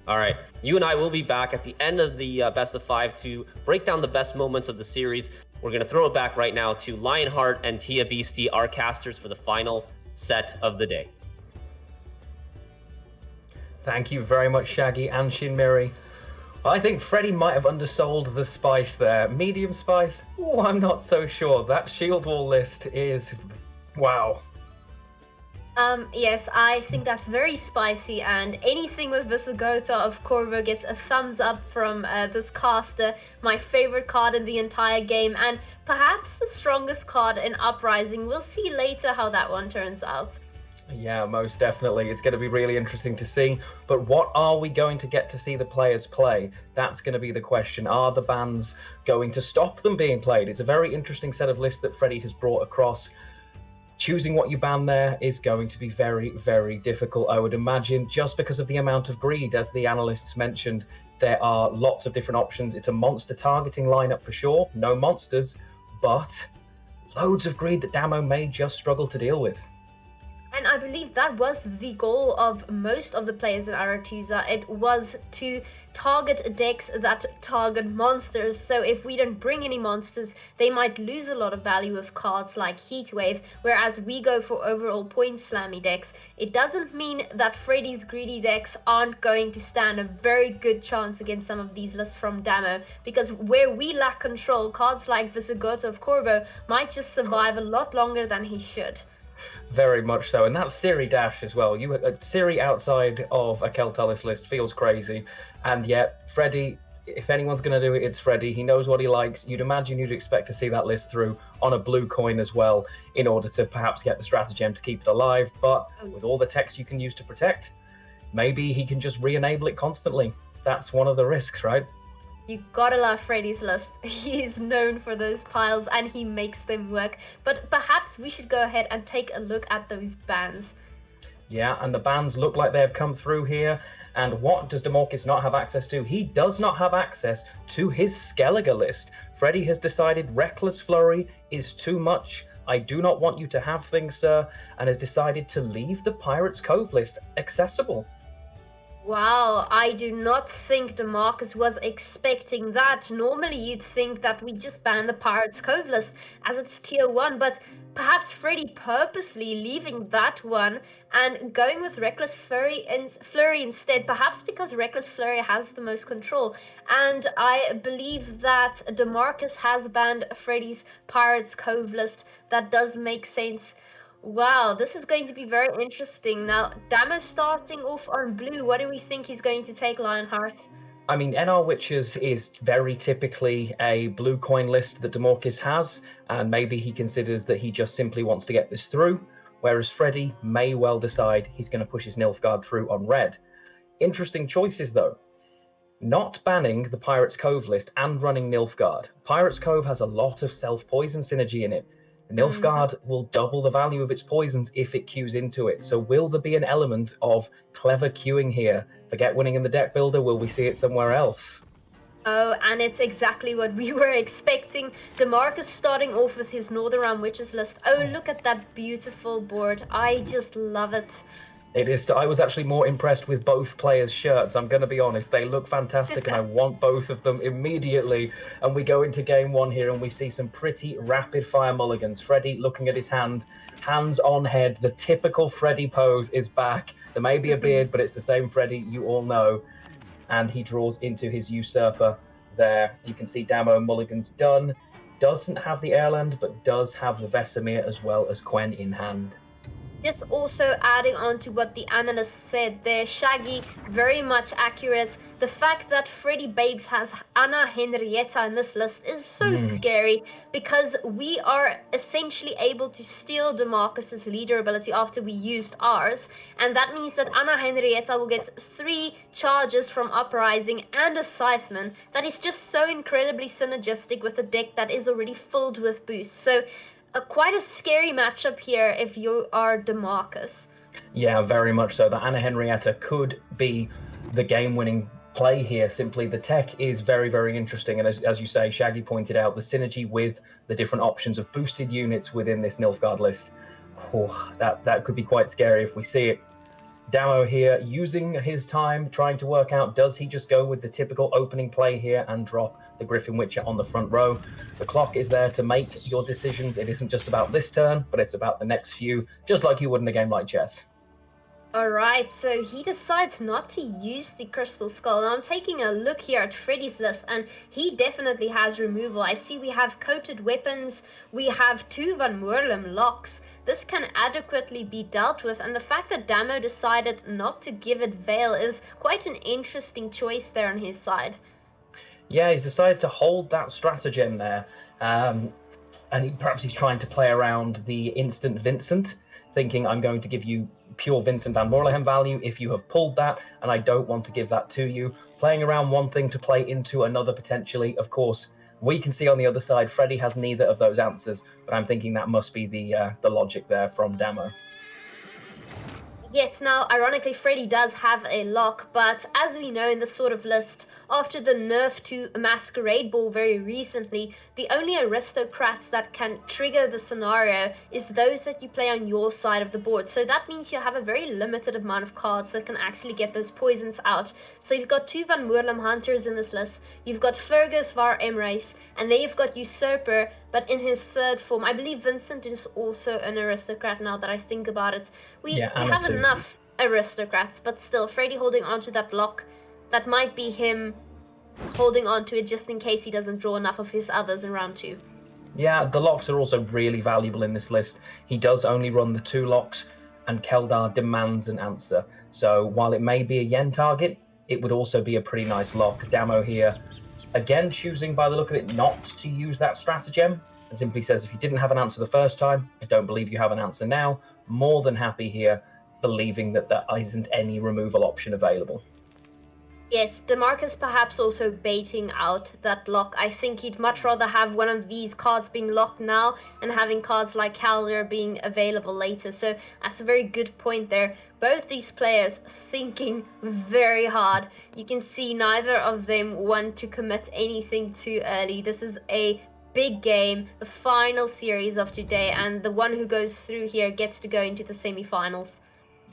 All right, you and I will be back at the end of the best of 5 to break down the best moments of the series. We're going to throw it back right now to Lionheart and Tia Beastie, our casters, for the final set of the day. Thank you very much, Shaggy and Shinmiri. I think Freddy might have undersold the spice there. Medium spice? Oh, I'm not so sure. That Shieldwall list is... wow. Yes, I think that's very spicy, and anything with Visigoda of Corvo gets a thumbs up from this caster. My favorite card in the entire game, and perhaps the strongest card in Uprising. We'll see later how that one turns out. Yeah, most definitely. It's going to be really interesting to see. But what are we going to get to see the players play? That's going to be the question. Are the bans going to stop them being played? It's a very interesting set of lists that Freddy has brought across. Choosing what you ban there is going to be very, very difficult, I would imagine, just because of the amount of greed. As the analysts mentioned, there are lots of different options. It's a monster targeting lineup for sure. No monsters, but loads of greed that Damo may just struggle to deal with. And And I believe that was the goal of most of the players in Arachas. It was to target decks that target monsters. So if we don't bring any monsters, they might lose a lot of value with cards like Heatwave, whereas we go for overall point slammy decks. It doesn't mean that Freddy's greedy decks aren't going to stand a very good chance against some of these lists from Damo, because where we lack control, cards like Visigoth of Corvo might just survive a lot longer than he should. Very much so, and that's Siri Dash as well. Siri outside of a Keltalis list feels crazy, and yet Freddy, if anyone's going to do it, it's Freddy. He knows what he likes. You'd imagine you'd expect to see that list through on a blue coin as well, in order to perhaps get the stratagem to keep it alive. But with all the text you can use to protect, maybe he can just re-enable it constantly. That's one of the risks, right? You gotta love Freddy's list. He is known for those piles and he makes them work. But perhaps we should go ahead and take a look at those bans. Yeah, and the bans look like they have come through here. And what does Damorquis not have access to? He does not have access to his Skellige list. Freddy has decided Reckless Flurry is too much. I do not want you to have things, sir, and has decided to leave the Pirates Cove list accessible. Wow, I do not think Damorquis was expecting that. Normally you'd think that we just ban the Pirates Cove list as it's tier 1, but perhaps Freddy purposely leaving that one and going with Reckless Flurry instead, perhaps because Reckless Flurry has the most control. And I believe that Damorquis has banned Freddy's Pirates Cove list. That does make sense. Wow, this is going to be very interesting. Now, Damo starting off on blue. What do we think he's going to take, Lionheart? I mean, NR Witches is very typically a blue coin list that Damorquis has, and maybe he considers that he just simply wants to get this through, whereas Freddy may well decide he's going to push his Nilfgaard through on red. Interesting choices, though. Not banning the Pirates Cove list and running Nilfgaard. Pirates Cove has a lot of self-poison synergy in it. Nilfgaard will double the value of its poisons if it queues into it. So will there be an element of clever queuing here? Forget winning in the deck builder, will we see it somewhere else? Oh, and it's exactly what we were expecting. Damorquis starting off with his Northern Witches list. Oh, look at that beautiful board. I just love it. It is. I was actually more impressed with both players' shirts. I'm going to be honest. They look fantastic, and I want both of them immediately. And we go into game one here, and we see some pretty rapid-fire mulligans. Freddy looking at his hand, hands on head. The typical Freddy pose is back. There may be a beard, but it's the same Freddy you all know. And he draws into his Usurper there. You can see Damo mulligans done. Doesn't have the Airland, but does have the Vesemir as well as Quen in hand. Just also adding on to what the analysts said there, Shaggy, very much accurate. The fact that Freddybabes has Anna Henrietta in this list is so scary, because we are essentially able to steal Damorquis' leader ability after we used ours, and that means that Anna Henrietta will get 3 charges from Uprising and a Scytheman. That is just so incredibly synergistic with a deck that is already filled with boosts. So quite a scary matchup here if you are Damorquis. Yeah, very much so. The Anna Henrietta could be the game-winning play here. Simply, the tech is very, very interesting. And as you say, Shaggy pointed out, the synergy with the different options of boosted units within this Nilfgaard list. Oh, that could be quite scary if we see it. Damo here using his time, trying to work out, does he just go with the typical opening play here and drop the Griffin Witcher on the front row? The clock is there to make your decisions. It isn't just about this turn, but it's about the next few, just like you would in a game like chess. Alright, so he decides not to use the Crystal Skull. Now I'm taking a look here at Freddy's list, and he definitely has removal. I see we have Coated Weapons, we have 2 Van Moorlem locks. This can adequately be dealt with, and the fact that Damo decided not to give it Veil is quite an interesting choice there on his side. Yeah, he's decided to hold that stratagem there, and perhaps he's trying to play around the instant Vincent, thinking I'm going to give you pure Vincent van Moorlem value if you have pulled that, and I don't want to give that to you. Playing around one thing to play into another potentially. Of course, we can see on the other side, Freddy has neither of those answers, but I'm thinking that must be the logic there from Damo. Yes, now, ironically, Freddy does have a lock, but as we know in this sort of list, after the nerf to Masquerade Ball very recently, the only aristocrats that can trigger the scenario is those that you play on your side of the board. So that means you have a very limited amount of cards that can actually get those poisons out. So you've got 2 Van Moorlam Hunters in this list, you've got Fergus Var Emrace, and then you've got Usurper, but in his third form. I believe Vincent is also an aristocrat now that I think about it. We have enough aristocrats, but still, Freddy holding onto that lock, that might be him holding on to it just in case he doesn't draw enough of his others in round 2. Yeah, the locks are also really valuable in this list. He does only run the 2 locks, and Keldar demands an answer. So while it may be a yen target, it would also be a pretty nice lock. Damo here, again, choosing by the look of it not to use that stratagem. It simply says, if you didn't have an answer the first time, I don't believe you have an answer now. More than happy here, believing that there isn't any removal option available. Yes, Damorquis perhaps also baiting out that lock. I think he'd much rather have one of these cards being locked now and having cards like Calder being available later. So that's a very good point there. Both these players thinking very hard. You can see neither of them want to commit anything too early. This is a big game, the final series of today, and the one who goes through here gets to go into the semi-finals.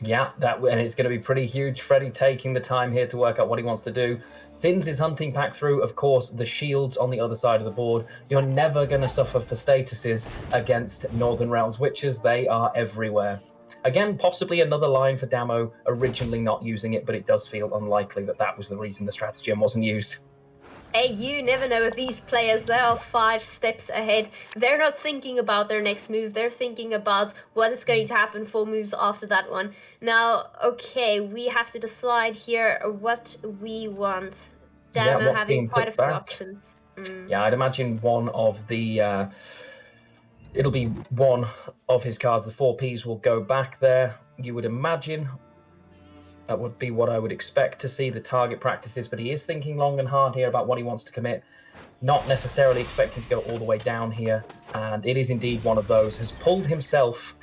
Yeah, and it's going to be pretty huge. Freddy taking the time here to work out what he wants to do. Thins is hunting back through, of course, the shields on the other side of the board. You're never going to suffer for statuses against Northern Realms Witches. They are everywhere. Again, possibly another line for Damo, originally not using it, but it does feel unlikely that that was the reason the stratagem wasn't used. Hey, you never know with these players. They are 5 steps ahead. They're not thinking about their next move. They're thinking about what is going to happen 4 moves after that one. Now, okay, we have to decide here what we want. Damo having quite a few options. Yeah, I'd imagine one of the... it'll be one of his cards. The 4Ps will go back there. You would imagine... That would be what I would expect to see, the target practices, but he is thinking long and hard here about what he wants to commit. Not necessarily expecting to go all the way down here, and it is indeed one of those. Has pulled himself,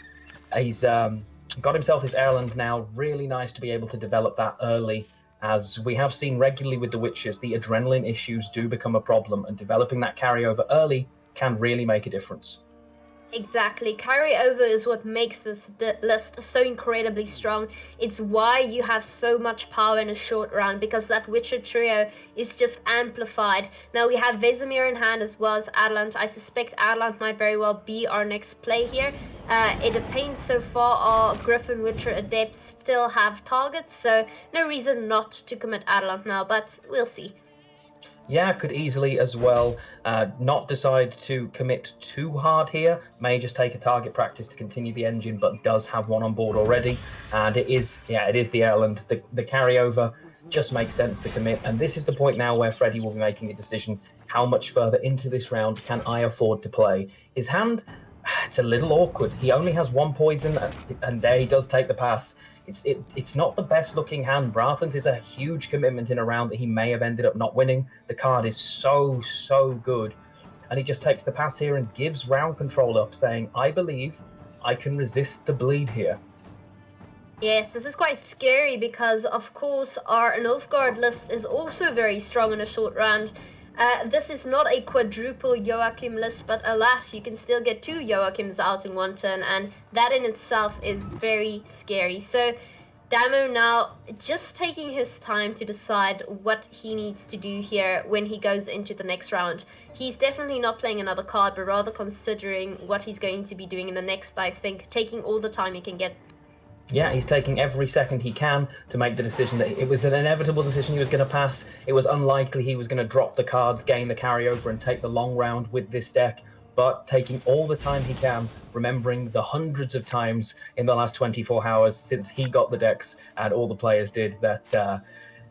he's got himself his Ireland now. Really nice to be able to develop that early. As we have seen regularly with the Witches, the adrenaline issues do become a problem, and developing that carryover early can really make a difference. Exactly. Carryover is what makes this list so incredibly strong. It's why you have so much power in a short round, because that Witcher trio is just amplified. Now we have Vesemir in hand as well as Adelant. I suspect Adelant might very well be our next play here. It depends so far. Our Griffin, Witcher, Adepts still have targets, so no reason not to commit Adelant now, but we'll see. Yeah, could easily as well not decide to commit too hard here. May just take a target practice to continue the engine, but does have one on board already. And it is the Ireland. The carryover just makes sense to commit. And this is the point now where Freddy will be making a decision. How much further into this round can I afford to play? His hand, it's a little awkward. He only has 1 poison, and there he does take the pass. It's not the best looking hand. Brathan's is a huge commitment in a round that he may have ended up not winning. The card is so good. And he just takes the pass here and gives round control up, saying, I believe I can resist the bleed here. Yes, this is quite scary because, of course, our Nilfgaard list is also very strong in a short round. This is not a quadruple Joachim list, but alas, you can still get 2 Joachims out in 1 turn, and that in itself is very scary. So Damo now just taking his time to decide what he needs to do here when he goes into the next round. He's definitely not playing another card, but rather considering what he's going to be doing in the next, I think, taking all the time he can get. Yeah, he's taking every second he can to make the decision that it was an inevitable decision he was going to pass. It was unlikely he was going to drop the cards, gain the carryover, and take the long round with this deck. But taking all the time he can, remembering the hundreds of times in the last 24 hours since he got the decks and all the players did that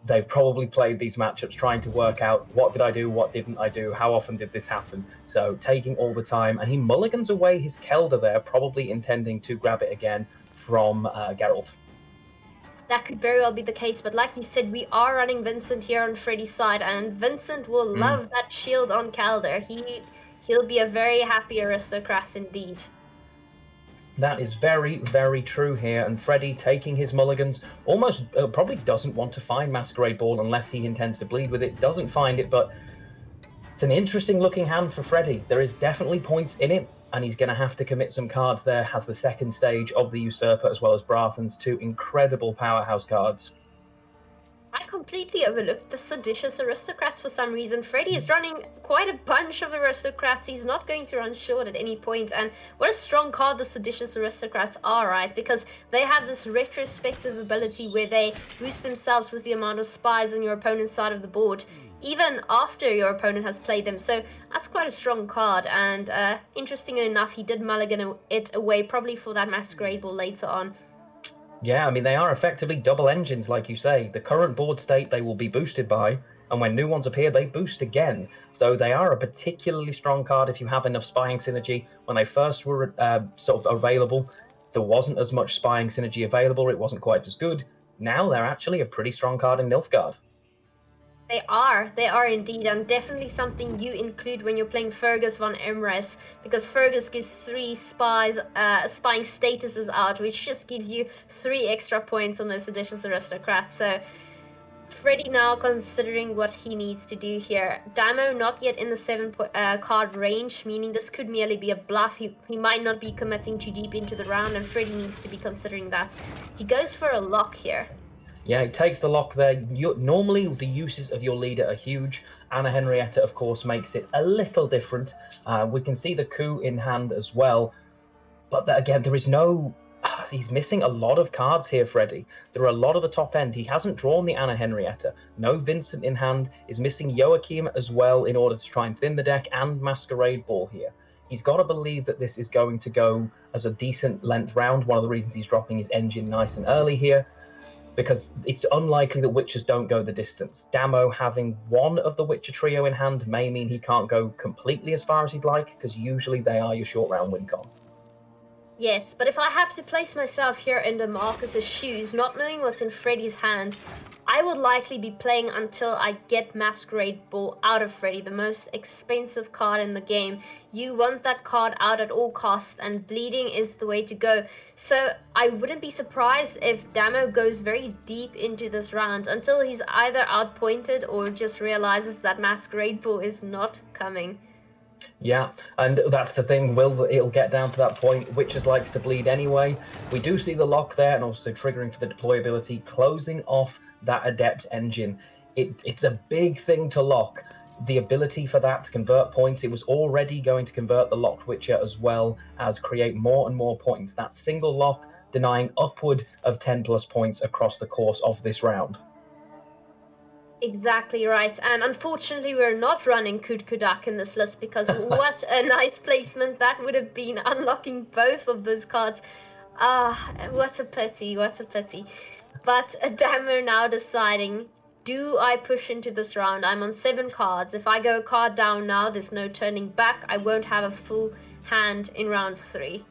they've probably played these matchups trying to work out what did I do, what didn't I do, how often did this happen. So taking all the time, and he mulligans away his Kelder there, probably intending to grab it again from Geralt. That could very well be the case, but like you said, we are running Vincent here on Freddy's side, and Vincent will love that shield on Calder. He'll be a very happy aristocrat indeed. That is very, very true here, and Freddy taking his mulligans, almost probably doesn't want to find Masquerade Ball unless he intends to bleed with it, doesn't find it, but it's an interesting looking hand for Freddy. There is definitely points in it, and he's going to have to commit some cards there, has the second stage of the Usurper as well as Brathan's, two incredible powerhouse cards. I completely overlooked the Seditious Aristocrats for some reason. Freddy is running quite a bunch of Aristocrats. He's not going to run short at any point. And what a strong card the Seditious Aristocrats are, right? Because they have this retrospective ability where they boost themselves with the amount of spies on your opponent's side of the board, even after your opponent has played them. So that's quite a strong card. And interestingly enough, he did mulligan it away, probably for that Masquerade Ball later on. Yeah, I mean, they are effectively double engines, like you say. The current board state they will be boosted by, and when new ones appear, they boost again. So they are a particularly strong card if you have enough spying synergy. When they first were sort of available, there wasn't as much spying synergy available. It wasn't quite as good. Now they're actually a pretty strong card in Nilfgaard. They are indeed, and definitely something you include when you're playing Fergus von Emrys, because Fergus gives 3 spying statuses out, which just gives you 3 extra points on those Seditious Aristocrats. So Freddy now considering what he needs to do here. Damo not yet in the 7 card range, meaning this could merely be a bluff. He might not be committing too deep into the round, and Freddy needs to be considering that. He goes for a lock here. Yeah, it takes the lock there. Normally, the uses of your leader are huge. Anna Henrietta, of course, makes it a little different. We can see the coup in hand as well. But again, there is no... He's missing a lot of cards here, Freddy. There are a lot of the top end. He hasn't drawn the Anna Henrietta. No Vincent in hand. Is missing Joachim as well in order to try and thin the deck, and Masquerade Ball here. He's got to believe that this is going to go as a decent length round. One of the reasons he's dropping his engine nice and early here, because it's unlikely that Witchers don't go the distance. Damo having one of the Witcher trio in hand may mean he can't go completely as far as he'd like, because usually they are your short round win con. Yes, but if I have to place myself here in Damorquis' shoes, not knowing what's in Freddy's hand, I would likely be playing until I get Masquerade Ball out of Freddy, the most expensive card in the game. You want that card out at all costs, and bleeding is the way to go. So I wouldn't be surprised if Damo goes very deep into this round until he's either outpointed or just realizes that Masquerade Ball is not coming. Yeah, and that's the thing, it'll get down to that point. Witchers likes to bleed anyway. We do see the lock there, and also triggering for the deployability, closing off that Adept engine. It's a big thing to lock. The ability for that to convert points, it was already going to convert the locked Witcher as well as create more and more points. That single lock denying upward of 10 plus points across the course of this round. Exactly right, and unfortunately we're not running Kud Kudak in this list, because what a nice placement that would have been, unlocking both of those cards. What a pity. But Damo now deciding, do I push into this round? I'm on 7 cards. If I go a card down now, there's no turning back. I won't have a full hand in round 3.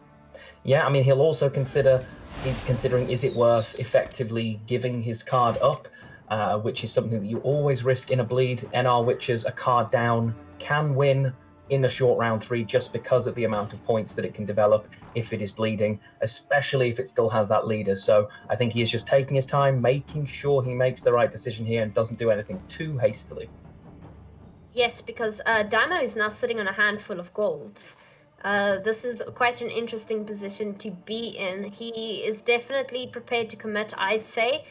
Yeah, I mean, he'll also he's considering, is it worth effectively giving his card up? Which is something that you always risk in a bleed. NR Witchers, a card down, can win in a short round 3 just because of the amount of points that it can develop if it is bleeding, especially if it still has that leader. So I think he is just taking his time, making sure he makes the right decision here and doesn't do anything too hastily. Yes, because Damo is now sitting on a handful of golds. This is quite an interesting position to be in. He is definitely prepared to commit, I'd say.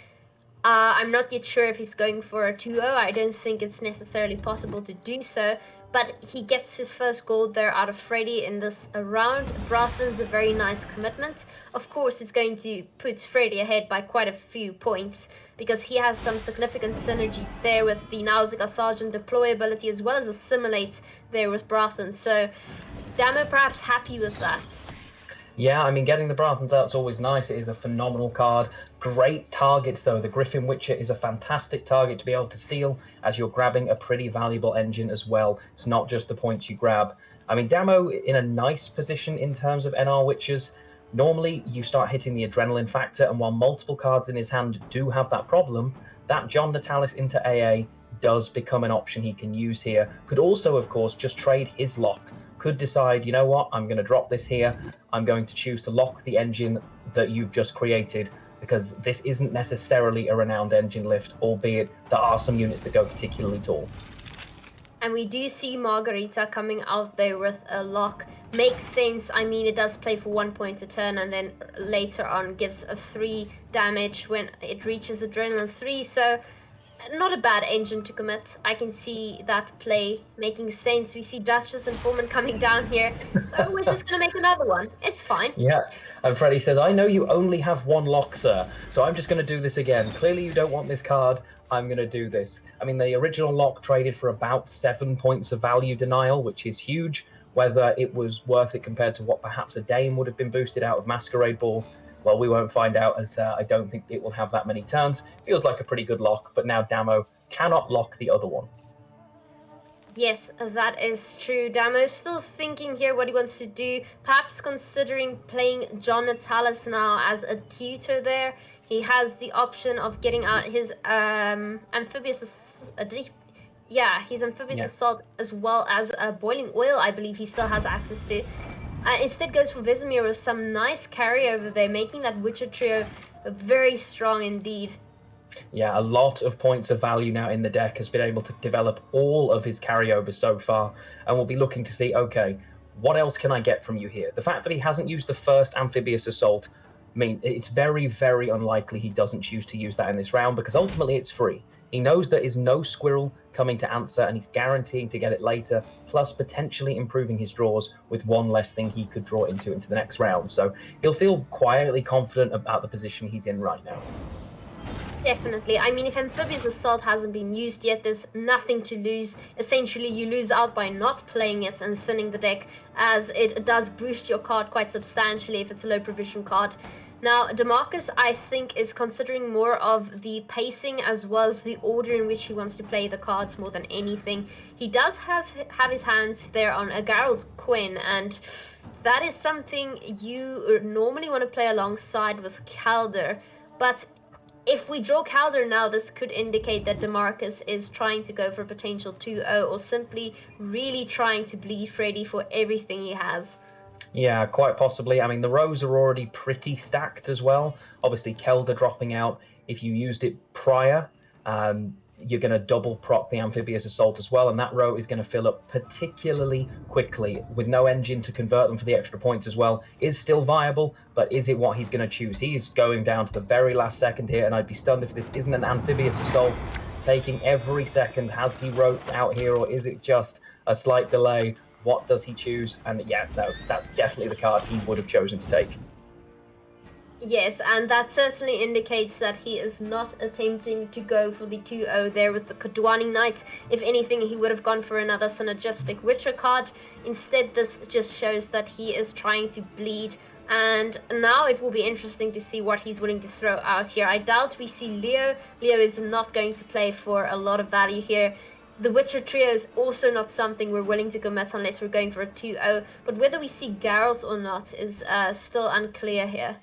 I'm not yet sure if he's going for a 2-0. I don't think it's necessarily possible to do so, but he gets his first gold there out of Freddy in this round. Brathan's a very nice commitment. Of course, it's going to put Freddy ahead by quite a few points, because he has some significant synergy there with the Nausicaa Sergeant deploy ability, as well as assimilate there with Brathan. So Damo perhaps happy with that. Yeah, I mean, getting the Brathans out is always nice. It is a phenomenal card. Great targets, though. The Griffin Witcher is a fantastic target to be able to steal, as you're grabbing a pretty valuable engine as well. It's not just the points you grab. I mean, Damo in a nice position in terms of NR Witchers. Normally, you start hitting the adrenaline factor, and while multiple cards in his hand do have that problem, that John Natalis into AA does become an option he can use here. Could also, of course, just trade his lock could decide, you know what, I'm going to drop this here. I'm going to choose to lock the engine that you've just created, because this isn't necessarily a renowned engine lift, albeit there are some units that go particularly tall. And we do see Margarita coming out there with a lock. Makes sense. I mean, it does play for 1 point a turn, and then later on gives a 3 damage when it reaches Adrenaline 3. So not a bad engine to commit. I can see that play making sense. We see Duchess and Foreman coming down here. Oh, we're just going to make another one. It's fine. Yeah, and Freddie says, I know you only have one lock, sir, so I'm just going to do this again. Clearly you don't want this card. I'm going to do this. I mean, the original lock traded for about 7 points of value denial, which is huge. Whether it was worth it compared to what perhaps a Dame would have been boosted out of Masquerade Ball, well, we won't find out, as I don't think it will have that many turns. Feels like a pretty good lock, but now Damo cannot lock the other one. Yes, that is true. Damo's still thinking here what he wants to do. Perhaps considering playing John Natalis now as a tutor there. He has the option of getting out his amphibious... his amphibious assault, as well as boiling oil, I believe he still has access to. Instead goes for Vesemir with some nice carryover there, making that Witcher trio very strong indeed. Yeah, a lot of points of value now in the deck, has been able to develop all of his carryovers so far, and we'll be looking to see, okay, what else can I get from you here? The fact that he hasn't used the first amphibious assault, I mean, it's very, very unlikely he doesn't choose to use that in this round, because ultimately it's free. He knows there is no squirrel coming to answer, and he's guaranteeing to get it later, plus potentially improving his draws with one less thing he could draw into the next round. So he'll feel quietly confident about the position he's in right now. Definitely. I mean, if Amphibious Assault hasn't been used yet, there's nothing to lose. Essentially, you lose out by not playing it and thinning the deck, as it does boost your card quite substantially if it's a low provision card. Now, Damorquis, I think, is considering more of the pacing as well as the order in which he wants to play the cards more than anything. He does have his hands there on a Geralt Quinn, and that is something you normally want to play alongside with Calder. But if we draw Calder now, this could indicate that Damorquis is trying to go for a potential 2-0, or simply really trying to bleed Freddy for everything he has. Yeah, quite possibly. I mean, the rows are already pretty stacked as well. Obviously, Kelder dropping out. If you used it prior, you're going to double proc the Amphibious Assault as well, and that row is going to fill up particularly quickly with no engine to convert them for the extra points as well. Is still viable, but is it what he's going to choose? He is going down to the very last second here, and I'd be stunned if this isn't an Amphibious Assault, taking every second. Has he wrote out here, or is it just a slight delay? What does he choose? And yeah, no, that's definitely the card he would have chosen to take. Yes, and that certainly indicates that he is not attempting to go for the 2-0 there with the Kadwani Knights. If anything, he would have gone for another synergistic Witcher card. Instead, this just shows that he is trying to bleed. And now it will be interesting to see what he's willing to throw out here. I doubt we see Leo. Leo is not going to play for a lot of value here. The Witcher trio is also not something we're willing to commit unless we're going for a 2-0. But whether we see Geralt or not is still unclear here.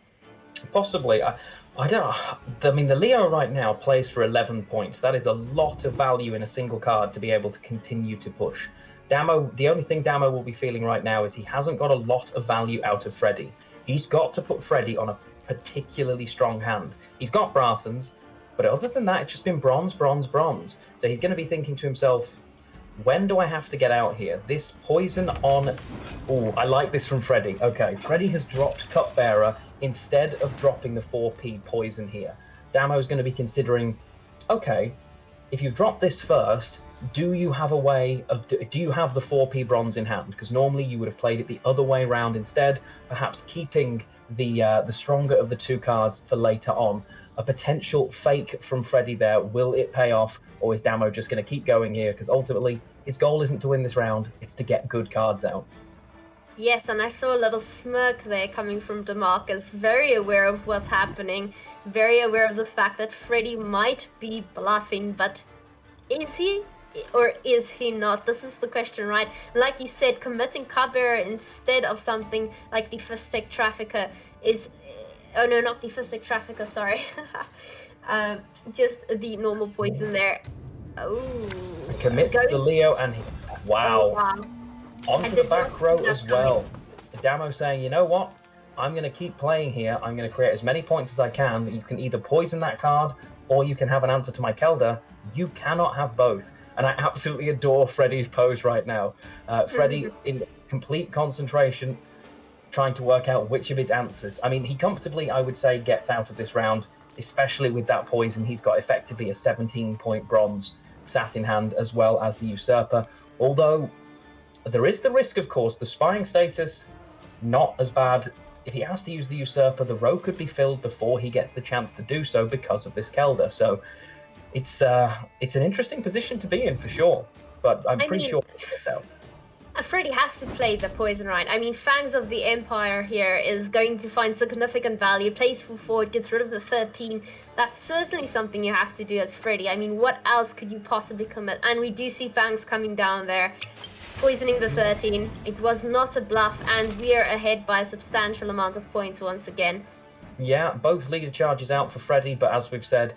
Possibly. I don't know. I mean, the Leo right now plays for 11 points. That is a lot of value in a single card to be able to continue to push. Damo, the only thing Damo will be feeling right now is he hasn't got a lot of value out of Freddy. He's got to put Freddy on a particularly strong hand. He's got Brathens, but other than that, it's just been bronze, bronze, bronze. So he's going to be thinking to himself, when do I have to get out here? This poison on... Oh, I like this from Freddy. Okay, Freddy has dropped Cupbearer instead of dropping the 4p poison here. Damo's going to be considering, okay, if you've dropped this first, do you have a way of... Do you have the 4p bronze in hand? Because normally you would have played it the other way around instead, perhaps keeping the stronger of the two cards for later on. A potential fake from Freddy there. Will it pay off, or is Damo just going to keep going here? Because ultimately, his goal isn't to win this round, it's to get good cards out. Yes, and I saw a little smirk there coming from Damorquis, very aware of what's happening, very aware of the fact that Freddy might be bluffing, but is he? Or is he not? This is the question, right? Like you said, committing Cupbearer instead of something like the Fistic Trafficker is... Oh no, not the Fistic Trafficker, sorry. Just the normal poison there. Oh. Commits the Leo and... Wow. Oh, wow. Onto the back row as well. Damo saying, you know what? I'm going to keep playing here. I'm going to create as many points as I can. You can either poison that card or you can have an answer to my Kelder. You cannot have both. And I absolutely adore Freddy's pose right now. Freddy in complete concentration, trying to work out which of his answers. I mean, he comfortably, I would say, gets out of this round, especially with that poison. He's got effectively a 17-point bronze sat in hand, as well as the Usurper. Although there is the risk, of course, the spying status, not as bad. If he has to use the Usurper, the row could be filled before he gets the chance to do so because of this Kelder. So it's an interesting position to be in for sure. But I'm pretty sure he gets out. Freddy has to play the poison right. I mean, Fangs of the Empire here is going to find significant value. Plays for 4, gets rid of the 13. That's certainly something you have to do as Freddy. I mean, what else could you possibly commit? And we do see Fangs coming down there, poisoning the 13. It was not a bluff, and we are ahead by a substantial amount of points once again. Yeah, both leader charges out for Freddy, but as we've said,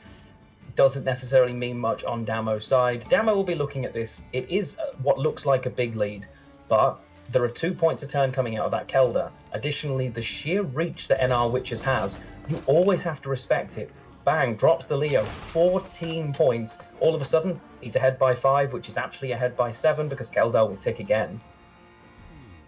doesn't necessarily mean much on Damo's side. Damo will be looking at this. It is what looks like a big lead, but there are 2 points a turn coming out of that Kelder. Additionally, the sheer reach that NR Witches has, you always have to respect it. Bang, drops the Leo, 14 points. All of a sudden, he's ahead by 5, which is actually ahead by 7 because Kelder will tick again.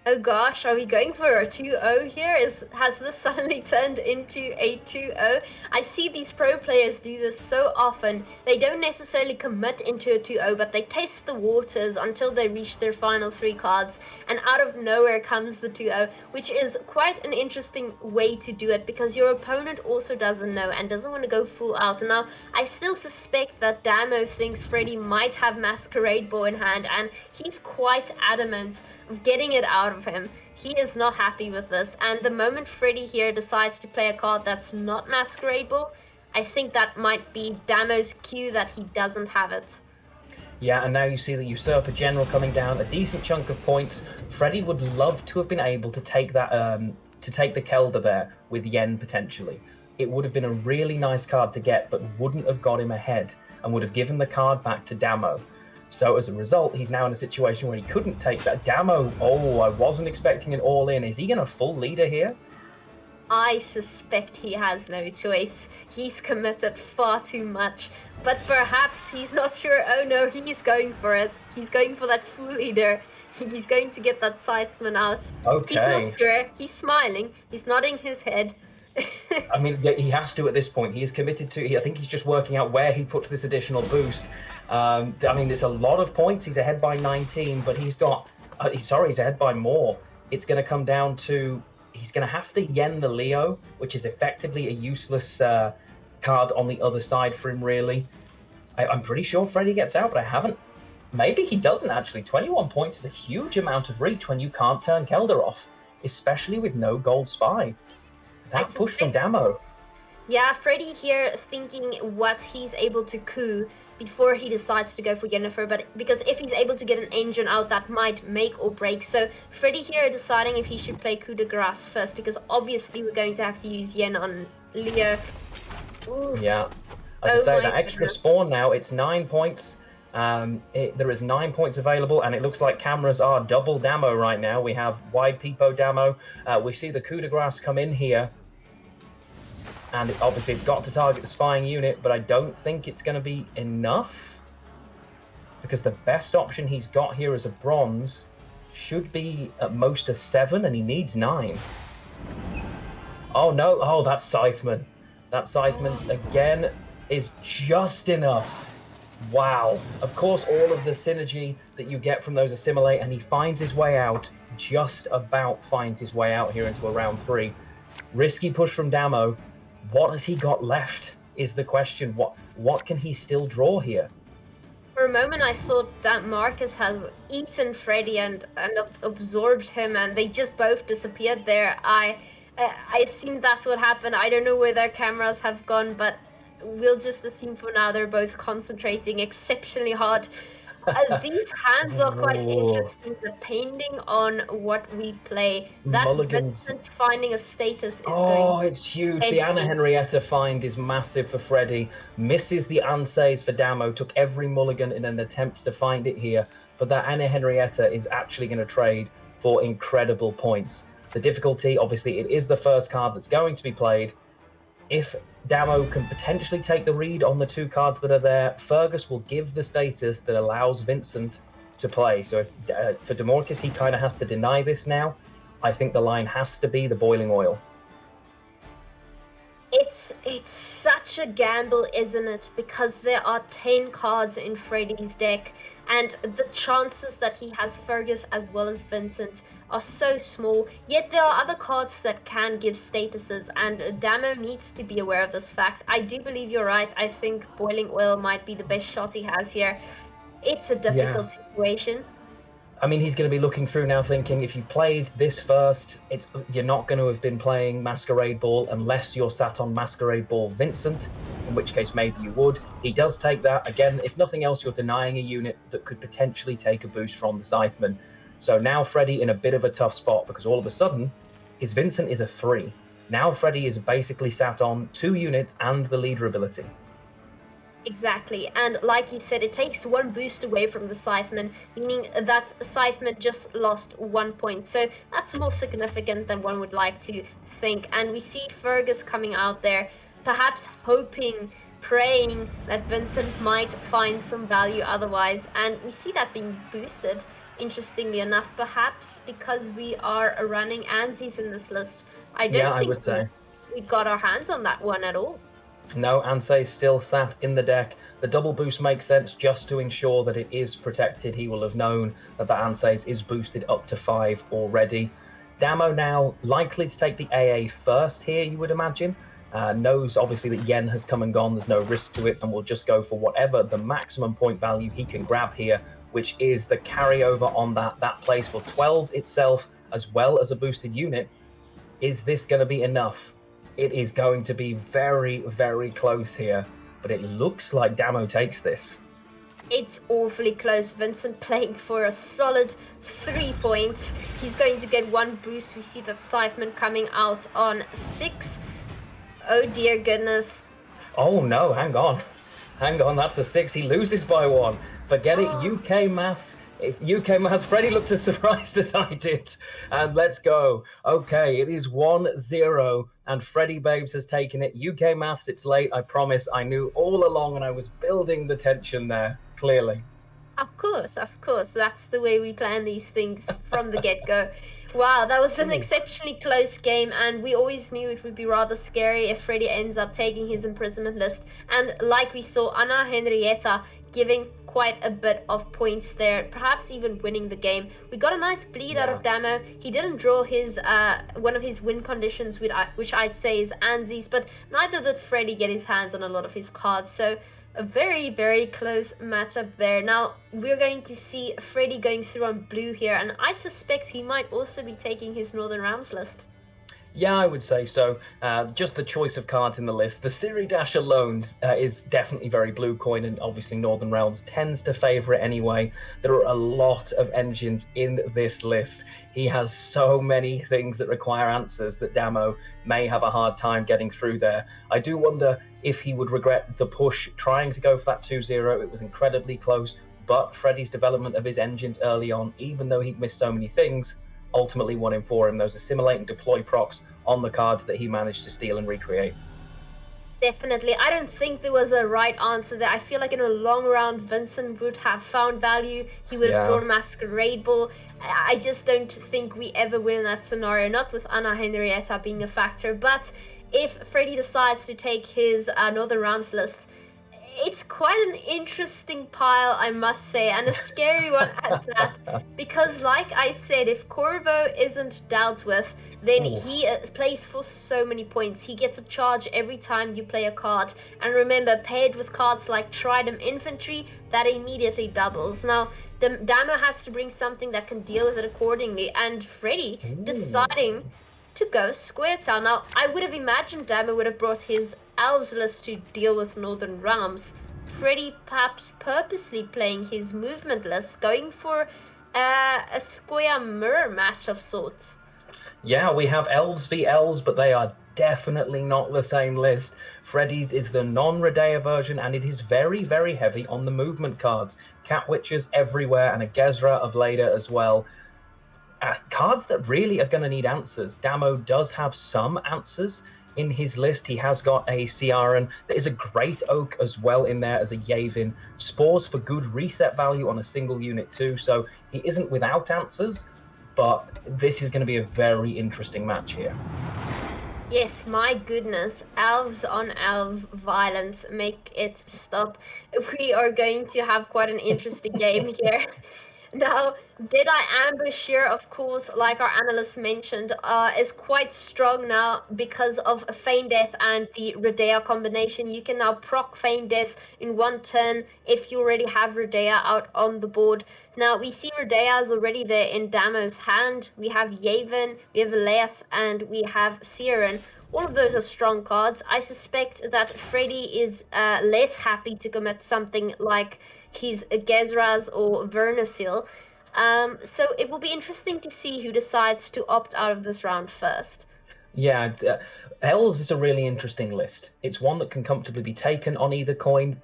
Oh gosh, are we going for a 2-0 here? Has this suddenly turned into a 2-0? I see these pro players do this so often. They don't necessarily commit into a 2-0, but they test the waters until they reach their final 3 cards, and out of nowhere comes the 2-0, which is quite an interesting way to do it because your opponent also doesn't know and doesn't want to go full out. Now, I still suspect that Damo thinks Freddy might have Masquerade Ball in hand, and he's quite adamant of getting it out of him. He is not happy with this, and the moment Freddy here decides to play a card that's not Masquerade Ball, I think that might be Damo's cue that he doesn't have it. Yeah, and now you see the Usurper General coming down, a decent chunk of points. Freddy would love to have been able to take that, to take the Kelder there with Yen potentially. It would have been a really nice card to get, but wouldn't have got him ahead and would have given the card back to Damo. So as a result, he's now in a situation where he couldn't take that. Damo, I wasn't expecting an all-in. Is he going to full leader here? I suspect he has no choice. He's committed far too much. But perhaps he's not sure. Oh no, he's going for it. He's going for that full leader. He's going to get that Scytheman out. Okay. He's not sure. He's smiling. He's nodding his head. I mean, yeah, he has to at this point. He is committed to... I think he's just working out where he puts this additional boost. I mean, there's a lot of points. He's ahead by 19, but he's got... he's ahead by more. It's going to come down to... He's going to have to Yen the Leo, which is effectively a useless card on the other side for him, really. I'm pretty sure Freddy gets out, but I haven't... Maybe he doesn't, actually. 21 points is a huge amount of reach when you can't turn Kelder off, especially with no gold spy. That push from Damo. Yeah, Freddy here thinking what he's able to coup before he decides to go for Yennefer, but because if he's able to get an engine out, that might make or break. So Freddy here deciding if he should play coup de grace first, because obviously we're going to have to use Yen on Leo. Oof. Yeah, as I say, that extra spawn now, it's 9 points. There is 9 points available, and it looks like cameras are double Damo right now. We have wide peepo Damo. We see the coup de grace come in here. And obviously it's got to target the spying unit, but I don't think it's going to be enough. Because the best option he's got here as a bronze should be at most a 7, and he needs 9. Oh no, that's Scytheman. That Scytheman, again, is just enough. Wow. Of course, all of the synergy that you get from those assimilate, and he finds his way out, just about finds his way out here into a round 3. Risky push from Damo. What has he got left is the question. What can he still draw here? For a moment, I thought that Marcus has eaten Freddy and absorbed him, and they just both disappeared there. I assume that's what happened. I don't know where their cameras have gone, but we'll just assume for now they're both concentrating exceptionally hard. These hands are quite Oh. interesting depending on what we play. That Mulligans. Vincent finding a status is Oh, going it's huge. heavy. The Anna Henrietta find is massive for Freddy. Misses the Ansays for Damo. Took every mulligan in an attempt to find it here. But that Anna Henrietta is actually going to trade for incredible points. The difficulty, obviously, it is the first card that's going to be played. If Damo can potentially take the read on the two cards that are there, Fergus will give the status that allows Vincent to play. So if, for Damorquis, he kind of has to deny this now. I think the line has to be the boiling oil. It's such a gamble, isn't it? Because there are 10 cards in Freddy's deck, and the chances that he has Fergus as well as Vincent are so small. Yet there are other cards that can give statuses, and Damo needs to be aware of this fact. I do believe you're right. I think boiling oil might be the best shot he has here. It's a difficult situation. I mean, he's going to be looking through now thinking, if you've played this first, you're not going to have been playing Masquerade Ball unless you're sat on Masquerade Ball Vincent, in which case maybe you would. He does take that. Again, if nothing else, you're denying a unit that could potentially take a boost from the Scytheman. So now Freddy in a bit of a tough spot, because all of a sudden, his Vincent is a 3. Now Freddy is basically sat on 2 units and the leader ability. Exactly, and like you said, it takes 1 boost away from the Scytheman, meaning that Scytheman just lost 1 point. So that's more significant than one would like to think. And we see Fergus coming out there, perhaps hoping, praying that Vincent might find some value otherwise. And we see that being boosted, interestingly enough, perhaps because we are running Ansies in this list. I don't think I would say we got our hands on that one at all. No, Ansei still sat in the deck. The double boost makes sense just to ensure that it is protected. He will have known that the Ansei's is boosted up to 5 already. Damo now likely to take the AA first here, you would imagine. Knows obviously that Yen has come and gone. There's no risk to it, and will just go for whatever the maximum point value he can grab here, which is the carryover on that. That plays for 12 itself, as well as a boosted unit. Is this going to be enough? It is going to be very, very close here, but it looks like Damo takes this. It's awfully close. Vincent playing for a solid 3 points. He's going to get 1 boost. We see that Scytheman coming out on 6. Oh dear goodness. Oh no, hang on. Hang on, that's a 6. He loses by 1. Forget it, UK maths. If UK maths, Freddy looked as surprised as I did. And let's go. Okay, it is 1-0, and Freddybabes has taken it. UK maths, it's late, I promise. I knew all along, and I was building the tension there, clearly. Of course. That's the way we plan these things from the get-go. Wow, that was an exceptionally close game, and we always knew it would be rather scary if Freddy ends up taking his imprisonment list. And like we saw, Anna Henrietta giving quite a bit of points there, perhaps even winning the game. We got a nice bleed out of Damo. He didn't draw his one of his win conditions, which I'd say is Ansies, but neither did Freddy get his hands on a lot of his cards. So a very, very close matchup there. Now we're going to see Freddy going through on blue here, and I suspect he might also be taking his Northern Realms list. Yeah, I would say so. Just the choice of cards in the list. The Siri Dash alone is definitely very blue coin, and obviously Northern Realms tends to favour it anyway. There are a lot of engines in this list. He has so many things that require answers that Damo may have a hard time getting through there. I do wonder if he would regret the push trying to go for that 2-0. It was incredibly close, but Freddy's development of his engines early on, even though he'd missed so many things, ultimately won him for him. Those assimilate and deploy procs on the cards that he managed to steal and recreate. Definitely. I don't think there was a right answer there. I feel like in a long round, Vincent would have found value. He would have drawn Masquerade Ball. I just don't think we ever win in that scenario, not with Anna Henrietta being a factor. But if Freddy decides to take his Northern Realms list, it's quite an interesting pile, I must say, and a scary one at that, because like I said, if Corvo isn't dealt with, then he plays for so many points. He gets a charge every time you play a card, and remember, paired with cards like Tridem Infantry, that immediately doubles. Now, Damo has to bring something that can deal with it accordingly, and Freddy deciding to go Square Town. Now, I would have imagined Damo would have brought his Elves list to deal with Northern Realms, Freddy perhaps purposely playing his movement list, going for a square mirror match of sorts. Yeah, we have elves v elves, but they are definitely not the same list. Freddy's is the non-Redea version, and it is very, very heavy on the movement cards. Cat Witches everywhere, and a Gezra of Leda as well. Cards that really are going to need answers. Damo does have some answers in his list. He has got a Ciaran. There is a Great Oak as well in there as a Yavin. Spores for good reset value on a single unit too, so he isn't without answers, but this is going to be a very interesting match here. Yes, my goodness, elves on elf violence, make it stop. We are going to have quite an interesting game here. Now, Deadeye Ambush here, of course, like our analyst mentioned, is quite strong now because of Feign Death and the Redea combination. You can now proc Feign Death in one turn if you already have Redea out on the board. Now, we see Redea is already there in Damo's hand. We have Yavin, we have Elias, and we have Ciaran. All of those are strong cards. I suspect that Freddy is less happy to commit something like his Gezras or Vernasil. So it will be interesting to see who decides to opt out of this round first. Yeah, Elves is a really interesting list. It's one that can comfortably be taken on either coin.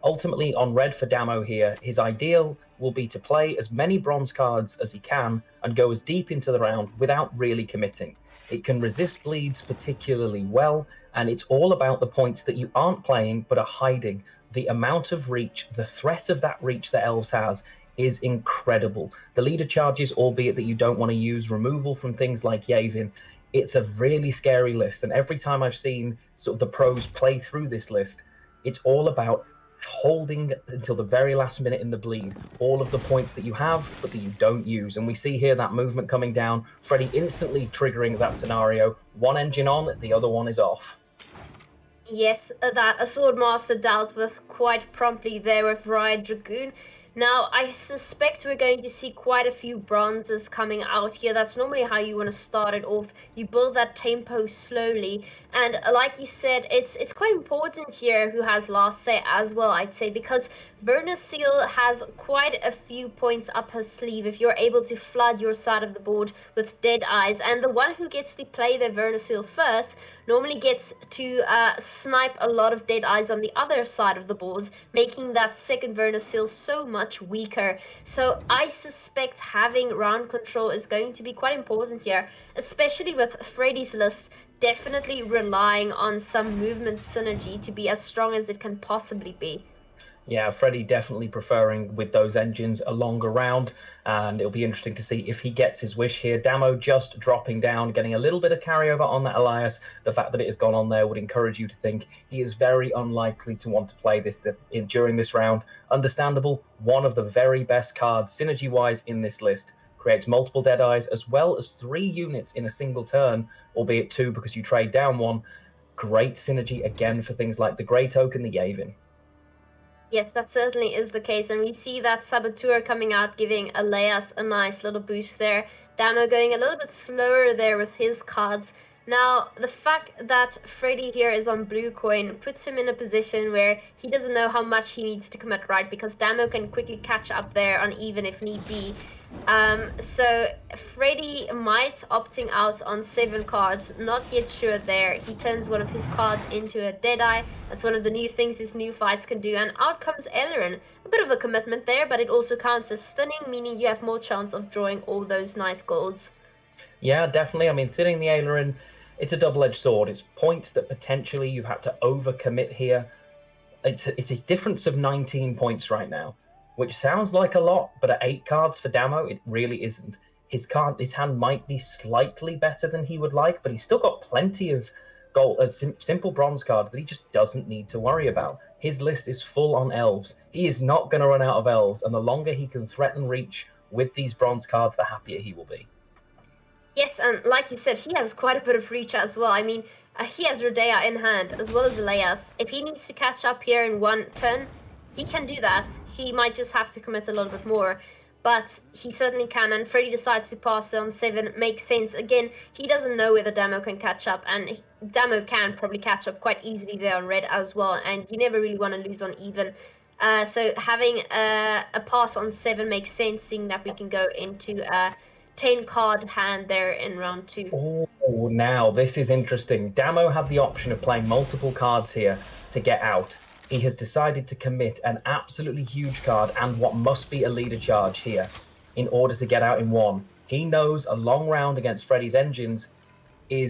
Ultimately, on red for Damo here, his ideal will be to play as many bronze cards as he can and go as deep into the round without really committing. It can resist bleeds particularly well, and it's all about the points that you aren't playing but are hiding. The amount of reach, the threat of that reach that Elves has is incredible. The leader charges, albeit that you don't want to use removal from things like Yavin. It's a really scary list, and every time I've seen sort of the pros play through this list, it's all about holding until the very last minute in the bleed all of the points that you have but that you don't use. And we see here that movement coming down, Freddy instantly triggering that scenario. One engine on, the other one is off. Yes, that a Swordmaster dealt with quite promptly there with Riot Dragoon. Now, I suspect we're going to see quite a few bronzes coming out here. That's normally how you want to start it off. You build that tempo slowly. And like you said, it's quite important here who has last say as well, I'd say, because Vernasil has quite a few points up her sleeve if you're able to flood your side of the board with Deadeyes. And the one who gets to play their Vernasil first normally gets to snipe a lot of Deadeyes on the other side of the board, making that second Vernasil so much weaker. So I suspect having round control is going to be quite important here, especially with Freddy's list definitely relying on some movement synergy to be as strong as it can possibly be. Yeah, Freddy definitely preferring with those engines a longer round, and it'll be interesting to see if he gets his wish here. Damo just dropping down, getting a little bit of carryover on that Elias. The fact that it has gone on there would encourage you to think he is very unlikely to want to play this during this round. Understandable, one of the very best cards synergy-wise in this list. Creates multiple Deadeyes as well as 3 units in a single turn, albeit 2 because you trade down 1. Great synergy again for things like the Great Oak and the Yavin. Yes, that certainly is the case, and we see that Saboteur coming out, giving Elias a nice little boost there. Damo going a little bit slower there with his cards. Now, the fact that Freddy here is on blue coin puts him in a position where he doesn't know how much he needs to commit right, because Damo can quickly catch up there on even if need be. So Freddy might opting out on 7 cards, not yet sure there. He turns one of his cards into a Deadeye. That's one of the new things his new fights can do, and out comes Ellerin. A bit of a commitment there, but it also counts as thinning, meaning you have more chance of drawing all those nice golds. Yeah, definitely. I mean, thinning the Ellerin, it's a double-edged sword. It's points that potentially you've had to overcommit here. It's a difference of 19 points right now, which sounds like a lot, but at 8 cards for Damo, it really isn't. His hand might be slightly better than he would like, but he's still got plenty of simple bronze cards that he just doesn't need to worry about. His list is full on elves. He is not going to run out of elves, and the longer he can threaten reach with these bronze cards, the happier he will be. Yes, and like you said, he has quite a bit of reach as well. I mean, he has Redea in hand, as well as Elias. If he needs to catch up here in one turn, he can do that. He might just have to commit a little bit more. but he certainly can, and Freddy decides to pass it on 7. Makes sense. Again, he doesn't know whether Damo can catch up, and Damo can probably catch up quite easily there on red as well, and you never really want to lose on even. So having a pass on 7 makes sense, seeing that we can go into a 10 card hand there in round 2. Oh, now this is interesting. Damo had the option of playing multiple cards here to get out. He has decided to commit an absolutely huge card and what must be a leader charge here in order to get out in 1. He knows a long round against Freddy's engines he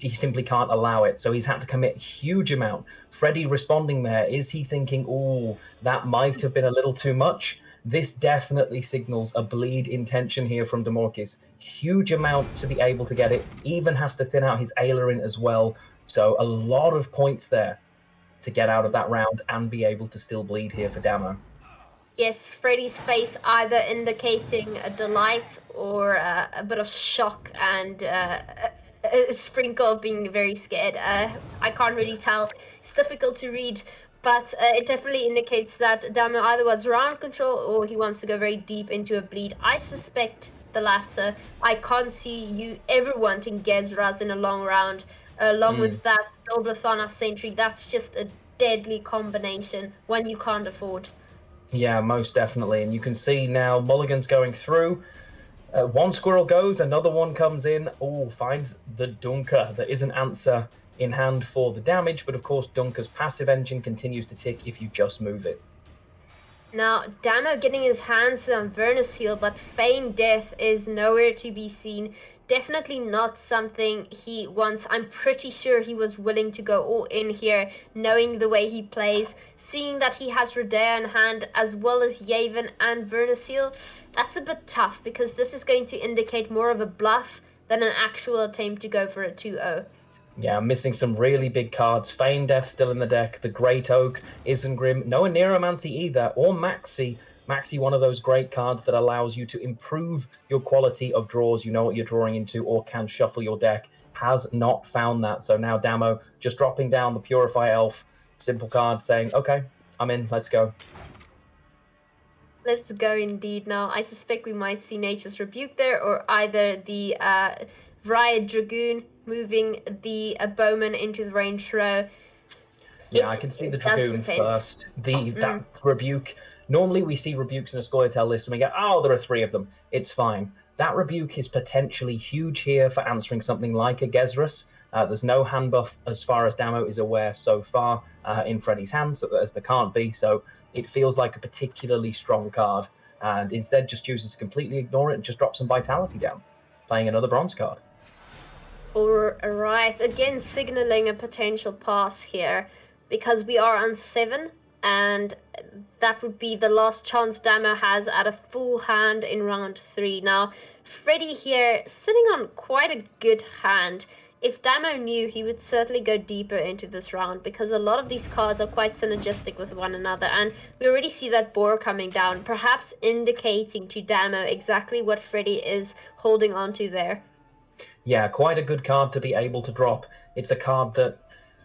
simply can't allow it. So he's had to commit a huge amount. Freddy responding there, is he thinking, oh, that might have been a little too much? This definitely signals a bleed intention here from Damorquis. Huge amount to be able to get it. Even has to thin out his Ailerin as well. So a lot of points there to get out of that round and be able to still bleed here for Damo. Yes, Freddy's face either indicating a delight or a bit of shock and a sprinkle of being very scared. I can't really tell. It's difficult to read, but it definitely indicates that Damo either wants round control or he wants to go very deep into a bleed. I suspect the latter. I can't see you ever wanting Gezras in a long round. Along with that Doblathana Sentry, that's just a deadly combination, one you can't afford. Yeah, most definitely. And you can see now Mulligan's going through. One squirrel goes, another one comes in. Oh, finds the Dunker. There is an answer in hand for the damage, but of course Dunker's passive engine continues to tick if you just move it. Now, Damo getting his hands on Zeal, but Feign Death is nowhere to be seen. Definitely not something he wants. I'm pretty sure he was willing to go all in here, knowing the way he plays. Seeing that he has Redea in hand, as well as Yavin and Zeal, that's a bit tough, because this is going to indicate more of a bluff than an actual attempt to go for a 2-0. Yeah, missing some really big cards. Feign Death still in the deck. The Great Oak, Isengrim, no Neuromancy either, or Maxi. Maxi, one of those great cards that allows you to improve your quality of draws. You know what you're drawing into or can shuffle your deck. Has not found that. So now Damo just dropping down the Purify Elf. Simple card saying, okay, I'm in, let's go. Let's go indeed. Now, I suspect we might see Nature's Rebuke there, or either the Riot Dragoon moving the Bowman into the range row. Yeah, I can see the Dragoon first. That Rebuke. Normally we see Rebukes in a Scoia'tael list and we go, oh, there are 3 of them. It's fine. That Rebuke is potentially huge here for answering something like a Gezras. There's no hand buff as far as Damo is aware so far in Freddy's hands, as there can't be. So it feels like a particularly strong card. And instead just chooses to completely ignore it and just drop some Vitality down, playing another bronze card. Alright, again signaling a potential pass here, because we are on 7. And that would be the last chance Damo has at a full hand in round 3. Now, Freddy here sitting on quite a good hand. If Damo knew, he would certainly go deeper into this round, because a lot of these cards are quite synergistic with one another. And we already see that boar coming down, perhaps indicating to Damo exactly what Freddy is holding on to there. Yeah, quite a good card to be able to drop. It's a card that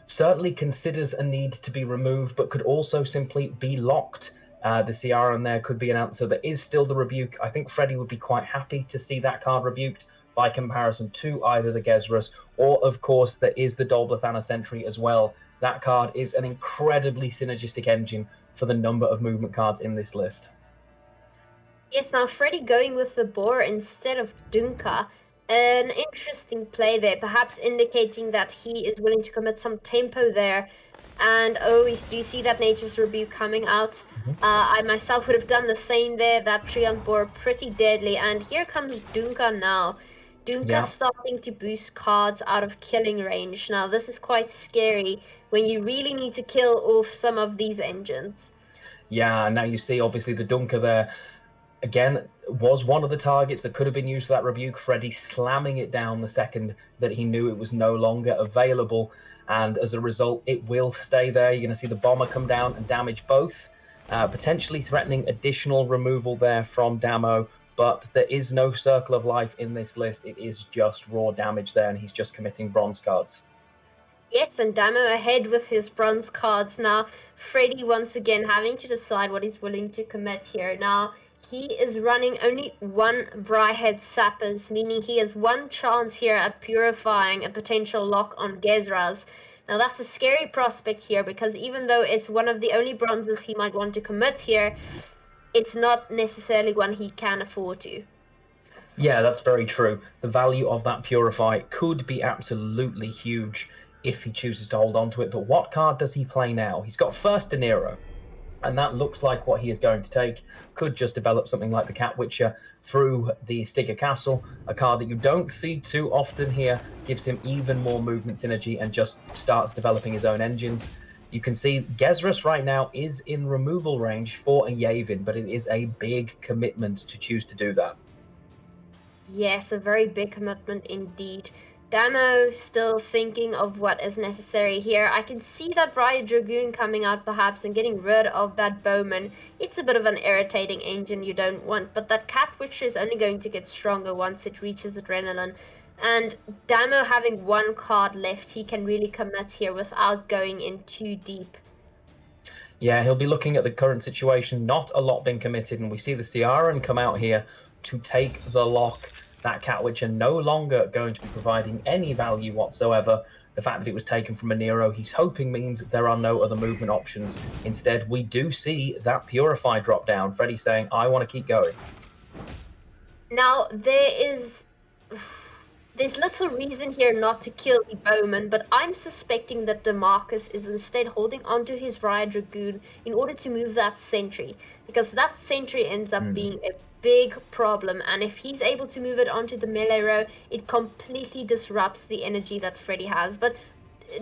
certainly considers a need to be removed, but could also simply be locked. The Ciara in there could be an answer. There is still the Rebuke. I think Freddy would be quite happy to see that card rebuked by comparison to either the Gezras, or of course there is the Dolblathana Sentry as well. That card is an incredibly synergistic engine for the number of movement cards in this list. Yes, now Freddy going with the boar instead of Dunka. An interesting play there, perhaps indicating that he is willing to commit some tempo there. And we do see that Nature's Rebuke coming out. I myself would have done the same there. That Treant Boar pretty deadly. And here comes Dunka now. Dunka starting to boost cards out of killing range. Now this is quite scary when you really need to kill off some of these engines. Yeah, now you see obviously the Dunka there. Again, was one of the targets that could have been used for that Rebuke. Freddy slamming it down the second that he knew it was no longer available. And as a result, it will stay there. You're going to see the Bomber come down and damage both. Potentially threatening additional removal there from Damo. But there is no Circle of Life in this list. It is just raw damage there, and he's just committing bronze cards. Yes, and Damo ahead with his bronze cards now. Freddy once again having to decide what he's willing to commit here. Now, he is running only one Bryhead Sappers, meaning he has one chance here at purifying a potential lock on Gezraz. Now that's a scary prospect here, because even though it's one of the only bronzes he might want to commit here, it's not necessarily one he can afford to. Yeah, that's very true. The value of that Purify could be absolutely huge if he chooses to hold on to it, but what card does he play now? He's got first De Niro, and that looks like what he is going to take. Could just develop something like the Cat Witcher through the Stigger Castle, a card that you don't see too often here, gives him even more movement synergy and just starts developing his own engines. You can see Gezras right now is in removal range for a Yavin, but it is a big commitment to choose to do that. Yes, a very big commitment indeed. Damo still thinking of what is necessary here. I can see that Riot Dragoon coming out perhaps and getting rid of that Bowman. It's a bit of an irritating engine you don't want, but that Cat Witcher is only going to get stronger once it reaches Adrenaline. And Damo having one card left, he can really commit here without going in too deep. Yeah, he'll be looking at the current situation, not a lot being committed, and we see the Ciaran come out here to take the lock. That Cat Witcher no longer going to be providing any value whatsoever. The fact that it was taken from a Nero, he's hoping means that there are no other movement options. Instead, we do see that Purify drop down. Freddy saying, I want to keep going. Now, there's little reason here not to kill the Bowman, but I'm suspecting that Damorquis is instead holding onto his Riot Dragoon in order to move that sentry, because that sentry ends up being a big problem, and if he's able to move it onto the melee row, it completely disrupts the energy that Freddy has. But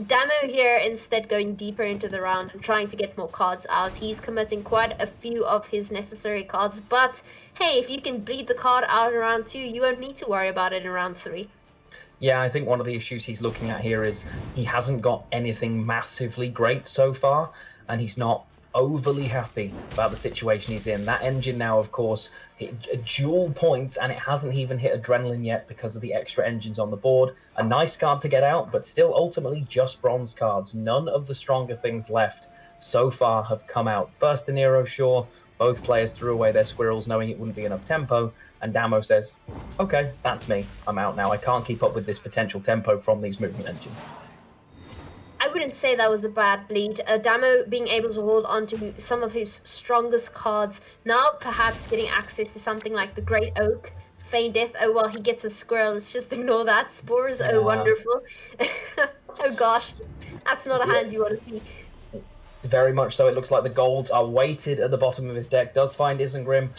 Damo here instead going deeper into the round and trying to get more cards out. He's committing quite a few of his necessary cards, but hey, if you can bleed the card out in round 2, you won't need to worry about it in round 3. Yeah, I think one of the issues he's looking at here is he hasn't got anything massively great so far, and he's not overly happy about the situation he's in. That engine now, of course, hit dual points, and it hasn't even hit Adrenaline yet because of the extra engines on the board. A nice card to get out, but still ultimately just bronze cards. None of the stronger things left so far have come out. First De Niro, sure, both players threw away their squirrels knowing it wouldn't be enough tempo, and Damo says, okay, that's me. I'm out now. I can't keep up with this potential tempo from these movement engines. I wouldn't say that was a bad bleed. Damo being able to hold on to some of his strongest cards, now perhaps getting access to something like the Great Oak, Feign Death. Oh, well, he gets a squirrel. Let's just ignore that. Spores, oh, wonderful. Oh, gosh. That's not a hand you want to see. Very much so. It looks like the golds are weighted at the bottom of his deck. Does find Isengrim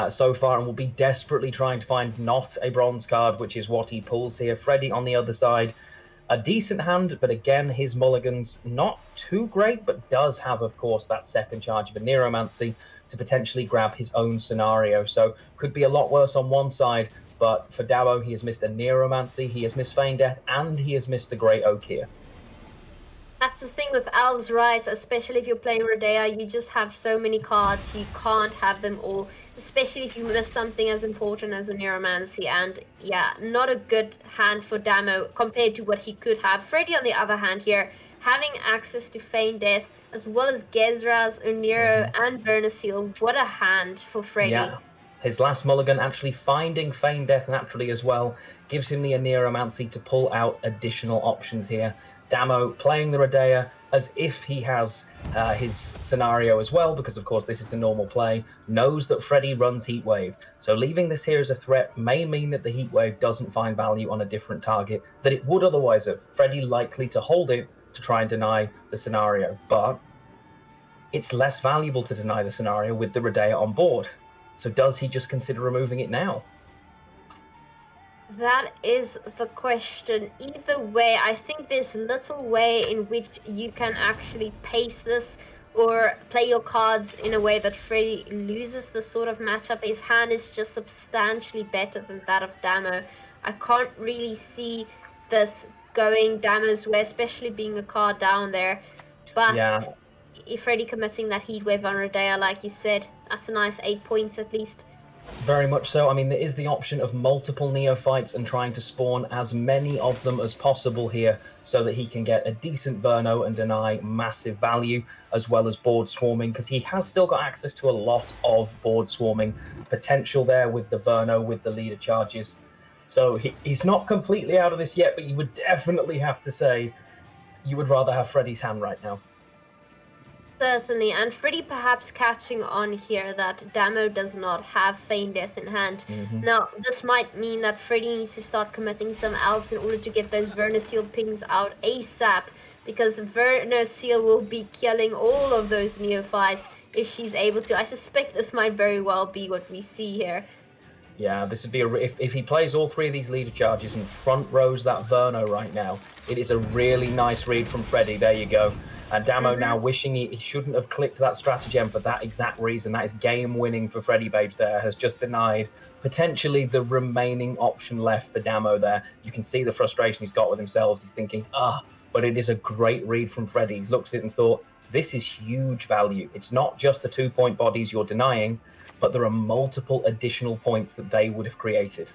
so far, and will be desperately trying to find not a bronze card, which is what he pulls here. Freddy on the other side. A decent hand, but again, his mulligans not too great, but does have, of course, that second charge of a Neuromancy to potentially grab his own scenario. So could be a lot worse on one side, but for Damo, he has missed a Neuromancy, he has missed Feign Death, and he has missed the Great Oak here. That's the thing with Elves, right? Especially if you're playing Rodea, you just have so many cards, you can't have them all. Especially if you miss something as important as a Neuromancy. And yeah, not a good hand for Damo compared to what he could have. Freddy, on the other hand here, having access to Feign Death, as well as Gezras, Uniro, and Burnasil. What a hand for Freddy. Yeah. His last mulligan actually finding Feign Death naturally as well gives him the Neuromancy to pull out additional options here. Damo playing the Rodea as if he has his scenario as well, because of course this is the normal play, knows that Freddy runs Heatwave. So leaving this here as a threat may mean that the Heatwave doesn't find value on a different target that it would otherwise have. Freddy likely to hold it to try and deny the scenario, but it's less valuable to deny the scenario with the Rodea on board. So does he just consider removing it now? That is the question. Either way, I think there's little way in which you can actually pace this or play your cards in a way that Freddy loses this sort of matchup. His hand is just substantially better than that of Damo. I can't really see this going Damo's way, especially being a card down there. But if Freddy committing that Heatwave on Rodea, like you said, that's a nice 8 points at least. Very much so. I mean, there is the option of multiple neophytes and trying to spawn as many of them as possible here so that he can get a decent Verno and deny massive value, as well as board swarming, because he has still got access to a lot of board swarming potential there with the Verno, with the leader charges. So he's not completely out of this yet, but you would definitely have to say you would rather have Freddy's hand right now. Certainly, and Freddy perhaps catching on here that Damo does not have Feign Death in hand. Now, this might mean that Freddy needs to start committing some elves in order to get those Seal pings out ASAP, because Seal will be killing all of those neophytes if she's able to. I suspect this might very well be what we see here. Yeah, this would be if he plays all three of these leader charges and front rows that Verno right now, it is a really nice read from Freddy. There you go. And Damo now wishing he shouldn't have clicked that stratagem for that exact reason. That is game winning for Freddybabes there. Has just denied potentially the remaining option left for Damo there. You can see the frustration he's got with himself. He's thinking, but it is a great read from Freddy. He's looked at it and thought, this is huge value. It's not just the 2-point bodies you're denying, but there are multiple additional points that they would have created.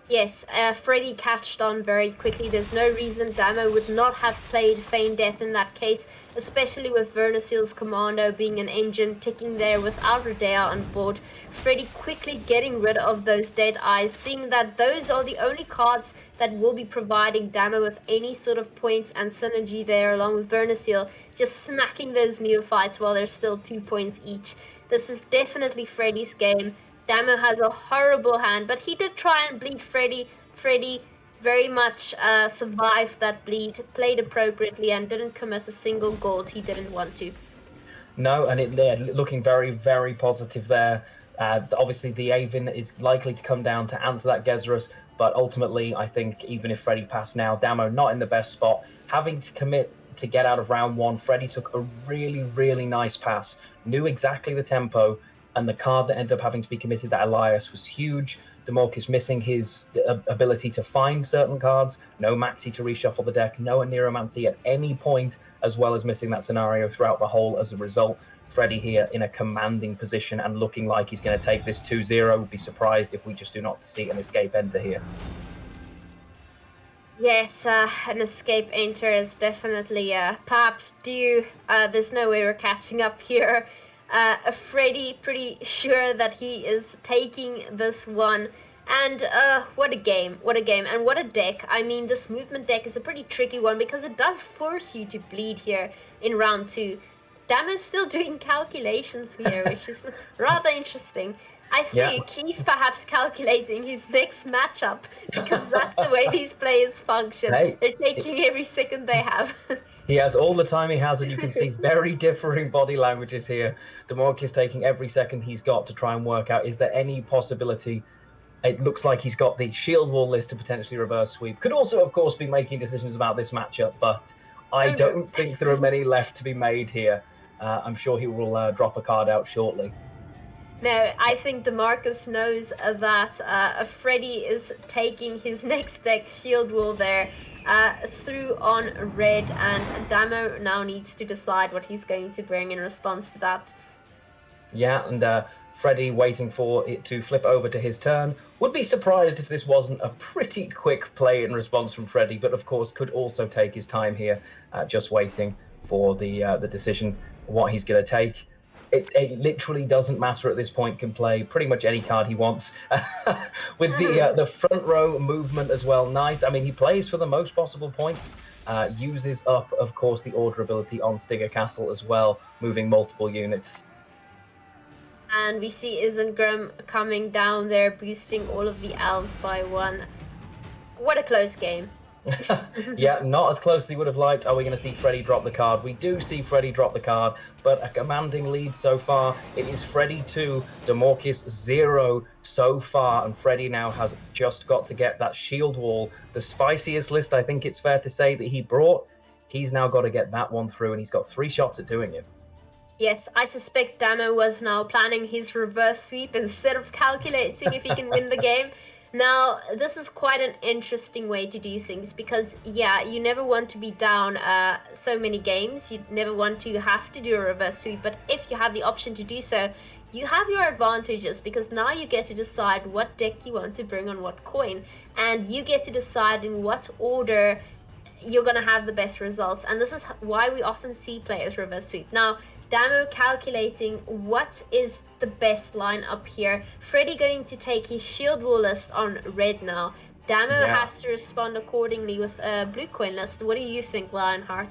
Yes, Freddy catched on very quickly. There's no reason Damo would not have played Feign Death in that case, especially with Seal's Commando being an engine ticking there without Deadeye on board. Freddy quickly getting rid of those Deadeyes, seeing that those are the only cards that will be providing Damo with any sort of points and synergy there, along with Seal, just smacking those neophytes while they're still 2 points each. This is definitely Freddy's game. Damo has a horrible hand, but he did try and bleed Freddy. Freddy very much survived that bleed, played appropriately, and didn't commit a single gold he didn't want to. No, and looking very, very positive there. Obviously, the Avon is likely to come down to answer that Gezerus, but ultimately, I think even if Freddy passed now, Damo not in the best spot. Having to commit to get out of round one, Freddy took a really, really nice pass, knew exactly the tempo, and the card that ended up having to be committed, that Elias, was huge. Damorquis missing his ability to find certain cards, no Maxi to reshuffle the deck, no Neuromancy at any point, as well as missing that scenario throughout the whole as a result. Freddy here in a commanding position and looking like he's going to take this 2-0. Would be surprised if we just do not see an escape enter here. Yes, an escape enter is definitely perhaps due. There's no way we're catching up here. Freddy pretty sure that he is taking this one, and what a game, and what a deck. I mean, this movement deck is a pretty tricky one because it does force you to bleed here in round 2. Damo's still doing calculations here, which is rather interesting. I think he's perhaps calculating his next matchup, because that's the way these players function. They're taking every second they have. He has all the time he has, and you can see very differing body languages here. Damorquis taking every second he's got to try and work out, is there any possibility? It looks like he's got the Shieldwall list to potentially reverse sweep. Could also, of course, be making decisions about this matchup, but I don't think there are many left to be made here. I'm sure he will drop a card out shortly. No, I think Damorquis knows that Freddy is taking his next deck, Shieldwall there, through on red, and Damo now needs to decide what he's going to bring in response to that. Yeah, and Freddy waiting for it to flip over to his turn. Would be surprised if this wasn't a pretty quick play in response from Freddy, but of course could also take his time here, just waiting for the decision, what he's going to take. It literally doesn't matter at this point, can play pretty much any card he wants. With the front row movement as well, nice. I mean, he plays for the most possible points, uses up, of course, the order ability on Stinger Castle as well, moving multiple units. And we see Isengrim coming down there, boosting all of the elves by 1. What a close game. Yeah, not as close as he would have liked. Are we going to see Freddy drop the card? We do see Freddy drop the card, but a commanding lead so far. It is Freddy 2, Damorquis 0 so far, and Freddy now has just got to get that Shieldwall, the spiciest list I think it's fair to say that he brought. He's now got to get that one through, and he's got 3 shots at doing it. Yes, I suspect Damo was now planning his reverse sweep instead of calculating if he can win the game. Now, this is quite an interesting way to do things because, yeah, you never want to be down so many games. You never want to have to do a reverse sweep, but if you have the option to do so, you have your advantages because now you get to decide what deck you want to bring on what coin, and you get to decide in what order you're going to have the best results. And this is why we often see players reverse sweep. Now, Damo calculating what is the best line up here. Freddy going to take his Shieldwall list on red now. Damo has to respond accordingly with a blue coin list. What do you think, Lionheart?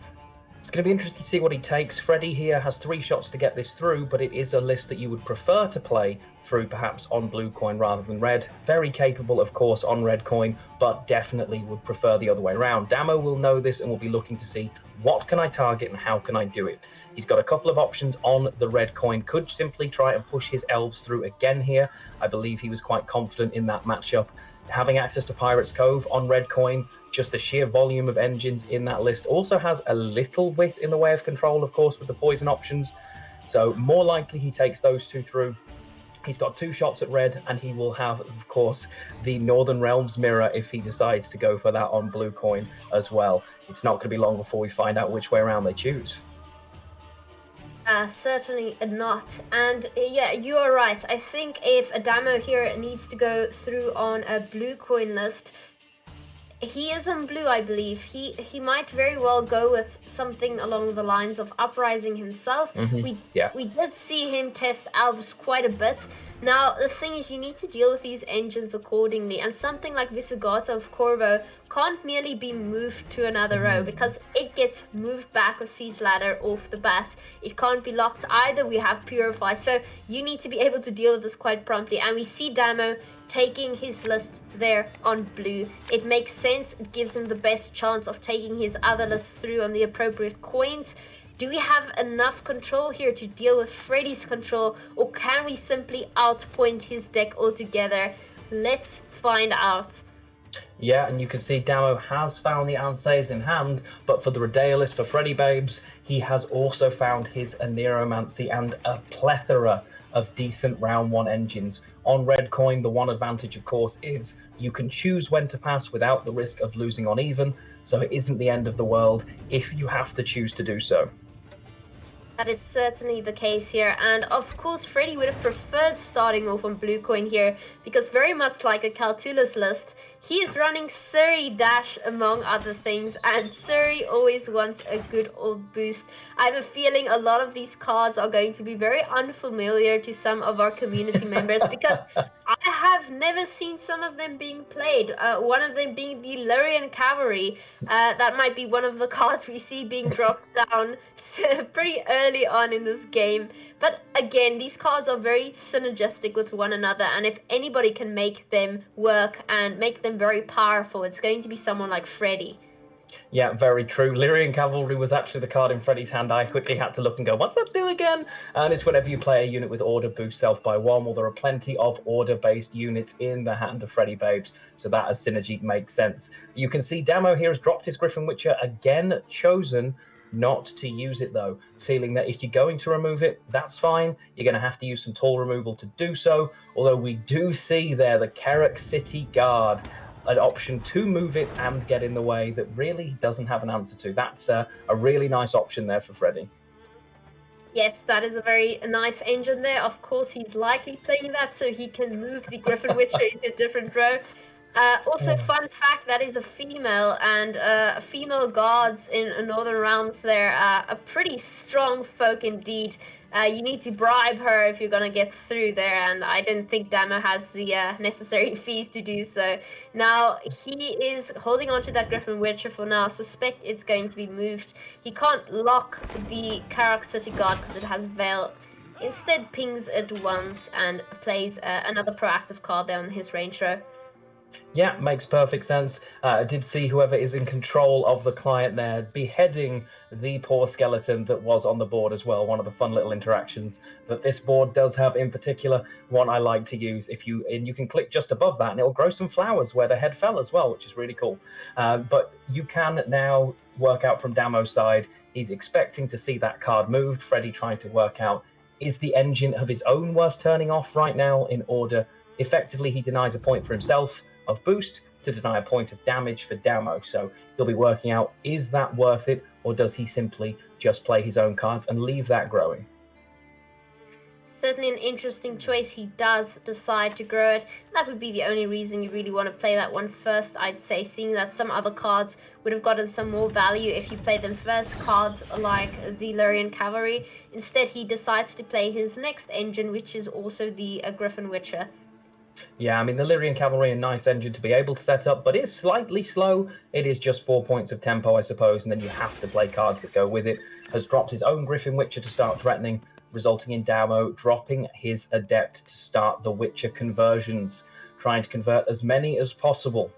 It's going to be interesting to see what he takes. Freddy here has 3 shots to get this through, but it is a list that you would prefer to play through perhaps on blue coin rather than red. Very capable, of course, on red coin, but definitely would prefer the other way around. Damo will know this and will be looking to see what can I target and how can I do it. He's got a couple of options on the red coin. Could simply try and push his elves through again here. I believe he was quite confident in that matchup. Having access to Pirate's Cove on red coin, just the sheer volume of engines in that list also has a little bit in the way of control, of course, with the poison options. So more likely he takes those 2 through. He's got 2 shots at red, and he will have, of course, the Northern Realms mirror if he decides to go for that on blue coin as well. It's not going to be long before we find out which way around they choose. Certainly not. And yeah, you are right. I think if Adamo here needs to go through on a blue coin list, he is on blue, I believe. He might very well go with something along the lines of Uprising himself. We did see him test elves quite a bit. Now, the thing is, you need to deal with these engines accordingly, and something like Visigoth of Corvo can't merely be moved to another row because it gets moved back with Siege Ladder off the bat. It can't be locked either. We have Purify, so you need to be able to deal with this quite promptly, and we see Damo taking his list there on blue. It makes sense. It gives him the best chance of taking his other lists through on the appropriate coins. Do we have enough control here to deal with Freddy's control, or can we simply outpoint his deck altogether? Let's find out. Yeah, and you can see Damo has found the answers in hand, but for the Redaeolist, for Freddybabes, he has also found his Aneromancy and a plethora of decent round 1 engines. On red coin, the one advantage, of course, is you can choose when to pass without the risk of losing on even, so it isn't the end of the world if you have to choose to do so. That is certainly the case here, and of course Freddy would have preferred starting off on blue coin here, because very much like a Kaltula's list, he is running Surrey Dash among other things, and Surrey always wants a good old boost. I have a feeling a lot of these cards are going to be very unfamiliar to some of our community members, because I have never seen some of them being played, one of them being the Lurian Cavalry. That might be one of the cards we see being dropped down pretty early on in this game. But again, these cards are very synergistic with one another, and if anybody can make them work and make them very powerful, it's going to be someone like Freddy. Yeah, very true. Lyrian Cavalry was actually the card in Freddy's hand. I quickly had to look and go, what's that do again? And it's whenever you play a unit with order boost self by 1. Well, there are plenty of order-based units in the hand of Freddybabes, so that as synergy makes sense. You can see Damo here has dropped his Griffin Witcher again, chosen not to use it though, feeling that if you're going to remove it, that's fine. You're going to have to use some tall removal to do so, although we do see there the Carrick City Guard, an option to move it and get in the way that really doesn't have an answer to. That's a really nice option there for Freddy. Yes, that is a very nice engine there. Of course, he's likely playing that so he can move the Griffin Witcher into a different row. Also, fun fact, that is a female, and female guards in Northern Realms, they're a pretty strong folk indeed. You need to bribe her if you're going to get through there, and I don't think Damo has the necessary fees to do so. Now, he is holding on to that Griffin Witcher for now. Suspect it's going to be moved. He can't lock the Carrick City Guard because it has Veil. Instead, pings it once and plays another proactive card there on his range row. Yeah, makes perfect sense. I did see whoever is in control of the client there beheading the poor skeleton that was on the board as well. One of the fun little interactions that this board does have in particular, one I like to use. And you can click just above that and it'll grow some flowers where the head fell as well, which is really cool. But you can now work out from Damo's side, he's expecting to see that card moved. Freddy trying to work out, is the engine of his own worth turning off right now in order? Effectively, he denies a point for himself of boost to deny a point of damage for Damo. So he'll be working out, is that worth it, or does he simply just play his own cards and leave that growing? Certainly an interesting choice. He does decide to grow it. That would be the only reason you really want to play that one first, I'd say, seeing that some other cards would have gotten some more value if you played them first. Cards like the Lurian Cavalry. Instead, he decides to play his next engine, which is also the Griffin Witcher. Yeah, I mean, the Lyrian Cavalry, a nice engine to be able to set up, but it's slightly slow. It is just 4 points of tempo, I suppose, and then you have to play cards that go with it. Has dropped his own Griffin Witcher to start threatening, resulting in Damo dropping his Adept to start the Witcher conversions, trying to convert as many as possible.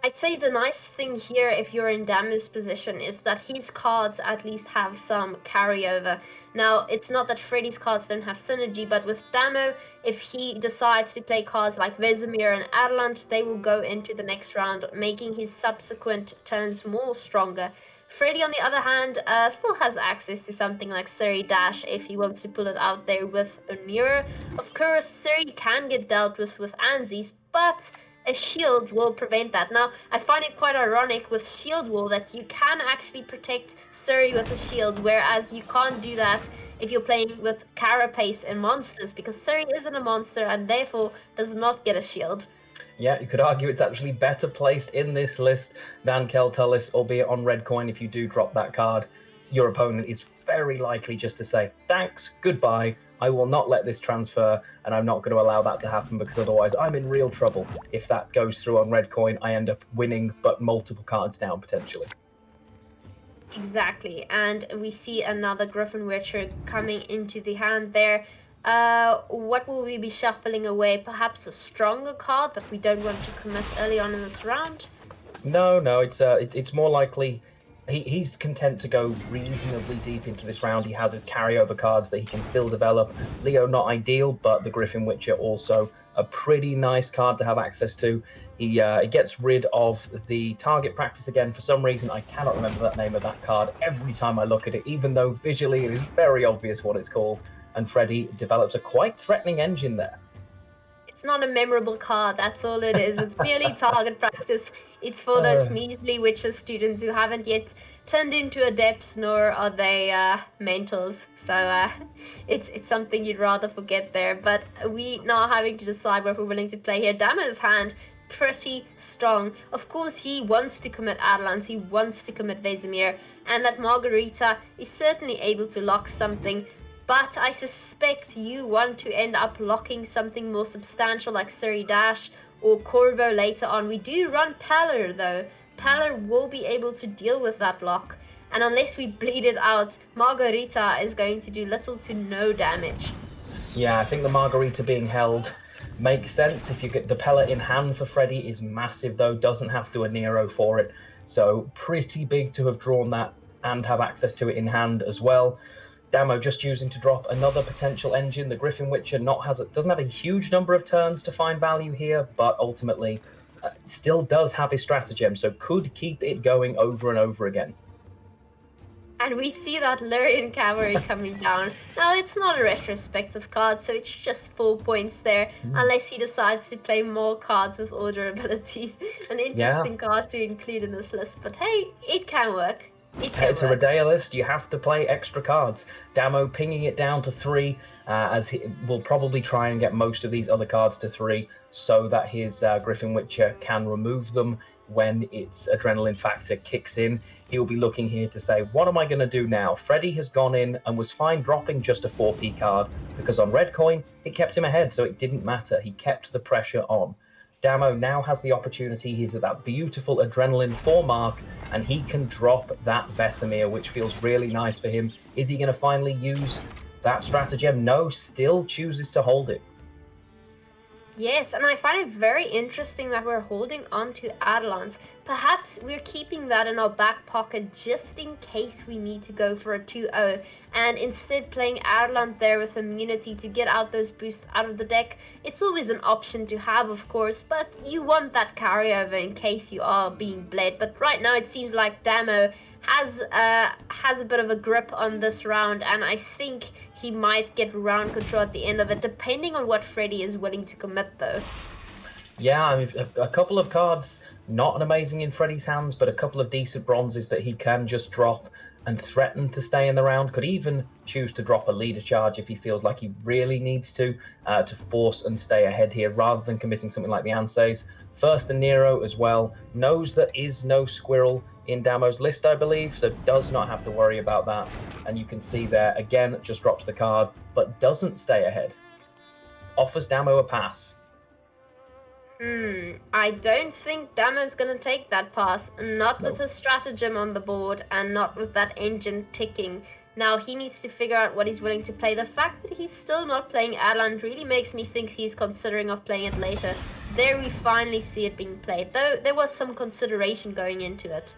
I'd say the nice thing here, if you're in Damo's position, is that his cards at least have some carryover. Now, it's not that Freddy's cards don't have synergy, but with Damo, if he decides to play cards like Vesemir and Adelant, they will go into the next round, making his subsequent turns more stronger. Freddy, on the other hand, still has access to something like Surrey Dash if he wants to pull it out there with a Nero. Of course, Surrey can get dealt with Anzi's, but a shield will prevent that. Now, I find it quite ironic with Shieldwall that you can actually protect Surrey with a shield, whereas you can't do that if you're playing with Carapace and monsters, because Surrey isn't a monster and therefore does not get a shield. Yeah, you could argue it's actually better placed in this list than Keltulis, albeit on red coin. If you do drop that card, your opponent is very likely just to say, thanks, goodbye, I will not let this transfer, and I'm not going to allow that to happen, because otherwise I'm in real trouble. If that goes through on red coin, I end up winning, but multiple cards down, potentially. Exactly, and we see another Griffin Witcher coming into the hand there. What will we be shuffling away? Perhaps a stronger card that we don't want to commit early on in this round? No, it's more likely he's content to go reasonably deep into this round. He has his carryover cards that he can still develop. Leo, not ideal, but the Griffin Witcher also a pretty nice card to have access to. He gets rid of the target practice again. For some reason, I cannot remember that name of that card every time I look at it, even though visually it is very obvious what it's called. And Freddy develops a quite threatening engine there. It's not a memorable card, that's all it is. It's merely target practice. It's for those measly Witcher students who haven't yet turned into adepts, nor are they mentors. So it's something you'd rather forget there. But we now having to decide what we're willing to play here. Damo's hand, pretty strong. Of course, he wants to commit Adelans, he wants to commit Vesemir, and that Margarita is certainly able to lock something. But I suspect you want to end up locking something more substantial like Surrey Dash or Corvo later on. We do run Pallor though. Pallor will be able to deal with that lock. And unless we bleed it out, Margarita is going to do little to no damage. Yeah, I think the Margarita being held makes sense. If you get the Pella in hand for Freddy is massive though, doesn't have to a Nero for it. So pretty big to have drawn that and have access to it in hand as well. Damo just choosing to drop another potential engine. The Griffin Witcher doesn't have a huge number of turns to find value here, but ultimately still does have his stratagem, so could keep it going over and over again. And we see that Lurian Cavalry coming down. Now, it's not a retrospective card, so it's just 4 points there, unless he decides to play more cards with order abilities. An interesting card to include in this list, but hey, it can work. It's a Redea list, you have to play extra cards. Damo pinging it down to 3, as he will probably try and get most of these other cards to 3, so that his Griffin Witcher can remove them when its adrenaline factor kicks in. He will be looking here to say, what am I going to do now? Freddy has gone in and was fine dropping just a 4p card, because on red coin, it kept him ahead, so it didn't matter. He kept the pressure on. Damo now has the opportunity. He's at that beautiful adrenaline 4 mark, and he can drop that Vesemir, which feels really nice for him. Is he going to finally use that stratagem? No, still chooses to hold it. Yes, and I find it very interesting that we're holding on to Adelans. Perhaps we're keeping that in our back pocket just in case we need to go for a 2-0, and instead playing Adelant there with immunity to get out those boosts out of the deck. It's always an option to have, of course, but you want that carryover in case you are being bled. But right now it seems like Damo has a bit of a grip on this round, and I think he might get round control at the end of it, depending on what Freddy is willing to commit though. Yeah, I mean, a couple of cards, not an amazing in Freddy's hands, but a couple of decent bronzes that he can just drop. and threaten to stay in the round, could even choose to drop a leader charge if he feels like he really needs to force and stay ahead here, rather than committing something like the Anses. First and Nero as well, knows there is no squirrel in Damo's list, I believe, so does not have to worry about that. And you can see there, again, just drops the card, but doesn't stay ahead. Offers Damo a pass. I don't think Damo's gonna take that pass, not with his stratagem on the board and not with that engine ticking. Now he needs to figure out what he's willing to play. The fact that he's still not playing Adelant really makes me think he's considering of playing it later. There we finally see it being played, though there was some consideration going into it.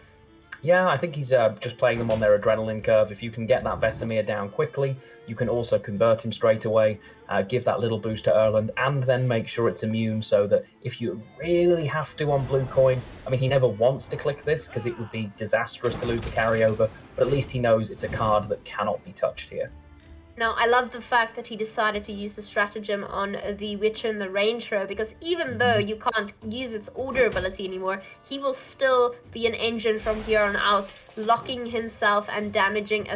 Yeah, I think he's just playing them on their adrenaline curve. If you can get that Vesemir down quickly, you can also convert him straight away, give that little boost to Erland, and then make sure it's immune so that if you really have to on blue coin, I mean, he never wants to click this because it would be disastrous to lose the carryover, but at least he knows it's a card that cannot be touched here. Now, I love the fact that he decided to use the stratagem on the Witcher and the Range Row, because even though you can't use its order ability anymore, he will still be an engine from here on out, locking himself and damaging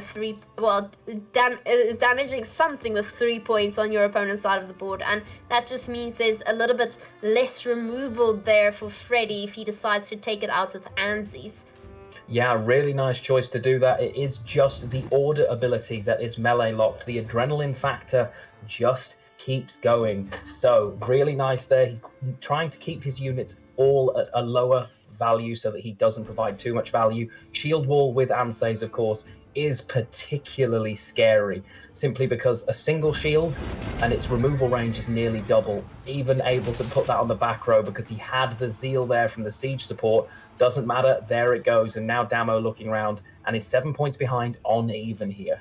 damaging something with 3 points on your opponent's side of the board, and that just means there's a little bit less removal there for Freddy if he decides to take it out with Anses. Yeah, really nice choice to do that. It is just the order ability that is melee locked. The adrenaline factor just keeps going. So really nice there. He's trying to keep his units all at a lower value so that he doesn't provide too much value. Shieldwall with Anses, of course, is particularly scary, simply because a single shield and its removal range is nearly double. Even able to put that on the back row because he had the Zeal there from the siege support. Doesn't matter, there it goes. And now Damo looking around and is 7 points behind on even here.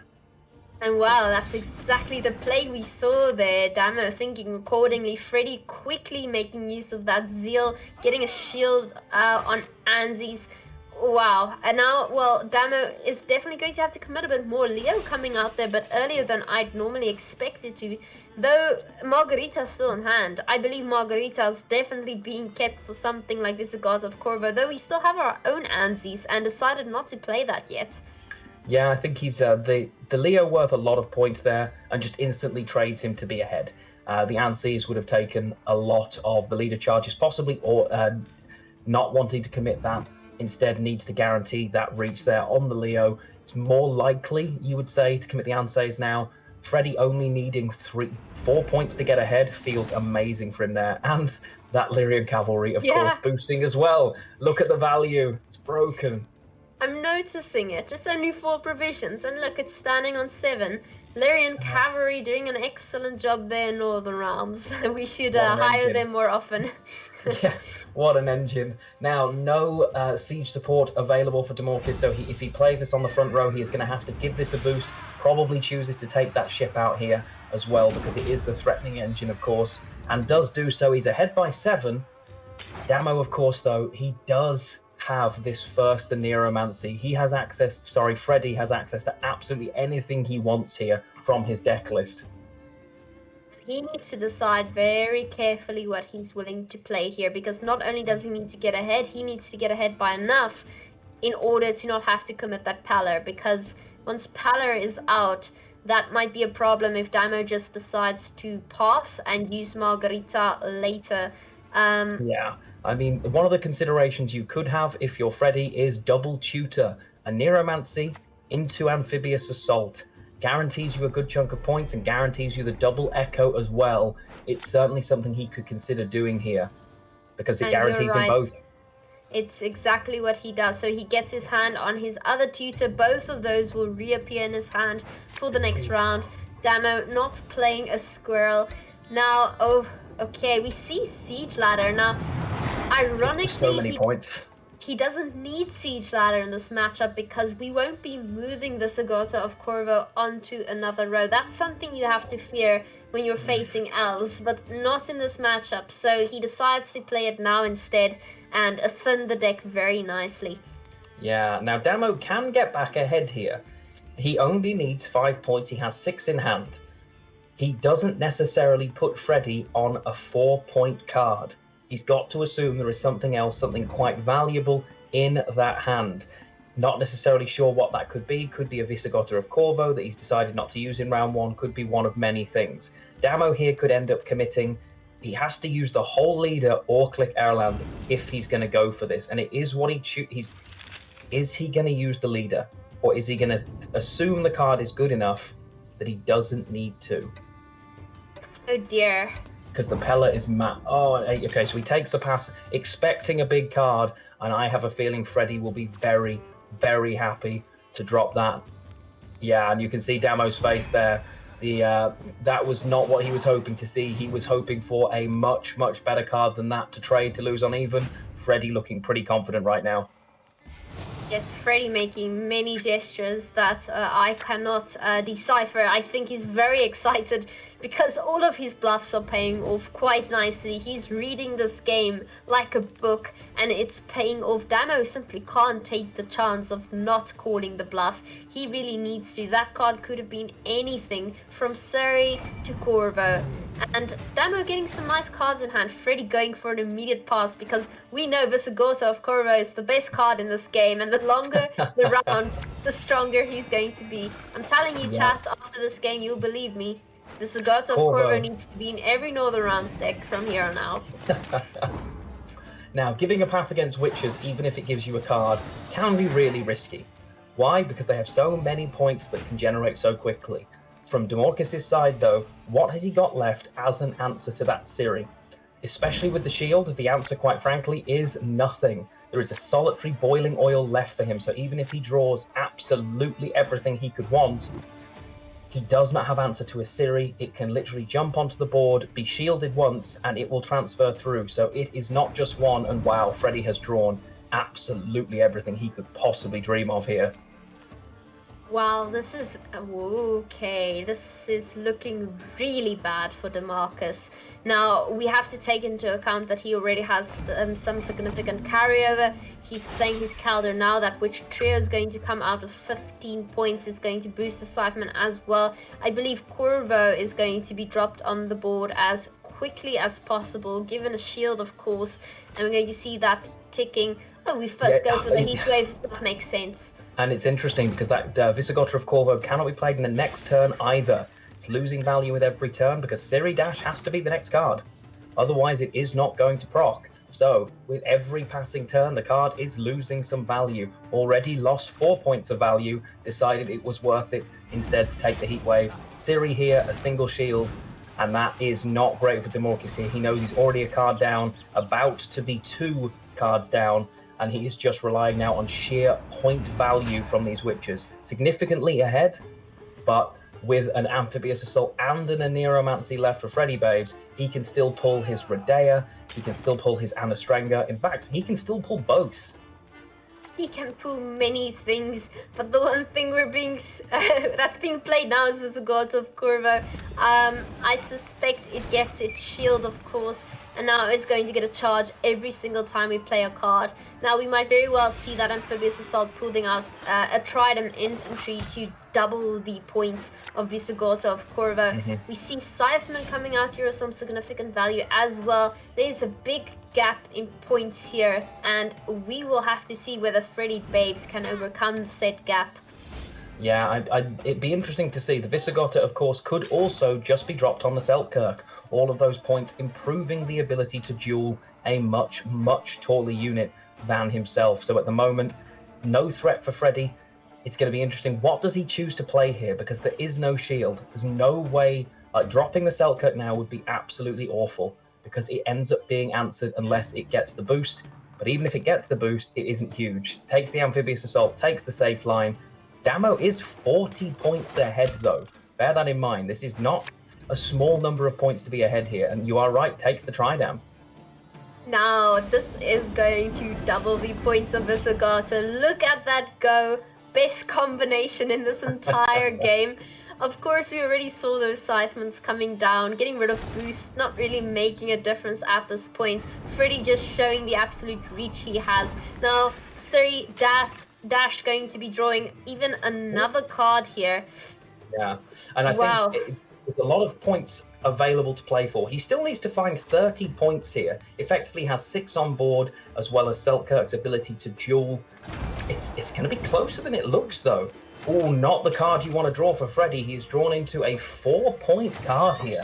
And wow, that's exactly the play we saw there. Damo thinking accordingly. Freddy quickly making use of that Zeal, getting a shield on Anses. Wow, and now, well, Damo is definitely going to have to commit a bit more. Leo coming out there, but earlier than I'd normally expect it to. Though Margarita's still in hand. I believe Margarita's definitely being kept for something like Visigoth of Corvo, though we still have our own Anses and decided not to play that yet. Yeah, I think he's the Leo worth a lot of points there and just instantly trades him to be ahead. The Anses would have taken a lot of the leader charges possibly, or not wanting to commit that. Instead needs to guarantee that reach there on the Leo. It's more likely, you would say, to commit the Anses now. Freddy only needing 4 points to get ahead feels amazing for him there. And that Lyrian Cavalry, of course, boosting as well. Look at the value. It's broken. I'm noticing it. It's only 4 provisions. And look, it's standing on 7. Lyrian Cavalry doing an excellent job there in Northern Realms. We should hire them more often. Yeah, what an engine. Now, no siege support available for Damorquis, so if he plays this on the front row, he is going to have to give this a boost. Probably chooses to take that ship out here as well, because it is the threatening engine, of course, and does do so. He's ahead by 7. Damo, of course, though, he does have this first Neromancy. He has access, Freddy has access to absolutely anything he wants here from his deck list. He needs to decide very carefully what he's willing to play here, because not only does he need to get ahead, he needs to get ahead by enough in order to not have to commit that Pallor, because once Pallor is out, that might be a problem if Damo just decides to pass and use Margarita later. Yeah, I mean, one of the considerations you could have if you're Freddy is double tutor. A Neromancy into Amphibious Assault guarantees you a good chunk of points and guarantees you the double echo as well. It's certainly something he could consider doing here because it guarantees him both. It's exactly what he does. So he gets his hand on his other tutor. Both of those will reappear in his hand for the next round. Damo not playing a squirrel. Now, okay, we see Siege Ladder. Now, ironically, so many points. He doesn't need Siege Ladder in this matchup because we won't be moving the Sigota of Corvo onto another row. That's something you have to fear when you're facing elves, but not in this matchup. So he decides to play it now instead and thin the deck very nicely. Yeah, now Damo can get back ahead here. He only needs 5 points. He has 6 in hand. He doesn't necessarily put Freddy on a 4-point card. He's got to assume there is something else, something quite valuable in that hand. Not necessarily sure what that could be. Could be a Visigoth of Corvo that he's decided not to use in round one. Could be one of many things. Damo here could end up committing. He has to use the whole leader or click Erland if he's going to go for this. And it is what is he going to use the leader? Or is he going to assume the card is good enough that he doesn't need to? Oh dear. Because the Pella is okay, so he takes the pass expecting a big card, and I have a feeling Freddy will be very, very happy to drop that. Yeah, and you can see Damo's face there. That was not what he was hoping to see. He was hoping for a much, much better card than that to trade to lose on even. Freddy looking pretty confident right now. Yes, Freddy making many gestures that I cannot decipher. I think he's very excited because all of his bluffs are paying off quite nicely. He's reading this game like a book and it's paying off. Damo simply can't take the chance of not calling the bluff. He really needs to. That card could have been anything from Surrey to Corvo. And Damo getting some nice cards in hand. Freddy going for an immediate pass because we know Visigoth of Corvo is the best card in this game, and the longer the round, the stronger he's going to be. I'm telling you, chat, after this game, you'll believe me. Visigoth of Corvo needs to be in every Northern Realms deck from here on out. Now, giving a pass against Witches, even if it gives you a card, can be really risky. Why? Because they have so many points that can generate so quickly. From Damorquis' side, though, what has he got left as an answer to that Ciri? Especially with the shield, the answer, quite frankly, is nothing. There is a solitary boiling oil left for him, so even if he draws absolutely everything he could want, he does not have answer to a Ciri. It can literally jump onto the board, be shielded once, and it will transfer through. So it is not just one, and wow, Freddy has drawn absolutely everything he could possibly dream of here. Wow, this is okay. This is looking really bad for Damorquis. Now, we have to take into account that he already has some significant carryover. He's playing his Calder now. That Witch Trio is going to come out with 15 points. It's going to boost the Cypherman as well. I believe Corvo is going to be dropped on the board as quickly as possible, given a shield, of course. And we're going to see that ticking. Oh, we first go for the heat wave. That makes sense. And it's interesting because that Visigoth of Corvo cannot be played in the next turn either. It's losing value with every turn because Ciri Dash has to be the next card. Otherwise, it is not going to proc. So, with every passing turn, the card is losing some value. Already lost 4 points of value, decided it was worth it instead to take the heat wave. Ciri here, a single shield, and that is not great for Damorquis here. He knows he's already a card down, about to be 2 cards down, and he is just relying now on sheer point value from these Witches. Significantly ahead, but with an Amphibious Assault and an Aneromancy left for Freddybabes, he can still pull his Redea, he can still pull his Anastrenga. In fact, he can still pull both. He can pull many things, but the one thing that's being played now is Visigoth of Corvo. I suspect it gets its shield, of course, and now it's going to get a charge every single time we play a card. Now we might very well see that Amphibious Assault pulling out a Trident Infantry to double the points of Visigoth of Corvo. We see Cypherman coming out here with some significant value as well. There's a big gap in points here, and we will have to see whether Freddybabes can overcome said gap. Yeah, it'd be interesting to see. The Visigoth, of course, could also just be dropped on the Selkirk. All of those points improving the ability to duel a much, much taller unit than himself. So at the moment, no threat for Freddy. It's going to be interesting. What does he choose to play here? Because there is no shield. There's no way. Dropping the Selkirk now would be absolutely awful because it ends up being answered unless it gets the boost. But even if it gets the boost, it isn't huge. It takes the Amphibious Assault, takes the safe line. Damo is 40 points ahead, though. Bear that in mind. This is not a small number of points to be ahead here. And you are right, takes the Tridam. Now, this is going to double the points of Visigoth. Look at that go. Best combination in this entire game. Of course, we already saw those Scythemans coming down, getting rid of boost, not really making a difference at this point. Freddy just showing the absolute reach he has. Now, Ciri Dash going to be drawing even another card here. Yeah, and I think there's a lot of points available to play for. He still needs to find 30 points here. Effectively has 6 on board, as well as Selkirk's ability to duel. It's going to be closer than it looks, though. Oh, not the card you want to draw for Freddy. He's drawn into a 4-point card here.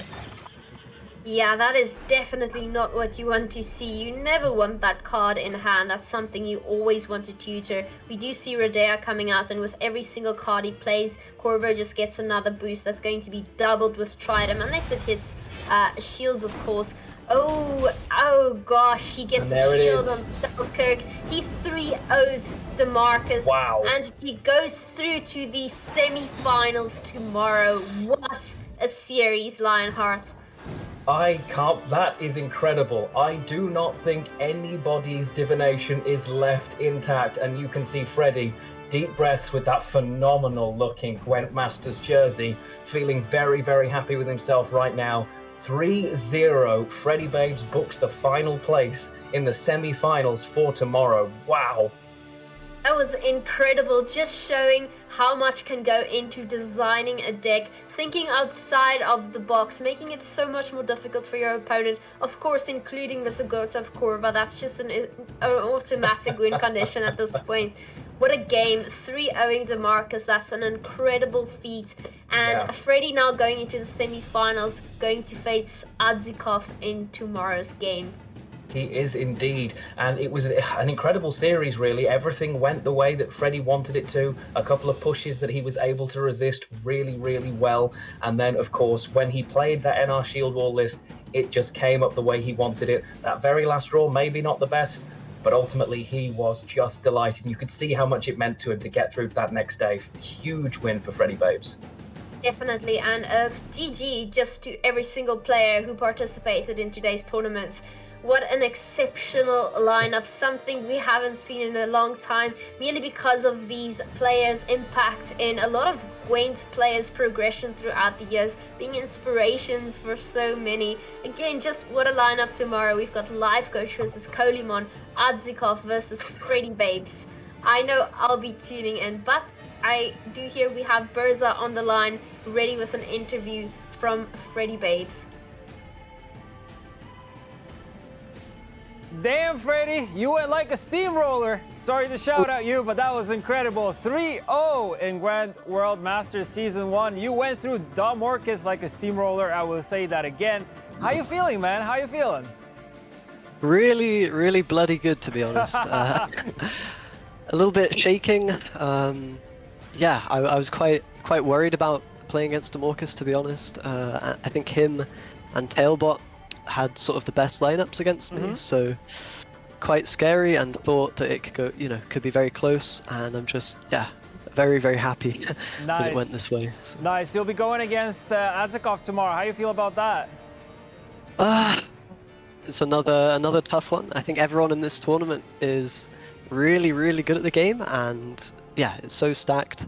Yeah, that is definitely not what you want to see. You never want that card in hand. That's something you always want to tutor. We do see Rodea coming out, and with every single card he plays, Corvo just gets another boost that's going to be doubled with Trident, unless it hits shields, of course. Oh gosh, he gets a shield on Dunkirk. He 3-0s Damorquis. Wow. And he goes through to the semi-finals tomorrow. What a series, Lionheart. I can't. That is incredible. I do not think anybody's divination is left intact, and you can see Freddy, deep breaths with that phenomenal looking Gwent Masters jersey, feeling very, very happy with himself right now. 3-0, Freddybabes books the final place in the semi-finals for tomorrow. Wow. That was incredible, just showing how much can go into designing a deck, thinking outside of the box, making it so much more difficult for your opponent. Of course, including the Zagota of Korva, that's just an automatic win condition at this point. What a game, 3-0ing Damorquis, that's an incredible feat. And Freddy now going into the semi-finals, going to face Adzikov in tomorrow's game. He is indeed, and it was an incredible series, really. Everything went the way that Freddy wanted it to. A couple of pushes that he was able to resist really, really well. And then, of course, when he played that NR Shieldwall list, it just came up the way he wanted it. That very last draw, maybe not the best, but ultimately he was just delighted. You could see how much it meant to him to get through to that next day. Huge win for Freddybabes. Definitely, and GG just to every single player who participated in today's tournaments. What an exceptional lineup, something we haven't seen in a long time, merely because of these players' impact in a lot of Gwent players' progression throughout the years, being inspirations for so many. Again, just what a lineup tomorrow. We've got Lifecoach versus Kolemoen, Adzikov versus Freddybabes. I know I'll be tuning in, but I do hear we have Berza on the line, ready with an interview from Freddybabes. Damn, Freddy, you went like a steamroller. Sorry to shout out you, but that was incredible. 3-0 in Gwent World Masters Season 1. You went through Damorquis like a steamroller. I will say that again. How you feeling, man? How you feeling? Really, really bloody good, to be honest. A little bit shaking. Yeah, I was quite worried about playing against Damorquis, to be honest. I think him and Tailbot had sort of the best lineups against me, so quite scary, and thought that it could go, could be very close, and I'm just, very, very happy that it went this way. So. Nice. You'll be going against Adzikov tomorrow. How you feel about that? It's another tough one. I think everyone in this tournament is really, really good at the game, and yeah, it's so stacked.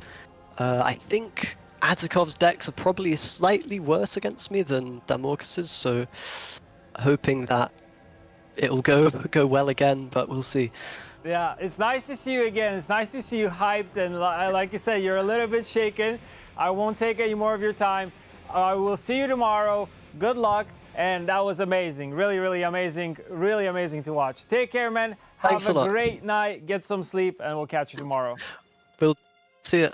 I think Adzikov's decks are probably slightly worse against me than Damorquis's, so hoping that it'll go well again, but we'll see. Yeah, it's nice to see you again. It's nice to see you hyped, and like you said, you're a little bit shaken. I won't take any more of your time. I will see you tomorrow. Good luck, and that was amazing. Really, really amazing. Really amazing to watch. Take care, man. Have a great night. Get some sleep, and we'll catch you tomorrow. We'll see ya.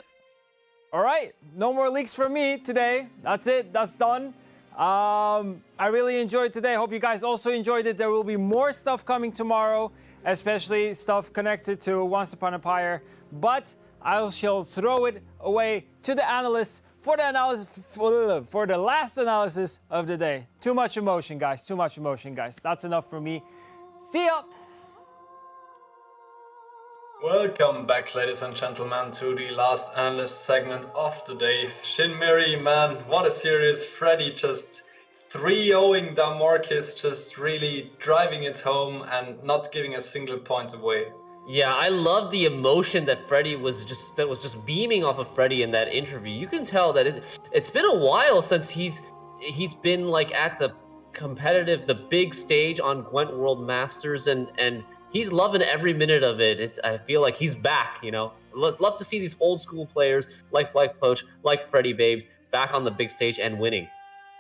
All right, no more leaks from me today. That's it. That's done. I really enjoyed today. Hope you guys also enjoyed it. There will be more stuff coming tomorrow, especially stuff connected to Once Upon a Pyre. But I shall throw it away to the analysts for the analysis for the last analysis of the day. Too much emotion, guys. Too much emotion, guys. That's enough for me. See ya. Welcome back, ladies and gentlemen, to the last analyst segment of the day. Shinmiri, man, what a series. Freddy just 3-0ing Damorquis, just really driving it home and not giving a single point away. Yeah, I love the emotion that Freddy was just beaming off of Freddy in that interview. You can tell that it's been a while since he's been like at the competitive, the big stage on Gwent World Masters, and he's loving every minute of it. I feel like he's back, Love to see these old school players like Lifecoach, like Freddybabes, back on the big stage and winning.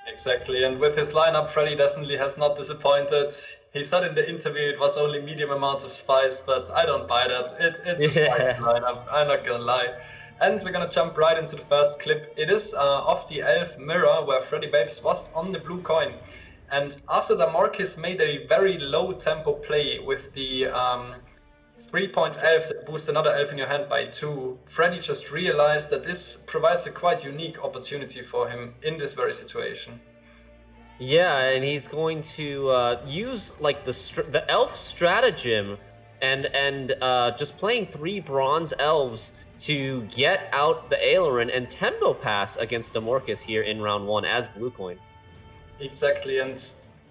Exactly, and with his lineup, Freddy definitely has not disappointed. He said in the interview it was only medium amounts of spice, but I don't buy that. It's a spicy lineup, I'm not gonna lie. And we're gonna jump right into the first clip. It is of the Elf Mirror, where Freddybabes was on the blue coin. And after Damorquis made a very low tempo play with the 3-point elf that boosts another elf in your hand by 2, Freddy just realized that this provides a quite unique opportunity for him in this very situation. Yeah, and he's going to use like the elf stratagem and just playing 3 bronze elves to get out the Aileron and tempo pass against Damorquis here in round 1 as blue coin. Exactly, and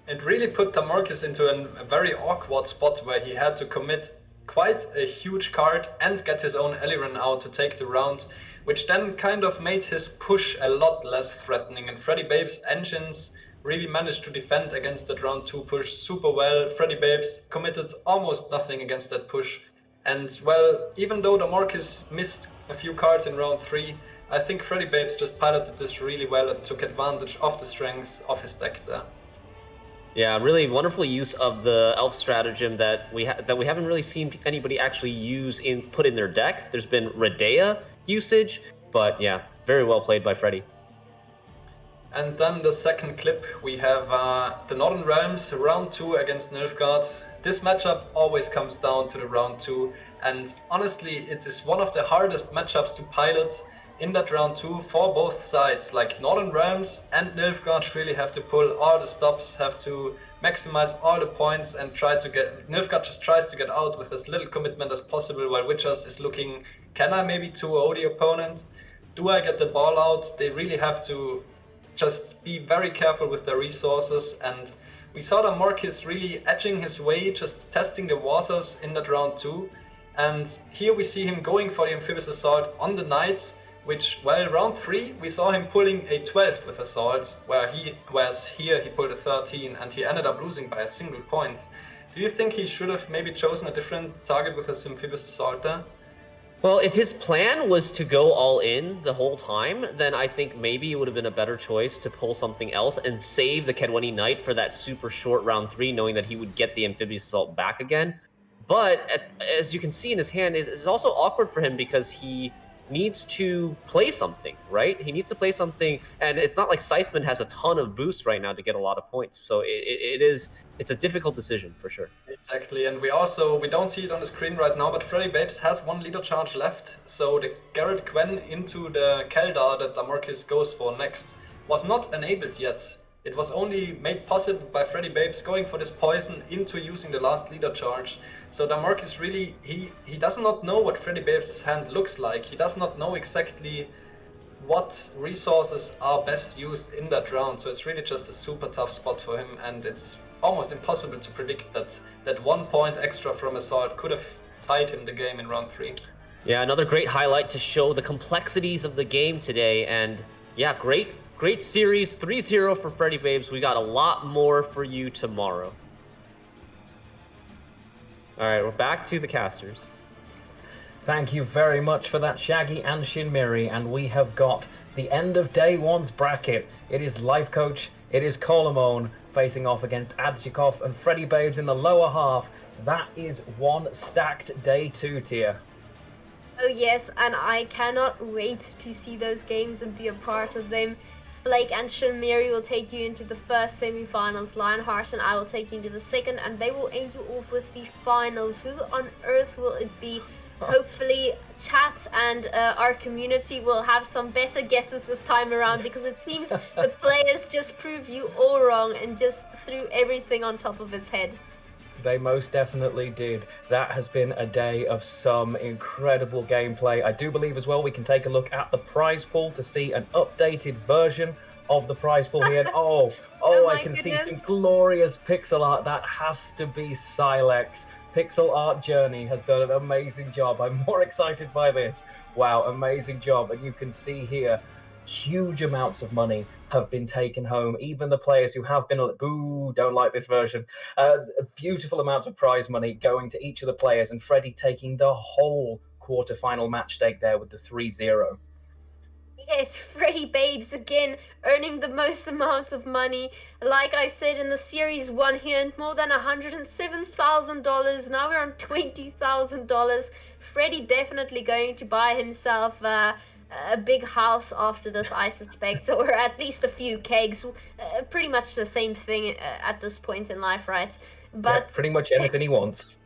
it really put Damorquis into a very awkward spot where he had to commit quite a huge card and get his own Aileron out to take the round, which then kind of made his push a lot less threatening, and Freddybabes' engines really managed to defend against that round 2 push super well. Freddybabes committed almost nothing against that push, and well, even though Damorquis missed a few cards in round 3, I think Freddybabes just piloted this really well and took advantage of the strengths of his deck there. Yeah, really wonderful use of the elf stratagem that we haven't really seen anybody actually put in their deck. There's been Redea usage, but yeah, very well played by Freddy. And then the second clip, we have the Northern Realms round 2 against Nilfgaard. This matchup always comes down to the round 2, and honestly, it is one of the hardest matchups to pilot in that round 2 for both sides. Like Northern Realms and Nilfgaard really have to pull all the stops, have to maximize all the points and Nilfgaard just tries to get out with as little commitment as possible, while Witchers is looking, can I maybe 2-0 the opponent? Do I get the ball out? They really have to just be very careful with their resources, and we saw Damorquis really edging his way, just testing the waters in that round 2. And here we see him going for the Amphibious Assault on the Knight, which, well, round 3, we saw him pulling a 12 with Assault, whereas here he pulled a 13, and he ended up losing by a single point. Do you think he should have maybe chosen a different target with his Amphibious Assault there? Well, if his plan was to go all in the whole time, then I think maybe it would have been a better choice to pull something else and save the Kedweni Knight for that super short round 3, knowing that he would get the Amphibious Assault back again. But as you can see in his hand, it's also awkward for him because he needs to play something, right? He needs to play something, and it's not like Scytheman has a ton of boosts right now to get a lot of points. So it's a difficult decision for sure. Exactly, and we don't see it on the screen right now, but Freddybabes has 1 leader charge left. So the Garrett Gwen into the Keldar that Damorquis goes for next was not enabled yet. It was only made possible by Freddybabes going for this poison into using the last leader charge. So Damorquis really, he does not know what Freddybabes' hand looks like. He does not know exactly what resources are best used in that round. So it's really just a super tough spot for him, and it's almost impossible to predict that 1 point extra from Assault could have tied him the game in round 3. Yeah, another great highlight to show the complexities of the game today, and yeah, great series, 3-0 for Freddybabes. We got a lot more for you tomorrow. All right, we're back to the casters. Thank you very much for that, Shaggy and Shinmiri, and we have got the end of day 1's bracket. It is Lifecoach, it is Kolemoen facing off against Adzikov and Freddybabes in the lower half. That is one stacked day 2 tier. Oh yes, and I cannot wait to see those games and be a part of them. Blake and Shinmiri will take you into the first semi-finals. Lionheart and I will take you into the second, and they will end you off with the finals. Who on earth will it be? Hopefully chat and our community will have some better guesses this time around, because it seems the players just prove you all wrong and just threw everything on top of its head. They most definitely did. That has been a day of some incredible gameplay. I do believe as well we can take a look at the prize pool to see an updated version of the prize pool here. Oh, I can see some glorious pixel art. That has to be Silex. Pixel Art Journey has done an amazing job. I'm more excited by this. Wow, amazing job. And you can see here, huge amounts of money have been taken home. Even the players who have been, don't like this version. Beautiful amounts of prize money going to each of the players, and Freddy taking the whole quarterfinal match stake there with the 3-0. Yes, Freddybabes again earning the most amount of money. Like I said in the series 1, he earned more than $107,000. Now we're on $20,000. Freddy definitely going to buy himself a big house after this, I suspect, or at least a few kegs. Pretty much the same thing at this point in life, right? But yeah, pretty much anything he wants.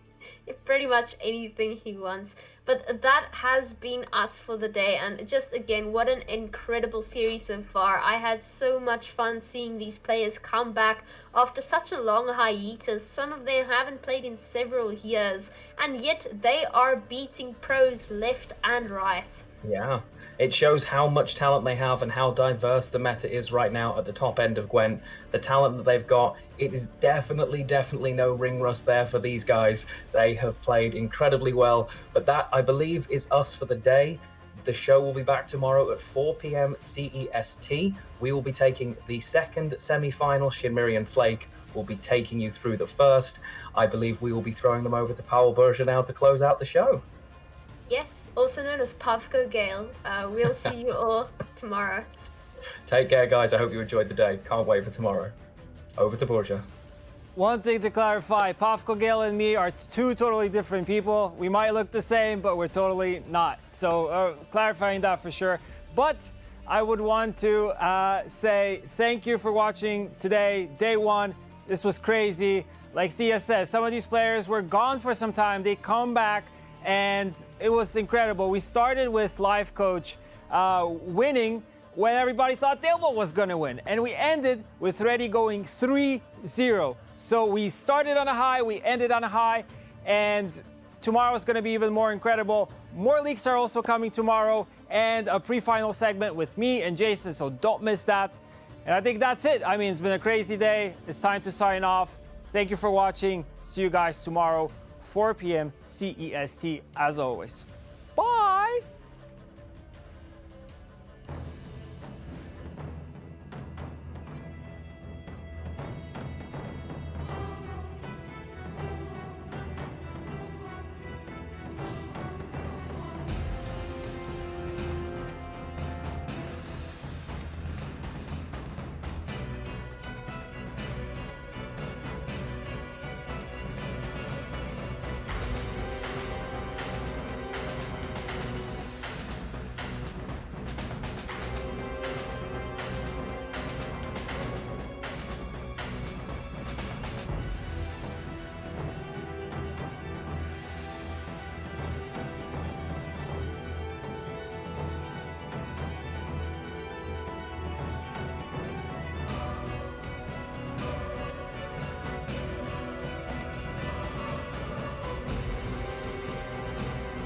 Pretty much anything he wants. But that has been us for the day, and just again, what an incredible series so far. I had so much fun seeing these players come back after such a long hiatus. Some of them haven't played in several years, and yet they are beating pros left and right. Yeah, it shows how much talent they have and how diverse the meta is right now at the top end of Gwent. The talent that they've got, it is definitely no ring rust there for these guys. They have played incredibly well, but that, I believe, is us for the day. The show will be back tomorrow at 4 p.m. CEST. We will be taking the second semi-final. Shinmiri and Flake will be taking you through the first. I believe we will be throwing them over to Powell Berger now to close out the show. Yes, also known as Pavko Gale. We'll see you all tomorrow. Take care, guys. I hope you enjoyed the day. Can't wait for tomorrow. Over to Borja. One thing to clarify, Pavko Gale and me are two totally different people. We might look the same, but we're totally not. So clarifying that for sure. But I would want to say thank you for watching today, day one. This was crazy. Like Thea said, some of these players were gone for some time. They come back, and it was incredible. We started with Lifecoach winning when everybody thought Tailbot was going to win. And we ended with Reddy going 3-0. So we started on a high, we ended on a high, and tomorrow is going to be even more incredible. More leaks are also coming tomorrow, and a pre-final segment with me and Jason, so don't miss that. And I think that's it. I mean, it's been a crazy day. It's time to sign off. Thank you for watching. See you guys tomorrow, 4 p.m. CEST, as always.